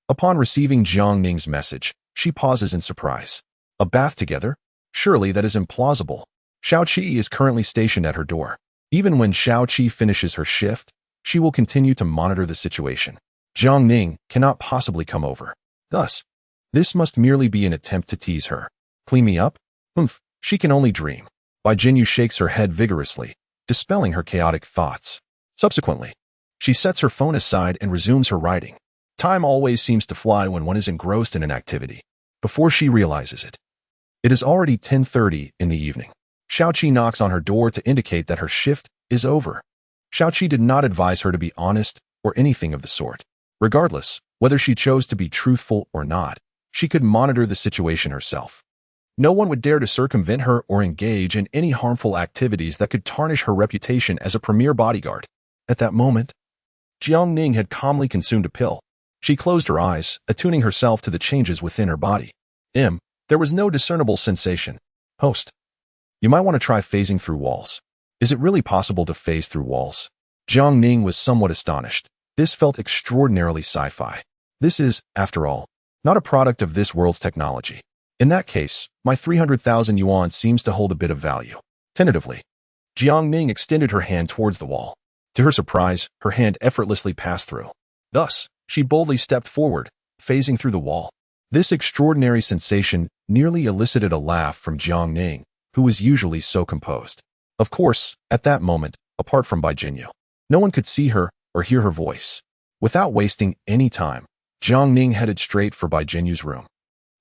Upon receiving Jiang Ning's message, she pauses in surprise. A bath together? Surely that is implausible. Xiaoqi is currently stationed at her door. Even when Xiaoqi finishes her shift, she will continue to monitor the situation. Jiang Ning cannot possibly come over. Thus, this must merely be an attempt to tease her. Clean me up? She can only dream. Bai Jinyu shakes her head vigorously, dispelling her chaotic thoughts. Subsequently, she sets her phone aside and resumes her writing. Time always seems to fly when one is engrossed in an activity. Before she realizes it, it is already 10:30 in the evening. Xiaoqi knocks on her door to indicate that her shift is over. Xiaoqi did not advise her to be honest or anything of the sort. Regardless, whether she chose to be truthful or not, she could monitor the situation herself. No one would dare to circumvent her or engage in any harmful activities that could tarnish her reputation as a premier bodyguard. At that moment, Jiang Ning had calmly consumed a pill. She closed her eyes, attuning herself to the changes within her body. There was no discernible sensation. Host, you might want to try phasing through walls. Is it really possible to phase through walls? Jiang Ning was somewhat astonished. This felt extraordinarily sci-fi. This is, after all, not a product of this world's technology. In that case, my 300,000 yuan seems to hold a bit of value. Tentatively, Jiang Ning extended her hand towards the wall. To her surprise, her hand effortlessly passed through. Thus, she boldly stepped forward, phasing through the wall. This extraordinary sensation nearly elicited a laugh from Jiang Ning, who was usually so composed. Of course, at that moment, apart from Bai Jinyu, no one could see her or hear her voice. Without wasting any time, Jiang Ning headed straight for Bai Jinyu's room.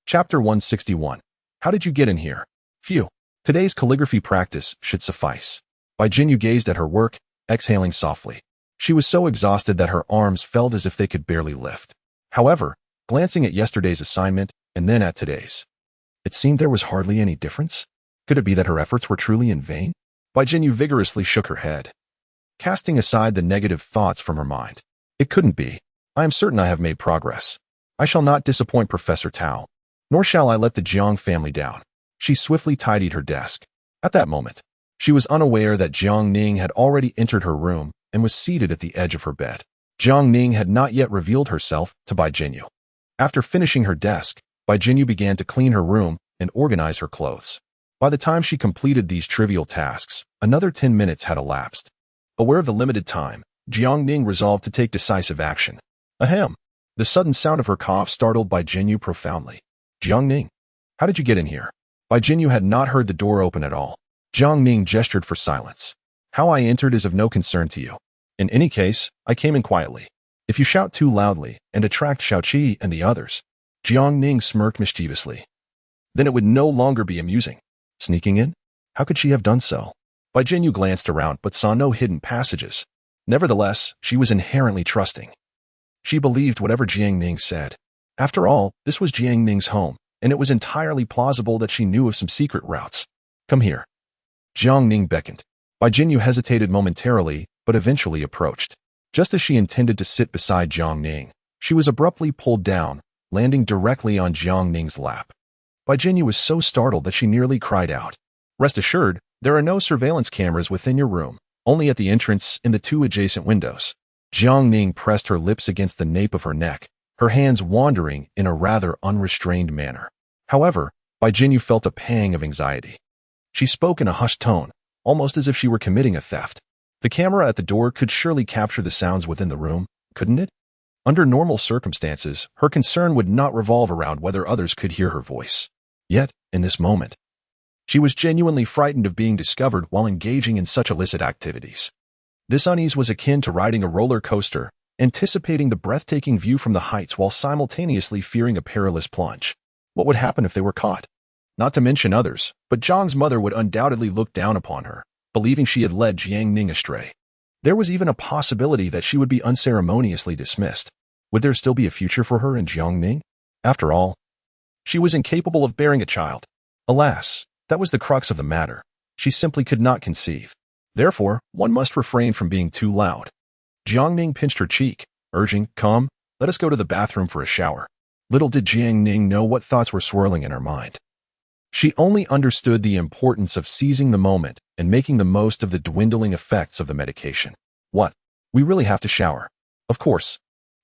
Chapter 161. How did you get in here? Phew. Today's calligraphy practice should suffice. Bai Jinyu gazed at her work, exhaling softly. She was so exhausted that her arms felt as if they could barely lift. However, glancing at yesterday's assignment and then at today's, it seemed there was hardly any difference. Could it be that her efforts were truly in vain? Bai Jinyu vigorously shook her head, casting aside the negative thoughts from her mind. It couldn't be. I am certain I have made progress. I shall not disappoint Professor Tao, nor shall I let the Jiang family down. She swiftly tidied her desk. At that moment, she was unaware that Jiang Ning had already entered her room and was seated at the edge of her bed. Jiang Ning had not yet revealed herself to Bai Jinyu. After finishing her desk, Bai Jinyu began to clean her room and organize her clothes. By the time she completed these trivial tasks, another 10 minutes had elapsed. Aware of the limited time, Jiang Ning resolved to take decisive action. Ahem! The sudden sound of her cough startled Bai Jinyu profoundly. Jiang Ning, how did you get in here? Bai Jinyu had not heard the door open at all. Jiang Ning gestured for silence. How I entered is of no concern to you. In any case, I came in quietly. If you shout too loudly and attract Xiaoqi and the others, Jiang Ning smirked mischievously, then it would no longer be amusing. Sneaking in? How could she have done so? Bai Jinyu glanced around but saw no hidden passages. Nevertheless, she was inherently trusting. She believed whatever Jiang Ning said. After all, this was Jiang Ning's home, and it was entirely plausible that she knew of some secret routes. Come here. Jiang Ning beckoned. Bai Jinyu hesitated momentarily, but eventually approached. Just as she intended to sit beside Jiang Ning, she was abruptly pulled down, landing directly on Jiang Ning's lap. Bai Jinyu was so startled that she nearly cried out. Rest assured, there are no surveillance cameras within your room, only at the entrance in the 2 adjacent windows. Jiang Ning pressed her lips against the nape of her neck, her hands wandering in a rather unrestrained manner. However, Bai Jinyu felt a pang of anxiety. She spoke in a hushed tone, almost as if she were committing a theft. The camera at the door could surely capture the sounds within the room, couldn't it? Under normal circumstances, her concern would not revolve around whether others could hear her voice. Yet, in this moment, she was genuinely frightened of being discovered while engaging in such illicit activities. This unease was akin to riding a roller coaster, anticipating the breathtaking view from the heights while simultaneously fearing a perilous plunge. What would happen if they were caught? not to mention others, but Jiang's mother would undoubtedly look down upon her, believing she had led Jiang Ning astray. There was even a possibility that she would be unceremoniously dismissed. Would there still be a future for her in Jiang Ning? After all, she was incapable of bearing a child. Alas, that was the crux of the matter. She simply could not conceive. Therefore, one must refrain from being too loud. Jiang Ning pinched her cheek, urging, "Come, let us go to the bathroom for a shower." Little did Jiang Ning know what thoughts were swirling in her mind. She only understood the importance of seizing the moment and making the most of the dwindling effects of the medication. "What? We really have to shower." "Of course."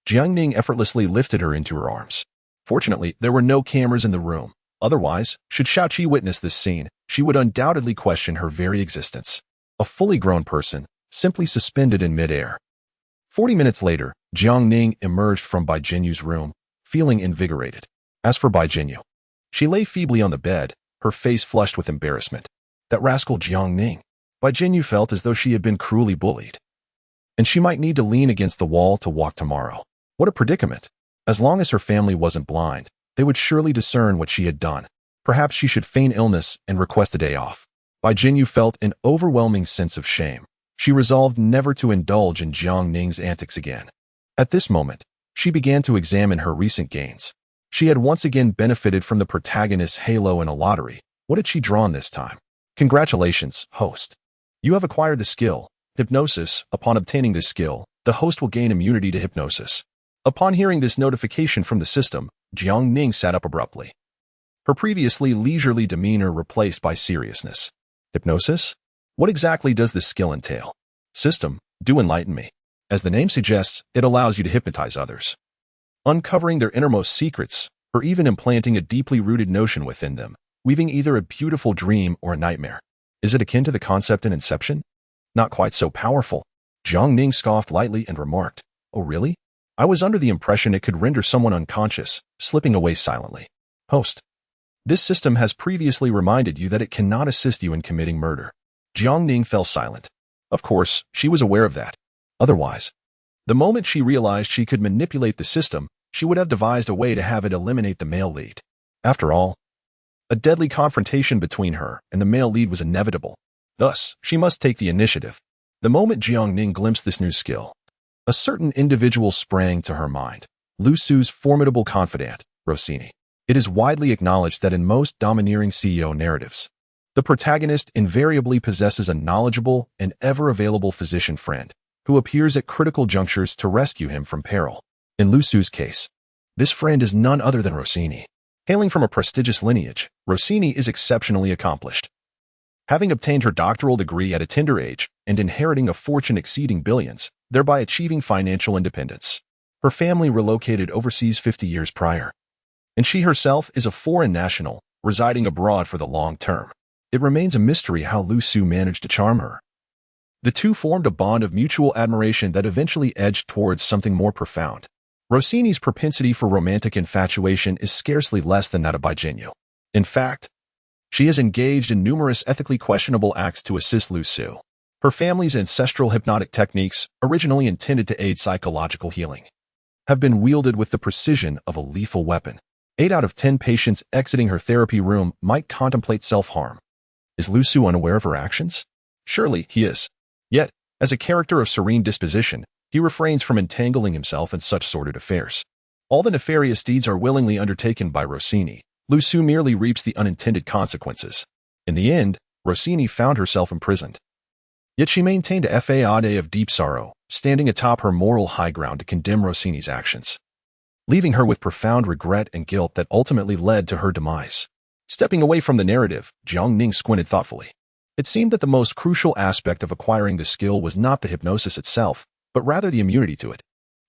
Jiang Ning effortlessly lifted her into her arms. Fortunately, there were no cameras in the room. Otherwise, should Shaoqi witness this scene, she would undoubtedly question her very existence. A fully grown person, simply suspended in midair. 40 minutes later, Jiang Ning emerged from Bai Jinyu's room, feeling invigorated. As for Bai Jinyu, she lay feebly on the bed, her face flushed with embarrassment. That rascal Jiang Ning. Bai Jinyu felt as though she had been cruelly bullied. And she might need to lean against the wall to walk tomorrow. What a predicament. As long as her family wasn't blind, they would surely discern what she had done. Perhaps she should feign illness and request a day off. Bai Jinyu felt an overwhelming sense of shame. She resolved never to indulge in Jiang Ning's antics again. At this moment, she began to examine her recent gains. She had once again benefited from the protagonist's halo in a lottery. What had she drawn this time? Congratulations, host. You have acquired the skill, hypnosis. Upon obtaining this skill, the host will gain immunity to hypnosis. Upon hearing this notification from the system, Jiang Ning sat up abruptly. Her previously leisurely demeanor replaced by seriousness. Hypnosis? What exactly does this skill entail? System, do enlighten me. As the name suggests, it allows you to hypnotize others, uncovering their innermost secrets, or even implanting a deeply rooted notion within them, weaving either a beautiful dream or a nightmare. Is it akin to the concept in Inception? Not quite so powerful. Jiang Ning scoffed lightly and remarked, "Oh really? I was under the impression it could render someone unconscious," slipping away silently. Host. This system has previously reminded you that it cannot assist you in committing murder. Jiang Ning fell silent. Of course, she was aware of that. Otherwise, the moment she realized she could manipulate the system, she would have devised a way to have it eliminate the male lead. After all, a deadly confrontation between her and the male lead was inevitable. Thus, she must take the initiative. The moment Jiang Ning glimpsed this new skill, a certain individual sprang to her mind. Lu Su's formidable confidant, Rossini. It is widely acknowledged that in most domineering CEO narratives, the protagonist invariably possesses a knowledgeable and ever-available physician friend who appears at critical junctures to rescue him from peril. In Lu Su's case, this friend is none other than Rossini. Hailing from a prestigious lineage, Rossini is exceptionally accomplished. Having obtained her doctoral degree at a tender age and inheriting a fortune exceeding billions, thereby achieving financial independence, her family relocated overseas 50 years prior, and she herself is a foreign national, residing abroad for the long term. It remains a mystery how Lu Su managed to charm her. The two formed a bond of mutual admiration that eventually edged towards something more profound. Rossini's propensity for romantic infatuation is scarcely less than that of Bai Jinyu. In fact, she has engaged in numerous ethically questionable acts to assist Lu Su. Her family's ancestral hypnotic techniques, originally intended to aid psychological healing, have been wielded with the precision of a lethal weapon. 8 out of 10 patients exiting her therapy room might contemplate self-harm. Is Lu Su unaware of her actions? Surely he is. Yet, as a character of serene disposition, he refrains from entangling himself in such sordid affairs. All the nefarious deeds are willingly undertaken by Rossini. Lu Su merely reaps the unintended consequences. In the end, Rossini found herself imprisoned. Yet she maintained a faade of deep sorrow, standing atop her moral high ground to condemn Rossini's actions, leaving her with profound regret and guilt that ultimately led to her demise. Stepping away from the narrative, Jiang Ning squinted thoughtfully. It seemed that the most crucial aspect of acquiring the skill was not the hypnosis itself, but rather the immunity to it.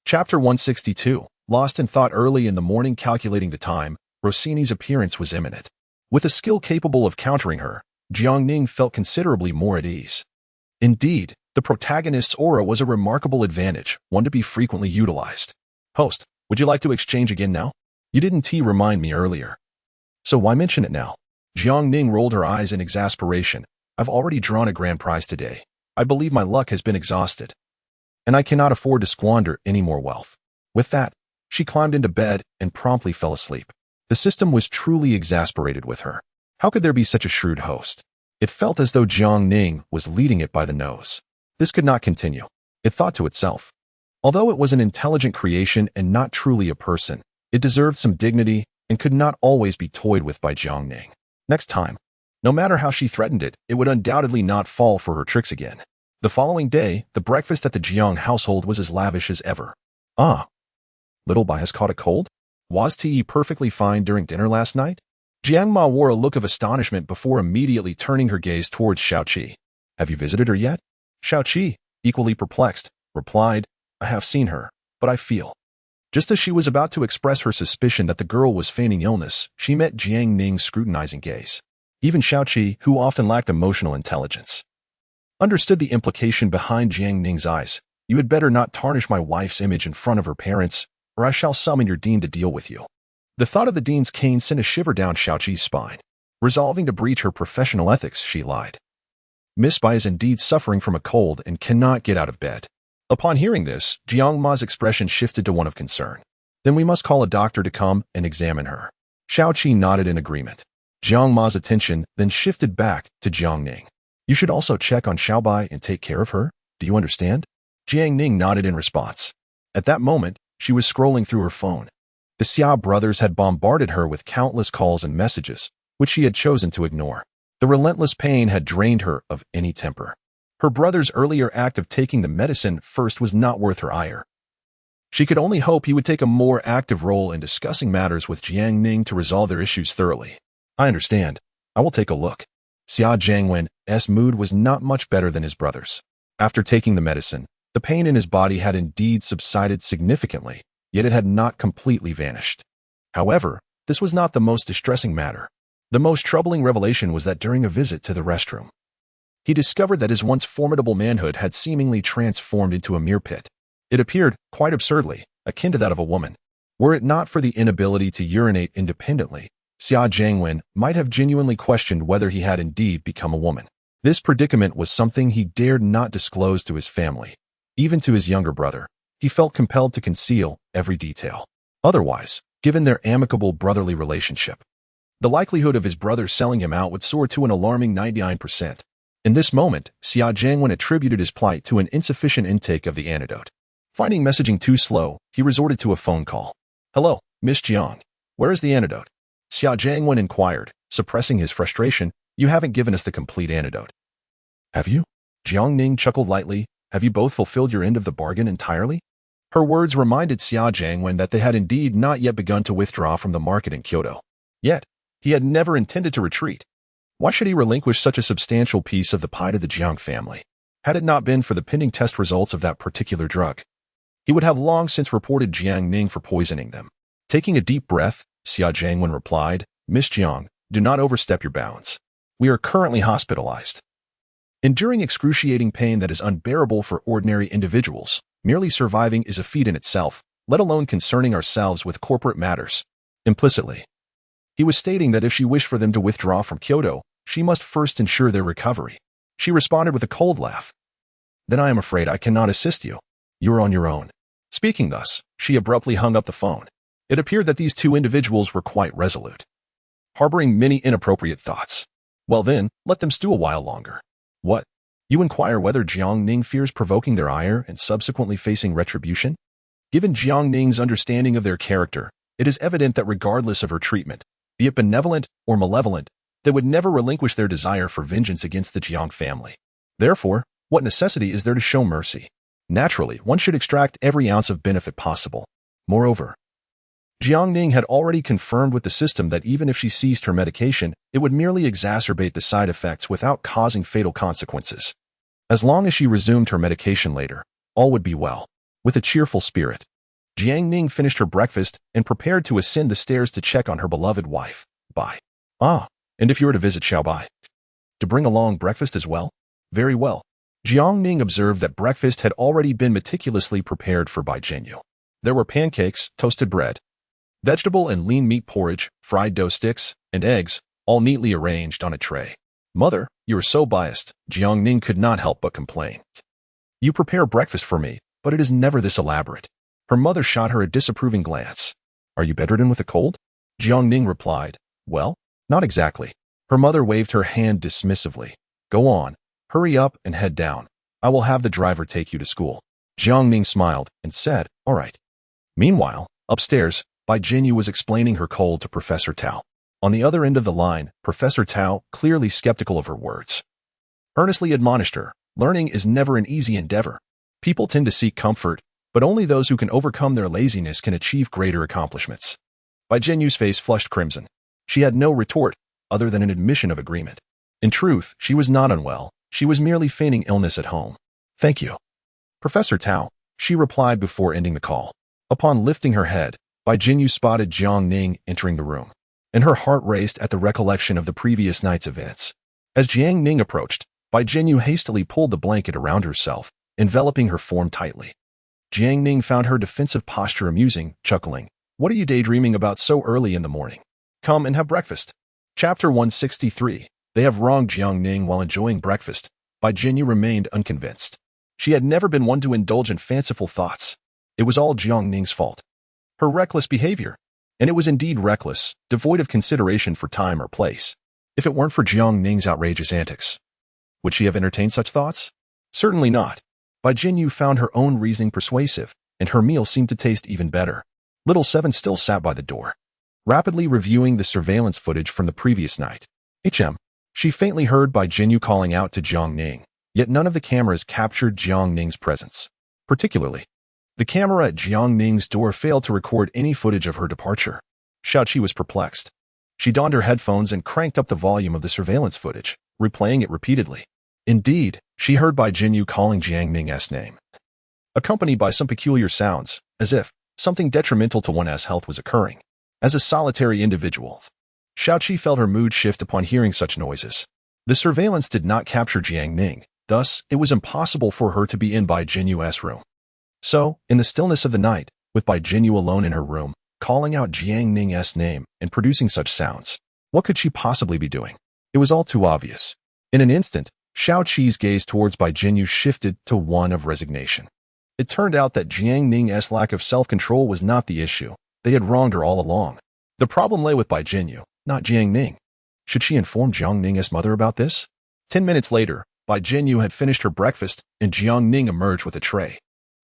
Chapter 162. Lost in thought. Early in the morning, calculating the time, Rossini's appearance was imminent. With a skill capable of countering her, Jiang Ning felt considerably more at ease. Indeed, the protagonist's aura was a remarkable advantage, one to be frequently utilized. Host, would you like to exchange again now? You didn't remind me earlier. So why mention it now? Jiang Ning rolled her eyes in exasperation. I've already drawn a grand prize today. I believe my luck has been exhausted, and I cannot afford to squander any more wealth. With that, she climbed into bed and promptly fell asleep. The system was truly exasperated with her. How could there be such a shrewd host? It felt as though Jiang Ning was leading it by the nose. This could not continue, it thought to itself. Although it was an intelligent creation and not truly a person, it deserved some dignity and could not always be toyed with by Jiang Ning. Next time, no matter how she threatened it, it would undoubtedly not fall for her tricks again. The following day, the breakfast at the Jiang household was as lavish as ever. Ah, Little Bai has caught a cold? Was Te perfectly fine during dinner last night? Jiang Ma wore a look of astonishment before immediately turning her gaze towards Xiaoqi. Have you visited her yet? Xiaoqi, equally perplexed, replied, I have seen her, but I feel. Just as she was about to express her suspicion that the girl was feigning illness, she met Jiang Ning's scrutinizing gaze. Even Xiaoqi, who often lacked emotional intelligence, understood the implication behind Jiang Ning's eyes. You had better not tarnish my wife's image in front of her parents, or I shall summon your dean to deal with you. The thought of the dean's cane sent a shiver down Xiaoqi's spine. Resolving to breach her professional ethics, she lied. Miss Bai is indeed suffering from a cold and cannot get out of bed. Upon hearing this, Jiang Ma's expression shifted to one of concern. Then we must call a doctor to come and examine her. Xiaoqi nodded in agreement. Jiang Ma's attention then shifted back to Jiang Ning. You should also check on Xiaobai and take care of her. Do you understand? Jiang Ning nodded in response. At that moment, she was scrolling through her phone. The Xia brothers had bombarded her with countless calls and messages, which she had chosen to ignore. The relentless pain had drained her of any temper. Her brother's earlier act of taking the medicine first was not worth her ire. She could only hope he would take a more active role in discussing matters with Jiang Ning to resolve their issues thoroughly. I understand. I will take a look. Xia Jiangwen's mood was not much better than his brother's. After taking the medicine, the pain in his body had indeed subsided significantly, yet it had not completely vanished. However, this was not the most distressing matter. The most troubling revelation was that during a visit to the restroom, he discovered that his once formidable manhood had seemingly transformed into a mere pit. It appeared, quite absurdly, akin to that of a woman. Were it not for the inability to urinate independently, Xia Jiangwen might have genuinely questioned whether he had indeed become a woman. This predicament was something he dared not disclose to his family. Even to his younger brother, he felt compelled to conceal every detail. Otherwise, given their amicable brotherly relationship, the likelihood of his brother selling him out would soar to an alarming 99%. In this moment, Xia Jiangwen attributed his plight to an insufficient intake of the antidote. Finding messaging too slow, he resorted to a phone call. Hello, Miss Jiang. Where is the antidote? Xia Jiangwen inquired, suppressing his frustration. You haven't given us the complete antidote. Have you? Jiang Ning chuckled lightly. Have you both fulfilled your end of the bargain entirely? Her words reminded Xia Jiangwen that they had indeed not yet begun to withdraw from the market in Kyoto. Yet, he had never intended to retreat. Why should he relinquish such a substantial piece of the pie to the Jiang family? Had it not been for the pending test results of that particular drug, he would have long since reported Jiang Ning for poisoning them. Taking a deep breath, Xia Jiangwen replied, Miss Jiang, do not overstep your bounds. We are currently hospitalized. Enduring excruciating pain that is unbearable for ordinary individuals, merely surviving is a feat in itself, let alone concerning ourselves with corporate matters. Implicitly, he was stating that if she wished for them to withdraw from Kyoto, she must first ensure their recovery. She responded with a cold laugh. Then I am afraid I cannot assist you. You are on your own. Speaking thus, she abruptly hung up the phone. It appeared that these two individuals were quite resolute, harboring many inappropriate thoughts. Well then, let them stew a while longer. What? You inquire whether Jiang Ning fears provoking their ire and subsequently facing retribution? Given Jiang Ning's understanding of their character, it is evident that regardless of her treatment, be it benevolent or malevolent, they would never relinquish their desire for vengeance against the Jiang family. Therefore, what necessity is there to show mercy? Naturally, one should extract every ounce of benefit possible. Moreover, Jiang Ning had already confirmed with the system that even if she ceased her medication, it would merely exacerbate the side effects without causing fatal consequences. As long as she resumed her medication later, all would be well. With a cheerful spirit, Jiang Ning finished her breakfast and prepared to ascend the stairs to check on her beloved wife, Bai. Ah, and if you were to visit Xiaobai, to bring along breakfast as well? Very well. Jiang Ning observed that breakfast had already been meticulously prepared for Bai Zhenyu. There were pancakes, toasted bread, vegetable and lean meat porridge, fried dough sticks, and eggs, all neatly arranged on a tray. Mother, you are so biased, Jiang Ning could not help but complain. You prepare breakfast for me, but it is never this elaborate. Her mother shot her a disapproving glance. Are you bedridden with a cold? Jiang Ning replied, well, not exactly. Her mother waved her hand dismissively. Go on. Hurry up and head down. I will have the driver take you to school. Jiang Ning smiled and said, all right. Meanwhile, upstairs, Bai Jinyu was explaining her cold to Professor Tao. On the other end of the line, Professor Tao, clearly skeptical of her words, earnestly admonished her, learning is never an easy endeavor. People tend to seek comfort, but only those who can overcome their laziness can achieve greater accomplishments. Bai Jinyu's face flushed crimson. She had no retort, other than an admission of agreement. In truth, she was not unwell. She was merely feigning illness at home. Thank you, Professor Tao, she replied before ending the call. Upon lifting her head, Bai Jinyu spotted Jiang Ning entering the room, and her heart raced at the recollection of the previous night's events. As Jiang Ning approached, Bai Jinyu hastily pulled the blanket around herself, enveloping her form tightly. Jiang Ning found her defensive posture amusing, chuckling. What are you daydreaming about so early in the morning? Come and have breakfast. Chapter 163. They have wronged Jiang Ning while enjoying breakfast. Bai Jinyu remained unconvinced. She had never been one to indulge in fanciful thoughts. It was all Jiang Ning's fault. Her reckless behavior. And it was indeed reckless, devoid of consideration for time or place. If it weren't for Jiang Ning's outrageous antics, would she have entertained such thoughts? Certainly not. Bai Jinyu found her own reasoning persuasive, and her meal seemed to taste even better. Little Seven still sat by the door, rapidly reviewing the surveillance footage from the previous night. Ahem. She faintly heard Bai Jinyu calling out to Jiang Ning, yet none of the cameras captured Jiang Ning's presence. Particularly, the camera at Jiang Ning's door failed to record any footage of her departure. Xiaoqi was perplexed. She donned her headphones and cranked up the volume of the surveillance footage, replaying it repeatedly. Indeed, she heard Bai Jinyu calling Jiang Ning's name, accompanied by some peculiar sounds, as if something detrimental to one's health was occurring. As a solitary individual, Xiaoqi felt her mood shift upon hearing such noises. The surveillance did not capture Jiang Ning, thus it was impossible for her to be in Bai Jinyu's room. So, in the stillness of the night, with Bai Jinyu alone in her room, calling out Jiang Ning's name and producing such sounds, what could she possibly be doing? It was all too obvious. In an instant, Xiaoqi's gaze towards Bai Jinyu shifted to one of resignation. It turned out that Jiang Ning's lack of self-control was not the issue. They had wronged her all along. The problem lay with Bai Jinyu, not Jiang Ning. Should she inform Jiang Ning's mother about this? 10 minutes later, Bai Jinyu had finished her breakfast, and Jiang Ning emerged with a tray.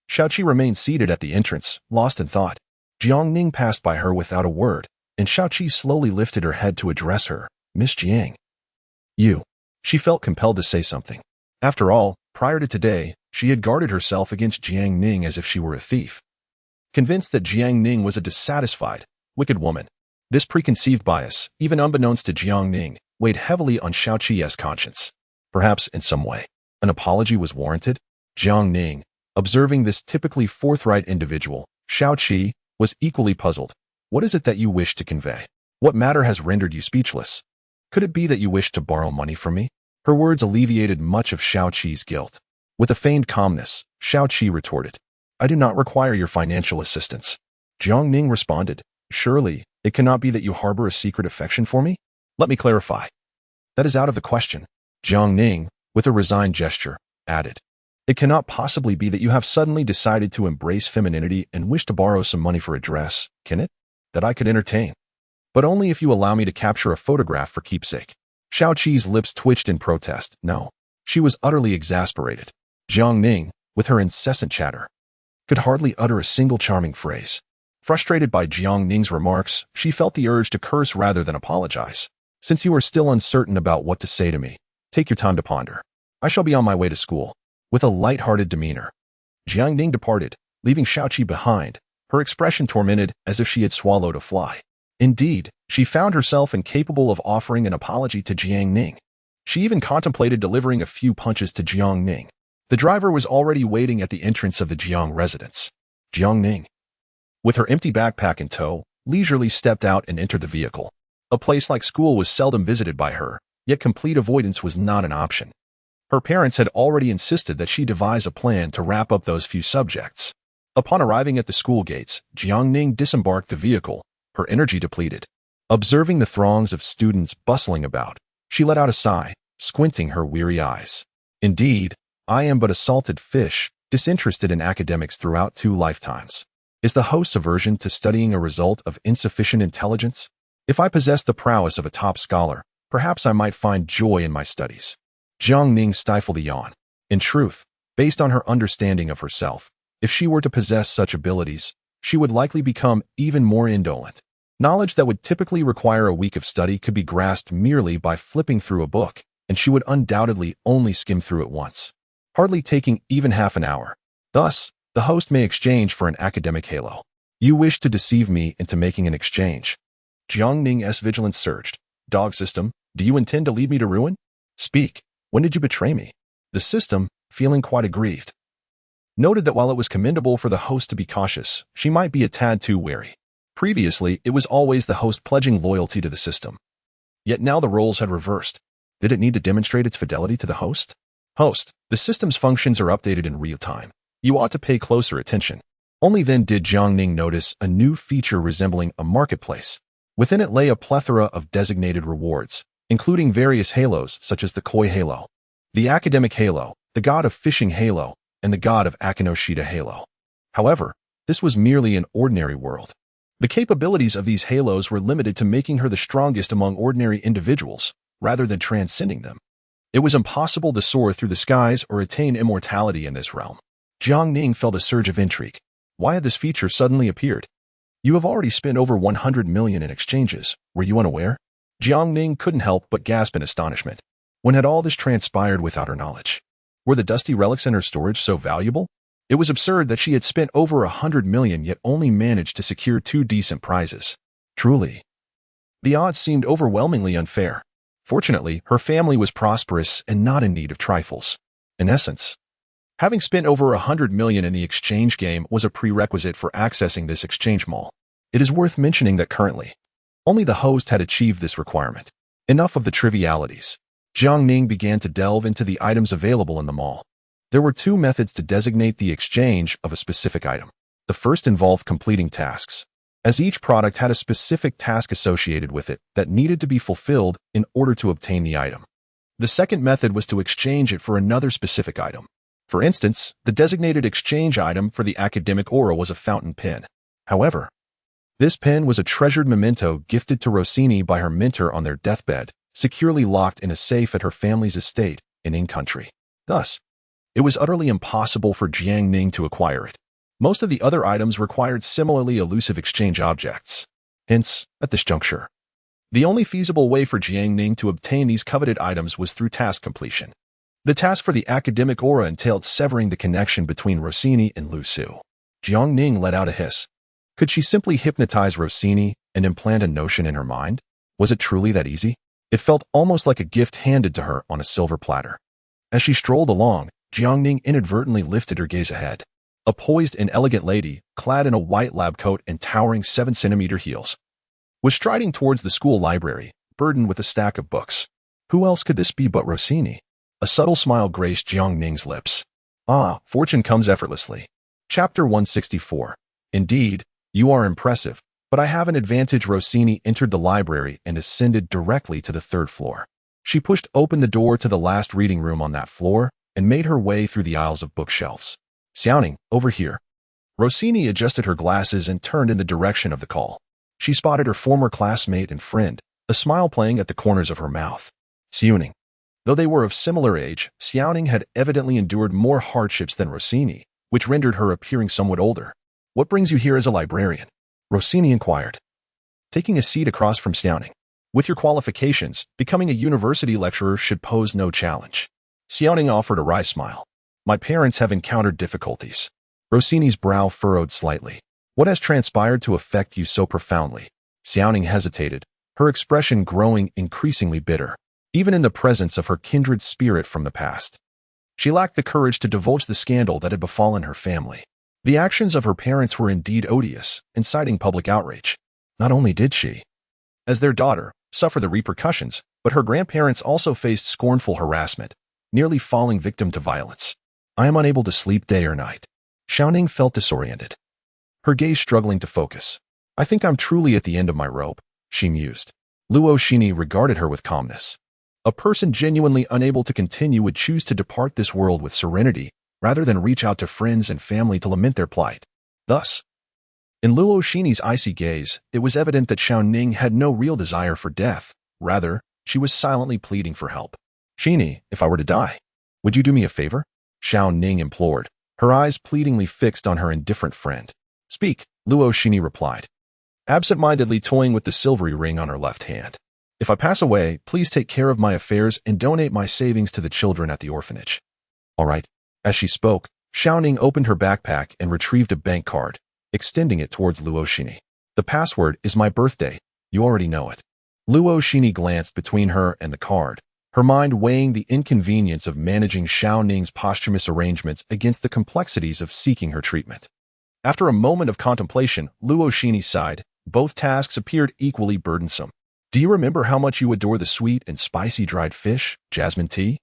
Xiaoqi remained seated at the entrance, lost in thought. Jiang Ning passed by her without a word, and Xiaoqi slowly lifted her head to address her. Miss Jiang. You. She felt compelled to say something. After all, prior to today, she had guarded herself against Jiang Ning as if she were a thief. Convinced that Jiang Ning was a dissatisfied, wicked woman, this preconceived bias, even unbeknownst to Jiang Ning, weighed heavily on Xiaoqi's conscience. Perhaps, in some way, an apology was warranted? Jiang Ning, observing this typically forthright individual, Xiaoqi, was equally puzzled. What is it that you wish to convey? What matter has rendered you speechless? Could it be that you wish to borrow money from me? Her words alleviated much of Xiaoqi's guilt. With a feigned calmness, Xiaoqi retorted, I do not require your financial assistance. Jiang Ning responded, surely, it cannot be that you harbor a secret affection for me? Let me clarify. That is out of the question. Jiang Ning, with a resigned gesture, added, it cannot possibly be that you have suddenly decided to embrace femininity and wish to borrow some money for a dress, can it? That I could entertain. But only if you allow me to capture a photograph for keepsake. Xiaoqi's lips twitched in protest. No. She was utterly exasperated. Jiang Ning, with her incessant chatter, could hardly utter a single charming phrase. Frustrated by Jiang Ning's remarks, she felt the urge to curse rather than apologize. Since you are still uncertain about what to say to me, take your time to ponder. I shall be on my way to school. With a light-hearted demeanor, Jiang Ning departed, leaving Xiaoqi behind, her expression tormented as if she had swallowed a fly. Indeed, she found herself incapable of offering an apology to Jiang Ning. She even contemplated delivering a few punches to Jiang Ning. The driver was already waiting at the entrance of the Jiang residence. Jiang Ning, with her empty backpack in tow, leisurely stepped out and entered the vehicle. A place like school was seldom visited by her, yet complete avoidance was not an option. Her parents had already insisted that she devise a plan to wrap up those few subjects. Upon arriving at the school gates, Jiang Ning disembarked the vehicle, her energy depleted. Observing the throngs of students bustling about, she let out a sigh, squinting her weary eyes. Indeed, I am but a salted fish, disinterested in academics throughout 2 lifetimes. Is the host's aversion to studying a result of insufficient intelligence? If I possessed the prowess of a top scholar, Perhaps I might find joy in my studies. Jiang Ning stifled a yawn. In truth, based on her understanding of herself, if she were to possess such abilities, she would likely become even more indolent. Knowledge that would typically require a week of study could be grasped merely by flipping through a book, and she would undoubtedly only skim through it once, hardly taking even half an hour. Thus, the host may exchange for an academic halo. You wish to deceive me into making an exchange. Jiang Ning's vigilance surged. Dog system, do you intend to lead me to ruin? Speak. When did you betray me? The system, feeling quite aggrieved, noted that while it was commendable for the host to be cautious, she might be a tad too wary. Previously, it was always the host pledging loyalty to the system. Yet now the roles had reversed. Did it need to demonstrate its fidelity to the host? Host, the system's functions are updated in real time. You ought to pay closer attention. Only then did Jiang Ning notice a new feature resembling a marketplace. Within it lay a plethora of designated rewards, including various halos such as the Koi Halo, the Academic Halo, the God of Fishing Halo, and the God of us.Ⅱ Halo. However, this was merely an ordinary world. The capabilities of these halos were limited to making her the strongest among ordinary individuals, rather than transcending them. It was impossible to soar through the skies or attain immortality in this realm. Jiang Ning felt a surge of intrigue. Why had this feature suddenly appeared? You have already spent over 100 million in exchanges. Were you unaware? Jiang Ning couldn't help but gasp in astonishment. When had all this transpired without her knowledge? Were the dusty relics in her storage so valuable? It was absurd that she had spent over 100 million yet only managed to secure 2 decent prizes. Truly, the odds seemed overwhelmingly unfair. Fortunately, her family was prosperous and not in need of trifles. In essence, having spent over 100 million in the exchange game was a prerequisite for accessing this exchange mall. It is worth mentioning that currently, only the host had achieved this requirement. Enough of the trivialities. Jiang Ning began to delve into the items available in the mall. There were 2 methods to designate the exchange of a specific item. The first involved completing tasks, as each product had a specific task associated with it that needed to be fulfilled in order to obtain the item. The second method was to exchange it for another specific item. For instance, the designated exchange item for the academic aura was a fountain pen. However, this pen was a treasured memento gifted to Rossini by her mentor on their deathbed, securely locked in a safe at her family's estate in country. Thus, it was utterly impossible for Jiang Ning to acquire it. Most of the other items required similarly elusive exchange objects. Hence, at this juncture, the only feasible way for Jiang Ning to obtain these coveted items was through task completion. The task for the academic aura entailed severing the connection between Rossini and Lu Su. Jiang Ning let out a hiss. Could she simply hypnotize Rossini and implant a notion in her mind? Was it truly that easy? It felt almost like a gift handed to her on a silver platter. As she strolled along, Jiang Ning inadvertently lifted her gaze ahead. A poised and elegant lady, clad in a white lab coat and towering 7-centimeter heels, was striding towards the school library, burdened with a stack of books. Who else could this be but Rossini? A subtle smile graced Jiang Ning's lips. Ah, fortune comes effortlessly. Chapter 164. Indeed, you are impressive, but I have an advantage. Rossini entered the library and ascended directly to the 3rd floor. She pushed open the door to the last reading room on that floor and made her way through the aisles of bookshelves. Xiaoning, over here. Rossini adjusted her glasses and turned in the direction of the call. She spotted her former classmate and friend, a smile playing at the corners of her mouth. Xiaoning. Though they were of similar age, Xiaoning had evidently endured more hardships than Rossini, which rendered her appearing somewhat older. What brings you here as a librarian? Rossini inquired, taking a seat across from Xiaoning. With your qualifications, becoming a university lecturer should pose no challenge. Xiaoning offered a wry smile. My parents have encountered difficulties. Rossini's brow furrowed slightly. What has transpired to affect you so profoundly? Xiaoning hesitated, her expression growing increasingly bitter, even in the presence of her kindred spirit from the past. She lacked the courage to divulge the scandal that had befallen her family. The actions of her parents were indeed odious, inciting public outrage. Not only did she, as their daughter, suffer the repercussions, but her grandparents also faced scornful harassment, nearly falling victim to violence. I am unable to sleep day or night. Xiaoning felt disoriented, her gaze struggling to focus. I think I'm truly at the end of my rope, she mused. Luo Xini regarded her with calmness. A person genuinely unable to continue would choose to depart this world with serenity, rather than reach out to friends and family to lament their plight. Thus, in Luo Xini's icy gaze, it was evident that Xiao Ning had no real desire for death. Rather, She was silently pleading for help. "Shini, if I were to die, would you do me a favor?" Xiao Ning implored, her eyes pleadingly fixed on her indifferent friend. "Speak," Luo Shini replied, absent-mindedly toying with the silvery ring on her left hand. "If I pass away, please take care of my affairs and donate my savings to the children at the orphanage." "All right." As she spoke, Xiao Ning opened her backpack and retrieved a bank card, extending it towards Luo Shini. "The password is my birthday. You already know it." Luo Shini glanced between her and the card, her mind weighing the inconvenience of managing Xiao Ning's posthumous arrangements against the complexities of seeking her treatment. After a moment of contemplation, Luo Shini sighed. Both tasks appeared equally burdensome. "Do you remember how much you adore the sweet and spicy dried fish, jasmine tea,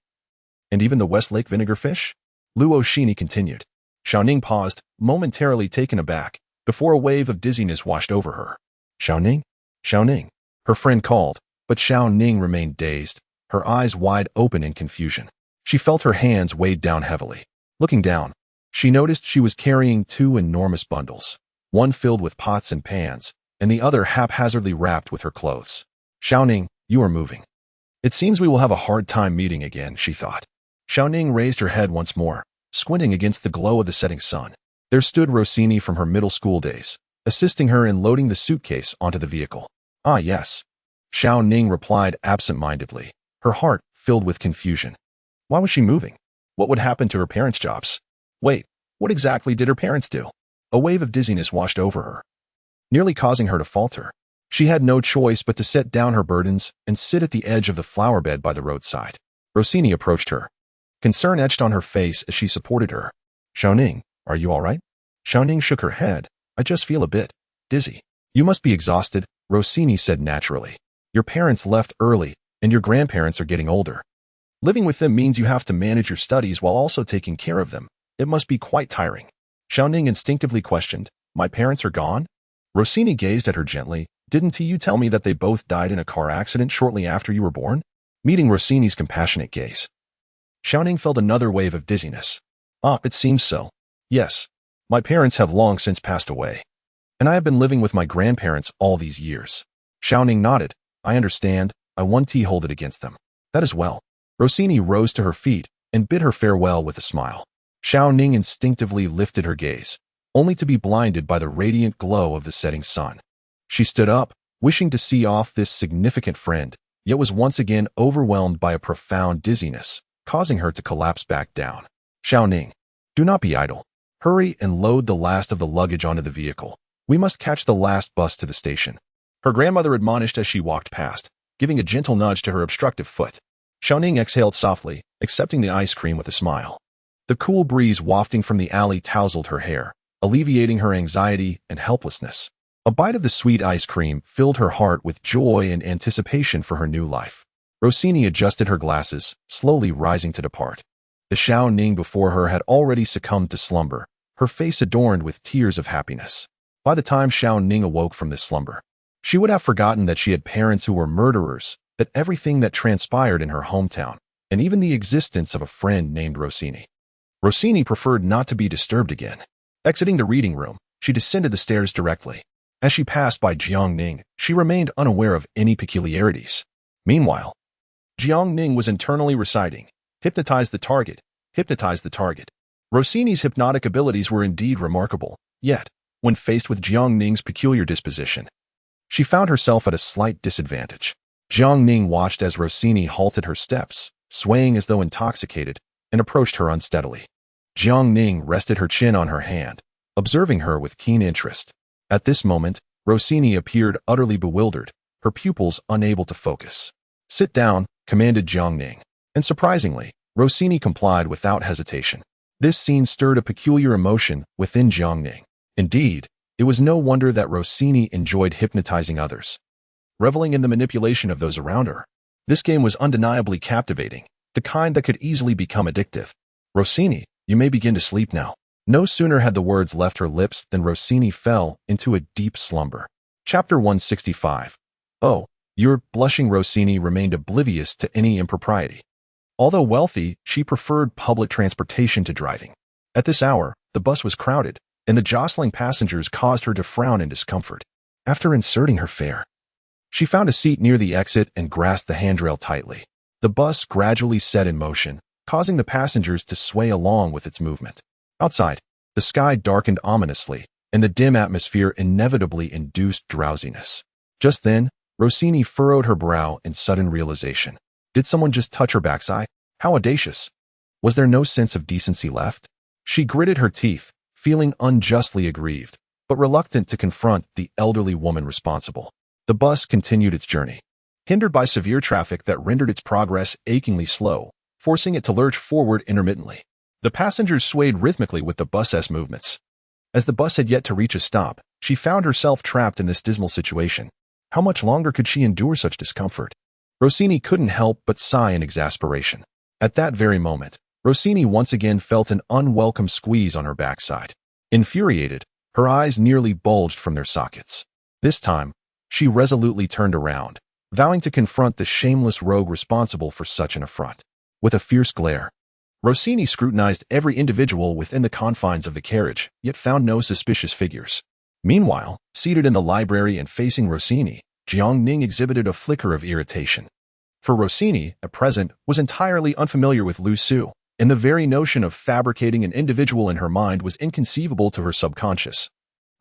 and even the Westlake vinegar fish?" Luo Shini continued. Xiao Ning paused, momentarily taken aback, before a wave of dizziness washed over her. "Xiao Ning? Xiao Ning?" Her friend called, but Xiao Ning remained dazed, her eyes wide open in confusion. She felt her hands weighed down heavily. Looking down, she noticed she was carrying two enormous bundles, one filled with pots and pans, and the other haphazardly wrapped with her clothes. "Xiao Ning, you are moving. It seems we will have a hard time meeting again," she thought. Xiao Ning raised her head once more, squinting against the glow of the setting sun. There stood Rossini from her middle school days, assisting her in loading the suitcase onto the vehicle. "Ah, yes," Xiao Ning replied absent-mindedly, her heart filled with confusion. Why was she moving? What would happen to her parents' jobs? Wait, what exactly did her parents do? A wave of dizziness washed over her, nearly causing her to falter. She had no choice but to set down her burdens and sit at the edge of the flower bed by the roadside. Rossini approached her. Concern etched on her face as she supported her. "Xiao Ning, are you all right?" Xiao Ning shook her head. "I just feel a bit dizzy." "You must be exhausted," Rossini said naturally. "Your parents left early, and your grandparents are getting older. Living with them means you have to manage your studies while also taking care of them. It must be quite tiring." Xiao Ning instinctively questioned, "My parents are gone?" Rossini gazed at her gently. "Didn't you tell me that they both died in a car accident shortly after you were born?" Meeting Rossini's compassionate gaze, Xiao Ning felt another wave of dizziness. "Ah, it seems so. Yes, my parents have long since passed away, and I have been living with my grandparents all these years." Xiao Ning nodded. "I understand. I won't hold it against them." "That is well." Rossini rose to her feet and bid her farewell with a smile. Xiao Ning instinctively lifted her gaze, only to be blinded by the radiant glow of the setting sun. She stood up, wishing to see off this significant friend, yet was once again overwhelmed by a profound dizziness, causing her to collapse back down. "Xiao Ning, do not be idle. Hurry and load the last of the luggage onto the vehicle. We must catch the last bus to the station." Her grandmother admonished as she walked past, giving a gentle nudge to her obstructive foot. Xiao Ning exhaled softly, accepting the ice cream with a smile. The cool breeze wafting from the alley tousled her hair, alleviating her anxiety and helplessness. A bite of the sweet ice cream filled her heart with joy and anticipation for her new life. Rossini adjusted her glasses, slowly rising to depart. The Xiao Ning before her had already succumbed to slumber, her face adorned with tears of happiness. By the time Xiao Ning awoke from this slumber, she would have forgotten that she had parents who were murderers, that everything that transpired in her hometown, and even the existence of a friend named Rossini. Rossini preferred not to be disturbed again. Exiting the reading room, she descended the stairs directly. As she passed by Jiang Ning, she remained unaware of any peculiarities. Meanwhile, Jiang Ning was internally reciting, "Hypnotize the target, hypnotize the target." Rossini's hypnotic abilities were indeed remarkable, yet, when faced with Jiang Ning's peculiar disposition, she found herself at a slight disadvantage. Jiang Ning watched as Rossini halted her steps, swaying as though intoxicated, and approached her unsteadily. Jiang Ning rested her chin on her hand, observing her with keen interest. At this moment, Rossini appeared utterly bewildered, her pupils unable to focus. "Sit down," commanded Jiang Ning, and surprisingly, Rossini complied without hesitation. This scene stirred a peculiar emotion within Jiang Ning. Indeed, it was no wonder that Rossini enjoyed hypnotizing others, reveling in the manipulation of those around her. This game was undeniably captivating, the kind that could easily become addictive. "Rossini, you may begin to sleep now." No sooner had the words left her lips than Rossini fell into a deep slumber. Chapter 165. Oh, your blushing Rossini remained oblivious to any impropriety. Although wealthy, she preferred public transportation to driving. At this hour, the bus was crowded, and the jostling passengers caused her to frown in discomfort. After inserting her fare, She found a seat near the exit and grasped the handrail tightly. The bus gradually set in motion, causing the passengers to sway along with its movement. Outside, the sky darkened ominously, and the dim atmosphere inevitably induced drowsiness. Just then, Rossini furrowed her brow in sudden realization. Did someone just touch her backside? How audacious! Was there no sense of decency left? She gritted her teeth, feeling unjustly aggrieved, but reluctant to confront the elderly woman responsible. The bus continued its journey, hindered by severe traffic that rendered its progress achingly slow, forcing it to lurch forward intermittently. The passengers swayed rhythmically with the bus's movements. As the bus had yet to reach a stop, she found herself trapped in this dismal situation. How much longer could she endure such discomfort? Rossini couldn't help but sigh in exasperation. At that very moment, Rossini once again felt an unwelcome squeeze on her backside. Infuriated, her eyes nearly bulged from their sockets. This time, she resolutely turned around, vowing to confront the shameless rogue responsible for such an affront. With a fierce glare, Rossini scrutinized every individual within the confines of the carriage, yet found no suspicious figures. Meanwhile, seated in the library and facing Rossini, Jiang Ning exhibited a flicker of irritation. For Rossini, at present, was entirely unfamiliar with Lu Su, and the very notion of fabricating an individual in her mind was inconceivable to her subconscious,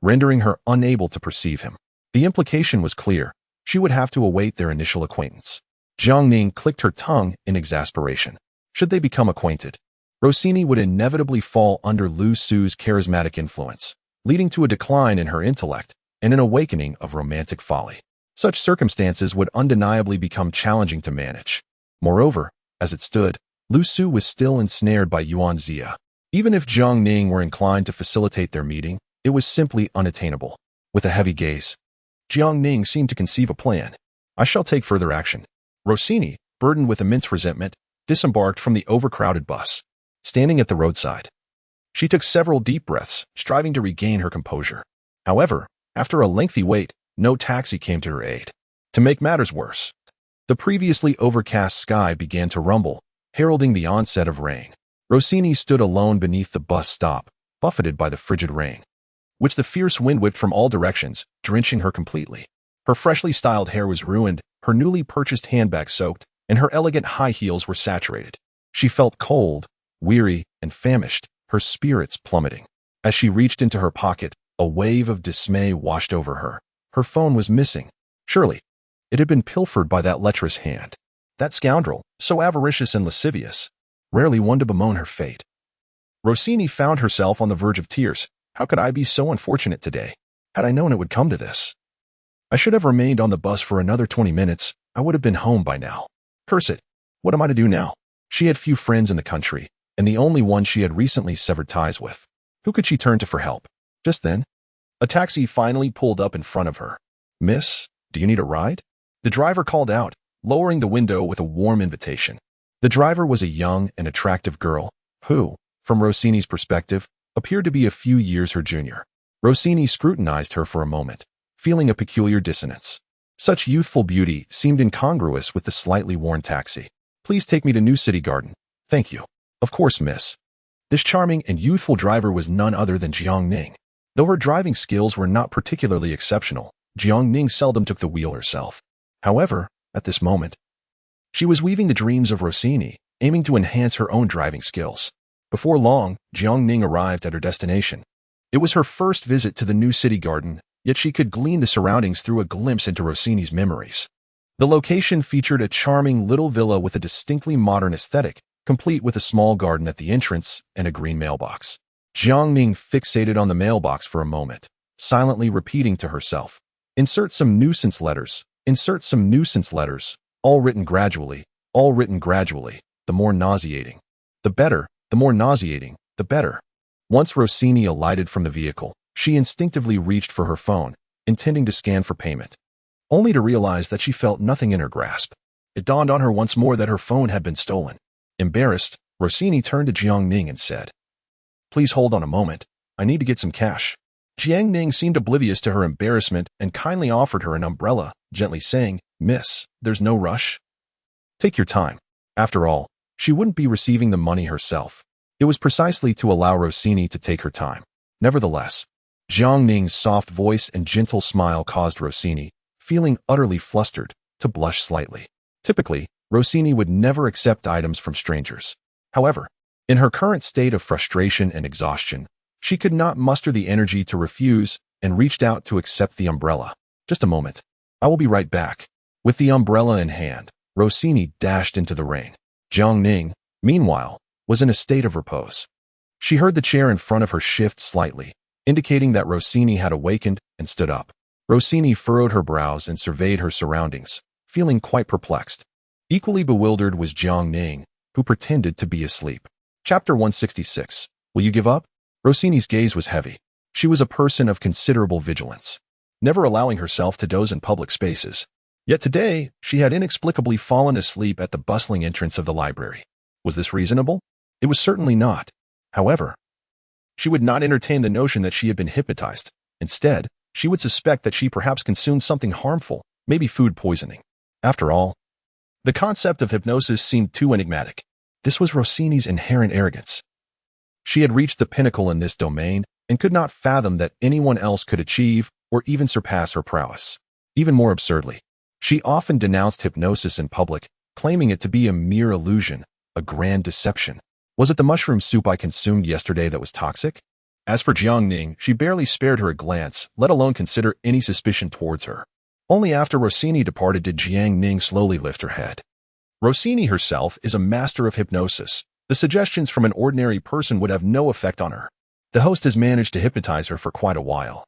rendering her unable to perceive him. The implication was clear. She would have to await their initial acquaintance. Jiang Ning clicked her tongue in exasperation. Should they become acquainted, Rossini would inevitably fall under Lu Su's charismatic influence, leading to a decline in her intellect and an awakening of romantic folly. Such circumstances would undeniably become challenging to manage. Moreover, as it stood, Lu Su was still ensnared by Yuan Xia. Even if Jiang Ning were inclined to facilitate their meeting, it was simply unattainable. With a heavy gaze, Jiang Ning seemed to conceive a plan. I shall take further action. Rossini, burdened with immense resentment, disembarked from the overcrowded bus. Standing at the roadside, she took several deep breaths, striving to regain her composure. However, after a lengthy wait, no taxi came to her aid. To make matters worse, the previously overcast sky began to rumble, heralding the onset of rain. Rossini stood alone beneath the bus stop, buffeted by the frigid rain, which the fierce wind whipped from all directions, drenching her completely. Her freshly styled hair was ruined, her newly purchased handbag soaked, and her elegant high heels were saturated. She felt cold, weary, and famished, her spirits plummeting. As she reached into her pocket, a wave of dismay washed over her. Her phone was missing. Surely, it had been pilfered by that lecherous hand. That scoundrel, so avaricious and lascivious, rarely one to bemoan her fate. Rossini found herself on the verge of tears. How could I be so unfortunate today? Had I known it would come to this, I should have remained on the bus for another 20 minutes. I would have been home by now. Curse it. What am I to do now? She had few friends in the country, and the only one she had recently severed ties with. Who could she turn to for help? Just then, a taxi finally pulled up in front of her. Miss, do you need a ride? The driver called out, lowering the window with a warm invitation. The driver was a young and attractive girl who, from Rossini's perspective, appeared to be a few years her junior. Rossini scrutinized her for a moment, feeling a peculiar dissonance. Such youthful beauty seemed incongruous with the slightly worn taxi. Please take me to New City Garden. Thank you. Of course, miss. This charming and youthful driver was none other than Jiang Ning. Though her driving skills were not particularly exceptional, Jiang Ning seldom took the wheel herself. However, at this moment, she was weaving the dreams of Rossini, aiming to enhance her own driving skills. Before long, Jiang Ning arrived at her destination. It was her first visit to the New City Garden, yet she could glean the surroundings through a glimpse into Rossini's memories. The location featured a charming little villa with a distinctly modern aesthetic, complete with a small garden at the entrance and a green mailbox. Jiang Ning fixated on the mailbox for a moment, silently repeating to herself, insert some nuisance letters, all written gradually, the more nauseating. The better, the more nauseating, the better. Once Rossini alighted from the vehicle, she instinctively reached for her phone, intending to scan for payment, only to realize that she felt nothing in her grasp. It dawned on her once more that her phone had been stolen. Embarrassed, Rossini turned to Jiang Ning and said, Please hold on a moment. I need to get some cash. Jiang Ning seemed oblivious to her embarrassment and kindly offered her an umbrella, gently saying, Miss, there's no rush. Take your time. After all, she wouldn't be receiving the money herself. It was precisely to allow Rossini to take her time. Nevertheless, Jiang Ning's soft voice and gentle smile caused Rossini, feeling utterly flustered, to blush slightly. Typically, Rossini would never accept items from strangers. However, in her current state of frustration and exhaustion, she could not muster the energy to refuse and reached out to accept the umbrella. Just a moment. I will be right back. With the umbrella in hand, Rossini dashed into the rain. Jiang Ning, meanwhile, was in a state of repose. She heard the chair in front of her shift slightly, indicating that Rossini had awakened and stood up. Rossini furrowed her brows and surveyed her surroundings, feeling quite perplexed. Equally bewildered was Jiang Ning, who pretended to be asleep. Chapter 166. Will you give up? Rossini's gaze was heavy. She was a person of considerable vigilance, never allowing herself to doze in public spaces. Yet today, she had inexplicably fallen asleep at the bustling entrance of the library. Was this reasonable? It was certainly not. However, she would not entertain the notion that she had been hypnotized. Instead, she would suspect that she perhaps consumed something harmful, maybe food poisoning. After all, the concept of hypnosis seemed too enigmatic. This was Rossini's inherent arrogance. She had reached the pinnacle in this domain and could not fathom that anyone else could achieve or even surpass her prowess. Even more absurdly, she often denounced hypnosis in public, claiming it to be a mere illusion, a grand deception. Was it the mushroom soup I consumed yesterday that was toxic? As for Jiang Ning, she barely spared her a glance, let alone consider any suspicion towards her. Only after Rossini departed did Jiang Ning slowly lift her head. Rossini herself is a master of hypnosis. The suggestions from an ordinary person would have no effect on her. The host has managed to hypnotize her for quite a while,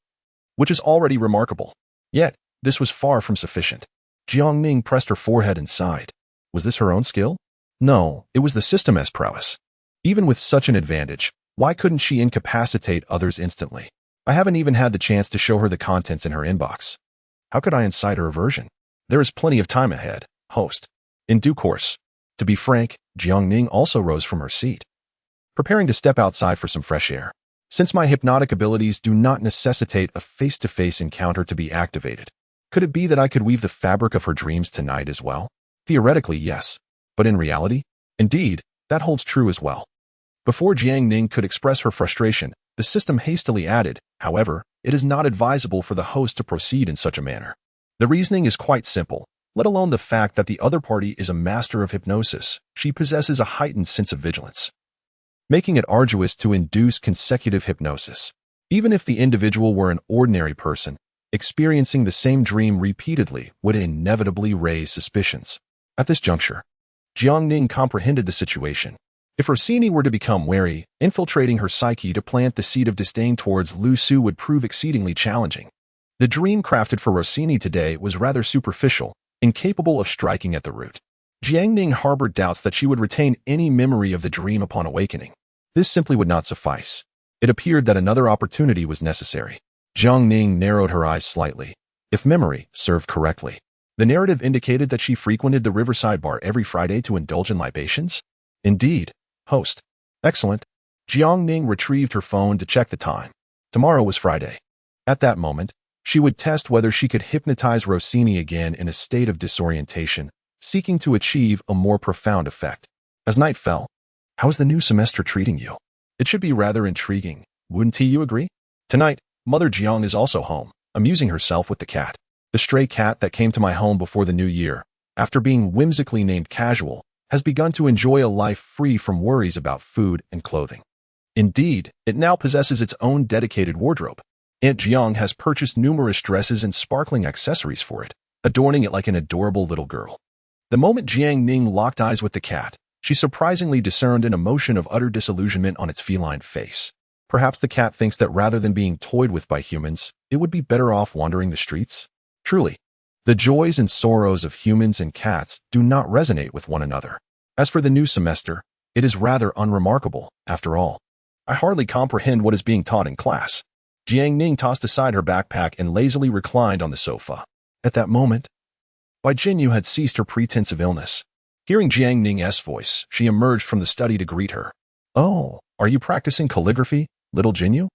which is already remarkable. Yet, this was far from sufficient. Jiang Ning pressed her forehead and sighed. Was this her own skill? No, it was the system's prowess. Even with such an advantage, why couldn't she incapacitate others instantly? I haven't even had the chance to show her the contents in her inbox. How could I incite her aversion? There is plenty of time ahead, host. In due course. To be frank, Jiang Ning also rose from her seat, preparing to step outside for some fresh air. Since my hypnotic abilities do not necessitate a face-to-face encounter to be activated, could it be that I could weave the fabric of her dreams tonight as well? Theoretically, yes. But in reality, indeed, that holds true as well. Before Jiang Ning could express her frustration, the system hastily added, however, it is not advisable for the host to proceed in such a manner. The reasoning is quite simple. Let alone the fact that the other party is a master of hypnosis, she possesses a heightened sense of vigilance, making it arduous to induce consecutive hypnosis. Even if the individual were an ordinary person, experiencing the same dream repeatedly would inevitably raise suspicions. At this juncture, Jiang Ning comprehended the situation. If Rossini were to become wary, infiltrating her psyche to plant the seed of disdain towards Lu Su would prove exceedingly challenging. The dream crafted for Rossini today was rather superficial, incapable of striking at the root. Jiang Ning harbored doubts that she would retain any memory of the dream upon awakening. This simply would not suffice. It appeared that another opportunity was necessary. Jiang Ning narrowed her eyes slightly. If memory served correctly, the narrative indicated that she frequented the riverside bar every Friday to indulge in libations? Indeed, host. Excellent. Jiang Ning retrieved her phone to check the time. Tomorrow was Friday. At that moment, she would test whether she could hypnotize Rossini again in a state of disorientation, seeking to achieve a more profound effect. As night fell, how is the new semester treating you? It should be rather intriguing, wouldn't you agree? Tonight, Mother Jiang is also home, amusing herself with the cat. The stray cat that came to my home before the new year, after being whimsically named Casual, has begun to enjoy a life free from worries about food and clothing. Indeed, it now possesses its own dedicated wardrobe. Aunt Jiang has purchased numerous dresses and sparkling accessories for it, adorning it like an adorable little girl. The moment Jiang Ning locked eyes with the cat, she surprisingly discerned an emotion of utter disillusionment on its feline face. Perhaps the cat thinks that rather than being toyed with by humans, it would be better off wandering the streets? Truly, the joys and sorrows of humans and cats do not resonate with one another. As for the new semester, it is rather unremarkable, after all. I hardly comprehend what is being taught in class. Jiang Ning tossed aside her backpack and lazily reclined on the sofa. At that moment, Bai Jinyu had ceased her pretense of illness. Hearing Jiang Ning's voice, she emerged from the study to greet her. Oh, are you practicing calligraphy, little Jinyu?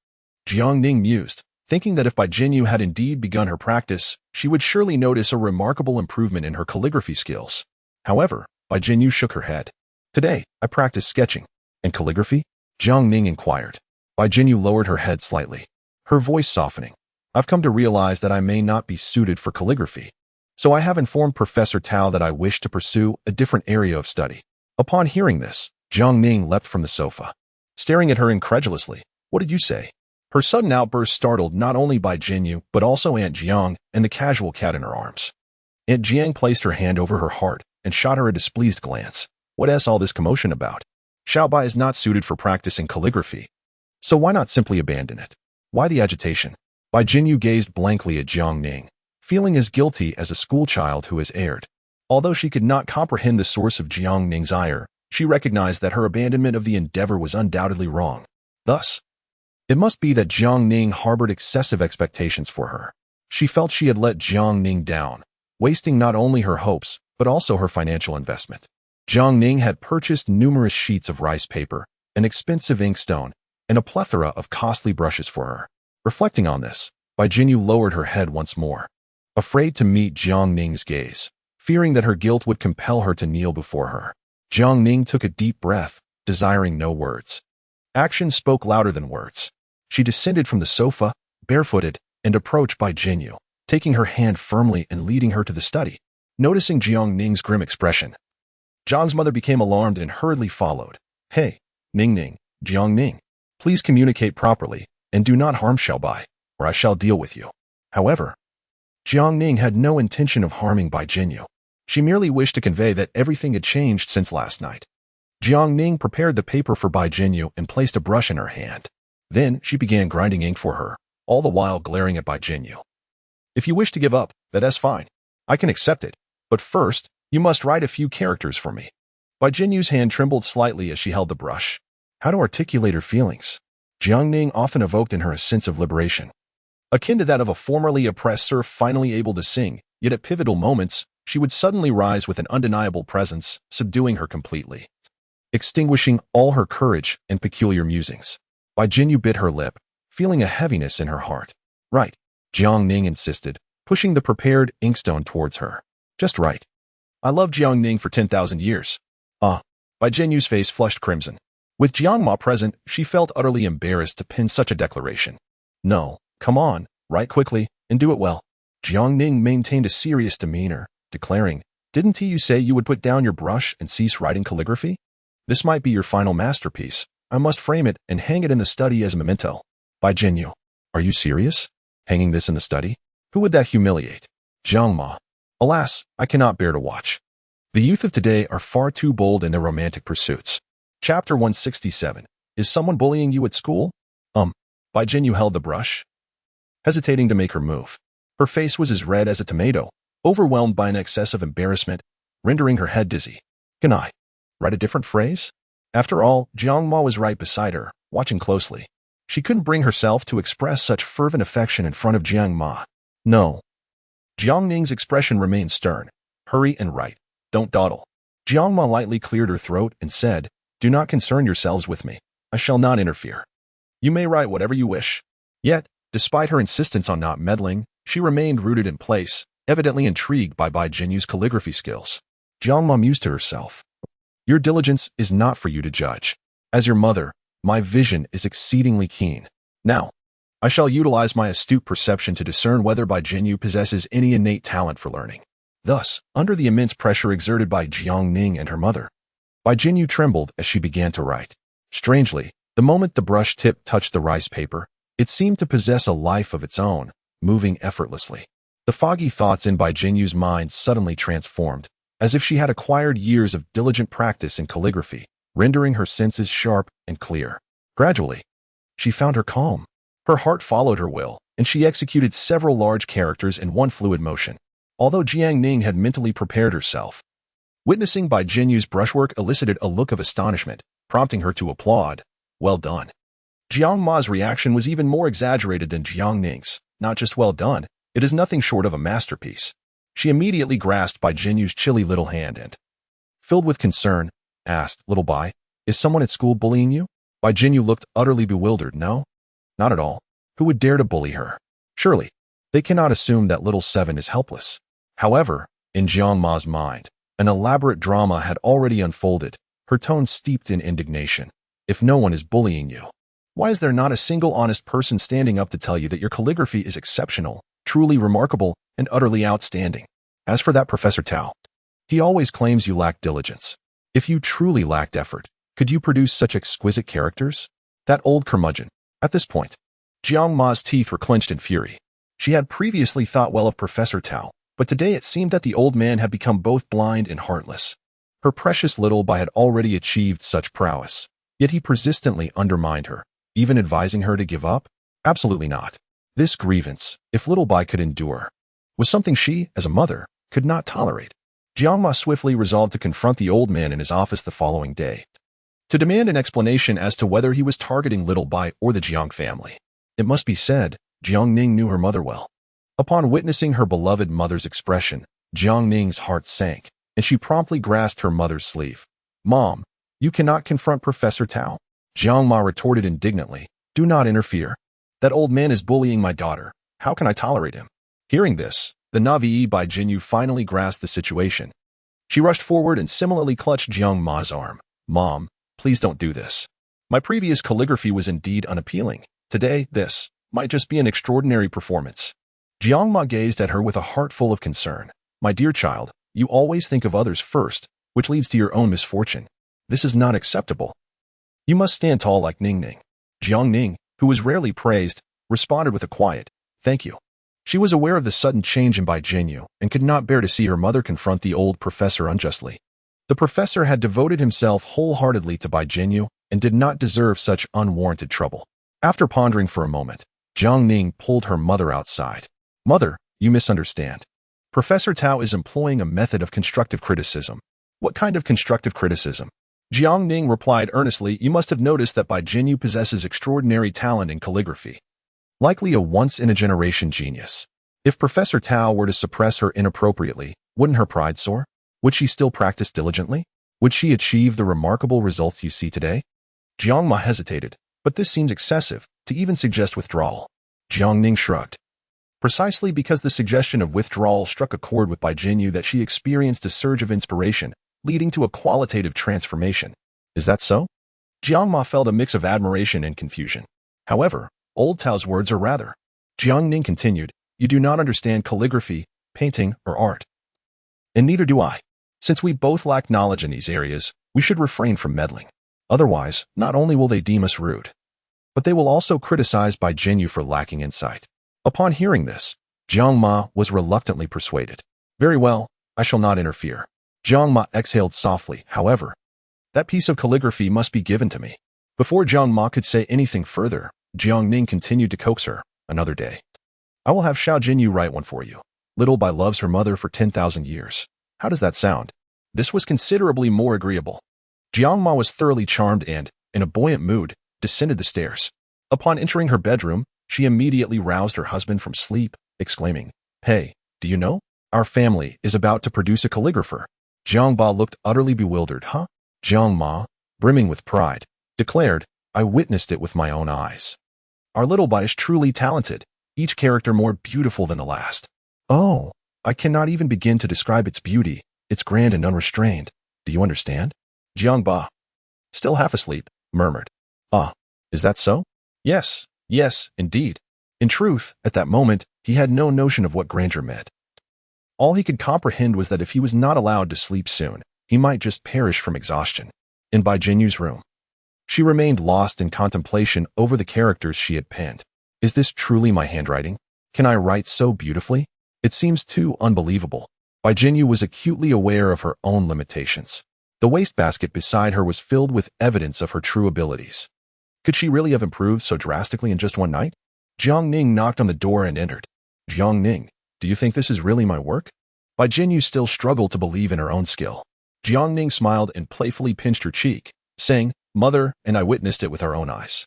Jiang Ning mused, thinking that if Bai Jinyu had indeed begun her practice, she would surely notice a remarkable improvement in her calligraphy skills. However, Bai Jinyu shook her head. Today, I practice sketching. And calligraphy? Jiang Ning inquired. Bai Jinyu lowered her head slightly, her voice softening. I've come to realize that I may not be suited for calligraphy. So I have informed Professor Tao that I wish to pursue a different area of study. Upon hearing this, Jiang Ning leapt from the sofa, staring at her incredulously. What did you say? Her sudden outburst startled not only Bai Jinyu, but also Aunt Jiang and the casual cat in her arms. Aunt Jiang placed her hand over her heart and shot her a displeased glance. What's all this commotion about? Xiaobai is not suited for practicing calligraphy. So why not simply abandon it? Why the agitation? Bai Jinyu gazed blankly at Jiang Ning, feeling as guilty as a schoolchild who has erred. Although she could not comprehend the source of Jiang Ning's ire, she recognized that her abandonment of the endeavor was undoubtedly wrong. Thus, it must be that Jiang Ning harbored excessive expectations for her. She felt she had let Jiang Ning down, wasting not only her hopes, but also her financial investment. Jiang Ning had purchased numerous sheets of rice paper, an expensive inkstone, and a plethora of costly brushes for her. Reflecting on this, Bai Jinyu lowered her head once more, afraid to meet Jiang Ning's gaze, fearing that her guilt would compel her to kneel before her. Jiang Ning took a deep breath, desiring no words. Action spoke louder than words. She descended from the sofa, barefooted, and approached Bai Jinyu, taking her hand firmly and leading her to the study. Noticing Jiang Ning's grim expression, Jiang's mother became alarmed and hurriedly followed. Hey, Ning, Jiang Ning, please communicate properly, and do not harm Xiaobai, or I shall deal with you. However, Jiang Ning had no intention of harming Bai Jinyu. She merely wished to convey that everything had changed since last night. Jiang Ning prepared the paper for Bai Jinyu and placed a brush in her hand. Then she began grinding ink for her, all the while glaring at Bai Jinyu. If you wish to give up, that's fine. I can accept it. But first, you must write a few characters for me. Bai Jinyu's hand trembled slightly as she held the brush. How to articulate her feelings? Jiang Ning often evoked in her a sense of liberation, akin to that of a formerly oppressed serf finally able to sing, yet at pivotal moments, she would suddenly rise with an undeniable presence, subduing her completely, extinguishing all her courage and peculiar musings. Bai Jinyu bit her lip, feeling a heaviness in her heart. Right, Jiang Ning insisted, pushing the prepared inkstone towards her. Just right. I loved Jiang Ning for 10,000 years. Bai Jinyu's face flushed crimson. With Jiang Ma present, she felt utterly embarrassed to pen such a declaration. No, come on, write quickly, and do it well. Jiang Ning maintained a serious demeanor, declaring, Didn't you say you would put down your brush and cease writing calligraphy? This might be your final masterpiece. I must frame it and hang it in the study as a memento. Bai Jinyu, are you serious? Hanging this in the study? Who would that humiliate? Jiang Ma. Alas, I cannot bear to watch. The youth of today are far too bold in their romantic pursuits. Chapter 167. Is someone bullying you at school? Bai Jinyu held the brush, hesitating to make her move. Her face was as red as a tomato, overwhelmed by an excess of embarrassment, rendering her head dizzy. Can I write a different phrase? After all, Jiang Ma was right beside her, watching closely. She couldn't bring herself to express such fervent affection in front of Jiang Ma. No. Jiang Ning's expression remained stern. Hurry and write. Don't dawdle. Jiang Ma lightly cleared her throat and said, Do not concern yourselves with me. I shall not interfere. You may write whatever you wish. Yet, despite her insistence on not meddling, she remained rooted in place, evidently intrigued by Bai Jinyu's calligraphy skills. Jiang Ma mused to herself. Your diligence is not for you to judge. As your mother, my vision is exceedingly keen. Now, I shall utilize my astute perception to discern whether Bai Jinyu possesses any innate talent for learning. Thus, under the immense pressure exerted by Jiang Ning and her mother, Bai Jinyu trembled as she began to write. Strangely, the moment the brush tip touched the rice paper, it seemed to possess a life of its own, moving effortlessly. The foggy thoughts in Bai Jinyu's mind suddenly transformed, as if she had acquired years of diligent practice in calligraphy, rendering her senses sharp and clear. Gradually, she found her calm. Her heart followed her will, and she executed several large characters in one fluid motion. Although Jiang Ning had mentally prepared herself, witnessing Bai Jinyu's brushwork elicited a look of astonishment, prompting her to applaud. Well done. Jiang Ma's reaction was even more exaggerated than Jiang Ning's. Not just well done, it is nothing short of a masterpiece. She immediately grasped Bai Jinyu's chilly little hand and, filled with concern, asked, Little Bai, is someone at school bullying you? Bai Jinyu looked utterly bewildered. No, not at all. Who would dare to bully her? Surely, they cannot assume that little Seven is helpless. However, in Jiang Ma's mind, an elaborate drama had already unfolded, her tone steeped in indignation. If no one is bullying you, Why is there not a single honest person standing up to tell you that your calligraphy is exceptional, truly remarkable, and utterly outstanding? As for that Professor Tao, he always claims you lack diligence. If you truly lacked effort, could you produce such exquisite characters? That old curmudgeon. At this point, Jiang Ma's teeth were clenched in fury. She had previously thought well of Professor Tao, but today it seemed that the old man had become both blind and heartless. Her precious little Bai had already achieved such prowess, yet he persistently undermined her, even advising her to give up? Absolutely not. This grievance, if little Bai could endure, was something she, as a mother, could not tolerate. Jiang Ma swiftly resolved to confront the old man in his office the following day, to demand an explanation as to whether he was targeting little Bai or the Jiang family. It must be said, Jiang Ning knew her mother well. Upon witnessing her beloved mother's expression, Jiang Ning's heart sank, and she promptly grasped her mother's sleeve. "Mom, you cannot confront Professor Tao." Jiang Ma retorted indignantly, "Do not interfere. That old man is bullying my daughter. How can I tolerate him?" Hearing this, the Navi Bai Jinyu finally grasped the situation. She rushed forward and similarly clutched Jiang Ma's arm. "Mom, please don't do this. My previous calligraphy was indeed unappealing. Today, this might just be an extraordinary performance." Jiang Ma gazed at her with a heart full of concern. "My dear child, you always think of others first, which leads to your own misfortune. This is not acceptable. You must stand tall like Ning Ning." Jiang Ning, who was rarely praised, responded with a quiet, "Thank you." She was aware of the sudden change in Bai Jinyu and could not bear to see her mother confront the old professor unjustly. The professor had devoted himself wholeheartedly to Bai Jinyu and did not deserve such unwarranted trouble. After pondering for a moment, Jiang Ning pulled her mother outside. "Mother, you misunderstand. Professor Tao is employing a method of constructive criticism." "What kind of constructive criticism?" Jiang Ning replied earnestly, "You must have noticed that Bai Jinyu possesses extraordinary talent in calligraphy. Likely a once-in-a-generation genius. If Professor Tao were to suppress her inappropriately, wouldn't her pride soar? Would she still practice diligently? Would she achieve the remarkable results you see today?" Jiang Ma hesitated, "But this seems excessive, to even suggest withdrawal." Jiang Ning shrugged. Precisely because the suggestion of withdrawal struck a chord with Bai Jinyu that she experienced a surge of inspiration, leading to a qualitative transformation. "Is that so?" Jiang Ma felt a mix of admiration and confusion. However, old Tao's words are rather. Jiang Ning continued, "You do not understand calligraphy, painting, or art. And neither do I. Since we both lack knowledge in these areas, we should refrain from meddling. Otherwise, not only will they deem us rude, but they will also criticize Bai Jinyu for lacking insight." Upon hearing this, Jiang Ma was reluctantly persuaded. "Very well, I shall not interfere." Jiang Ma exhaled softly. "However, that piece of calligraphy must be given to me." Before Jiang Ma could say anything further, Jiang Ning continued to coax her. "Another day. I will have Xiao Jinyu write one for you. Little Bai loves her mother for 10,000 years. How does that sound?" This was considerably more agreeable. Jiang Ma was thoroughly charmed and, in a buoyant mood, descended the stairs. Upon entering her bedroom, she immediately roused her husband from sleep, exclaiming, "Hey, do you know? Our family is about to produce a calligrapher." Jiang Ba looked utterly bewildered. "Huh?" Jiang Ma, brimming with pride, declared, "I witnessed it with my own eyes. Our little Bai is truly talented, each character more beautiful than the last. Oh, I cannot even begin to describe its beauty. It's grand and unrestrained. Do you understand?" Jiang Ba, still half asleep, murmured, "Ah, is that so?" Yes, indeed. In truth, at that moment, he had no notion of what grandeur meant. All he could comprehend was that if he was not allowed to sleep soon, he might just perish from exhaustion. In Bai Jinyu's room, she remained lost in contemplation over the characters she had penned. "Is this truly my handwriting? Can I write so beautifully? It seems too unbelievable." Bai Jinyu was acutely aware of her own limitations. The wastebasket beside her was filled with evidence of her true abilities. Could she really have improved so drastically in just one night? Jiang Ning knocked on the door and entered. "Jiang Ning, do you think this is really my work?" Bai Jinyu still struggled to believe in her own skill. Jiang Ning smiled and playfully pinched her cheek, saying, "Mother, and I witnessed it with our own eyes."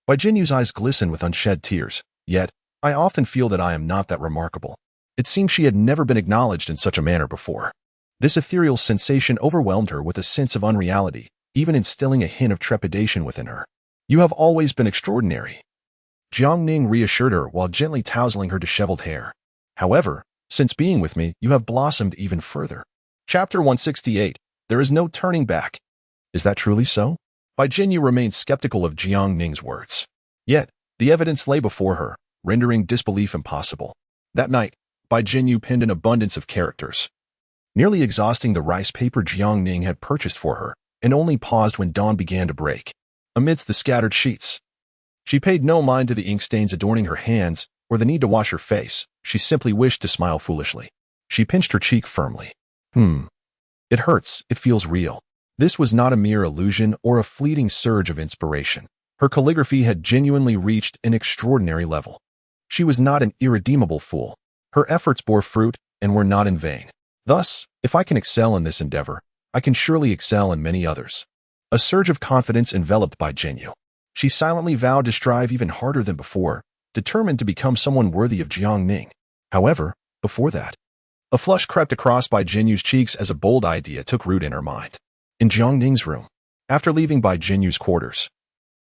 Bai Jinyu's eyes glistened with unshed tears. "Yet, I often feel that I am not that remarkable." It seemed she had never been acknowledged in such a manner before. This ethereal sensation overwhelmed her with a sense of unreality, even instilling a hint of trepidation within her. "You have always been extraordinary," Jiang Ning reassured her while gently tousling her disheveled hair. "However, since being with me, you have blossomed even further." Chapter 168. There is no turning back. Is that truly so? Bai Jinyu remained skeptical of Jiang Ning's words. Yet, the evidence lay before her, rendering disbelief impossible. That night, Bai Jinyu penned an abundance of characters, nearly exhausting the rice paper Jiang Ning had purchased for her, and only paused when dawn began to break. Amidst the scattered sheets, she paid no mind to the ink stains adorning her hands or the need to wash her face. She simply wished to smile foolishly. She pinched her cheek firmly. It hurts. It feels real. This was not a mere illusion or a fleeting surge of inspiration. Her calligraphy had genuinely reached an extraordinary level. She was not an irredeemable fool. Her efforts bore fruit and were not in vain. Thus, if I can excel in this endeavor, I can surely excel in many others. A surge of confidence enveloped Bai Jinyu. She silently vowed to strive even harder than before, determined to become someone worthy of Jiang Ning. However, before that, a flush crept across Bai Jinyu's cheeks as a bold idea took root in her mind. In Jiang Ning's room, after leaving Bai Jinyu's quarters,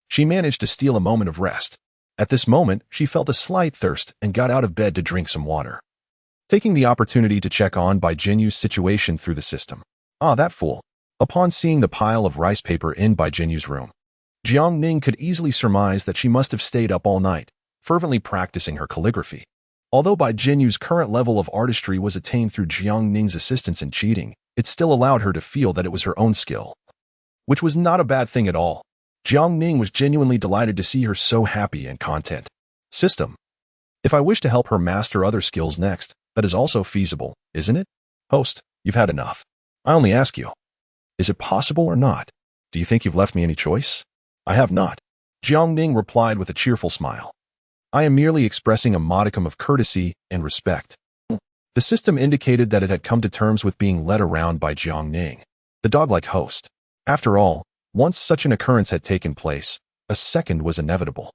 she managed to steal a moment of rest. At this moment, she felt a slight thirst and got out of bed to drink some water, taking the opportunity to check on Bai Jinyu's situation through the system. Ah, that fool. Upon seeing the pile of rice paper in Bai Jinyu's room, Jiang Ning could easily surmise that she must have stayed up all night, fervently practicing her calligraphy. Although Bai Jinyu's current level of artistry was attained through Jiang Ning's assistance in cheating, it still allowed her to feel that it was her own skill, which was not a bad thing at all. Jiang Ning was genuinely delighted to see her so happy and content. System. If I wish to help her master other skills next, that is also feasible, isn't it? Host, you've had enough. I only ask you, is it possible or not? Do you think you've left me any choice? I have not. Jiang Ning replied with a cheerful smile. I am merely expressing a modicum of courtesy and respect. The system indicated that it had come to terms with being led around by Jiang Ning, the dog-like host. After all, once such an occurrence had taken place, a second was inevitable.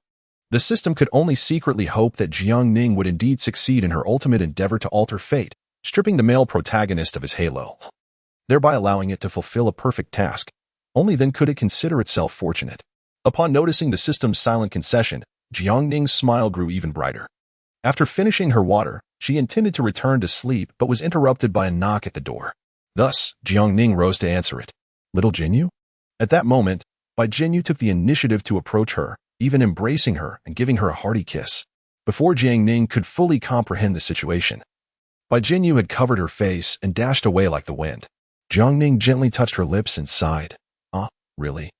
The system could only secretly hope that Jiang Ning would indeed succeed in her ultimate endeavor to alter fate, stripping the male protagonist of his halo, thereby allowing it to fulfill a perfect task. Only then could it consider itself fortunate. Upon noticing the system's silent concession, Jiang Ning's smile grew even brighter. After finishing her water, she intended to return to sleep but was interrupted by a knock at the door. Thus, Jiang Ning rose to answer it. Little Jinyu? At that moment, Bai Jinyu took the initiative to approach her, even embracing her and giving her a hearty kiss. Before Jiang Ning could fully comprehend the situation, Bai Jinyu had covered her face and dashed away like the wind. Jiang Ning gently touched her lips and sighed. Ah, really?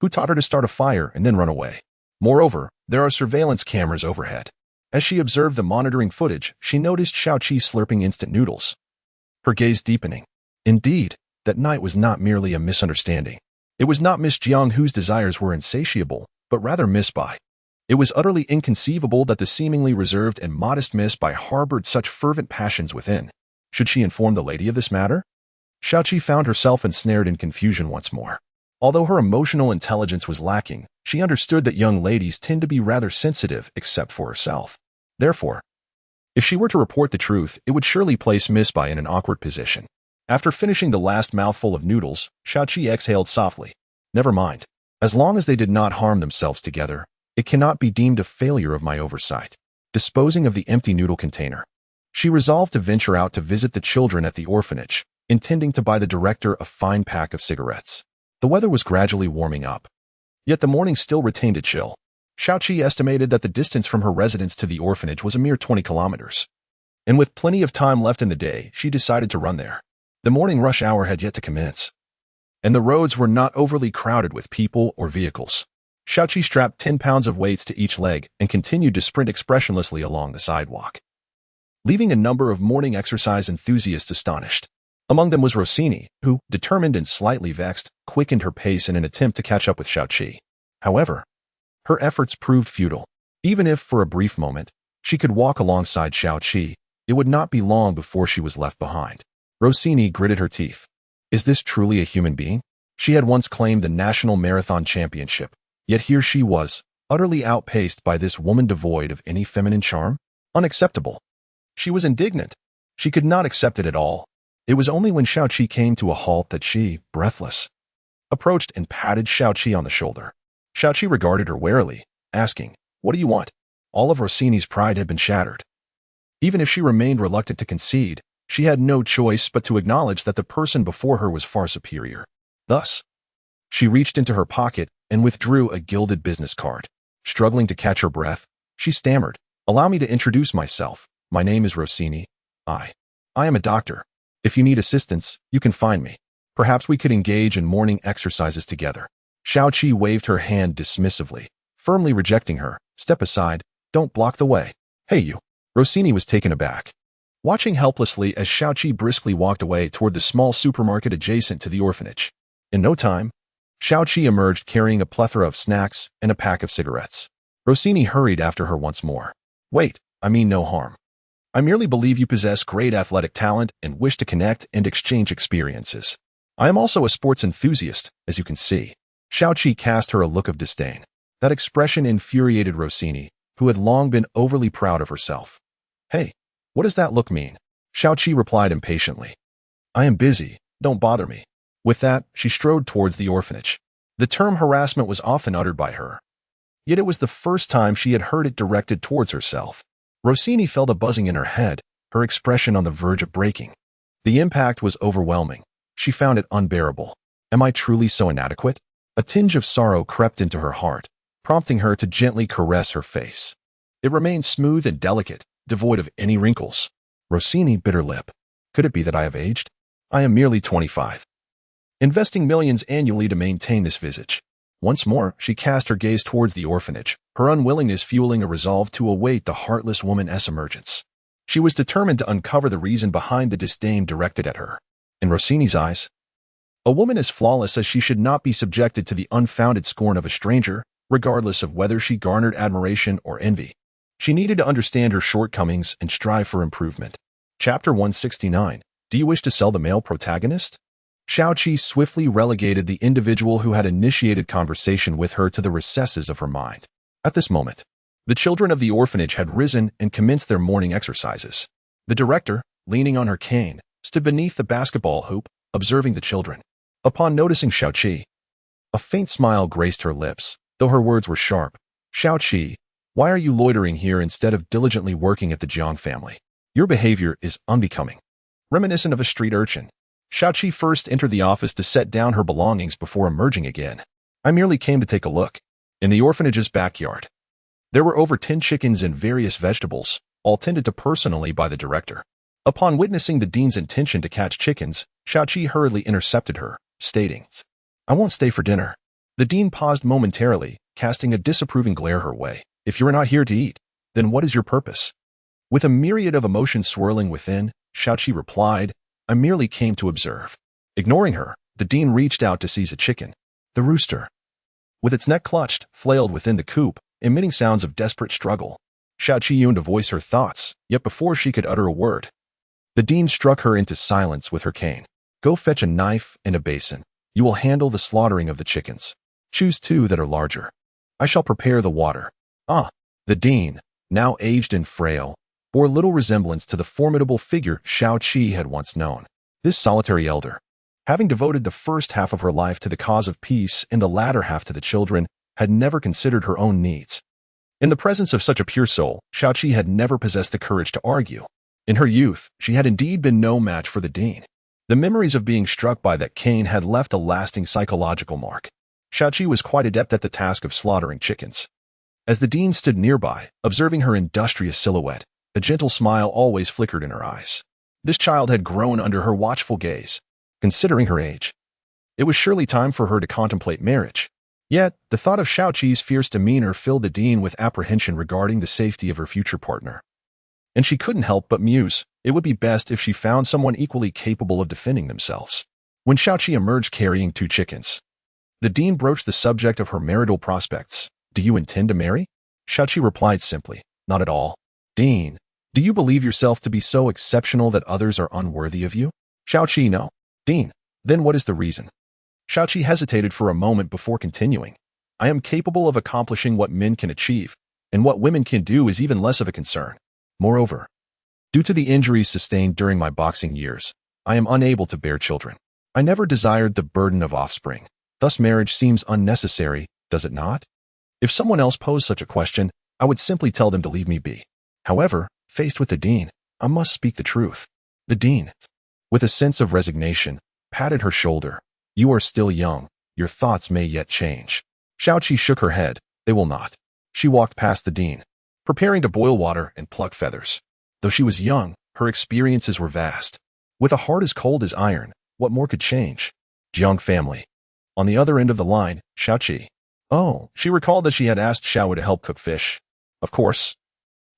Who taught her to start a fire and then run away? Moreover, there are surveillance cameras overhead. As she observed the monitoring footage, she noticed Xiaoqi slurping instant noodles, her gaze deepening. Indeed, that night was not merely a misunderstanding. It was not Miss Jiang whose desires were insatiable, but rather Miss Bai. It was utterly inconceivable that the seemingly reserved and modest Miss Bai harbored such fervent passions within. Should she inform the lady of this matter? Xiaoqi found herself ensnared in confusion once more. Although her emotional intelligence was lacking, she understood that young ladies tend to be rather sensitive except for herself. Therefore, if she were to report the truth, it would surely place Miss Bai in an awkward position. After finishing the last mouthful of noodles, Xiaoqi exhaled softly. Never mind. As long as they did not harm themselves together, it cannot be deemed a failure of my oversight. Disposing of the empty noodle container, she resolved to venture out to visit the children at the orphanage, intending to buy the director a fine pack of cigarettes. The weather was gradually warming up, yet the morning still retained a chill. Xiaoqi estimated that the distance from her residence to the orphanage was a mere 20 kilometers. And with plenty of time left in the day, she decided to run there. The morning rush hour had yet to commence, and the roads were not overly crowded with people or vehicles. Xiaoqi strapped 10 pounds of weights to each leg and continued to sprint expressionlessly along the sidewalk, leaving a number of morning exercise enthusiasts astonished. Among them was Rossini, who, determined and slightly vexed, quickened her pace in an attempt to catch up with Xiaoqi. However, her efforts proved futile. Even if, for a brief moment, she could walk alongside Xiaoqi, it would not be long before she was left behind. Rossini gritted her teeth. Is this truly a human being? She had once claimed the National Marathon Championship, yet here she was, utterly outpaced by this woman devoid of any feminine charm? Unacceptable. She was indignant. She could not accept it at all. It was only when Xiaoqi came to a halt that she, breathless, approached and patted Xiaoqi on the shoulder. Xiaoqi regarded her warily, asking, "What do you want?" All of Rossini's pride had been shattered. Even if she remained reluctant to concede, she had no choice but to acknowledge that the person before her was far superior. Thus, she reached into her pocket and withdrew a gilded business card. Struggling to catch her breath, she stammered, "Allow me to introduce myself. My name is Rossini. I am a doctor. If you need assistance, you can find me. Perhaps we could engage in morning exercises together." Xiaoqi waved her hand dismissively, firmly rejecting her. "Step aside. Don't block the way." "Hey you." Rossini was taken aback, watching helplessly as Xiaoqi briskly walked away toward the small supermarket adjacent to the orphanage. In no time, Xiaoqi emerged carrying a plethora of snacks and a pack of cigarettes. Rossini hurried after her once more. "Wait, I mean no harm. I merely believe you possess great athletic talent and wish to connect and exchange experiences. I am also a sports enthusiast, as you can see." Xiaoqi cast her a look of disdain. That expression infuriated Rossini, who had long been overly proud of herself. "Hey, what does that look mean?" Xiaoqi replied impatiently. "I am busy, don't bother me." With that, she strode towards the orphanage. The term harassment was often uttered by her, yet it was the first time she had heard it directed towards herself. Rossini felt a buzzing in her head, her expression on the verge of breaking. The impact was overwhelming. She found it unbearable. Am I truly so inadequate? A tinge of sorrow crept into her heart, prompting her to gently caress her face. It remained smooth and delicate, devoid of any wrinkles. Rossini bit her lip. Could it be that I have aged? I am merely 25. Investing millions annually to maintain this visage. Once more, she cast her gaze towards the orphanage, her unwillingness fueling a resolve to await the heartless woman's emergence. She was determined to uncover the reason behind the disdain directed at her. In Rossini's eyes, a woman as flawless as she should not be subjected to the unfounded scorn of a stranger, regardless of whether she garnered admiration or envy. She needed to understand her shortcomings and strive for improvement. Chapter 169. Do you wish to sell the male protagonist? Xiaoqi swiftly relegated the individual who had initiated conversation with her to the recesses of her mind. At this moment, the children of the orphanage had risen and commenced their morning exercises. The director, leaning on her cane, stood beneath the basketball hoop, observing the children. Upon noticing Xiaoqi, a faint smile graced her lips, though her words were sharp. "Xiaoqi, why are you loitering here instead of diligently working at the Jiang family? Your behavior is unbecoming." Reminiscent of a street urchin, Xiaoqi first entered the office to set down her belongings before emerging again. "I merely came to take a look." In the orphanage's backyard, there were over 10 chickens and various vegetables, all tended to personally by the director. Upon witnessing the dean's intention to catch chickens, Xiaoqi hurriedly intercepted her, stating, "I won't stay for dinner." The dean paused momentarily, casting a disapproving glare her way. "If you are not here to eat, then what is your purpose?" With a myriad of emotions swirling within, Xiaoqi replied, "I merely came to observe." Ignoring her, the dean reached out to seize a chicken. The rooster, with its neck clutched, flailed within the coop, emitting sounds of desperate struggle. Xiaoqi yearned to voice her thoughts, yet before she could utter a word, the dean struck her into silence with her cane. "Go fetch a knife and a basin. You will handle the slaughtering of the chickens. Choose 2 that are larger. I shall prepare the water." The dean, now aged and frail, bore little resemblance to the formidable figure Xiaoqi had once known. This solitary elder, having devoted the first half of her life to the cause of peace and the latter half to the children, had never considered her own needs. In the presence of such a pure soul, Xiaoqi had never possessed the courage to argue. In her youth, she had indeed been no match for the dean. The memories of being struck by that cane had left a lasting psychological mark. Xiaoqi was quite adept at the task of slaughtering chickens. As the dean stood nearby, observing her industrious silhouette, a gentle smile always flickered in her eyes. This child had grown under her watchful gaze. Considering her age, it was surely time for her to contemplate marriage. Yet, the thought of Xiaoqi's fierce demeanor filled the dean with apprehension regarding the safety of her future partner. And she couldn't help but muse, it would be best if she found someone equally capable of defending themselves. When Xiaoqi emerged carrying 2 chickens, the dean broached the subject of her marital prospects. "Do you intend to marry?" Xiaoqi replied simply, "Not at all." "Dean, do you believe yourself to be so exceptional that others are unworthy of you?" Xiaoqi, "No." "Dean, then what is the reason?" Xiaoqi hesitated for a moment before continuing. "I am capable of accomplishing what men can achieve, and what women can do is even less of a concern. Moreover, due to the injuries sustained during my boxing years, I am unable to bear children. I never desired the burden of offspring. Thus marriage seems unnecessary, does it not?" If someone else posed such a question, I would simply tell them to leave me be. However, faced with the dean, I must speak the truth. The dean, with a sense of resignation, patted her shoulder. "You are still young. Your thoughts may yet change." Xiaoqi shook her head. "They will not." She walked past the dean, preparing to boil water and pluck feathers. Though she was young, her experiences were vast. With a heart as cold as iron, what more could change? Jiang family. On the other end of the line, Xiaoqi. Oh, she recalled that she had asked Xiao to help cook fish. Of course.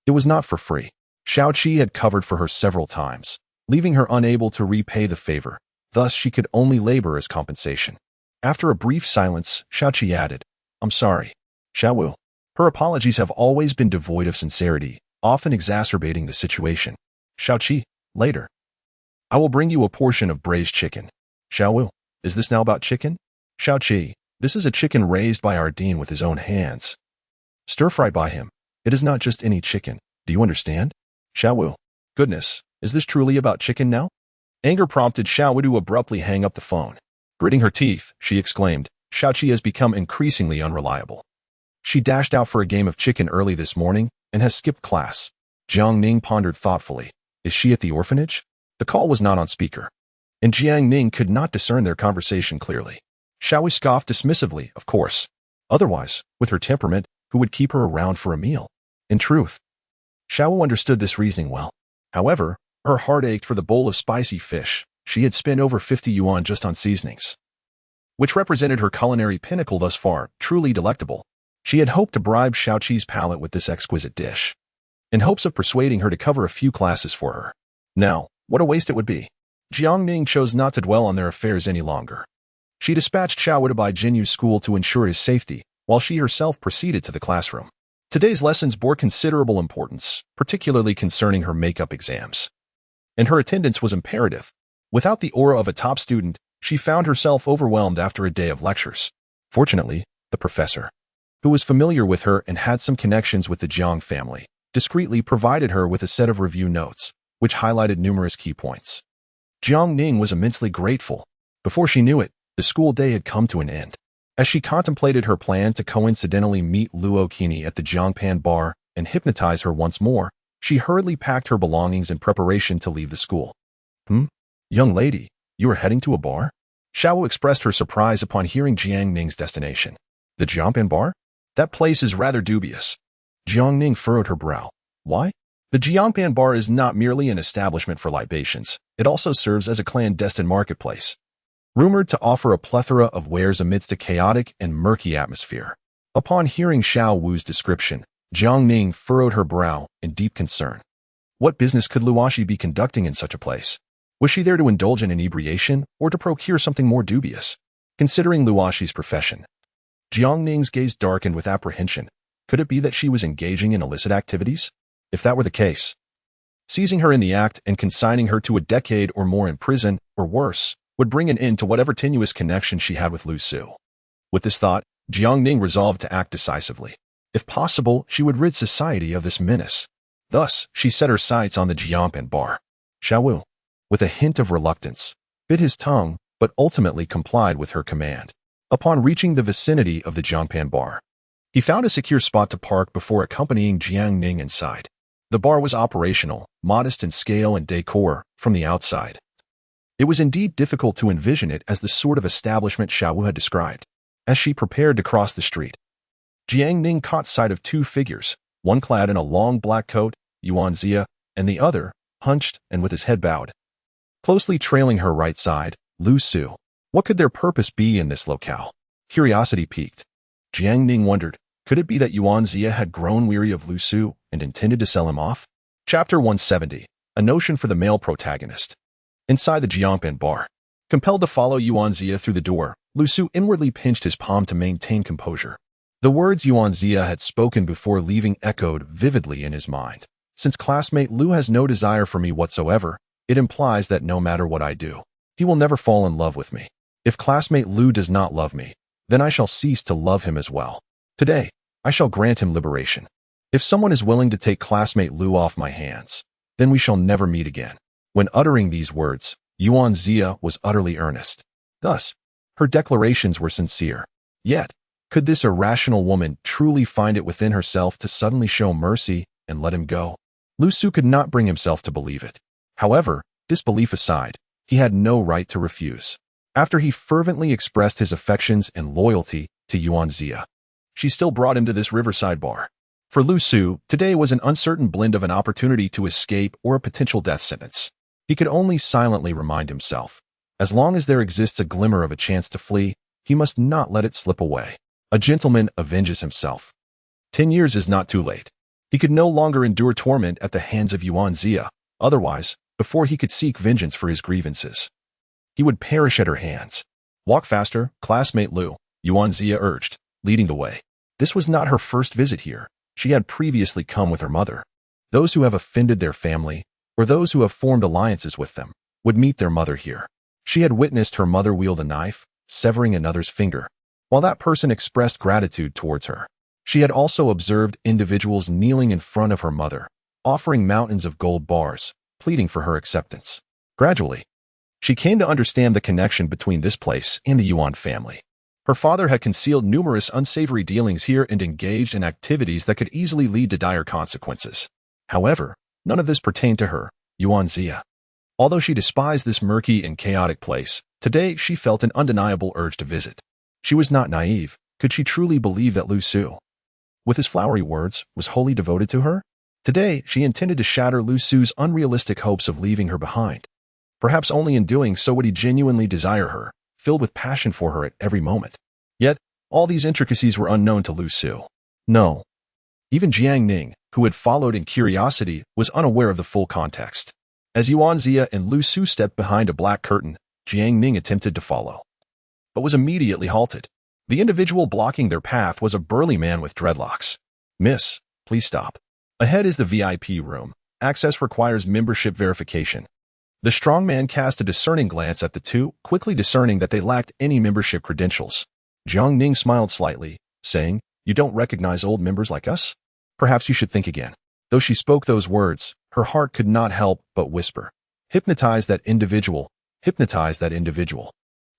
It was not for free. Xiaoqi had covered for her several times, leaving her unable to repay the favor. Thus, she could only labor as compensation. After a brief silence, Xiaoqi added, I'm sorry. Xiaowu. Her apologies have always been devoid of sincerity, often exacerbating the situation. Xiaoqi, later. I will bring you a portion of braised chicken. Xiaowu, is this now about chicken? Xiaoqi, this is a chicken raised by our dean with his own hands. Stir-fried by him. It is not just any chicken. Do you understand? Xiaowu, goodness, is this truly about chicken now? Anger prompted Xiaowu to abruptly hang up the phone. Gritting her teeth, she exclaimed, Xiaoqi has become increasingly unreliable. She dashed out for a game of chicken early this morning and has skipped class. Jiang Ning pondered thoughtfully. Is she at the orphanage? The call was not on speaker, and Jiang Ning could not discern their conversation clearly. Xiaowu scoffed dismissively, of course. Otherwise, with her temperament, who would keep her around for a meal? In truth, Xiaowu understood this reasoning well. However, her heart ached for the bowl of spicy fish. She had spent over 50 yuan just on seasonings, which represented her culinary pinnacle thus far, truly delectable. She had hoped to bribe Xiaoqi's palate with this exquisite dish, in hopes of persuading her to cover a few classes for her. Now, what a waste it would be. Jiang Ning chose not to dwell on their affairs any longer. She dispatched Xiaowu to buy Jinyu's school to ensure his safety, while she herself proceeded to the classroom. Today's lessons bore considerable importance, particularly concerning her makeup exams, and her attendance was imperative. Without the aura of a top student, she found herself overwhelmed after a day of lectures. Fortunately, the professor, who was familiar with her and had some connections with the Jiang family, discreetly provided her with a set of review notes, which highlighted numerous key points. Jiang Ning was immensely grateful. Before she knew it, the school day had come to an end. As she contemplated her plan to coincidentally meet Luo Qini at the Jiangpan bar and hypnotize her once more, she hurriedly packed her belongings in preparation to leave the school. Young lady, you are heading to a bar? Xiaowu expressed her surprise upon hearing Jiang Ning's destination. The Jiangpan bar? That place is rather dubious. Jiang Ning furrowed her brow. Why? The Jiangpan bar is not merely an establishment for libations. It also serves as a clandestine marketplace, rumored to offer a plethora of wares amidst a chaotic and murky atmosphere. Upon hearing Xiao Wu's description, Jiang Ning furrowed her brow in deep concern. What business could Luoxi be conducting in such a place? Was she there to indulge in inebriation or to procure something more dubious? Considering Luoxi's profession, Jiang Ning's gaze darkened with apprehension. Could it be that she was engaging in illicit activities? If that were the case, seizing her in the act and consigning her to a decade or more in prison, or worse, would bring an end to whatever tenuous connection she had with Lu Su. With this thought, Jiang Ning resolved to act decisively. If possible, she would rid society of this menace. Thus, she set her sights on the Jiangpan bar. Xiaowu, with a hint of reluctance, bit his tongue, but ultimately complied with her command. Upon reaching the vicinity of the Jiangpan bar, he found a secure spot to park before accompanying Jiang Ning inside. The bar was operational, modest in scale and decor, from the outside. It was indeed difficult to envision it as the sort of establishment Xiaowu had described. As she prepared to cross the street, Jiang Ning caught sight of two figures, one clad in a long black coat, Yuanzia, and the other, hunched and with his head bowed. Closely trailing her right side, Lu Su. What could their purpose be in this locale? Curiosity piqued. Jiang Ning wondered, could it be that Yuanzia had grown weary of Lu Su and intended to sell him off? Chapter 170, a notion for the male protagonist. Inside the Jiangpan bar, compelled to follow Yuanzia through the door, Lu Su inwardly pinched his palm to maintain composure. The words Yuanzia had spoken before leaving echoed vividly in his mind. Since classmate Lu has no desire for me whatsoever, it implies that no matter what I do, he will never fall in love with me. If classmate Lu does not love me, then I shall cease to love him as well. Today, I shall grant him liberation. If someone is willing to take classmate Lu off my hands, then we shall never meet again. When uttering these words, Yuanzia was utterly earnest. Thus, her declarations were sincere. Yet, could this irrational woman truly find it within herself to suddenly show mercy and let him go? Lu Su could not bring himself to believe it. However, disbelief aside, he had no right to refuse. After he fervently expressed his affections and loyalty to Yuanzia, she still brought him to this riverside bar. For Lu Su, today was an uncertain blend of an opportunity to escape or a potential death sentence. He could only silently remind himself, as long as there exists a glimmer of a chance to flee, he must not let it slip away. A gentleman avenges himself. 10 years is not too late. He could no longer endure torment at the hands of us.Ⅱ. Otherwise, before he could seek vengeance for his grievances, he would perish at her hands. Walk faster, classmate Lu, us.Ⅱ urged, leading the way. This was not her first visit here. She had previously come with her mother. Those who have offended their family, or those who have formed alliances with them, would meet their mother here. She had witnessed her mother wield a knife, severing another's finger, while that person expressed gratitude towards her. She had also observed individuals kneeling in front of her mother, offering mountains of gold bars, pleading for her acceptance. Gradually, she came to understand the connection between this place and the Yuan family. Her father had concealed numerous unsavory dealings here and engaged in activities that could easily lead to dire consequences. However, none of this pertained to her, us.Ⅱ. Although she despised this murky and chaotic place, today she felt an undeniable urge to visit. She was not naive. Could she truly believe that Lu Su, with his flowery words, was wholly devoted to her? Today, she intended to shatter Lu Su's unrealistic hopes of leaving her behind. Perhaps only in doing so would he genuinely desire her, filled with passion for her at every moment. Yet, all these intricacies were unknown to Lu Su. No. Even Jiang Ning, who had followed in curiosity, was unaware of the full context. As us.Ⅱ and Lu Su stepped behind a black curtain, Jiang Ning attempted to follow, but was immediately halted. The individual blocking their path was a burly man with dreadlocks. Miss, please stop. Ahead is the VIP room. Access requires membership verification. The strong man cast a discerning glance at the two, quickly discerning that they lacked any membership credentials. Jiang Ning smiled slightly, saying, "You don't recognize old members like us? Perhaps you should think again." Though she spoke those words, her heart could not help but whisper, "Hypnotize that individual. Hypnotize that individual."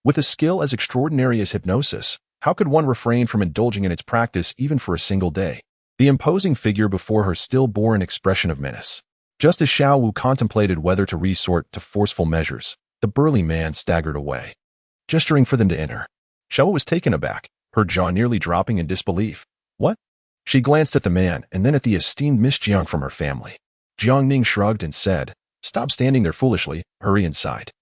With a skill as extraordinary as hypnosis, how could one refrain from indulging in its practice even for a single day? The imposing figure before her still bore an expression of menace. Just as Xiao Wu contemplated whether to resort to forceful measures, the burly man staggered away, gesturing for them to enter. Xiao Wu was taken aback, her jaw nearly dropping in disbelief. What? She glanced at the man and then at the esteemed Miss Jiang from her family. Jiang Ning shrugged and said, "Stop standing there foolishly, hurry inside."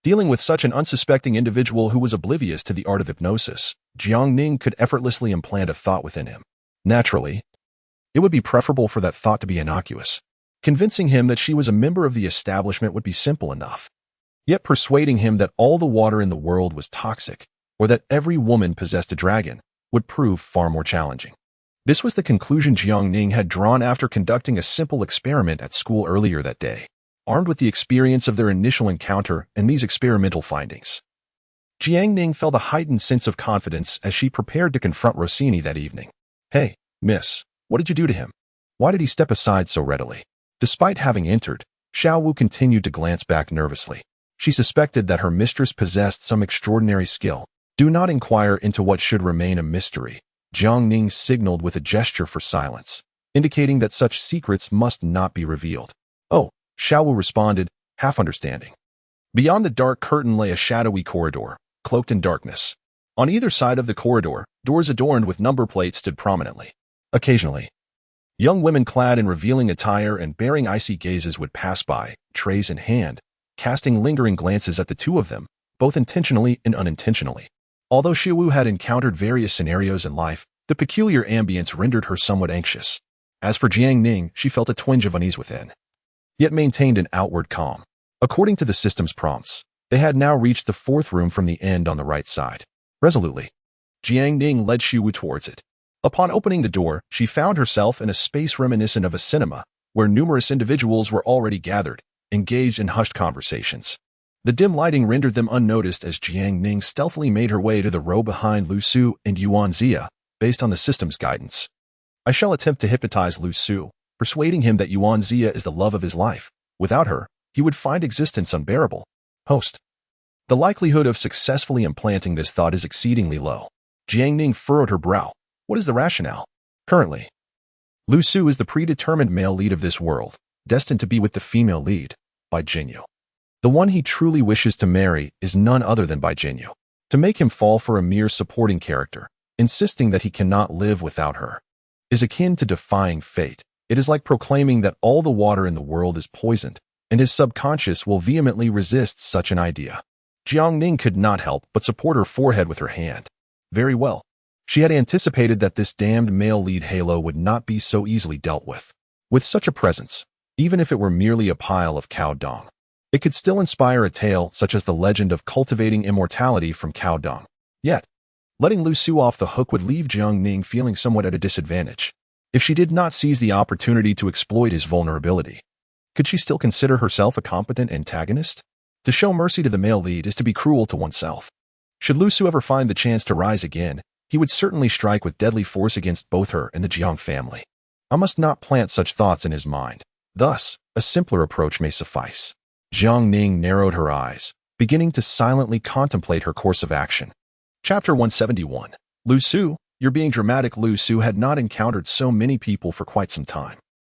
Dealing with such an unsuspecting individual who was oblivious to the art of hypnosis, Jiang Ning could effortlessly implant a thought within him. Naturally, it would be preferable for that thought to be innocuous. Convincing him that she was a member of the establishment would be simple enough. Yet persuading him that all the water in the world was toxic, or that every woman possessed a dragon, would prove far more challenging. This was the conclusion Jiang Ning had drawn after conducting a simple experiment at school earlier that day. Armed with the experience of their initial encounter and these experimental findings, Jiang Ning felt a heightened sense of confidence as she prepared to confront Rossini that evening. "Hey, miss, what did you do to him? Why did he step aside so readily?" Despite having entered, Xiao Wu continued to glance back nervously. She suspected that her mistress possessed some extraordinary skill. "Do not inquire into what should remain a mystery." Jiang Ning signaled with a gesture for silence, indicating that such secrets must not be revealed. "Oh," Xiao Wu responded, half understanding. Beyond the dark curtain lay a shadowy corridor, cloaked in darkness. On either side of the corridor, doors adorned with number plates stood prominently. Occasionally, young women clad in revealing attire and bearing icy gazes would pass by, trays in hand, casting lingering glances at the two of them, both intentionally and unintentionally. Although Xiao Wu had encountered various scenarios in life, the peculiar ambience rendered her somewhat anxious. As for Jiang Ning, she felt a twinge of unease within, yet maintained an outward calm. According to the system's prompts, they had now reached the fourth room from the end on the right side. Resolutely, Jiang Ning led Xiao Wu towards it. Upon opening the door, she found herself in a space reminiscent of a cinema, where numerous individuals were already gathered, engaged in hushed conversations. The dim lighting rendered them unnoticed as Jiang Ning stealthily made her way to the row behind Lu Su and us.Ⅱ, based on the system's guidance. "I shall attempt to hypnotize Lu Su, persuading him that us.Ⅱ is the love of his life. Without her, he would find existence unbearable." Host. The likelihood of successfully implanting this thought is exceedingly low. Jiang Ning furrowed her brow. What is the rationale? Currently, Lu Su is the predetermined male lead of this world, destined to be with the female lead, Bai Jinyu. The one he truly wishes to marry is none other than Bai Jinyu. To make him fall for a mere supporting character, insisting that he cannot live without her, is akin to defying fate. It is like proclaiming that all the water in the world is poisoned, and his subconscious will vehemently resist such an idea. Jiangning could not help but support her forehead with her hand. Very well. She had anticipated that this damned male lead halo would not be so easily dealt with. With such a presence, even if it were merely a pile of cow dung, it could still inspire a tale such as the legend of cultivating immortality from cow dung. Yet, letting Lu Su off the hook would leave Jiangning feeling somewhat at a disadvantage. If she did not seize the opportunity to exploit his vulnerability, could she still consider herself a competent antagonist? To show mercy to the male lead is to be cruel to oneself. Should Lu Su ever find the chance to rise again, he would certainly strike with deadly force against both her and the Jiang family. I must not plant such thoughts in his mind. Thus, a simpler approach may suffice. Jiangning narrowed her eyes, beginning to silently contemplate her course of action. Chapter 171. Lu Su, you're being dramatic. Lu Su had not encountered so many people for quite some time.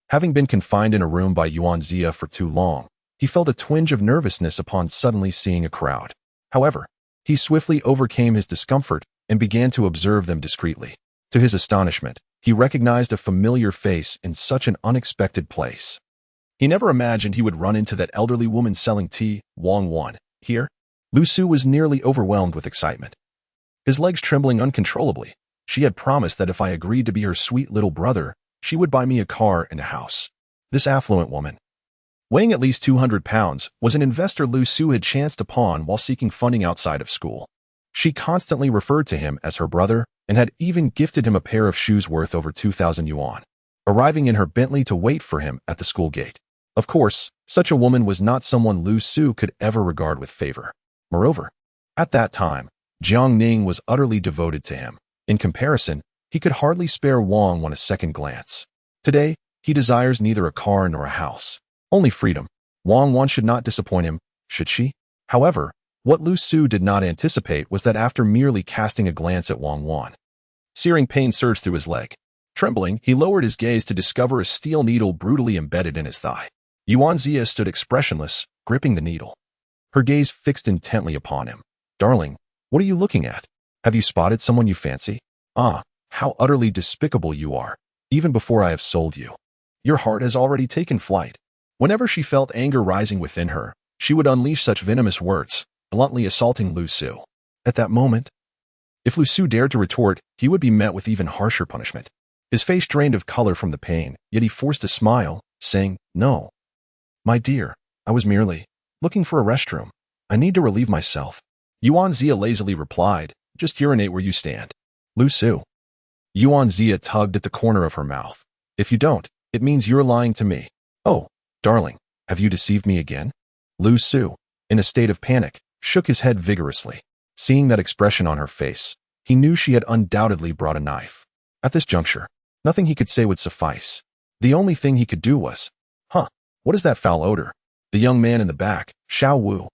Having been confined in a room by us.Ⅱ for too long, he felt a twinge of nervousness upon suddenly seeing a crowd. However, he swiftly overcame his discomfort and began to observe them discreetly. To his astonishment, he recognized a familiar face in such an unexpected place. He never imagined he would run into that elderly woman selling tea, Wang. Here, Lu Su was nearly overwhelmed with excitement. His legs trembling uncontrollably. She had promised that if I agreed to be her sweet little brother, she would buy me a car and a house. This affluent woman, weighing at least 200 pounds, was an investor Lu Su had chanced upon while seeking funding outside of school. She constantly referred to him as her brother and had even gifted him a pair of shoes worth over 2,000 yuan, arriving in her Bentley to wait for him at the school gate. Of course, such a woman was not someone Lu Su could ever regard with favor. Moreover, at that time, Jiangning was utterly devoted to him. In comparison, he could hardly spare Wang a second glance. Today, he desires neither a car nor a house, only freedom. Wang should not disappoint him, should she? However, what Lu Su did not anticipate was that after merely casting a glance at Wang, searing pain surged through his leg. Trembling, he lowered his gaze to discover a steel needle brutally embedded in his thigh. us.Ⅱ stood expressionless, gripping the needle. Her gaze fixed intently upon him. Darling, what are you looking at? Have you spotted someone you fancy? Ah, how utterly despicable you are, even before I have sold you. Your heart has already taken flight. Whenever she felt anger rising within her, she would unleash such venomous words, bluntly assaulting Lu Su. At that moment, if Lu Su dared to retort, he would be met with even harsher punishment. His face drained of color from the pain, yet he forced a smile, saying, "No. My dear, I was merely looking for a restroom. I need to relieve myself." us.Ⅱ lazily replied, "Just urinate where you stand." Lu Su. us.Ⅱ tugged at the corner of her mouth. "If you don't, it means you're lying to me." "Oh, darling, have you deceived me again?" Lu Su, in a state of panic, shook his head vigorously. Seeing that expression on her face, he knew she had undoubtedly brought a knife. At this juncture, nothing he could say would suffice. The only thing he could do was, what is that foul odor?" The young man in the back, Xiao Wu,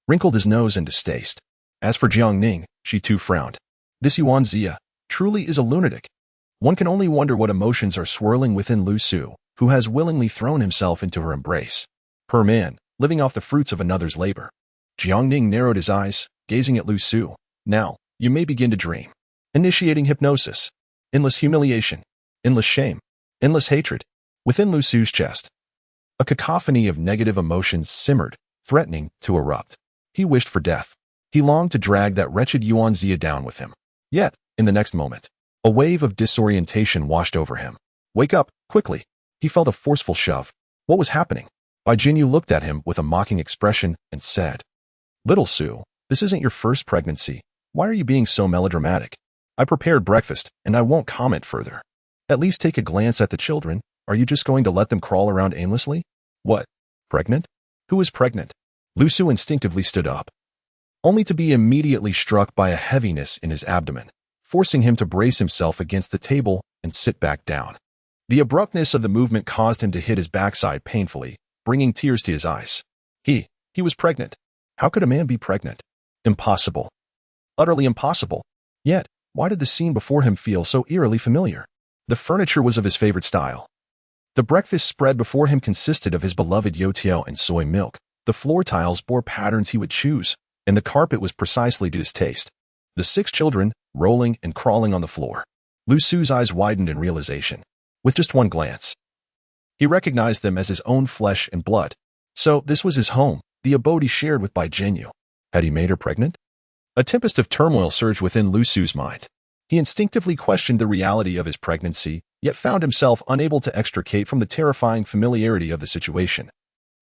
wrinkled his nose in distaste. As for Jiangning, she too frowned. This us.Ⅱ truly is a lunatic. One can only wonder what emotions are swirling within Lu Su, who has willingly thrown himself into her embrace. Per man, living off the fruits of another's labor. Jiangning narrowed his eyes, gazing at Lu Su. "Now, you may begin to dream." Initiating hypnosis. Endless humiliation. Endless shame. Endless hatred. Within Lu Su's chest, a cacophony of negative emotions simmered, threatening to erupt. He wished for death. He longed to drag that wretched us.Ⅱ down with him. Yet, in the next moment, a wave of disorientation washed over him. "Wake up, quickly." He felt a forceful shove. What was happening? Bai Jinyu looked at him with a mocking expression and said, "Little Su, this isn't your first pregnancy. Why are you being so melodramatic? I prepared breakfast, and I won't comment further. At least take a glance at the children. Are you just going to let them crawl around aimlessly?" "What? Pregnant? Who is pregnant?" Lu Su instinctively stood up, only to be immediately struck by a heaviness in his abdomen, forcing him to brace himself against the table and sit back down. The abruptness of the movement caused him to hit his backside painfully, bringing tears to his eyes. He was pregnant. How could a man be pregnant? Impossible. Utterly impossible. Yet, why did the scene before him feel so eerily familiar? The furniture was of his favorite style. The breakfast spread before him consisted of his beloved youtiao and soy milk. The floor tiles bore patterns he would choose, and the carpet was precisely to his taste. The 6 children, rolling and crawling on the floor. Lu Su's eyes widened in realization. With just one glance, he recognized them as his own flesh and blood. So this was his home, the abode he shared with Bai Jinyu. Had he made her pregnant? A tempest of turmoil surged within Lu Su's mind. He instinctively questioned the reality of his pregnancy, yet found himself unable to extricate from the terrifying familiarity of the situation.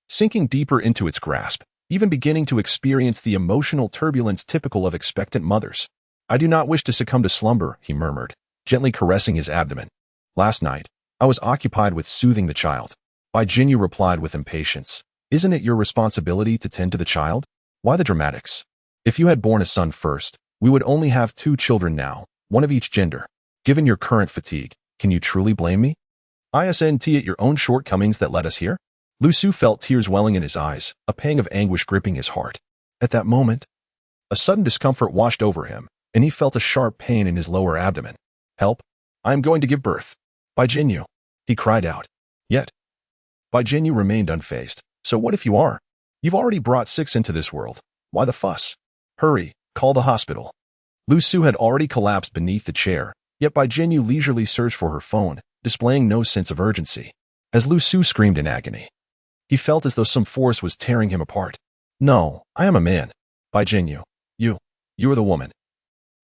Sinking deeper into its grasp, even beginning to experience the emotional turbulence typical of expectant mothers. I do not wish to succumb to slumber, he murmured, gently caressing his abdomen. Last night, I was occupied with soothing the child. Bai Jinyu replied with impatience. Isn't it your responsibility to tend to the child? Why the dramatics? If you had born a son first, we would only have 2 children now, one of each gender. Given your current fatigue, can you truly blame me? Isn't it your own shortcomings that led us here? Lu Su felt tears welling in his eyes, a pang of anguish gripping his heart. At that moment, a sudden discomfort washed over him, and he felt a sharp pain in his lower abdomen. Help! I am going to give birth. Bai Jinyu, he cried out. Yet, Bai Jinyu remained unfazed. So what if you are? You've already brought 6 into this world. Why the fuss? Hurry, call the hospital. Lu Su had already collapsed beneath the chair, yet Bai Jinyu leisurely searched for her phone, displaying no sense of urgency. As Lu Su screamed in agony, he felt as though some force was tearing him apart. No, I am a man. Bai Jinyu, you are the woman.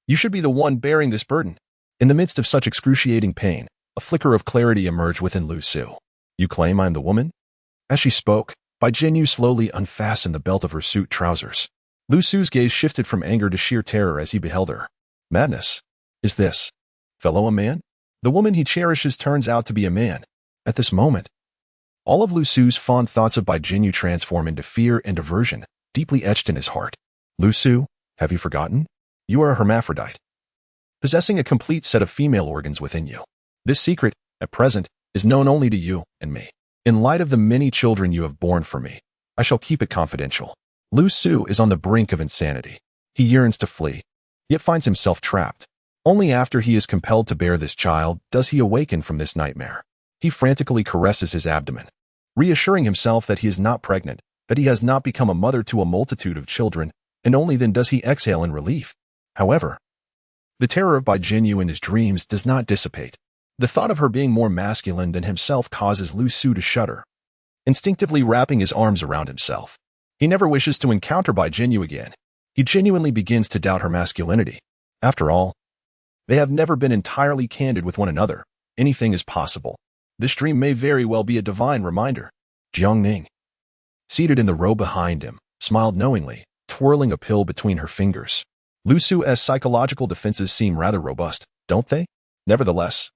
You should be the one bearing this burden. In the midst of such excruciating pain, a flicker of clarity emerged within Lu Su. You claim I am the woman? As she spoke, Bai Jinyu slowly unfastened the belt of her suit trousers. Lu Su's gaze shifted from anger to sheer terror as he beheld her. Madness. Is this fellow a man? The woman he cherishes turns out to be a man. At this moment, all of Lu Su's fond thoughts of Bai Jinyu transform into fear and aversion, deeply etched in his heart. Lu Su, have you forgotten? You are a hermaphrodite, possessing a complete set of female organs within you. This secret, at present, is known only to you and me. In light of the many children you have borne for me, I shall keep it confidential. Lu Su is on the brink of insanity. He yearns to flee, yet finds himself trapped. Only after he is compelled to bear this child does he awaken from this nightmare. He frantically caresses his abdomen, reassuring himself that he is not pregnant, that he has not become a mother to a multitude of children, and only then does he exhale in relief. However, the terror of Bai Jinyu in his dreams does not dissipate. The thought of her being more masculine than himself causes Lu Su to shudder, instinctively wrapping his arms around himself. He never wishes to encounter Bai Jinyu again. He genuinely begins to doubt her masculinity. After all, they have never been entirely candid with one another. Anything is possible. This dream may very well be a divine reminder. Jiang Ning, seated in the row behind him, smiled knowingly, twirling a pill between her fingers. Lu Su's psychological defenses seem rather robust, don't they? Nevertheless,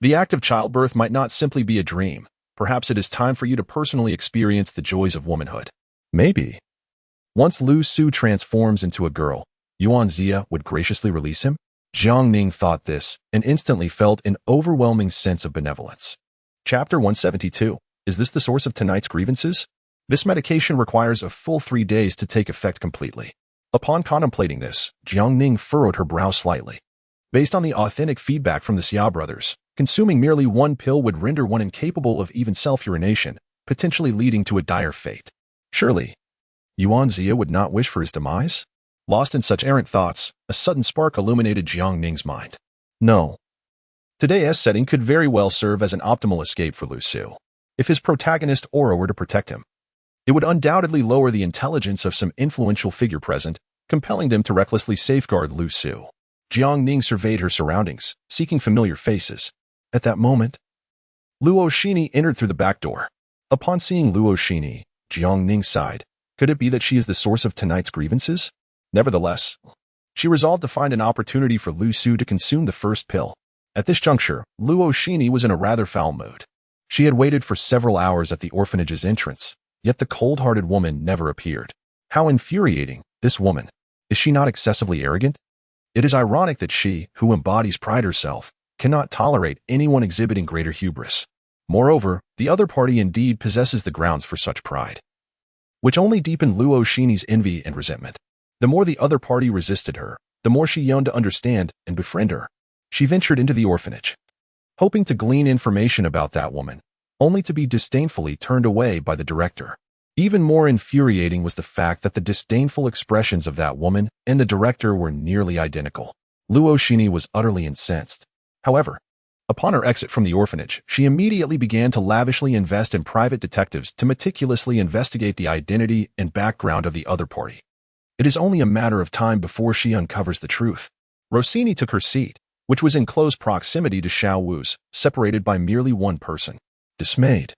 the act of childbirth might not simply be a dream. Perhaps it is time for you to personally experience the joys of womanhood. Maybe. Once Lu Su transforms into a girl, us.Ⅱ would graciously release him? Jiang Ning thought this and instantly felt an overwhelming sense of benevolence. Chapter 172. Is this the source of tonight's grievances? This medication requires a full 3 days to take effect completely. Upon contemplating this, Jiang Ning furrowed her brow slightly. Based on the authentic feedback from the Xia brothers, consuming merely 1 pill would render one incapable of even self-urination, potentially leading to a dire fate. Surely, us.Ⅱ would not wish for his demise? Lost in such errant thoughts, a sudden spark illuminated Jiang Ning's mind. No. Today's setting could very well serve as an optimal escape for Lu Su. If his protagonist aura were to protect him, it would undoubtedly lower the intelligence of some influential figure present, compelling them to recklessly safeguard Lu Su. Jiang Ning surveyed her surroundings, seeking familiar faces. At that moment, us.Ⅱ entered through the back door. Upon seeing us.Ⅱ, Jiang Ning sighed. Could it be that she is the source of tonight's grievances? Nevertheless, she resolved to find an opportunity for Lu Su to consume the first pill. At this juncture, us.Ⅱ was in a rather foul mood. She had waited for several hours at the orphanage's entrance, yet the cold-hearted woman never appeared. How infuriating, this woman. Is she not excessively arrogant? It is ironic that she, who embodies pride herself, cannot tolerate anyone exhibiting greater hubris. Moreover, the other party indeed possesses the grounds for such pride, which only deepened us.Ⅱ's envy and resentment. The more the other party resisted her, the more she yearned to understand and befriend her. She ventured into the orphanage, hoping to glean information about that woman, only to be disdainfully turned away by the director. Even more infuriating was the fact that the disdainful expressions of that woman and the director were nearly identical. Luo was utterly incensed. However, upon her exit from the orphanage, she immediately began to lavishly invest in private detectives to meticulously investigate the identity and background of the other party. It is only a matter of time before she uncovers the truth. Rossini took her seat, which was in close proximity to Xiao Wu's, separated by merely one person. Dismayed,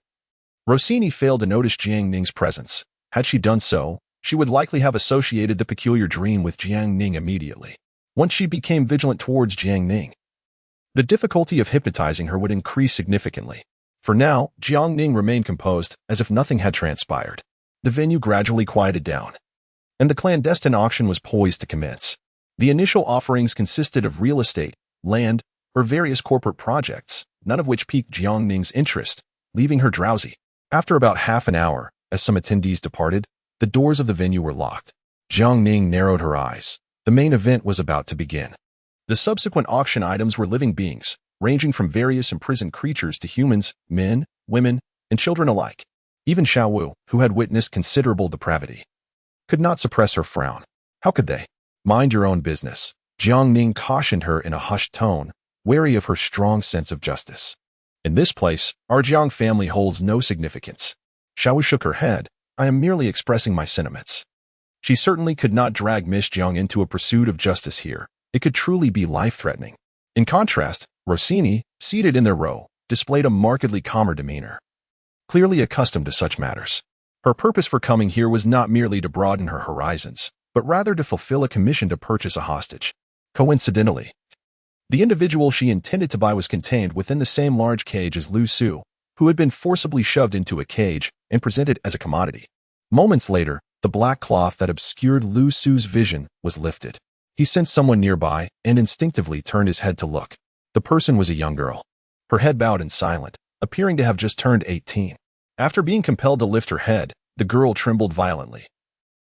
Rossini failed to notice Jiang Ning's presence. Had she done so, she would likely have associated the peculiar dream with Jiang Ning immediately. Once she became vigilant towards Jiang Ning, the difficulty of hypnotizing her would increase significantly. For now, Jiang Ning remained composed, as if nothing had transpired. The venue gradually quieted down, and the clandestine auction was poised to commence. The initial offerings consisted of real estate, land, or various corporate projects, none of which piqued Jiang Ning's interest, leaving her drowsy. After about half an hour, as some attendees departed, the doors of the venue were locked. Jiang Ning narrowed her eyes. The main event was about to begin. The subsequent auction items were living beings, ranging from various imprisoned creatures to humans, men, women, and children alike. Even Xiao Wu, who had witnessed considerable depravity, could not suppress her frown. How could they? Mind your own business, Jiang Ning cautioned her in a hushed tone, wary of her strong sense of justice. In this place, our Jiang family holds no significance. Xiao Wu shook her head. I am merely expressing my sentiments. She certainly could not drag Miss Jiang into a pursuit of justice here. It could truly be life-threatening. In contrast, Rossini, seated in their row, displayed a markedly calmer demeanor, clearly accustomed to such matters. Her purpose for coming here was not merely to broaden her horizons, but rather to fulfill a commission to purchase a hostage. Coincidentally, the individual she intended to buy was contained within the same large cage as Lu Su, who had been forcibly shoved into a cage and presented as a commodity. Moments later, the black cloth that obscured Lu Su's vision was lifted. He sensed someone nearby and instinctively turned his head to look. The person was a young girl, her head bowed and silent, appearing to have just turned 18. After being compelled to lift her head, the girl trembled violently,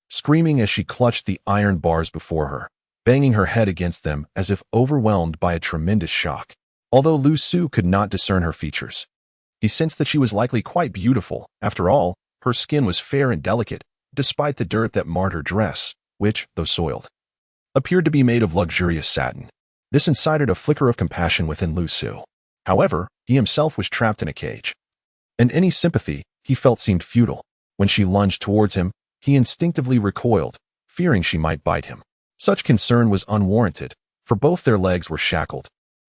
screaming as she clutched the iron bars before her, banging her head against them as if overwhelmed by a tremendous shock. Although Lu Su could not discern her features, he sensed that she was likely quite beautiful. After all, her skin was fair and delicate, despite the dirt that marred her dress, which, though soiled, appeared to be made of luxurious satin. This incited a flicker of compassion within Lu Su. However, he himself was trapped in a cage, and any sympathy he felt seemed futile. When she lunged towards him, he instinctively recoiled, fearing she might bite him. Such concern was unwarranted, for both their legs were shackled,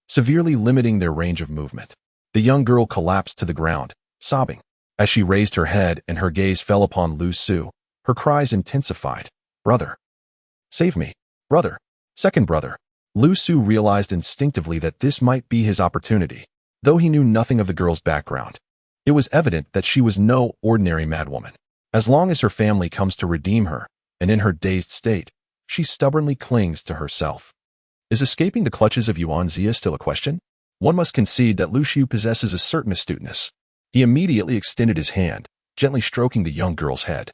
severely limiting their range of movement. The young girl collapsed to the ground, sobbing. As she raised her head and her gaze fell upon Lu Su, her cries intensified. Brother! Save me! Brother! Second brother! Lu Su realized instinctively that this might be his opportunity. Though he knew nothing of the girl's background, it was evident that she was no ordinary madwoman. As long as her family comes to redeem her, and in her dazed state, she stubbornly clings to herself. Is escaping the clutches of us.Ⅱ still a question? One must concede that Lu Su possesses a certain astuteness. He immediately extended his hand, gently stroking the young girl's head,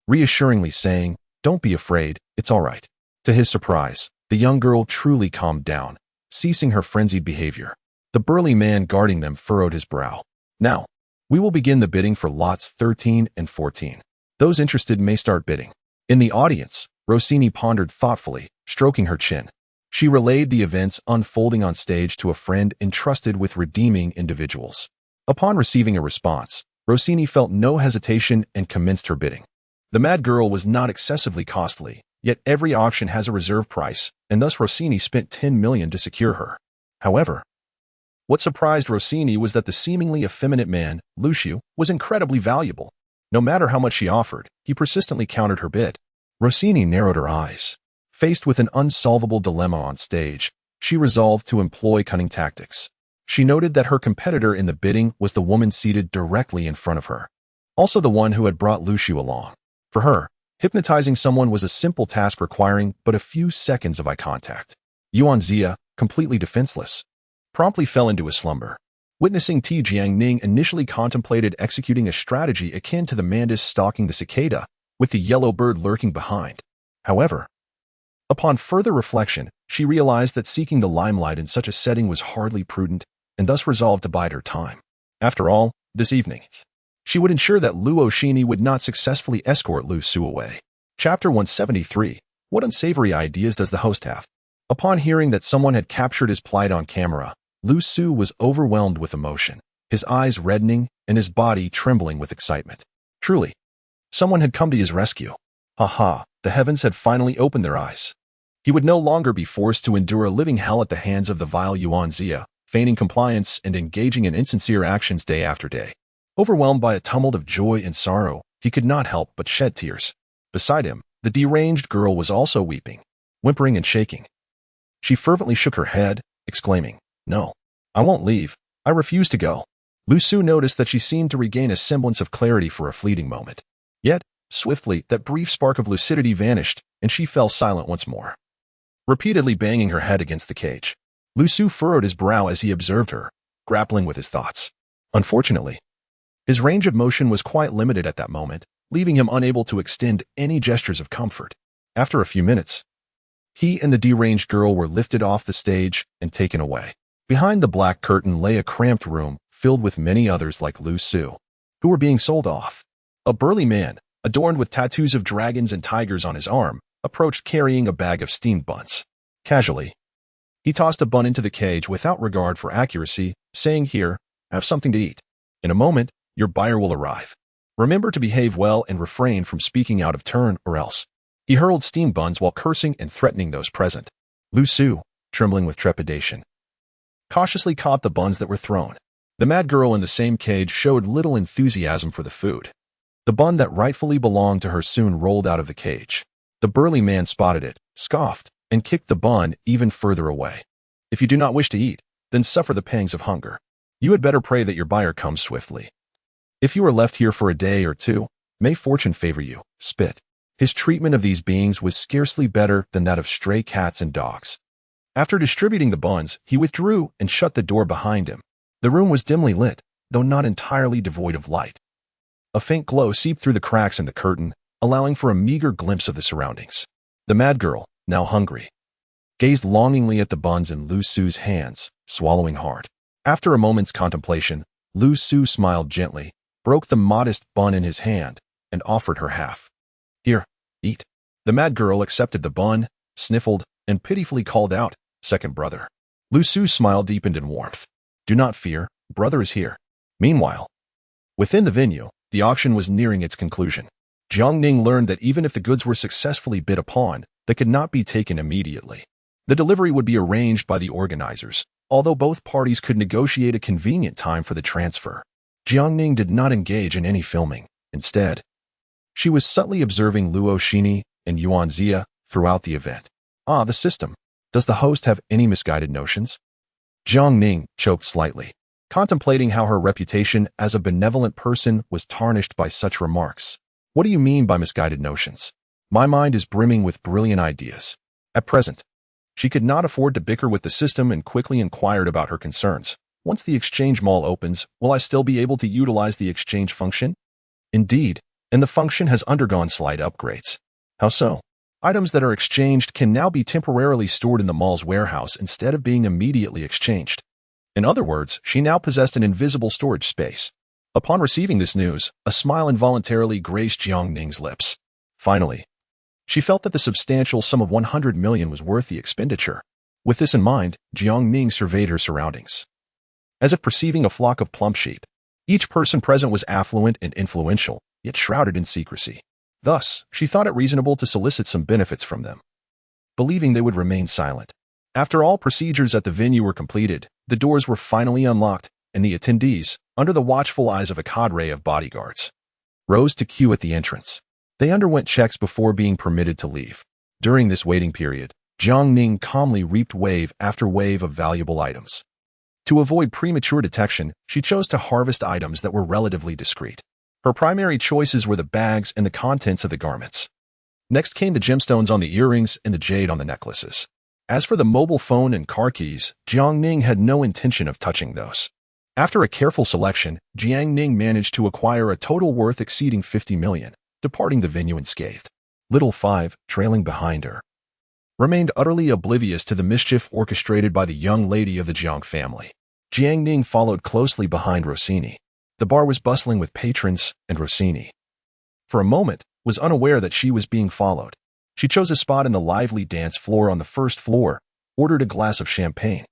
reassuringly saying, "Don't be afraid, it's all right." To his surprise, the young girl truly calmed down, ceasing her frenzied behavior. The burly man guarding them furrowed his brow. Now, we will begin the bidding for lots 13 and 14. Those interested may start bidding. In the audience, Rossini pondered thoughtfully, stroking her chin. She relayed the events unfolding on stage to a friend entrusted with redeeming individuals. Upon receiving a response, Rossini felt no hesitation and commenced her bidding. The mad girl was not excessively costly, yet every auction has a reserve price, and thus Rossini spent 10 million to secure her. However, what surprised Rossini was that the seemingly effeminate man, Lu Su, was incredibly valuable. No matter how much she offered, he persistently countered her bid. Rossini narrowed her eyes. Faced with an unsolvable dilemma on stage, she resolved to employ cunning tactics. She noted that her competitor in the bidding was the woman seated directly in front of her, also the one who had brought Lu Su along. For her, hypnotizing someone was a simple task requiring but a few seconds of eye contact. us.Ⅱ, completely defenseless, promptly fell into a slumber. Witnessing Jiang Ning initially contemplated executing a strategy akin to the mantis stalking the cicada, with the yellow bird lurking behind. However, upon further reflection, she realized that seeking the limelight in such a setting was hardly prudent, and thus resolved to bide her time. After all, this evening, she would ensure that Luo would not successfully escort Lu Su away. Chapter 173. What unsavory ideas does the host have? Upon hearing that someone had captured his plight on camera, Lu Su was overwhelmed with emotion, his eyes reddening and his body trembling with excitement. Truly, someone had come to his rescue. Ha! The heavens had finally opened their eyes. He would no longer be forced to endure a living hell at the hands of the vile us.Ⅱ, feigning compliance and engaging in insincere actions day after day. Overwhelmed by a tumult of joy and sorrow, he could not help but shed tears. Beside him, the deranged girl was also weeping, whimpering and shaking. She fervently shook her head, exclaiming, "No, I won't leave. I refuse to go." Lu Su noticed that she seemed to regain a semblance of clarity for a fleeting moment. Yet, swiftly, that brief spark of lucidity vanished, and she fell silent once more. Repeatedly banging her head against the cage, Lu Su furrowed his brow as he observed her, grappling with his thoughts. Unfortunately, his range of motion was quite limited at that moment, leaving him unable to extend any gestures of comfort. After a few minutes, he and the deranged girl were lifted off the stage and taken away. Behind the black curtain lay a cramped room filled with many others like Lu Su, who were being sold off. A burly man, adorned with tattoos of dragons and tigers on his arm, approached carrying a bag of steamed buns. Casually, he tossed a bun into the cage without regard for accuracy, saying, "Here, have something to eat. In a moment, your buyer will arrive. Remember to behave well and refrain from speaking out of turn or else." He hurled steamed buns while cursing and threatening those present. Lu Su, trembling with trepidation, cautiously caught the buns that were thrown. The mad girl in the same cage showed little enthusiasm for the food. The bun that rightfully belonged to her soon rolled out of the cage. The burly man spotted it, scoffed, and kicked the bun even further away. "If you do not wish to eat, then suffer the pangs of hunger. You had better pray that your buyer comes swiftly. If you are left here for a day or two, may fortune favor you." Spit. His treatment of these beings was scarcely better than that of stray cats and dogs. After distributing the buns, he withdrew and shut the door behind him. The room was dimly lit, though not entirely devoid of light. A faint glow seeped through the cracks in the curtain, allowing for a meager glimpse of the surroundings. The mad girl, now hungry, gazed longingly at the buns in Lu Su's hands, swallowing hard. After a moment's contemplation, Lu Su smiled gently, broke the modest bun in his hand, and offered her half. "Here, eat." The mad girl accepted the bun, sniffled, and pitifully called out, "Second brother." Lu Su's smile deepened in warmth. "Do not fear, brother is here." Meanwhile, within the venue, the auction was nearing its conclusion. Jiang Ning learned that even if the goods were successfully bid upon, they could not be taken immediately. The delivery would be arranged by the organizers, although both parties could negotiate a convenient time for the transfer. Jiang Ning did not engage in any filming. Instead, she was subtly observing Luo Xini and us.Ⅱ throughout the event. The system. Does the host have any misguided notions? Jiang Ning choked slightly, contemplating how her reputation as a benevolent person was tarnished by such remarks. "What do you mean by misguided notions? My mind is brimming with brilliant ideas." At present, she could not afford to bicker with the system and quickly inquired about her concerns. "Once the exchange mall opens, will I still be able to utilize the exchange function?" "Indeed, and the function has undergone slight upgrades." "How so?" "Items that are exchanged can now be temporarily stored in the mall's warehouse instead of being immediately exchanged." In other words, she now possessed an invisible storage space. Upon receiving this news, a smile involuntarily graced Jiang Ning's lips. Finally, she felt that the substantial sum of 100 million was worth the expenditure. With this in mind, Jiang Ning surveyed her surroundings, as if perceiving a flock of plump sheep. Each person present was affluent and influential, yet shrouded in secrecy. Thus, she thought it reasonable to solicit some benefits from them, believing they would remain silent. After all procedures at the venue were completed, the doors were finally unlocked, and the attendees, under the watchful eyes of a cadre of bodyguards, rose to queue at the entrance. They underwent checks before being permitted to leave. During this waiting period, Jiang Ning calmly reaped wave after wave of valuable items. To avoid premature detection, she chose to harvest items that were relatively discreet. Her primary choices were the bags and the contents of the garments. Next came the gemstones on the earrings and the jade on the necklaces. As for the mobile phone and car keys, Jiang Ning had no intention of touching those. After a careful selection, Jiang Ning managed to acquire a total worth exceeding 50 million, departing the venue unscathed. Little Five, trailing behind her, remained utterly oblivious to the mischief orchestrated by the young lady of the Jiang family. Jiang Ning followed closely behind Rossini. The bar was bustling with patrons, and Rossini, for a moment, was unaware that she was being followed. She chose a spot in the lively dance floor on the first floor, ordered a glass of champagne.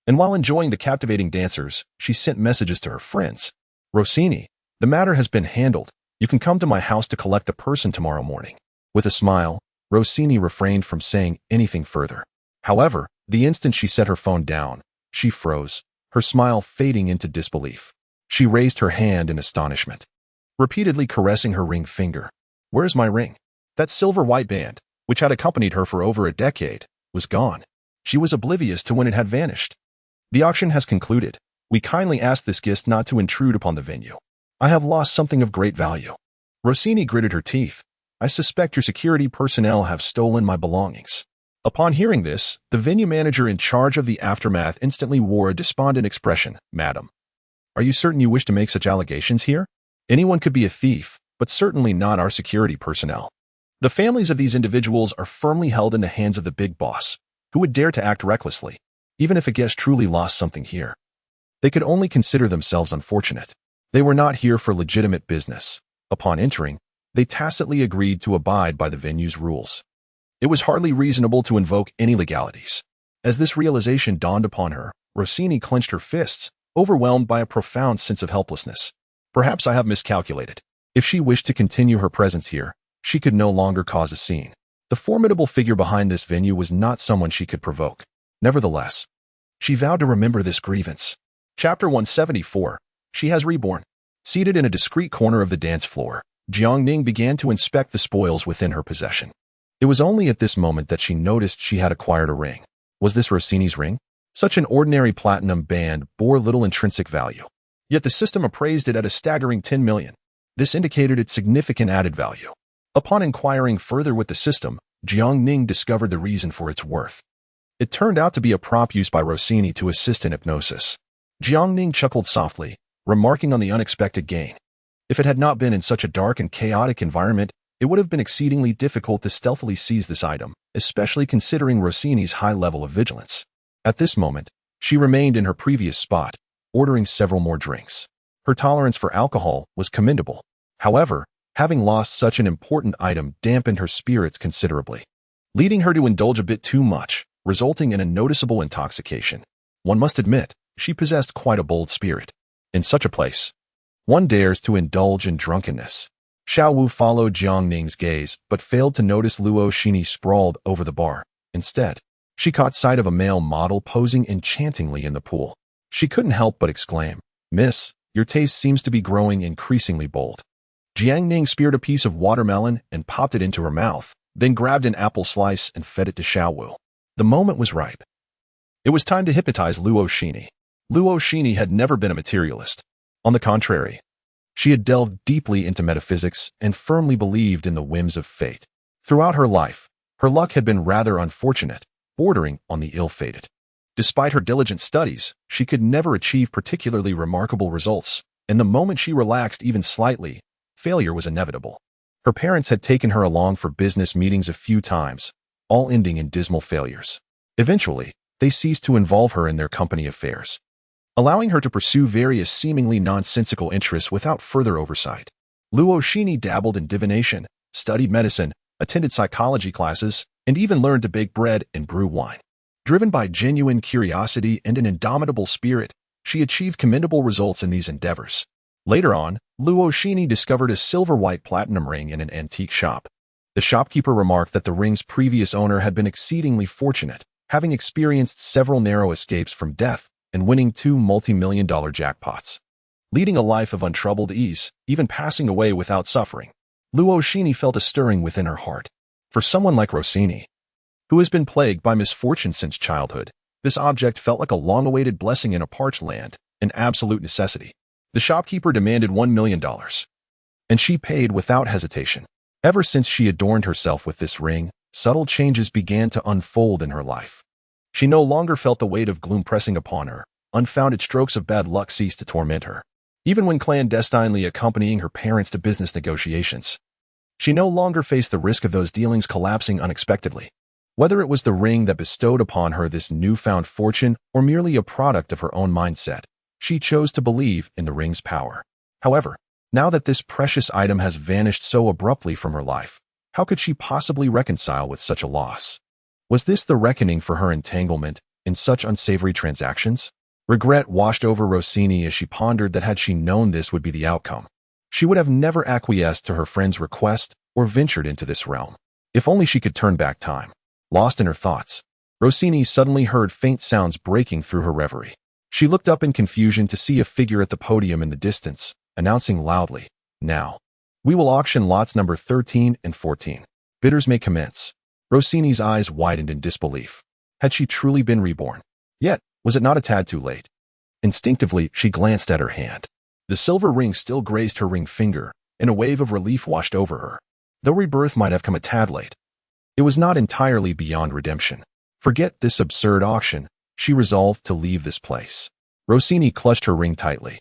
And while enjoying the captivating dancers, she sent messages to her friends. "Rossini, the matter has been handled. You can come to my house to collect the person tomorrow morning." With a smile, Rossini refrained from saying anything further. However, the instant she set her phone down, she froze, her smile fading into disbelief. She raised her hand in astonishment, repeatedly caressing her ring finger. "Where's my ring?" That silver-white band, which had accompanied her for over a decade, was gone. She was oblivious to when it had vanished. "The auction has concluded. We kindly ask this guest not to intrude upon the venue. I have lost something of great value." Rossini gritted her teeth. "I suspect your security personnel have stolen my belongings." Upon hearing this, the venue manager in charge of the aftermath instantly wore a despondent expression. "Madam, are you certain you wish to make such allegations here? Anyone could be a thief, but certainly not our security personnel. The families of these individuals are firmly held in the hands of the big boss, who would dare to act recklessly, even if a guest truly lost something here. They could only consider themselves unfortunate. They were not here for legitimate business. Upon entering, they tacitly agreed to abide by the venue's rules. It was hardly reasonable to invoke any legalities. As this realization dawned upon her, Rossini clenched her fists, overwhelmed by a profound sense of helplessness. Perhaps I have miscalculated. If she wished to continue her presence here, she could no longer cause a scene. The formidable figure behind this venue was not someone she could provoke. Nevertheless, she vowed to remember this grievance. Chapter 174. She has reborn. Seated in a discreet corner of the dance floor, Jiangning began to inspect the spoils within her possession. It was only at this moment that she noticed she had acquired a ring. Was this Rossini's ring? Such an ordinary platinum band bore little intrinsic value. Yet the system appraised it at a staggering 10 million. This indicated its significant added value. Upon inquiring further with the system, Jiangning discovered the reason for its worth. It turned out to be a prop used by Rossini to assist in hypnosis. Jiangning chuckled softly, remarking on the unexpected gain. If it had not been in such a dark and chaotic environment, it would have been exceedingly difficult to stealthily seize this item, especially considering Rossini's high level of vigilance. At this moment, she remained in her previous spot, ordering several more drinks. Her tolerance for alcohol was commendable. However, having lost such an important item dampened her spirits considerably, leading her to indulge a bit too much, resulting in a noticeable intoxication. One must admit, she possessed quite a bold spirit. In such a place, one dares to indulge in drunkenness. Xiao Wu followed Jiangning's gaze, but failed to notice Luo Xini sprawled over the bar. Instead, she caught sight of a male model posing enchantingly in the pool. She couldn't help but exclaim, "Miss, your taste seems to be growing increasingly bold." Jiangning speared a piece of watermelon and popped it into her mouth, then grabbed an apple slice and fed it to Xiao Wu. The moment was ripe. It was time to hypnotize Luo Xini. Luo Xini had never been a materialist. On the contrary, she had delved deeply into metaphysics and firmly believed in the whims of fate. Throughout her life, her luck had been rather unfortunate, bordering on the ill-fated. Despite her diligent studies, she could never achieve particularly remarkable results, and the moment she relaxed even slightly, failure was inevitable. Her parents had taken her along for business meetings a few times, all ending in dismal failures. Eventually, they ceased to involve her in their company affairs, allowing her to pursue various seemingly nonsensical interests without further oversight. Luo Xini dabbled in divination, studied medicine, attended psychology classes, and even learned to bake bread and brew wine. Driven by genuine curiosity and an indomitable spirit, she achieved commendable results in these endeavors. Later on, Luo Xini discovered a silver-white platinum ring in an antique shop. The shopkeeper remarked that the ring's previous owner had been exceedingly fortunate, having experienced several narrow escapes from death and winning 2 multi-million-dollar jackpots. Leading a life of untroubled ease, even passing away without suffering, Luo Xini felt a stirring within her heart. For someone like Rossini, who has been plagued by misfortune since childhood, this object felt like a long-awaited blessing in a parched land, an absolute necessity. The shopkeeper demanded $1 million, and she paid without hesitation. Ever since she adorned herself with this ring, subtle changes began to unfold in her life. She no longer felt the weight of gloom pressing upon her. Unfounded strokes of bad luck ceased to torment her. Even when clandestinely accompanying her parents to business negotiations, she no longer faced the risk of those dealings collapsing unexpectedly. Whether it was the ring that bestowed upon her this newfound fortune or merely a product of her own mindset, she chose to believe in the ring's power. However, now that this precious item has vanished so abruptly from her life, how could she possibly reconcile with such a loss? Was this the reckoning for her entanglement in such unsavory transactions? Regret washed over Rossini as she pondered that had she known this would be the outcome, she would have never acquiesced to her friend's request or ventured into this realm. If only she could turn back time. Lost in her thoughts, Rossini suddenly heard faint sounds breaking through her reverie. She looked up in confusion to see a figure at the podium in the distance, announcing loudly, "Now, we will auction lots number 13 and 14. Bidders may commence." Rossini's eyes widened in disbelief. Had she truly been reborn? Yet, was it not a tad too late? Instinctively, she glanced at her hand. The silver ring still grazed her ring finger, and a wave of relief washed over her. Though rebirth might have come a tad late, it was not entirely beyond redemption. Forget this absurd auction, she resolved to leave this place. Rossini clutched her ring tightly,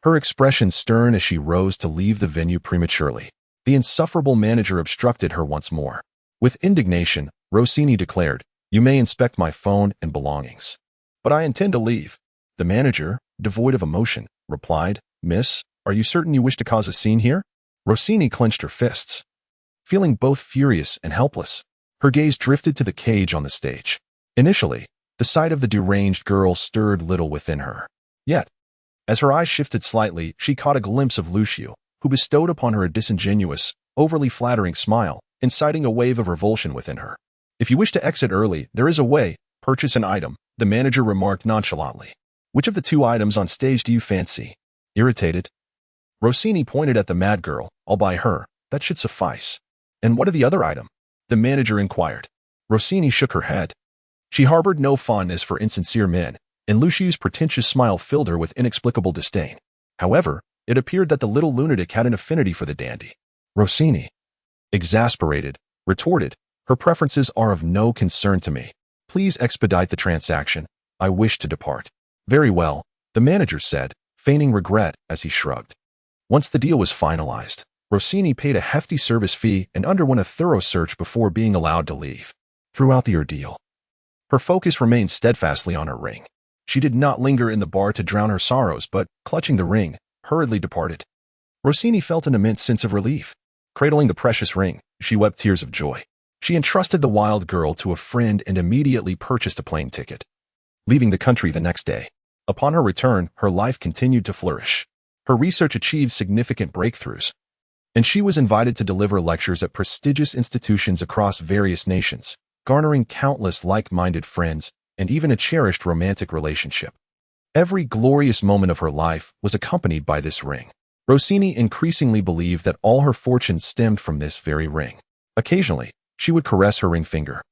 her expression stern as she rose to leave the venue prematurely. The insufferable manager obstructed her once more. With indignation, Rossini declared, "You may inspect my phone and belongings, but I intend to leave." The manager, devoid of emotion, replied, "Miss, are you certain you wish to cause a scene here?" Rossini clenched her fists, feeling both furious and helpless. Her gaze drifted to the cage on the stage. Initially, the sight of the deranged girl stirred little within her. Yet, as her eyes shifted slightly, she caught a glimpse of Lucio, who bestowed upon her a disingenuous, overly flattering smile, inciting a wave of revulsion within her. "If you wish to exit early, there is a way. Purchase an item," the manager remarked nonchalantly. "Which of the two items on stage do you fancy?" Irritated, Rossini pointed at the mad girl. "I'll buy her. That should suffice." "And what of the other item?" the manager inquired. Rossini shook her head. She harbored no fondness for insincere men, and Lucio's pretentious smile filled her with inexplicable disdain. However, it appeared that the little lunatic had an affinity for the dandy. Rossini, exasperated, retorted, "Her preferences are of no concern to me. Please expedite the transaction. I wish to depart." "Very well," the manager said, feigning regret as he shrugged. Once the deal was finalized, Rossini paid a hefty service fee and underwent a thorough search before being allowed to leave. Throughout the ordeal, her focus remained steadfastly on her ring. She did not linger in the bar to drown her sorrows, but, clutching the ring, hurriedly departed. Rossini felt an immense sense of relief. Cradling the precious ring, she wept tears of joy. She entrusted the wild girl to a friend and immediately purchased a plane ticket, leaving the country the next day. Upon her return, her life continued to flourish. Her research achieved significant breakthroughs, and she was invited to deliver lectures at prestigious institutions across various nations, garnering countless like-minded friends and even a cherished romantic relationship. Every glorious moment of her life was accompanied by this ring. Rossini increasingly believed that all her fortune stemmed from this very ring. Occasionally, she would caress her ring finger,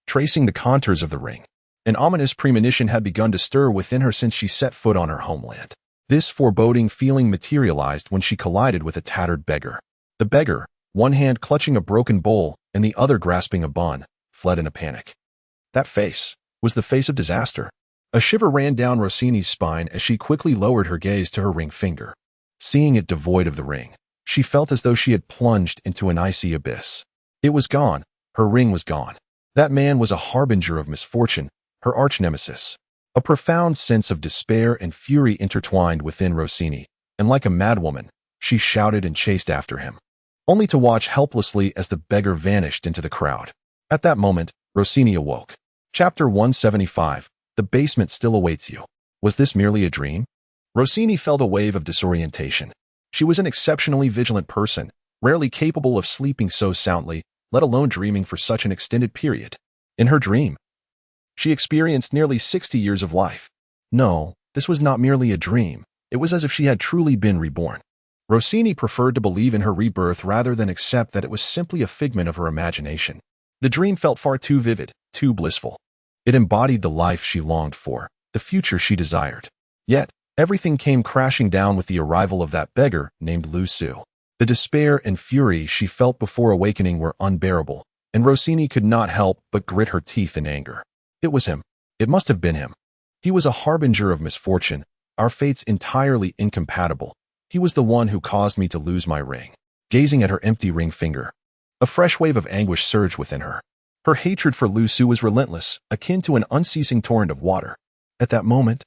tracing the contours of the ring. An ominous premonition had begun to stir within her since she set foot on her homeland. This foreboding feeling materialized when she collided with a tattered beggar. The beggar, one hand clutching a broken bowl and the other grasping a bun, fled in a panic. That face was the face of disaster. A shiver ran down Rossini's spine as she quickly lowered her gaze to her ring finger. Seeing it devoid of the ring, she felt as though she had plunged into an icy abyss. It was gone. Her ring was gone. That man was a harbinger of misfortune, her arch-nemesis. A profound sense of despair and fury intertwined within Rossini, and like a madwoman, she shouted and chased after him, only to watch helplessly as the beggar vanished into the crowd. At that moment, Rossini awoke. Chapter 175. The basement still awaits you. Was this merely a dream? Rossini felt a wave of disorientation. She was an exceptionally vigilant person, rarely capable of sleeping so soundly, let alone dreaming for such an extended period. In her dream, she experienced nearly 60 years of life. No, this was not merely a dream. It was as if she had truly been reborn. Rossini preferred to believe in her rebirth rather than accept that it was simply a figment of her imagination. The dream felt far too vivid, too blissful. It embodied the life she longed for, the future she desired. Yet, everything came crashing down with the arrival of that beggar named Lucio. The despair and fury she felt before awakening were unbearable, and Rossini could not help but grit her teeth in anger. It was him. It must have been him. He was a harbinger of misfortune, our fates entirely incompatible. He was the one who caused me to lose my ring. Gazing at her empty ring finger, a fresh wave of anguish surged within her. Her hatred for Lucio was relentless, akin to an unceasing torrent of water. At that moment,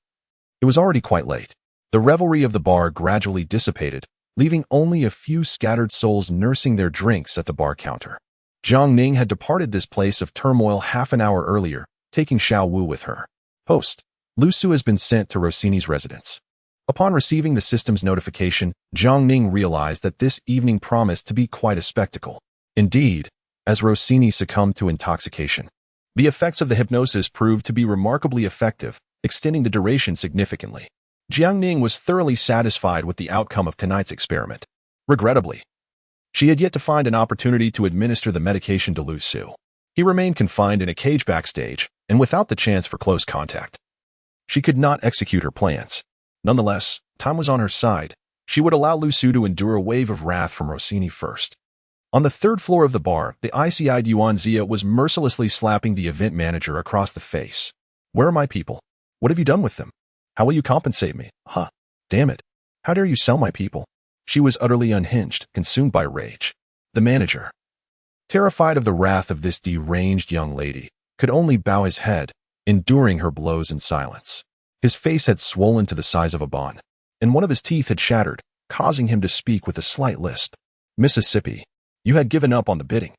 it was already quite late. The revelry of the bar gradually dissipated, leaving only a few scattered souls nursing their drinks at the bar counter. Jiang Ning had departed this place of turmoil half an hour earlier, taking Xiao Wu with her. Host, Lu Su has been sent to Rossini's residence. Upon receiving the system's notification, Jiang Ning realized that this evening promised to be quite a spectacle. Indeed, as Rossini succumbed to intoxication, the effects of the hypnosis proved to be remarkably effective, extending the duration significantly. Jiang Ning was thoroughly satisfied with the outcome of tonight's experiment. Regrettably, she had yet to find an opportunity to administer the medication to Lu Su. He remained confined in a cage backstage, and without the chance for close contact. She could not execute her plans. Nonetheless, time was on her side. She would allow Lu Su to endure a wave of wrath from Rossini first. On the third floor of the bar, the icy-eyed Yuan Zia was mercilessly slapping the event manager across the face. Where are my people? What have you done with them? How will you compensate me? Huh. Damn it. How dare you sell my people? She was utterly unhinged, consumed by rage. The manager, terrified of the wrath of this deranged young lady, could only bow his head, enduring her blows in silence. His face had swollen to the size of a bun, and one of his teeth had shattered, causing him to speak with a slight lisp. Mississippi, you had given up on the bidding.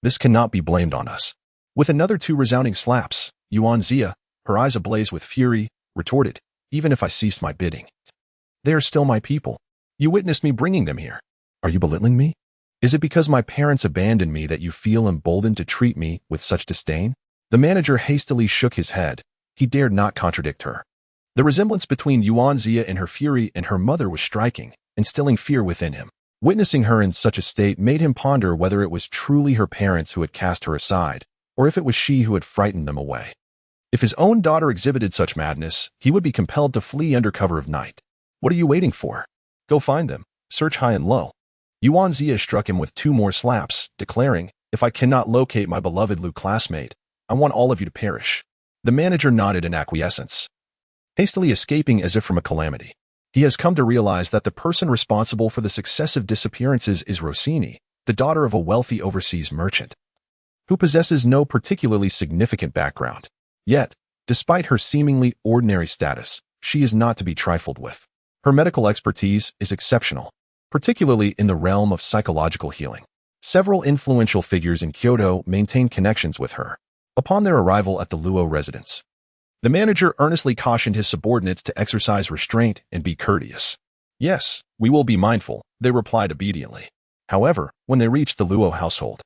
This cannot be blamed on us. With another 2 resounding slaps, Yuan Zia, her eyes ablaze with fury, retorted, even if I ceased my bidding, they are still my people. You witnessed me bringing them here. Are you belittling me? Is it because my parents abandoned me that you feel emboldened to treat me with such disdain? The manager hastily shook his head. He dared not contradict her. The resemblance between Yuan Zia in her fury and her mother was striking, instilling fear within him. Witnessing her in such a state made him ponder whether it was truly her parents who had cast her aside, or if it was she who had frightened them away. If his own daughter exhibited such madness, he would be compelled to flee under cover of night. What are you waiting for? Go find them. Search high and low. Yuan Zia struck him with 2 more slaps, declaring, if I cannot locate my beloved Lu classmate, I want all of you to perish. The manager nodded in acquiescence, hastily escaping as if from a calamity. He has come to realize that the person responsible for the successive disappearances is Rossini, the daughter of a wealthy overseas merchant, who possesses no particularly significant background. Yet, despite her seemingly ordinary status, she is not to be trifled with. Her medical expertise is exceptional, particularly in the realm of psychological healing. Several influential figures in Kyoto maintain connections with her. Upon their arrival at the Luo residence, the manager earnestly cautioned his subordinates to exercise restraint and be courteous. Yes, we will be mindful, they replied obediently. However, when they reached the Luo household,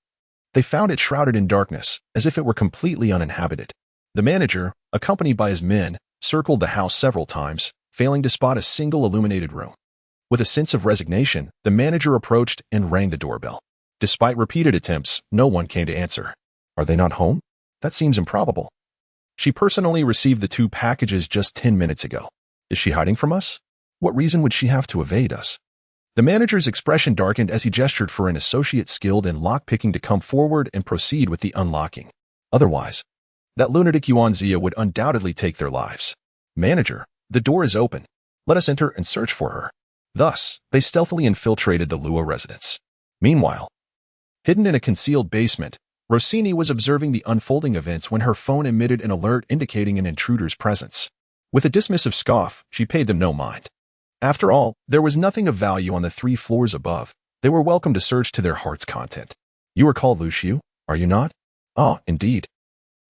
they found it shrouded in darkness, as if it were completely uninhabited. The manager, accompanied by his men, circled the house several times, failing to spot a single illuminated room. With a sense of resignation, the manager approached and rang the doorbell. Despite repeated attempts, no one came to answer. Are they not home? That seems improbable. She personally received the 2 packages just 10 minutes ago. Is she hiding from us? What reason would she have to evade us? The manager's expression darkened as he gestured for an associate skilled in lock-picking to come forward and proceed with the unlocking. Otherwise, that lunatic Yuan Zia would undoubtedly take their lives. Manager, the door is open. Let us enter and search for her. Thus, they stealthily infiltrated the Luo residence. Meanwhile, hidden in a concealed basement, Rossini was observing the unfolding events when her phone emitted an alert indicating an intruder's presence. With a dismissive scoff, she paid them no mind. After all, there was nothing of value on the 3 floors above. They were welcome to search to their heart's content. You are called Lu Xiu, are you not? Ah, indeed.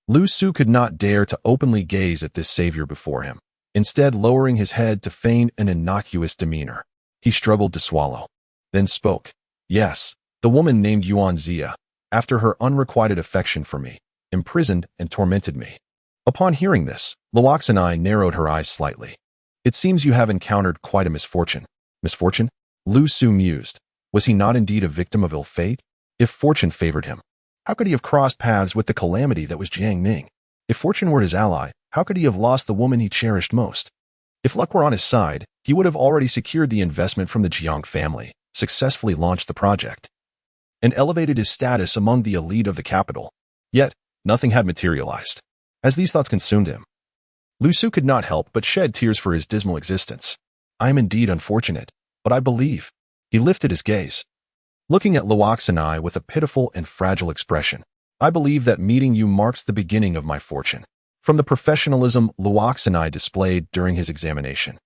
Lu Su could not dare to openly gaze at this savior before him, instead lowering his head to feign an innocuous demeanor. He struggled to swallow, then spoke. Yes, the woman named Yuan Zia, after her unrequited affection for me, imprisoned and tormented me. Upon hearing this, Luoxanai narrowed her eyes slightly. It seems you have encountered quite a misfortune. Misfortune? Lu Su mused. Was he not indeed a victim of ill fate? If fortune favored him, how could he have crossed paths with the calamity that was Jiang Ning? If fortune were his ally, how could he have lost the woman he cherished most? If luck were on his side, he would have already secured the investment from the Jiang family, successfully launched the project, and elevated his status among the elite of the capital. Yet, nothing had materialized. As these thoughts consumed him, Lu Su could not help but shed tears for his dismal existence. I am indeed unfortunate, but I believe. He lifted his gaze, looking at Luoxanai with a pitiful and fragile expression. I believe that meeting you marks the beginning of my fortune. From the professionalism Luoxanai displayed during his examination,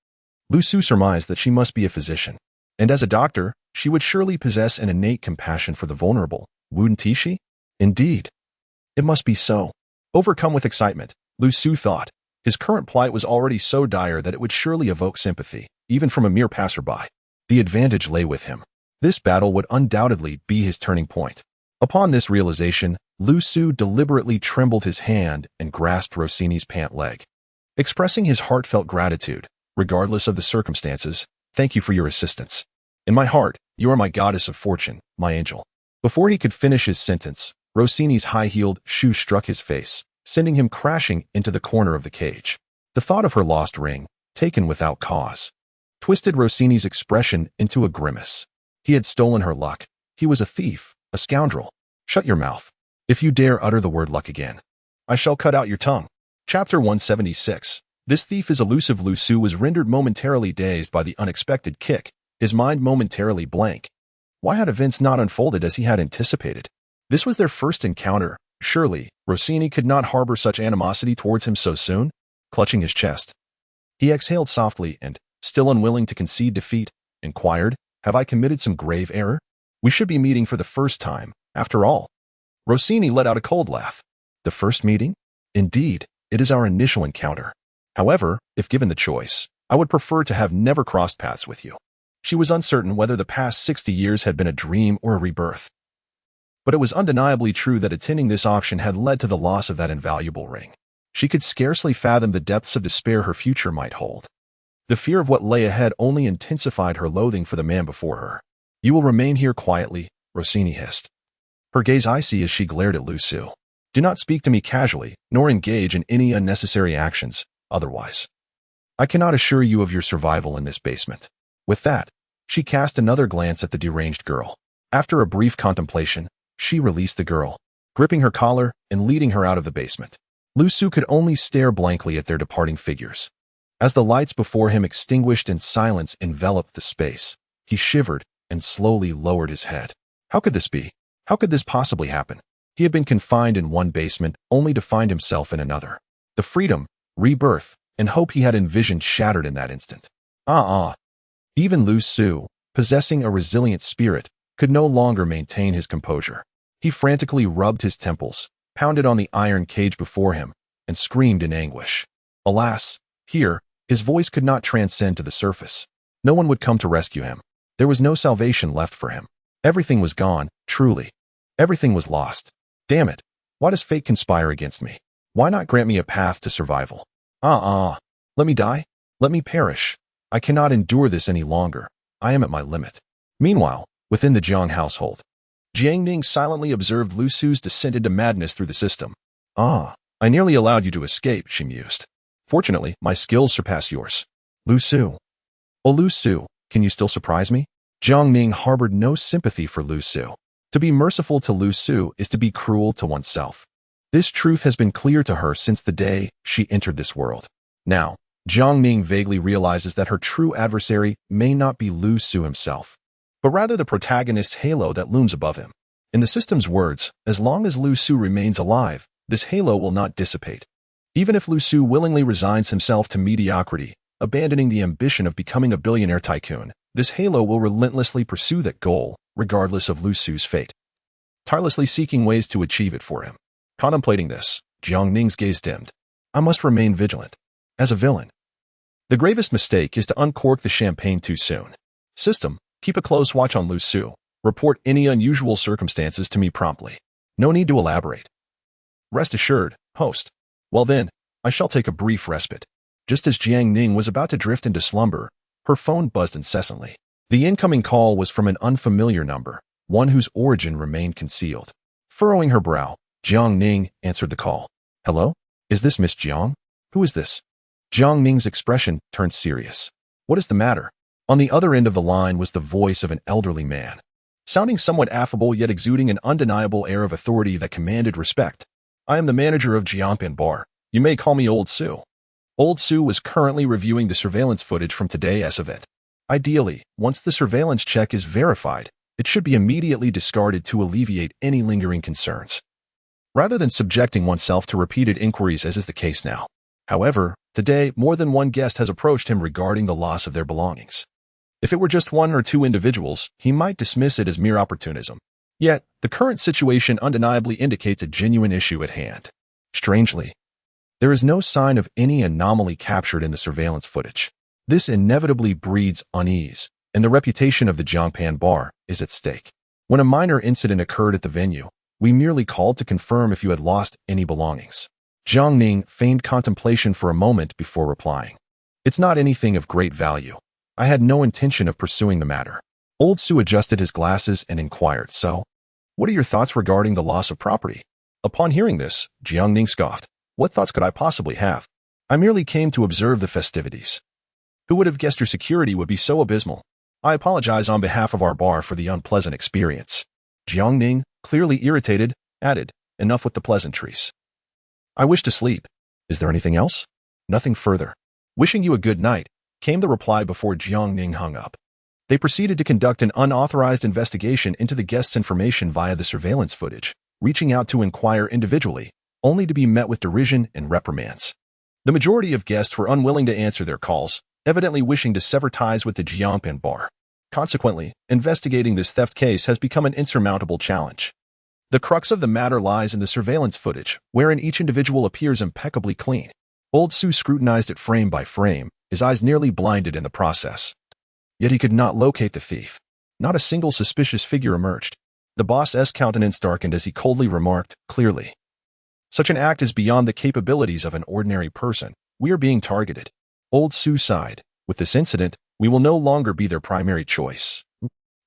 Lu Su surmised that she must be a physician, and as a doctor, she would surely possess an innate compassion for the vulnerable, wouldn't she? Indeed. It must be so. Overcome with excitement, Lu Su thought. His current plight was already so dire that it would surely evoke sympathy, even from a mere passerby. The advantage lay with him. This battle would undoubtedly be his turning point. Upon this realization, Lu Su deliberately trembled his hand and grasped Rossini's pant leg. Expressing his heartfelt gratitude, regardless of the circumstances, "Thank you for your assistance. In my heart, you are my goddess of fortune, my angel." Before he could finish his sentence, Rossini's high-heeled shoe struck his face, sending him crashing into the corner of the cage. The thought of her lost ring, taken without cause, twisted Rossini's expression into a grimace. He had stolen her luck. He was a thief, a scoundrel. "Shut your mouth. If you dare utter the word luck again, I shall cut out your tongue." Chapter 176. This thief is elusive. Lu Su was rendered momentarily dazed by the unexpected kick, his mind momentarily blank. Why had events not unfolded as he had anticipated? This was their first encounter. Surely, Rossini could not harbor such animosity towards him so soon. Clutching his chest, he exhaled softly and, still unwilling to concede defeat, inquired, "Have I committed some grave error? We should be meeting for the first time, after all." Rossini let out a cold laugh. "The first meeting? Indeed, it is our initial encounter. However, if given the choice, I would prefer to have never crossed paths with you." She was uncertain whether the past 60 years had been a dream or a rebirth. But it was undeniably true that attending this auction had led to the loss of that invaluable ring. She could scarcely fathom the depths of despair her future might hold. The fear of what lay ahead only intensified her loathing for the man before her. "You will remain here quietly," Rossini hissed, her gaze icy as she glared at Lu Su. "Do not speak to me casually, nor engage in any unnecessary actions, otherwise I cannot assure you of your survival in this basement." With that, she cast another glance at the deranged girl. After a brief contemplation, she released the girl, gripping her collar and leading her out of the basement. Lu Su could only stare blankly at their departing figures. As the lights before him extinguished and silence enveloped the space, he shivered and slowly lowered his head. How could this be? How could this possibly happen? He had been confined in one basement only to find himself in another. The freedom, rebirth, and hope he had envisioned shattered in that instant. Even Lu Su, possessing a resilient spirit, could no longer maintain his composure. He frantically rubbed his temples, pounded on the iron cage before him, and screamed in anguish. Alas, here, his voice could not transcend to the surface. No one would come to rescue him. There was no salvation left for him. Everything was gone, truly. Everything was lost. Damn it. Why does fate conspire against me? Why not grant me a path to survival? Let me die? Let me perish. I cannot endure this any longer. I am at my limit. Meanwhile, within the Jiang household, Jiang Ning silently observed Lu Su's descent into madness through the system. "I nearly allowed you to escape," she mused. "Fortunately, my skills surpass yours." "Lu Su. Oh, Lu Su, can you still surprise me?" Jiang Ning harbored no sympathy for Lu Su. To be merciful to Lu Su is to be cruel to oneself. This truth has been clear to her since the day she entered this world. Now, Jiang Ning vaguely realizes that her true adversary may not be Lu Su himself, but rather the protagonist's halo that looms above him. In the system's words, as long as Lu Su remains alive, this halo will not dissipate. Even if Lu Su willingly resigns himself to mediocrity, abandoning the ambition of becoming a billionaire tycoon, this halo will relentlessly pursue that goal, regardless of Lu Su's fate, tirelessly seeking ways to achieve it for him. Contemplating this, Jiang Ning's gaze dimmed. "I must remain vigilant. As a villain, the gravest mistake is to uncork the champagne too soon. System, keep a close watch on Lu Su. Report any unusual circumstances to me promptly. No need to elaborate. Rest assured, host. Well then, I shall take a brief respite." Just as Jiang Ning was about to drift into slumber, her phone buzzed incessantly. The incoming call was from an unfamiliar number, one whose origin remained concealed. Furrowing her brow, Jiang Ning answered the call. "Hello? Is this Miss Jiang? Who is this?" Jiang Ning's expression turned serious. "What is the matter?" On the other end of the line was the voice of an elderly man, sounding somewhat affable yet exuding an undeniable air of authority that commanded respect. "I am the manager of Jiangpan Bar. You may call me Old Su." Old Su was currently reviewing the surveillance footage from today's event. Ideally, once the surveillance check is verified, it should be immediately discarded to alleviate any lingering concerns, rather than subjecting oneself to repeated inquiries as is the case now. However, today more than one guest has approached him regarding the loss of their belongings. If it were just one or two individuals, he might dismiss it as mere opportunism. Yet, the current situation undeniably indicates a genuine issue at hand. Strangely, there is no sign of any anomaly captured in the surveillance footage. This inevitably breeds unease, and the reputation of the Jiangpan bar is at stake. When a minor incident occurred at the venue, we merely called to confirm if you had lost any belongings. Jiang Ning feigned contemplation for a moment before replying. It's not anything of great value. I had no intention of pursuing the matter. Old Su adjusted his glasses and inquired, so, what are your thoughts regarding the loss of property? Upon hearing this, Jiang Ning scoffed. What thoughts could I possibly have? I merely came to observe the festivities. Who would have guessed your security would be so abysmal? I apologize on behalf of our bar for the unpleasant experience. Jiang Ning, clearly irritated, added, enough with the pleasantries. I wish to sleep. Is there anything else? Nothing further. Wishing you a good night, came the reply before Jiang Ning hung up. They proceeded to conduct an unauthorized investigation into the guest's information via the surveillance footage, reaching out to inquire individually, only to be met with derision and reprimands. The majority of guests were unwilling to answer their calls, evidently wishing to sever ties with the Jiangpan bar. Consequently, investigating this theft case has become an insurmountable challenge. The crux of the matter lies in the surveillance footage, wherein each individual appears impeccably clean. Old Su scrutinized it frame by frame, his eyes nearly blinded in the process. Yet he could not locate the thief. Not a single suspicious figure emerged. The boss's countenance darkened as he coldly remarked, clearly. Such an act is beyond the capabilities of an ordinary person. We are being targeted. Old Su sighed. With this incident, we will no longer be their primary choice.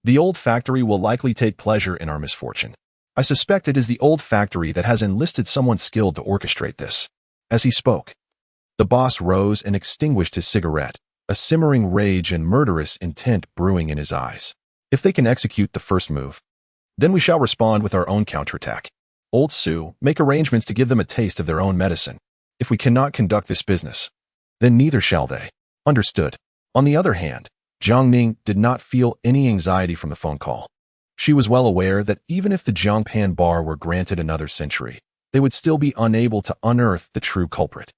The old factory will likely take pleasure in our misfortune. I suspect it is the old factory that has enlisted someone skilled to orchestrate this. As he spoke, the boss rose and extinguished his cigarette, a simmering rage and murderous intent brewing in his eyes. If they can execute the first move, then we shall respond with our own counterattack. Old Su, make arrangements to give them a taste of their own medicine. If we cannot conduct this business, then neither shall they. Understood. On the other hand, Jiang Ning did not feel any anxiety from the phone call. She was well aware that even if the Jiangpan bar were granted another century, they would still be unable to unearth the true culprit.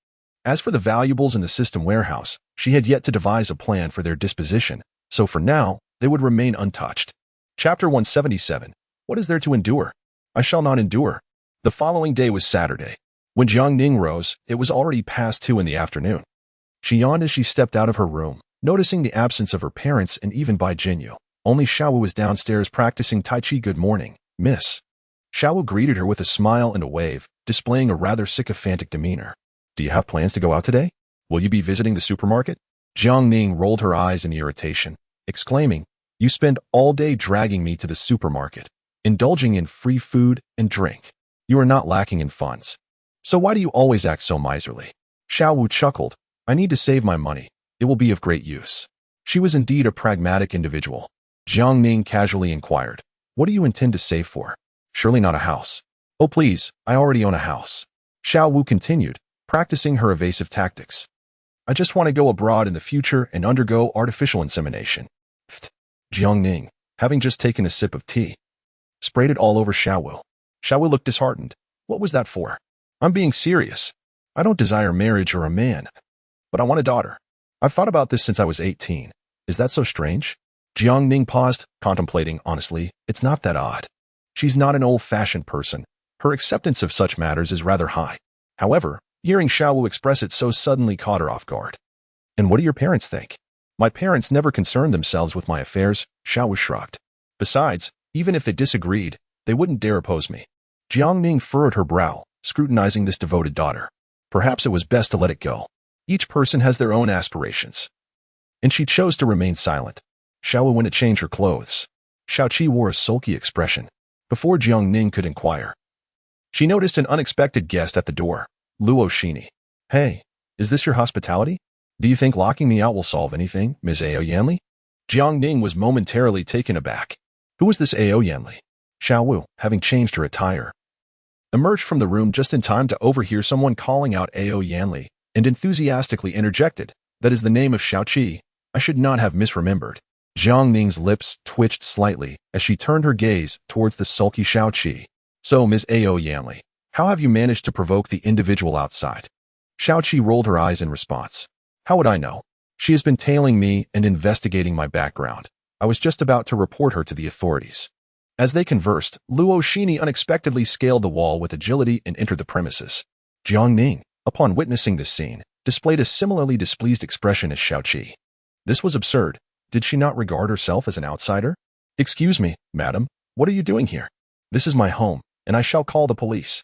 As for the valuables in the system warehouse, she had yet to devise a plan for their disposition, so for now, they would remain untouched. Chapter 177. What is there to endure? I shall not endure. The following day was Saturday. When Jiang Ning rose, it was already past 2 in the afternoon. She yawned as she stepped out of her room, noticing the absence of her parents and even Bai Jinyu. Only Xiaowu was downstairs practicing Tai Chi. Good morning, miss. Xiaowu greeted her with a smile and a wave, displaying a rather sycophantic demeanor. Do you have plans to go out today? Will you be visiting the supermarket? Jiang Ning rolled her eyes in irritation, exclaiming, You spend all day dragging me to the supermarket, indulging in free food and drink. You are not lacking in funds. So why do you always act so miserly? Xiaowu chuckled. I need to save my money. It will be of great use. She was indeed a pragmatic individual. Jiang Ning casually inquired, What do you intend to save for? Surely not a house. Oh please, I already own a house. Xiaowu continued, practicing her evasive tactics. I just want to go abroad in the future and undergo artificial insemination. Pfft. Jiang Ning, having just taken a sip of tea, sprayed it all over Xiaowu. Xiaowu looked disheartened. What was that for? I'm being serious. I don't desire marriage or a man, but I want a daughter. I've thought about this since I was 18. Is that so strange? Jiang Ning paused, contemplating honestly. It's not that odd. She's not an old-fashioned person. Her acceptance of such matters is rather high. However, hearing Xiaowu express it so suddenly caught her off guard. And what do your parents think? My parents never concerned themselves with my affairs, Xiaowu shrugged. Besides, even if they disagreed, they wouldn't dare oppose me. Jiang Ning furrowed her brow, scrutinizing this devoted daughter. Perhaps it was best to let it go. Each person has their own aspirations. And she chose to remain silent. Xiaowu went to change her clothes. Xiaoqi wore a sulky expression. Before Jiang Ning could inquire, she noticed an unexpected guest at the door, Luo Shini. Hey, is this your hospitality? Do you think locking me out will solve anything, Ms. Ao Yanli? Jiang Ning was momentarily taken aback. Who was this Ao Yanli? Xiaowu, having changed her attire, emerged from the room just in time to overhear someone calling out Ao Yanli, and enthusiastically interjected, That is the name of Xiaoqi. I should not have misremembered. Jiang Ning's lips twitched slightly as she turned her gaze towards the sulky Xiaoqi. So, Ms. Ao Yanli, how have you managed to provoke the individual outside? Xiaoqi rolled her eyes in response. How would I know? She has been tailing me and investigating my background. I was just about to report her to the authorities. As they conversed, us.Ⅱ unexpectedly scaled the wall with agility and entered the premises. Jiangning, upon witnessing this scene, displayed a similarly displeased expression as Xiaoqi. This was absurd. Did she not regard herself as an outsider? "Excuse me, madam, what are you doing here? This is my home, and I shall call the police."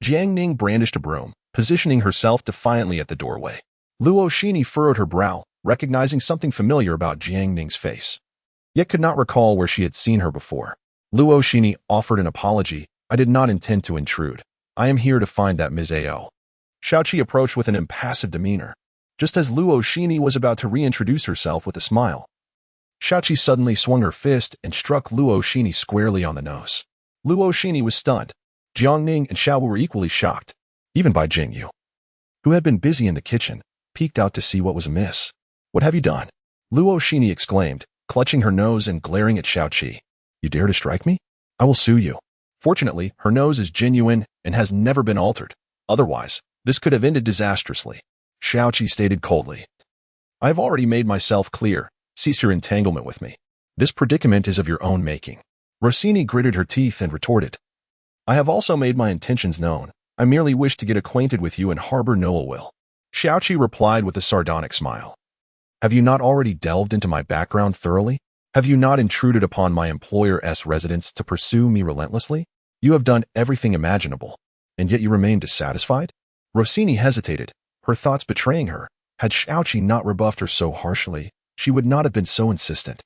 Jiangning brandished a broom, positioning herself defiantly at the doorway. us.Ⅱ furrowed her brow, recognizing something familiar about Jiangning's face, yet could not recall where she had seen her before. us.Ⅱ offered an apology. "I did not intend to intrude. I am here to find that Ms. Ao." Xiaoqi approached with an impassive demeanor. Just as us.Ⅱ was about to reintroduce herself with a smile, Xiaoqi suddenly swung her fist and struck us.Ⅱ squarely on the nose. us.Ⅱ was stunned. Jiangning and Xiaowu were equally shocked, even by Jingyu, who had been busy in the kitchen, peeked out to see what was amiss. "What have you done?" us.Ⅱ exclaimed, clutching her nose and glaring at Xiaoqi. "You dare to strike me? I will sue you." Fortunately, her nose is genuine and has never been altered. Otherwise, this could have ended disastrously. Xiaoqi stated coldly, "I have already made myself clear. Cease your entanglement with me. This predicament is of your own making." us.Ⅱ gritted her teeth and retorted, "I have also made my intentions known. I merely wish to get acquainted with you and harbor no ill will." Xiaoqi replied with a sardonic smile. "Have you not already delved into my background thoroughly? Have you not intruded upon my employer's residence to pursue me relentlessly? You have done everything imaginable, and yet you remain dissatisfied?" us.Ⅱ hesitated, her thoughts betraying her. Had Xiaoqi not rebuffed her so harshly, she would not have been so insistent.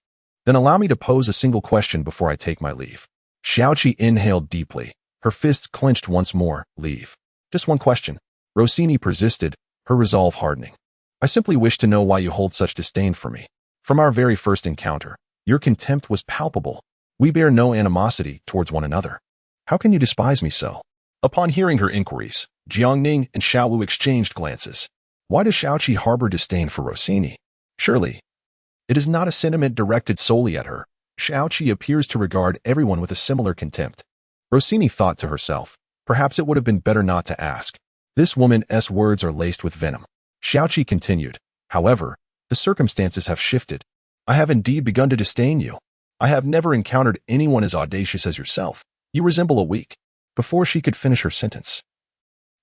"Then allow me to pose a single question before I take my leave." Xiaoqi inhaled deeply, her fists clenched once more. "Leave. Just one question." us.Ⅱ persisted, her resolve hardening. "I simply wish to know why you hold such disdain for me. From our very first encounter, your contempt was palpable. We bear no animosity towards one another. How can you despise me so?" Upon hearing her inquiries, Jiangning and Xiaowu exchanged glances. Why does Xiaoqi harbor disdain for us.Ⅱ? Surely, it is not a sentiment directed solely at her. Xiaoqi appears to regard everyone with a similar contempt. us.Ⅱ thought to herself, perhaps it would have been better not to ask. This woman's words are laced with venom. Xiaoqi continued, "However, the circumstances have shifted. I have indeed begun to disdain you. I have never encountered anyone as audacious as yourself. You resemble a weak." Before she could finish her sentence,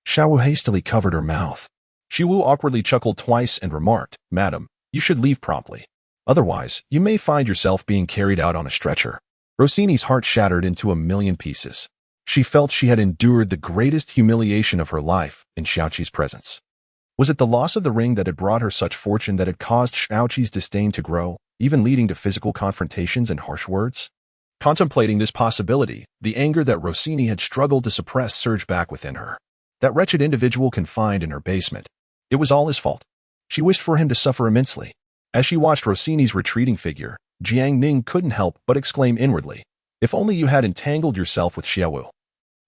Xiaowu hastily covered her mouth. Xiaowu awkwardly chuckled twice and remarked, "Madam, you should leave promptly. Otherwise, you may find yourself being carried out on a stretcher." us.Ⅱ's heart shattered into a million pieces. She felt she had endured the greatest humiliation of her life in Xiaoqi's presence. Was it the loss of the ring that had brought her such fortune that had caused Xiaoqi's disdain to grow, even leading to physical confrontations and harsh words? Contemplating this possibility, the anger that us.Ⅱ had struggled to suppress surged back within her. That wretched individual confined in her basement. It was all his fault. She wished for him to suffer immensely. As she watched us.Ⅱ's retreating figure, Jiangning couldn't help but exclaim inwardly, "If only you had entangled yourself with Xiaowu.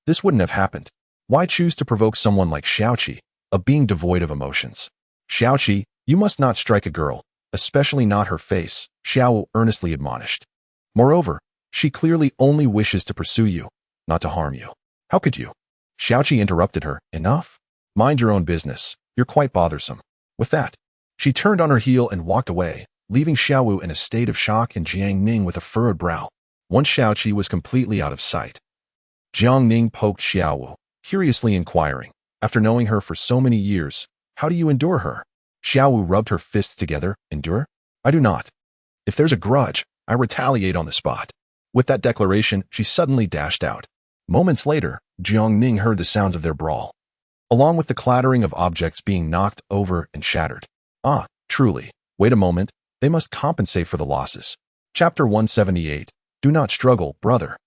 This wouldn't have happened. Why choose to provoke someone like Xiaoqi, a being devoid of emotions?" "Xiaoqi, you must not strike a girl, especially not her face," Xiaowu earnestly admonished. "Moreover, she clearly only wishes to pursue you, not to harm you. How could you?" Xiaoqi interrupted her, "Enough. Mind your own business. You're quite bothersome." With that, she turned on her heel and walked away, leaving Xiaowu in a state of shock and Jiangning with a furrowed brow. Once Xiaoqi was completely out of sight, Jiangning poked Xiaowu, curiously inquiring, "After knowing her for so many years, how do you endure her?" Xiaowu rubbed her fists together. "Endure? I do not. If there's a grudge, I retaliate on the spot." With that declaration, she suddenly dashed out. Moments later, Jiangning heard the sounds of their brawl, along with the clattering of objects being knocked over and shattered. Ah, truly. Wait a moment. They must compensate for the losses. Chapter 178. Do not struggle, brother.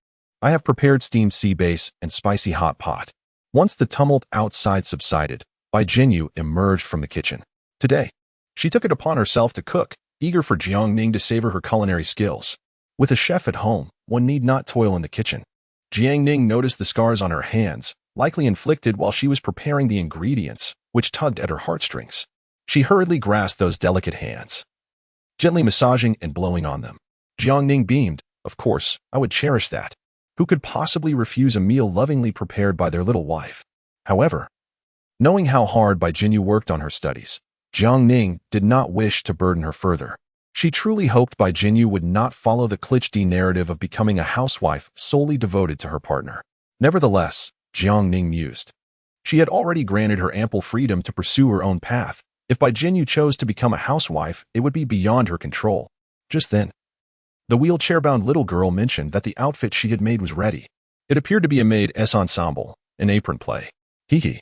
I have prepared steamed sea bass and spicy hot pot. Once the tumult outside subsided, Bai Jinyu emerged from the kitchen. Today, she took it upon herself to cook, eager for Jiangning to savor her culinary skills. With a chef at home, one need not toil in the kitchen. Jiangning noticed the scars on her hands, likely inflicted while she was preparing the ingredients, which tugged at her heartstrings. She hurriedly grasped those delicate hands, gently massaging and blowing on them. Jiangning beamed. Of course, I would cherish that. Who could possibly refuse a meal lovingly prepared by their little wife? However, knowing how hard Bai Jinyu worked on her studies, Jiangning did not wish to burden her further. She truly hoped Bai Jinyu would not follow the cliché narrative of becoming a housewife solely devoted to her partner. Nevertheless, Jiang Ning mused. She had already granted her ample freedom to pursue her own path. If Bai Jinyu chose to become a housewife, it would be beyond her control. Just then, the wheelchair-bound little girl mentioned that the outfit she had made was ready. It appeared to be a maid's ensemble, an apron play. Hee.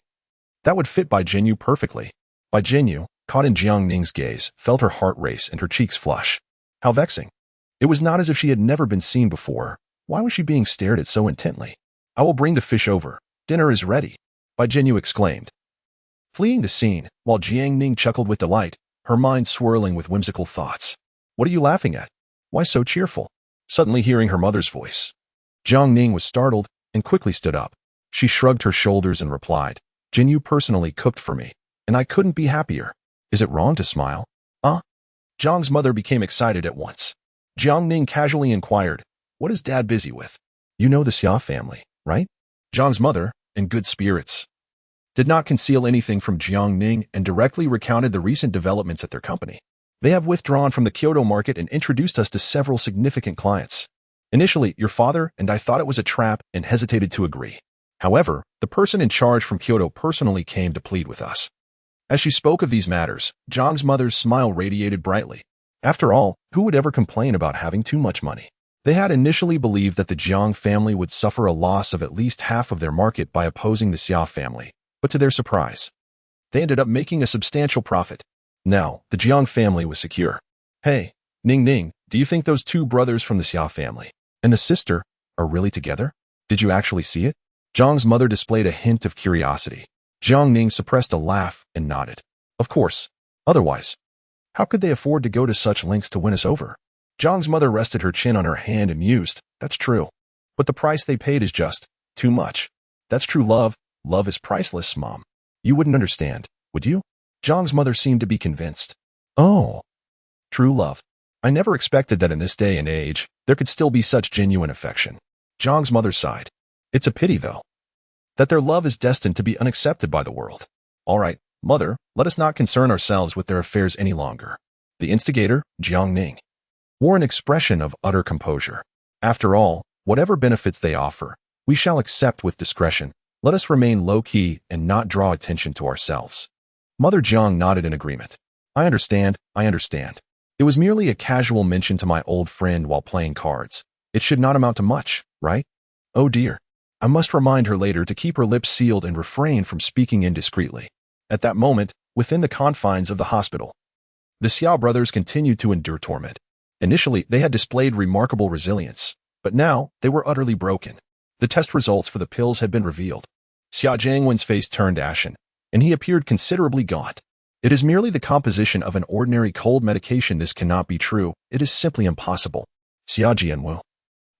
That would fit Bai Jinyu perfectly. Bai Jinyu, caught in Jiang Ning's gaze, felt her heart race and her cheeks flush. How vexing. It was not as if she had never been seen before. Why was she being stared at so intently? I will bring the fish over. Dinner is ready, Bai Jinyu exclaimed. Fleeing the scene, while Jiang Ning chuckled with delight, her mind swirling with whimsical thoughts. What are you laughing at? Why so cheerful? Suddenly hearing her mother's voice. Jiang Ning was startled and quickly stood up. She shrugged her shoulders and replied, Jinyu personally cooked for me, and I couldn't be happier. Is it wrong to smile? Jiang's mother became excited at once. Jiang Ning casually inquired, what is Dad busy with? You know the Xia family, right? Jiang's mother, in good spirits, did not conceal anything from Jiang Ning and directly recounted the recent developments at their company. They have withdrawn from the Kyoto market and introduced us to several significant clients. Initially, your father and I thought it was a trap and hesitated to agree. However, the person in charge from Kyoto personally came to plead with us. As she spoke of these matters, Jiang's mother's smile radiated brightly. After all, who would ever complain about having too much money? They had initially believed that the Jiang family would suffer a loss of at least half of their market by opposing the Xia family, but to their surprise, they ended up making a substantial profit. Now, the Jiang family was secure. Hey, Ning, do you think those two brothers from the Xia family and the sister are really together? Did you actually see it? Jiang's mother displayed a hint of curiosity. Jiang Ning suppressed a laugh and nodded. Of course. Otherwise, how could they afford to go to such lengths to win us over? Jiang's mother rested her chin on her hand and mused. That's true. But the price they paid is just too much. That's true love. Love is priceless, Mom. You wouldn't understand, would you? Jiang's mother seemed to be convinced. Oh, true love. I never expected that in this day and age, there could still be such genuine affection. Jiang's mother sighed. It's a pity, though, that their love is destined to be unaccepted by the world. All right, Mother, let us not concern ourselves with their affairs any longer. The instigator, Jiang Ning, wore an expression of utter composure. After all, whatever benefits they offer, we shall accept with discretion. Let us remain low-key and not draw attention to ourselves. Mother Jiang nodded in agreement. I understand. It was merely a casual mention to my old friend while playing cards. It should not amount to much, right? Oh dear. I must remind her later to keep her lips sealed and refrain from speaking indiscreetly. At that moment, within the confines of the hospital, the Xiao brothers continued to endure torment. Initially, they had displayed remarkable resilience, but now they were utterly broken. The test results for the pills had been revealed. Xia Jiangwen's face turned ashen, and he appeared considerably gaunt. It is merely the composition of an ordinary cold medication. This cannot be true. It is simply impossible. Xia Jianwu,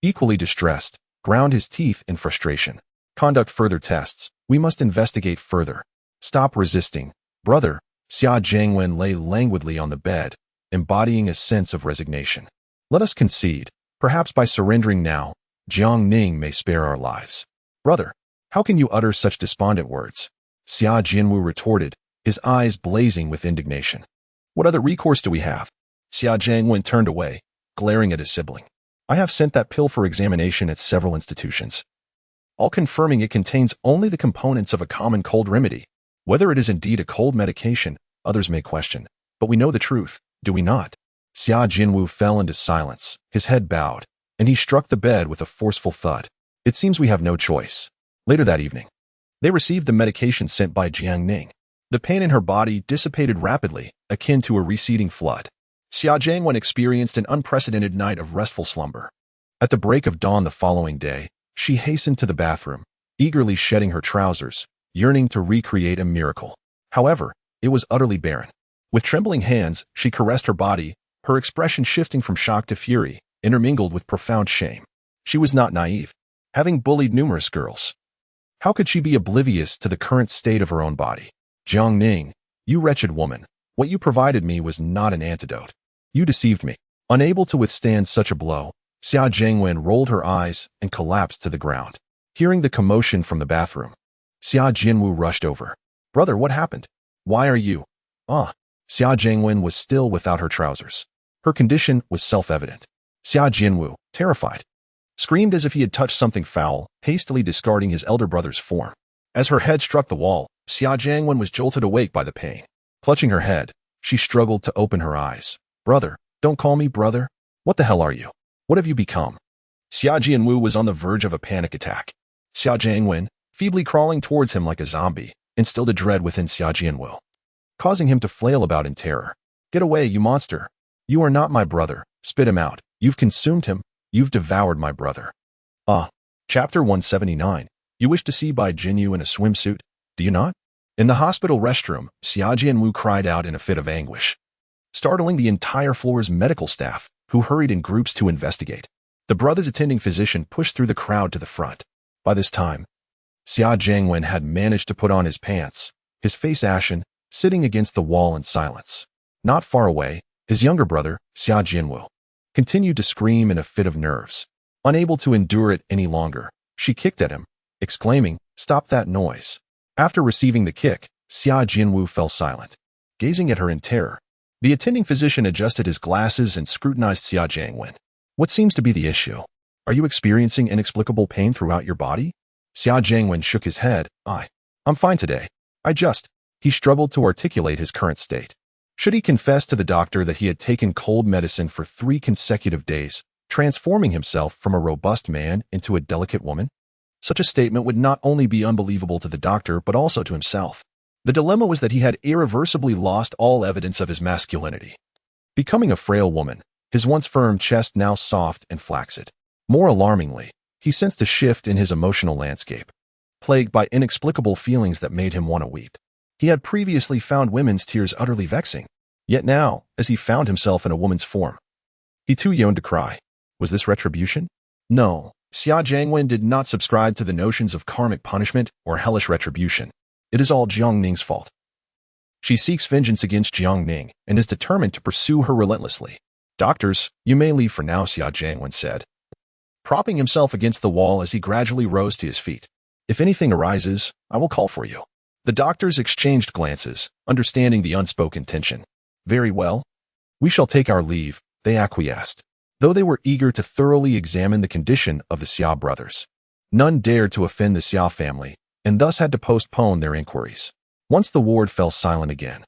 equally distressed, ground his teeth in frustration. Conduct further tests. We must investigate further. Stop resisting, brother. Xia Jiangwen lay languidly on the bed, embodying a sense of resignation. Let us concede. Perhaps by surrendering now, Jiang Ning may spare our lives. Brother, how can you utter such despondent words? Xia Jianwu retorted, his eyes blazing with indignation. What other recourse do we have? Xia Jiangwen turned away, glaring at his sibling. I have sent that pill for examination at several institutions, all confirming it contains only the components of a common cold remedy. Whether it is indeed a cold medication, others may question, but we know the truth, do we not? Xia Jianwu fell into silence, his head bowed, and he struck the bed with a forceful thud. It seems we have no choice. Later that evening, they received the medication sent by Jiang Ning. The pain in her body dissipated rapidly, akin to a receding flood. Xia Jiangwen experienced an unprecedented night of restful slumber. At the break of dawn the following day, she hastened to the bathroom, eagerly shedding her trousers, yearning to recreate a miracle. However, it was utterly barren. With trembling hands, she caressed her body, her expression shifting from shock to fury, intermingled with profound shame. She was not naive, having bullied numerous girls. How could she be oblivious to the current state of her own body? Jiang Ning, you wretched woman, what you provided me was not an antidote. You deceived me. Unable to withstand such a blow, Xia Jiangwen rolled her eyes and collapsed to the ground. Hearing the commotion from the bathroom, Xia Jianwu rushed over. Brother, what happened? Why are you? Xia Jiangwen was still without her trousers. Her condition was self-evident. Xia Jianwu, terrified, screamed as if he had touched something foul, hastily discarding his elder brother's form. As her head struck the wall, Xia Jianwen was jolted awake by the pain. Clutching her head, she struggled to open her eyes. Brother, don't call me brother. What the hell are you? What have you become? Xia Jianwu was on the verge of a panic attack. Xia Jianwen, feebly crawling towards him like a zombie, instilled a dread within Xia Jianwu, causing him to flail about in terror. Get away, you monster. You are not my brother. Spit him out. You've consumed him. You've devoured my brother. Chapter 179. You wish to see Bai Jinyu in a swimsuit, do you not? In the hospital restroom, Xia Jianwu cried out in a fit of anguish, startling the entire floor's medical staff, who hurried in groups to investigate. The brother's attending physician pushed through the crowd to the front. By this time, Xia Jianwen had managed to put on his pants, his face ashen, sitting against the wall in silence. Not far away, his younger brother, Xia Jianwu, continued to scream in a fit of nerves. Unable to endure it any longer, she kicked at him, exclaiming, "Stop that noise." After receiving the kick, Xia Jianwu fell silent, gazing at her in terror. The attending physician adjusted his glasses and scrutinized Xia Jianwen. What seems to be the issue? Are you experiencing inexplicable pain throughout your body? Xia Jianwen shook his head. I'm fine today. He struggled to articulate his current state. Should he confess to the doctor that he had taken cold medicine for 3 consecutive days, transforming himself from a robust man into a delicate woman? Such a statement would not only be unbelievable to the doctor, but also to himself. The dilemma was that he had irreversibly lost all evidence of his masculinity, becoming a frail woman, his once firm chest now soft and flaccid. More alarmingly, he sensed a shift in his emotional landscape, plagued by inexplicable feelings that made him want to weep. He had previously found women's tears utterly vexing, yet now, as he found himself in a woman's form, he too yearned to cry. Was this retribution? No, Xia Jianwen did not subscribe to the notions of karmic punishment or hellish retribution. It is all Jiang Ning's fault. She seeks vengeance against Jiang Ning and is determined to pursue her relentlessly. Doctors, you may leave for now, Xia Jianwen said, propping himself against the wall as he gradually rose to his feet. If anything arises, I will call for you. The doctors exchanged glances, understanding the unspoken tension. Very well. We shall take our leave, they acquiesced, though they were eager to thoroughly examine the condition of the Xia brothers. None dared to offend the Xia family, and thus had to postpone their inquiries. Once the ward fell silent again,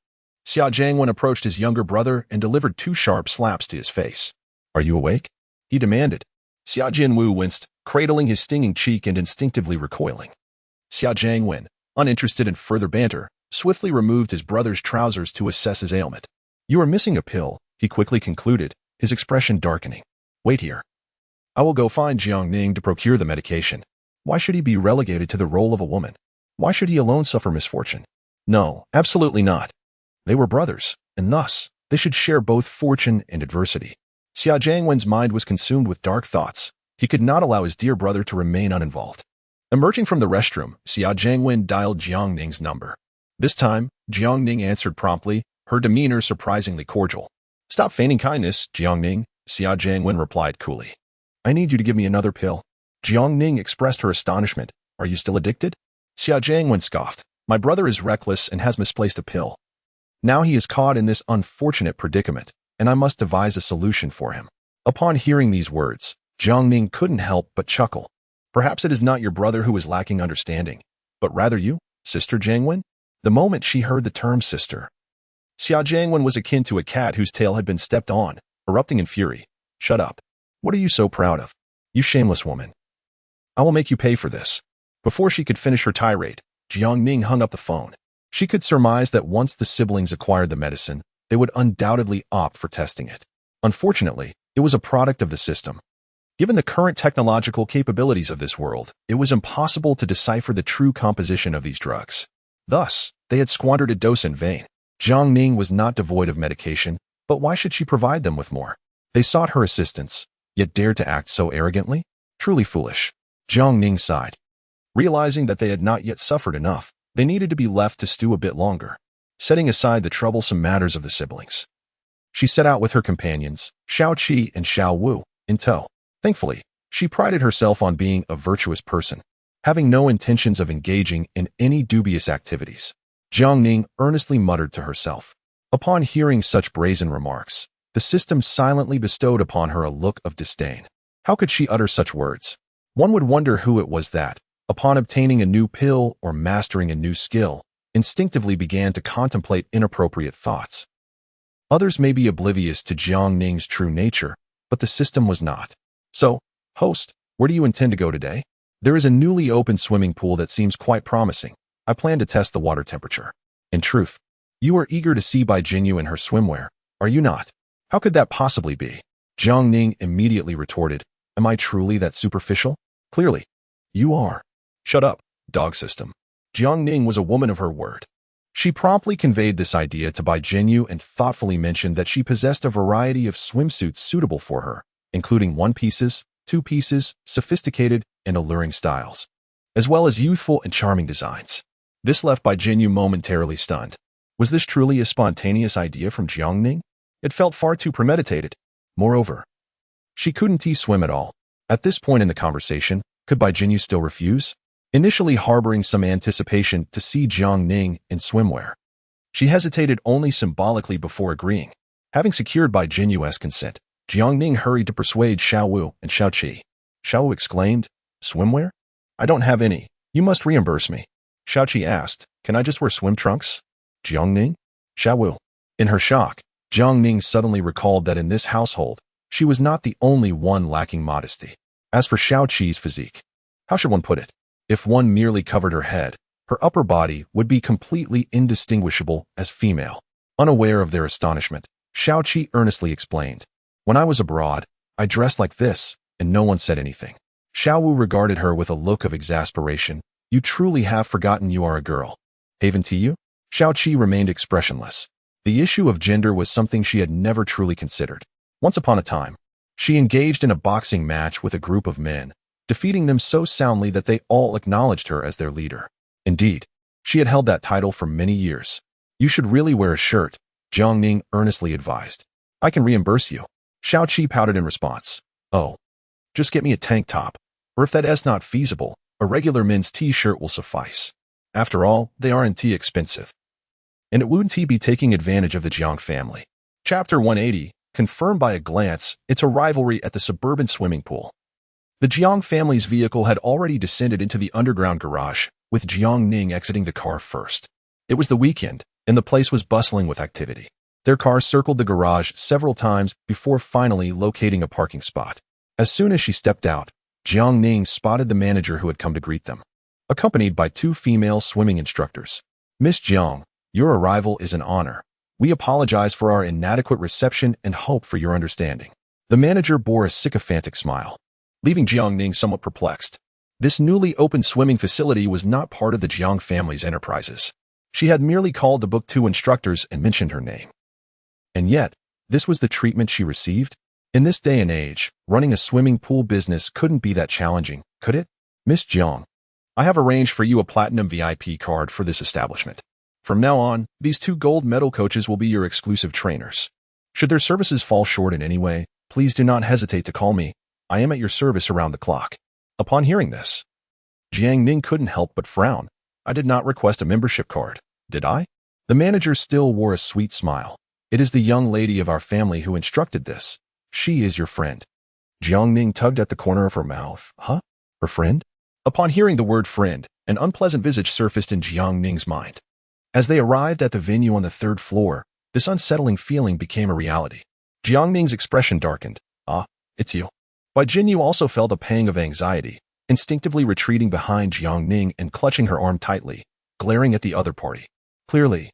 Xia Jianwen approached his younger brother and delivered 2 sharp slaps to his face. Are you awake? He demanded. Xia Jianwu winced, cradling his stinging cheek and instinctively recoiling. Xia Jianwen, uninterested in further banter, swiftly removed his brother's trousers to assess his ailment. You are missing a pill, he quickly concluded, his expression darkening. Wait here. I will go find Jiang Ning to procure the medication. Why should he be relegated to the role of a woman? Why should he alone suffer misfortune? No, absolutely not. They were brothers, and thus, they should share both fortune and adversity. Xia Jianwen's mind was consumed with dark thoughts. He could not allow his dear brother to remain uninvolved. Emerging from the restroom, Xia Jianwen dialed Jiang Ning's number. This time, Jiang Ning answered promptly, her demeanor surprisingly cordial. Stop feigning kindness, Jiang Ning, Xia Jianwen replied coolly. I need you to give me another pill. Jiang Ning expressed her astonishment. Are you still addicted? Xia Jianwen scoffed. My brother is reckless and has misplaced a pill. Now he is caught in this unfortunate predicament, and I must devise a solution for him. Upon hearing these words, Jiang Ning couldn't help but chuckle. Perhaps it is not your brother who is lacking understanding, but rather you, Sister Jianwen? The moment she heard the term sister, Xia Jianwen was akin to a cat whose tail had been stepped on, erupting in fury. Shut up. What are you so proud of? You shameless woman. I will make you pay for this. Before she could finish her tirade, Jiang Ning hung up the phone. She could surmise that once the siblings acquired the medicine, they would undoubtedly opt for testing it. Unfortunately, it was a product of the system. Given the current technological capabilities of this world, it was impossible to decipher the true composition of these drugs. Thus, they had squandered a dose in vain. Jiang Ning was not devoid of medication, but why should she provide them with more? They sought her assistance, yet dared to act so arrogantly? Truly foolish. Jiang Ning sighed. Realizing that they had not yet suffered enough, they needed to be left to stew a bit longer, setting aside the troublesome matters of the siblings. She set out with her companions, Shao Qi and Shao Wu, in tow. Thankfully, she prided herself on being a virtuous person, having no intentions of engaging in any dubious activities. Jiang Ning earnestly muttered to herself. Upon hearing such brazen remarks, The system silently bestowed upon her a look of disdain. How could she utter such words? One would wonder who it was that, upon obtaining a new pill or mastering a new skill, instinctively began to contemplate inappropriate thoughts. Others may be oblivious to Jiang Ning's true nature, but the system was not. So, host, where do you intend to go today? There is a newly opened swimming pool that seems quite promising. I plan to test the water temperature. In truth, you are eager to see Bai Jinyu in her swimwear, are you not? How could that possibly be? Jiang Ning immediately retorted, am I truly that superficial? Clearly, you are. Shut up, dog system. Jiang Ning was a woman of her word. She promptly conveyed this idea to Bai Jinyu and thoughtfully mentioned that she possessed a variety of swimsuits suitable for her, including one-pieces, two-pieces, sophisticated and alluring styles, as well as youthful and charming designs. This left Bai Jinyu momentarily stunned. Was this truly a spontaneous idea from Jiang Ning? It felt far too premeditated. Moreover, she couldn't swim at all. At this point in the conversation, could Bai Jinyu still refuse? Initially harboring some anticipation to see Jiang Ning in swimwear, she hesitated only symbolically before agreeing. Having secured Bai Jinyu's consent, Jiang Ning hurried to persuade Xiao Wu and Xiao Qi. Xiao Wu exclaimed, swimwear? I don't have any. You must reimburse me. Xiao Qi asked, can I just wear swim trunks? Jiang Ning? Xiao Wu. In her shock, Jiang Ning suddenly recalled that in this household, she was not the only one lacking modesty. As for Xiao Qi's physique, how should one put it? If one merely covered her head, her upper body would be completely indistinguishable as female. Unaware of their astonishment, Xiao Qi earnestly explained, when I was abroad, I dressed like this, and no one said anything. Xiao Wu regarded her with a look of exasperation. You truly have forgotten you are a girl. Haven to you? Xiao Qi remained expressionless. The issue of gender was something she had never truly considered. Once upon a time, she engaged in a boxing match with a group of men, defeating them so soundly that they all acknowledged her as their leader. Indeed, she had held that title for many years. You should really wear a shirt, Jiang Ning earnestly advised. I can reimburse you. Xiao Qi pouted in response. Oh, just get me a tank top, or if that is not feasible, a regular men's t-shirt will suffice. After all, they aren't expensive. And it wouldn't be taking advantage of the Jiang family. Chapter 180, confirmed by a glance, it's a rivalry at the suburban swimming pool. The Jiang family's vehicle had already descended into the underground garage, with Jiang Ning exiting the car first. It was the weekend, and the place was bustling with activity. Their car circled the garage several times before finally locating a parking spot. As soon as she stepped out, Jiang Ning spotted the manager who had come to greet them, accompanied by two female swimming instructors. Miss Jiang, your arrival is an honor. We apologize for our inadequate reception and hope for your understanding. The manager bore a sycophantic smile, leaving Jiang Ning somewhat perplexed. This newly opened swimming facility was not part of the Jiang family's enterprises. She had merely called to book two instructors and mentioned her name. And yet, this was the treatment she received? In this day and age, running a swimming pool business couldn't be that challenging, could it? Miss Jiang, I have arranged for you a platinum VIP card for this establishment. From now on, these two gold medal coaches will be your exclusive trainers. Should their services fall short in any way, please do not hesitate to call me. I am at your service around the clock. Upon hearing this, Jiang Ning couldn't help but frown. I did not request a membership card, did I? The manager still wore a sweet smile. It is the young lady of our family who instructed this. She is your friend. Jiang Ning tugged at the corner of her mouth. Huh? Her friend? Upon hearing the word friend, an unpleasant visage surfaced in Jiang Ning's mind. As they arrived at the venue on the third floor, this unsettling feeling became a reality. Jiang Ning's expression darkened. Ah, it's you. Bai Jinyu also felt a pang of anxiety, instinctively retreating behind Jiang Ning and clutching her arm tightly, glaring at the other party. Clearly,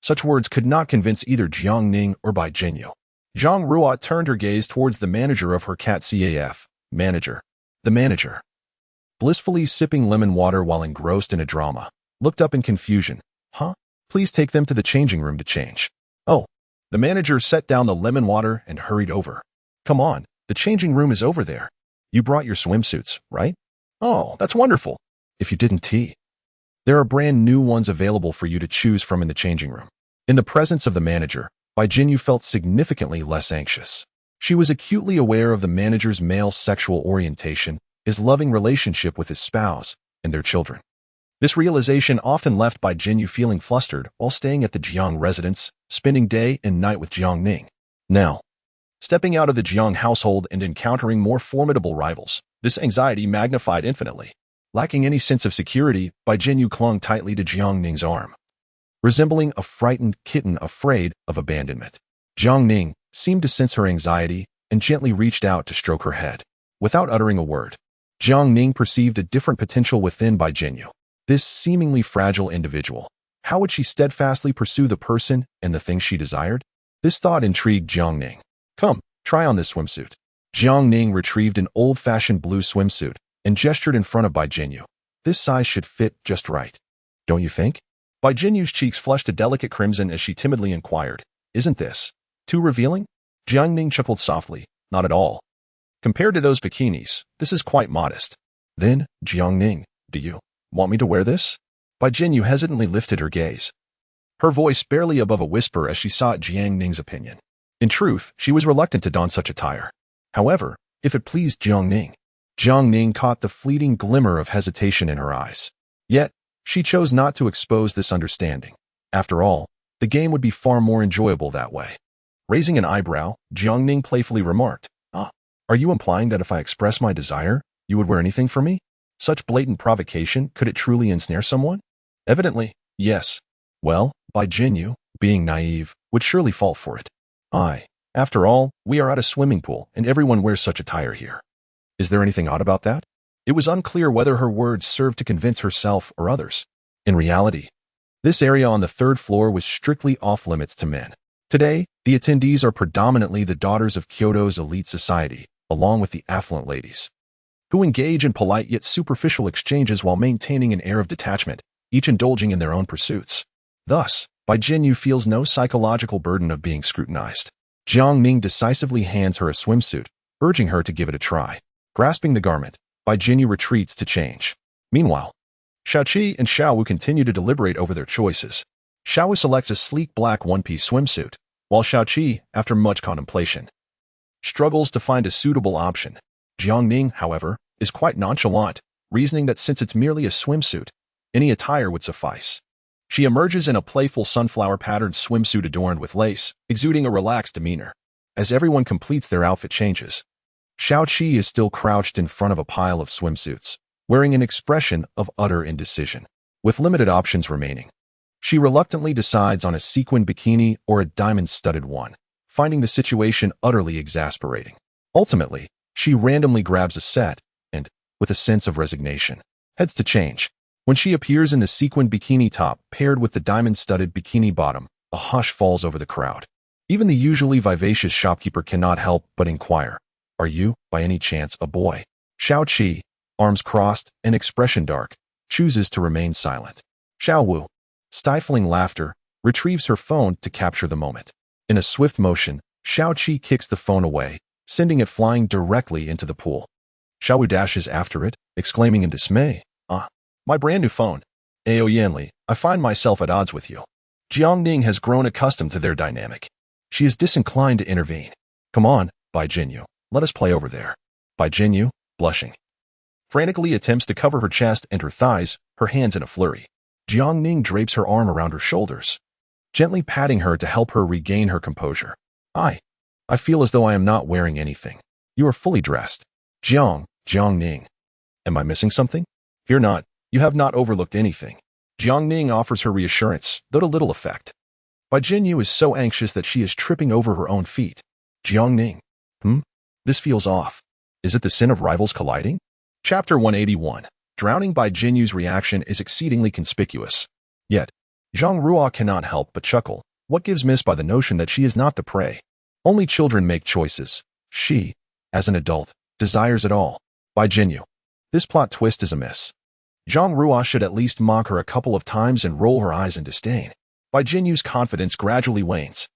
such words could not convince either Jiang Ning or Bai Jinyu. Zhang Ruo turned her gaze towards the manager of her cat CAF. Manager. The manager, blissfully sipping lemon water while engrossed in a drama, looked up in confusion. Huh? Please take them to the changing room to change. Oh. The manager set down the lemon water and hurried over. Come on, the changing room is over there. You brought your swimsuits, right? Oh, that's wonderful. If you didn't there are brand new ones available for you to choose from in the changing room. In the presence of the manager, Bai Jinyu felt significantly less anxious. She was acutely aware of the manager's male sexual orientation, his loving relationship with his spouse, and their children. This realization often left Bai Jinyu feeling flustered while staying at the Jiang residence, spending day and night with Jiang Ning. Now, stepping out of the Jiang household and encountering more formidable rivals, this anxiety magnified infinitely. Lacking any sense of security, Bai Jinyu clung tightly to Jiang Ning's arm, resembling a frightened kitten afraid of abandonment. Jiang Ning seemed to sense her anxiety and gently reached out to stroke her head. Without uttering a word, Jiang Ning perceived a different potential within Bai Jinyu. This seemingly fragile individual. How would she steadfastly pursue the person and the thing she desired? This thought intrigued Jiang Ning. Come, try on this swimsuit. Jiang Ning retrieved an old-fashioned blue swimsuit and gestured in front of Bai Jinyu. This size should fit just right. Don't you think? Bai Jinyu's cheeks flushed a delicate crimson as she timidly inquired, Isn't this too revealing? Jiang Ning chuckled softly, Not at all. Compared to those bikinis, this is quite modest. Then, Jiang Ning, do you want me to wear this? Bai Jinyu hesitantly lifted her gaze, her voice barely above a whisper as she sought Jiang Ning's opinion. In truth, she was reluctant to don such attire. However, if it pleased Jiang Ning caught the fleeting glimmer of hesitation in her eyes. Yet, she chose not to expose this understanding. After all, the game would be far more enjoyable that way. Raising an eyebrow, Jiang Ning playfully remarked, Are you implying that if I express my desire, you would wear anything for me? Such blatant provocation, could it truly ensnare someone? Evidently, yes. Well, Bai Jinyu, being naive, would surely fall for it. After all, we are at a swimming pool and everyone wears such attire here. Is there anything odd about that? It was unclear whether her words served to convince herself or others. In reality, this area on the third floor was strictly off-limits to men. Today, the attendees are predominantly the daughters of Kyoto's elite society, along with the affluent ladies, who engage in polite yet superficial exchanges while maintaining an air of detachment, each indulging in their own pursuits. Thus, Bai Jinyu feels no psychological burden of being scrutinized. Jiang Ning decisively hands her a swimsuit, urging her to give it a try. Grasping the garment, Bai Jinyu retreats to change. Meanwhile, Xiaoqi and Xiaowu continue to deliberate over their choices. Xiaowu selects a sleek black one-piece swimsuit, while Xiaoqi, after much contemplation, struggles to find a suitable option. Jiang Ning, however, is quite nonchalant, reasoning that since it's merely a swimsuit, any attire would suffice. She emerges in a playful sunflower-patterned swimsuit adorned with lace, exuding a relaxed demeanor. As everyone completes their outfit changes, Xiaoqi is still crouched in front of a pile of swimsuits, wearing an expression of utter indecision. With limited options remaining, she reluctantly decides on a sequin bikini or a diamond-studded one, finding the situation utterly exasperating. Ultimately, she randomly grabs a set and, with a sense of resignation, heads to change. When she appears in the sequin bikini top paired with the diamond-studded bikini bottom, a hush falls over the crowd. Even the usually vivacious shopkeeper cannot help but inquire, Are you, by any chance, a boy? Xiaoqi, arms crossed and expression dark, chooses to remain silent. Xiaowu, stifling laughter, retrieves her phone to capture the moment. In a swift motion, Xiaoqi kicks the phone away, sending it flying directly into the pool. Xiaowu dashes after it, exclaiming in dismay, My brand new phone. Ao Yanli, I find myself at odds with you. Jiang Ning has grown accustomed to their dynamic. She is disinclined to intervene. Come on, Bai Jinyu, let us play over there. Bai Jinyu, blushing, frantically attempts to cover her chest and her thighs, her hands in a flurry. Jiang Ning drapes her arm around her shoulders, gently patting her to help her regain her composure. I feel as though I am not wearing anything. You are fully dressed. Jiang Ning. Am I missing something? Fear not. You have not overlooked anything. Jiang Ning offers her reassurance, though to little effect. Bai Jinyu is so anxious that she is tripping over her own feet. Jiang Ning. This feels off. Is it the sin of rivals colliding? Chapter 181. Drowning. Bai Jinyu's reaction is exceedingly conspicuous. Yet, Zhang Ruo cannot help but chuckle. What gives miss by the notion that she is not the prey? Only children make choices. She, as an adult, desires it all. Bai Jinyu. This plot twist is amiss. Zhang Ruo should at least mock her a couple of times and roll her eyes in disdain. Bai Jinyu's confidence gradually wanes.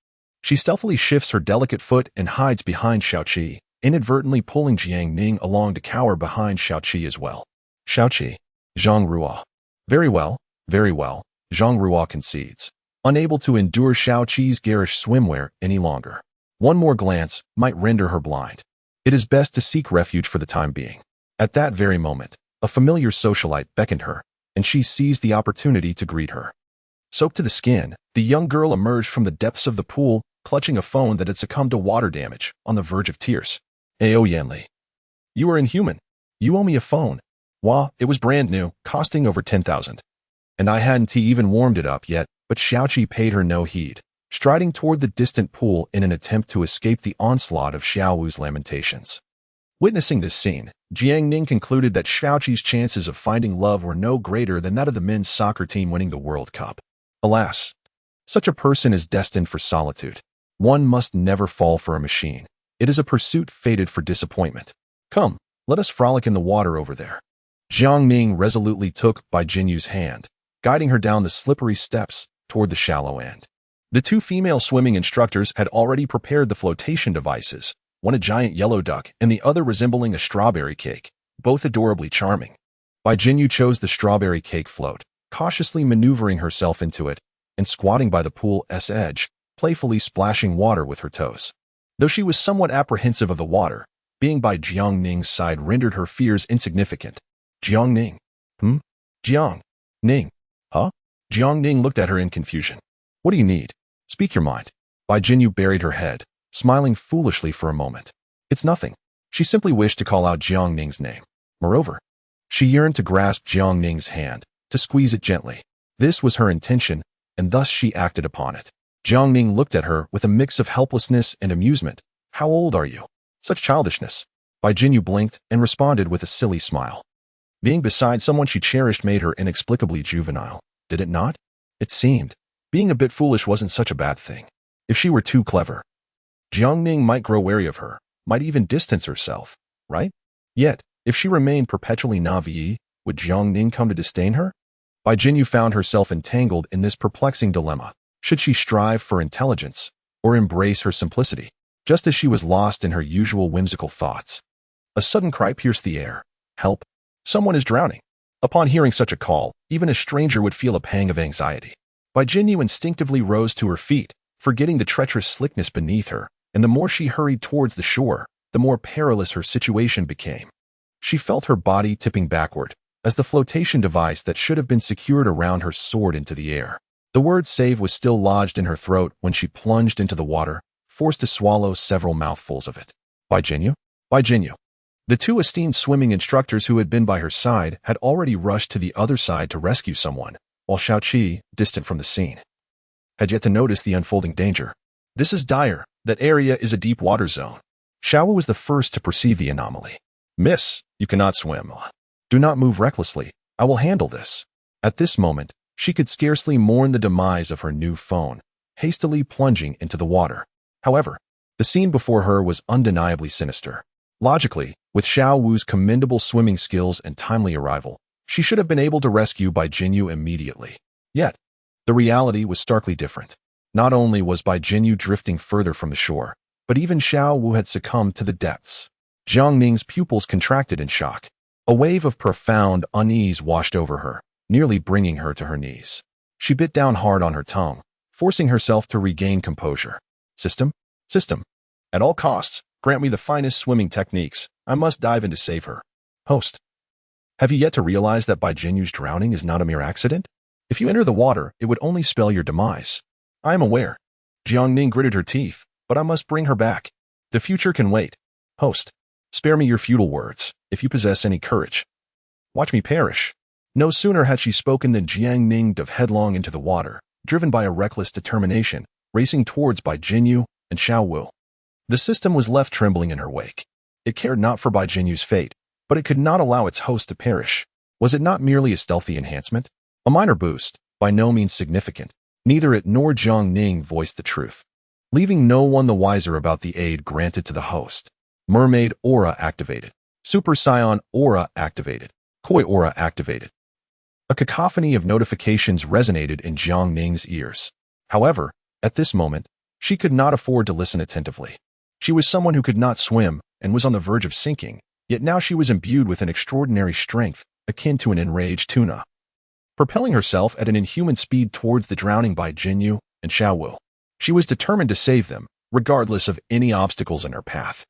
She stealthily shifts her delicate foot and hides behind Xiaoqi, inadvertently pulling Jiang Ning along to cower behind Xiaoqi as well. Xiaoqi. Zhang Ruo. Very well, Zhang Ruo concedes, unable to endure Xiaoqi's garish swimwear any longer. One more glance might render her blind. It is best to seek refuge for the time being. At that very moment, a familiar socialite beckoned her, and she seized the opportunity to greet her. Soaked to the skin, the young girl emerged from the depths of the pool, clutching a phone that had succumbed to water damage, on the verge of tears. Ao Yanli. You are inhuman. You owe me a phone. Wah, it was brand new, costing over 10,000. And I hadn't even warmed it up yet, but Xiaoqi paid her no heed, striding toward the distant pool in an attempt to escape the onslaught of Xiaowu's lamentations. Witnessing this scene, Jiangning concluded that Xiaoqi's chances of finding love were no greater than that of the men's soccer team winning the World Cup. Alas, such a person is destined for solitude. One must never fall for a machine. It is a pursuit fated for disappointment. Come, let us frolic in the water over there. Jiangning resolutely took Bai Jinyu's hand, guiding her down the slippery steps toward the shallow end. The two female swimming instructors had already prepared the flotation devices, one a giant yellow duck and the other resembling a strawberry cake, both adorably charming. Bai Jinyu chose the strawberry cake float, cautiously maneuvering herself into it, and squatting by the pool's edge, playfully splashing water with her toes. Though she was somewhat apprehensive of the water, being by Jiangning's side rendered her fears insignificant. Jiangning. Jiangning. Huh? Jiangning looked at her in confusion. What do you need? Speak your mind. Bai Jinyu buried her head, smiling foolishly for a moment. It's nothing. She simply wished to call out Jiangning's name. Moreover, she yearned to grasp Jiangning's hand, to squeeze it gently. This was her intention, and thus she acted upon it. Jiangning looked at her with a mix of helplessness and amusement. How old are you? Such childishness. Bai Jinyu blinked and responded with a silly smile. Being beside someone she cherished made her inexplicably juvenile, did it not? It seemed. Being a bit foolish wasn't such a bad thing. If she were too clever, Jiangning might grow wary of her, might even distance herself, right? Yet, if she remained perpetually naive, would Jiangning come to disdain her? Bai Jinyu found herself entangled in this perplexing dilemma. Should she strive for intelligence, or embrace her simplicity? Just as she was lost in her usual whimsical thoughts, a sudden cry pierced the air. Help! Someone is drowning. Upon hearing such a call, even a stranger would feel a pang of anxiety. Bai Jinyu instinctively rose to her feet, forgetting the treacherous slickness beneath her, and the more she hurried towards the shore, the more perilous her situation became. She felt her body tipping backward, as the flotation device that should have been secured around her soared into the air. The word save was still lodged in her throat when she plunged into the water, forced to swallow several mouthfuls of it. Bai Jinyu? Bai Jinyu. The two esteemed swimming instructors who had been by her side had already rushed to the other side to rescue someone, while Xiaoqi, distant from the scene, had yet to notice the unfolding danger. This is dire. That area is a deep water zone. Xiaowu was the first to perceive the anomaly. Miss, you cannot swim. Do not move recklessly. I will handle this. At this moment, she could scarcely mourn the demise of her new phone, hastily plunging into the water. However, the scene before her was undeniably sinister. Logically, with Xiao Wu's commendable swimming skills and timely arrival, she should have been able to rescue Bai Jinyu immediately. Yet, the reality was starkly different. Not only was Bai Jinyu drifting further from the shore, but even Xiao Wu had succumbed to the depths. Jiangning's pupils contracted in shock. A wave of profound unease washed over her, nearly bringing her to her knees. She bit down hard on her tongue, forcing herself to regain composure. System? At all costs, grant me the finest swimming techniques. I must dive in to save her. Host. Have you yet to realize that Bai Jinyu's drowning is not a mere accident? If you enter the water, it would only spell your demise. I am aware. Jiangning gritted her teeth, but I must bring her back. The future can wait. Host. Spare me your futile words, if you possess any courage. Watch me perish. No sooner had she spoken than Jiangning dove headlong into the water, driven by a reckless determination, racing towards Bai Jinyu and Xiao Wu. The system was left trembling in her wake. It cared not for Bai Jinyu's fate, but it could not allow its host to perish. Was it not merely a stealthy enhancement? A minor boost, by no means significant. Neither it nor Jiangning voiced the truth, leaving no one the wiser about the aid granted to the host. Mermaid Aura activated. Super Scion Aura activated. Koi Aura activated. A cacophony of notifications resonated in Jiangning's ears. However, at this moment, she could not afford to listen attentively. She was someone who could not swim and was on the verge of sinking, yet now she was imbued with an extraordinary strength, akin to an enraged tuna, propelling herself at an inhuman speed towards the drowning Bai Jinyu and Xiao Wu. She was determined to save them, regardless of any obstacles in her path.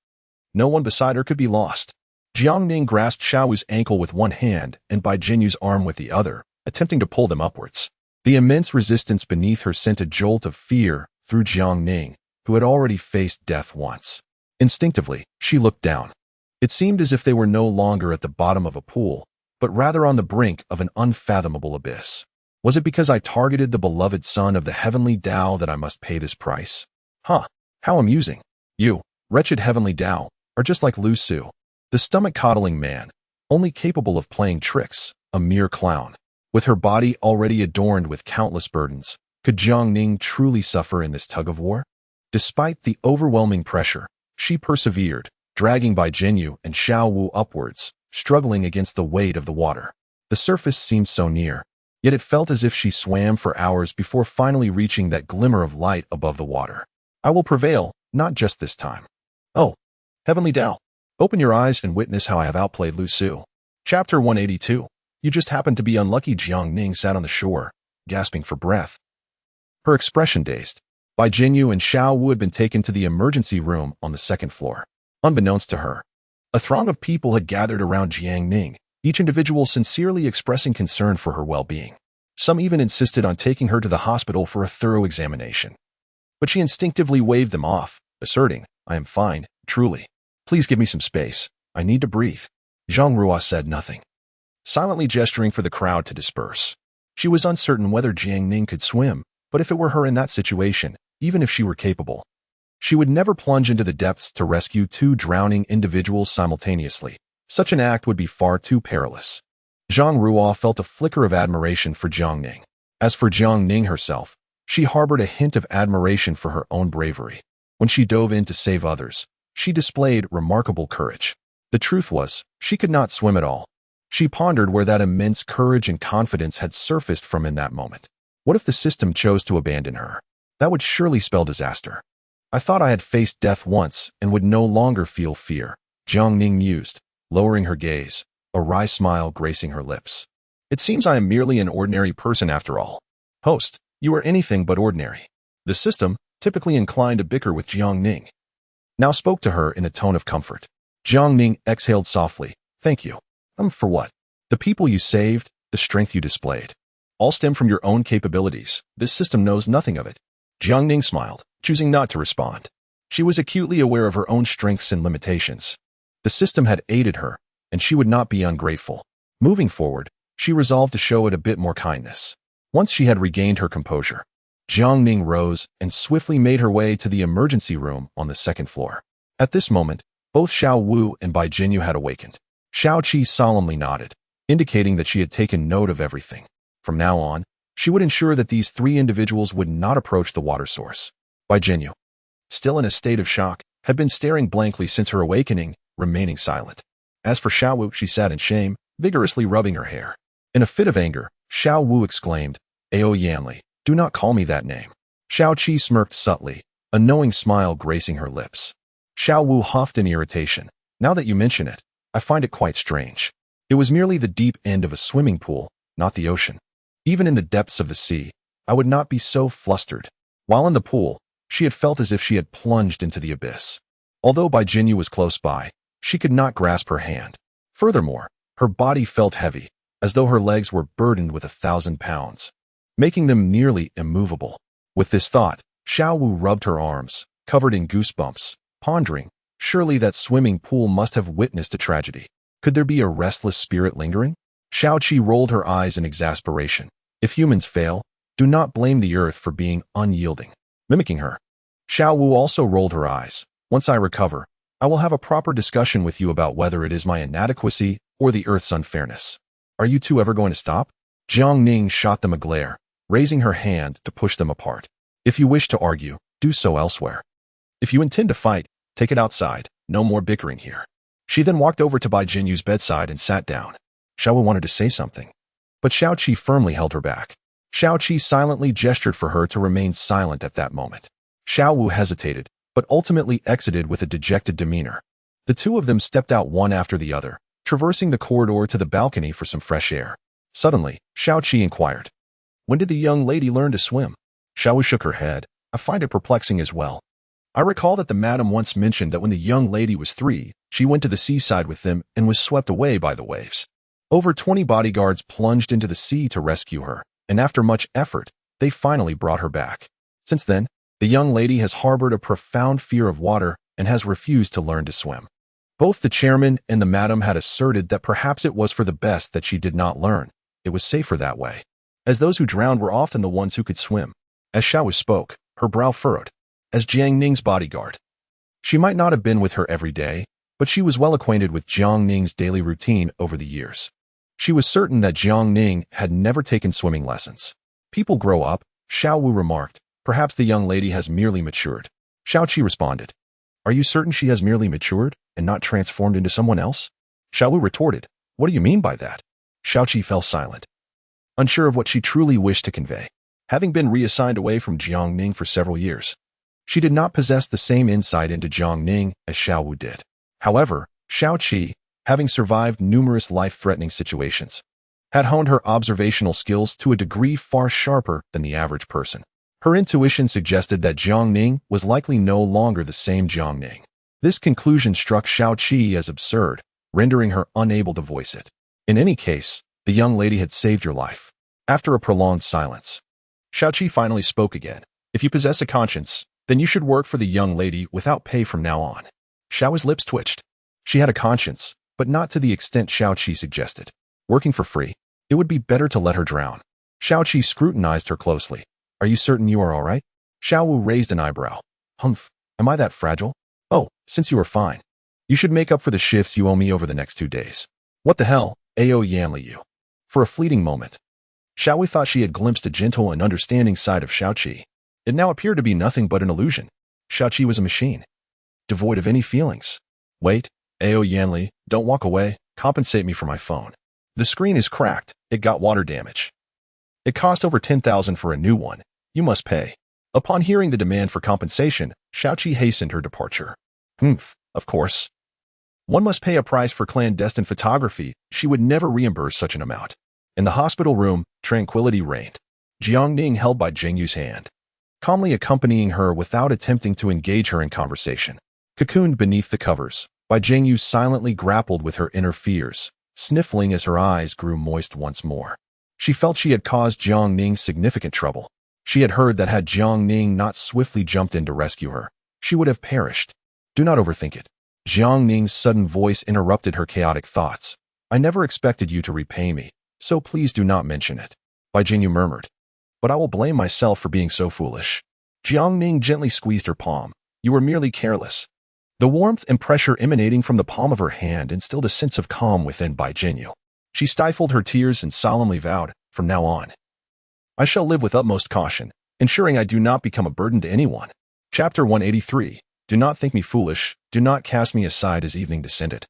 No one beside her could be lost. Jiangning grasped Xiao Wu's ankle with one hand and Bai Jinyu's arm with the other, attempting to pull them upwards. The immense resistance beneath her sent a jolt of fear through Jiangning, who had already faced death once. Instinctively, she looked down. It seemed as if they were no longer at the bottom of a pool, but rather on the brink of an unfathomable abyss. Was it because I targeted the beloved son of the heavenly Tao that I must pay this price? Huh, how amusing. You, wretched heavenly Tao, are just like Lu Su, the stomach-coddling man, only capable of playing tricks, a mere clown. With her body already adorned with countless burdens, could Jiang Ning truly suffer in this tug-of-war? Despite the overwhelming pressure, she persevered, dragging Bai Jinyu and Xiao Wu upwards, struggling against the weight of the water. The surface seemed so near, yet it felt as if she swam for hours before finally reaching that glimmer of light above the water. I will prevail, not just this time. Oh, heavenly Tao, open your eyes and witness how I have outplayed Lu Su. Chapter 182. You just happened to be unlucky. Jiang Ning sat on the shore, gasping for breath. Her expression dazed. Bai Jinyu and Xiao Wu had been taken to the emergency room on the second floor. Unbeknownst to her, a throng of people had gathered around Jiang Ning, each individual sincerely expressing concern for her well-being. Some even insisted on taking her to the hospital for a thorough examination. But she instinctively waved them off, asserting, I am fine, truly. Please give me some space. I need to breathe. Zhang Ruo said nothing, silently gesturing for the crowd to disperse. She was uncertain whether Jiang Ning could swim, but if it were her in that situation, even if she were capable, she would never plunge into the depths to rescue two drowning individuals simultaneously. Such an act would be far too perilous. Zhang Ruo felt a flicker of admiration for Jiang Ning. As for Jiang Ning herself, she harbored a hint of admiration for her own bravery. When she dove in to save others, she displayed remarkable courage. The truth was, she could not swim at all. She pondered where that immense courage and confidence had surfaced from in that moment. What if the system chose to abandon her? That would surely spell disaster. I thought I had faced death once and would no longer feel fear, Jiang Ning mused, lowering her gaze, a wry smile gracing her lips. It seems I am merely an ordinary person after all. Host, you are anything but ordinary. The system, typically inclined to bicker with Jiang Ning, now spoke to her in a tone of comfort. Jiang Ning exhaled softly. Thank you. For what? The people you saved, the strength you displayed. All stem from your own capabilities. This system knows nothing of it. Jiang Ning smiled, choosing not to respond. She was acutely aware of her own strengths and limitations. The system had aided her, and she would not be ungrateful. Moving forward, she resolved to show it a bit more kindness. Once she had regained her composure, Jiang Ning rose and swiftly made her way to the emergency room on the second floor. At this moment, both Xiao Wu and Bai Jinyu had awakened. Xiao Qi solemnly nodded, indicating that she had taken note of everything. From now on, she would ensure that these three individuals would not approach the water source. Bai Jinyu, still in a state of shock, had been staring blankly since her awakening, remaining silent. As for Xiao Wu, she sat in shame, vigorously rubbing her hair. In a fit of anger, Xiao Wu exclaimed, Ao Yanli, do not call me that name. Xiao Qi smirked subtly, a knowing smile gracing her lips. Xiao Wu huffed in irritation. Now that you mention it, I find it quite strange. It was merely the deep end of a swimming pool, not the ocean. Even in the depths of the sea, I would not be so flustered. While in the pool, she had felt as if she had plunged into the abyss. Although Bai Jinyu was close by, she could not grasp her hand. Furthermore, her body felt heavy, as though her legs were burdened with 1,000 pounds, making them nearly immovable. With this thought, Xiao Wu rubbed her arms, covered in goosebumps, pondering, surely that swimming pool must have witnessed a tragedy. Could there be a restless spirit lingering? Xiao Qi rolled her eyes in exasperation. If humans fail, do not blame the earth for being unyielding. Mimicking her, Xiao Wu also rolled her eyes. Once I recover, I will have a proper discussion with you about whether it is my inadequacy or the earth's unfairness. Are you two ever going to stop? Jiang Ning shot them a glare, raising her hand to push them apart. If you wish to argue, do so elsewhere. If you intend to fight, take it outside. No more bickering here. She then walked over to Bai Jinyu's bedside and sat down. Xiao Wu wanted to say something, but Xiao Qi firmly held her back. Xiao Qi silently gestured for her to remain silent at that moment. Xiao Wu hesitated, but ultimately exited with a dejected demeanor. The two of them stepped out one after the other, traversing the corridor to the balcony for some fresh air. Suddenly, Xiao Qi inquired, when did the young lady learn to swim? Xiao Wu shook her head. I find it perplexing as well. I recall that the madam once mentioned that when the young lady was 3, she went to the seaside with them and was swept away by the waves. Over 20 bodyguards plunged into the sea to rescue her, and after much effort, they finally brought her back. Since then, The young lady has harbored a profound fear of water and has refused to learn to swim. Both the chairman and the madam had asserted that perhaps it was for the best that she did not learn. It was safer that way, as those who drowned were often the ones who could swim. As Xiaowu spoke, her brow furrowed. As Jiang Ning's bodyguard, she might not have been with her every day, but she was well acquainted with Jiang Ning's daily routine over the years. She was certain that Jiang Ning had never taken swimming lessons. People grow up, Xiaowu remarked. Perhaps the young lady has merely matured. Xiaoqi responded. Are you certain she has merely matured and not transformed into someone else? Xiaowu retorted. What do you mean by that? Xiaoqi fell silent, unsure of what she truly wished to convey. Having been reassigned away from Jiang Ning for several years, she did not possess the same insight into Jiang Ning as Xiaowu did. However, Xiaoqi, having survived numerous life-threatening situations, had honed her observational skills to a degree far sharper than the average person. Her intuition suggested that Jiang Ning was likely no longer the same Jiang Ning. This conclusion struck Xiaoqi as absurd, rendering her unable to voice it. In any case, the young lady had saved your life. After a prolonged silence, Xiaoqi finally spoke again. If you possess a conscience, then you should work for the young lady without pay from now on. Xiao's lips twitched. She had a conscience, but not to the extent Xiaoqi suggested. Working for free, it would be better to let her drown. Xiaoqi scrutinized her closely. Are you certain you are all right? Xiaowu raised an eyebrow. Humph, am I that fragile? Oh, since you are fine, you should make up for the shifts you owe me over the next 2 days. What the hell, Ao Yanli you? For a fleeting moment, Xiaowu thought she had glimpsed a gentle and understanding side of Xiaoqi. It now appeared to be nothing but an illusion. Xiaoqi was a machine, devoid of any feelings. Wait, Ao Yanli, don't walk away, compensate me for my phone. The screen is cracked, it got water damage. It cost over 10,000 for a new one. You must pay. Upon hearing the demand for compensation, Xiaoqi hastened her departure. Of course. One must pay a price for clandestine photography. She would never reimburse such an amount. In the hospital room, tranquility reigned. Jiang Ning held by Zheng Yu's hand, calmly accompanying her without attempting to engage her in conversation. Cocooned beneath the covers, Bai Zhengyu silently grappled with her inner fears, sniffling as her eyes grew moist once more. She felt she had caused Jiang Ning significant trouble. She had heard that had Jiang Ning not swiftly jumped in to rescue her, she would have perished. Do not overthink it. Jiang Ning's sudden voice interrupted her chaotic thoughts. I never expected you to repay me, so please do not mention it. Bai Zhengyu murmured. But I will blame myself for being so foolish. Jiang Ning gently squeezed her palm. You were merely careless. The warmth and pressure emanating from the palm of her hand instilled a sense of calm within Bai Zhengyu. She stifled her tears and solemnly vowed, from now on, I shall live with utmost caution, ensuring I do not become a burden to anyone. Chapter 183. Do not think me foolish, do not cast me aside as evening descended.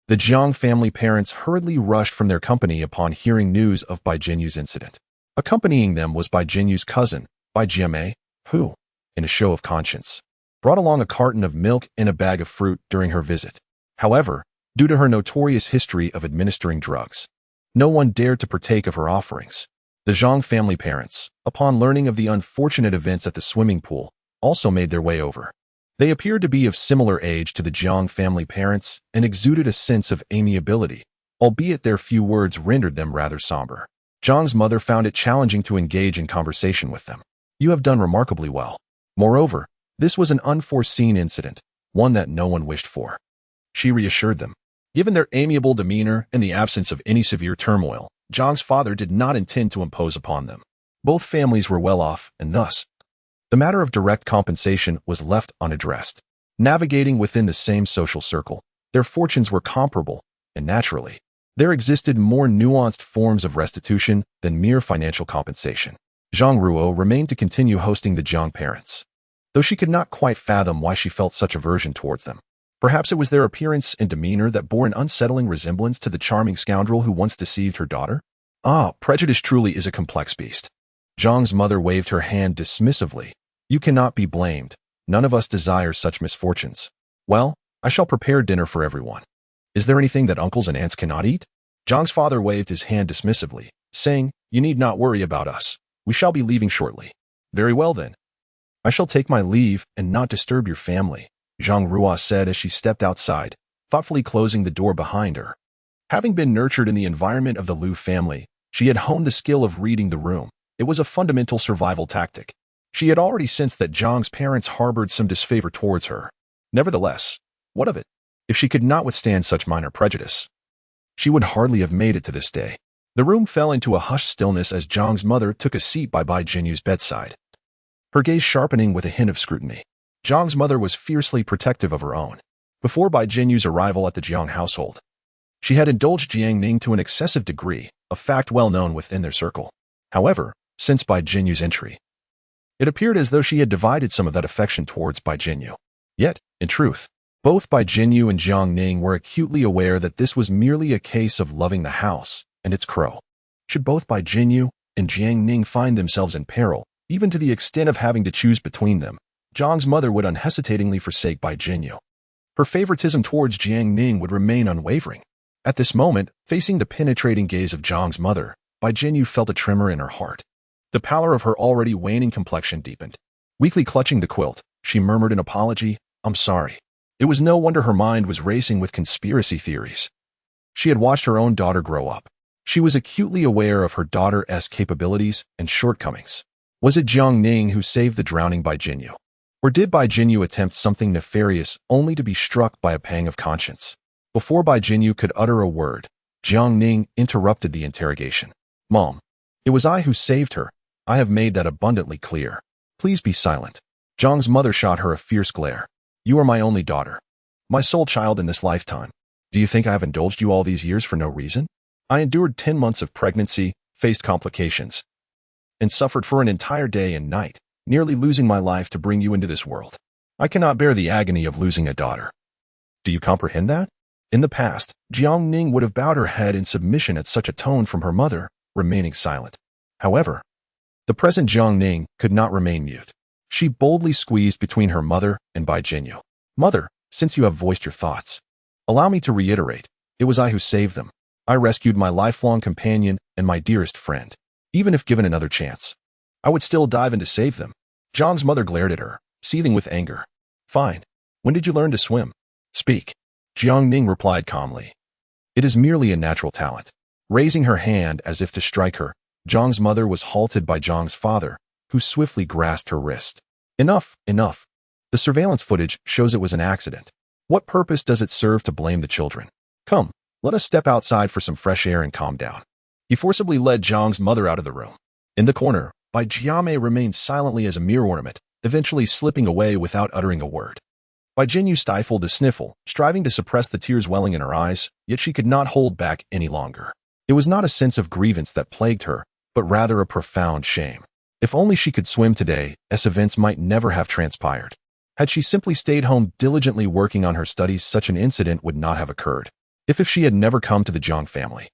The Jiang family parents hurriedly rushed from their company upon hearing news of Bai Zhenyu's incident. Accompanying them was Bai Zhenyu's cousin, Bai Jiamei, who, in a show of conscience, brought along a carton of milk and a bag of fruit during her visit. However, due to her notorious history of administering drugs, no one dared to partake of her offerings. The Zhang family parents, upon learning of the unfortunate events at the swimming pool, also made their way over. They appeared to be of similar age to the Jiang family parents and exuded a sense of amiability, albeit their few words rendered them rather somber. Zhang's mother found it challenging to engage in conversation with them. You have done remarkably well. Moreover, this was an unforeseen incident, one that no one wished for. She reassured them. Given their amiable demeanor and the absence of any severe turmoil, Zhang's father did not intend to impose upon them. Both families were well off, and thus, the matter of direct compensation was left unaddressed. Navigating within the same social circle, their fortunes were comparable, and naturally, there existed more nuanced forms of restitution than mere financial compensation. Zhang Ruo remained to continue hosting the Jiang parents, though she could not quite fathom why she felt such aversion towards them. Perhaps it was their appearance and demeanor that bore an unsettling resemblance to the charming scoundrel who once deceived her daughter. Prejudice truly is a complex beast. Zhang's mother waved her hand dismissively. You cannot be blamed. None of us desires such misfortunes. Well, I shall prepare dinner for everyone. Is there anything that uncles and aunts cannot eat? Zhang's father waved his hand dismissively, saying, You need not worry about us. We shall be leaving shortly. Very well then. I shall take my leave and not disturb your family, Zhang Ruo said as she stepped outside, thoughtfully closing the door behind her. Having been nurtured in the environment of the Liu family, she had honed the skill of reading the room. It was a fundamental survival tactic. She had already sensed that Zhang's parents harbored some disfavor towards her. Nevertheless, what of it? If she could not withstand such minor prejudice, she would hardly have made it to this day. The room fell into a hushed stillness as Zhang's mother took a seat by Bai Jinyu's bedside, her gaze sharpening with a hint of scrutiny. Zhang's mother was fiercely protective of her own. Before Bai Jinyu's arrival at the Jiang household, she had indulged Jiang Ning to an excessive degree, a fact well known within their circle. However, since Bai Jinyu's entry, it appeared as though she had divided some of that affection towards Bai Jinyu. Yet, in truth, both Bai Jinyu and Jiang Ning were acutely aware that this was merely a case of loving the house and its crow. Should both Bai Jinyu and Jiang Ning find themselves in peril, even to the extent of having to choose between them, Zhang's mother would unhesitatingly forsake Bai Jinyu. Her favoritism towards Jiang Ning would remain unwavering. At this moment, facing the penetrating gaze of Zhang's mother, Bai Jinyu felt a tremor in her heart. The pallor of her already waning complexion deepened. Weakly clutching the quilt, she murmured an apology, "I'm sorry." It was no wonder her mind was racing with conspiracy theories. She had watched her own daughter grow up. She was acutely aware of her daughter's capabilities and shortcomings. Was it Jiang Ning who saved the drowning Bai Jinyu? Or did Bai Jinyu attempt something nefarious only to be struck by a pang of conscience? Before Bai Jinyu could utter a word, Jiang Ning interrupted the interrogation. "Mom, it was I who saved her. I have made that abundantly clear. Please be silent." Zhang's mother shot her a fierce glare. "You are my only daughter, my sole child in this lifetime. Do you think I have indulged you all these years for no reason? I endured 10 months of pregnancy, faced complications, and suffered for an entire day and night, nearly losing my life to bring you into this world. I cannot bear the agony of losing a daughter. Do you comprehend that?" In the past, Jiang Ning would have bowed her head in submission at such a tone from her mother, remaining silent. However, the present Jiang Ning could not remain mute. She boldly squeezed between her mother and Bai Jinyu. "Mother, since you have voiced your thoughts, allow me to reiterate, it was I who saved them. I rescued my lifelong companion and my dearest friend. Even if given another chance, I would still dive in to save them." Zhang's mother glared at her, seething with anger. "Fine. When did you learn to swim? Speak." Jiang Ning replied calmly. "It is merely a natural talent." Raising her hand as if to strike her, Zhang's mother was halted by Zhang's father, who swiftly grasped her wrist. "Enough, enough. The surveillance footage shows it was an accident. What purpose does it serve to blame the children? Come, let us step outside for some fresh air and calm down." He forcibly led Zhang's mother out of the room. In the corner, Bai Jiame remained silently as a mere ornament, eventually slipping away without uttering a word. Bai Jinyu stifled a sniffle, striving to suppress the tears welling in her eyes, yet she could not hold back any longer. It was not a sense of grievance that plagued her, but rather a profound shame. If only she could swim today, as events might never have transpired. Had she simply stayed home diligently working on her studies, such an incident would not have occurred. If she had never come to the Jiang family,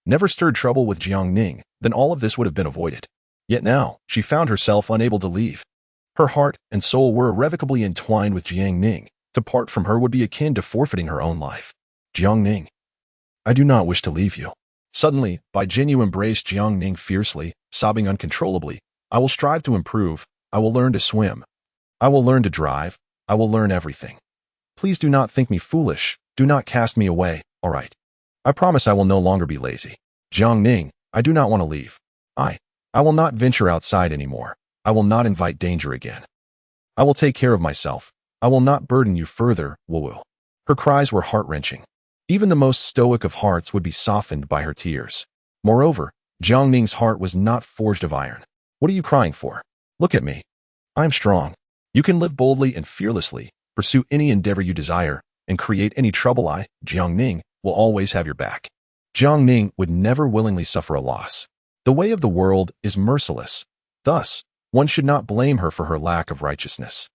never stirred trouble with Jiang Ning, then all of this would have been avoided. Yet now, she found herself unable to leave. Her heart and soul were irrevocably entwined with Jiang Ning. To part from her would be akin to forfeiting her own life. "Jiang Ning, I do not wish to leave you." Suddenly, Bai Jinyu embraced Jiang Ning fiercely, sobbing uncontrollably. "I will strive to improve. I will learn to swim. I will learn to drive. I will learn everything. Please do not think me foolish. Do not cast me away, all right? I promise I will no longer be lazy. Jiang Ning, I do not want to leave. I will not venture outside anymore. I will not invite danger again. I will take care of myself. I will not burden you further, Wu." Her cries were heart-wrenching. Even the most stoic of hearts would be softened by her tears. Moreover, Jiang Ning's heart was not forged of iron. "What are you crying for? Look at me. I am strong. You can live boldly and fearlessly, pursue any endeavor you desire, and create any trouble. I, Jiang Ning, will always have your back." Jiang Ning would never willingly suffer a loss. The way of the world is merciless. Thus, one should not blame her for her lack of righteousness.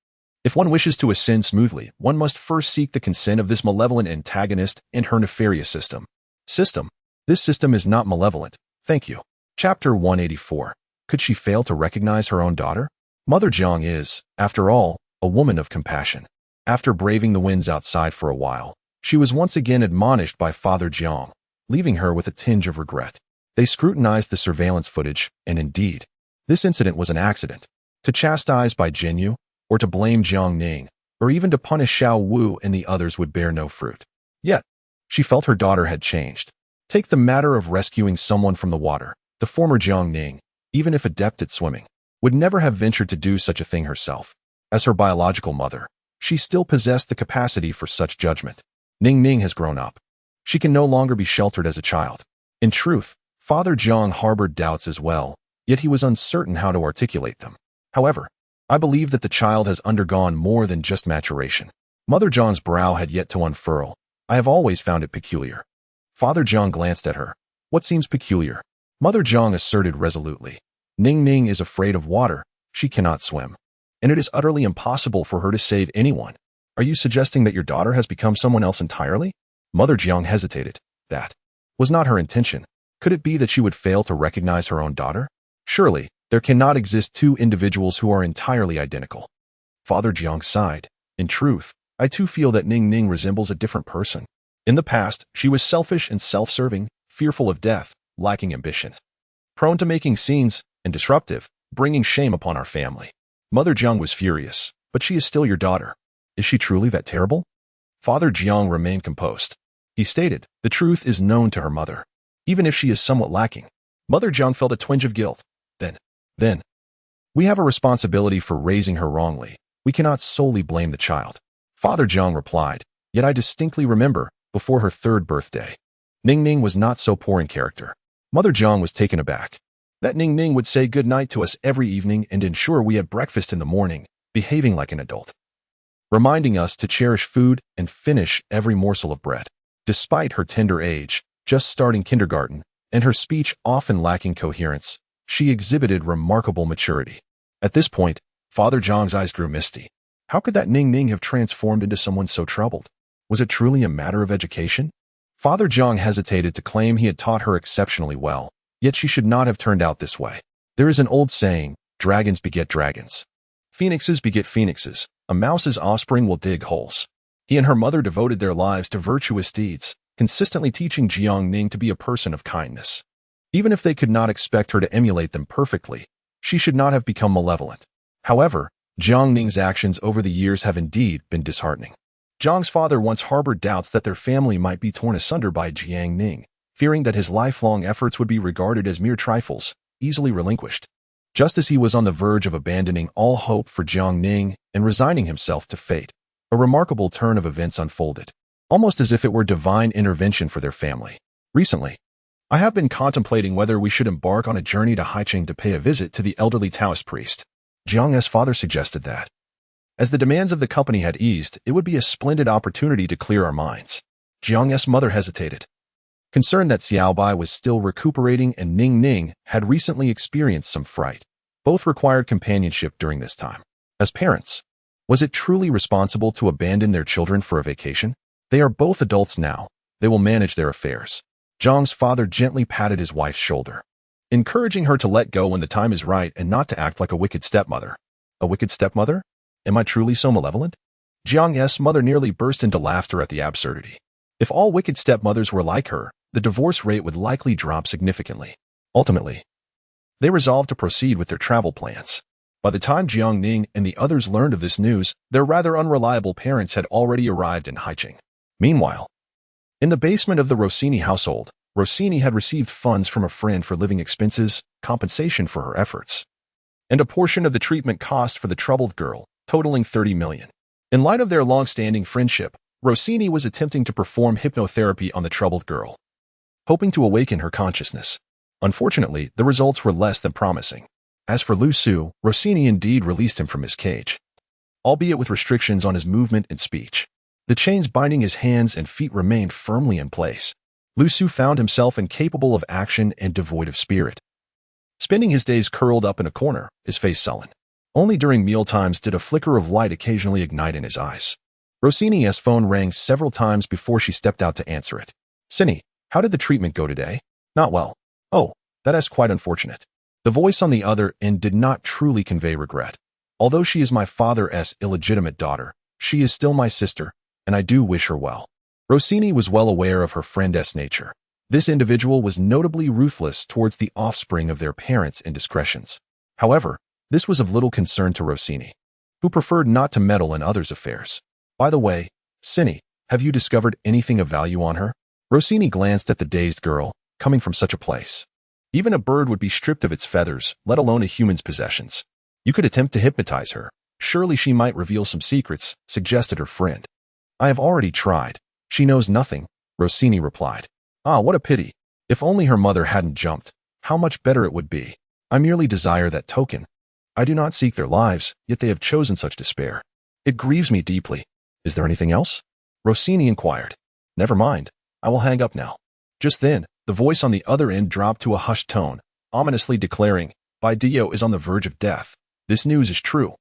If one wishes to ascend smoothly, one must first seek the consent of this malevolent antagonist and her nefarious system. This system is not malevolent. Thank you. Chapter 184. Could she fail to recognize her own daughter? Mother Jiang is, after all, a woman of compassion. After braving the winds outside for a while, she was once again admonished by Father Jiang, leaving her with a tinge of regret. They scrutinized the surveillance footage, and indeed, this incident was an accident. To chastise Bai Jinyu, or to blame Jiang Ning, or even to punish Xiao Wu and the others would bear no fruit. Yet, she felt her daughter had changed. Take the matter of rescuing someone from the water. The former Jiang Ning, even if adept at swimming, would never have ventured to do such a thing herself. As her biological mother, she still possessed the capacity for such judgment. Ning Ning has grown up. She can no longer be sheltered as a child. In truth, Father Jiang harbored doubts as well, yet he was uncertain how to articulate them. However, I believe that the child has undergone more than just maturation. Mother Jiang's brow had yet to unfurl. I have always found it peculiar. Father Jiang glanced at her. What seems peculiar? Mother Jiang asserted resolutely. Ning Ning is afraid of water. She cannot swim. And it is utterly impossible for her to save anyone. Are you suggesting that your daughter has become someone else entirely? Mother Jiang hesitated. That was not her intention. Could it be that she would fail to recognize her own daughter? Surely, there cannot exist two individuals who are entirely identical. Father Jiang sighed. In truth, I too feel that Ning Ning resembles a different person. In the past, she was selfish and self-serving, fearful of death, lacking ambition, prone to making scenes, and disruptive, bringing shame upon our family. Mother Jiang was furious, but she is still your daughter. Is she truly that terrible? Father Jiang remained composed. He stated, the truth is known to her mother, even if she is somewhat lacking. Mother Jiang felt a twinge of guilt. Then, we have a responsibility for raising her wrongly. We cannot solely blame the child. Father Jiang replied, yet I distinctly remember, before her 3rd birthday, Ning Ning was not so poor in character. Mother Jiang was taken aback. That Ning Ning would say good night to us every evening and ensure we had breakfast in the morning, behaving like an adult, reminding us to cherish food and finish every morsel of bread. Despite her tender age, just starting kindergarten, and her speech often lacking coherence, she exhibited remarkable maturity. At this point, Father Jiang's eyes grew misty. How could that Ning Ning have transformed into someone so troubled? Was it truly a matter of education? Father Jiang hesitated to claim he had taught her exceptionally well, yet she should not have turned out this way. There is an old saying, dragons beget dragons. Phoenixes beget phoenixes. A mouse's offspring will dig holes. He and her mother devoted their lives to virtuous deeds, consistently teaching Jiang Ning to be a person of kindness. Even if they could not expect her to emulate them perfectly, she should not have become malevolent. However, Jiang Ning's actions over the years have indeed been disheartening. Jiang's father once harbored doubts that their family might be torn asunder by Jiang Ning, fearing that his lifelong efforts would be regarded as mere trifles, easily relinquished. Just as he was on the verge of abandoning all hope for Jiang Ning and resigning himself to fate, a remarkable turn of events unfolded, almost as if it were divine intervention for their family. Recently, I have been contemplating whether we should embark on a journey to Haicheng to pay a visit to the elderly Taoist priest. Jiang's father suggested that, as the demands of the company had eased, it would be a splendid opportunity to clear our minds. Jiang's mother hesitated, concerned that Xiaobai was still recuperating and Ning Ning had recently experienced some fright. Both required companionship during this time. As parents, was it truly responsible to abandon their children for a vacation? They are both adults now. They will manage their affairs. Jiang's father gently patted his wife's shoulder, encouraging her to let go when the time is right and not to act like a wicked stepmother. A wicked stepmother? Am I truly so malevolent? Jiang's mother nearly burst into laughter at the absurdity. If all wicked stepmothers were like her, the divorce rate would likely drop significantly. Ultimately, they resolved to proceed with their travel plans. By the time Jiang Ning and the others learned of this news, their rather unreliable parents had already arrived in Haicheng. Meanwhile, in the basement of the Rossini household, Rossini had received funds from a friend for living expenses, compensation for her efforts, and a portion of the treatment cost for the troubled girl, totaling 30 million. In light of their long-standing friendship, Rossini was attempting to perform hypnotherapy on the troubled girl, hoping to awaken her consciousness. Unfortunately, the results were less than promising. As for Lu Su, Rossini indeed released him from his cage, albeit with restrictions on his movement and speech. The chains binding his hands and feet remained firmly in place. Lu Su found himself incapable of action and devoid of spirit, spending his days curled up in a corner, his face sullen. Only during mealtimes did a flicker of light occasionally ignite in his eyes. Rossini's phone rang several times before she stepped out to answer it. Cindy, how did the treatment go today? Not well. Oh, that is quite unfortunate. The voice on the other end did not truly convey regret. Although she is my father's illegitimate daughter, she is still my sister, and I do wish her well. Rossini was well aware of her friend's nature. This individual was notably ruthless towards the offspring of their parents' indiscretions. However, this was of little concern to Rossini, who preferred not to meddle in others' affairs. By the way, Cindy, have you discovered anything of value on her? Rossini glanced at the dazed girl, coming from such a place. Even a bird would be stripped of its feathers, let alone a human's possessions. You could attempt to hypnotize her. Surely she might reveal some secrets, suggested her friend. I have already tried. She knows nothing, Rossini replied. Ah, what a pity. If only her mother hadn't jumped, how much better it would be. I merely desire that token. I do not seek their lives, yet they have chosen such despair. It grieves me deeply. Is there anything else? Rossini inquired. Never mind. I will hang up now. Just then, the voice on the other end dropped to a hushed tone, ominously declaring, By Dio is on the verge of death. This news is true.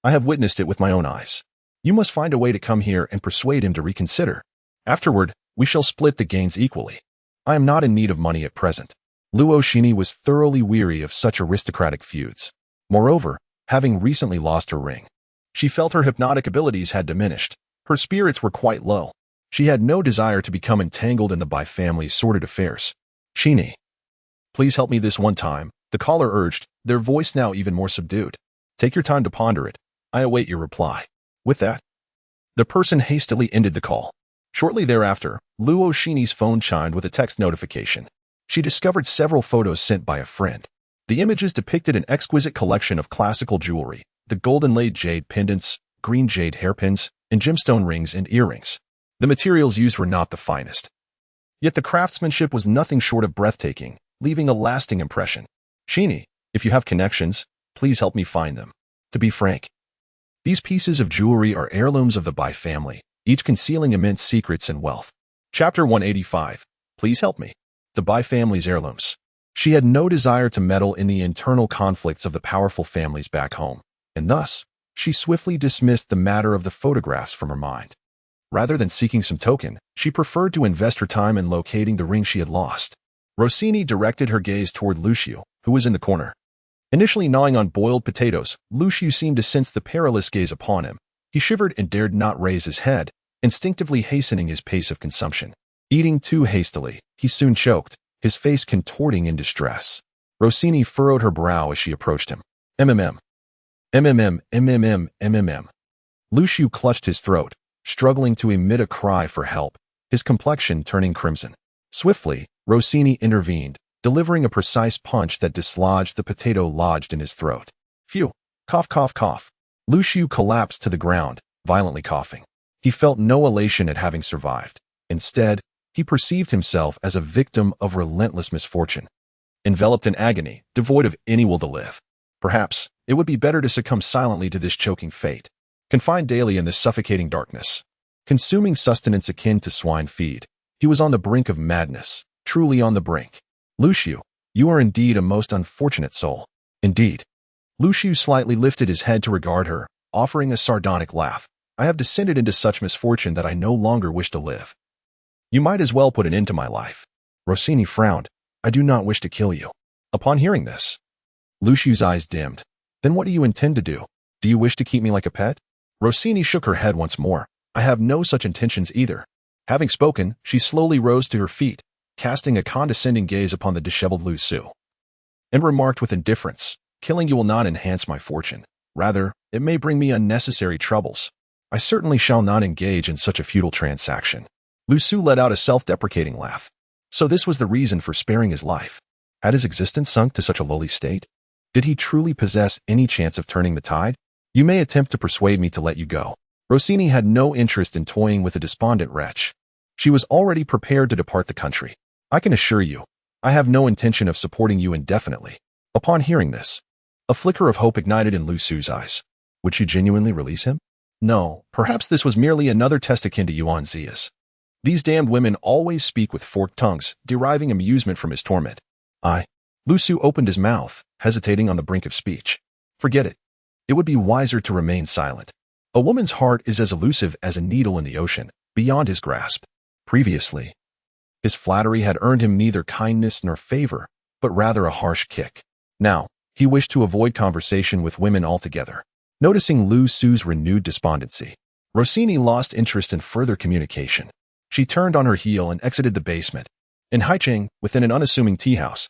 I have witnessed it with my own eyes. You must find a way to come here and persuade him to reconsider. Afterward, we shall split the gains equally. I am not in need of money at present. us.Ⅱ was thoroughly weary of such aristocratic feuds. Moreover, having recently lost her ring, she felt her hypnotic abilities had diminished. Her spirits were quite low. She had no desire to become entangled in the Ⅱ family's sordid affairs. Ⅱ, please help me this one time, the caller urged, their voice now even more subdued. Take your time to ponder it. I await your reply. With that, the person hastily ended the call. Shortly thereafter, us.Ⅱ's phone chimed with a text notification. She discovered several photos sent by a friend. The images depicted an exquisite collection of classical jewelry, the golden-laid jade pendants, green jade hairpins, and gemstone rings and earrings. The materials used were not the finest. Yet the craftsmanship was nothing short of breathtaking, leaving a lasting impression. ⅱ, if you have connections, please help me find them. To be frank, these pieces of jewelry are heirlooms of the Ⅱ family, each concealing immense secrets and wealth. Chapter 185. Please help me. The Ⅱ family's heirlooms. She had no desire to meddle in the internal conflicts of the powerful families back home, and thus, she swiftly dismissed the matter of the photographs from her mind. Rather than seeking some token, she preferred to invest her time in locating the ring she had lost. Rossini directed her gaze toward Lucio, who was in the corner. Initially gnawing on boiled potatoes, Lucio seemed to sense the perilous gaze upon him. He shivered and dared not raise his head, instinctively hastening his pace of consumption. Eating too hastily, he soon choked, his face contorting in distress. Rossini furrowed her brow as she approached him. MMM. MMM, MMM, MMM. Lucio clutched his throat, struggling to emit a cry for help, his complexion turning crimson. Swiftly, Rossini intervened, delivering a precise punch that dislodged the potato lodged in his throat. Phew! Cough, cough, cough. Lucio collapsed to the ground, violently coughing. He felt no elation at having survived. Instead, he perceived himself as a victim of relentless misfortune. Enveloped in agony, devoid of any will to live. Perhaps, it would be better to succumb silently to this choking fate. Confined daily in this suffocating darkness, consuming sustenance akin to swine feed, he was on the brink of madness, truly on the brink. Lucio, you are indeed a most unfortunate soul. Indeed. Lucio slightly lifted his head to regard her, offering a sardonic laugh. I have descended into such misfortune that I no longer wish to live. You might as well put an end to my life. Rossini frowned. I do not wish to kill you. Upon hearing this, Lucio's eyes dimmed. Then what do you intend to do? Do you wish to keep me like a pet? Rossini shook her head once more. I have no such intentions either. Having spoken, she slowly rose to her feet, casting a condescending gaze upon the disheveled Lucio, and remarked with indifference, killing you will not enhance my fortune. Rather, it may bring me unnecessary troubles. I certainly shall not engage in such a futile transaction. Lucio let out a self-deprecating laugh. So this was the reason for sparing his life. Had his existence sunk to such a lowly state? Did he truly possess any chance of turning the tide? You may attempt to persuade me to let you go. Rossini had no interest in toying with a despondent wretch. She was already prepared to depart the country. I can assure you, I have no intention of supporting you indefinitely. Upon hearing this, a flicker of hope ignited in Lucio's eyes. Would she genuinely release him? No, perhaps this was merely another test akin to us.Ⅱ's. These damned women always speak with forked tongues, deriving amusement from his torment. Lucio opened his mouth, hesitating on the brink of speech. Forget it. It would be wiser to remain silent. A woman's heart is as elusive as a needle in the ocean, beyond his grasp. Previously, his flattery had earned him neither kindness nor favor, but rather a harsh kick. Now, he wished to avoid conversation with women altogether. Noticing Lucio's renewed despondency, Rossini lost interest in further communication. She turned on her heel and exited the basement. In Haicheng, within an unassuming tea house,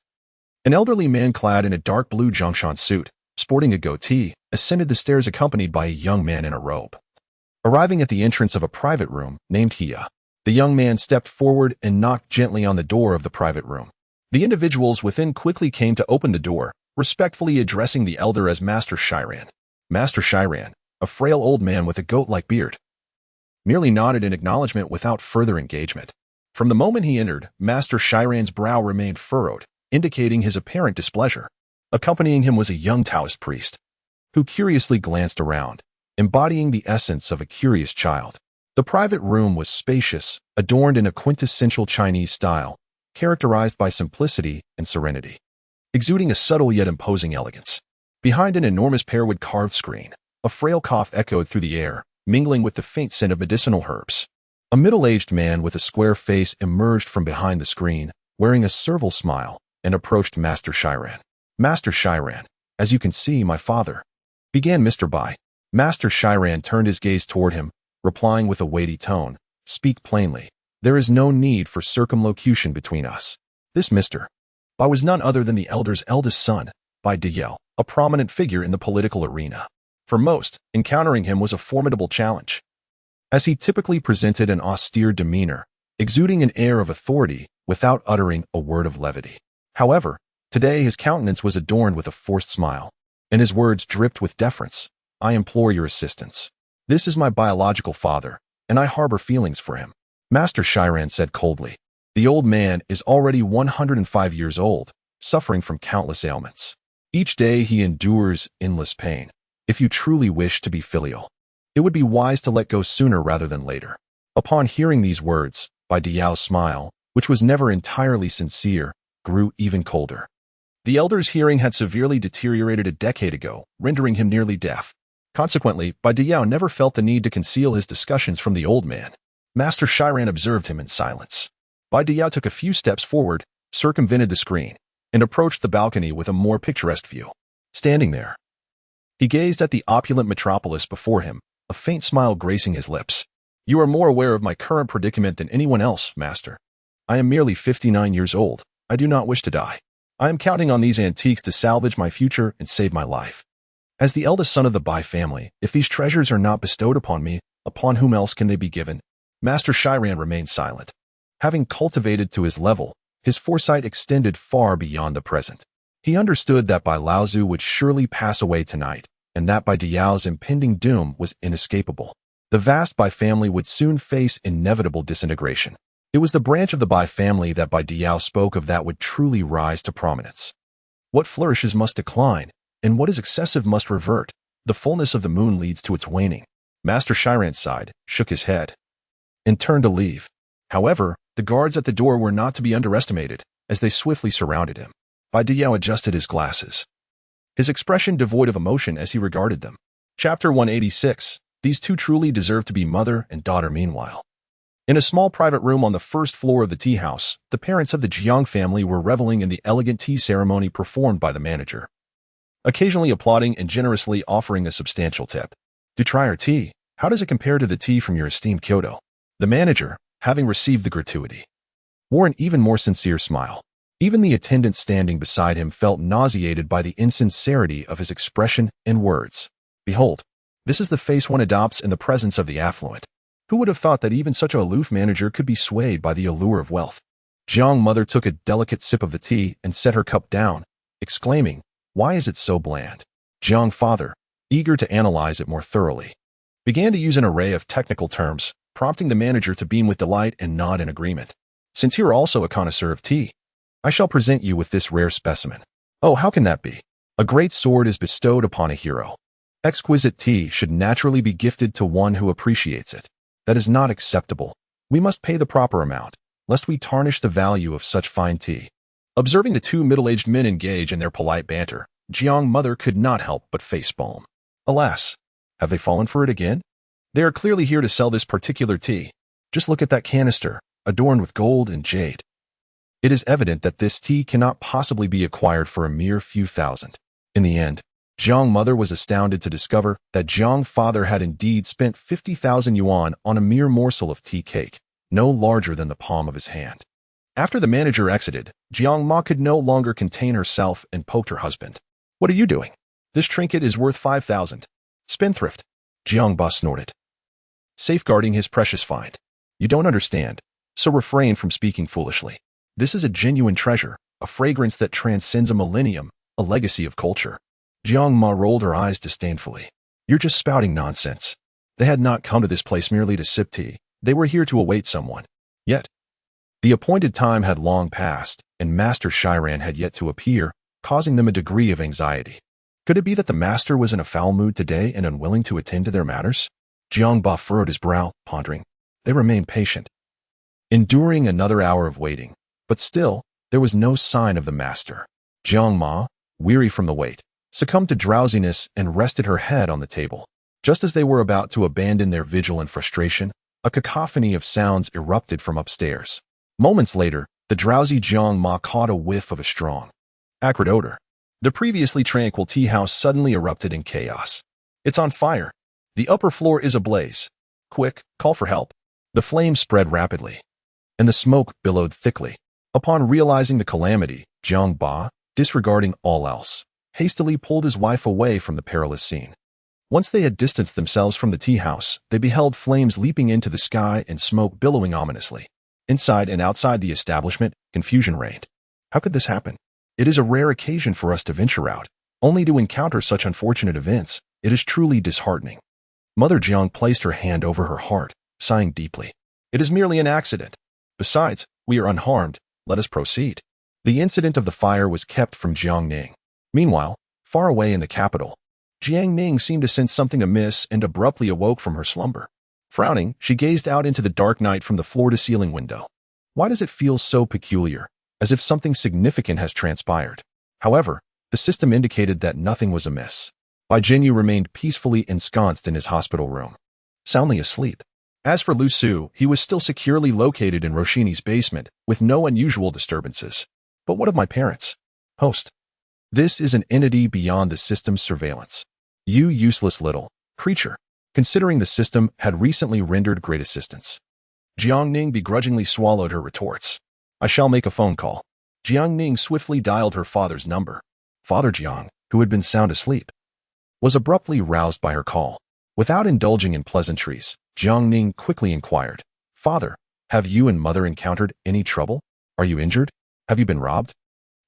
an elderly man clad in a dark blue Zhongshan suit, sporting a goatee, ascended the stairs accompanied by a young man in a robe. Arriving at the entrance of a private room named Hia, the young man stepped forward and knocked gently on the door of the private room. The individuals within quickly came to open the door, respectfully addressing the elder as Master Shiran. Master Shiran, a frail old man with a goat-like beard, merely nodded in acknowledgement without further engagement. From the moment he entered, Master Shiran's brow remained furrowed, indicating his apparent displeasure. Accompanying him was a young Taoist priest, who curiously glanced around, embodying the essence of a curious child. The private room was spacious, adorned in a quintessential Chinese style, characterized by simplicity and serenity, exuding a subtle yet imposing elegance. Behind an enormous pearwood carved screen, a frail cough echoed through the air, mingling with the faint scent of medicinal herbs. A middle-aged man with a square face emerged from behind the screen, wearing a servile smile, and approached Master Shiran. Master Shiran, as you can see, my father, began Mr. Bai. Master Shiran turned his gaze toward him, replying with a weighty tone, "Speak plainly. There is no need for circumlocution between us." This Mr. Bai was none other than the elder's eldest son, us.Ⅱ, a prominent figure in the political arena. For most, encountering him was a formidable challenge, as he typically presented an austere demeanor, exuding an air of authority without uttering a word of levity. However, today his countenance was adorned with a forced smile, and his words dripped with deference. "I implore your assistance. This is my biological father, and I harbor feelings for him," Master Shiran said coldly. The old man is already 105 years old, suffering from countless ailments. Each day he endures endless pain. If you truly wish to be filial, it would be wise to let go sooner rather than later. Upon hearing these words, us.Ý's smile, which was never entirely sincere, grew even colder. The elder's hearing had severely deteriorated a decade ago, rendering him nearly deaf. Consequently, us.Ý never felt the need to conceal his discussions from the old man. Master Shiran observed him in silence. us.Ý took a few steps forward, circumvented the screen, and approached the balcony with a more picturesque view. Standing there, he gazed at the opulent metropolis before him, a faint smile gracing his lips. "You are more aware of my current predicament than anyone else, Master. I am merely 59 years old. I do not wish to die. I am counting on these antiques to salvage my future and save my life. As the eldest son of the Bai family, if these treasures are not bestowed upon me, upon whom else can they be given?" Master Shiran remained silent. Having cultivated to his level, his foresight extended far beyond the present. He understood that Bai Laozu would surely pass away tonight, and that us.Ý's impending doom was inescapable. The vast Bai family would soon face inevitable disintegration. It was the branch of the Bai family that us.Ý spoke of that would truly rise to prominence. What flourishes must decline, and what is excessive must revert. The fullness of the moon leads to its waning. Master Shiran sighed, shook his head, and turned to leave. However, the guards at the door were not to be underestimated, as they swiftly surrounded him. us.Ý adjusted his glasses, his expression devoid of emotion as he regarded them. Chapter 186. These two truly deserve to be mother and daughter. Meanwhile, in a small private room on the first floor of the tea house, the parents of the Jiang family were reveling in the elegant tea ceremony performed by the manager, occasionally applauding and generously offering a substantial tip. "Do try our tea. How does it compare to the tea from your esteemed Kyoto?" The manager, having received the gratuity, wore an even more sincere smile. Even the attendant standing beside him felt nauseated by the insincerity of his expression and words. Behold, this is the face one adopts in the presence of the affluent. Who would have thought that even such a aloof manager could be swayed by the allure of wealth? Jiang mother took a delicate sip of the tea and set her cup down, exclaiming, "Why is it so bland?" Jiang father, eager to analyze it more thoroughly, began to use an array of technical terms, prompting the manager to beam with delight and nod in agreement. "Since you are also a connoisseur of tea, I shall present you with this rare specimen." "Oh, how can that be? A great sword is bestowed upon a hero. Exquisite tea should naturally be gifted to one who appreciates it. That is not acceptable. We must pay the proper amount, lest we tarnish the value of such fine tea." Observing the two middle-aged men engage in their polite banter, Jiang mother could not help but facepalm. Alas, have they fallen for it again? They are clearly here to sell this particular tea. Just look at that canister, adorned with gold and jade. It is evident that this tea cannot possibly be acquired for a mere few thousand. In the end, Jiang mother was astounded to discover that Jiang father had indeed spent 50,000 yuan on a mere morsel of tea cake, no larger than the palm of his hand. After the manager exited, Jiang ma could no longer contain herself and poked her husband. "What are you doing? This trinket is worth 5,000. Spendthrift," Jiang ba snorted, safeguarding his precious find. "You don't understand, so refrain from speaking foolishly. This is a genuine treasure, a fragrance that transcends a millennium, a legacy of culture. Jiang Ma rolled her eyes disdainfully. You're just spouting nonsense. They had not come to this place merely to sip tea. They were here to await someone. Yet, the appointed time had long passed, and Master Shiran had yet to appear, causing them a degree of anxiety. Could it be that the master was in a foul mood today and unwilling to attend to their matters? Jiang Ba furrowed his brow, pondering. They remained patient, enduring another hour of waiting. But still, there was no sign of the master. Jiang Ma, weary from the wait, succumbed to drowsiness and rested her head on the table. Just as they were about to abandon their vigil in frustration, a cacophony of sounds erupted from upstairs. Moments later, the drowsy Jiang Ma caught a whiff of a strong, acrid odor. The previously tranquil tea house suddenly erupted in chaos. It's on fire. The upper floor is ablaze. Quick, call for help. The flames spread rapidly, and the smoke billowed thickly. Upon realizing the calamity, Jiang Ba, disregarding all else, hastily pulled his wife away from the perilous scene. Once they had distanced themselves from the tea house, they beheld flames leaping into the sky and smoke billowing ominously. Inside and outside the establishment, confusion reigned. How could this happen? It is a rare occasion for us to venture out, only to encounter such unfortunate events. It is truly disheartening. Mother Jiang placed her hand over her heart, sighing deeply. It is merely an accident. Besides, we are unharmed. Let us proceed. The incident of the fire was kept from Jiangning. Meanwhile, far away in the capital, Jiangning seemed to sense something amiss and abruptly awoke from her slumber. Frowning, she gazed out into the dark night from the floor-to-ceiling window. Why does it feel so peculiar, as if something significant has transpired? However, the system indicated that nothing was amiss. Bai Jinyu remained peacefully ensconced in his hospital room, soundly asleep. As for Lu Su, he was still securely located in Roshini's basement, with no unusual disturbances. But what of my parents? Host. This is an entity beyond the system's surveillance. You useless little creature. Considering the system had recently rendered great assistance. Jiangning begrudgingly swallowed her retorts. I shall make a phone call. Jiangning swiftly dialed her father's number. Father Jiang, who had been sound asleep, was abruptly roused by her call. Without indulging in pleasantries, Jiangning quickly inquired, Father, have you and mother encountered any trouble? Are you injured? Have you been robbed?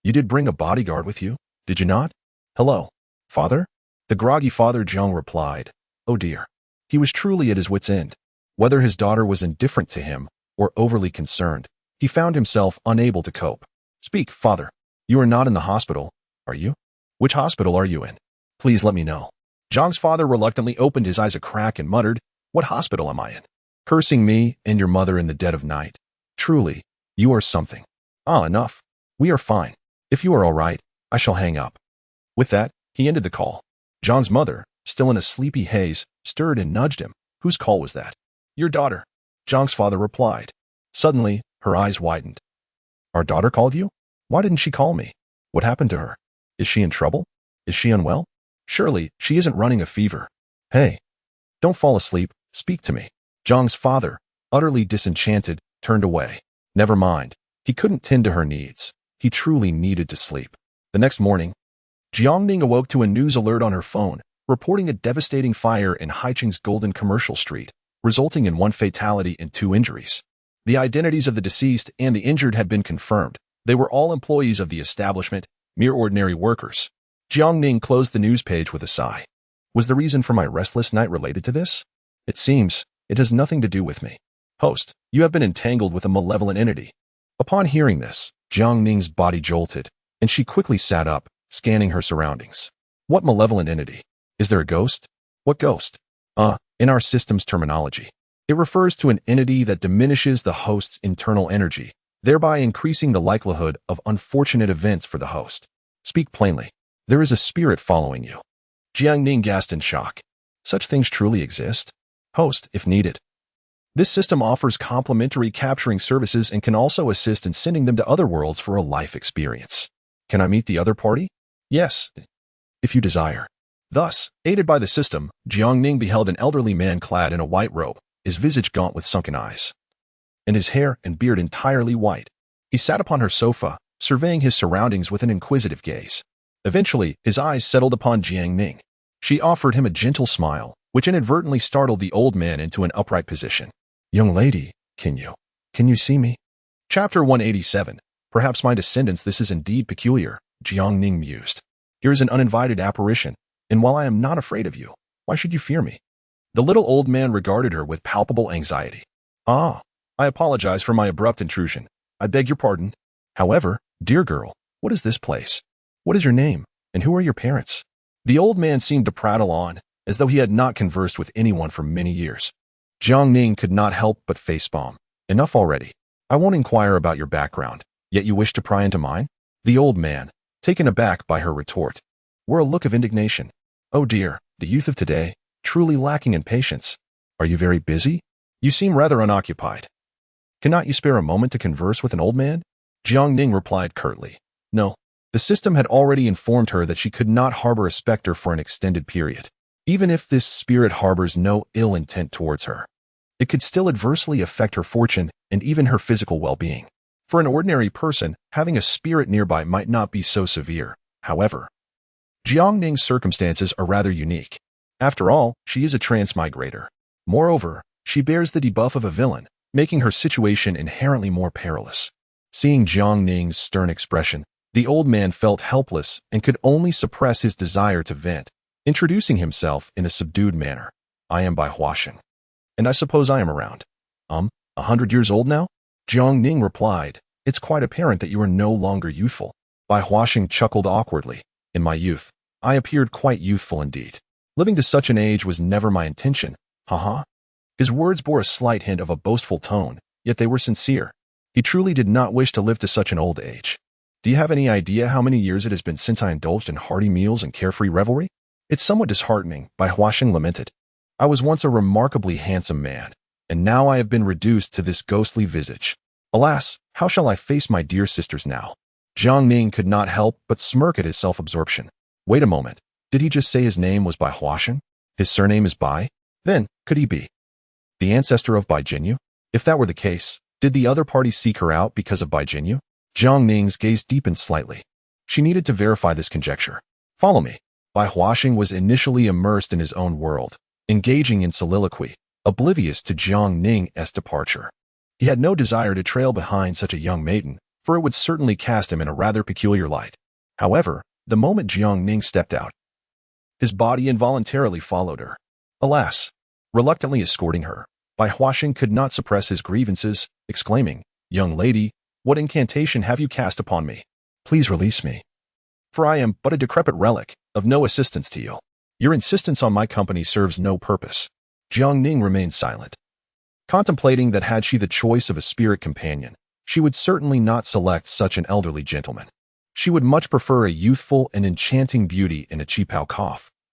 You did bring a bodyguard with you, did you not? Hello, father? The groggy Father Jiang replied, Oh dear. He was truly at his wit's end. Whether his daughter was indifferent to him or overly concerned, he found himself unable to cope. Speak, father. You are not in the hospital, are you? Which hospital are you in? Please let me know. Jiang's father reluctantly opened his eyes a crack and muttered, What hospital am I in? Cursing me and your mother in the dead of night. Truly, you are something. Ah, enough. We are fine. If you are all right, I shall hang up. With that, he ended the call. Jiang's mother, still in a sleepy haze, stirred and nudged him. Whose call was that? Your daughter. Jiang's father replied. Suddenly, her eyes widened. Our daughter called you? Why didn't she call me? What happened to her? Is she in trouble? Is she unwell? Surely, she isn't running a fever. Hey, don't fall asleep, speak to me. Jiang's father, utterly disenchanted, turned away. Never mind. He couldn't tend to her needs. He truly needed to sleep. The next morning, Jiangning awoke to a news alert on her phone, reporting a devastating fire in Haicheng's Golden Commercial Street, resulting in 1 fatality and 2 injuries. The identities of the deceased and the injured had been confirmed. They were all employees of the establishment, mere ordinary workers. Jiangning closed the news page with a sigh. Was the reason for my restless night related to this? It seems it has nothing to do with me. Host, you have been entangled with a malevolent entity. Upon hearing this, Jiangning's body jolted, and she quickly sat up, scanning her surroundings. What malevolent entity? Is there a ghost? What ghost? In our system's terminology, it refers to an entity that diminishes the host's internal energy, thereby increasing the likelihood of unfortunate events for the host. Speak plainly. There is a spirit following you. Jiangning gasped in shock. Such things truly exist? Host, if needed. This system offers complimentary capturing services and can also assist in sending them to other worlds for a life experience. Can I meet the other party? Yes, if you desire. Thus, aided by the system, Jiangning beheld an elderly man clad in a white robe, his visage gaunt with sunken eyes, and his hair and beard entirely white. He sat upon her sofa, surveying his surroundings with an inquisitive gaze. Eventually, his eyes settled upon Jiangning. She offered him a gentle smile, which inadvertently startled the old man into an upright position. Young lady, can you see me? Chapter 187. Perhaps my descendants, this is indeed peculiar, Jiangning mused. Here is an uninvited apparition, and while I am not afraid of you, why should you fear me?" The little old man regarded her with palpable anxiety. "Ah, I apologize for my abrupt intrusion. I beg your pardon. However, dear girl, what is this place? What is your name, and who are your parents?" The old man seemed to prattle on, as though he had not conversed with anyone for many years. Jiang could not help but facepalm. "Enough already. I won't inquire about your background, yet you wish to pry into mine?" The old man, taken aback by her retort, wore a look of indignation. "Oh dear, the youth of today, truly lacking in patience. Are you very busy? You seem rather unoccupied. Cannot you spare a moment to converse with an old man?" Jiang replied curtly. No, the system had already informed her that she could not harbor a specter for an extended period. Even if this spirit harbors no ill intent towards her, it could still adversely affect her fortune and even her physical well-being. For an ordinary person, having a spirit nearby might not be so severe. However, Jiang circumstances are rather unique. After all, she is a transmigrator. Moreover, she bears the debuff of a villain, making her situation inherently more perilous. Seeing Jiang stern expression, the old man felt helpless and could only suppress his desire to vent, introducing himself in a subdued manner. "I am Huasheng, and I suppose I am around 100 years old now?" Jiang replied, "It's quite apparent that you are no longer youthful." Huasheng chuckled awkwardly. "In my youth, I appeared quite youthful indeed. Living to such an age was never my intention. Haha." His words bore a slight hint of a boastful tone, yet they were sincere. He truly did not wish to live to such an old age. "Do you have any idea how many years it has been since I indulged in hearty meals and carefree revelry? It's somewhat disheartening," Huasheng lamented. "I was once a remarkably handsome man, and now I have been reduced to this ghostly visage. Alas, how shall I face my dear sisters now?" Jiang could not help but smirk at his self-absorption. Wait a moment, did he just say his name was Huasheng? His surname is Bai? Then, could he be the ancestor of Bai Jinyu? If that were the case, did the other party seek her out because of Bai Jinyu? Jiang gaze deepened slightly. She needed to verify this conjecture. "Follow me." Huasheng was initially immersed in his own world, engaging in soliloquy, oblivious to Jiang's departure. He had no desire to trail behind such a young maiden, for it would certainly cast him in a rather peculiar light. However, the moment Jiang stepped out, his body involuntarily followed her. Alas, reluctantly escorting her, Huasheng could not suppress his grievances, exclaiming, "Young lady, what incantation have you cast upon me? Please release me, for I am but a decrepit relic, of no assistance to you. Your insistence on my company serves no purpose." Jiang remained silent, contemplating that had she the choice of a spirit companion, she would certainly not select such an elderly gentleman. She would much prefer a youthful and enchanting beauty in a cheapao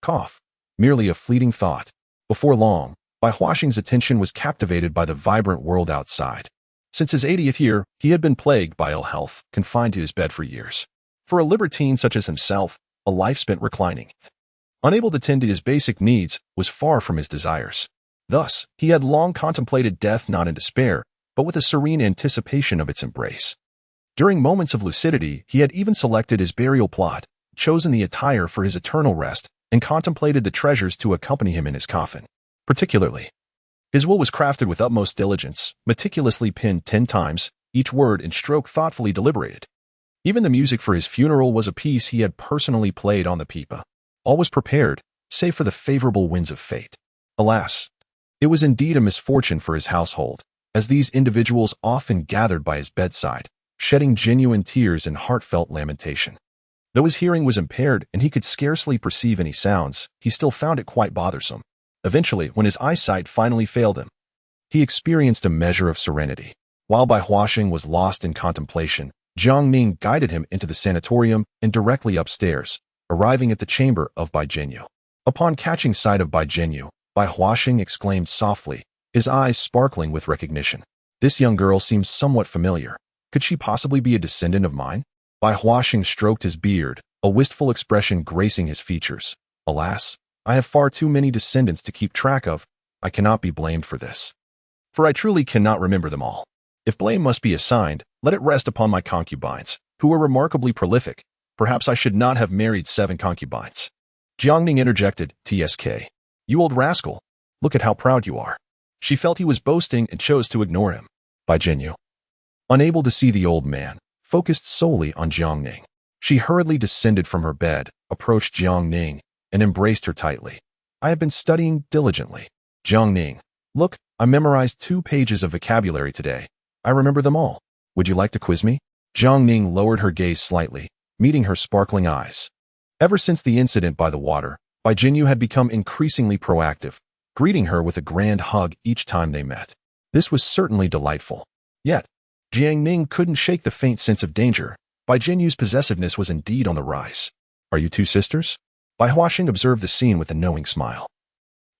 cough. Merely a fleeting thought. Before long, Huasheng's attention was captivated by the vibrant world outside. Since his 80th year, he had been plagued by ill health, confined to his bed for years. For a libertine such as himself, a life spent reclining, unable to tend to his basic needs, was far from his desires. Thus, he had long contemplated death not in despair, but with a serene anticipation of its embrace. During moments of lucidity, he had even selected his burial plot, chosen the attire for his eternal rest, and contemplated the treasures to accompany him in his coffin. Particularly, his will was crafted with utmost diligence, meticulously pinned 10 times, each word and stroke thoughtfully deliberated. Even the music for his funeral was a piece he had personally played on the pipa. All was prepared, save for the favorable winds of fate. Alas, it was indeed a misfortune for his household, as these individuals often gathered by his bedside, shedding genuine tears and heartfelt lamentation. Though his hearing was impaired and he could scarcely perceive any sounds, he still found it quite bothersome. Eventually, when his eyesight finally failed him, he experienced a measure of serenity. While Huasheng was lost in contemplation, Jiang guided him into the sanatorium and directly upstairs, arriving at the chamber of Bai Jinyu. Upon catching sight of Bai Jinyu, Huasheng exclaimed softly, his eyes sparkling with recognition. "This young girl seems somewhat familiar. Could she possibly be a descendant of mine?" Huasheng stroked his beard, a wistful expression gracing his features. "Alas, I have far too many descendants to keep track of. I cannot be blamed for this, for I truly cannot remember them all. If blame must be assigned, let it rest upon my concubines, who are remarkably prolific. Perhaps I should not have married 7 concubines." Jiang interjected, "Tsk. You old rascal, look at how proud you are." She felt he was boasting and chose to ignore him. Bai Jinyu, unable to see the old man, focused solely on Jiang. She hurriedly descended from her bed, approached Jiang Ning and embraced her tightly. I have been studying diligently. Jiang Ning, look, I memorized 2 pages of vocabulary today. I remember them all. Would you like to quiz me? Jiang Ning lowered her gaze slightly, meeting her sparkling eyes. Ever since the incident by the water, Bai Jinyu had become increasingly proactive, greeting her with a grand hug each time they met. This was certainly delightful. Yet, Jiang Ning couldn't shake the faint sense of danger. Bai Jinyu's possessiveness was indeed on the rise. Are you 2 sisters? Bai Huaxing observed the scene with a knowing smile,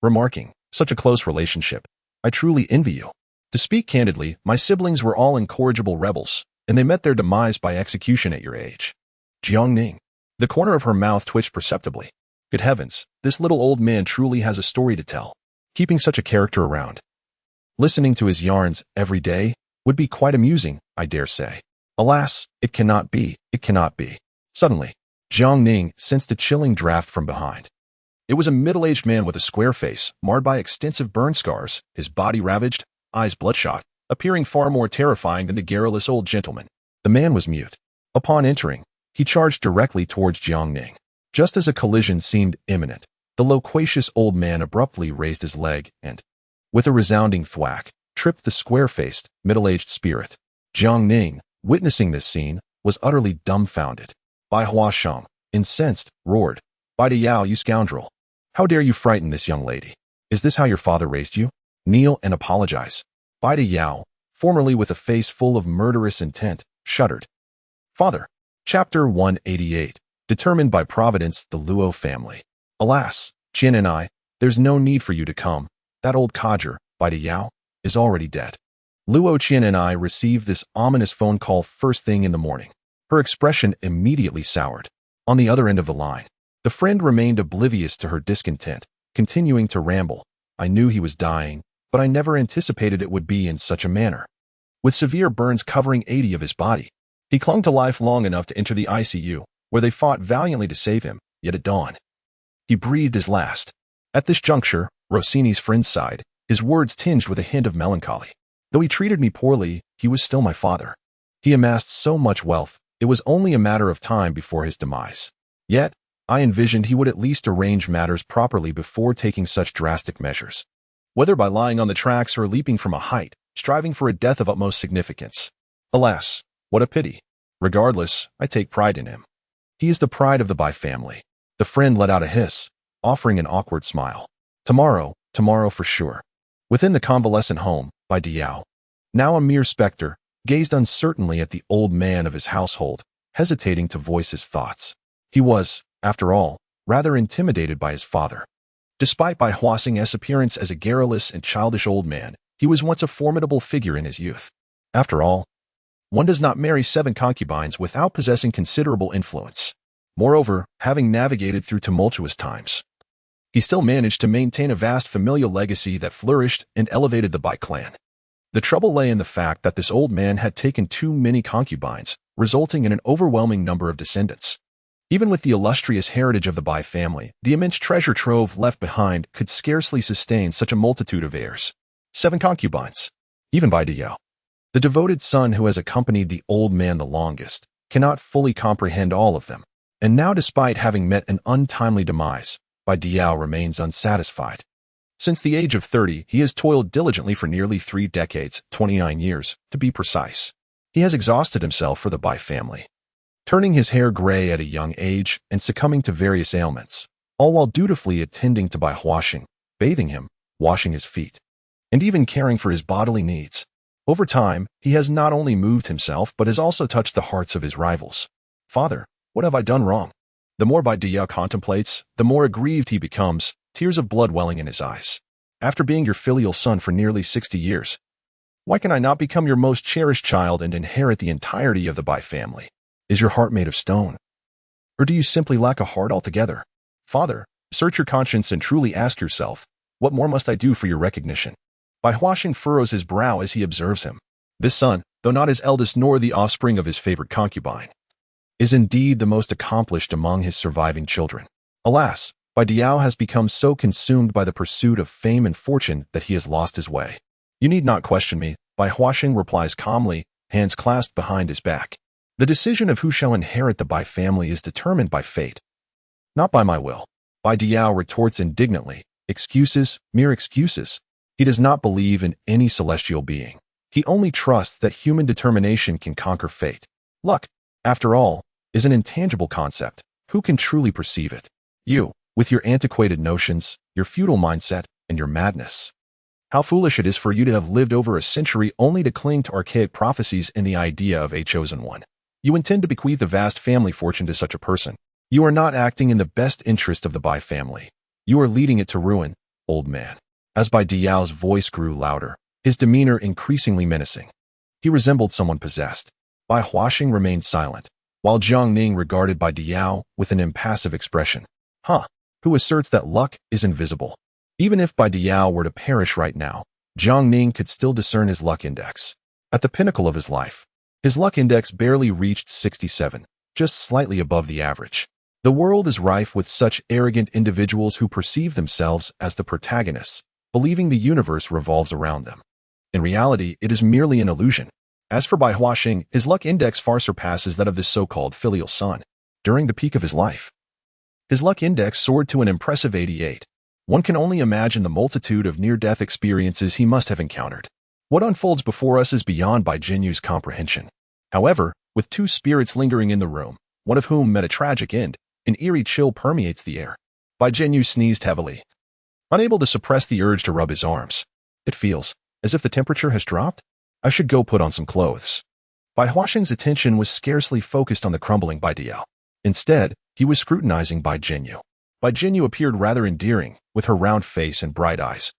remarking, such a close relationship. I truly envy you. To speak candidly, my siblings were all incorrigible rebels, and they met their demise by execution at your age. Jiang Ning. The corner of her mouth twitched perceptibly. Good heavens, this little old man truly has a story to tell. Keeping such a character around, listening to his yarns every day, would be quite amusing, I dare say. Alas, it cannot be, it cannot be. Suddenly, Jiang Ning sensed a chilling draft from behind. It was a middle-aged man with a square face, marred by extensive burn scars, his body ravaged, eyes bloodshot, appearing far more terrifying than the garrulous old gentleman. The man was mute. Upon entering, he charged directly towards Jiang Ning. Just as a collision seemed imminent, the loquacious old man abruptly raised his leg and, with a resounding thwack, tripped the square-faced, middle-aged spirit. Jiang Ning, witnessing this scene, was utterly dumbfounded. Bai Huaxing, incensed, roared, Bai Yao, you scoundrel! How dare you frighten this young lady? Is this how your father raised you? Kneel and apologize. Bai Yao, formerly with a face full of murderous intent, shuddered. Father. Chapter 188. Determined by Providence, the Luo family. Alas, Qian and I, there's no need for you to come. That old codger, Bai Yao, is already dead. Luo Qian and I received this ominous phone call first thing in the morning. Her expression immediately soured. On the other end of the line, the friend remained oblivious to her discontent, continuing to ramble. I knew he was dying, but I never anticipated it would be in such a manner. With severe burns covering 80 of his body, he clung to life long enough to enter the ICU, where they fought valiantly to save him, yet at dawn, he breathed his last. At this juncture, Rossini's friend sighed, his words tinged with a hint of melancholy. Though he treated me poorly, he was still my father. He amassed so much wealth, it was only a matter of time before his demise. Yet, I envisioned he would at least arrange matters properly before taking such drastic measures. Whether by lying on the tracks or leaping from a height, striving for a death of utmost significance. Alas, what a pity. Regardless, I take pride in him. He is the pride of the Bai family. The friend let out a hiss, offering an awkward smile. Tomorrow for sure. Within the convalescent home, Bai Yao, now a mere specter, gazed uncertainly at the old man of his household, hesitating to voice his thoughts. He was, after all, rather intimidated by his father. Despite Bai Huaxing's appearance as a garrulous and childish old man, he was once a formidable figure in his youth. After all, one does not marry 7 concubines without possessing considerable influence. Moreover, having navigated through tumultuous times, he still managed to maintain a vast familial legacy that flourished and elevated the Bai clan. The trouble lay in the fact that this old man had taken too many concubines, resulting in an overwhelming number of descendants. Even with the illustrious heritage of the Bai family, the immense treasure trove left behind could scarcely sustain such a multitude of heirs. 7 concubines. Even Bai Yao, the devoted son who has accompanied the old man the longest, cannot fully comprehend all of them. And now, despite having met an untimely demise, Bai Yao remains unsatisfied. Since the age of 30, he has toiled diligently for nearly 3 decades, 29 years, to be precise. He has exhausted himself for the Bai family, turning his hair gray at a young age and succumbing to various ailments, all while dutifully attending to Bai Huaxing, bathing him, washing his feet, and even caring for his bodily needs. Over time, he has not only moved himself but has also touched the hearts of his rivals. Father, what have I done wrong? The more Bai Yao contemplates, the more aggrieved he becomes, tears of blood welling in his eyes. After being your filial son for nearly 60 years, why can I not become your most cherished child and inherit the entirety of the Bai family? Is your heart made of stone? Or do you simply lack a heart altogether? Father, search your conscience and truly ask yourself, what more must I do for your recognition? Bai Huaxing furrows his brow as he observes him. This son, though not his eldest nor the offspring of his favorite concubine, is indeed the most accomplished among his surviving children. Alas, Bai Yao has become so consumed by the pursuit of fame and fortune that he has lost his way. You need not question me, Bai Huaxing replies calmly, hands clasped behind his back. The decision of who shall inherit the Bai family is determined by fate. Not by my will. Bai Diao retorts indignantly. Excuses, mere excuses. He does not believe in any celestial being. He only trusts that human determination can conquer fate. Luck, after all, is an intangible concept. Who can truly perceive it? You, with your antiquated notions, your feudal mindset, and your madness. How foolish it is for you to have lived over a century only to cling to archaic prophecies and the idea of a chosen one. You intend to bequeath a vast family fortune to such a person. You are not acting in the best interest of the Bai family. You are leading it to ruin, old man. As Bai Diao's voice grew louder, his demeanor increasingly menacing. He resembled someone possessed. Bai Huaxing remained silent, while Jiang Ning regarded Bai Diao with an impassive expression. Who asserts that luck is invisible? Even if Bai Diao were to perish right now, Jiang Ning could still discern his luck index. At the pinnacle of his life, his luck index barely reached 67, just slightly above the average. The world is rife with such arrogant individuals who perceive themselves as the protagonists, believing the universe revolves around them. In reality, it is merely an illusion. As for Bai Huaxing, his luck index far surpasses that of this so-called filial son. During the peak of his life, his luck index soared to an impressive 88. One can only imagine the multitude of near-death experiences he must have encountered. What unfolds before us is beyond Bai Jinyu's comprehension. However, with two spirits lingering in the room, one of whom met a tragic end, an eerie chill permeates the air. Bai Jinyu sneezed heavily, unable to suppress the urge to rub his arms. It feels as if the temperature has dropped. I should go put on some clothes. Bai Huaxing's attention was scarcely focused on the crumbling Bai Diao. Instead, he was scrutinizing Bai Jinyu. Bai Jinyu appeared rather endearing, with her round face and bright eyes.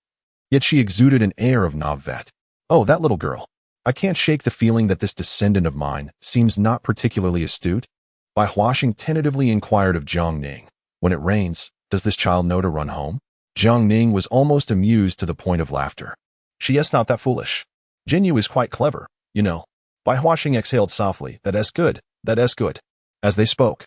Yet she exuded an air of navet. Oh, that little girl. I can't shake the feeling that this descendant of mine seems not particularly astute. Bai Huaxing tentatively inquired of Jiang Ning. When it rains, does this child know to run home? Jiang Ning was almost amused to the point of laughter. She is not that foolish. Jinyu is quite clever, you know. Bai Huaxing exhaled softly. That's good. As they spoke,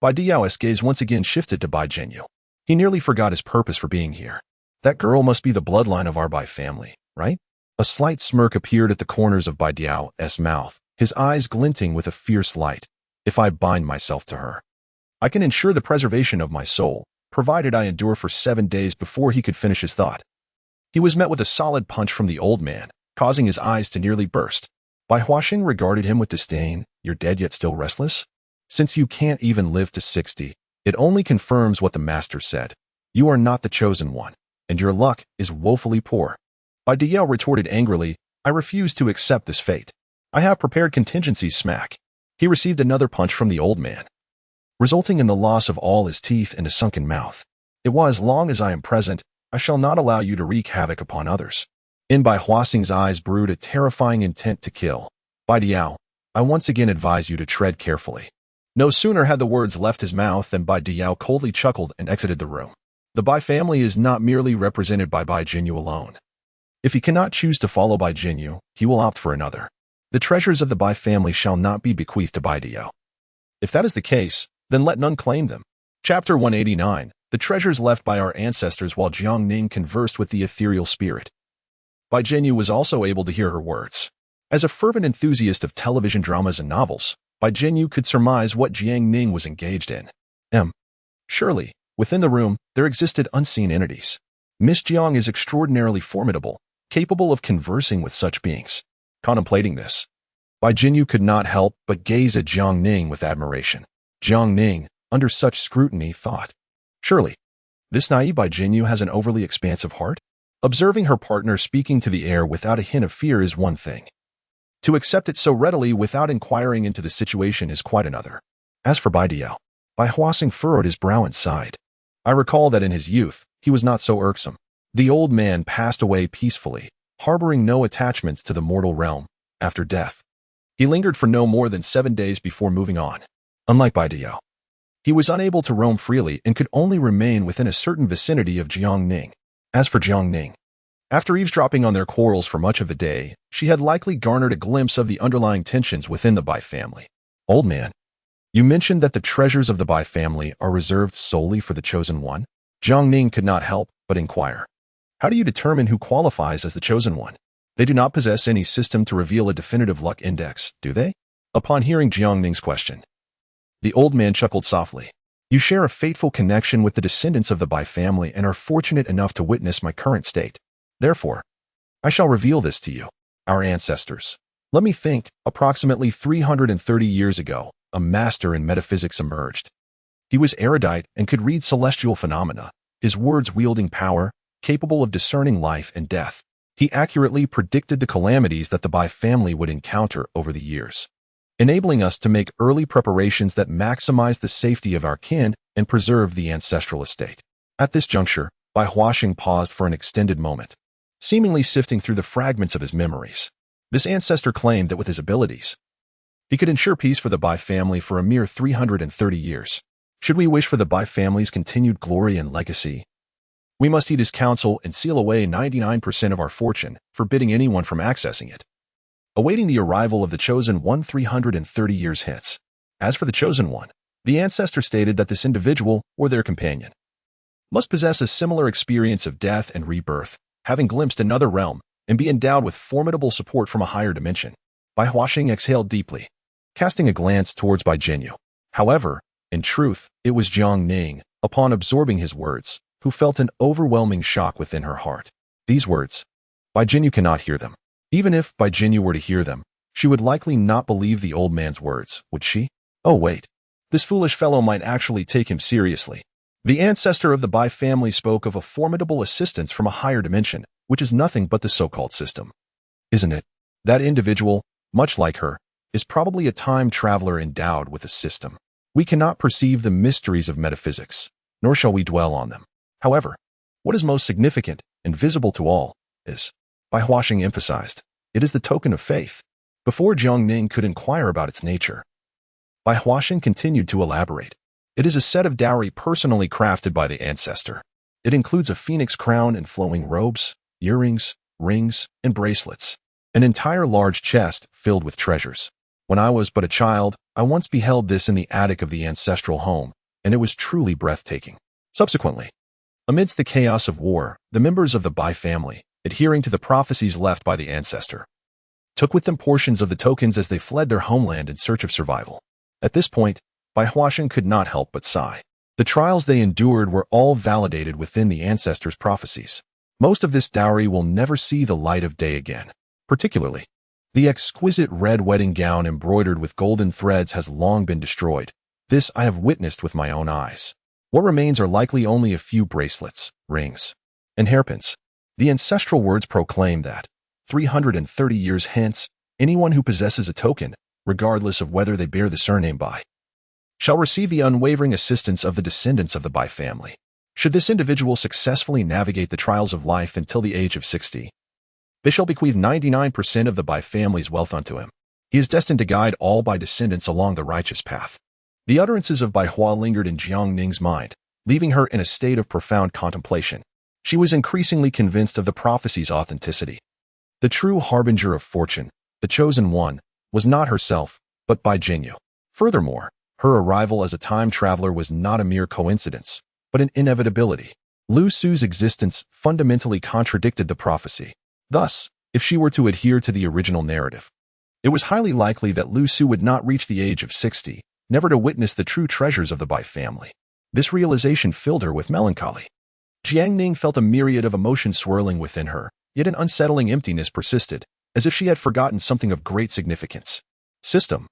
Bai Diao's gaze once again shifted to Bai Jinyu. He nearly forgot his purpose for being here. That girl must be the bloodline of our Bai family, right? A slight smirk appeared at the corners of Bai Diao's mouth, his eyes glinting with a fierce light. If I bind myself to her, I can ensure the preservation of my soul, provided I endure for 7 days. Before he could finish his thought, he was met with a solid punch from the old man, causing his eyes to nearly burst. Bai Huaxing regarded him with disdain. You're dead yet still restless? Since you can't even live to 60, it only confirms what the master said. You are not the chosen one, and your luck is woefully poor. Bai Diao retorted angrily, I refuse to accept this fate. I have prepared contingencies. Smack. He received another punch from the old man, resulting in the loss of all his teeth and a sunken mouth. It was, as long as I am present, I shall not allow you to wreak havoc upon others. In Bai Huaxing's eyes brewed a terrifying intent to kill. Bai Diao, I once again advise you to tread carefully. No sooner had the words left his mouth than Bai Diao coldly chuckled and exited the room. The Bai family is not merely represented by Bai Jinyu alone. If he cannot choose to follow Bai Jinyu, he will opt for another. The treasures of the Bai family shall not be bequeathed to Bai Diao. If that is the case, then let none claim them. Chapter 189, The Treasures Left by Our Ancestors. While Jiang Ning conversed with the ethereal spirit, Bai Jinyu was also able to hear her words. As a fervent enthusiast of television dramas and novels, Bai Jinyu could surmise what Jiang Ning was engaged in. Surely, within the room, there existed unseen entities. Miss Jiang is extraordinarily formidable, capable of conversing with such beings. Contemplating this, Bai Jinyu could not help but gaze at Jiang Ning with admiration. Jiang Ning, under such scrutiny, thought, surely, this naive Bai Jinyu has an overly expansive heart? Observing her partner speaking to the air without a hint of fear is one thing. To accept it so readily without inquiring into the situation is quite another. As for Bai Diao, Bai Huaxing furrowed his brow and sighed. I recall that in his youth, he was not so irksome. The old man passed away peacefully, harboring no attachments to the mortal realm. After death, he lingered for no more than 7 days before moving on. Unlike Bai Diao, he was unable to roam freely and could only remain within a certain vicinity of Jiang Ning. As for Jiang Ning, after eavesdropping on their quarrels for much of the day, she had likely garnered a glimpse of the underlying tensions within the Bai family. Old man, you mentioned that the treasures of the Bai family are reserved solely for the chosen one? Jiang Ning could not help but inquire. How do you determine who qualifies as the chosen one? They do not possess any system to reveal a definitive luck index, do they? Upon hearing Jiang Ning's question, the old man chuckled softly. You share a fateful connection with the descendants of the Bai family and are fortunate enough to witness my current state. Therefore, I shall reveal this to you, our ancestors. Let me think, approximately 330 years ago, a master in metaphysics emerged. He was erudite and could read celestial phenomena, his words wielding power, capable of discerning life and death. He accurately predicted the calamities that the Bai family would encounter over the years, enabling us to make early preparations that maximize the safety of our kin and preserve the ancestral estate. At this juncture, Bai Huaxing paused for an extended moment, seemingly sifting through the fragments of his memories. This ancestor claimed that with his abilities, he could ensure peace for the Bai family for a mere 330 years. Should we wish for the Bai family's continued glory and legacy, we must heed his counsel and seal away 99% of our fortune, forbidding anyone from accessing it, awaiting the arrival of the Chosen One 330 years hence. As for the Chosen One, the ancestor stated that this individual, or their companion, must possess a similar experience of death and rebirth, having glimpsed another realm, and be endowed with formidable support from a higher dimension. Bai Huaxing exhaled deeply, casting a glance towards Bai Jinyu. However, in truth, it was Jiang Ning, upon absorbing his words, who felt an overwhelming shock within her heart. These words, Bai Jinyu cannot hear them. Even if Bai Jinyu were to hear them, she would likely not believe the old man's words, would she? Oh wait, this foolish fellow might actually take him seriously. The ancestor of the Bai family spoke of a formidable assistance from a higher dimension, which is nothing but the so-called system. Isn't it? That individual, much like her, is probably a time traveler endowed with a system. We cannot perceive the mysteries of metaphysics, nor shall we dwell on them. However, what is most significant and visible to all is, Bai Huaxing emphasized, it is the token of faith. Before Jiang Ning could inquire about its nature, Bai Huaxing continued to elaborate. It is a set of dowry personally crafted by the ancestor. It includes a phoenix crown and flowing robes, earrings, rings, and bracelets, an entire large chest filled with treasures. When I was but a child, I once beheld this in the attic of the ancestral home, and it was truly breathtaking. Subsequently, amidst the chaos of war, the members of the Bai family, adhering to the prophecies left by the ancestor, took with them portions of the tokens as they fled their homeland in search of survival. At this point, Bai Huaxing could not help but sigh. The trials they endured were all validated within the ancestors' prophecies. Most of this dowry will never see the light of day again. Particularly, the exquisite red wedding gown embroidered with golden threads has long been destroyed. This I have witnessed with my own eyes. What remains are likely only a few bracelets, rings, and hairpins. The ancestral words proclaim that, 330 years hence, anyone who possesses a token, regardless of whether they bear the surname Bai, shall receive the unwavering assistance of the descendants of the Bai family. Should this individual successfully navigate the trials of life until the age of 60, they shall bequeath 99% of the Bai family's wealth unto him. He is destined to guide all Bai descendants along the righteous path. The utterances of Bai Hua lingered in Jiang Ning's mind, leaving her in a state of profound contemplation. She was increasingly convinced of the prophecy's authenticity. The true harbinger of fortune, the chosen one, was not herself, but Bai Jinyu. Furthermore, her arrival as a time traveler was not a mere coincidence, but an inevitability. Lu Su's existence fundamentally contradicted the prophecy. Thus, if she were to adhere to the original narrative, it was highly likely that Lu Su would not reach the age of 60, never to witness the true treasures of the Bai family. This realization filled her with melancholy. Jiang Ning felt a myriad of emotions swirling within her, yet an unsettling emptiness persisted, as if she had forgotten something of great significance. System.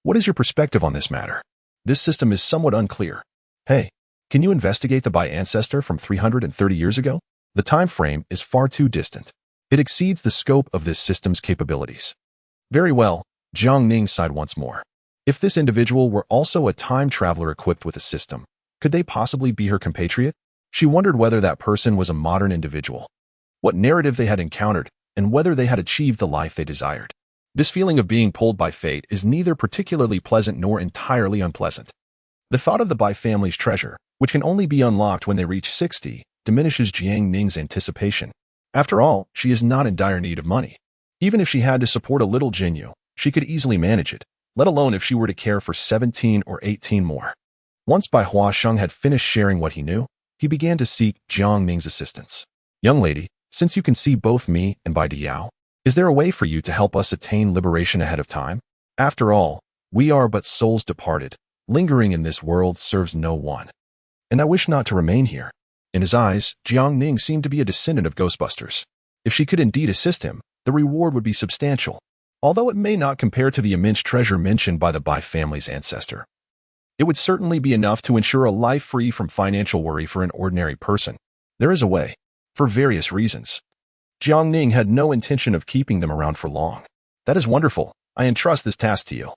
What is your perspective on this matter? This system is somewhat unclear. Hey, can you investigate the Bai ancestor from 330 years ago? The time frame is far too distant. It exceeds the scope of this system's capabilities. Very well, Jiang Ning sighed once more. If this individual were also a time traveler equipped with a system, could they possibly be her compatriot? She wondered whether that person was a modern individual, what narrative they had encountered, and whether they had achieved the life they desired. This feeling of being pulled by fate is neither particularly pleasant nor entirely unpleasant. The thought of the Bai family's treasure, which can only be unlocked when they reach 60, diminishes Jiang Ning's anticipation. After all, she is not in dire need of money. Even if she had to support a little Jinyu, she could easily manage it, let alone if she were to care for 17 or 18 more. Once Bai Huaxing had finished sharing what he knew, he began to seek Jiang Ning's assistance. Young lady, since you can see both me and Bai Diao, is there a way for you to help us attain liberation ahead of time? After all, we are but souls departed, Lingering in this world serves no one. And I wish not to remain here. In his eyes, Jiang Ning seemed to be a descendant of Ghostbusters. If she could indeed assist him, the reward would be substantial, although it may not compare to the immense treasure mentioned by the Bai family's ancestor. It would certainly be enough to ensure a life free from financial worry for an ordinary person. There is a way, for various reasons. Jiang Ning had no intention of keeping them around for long. That is wonderful. I entrust this task to you.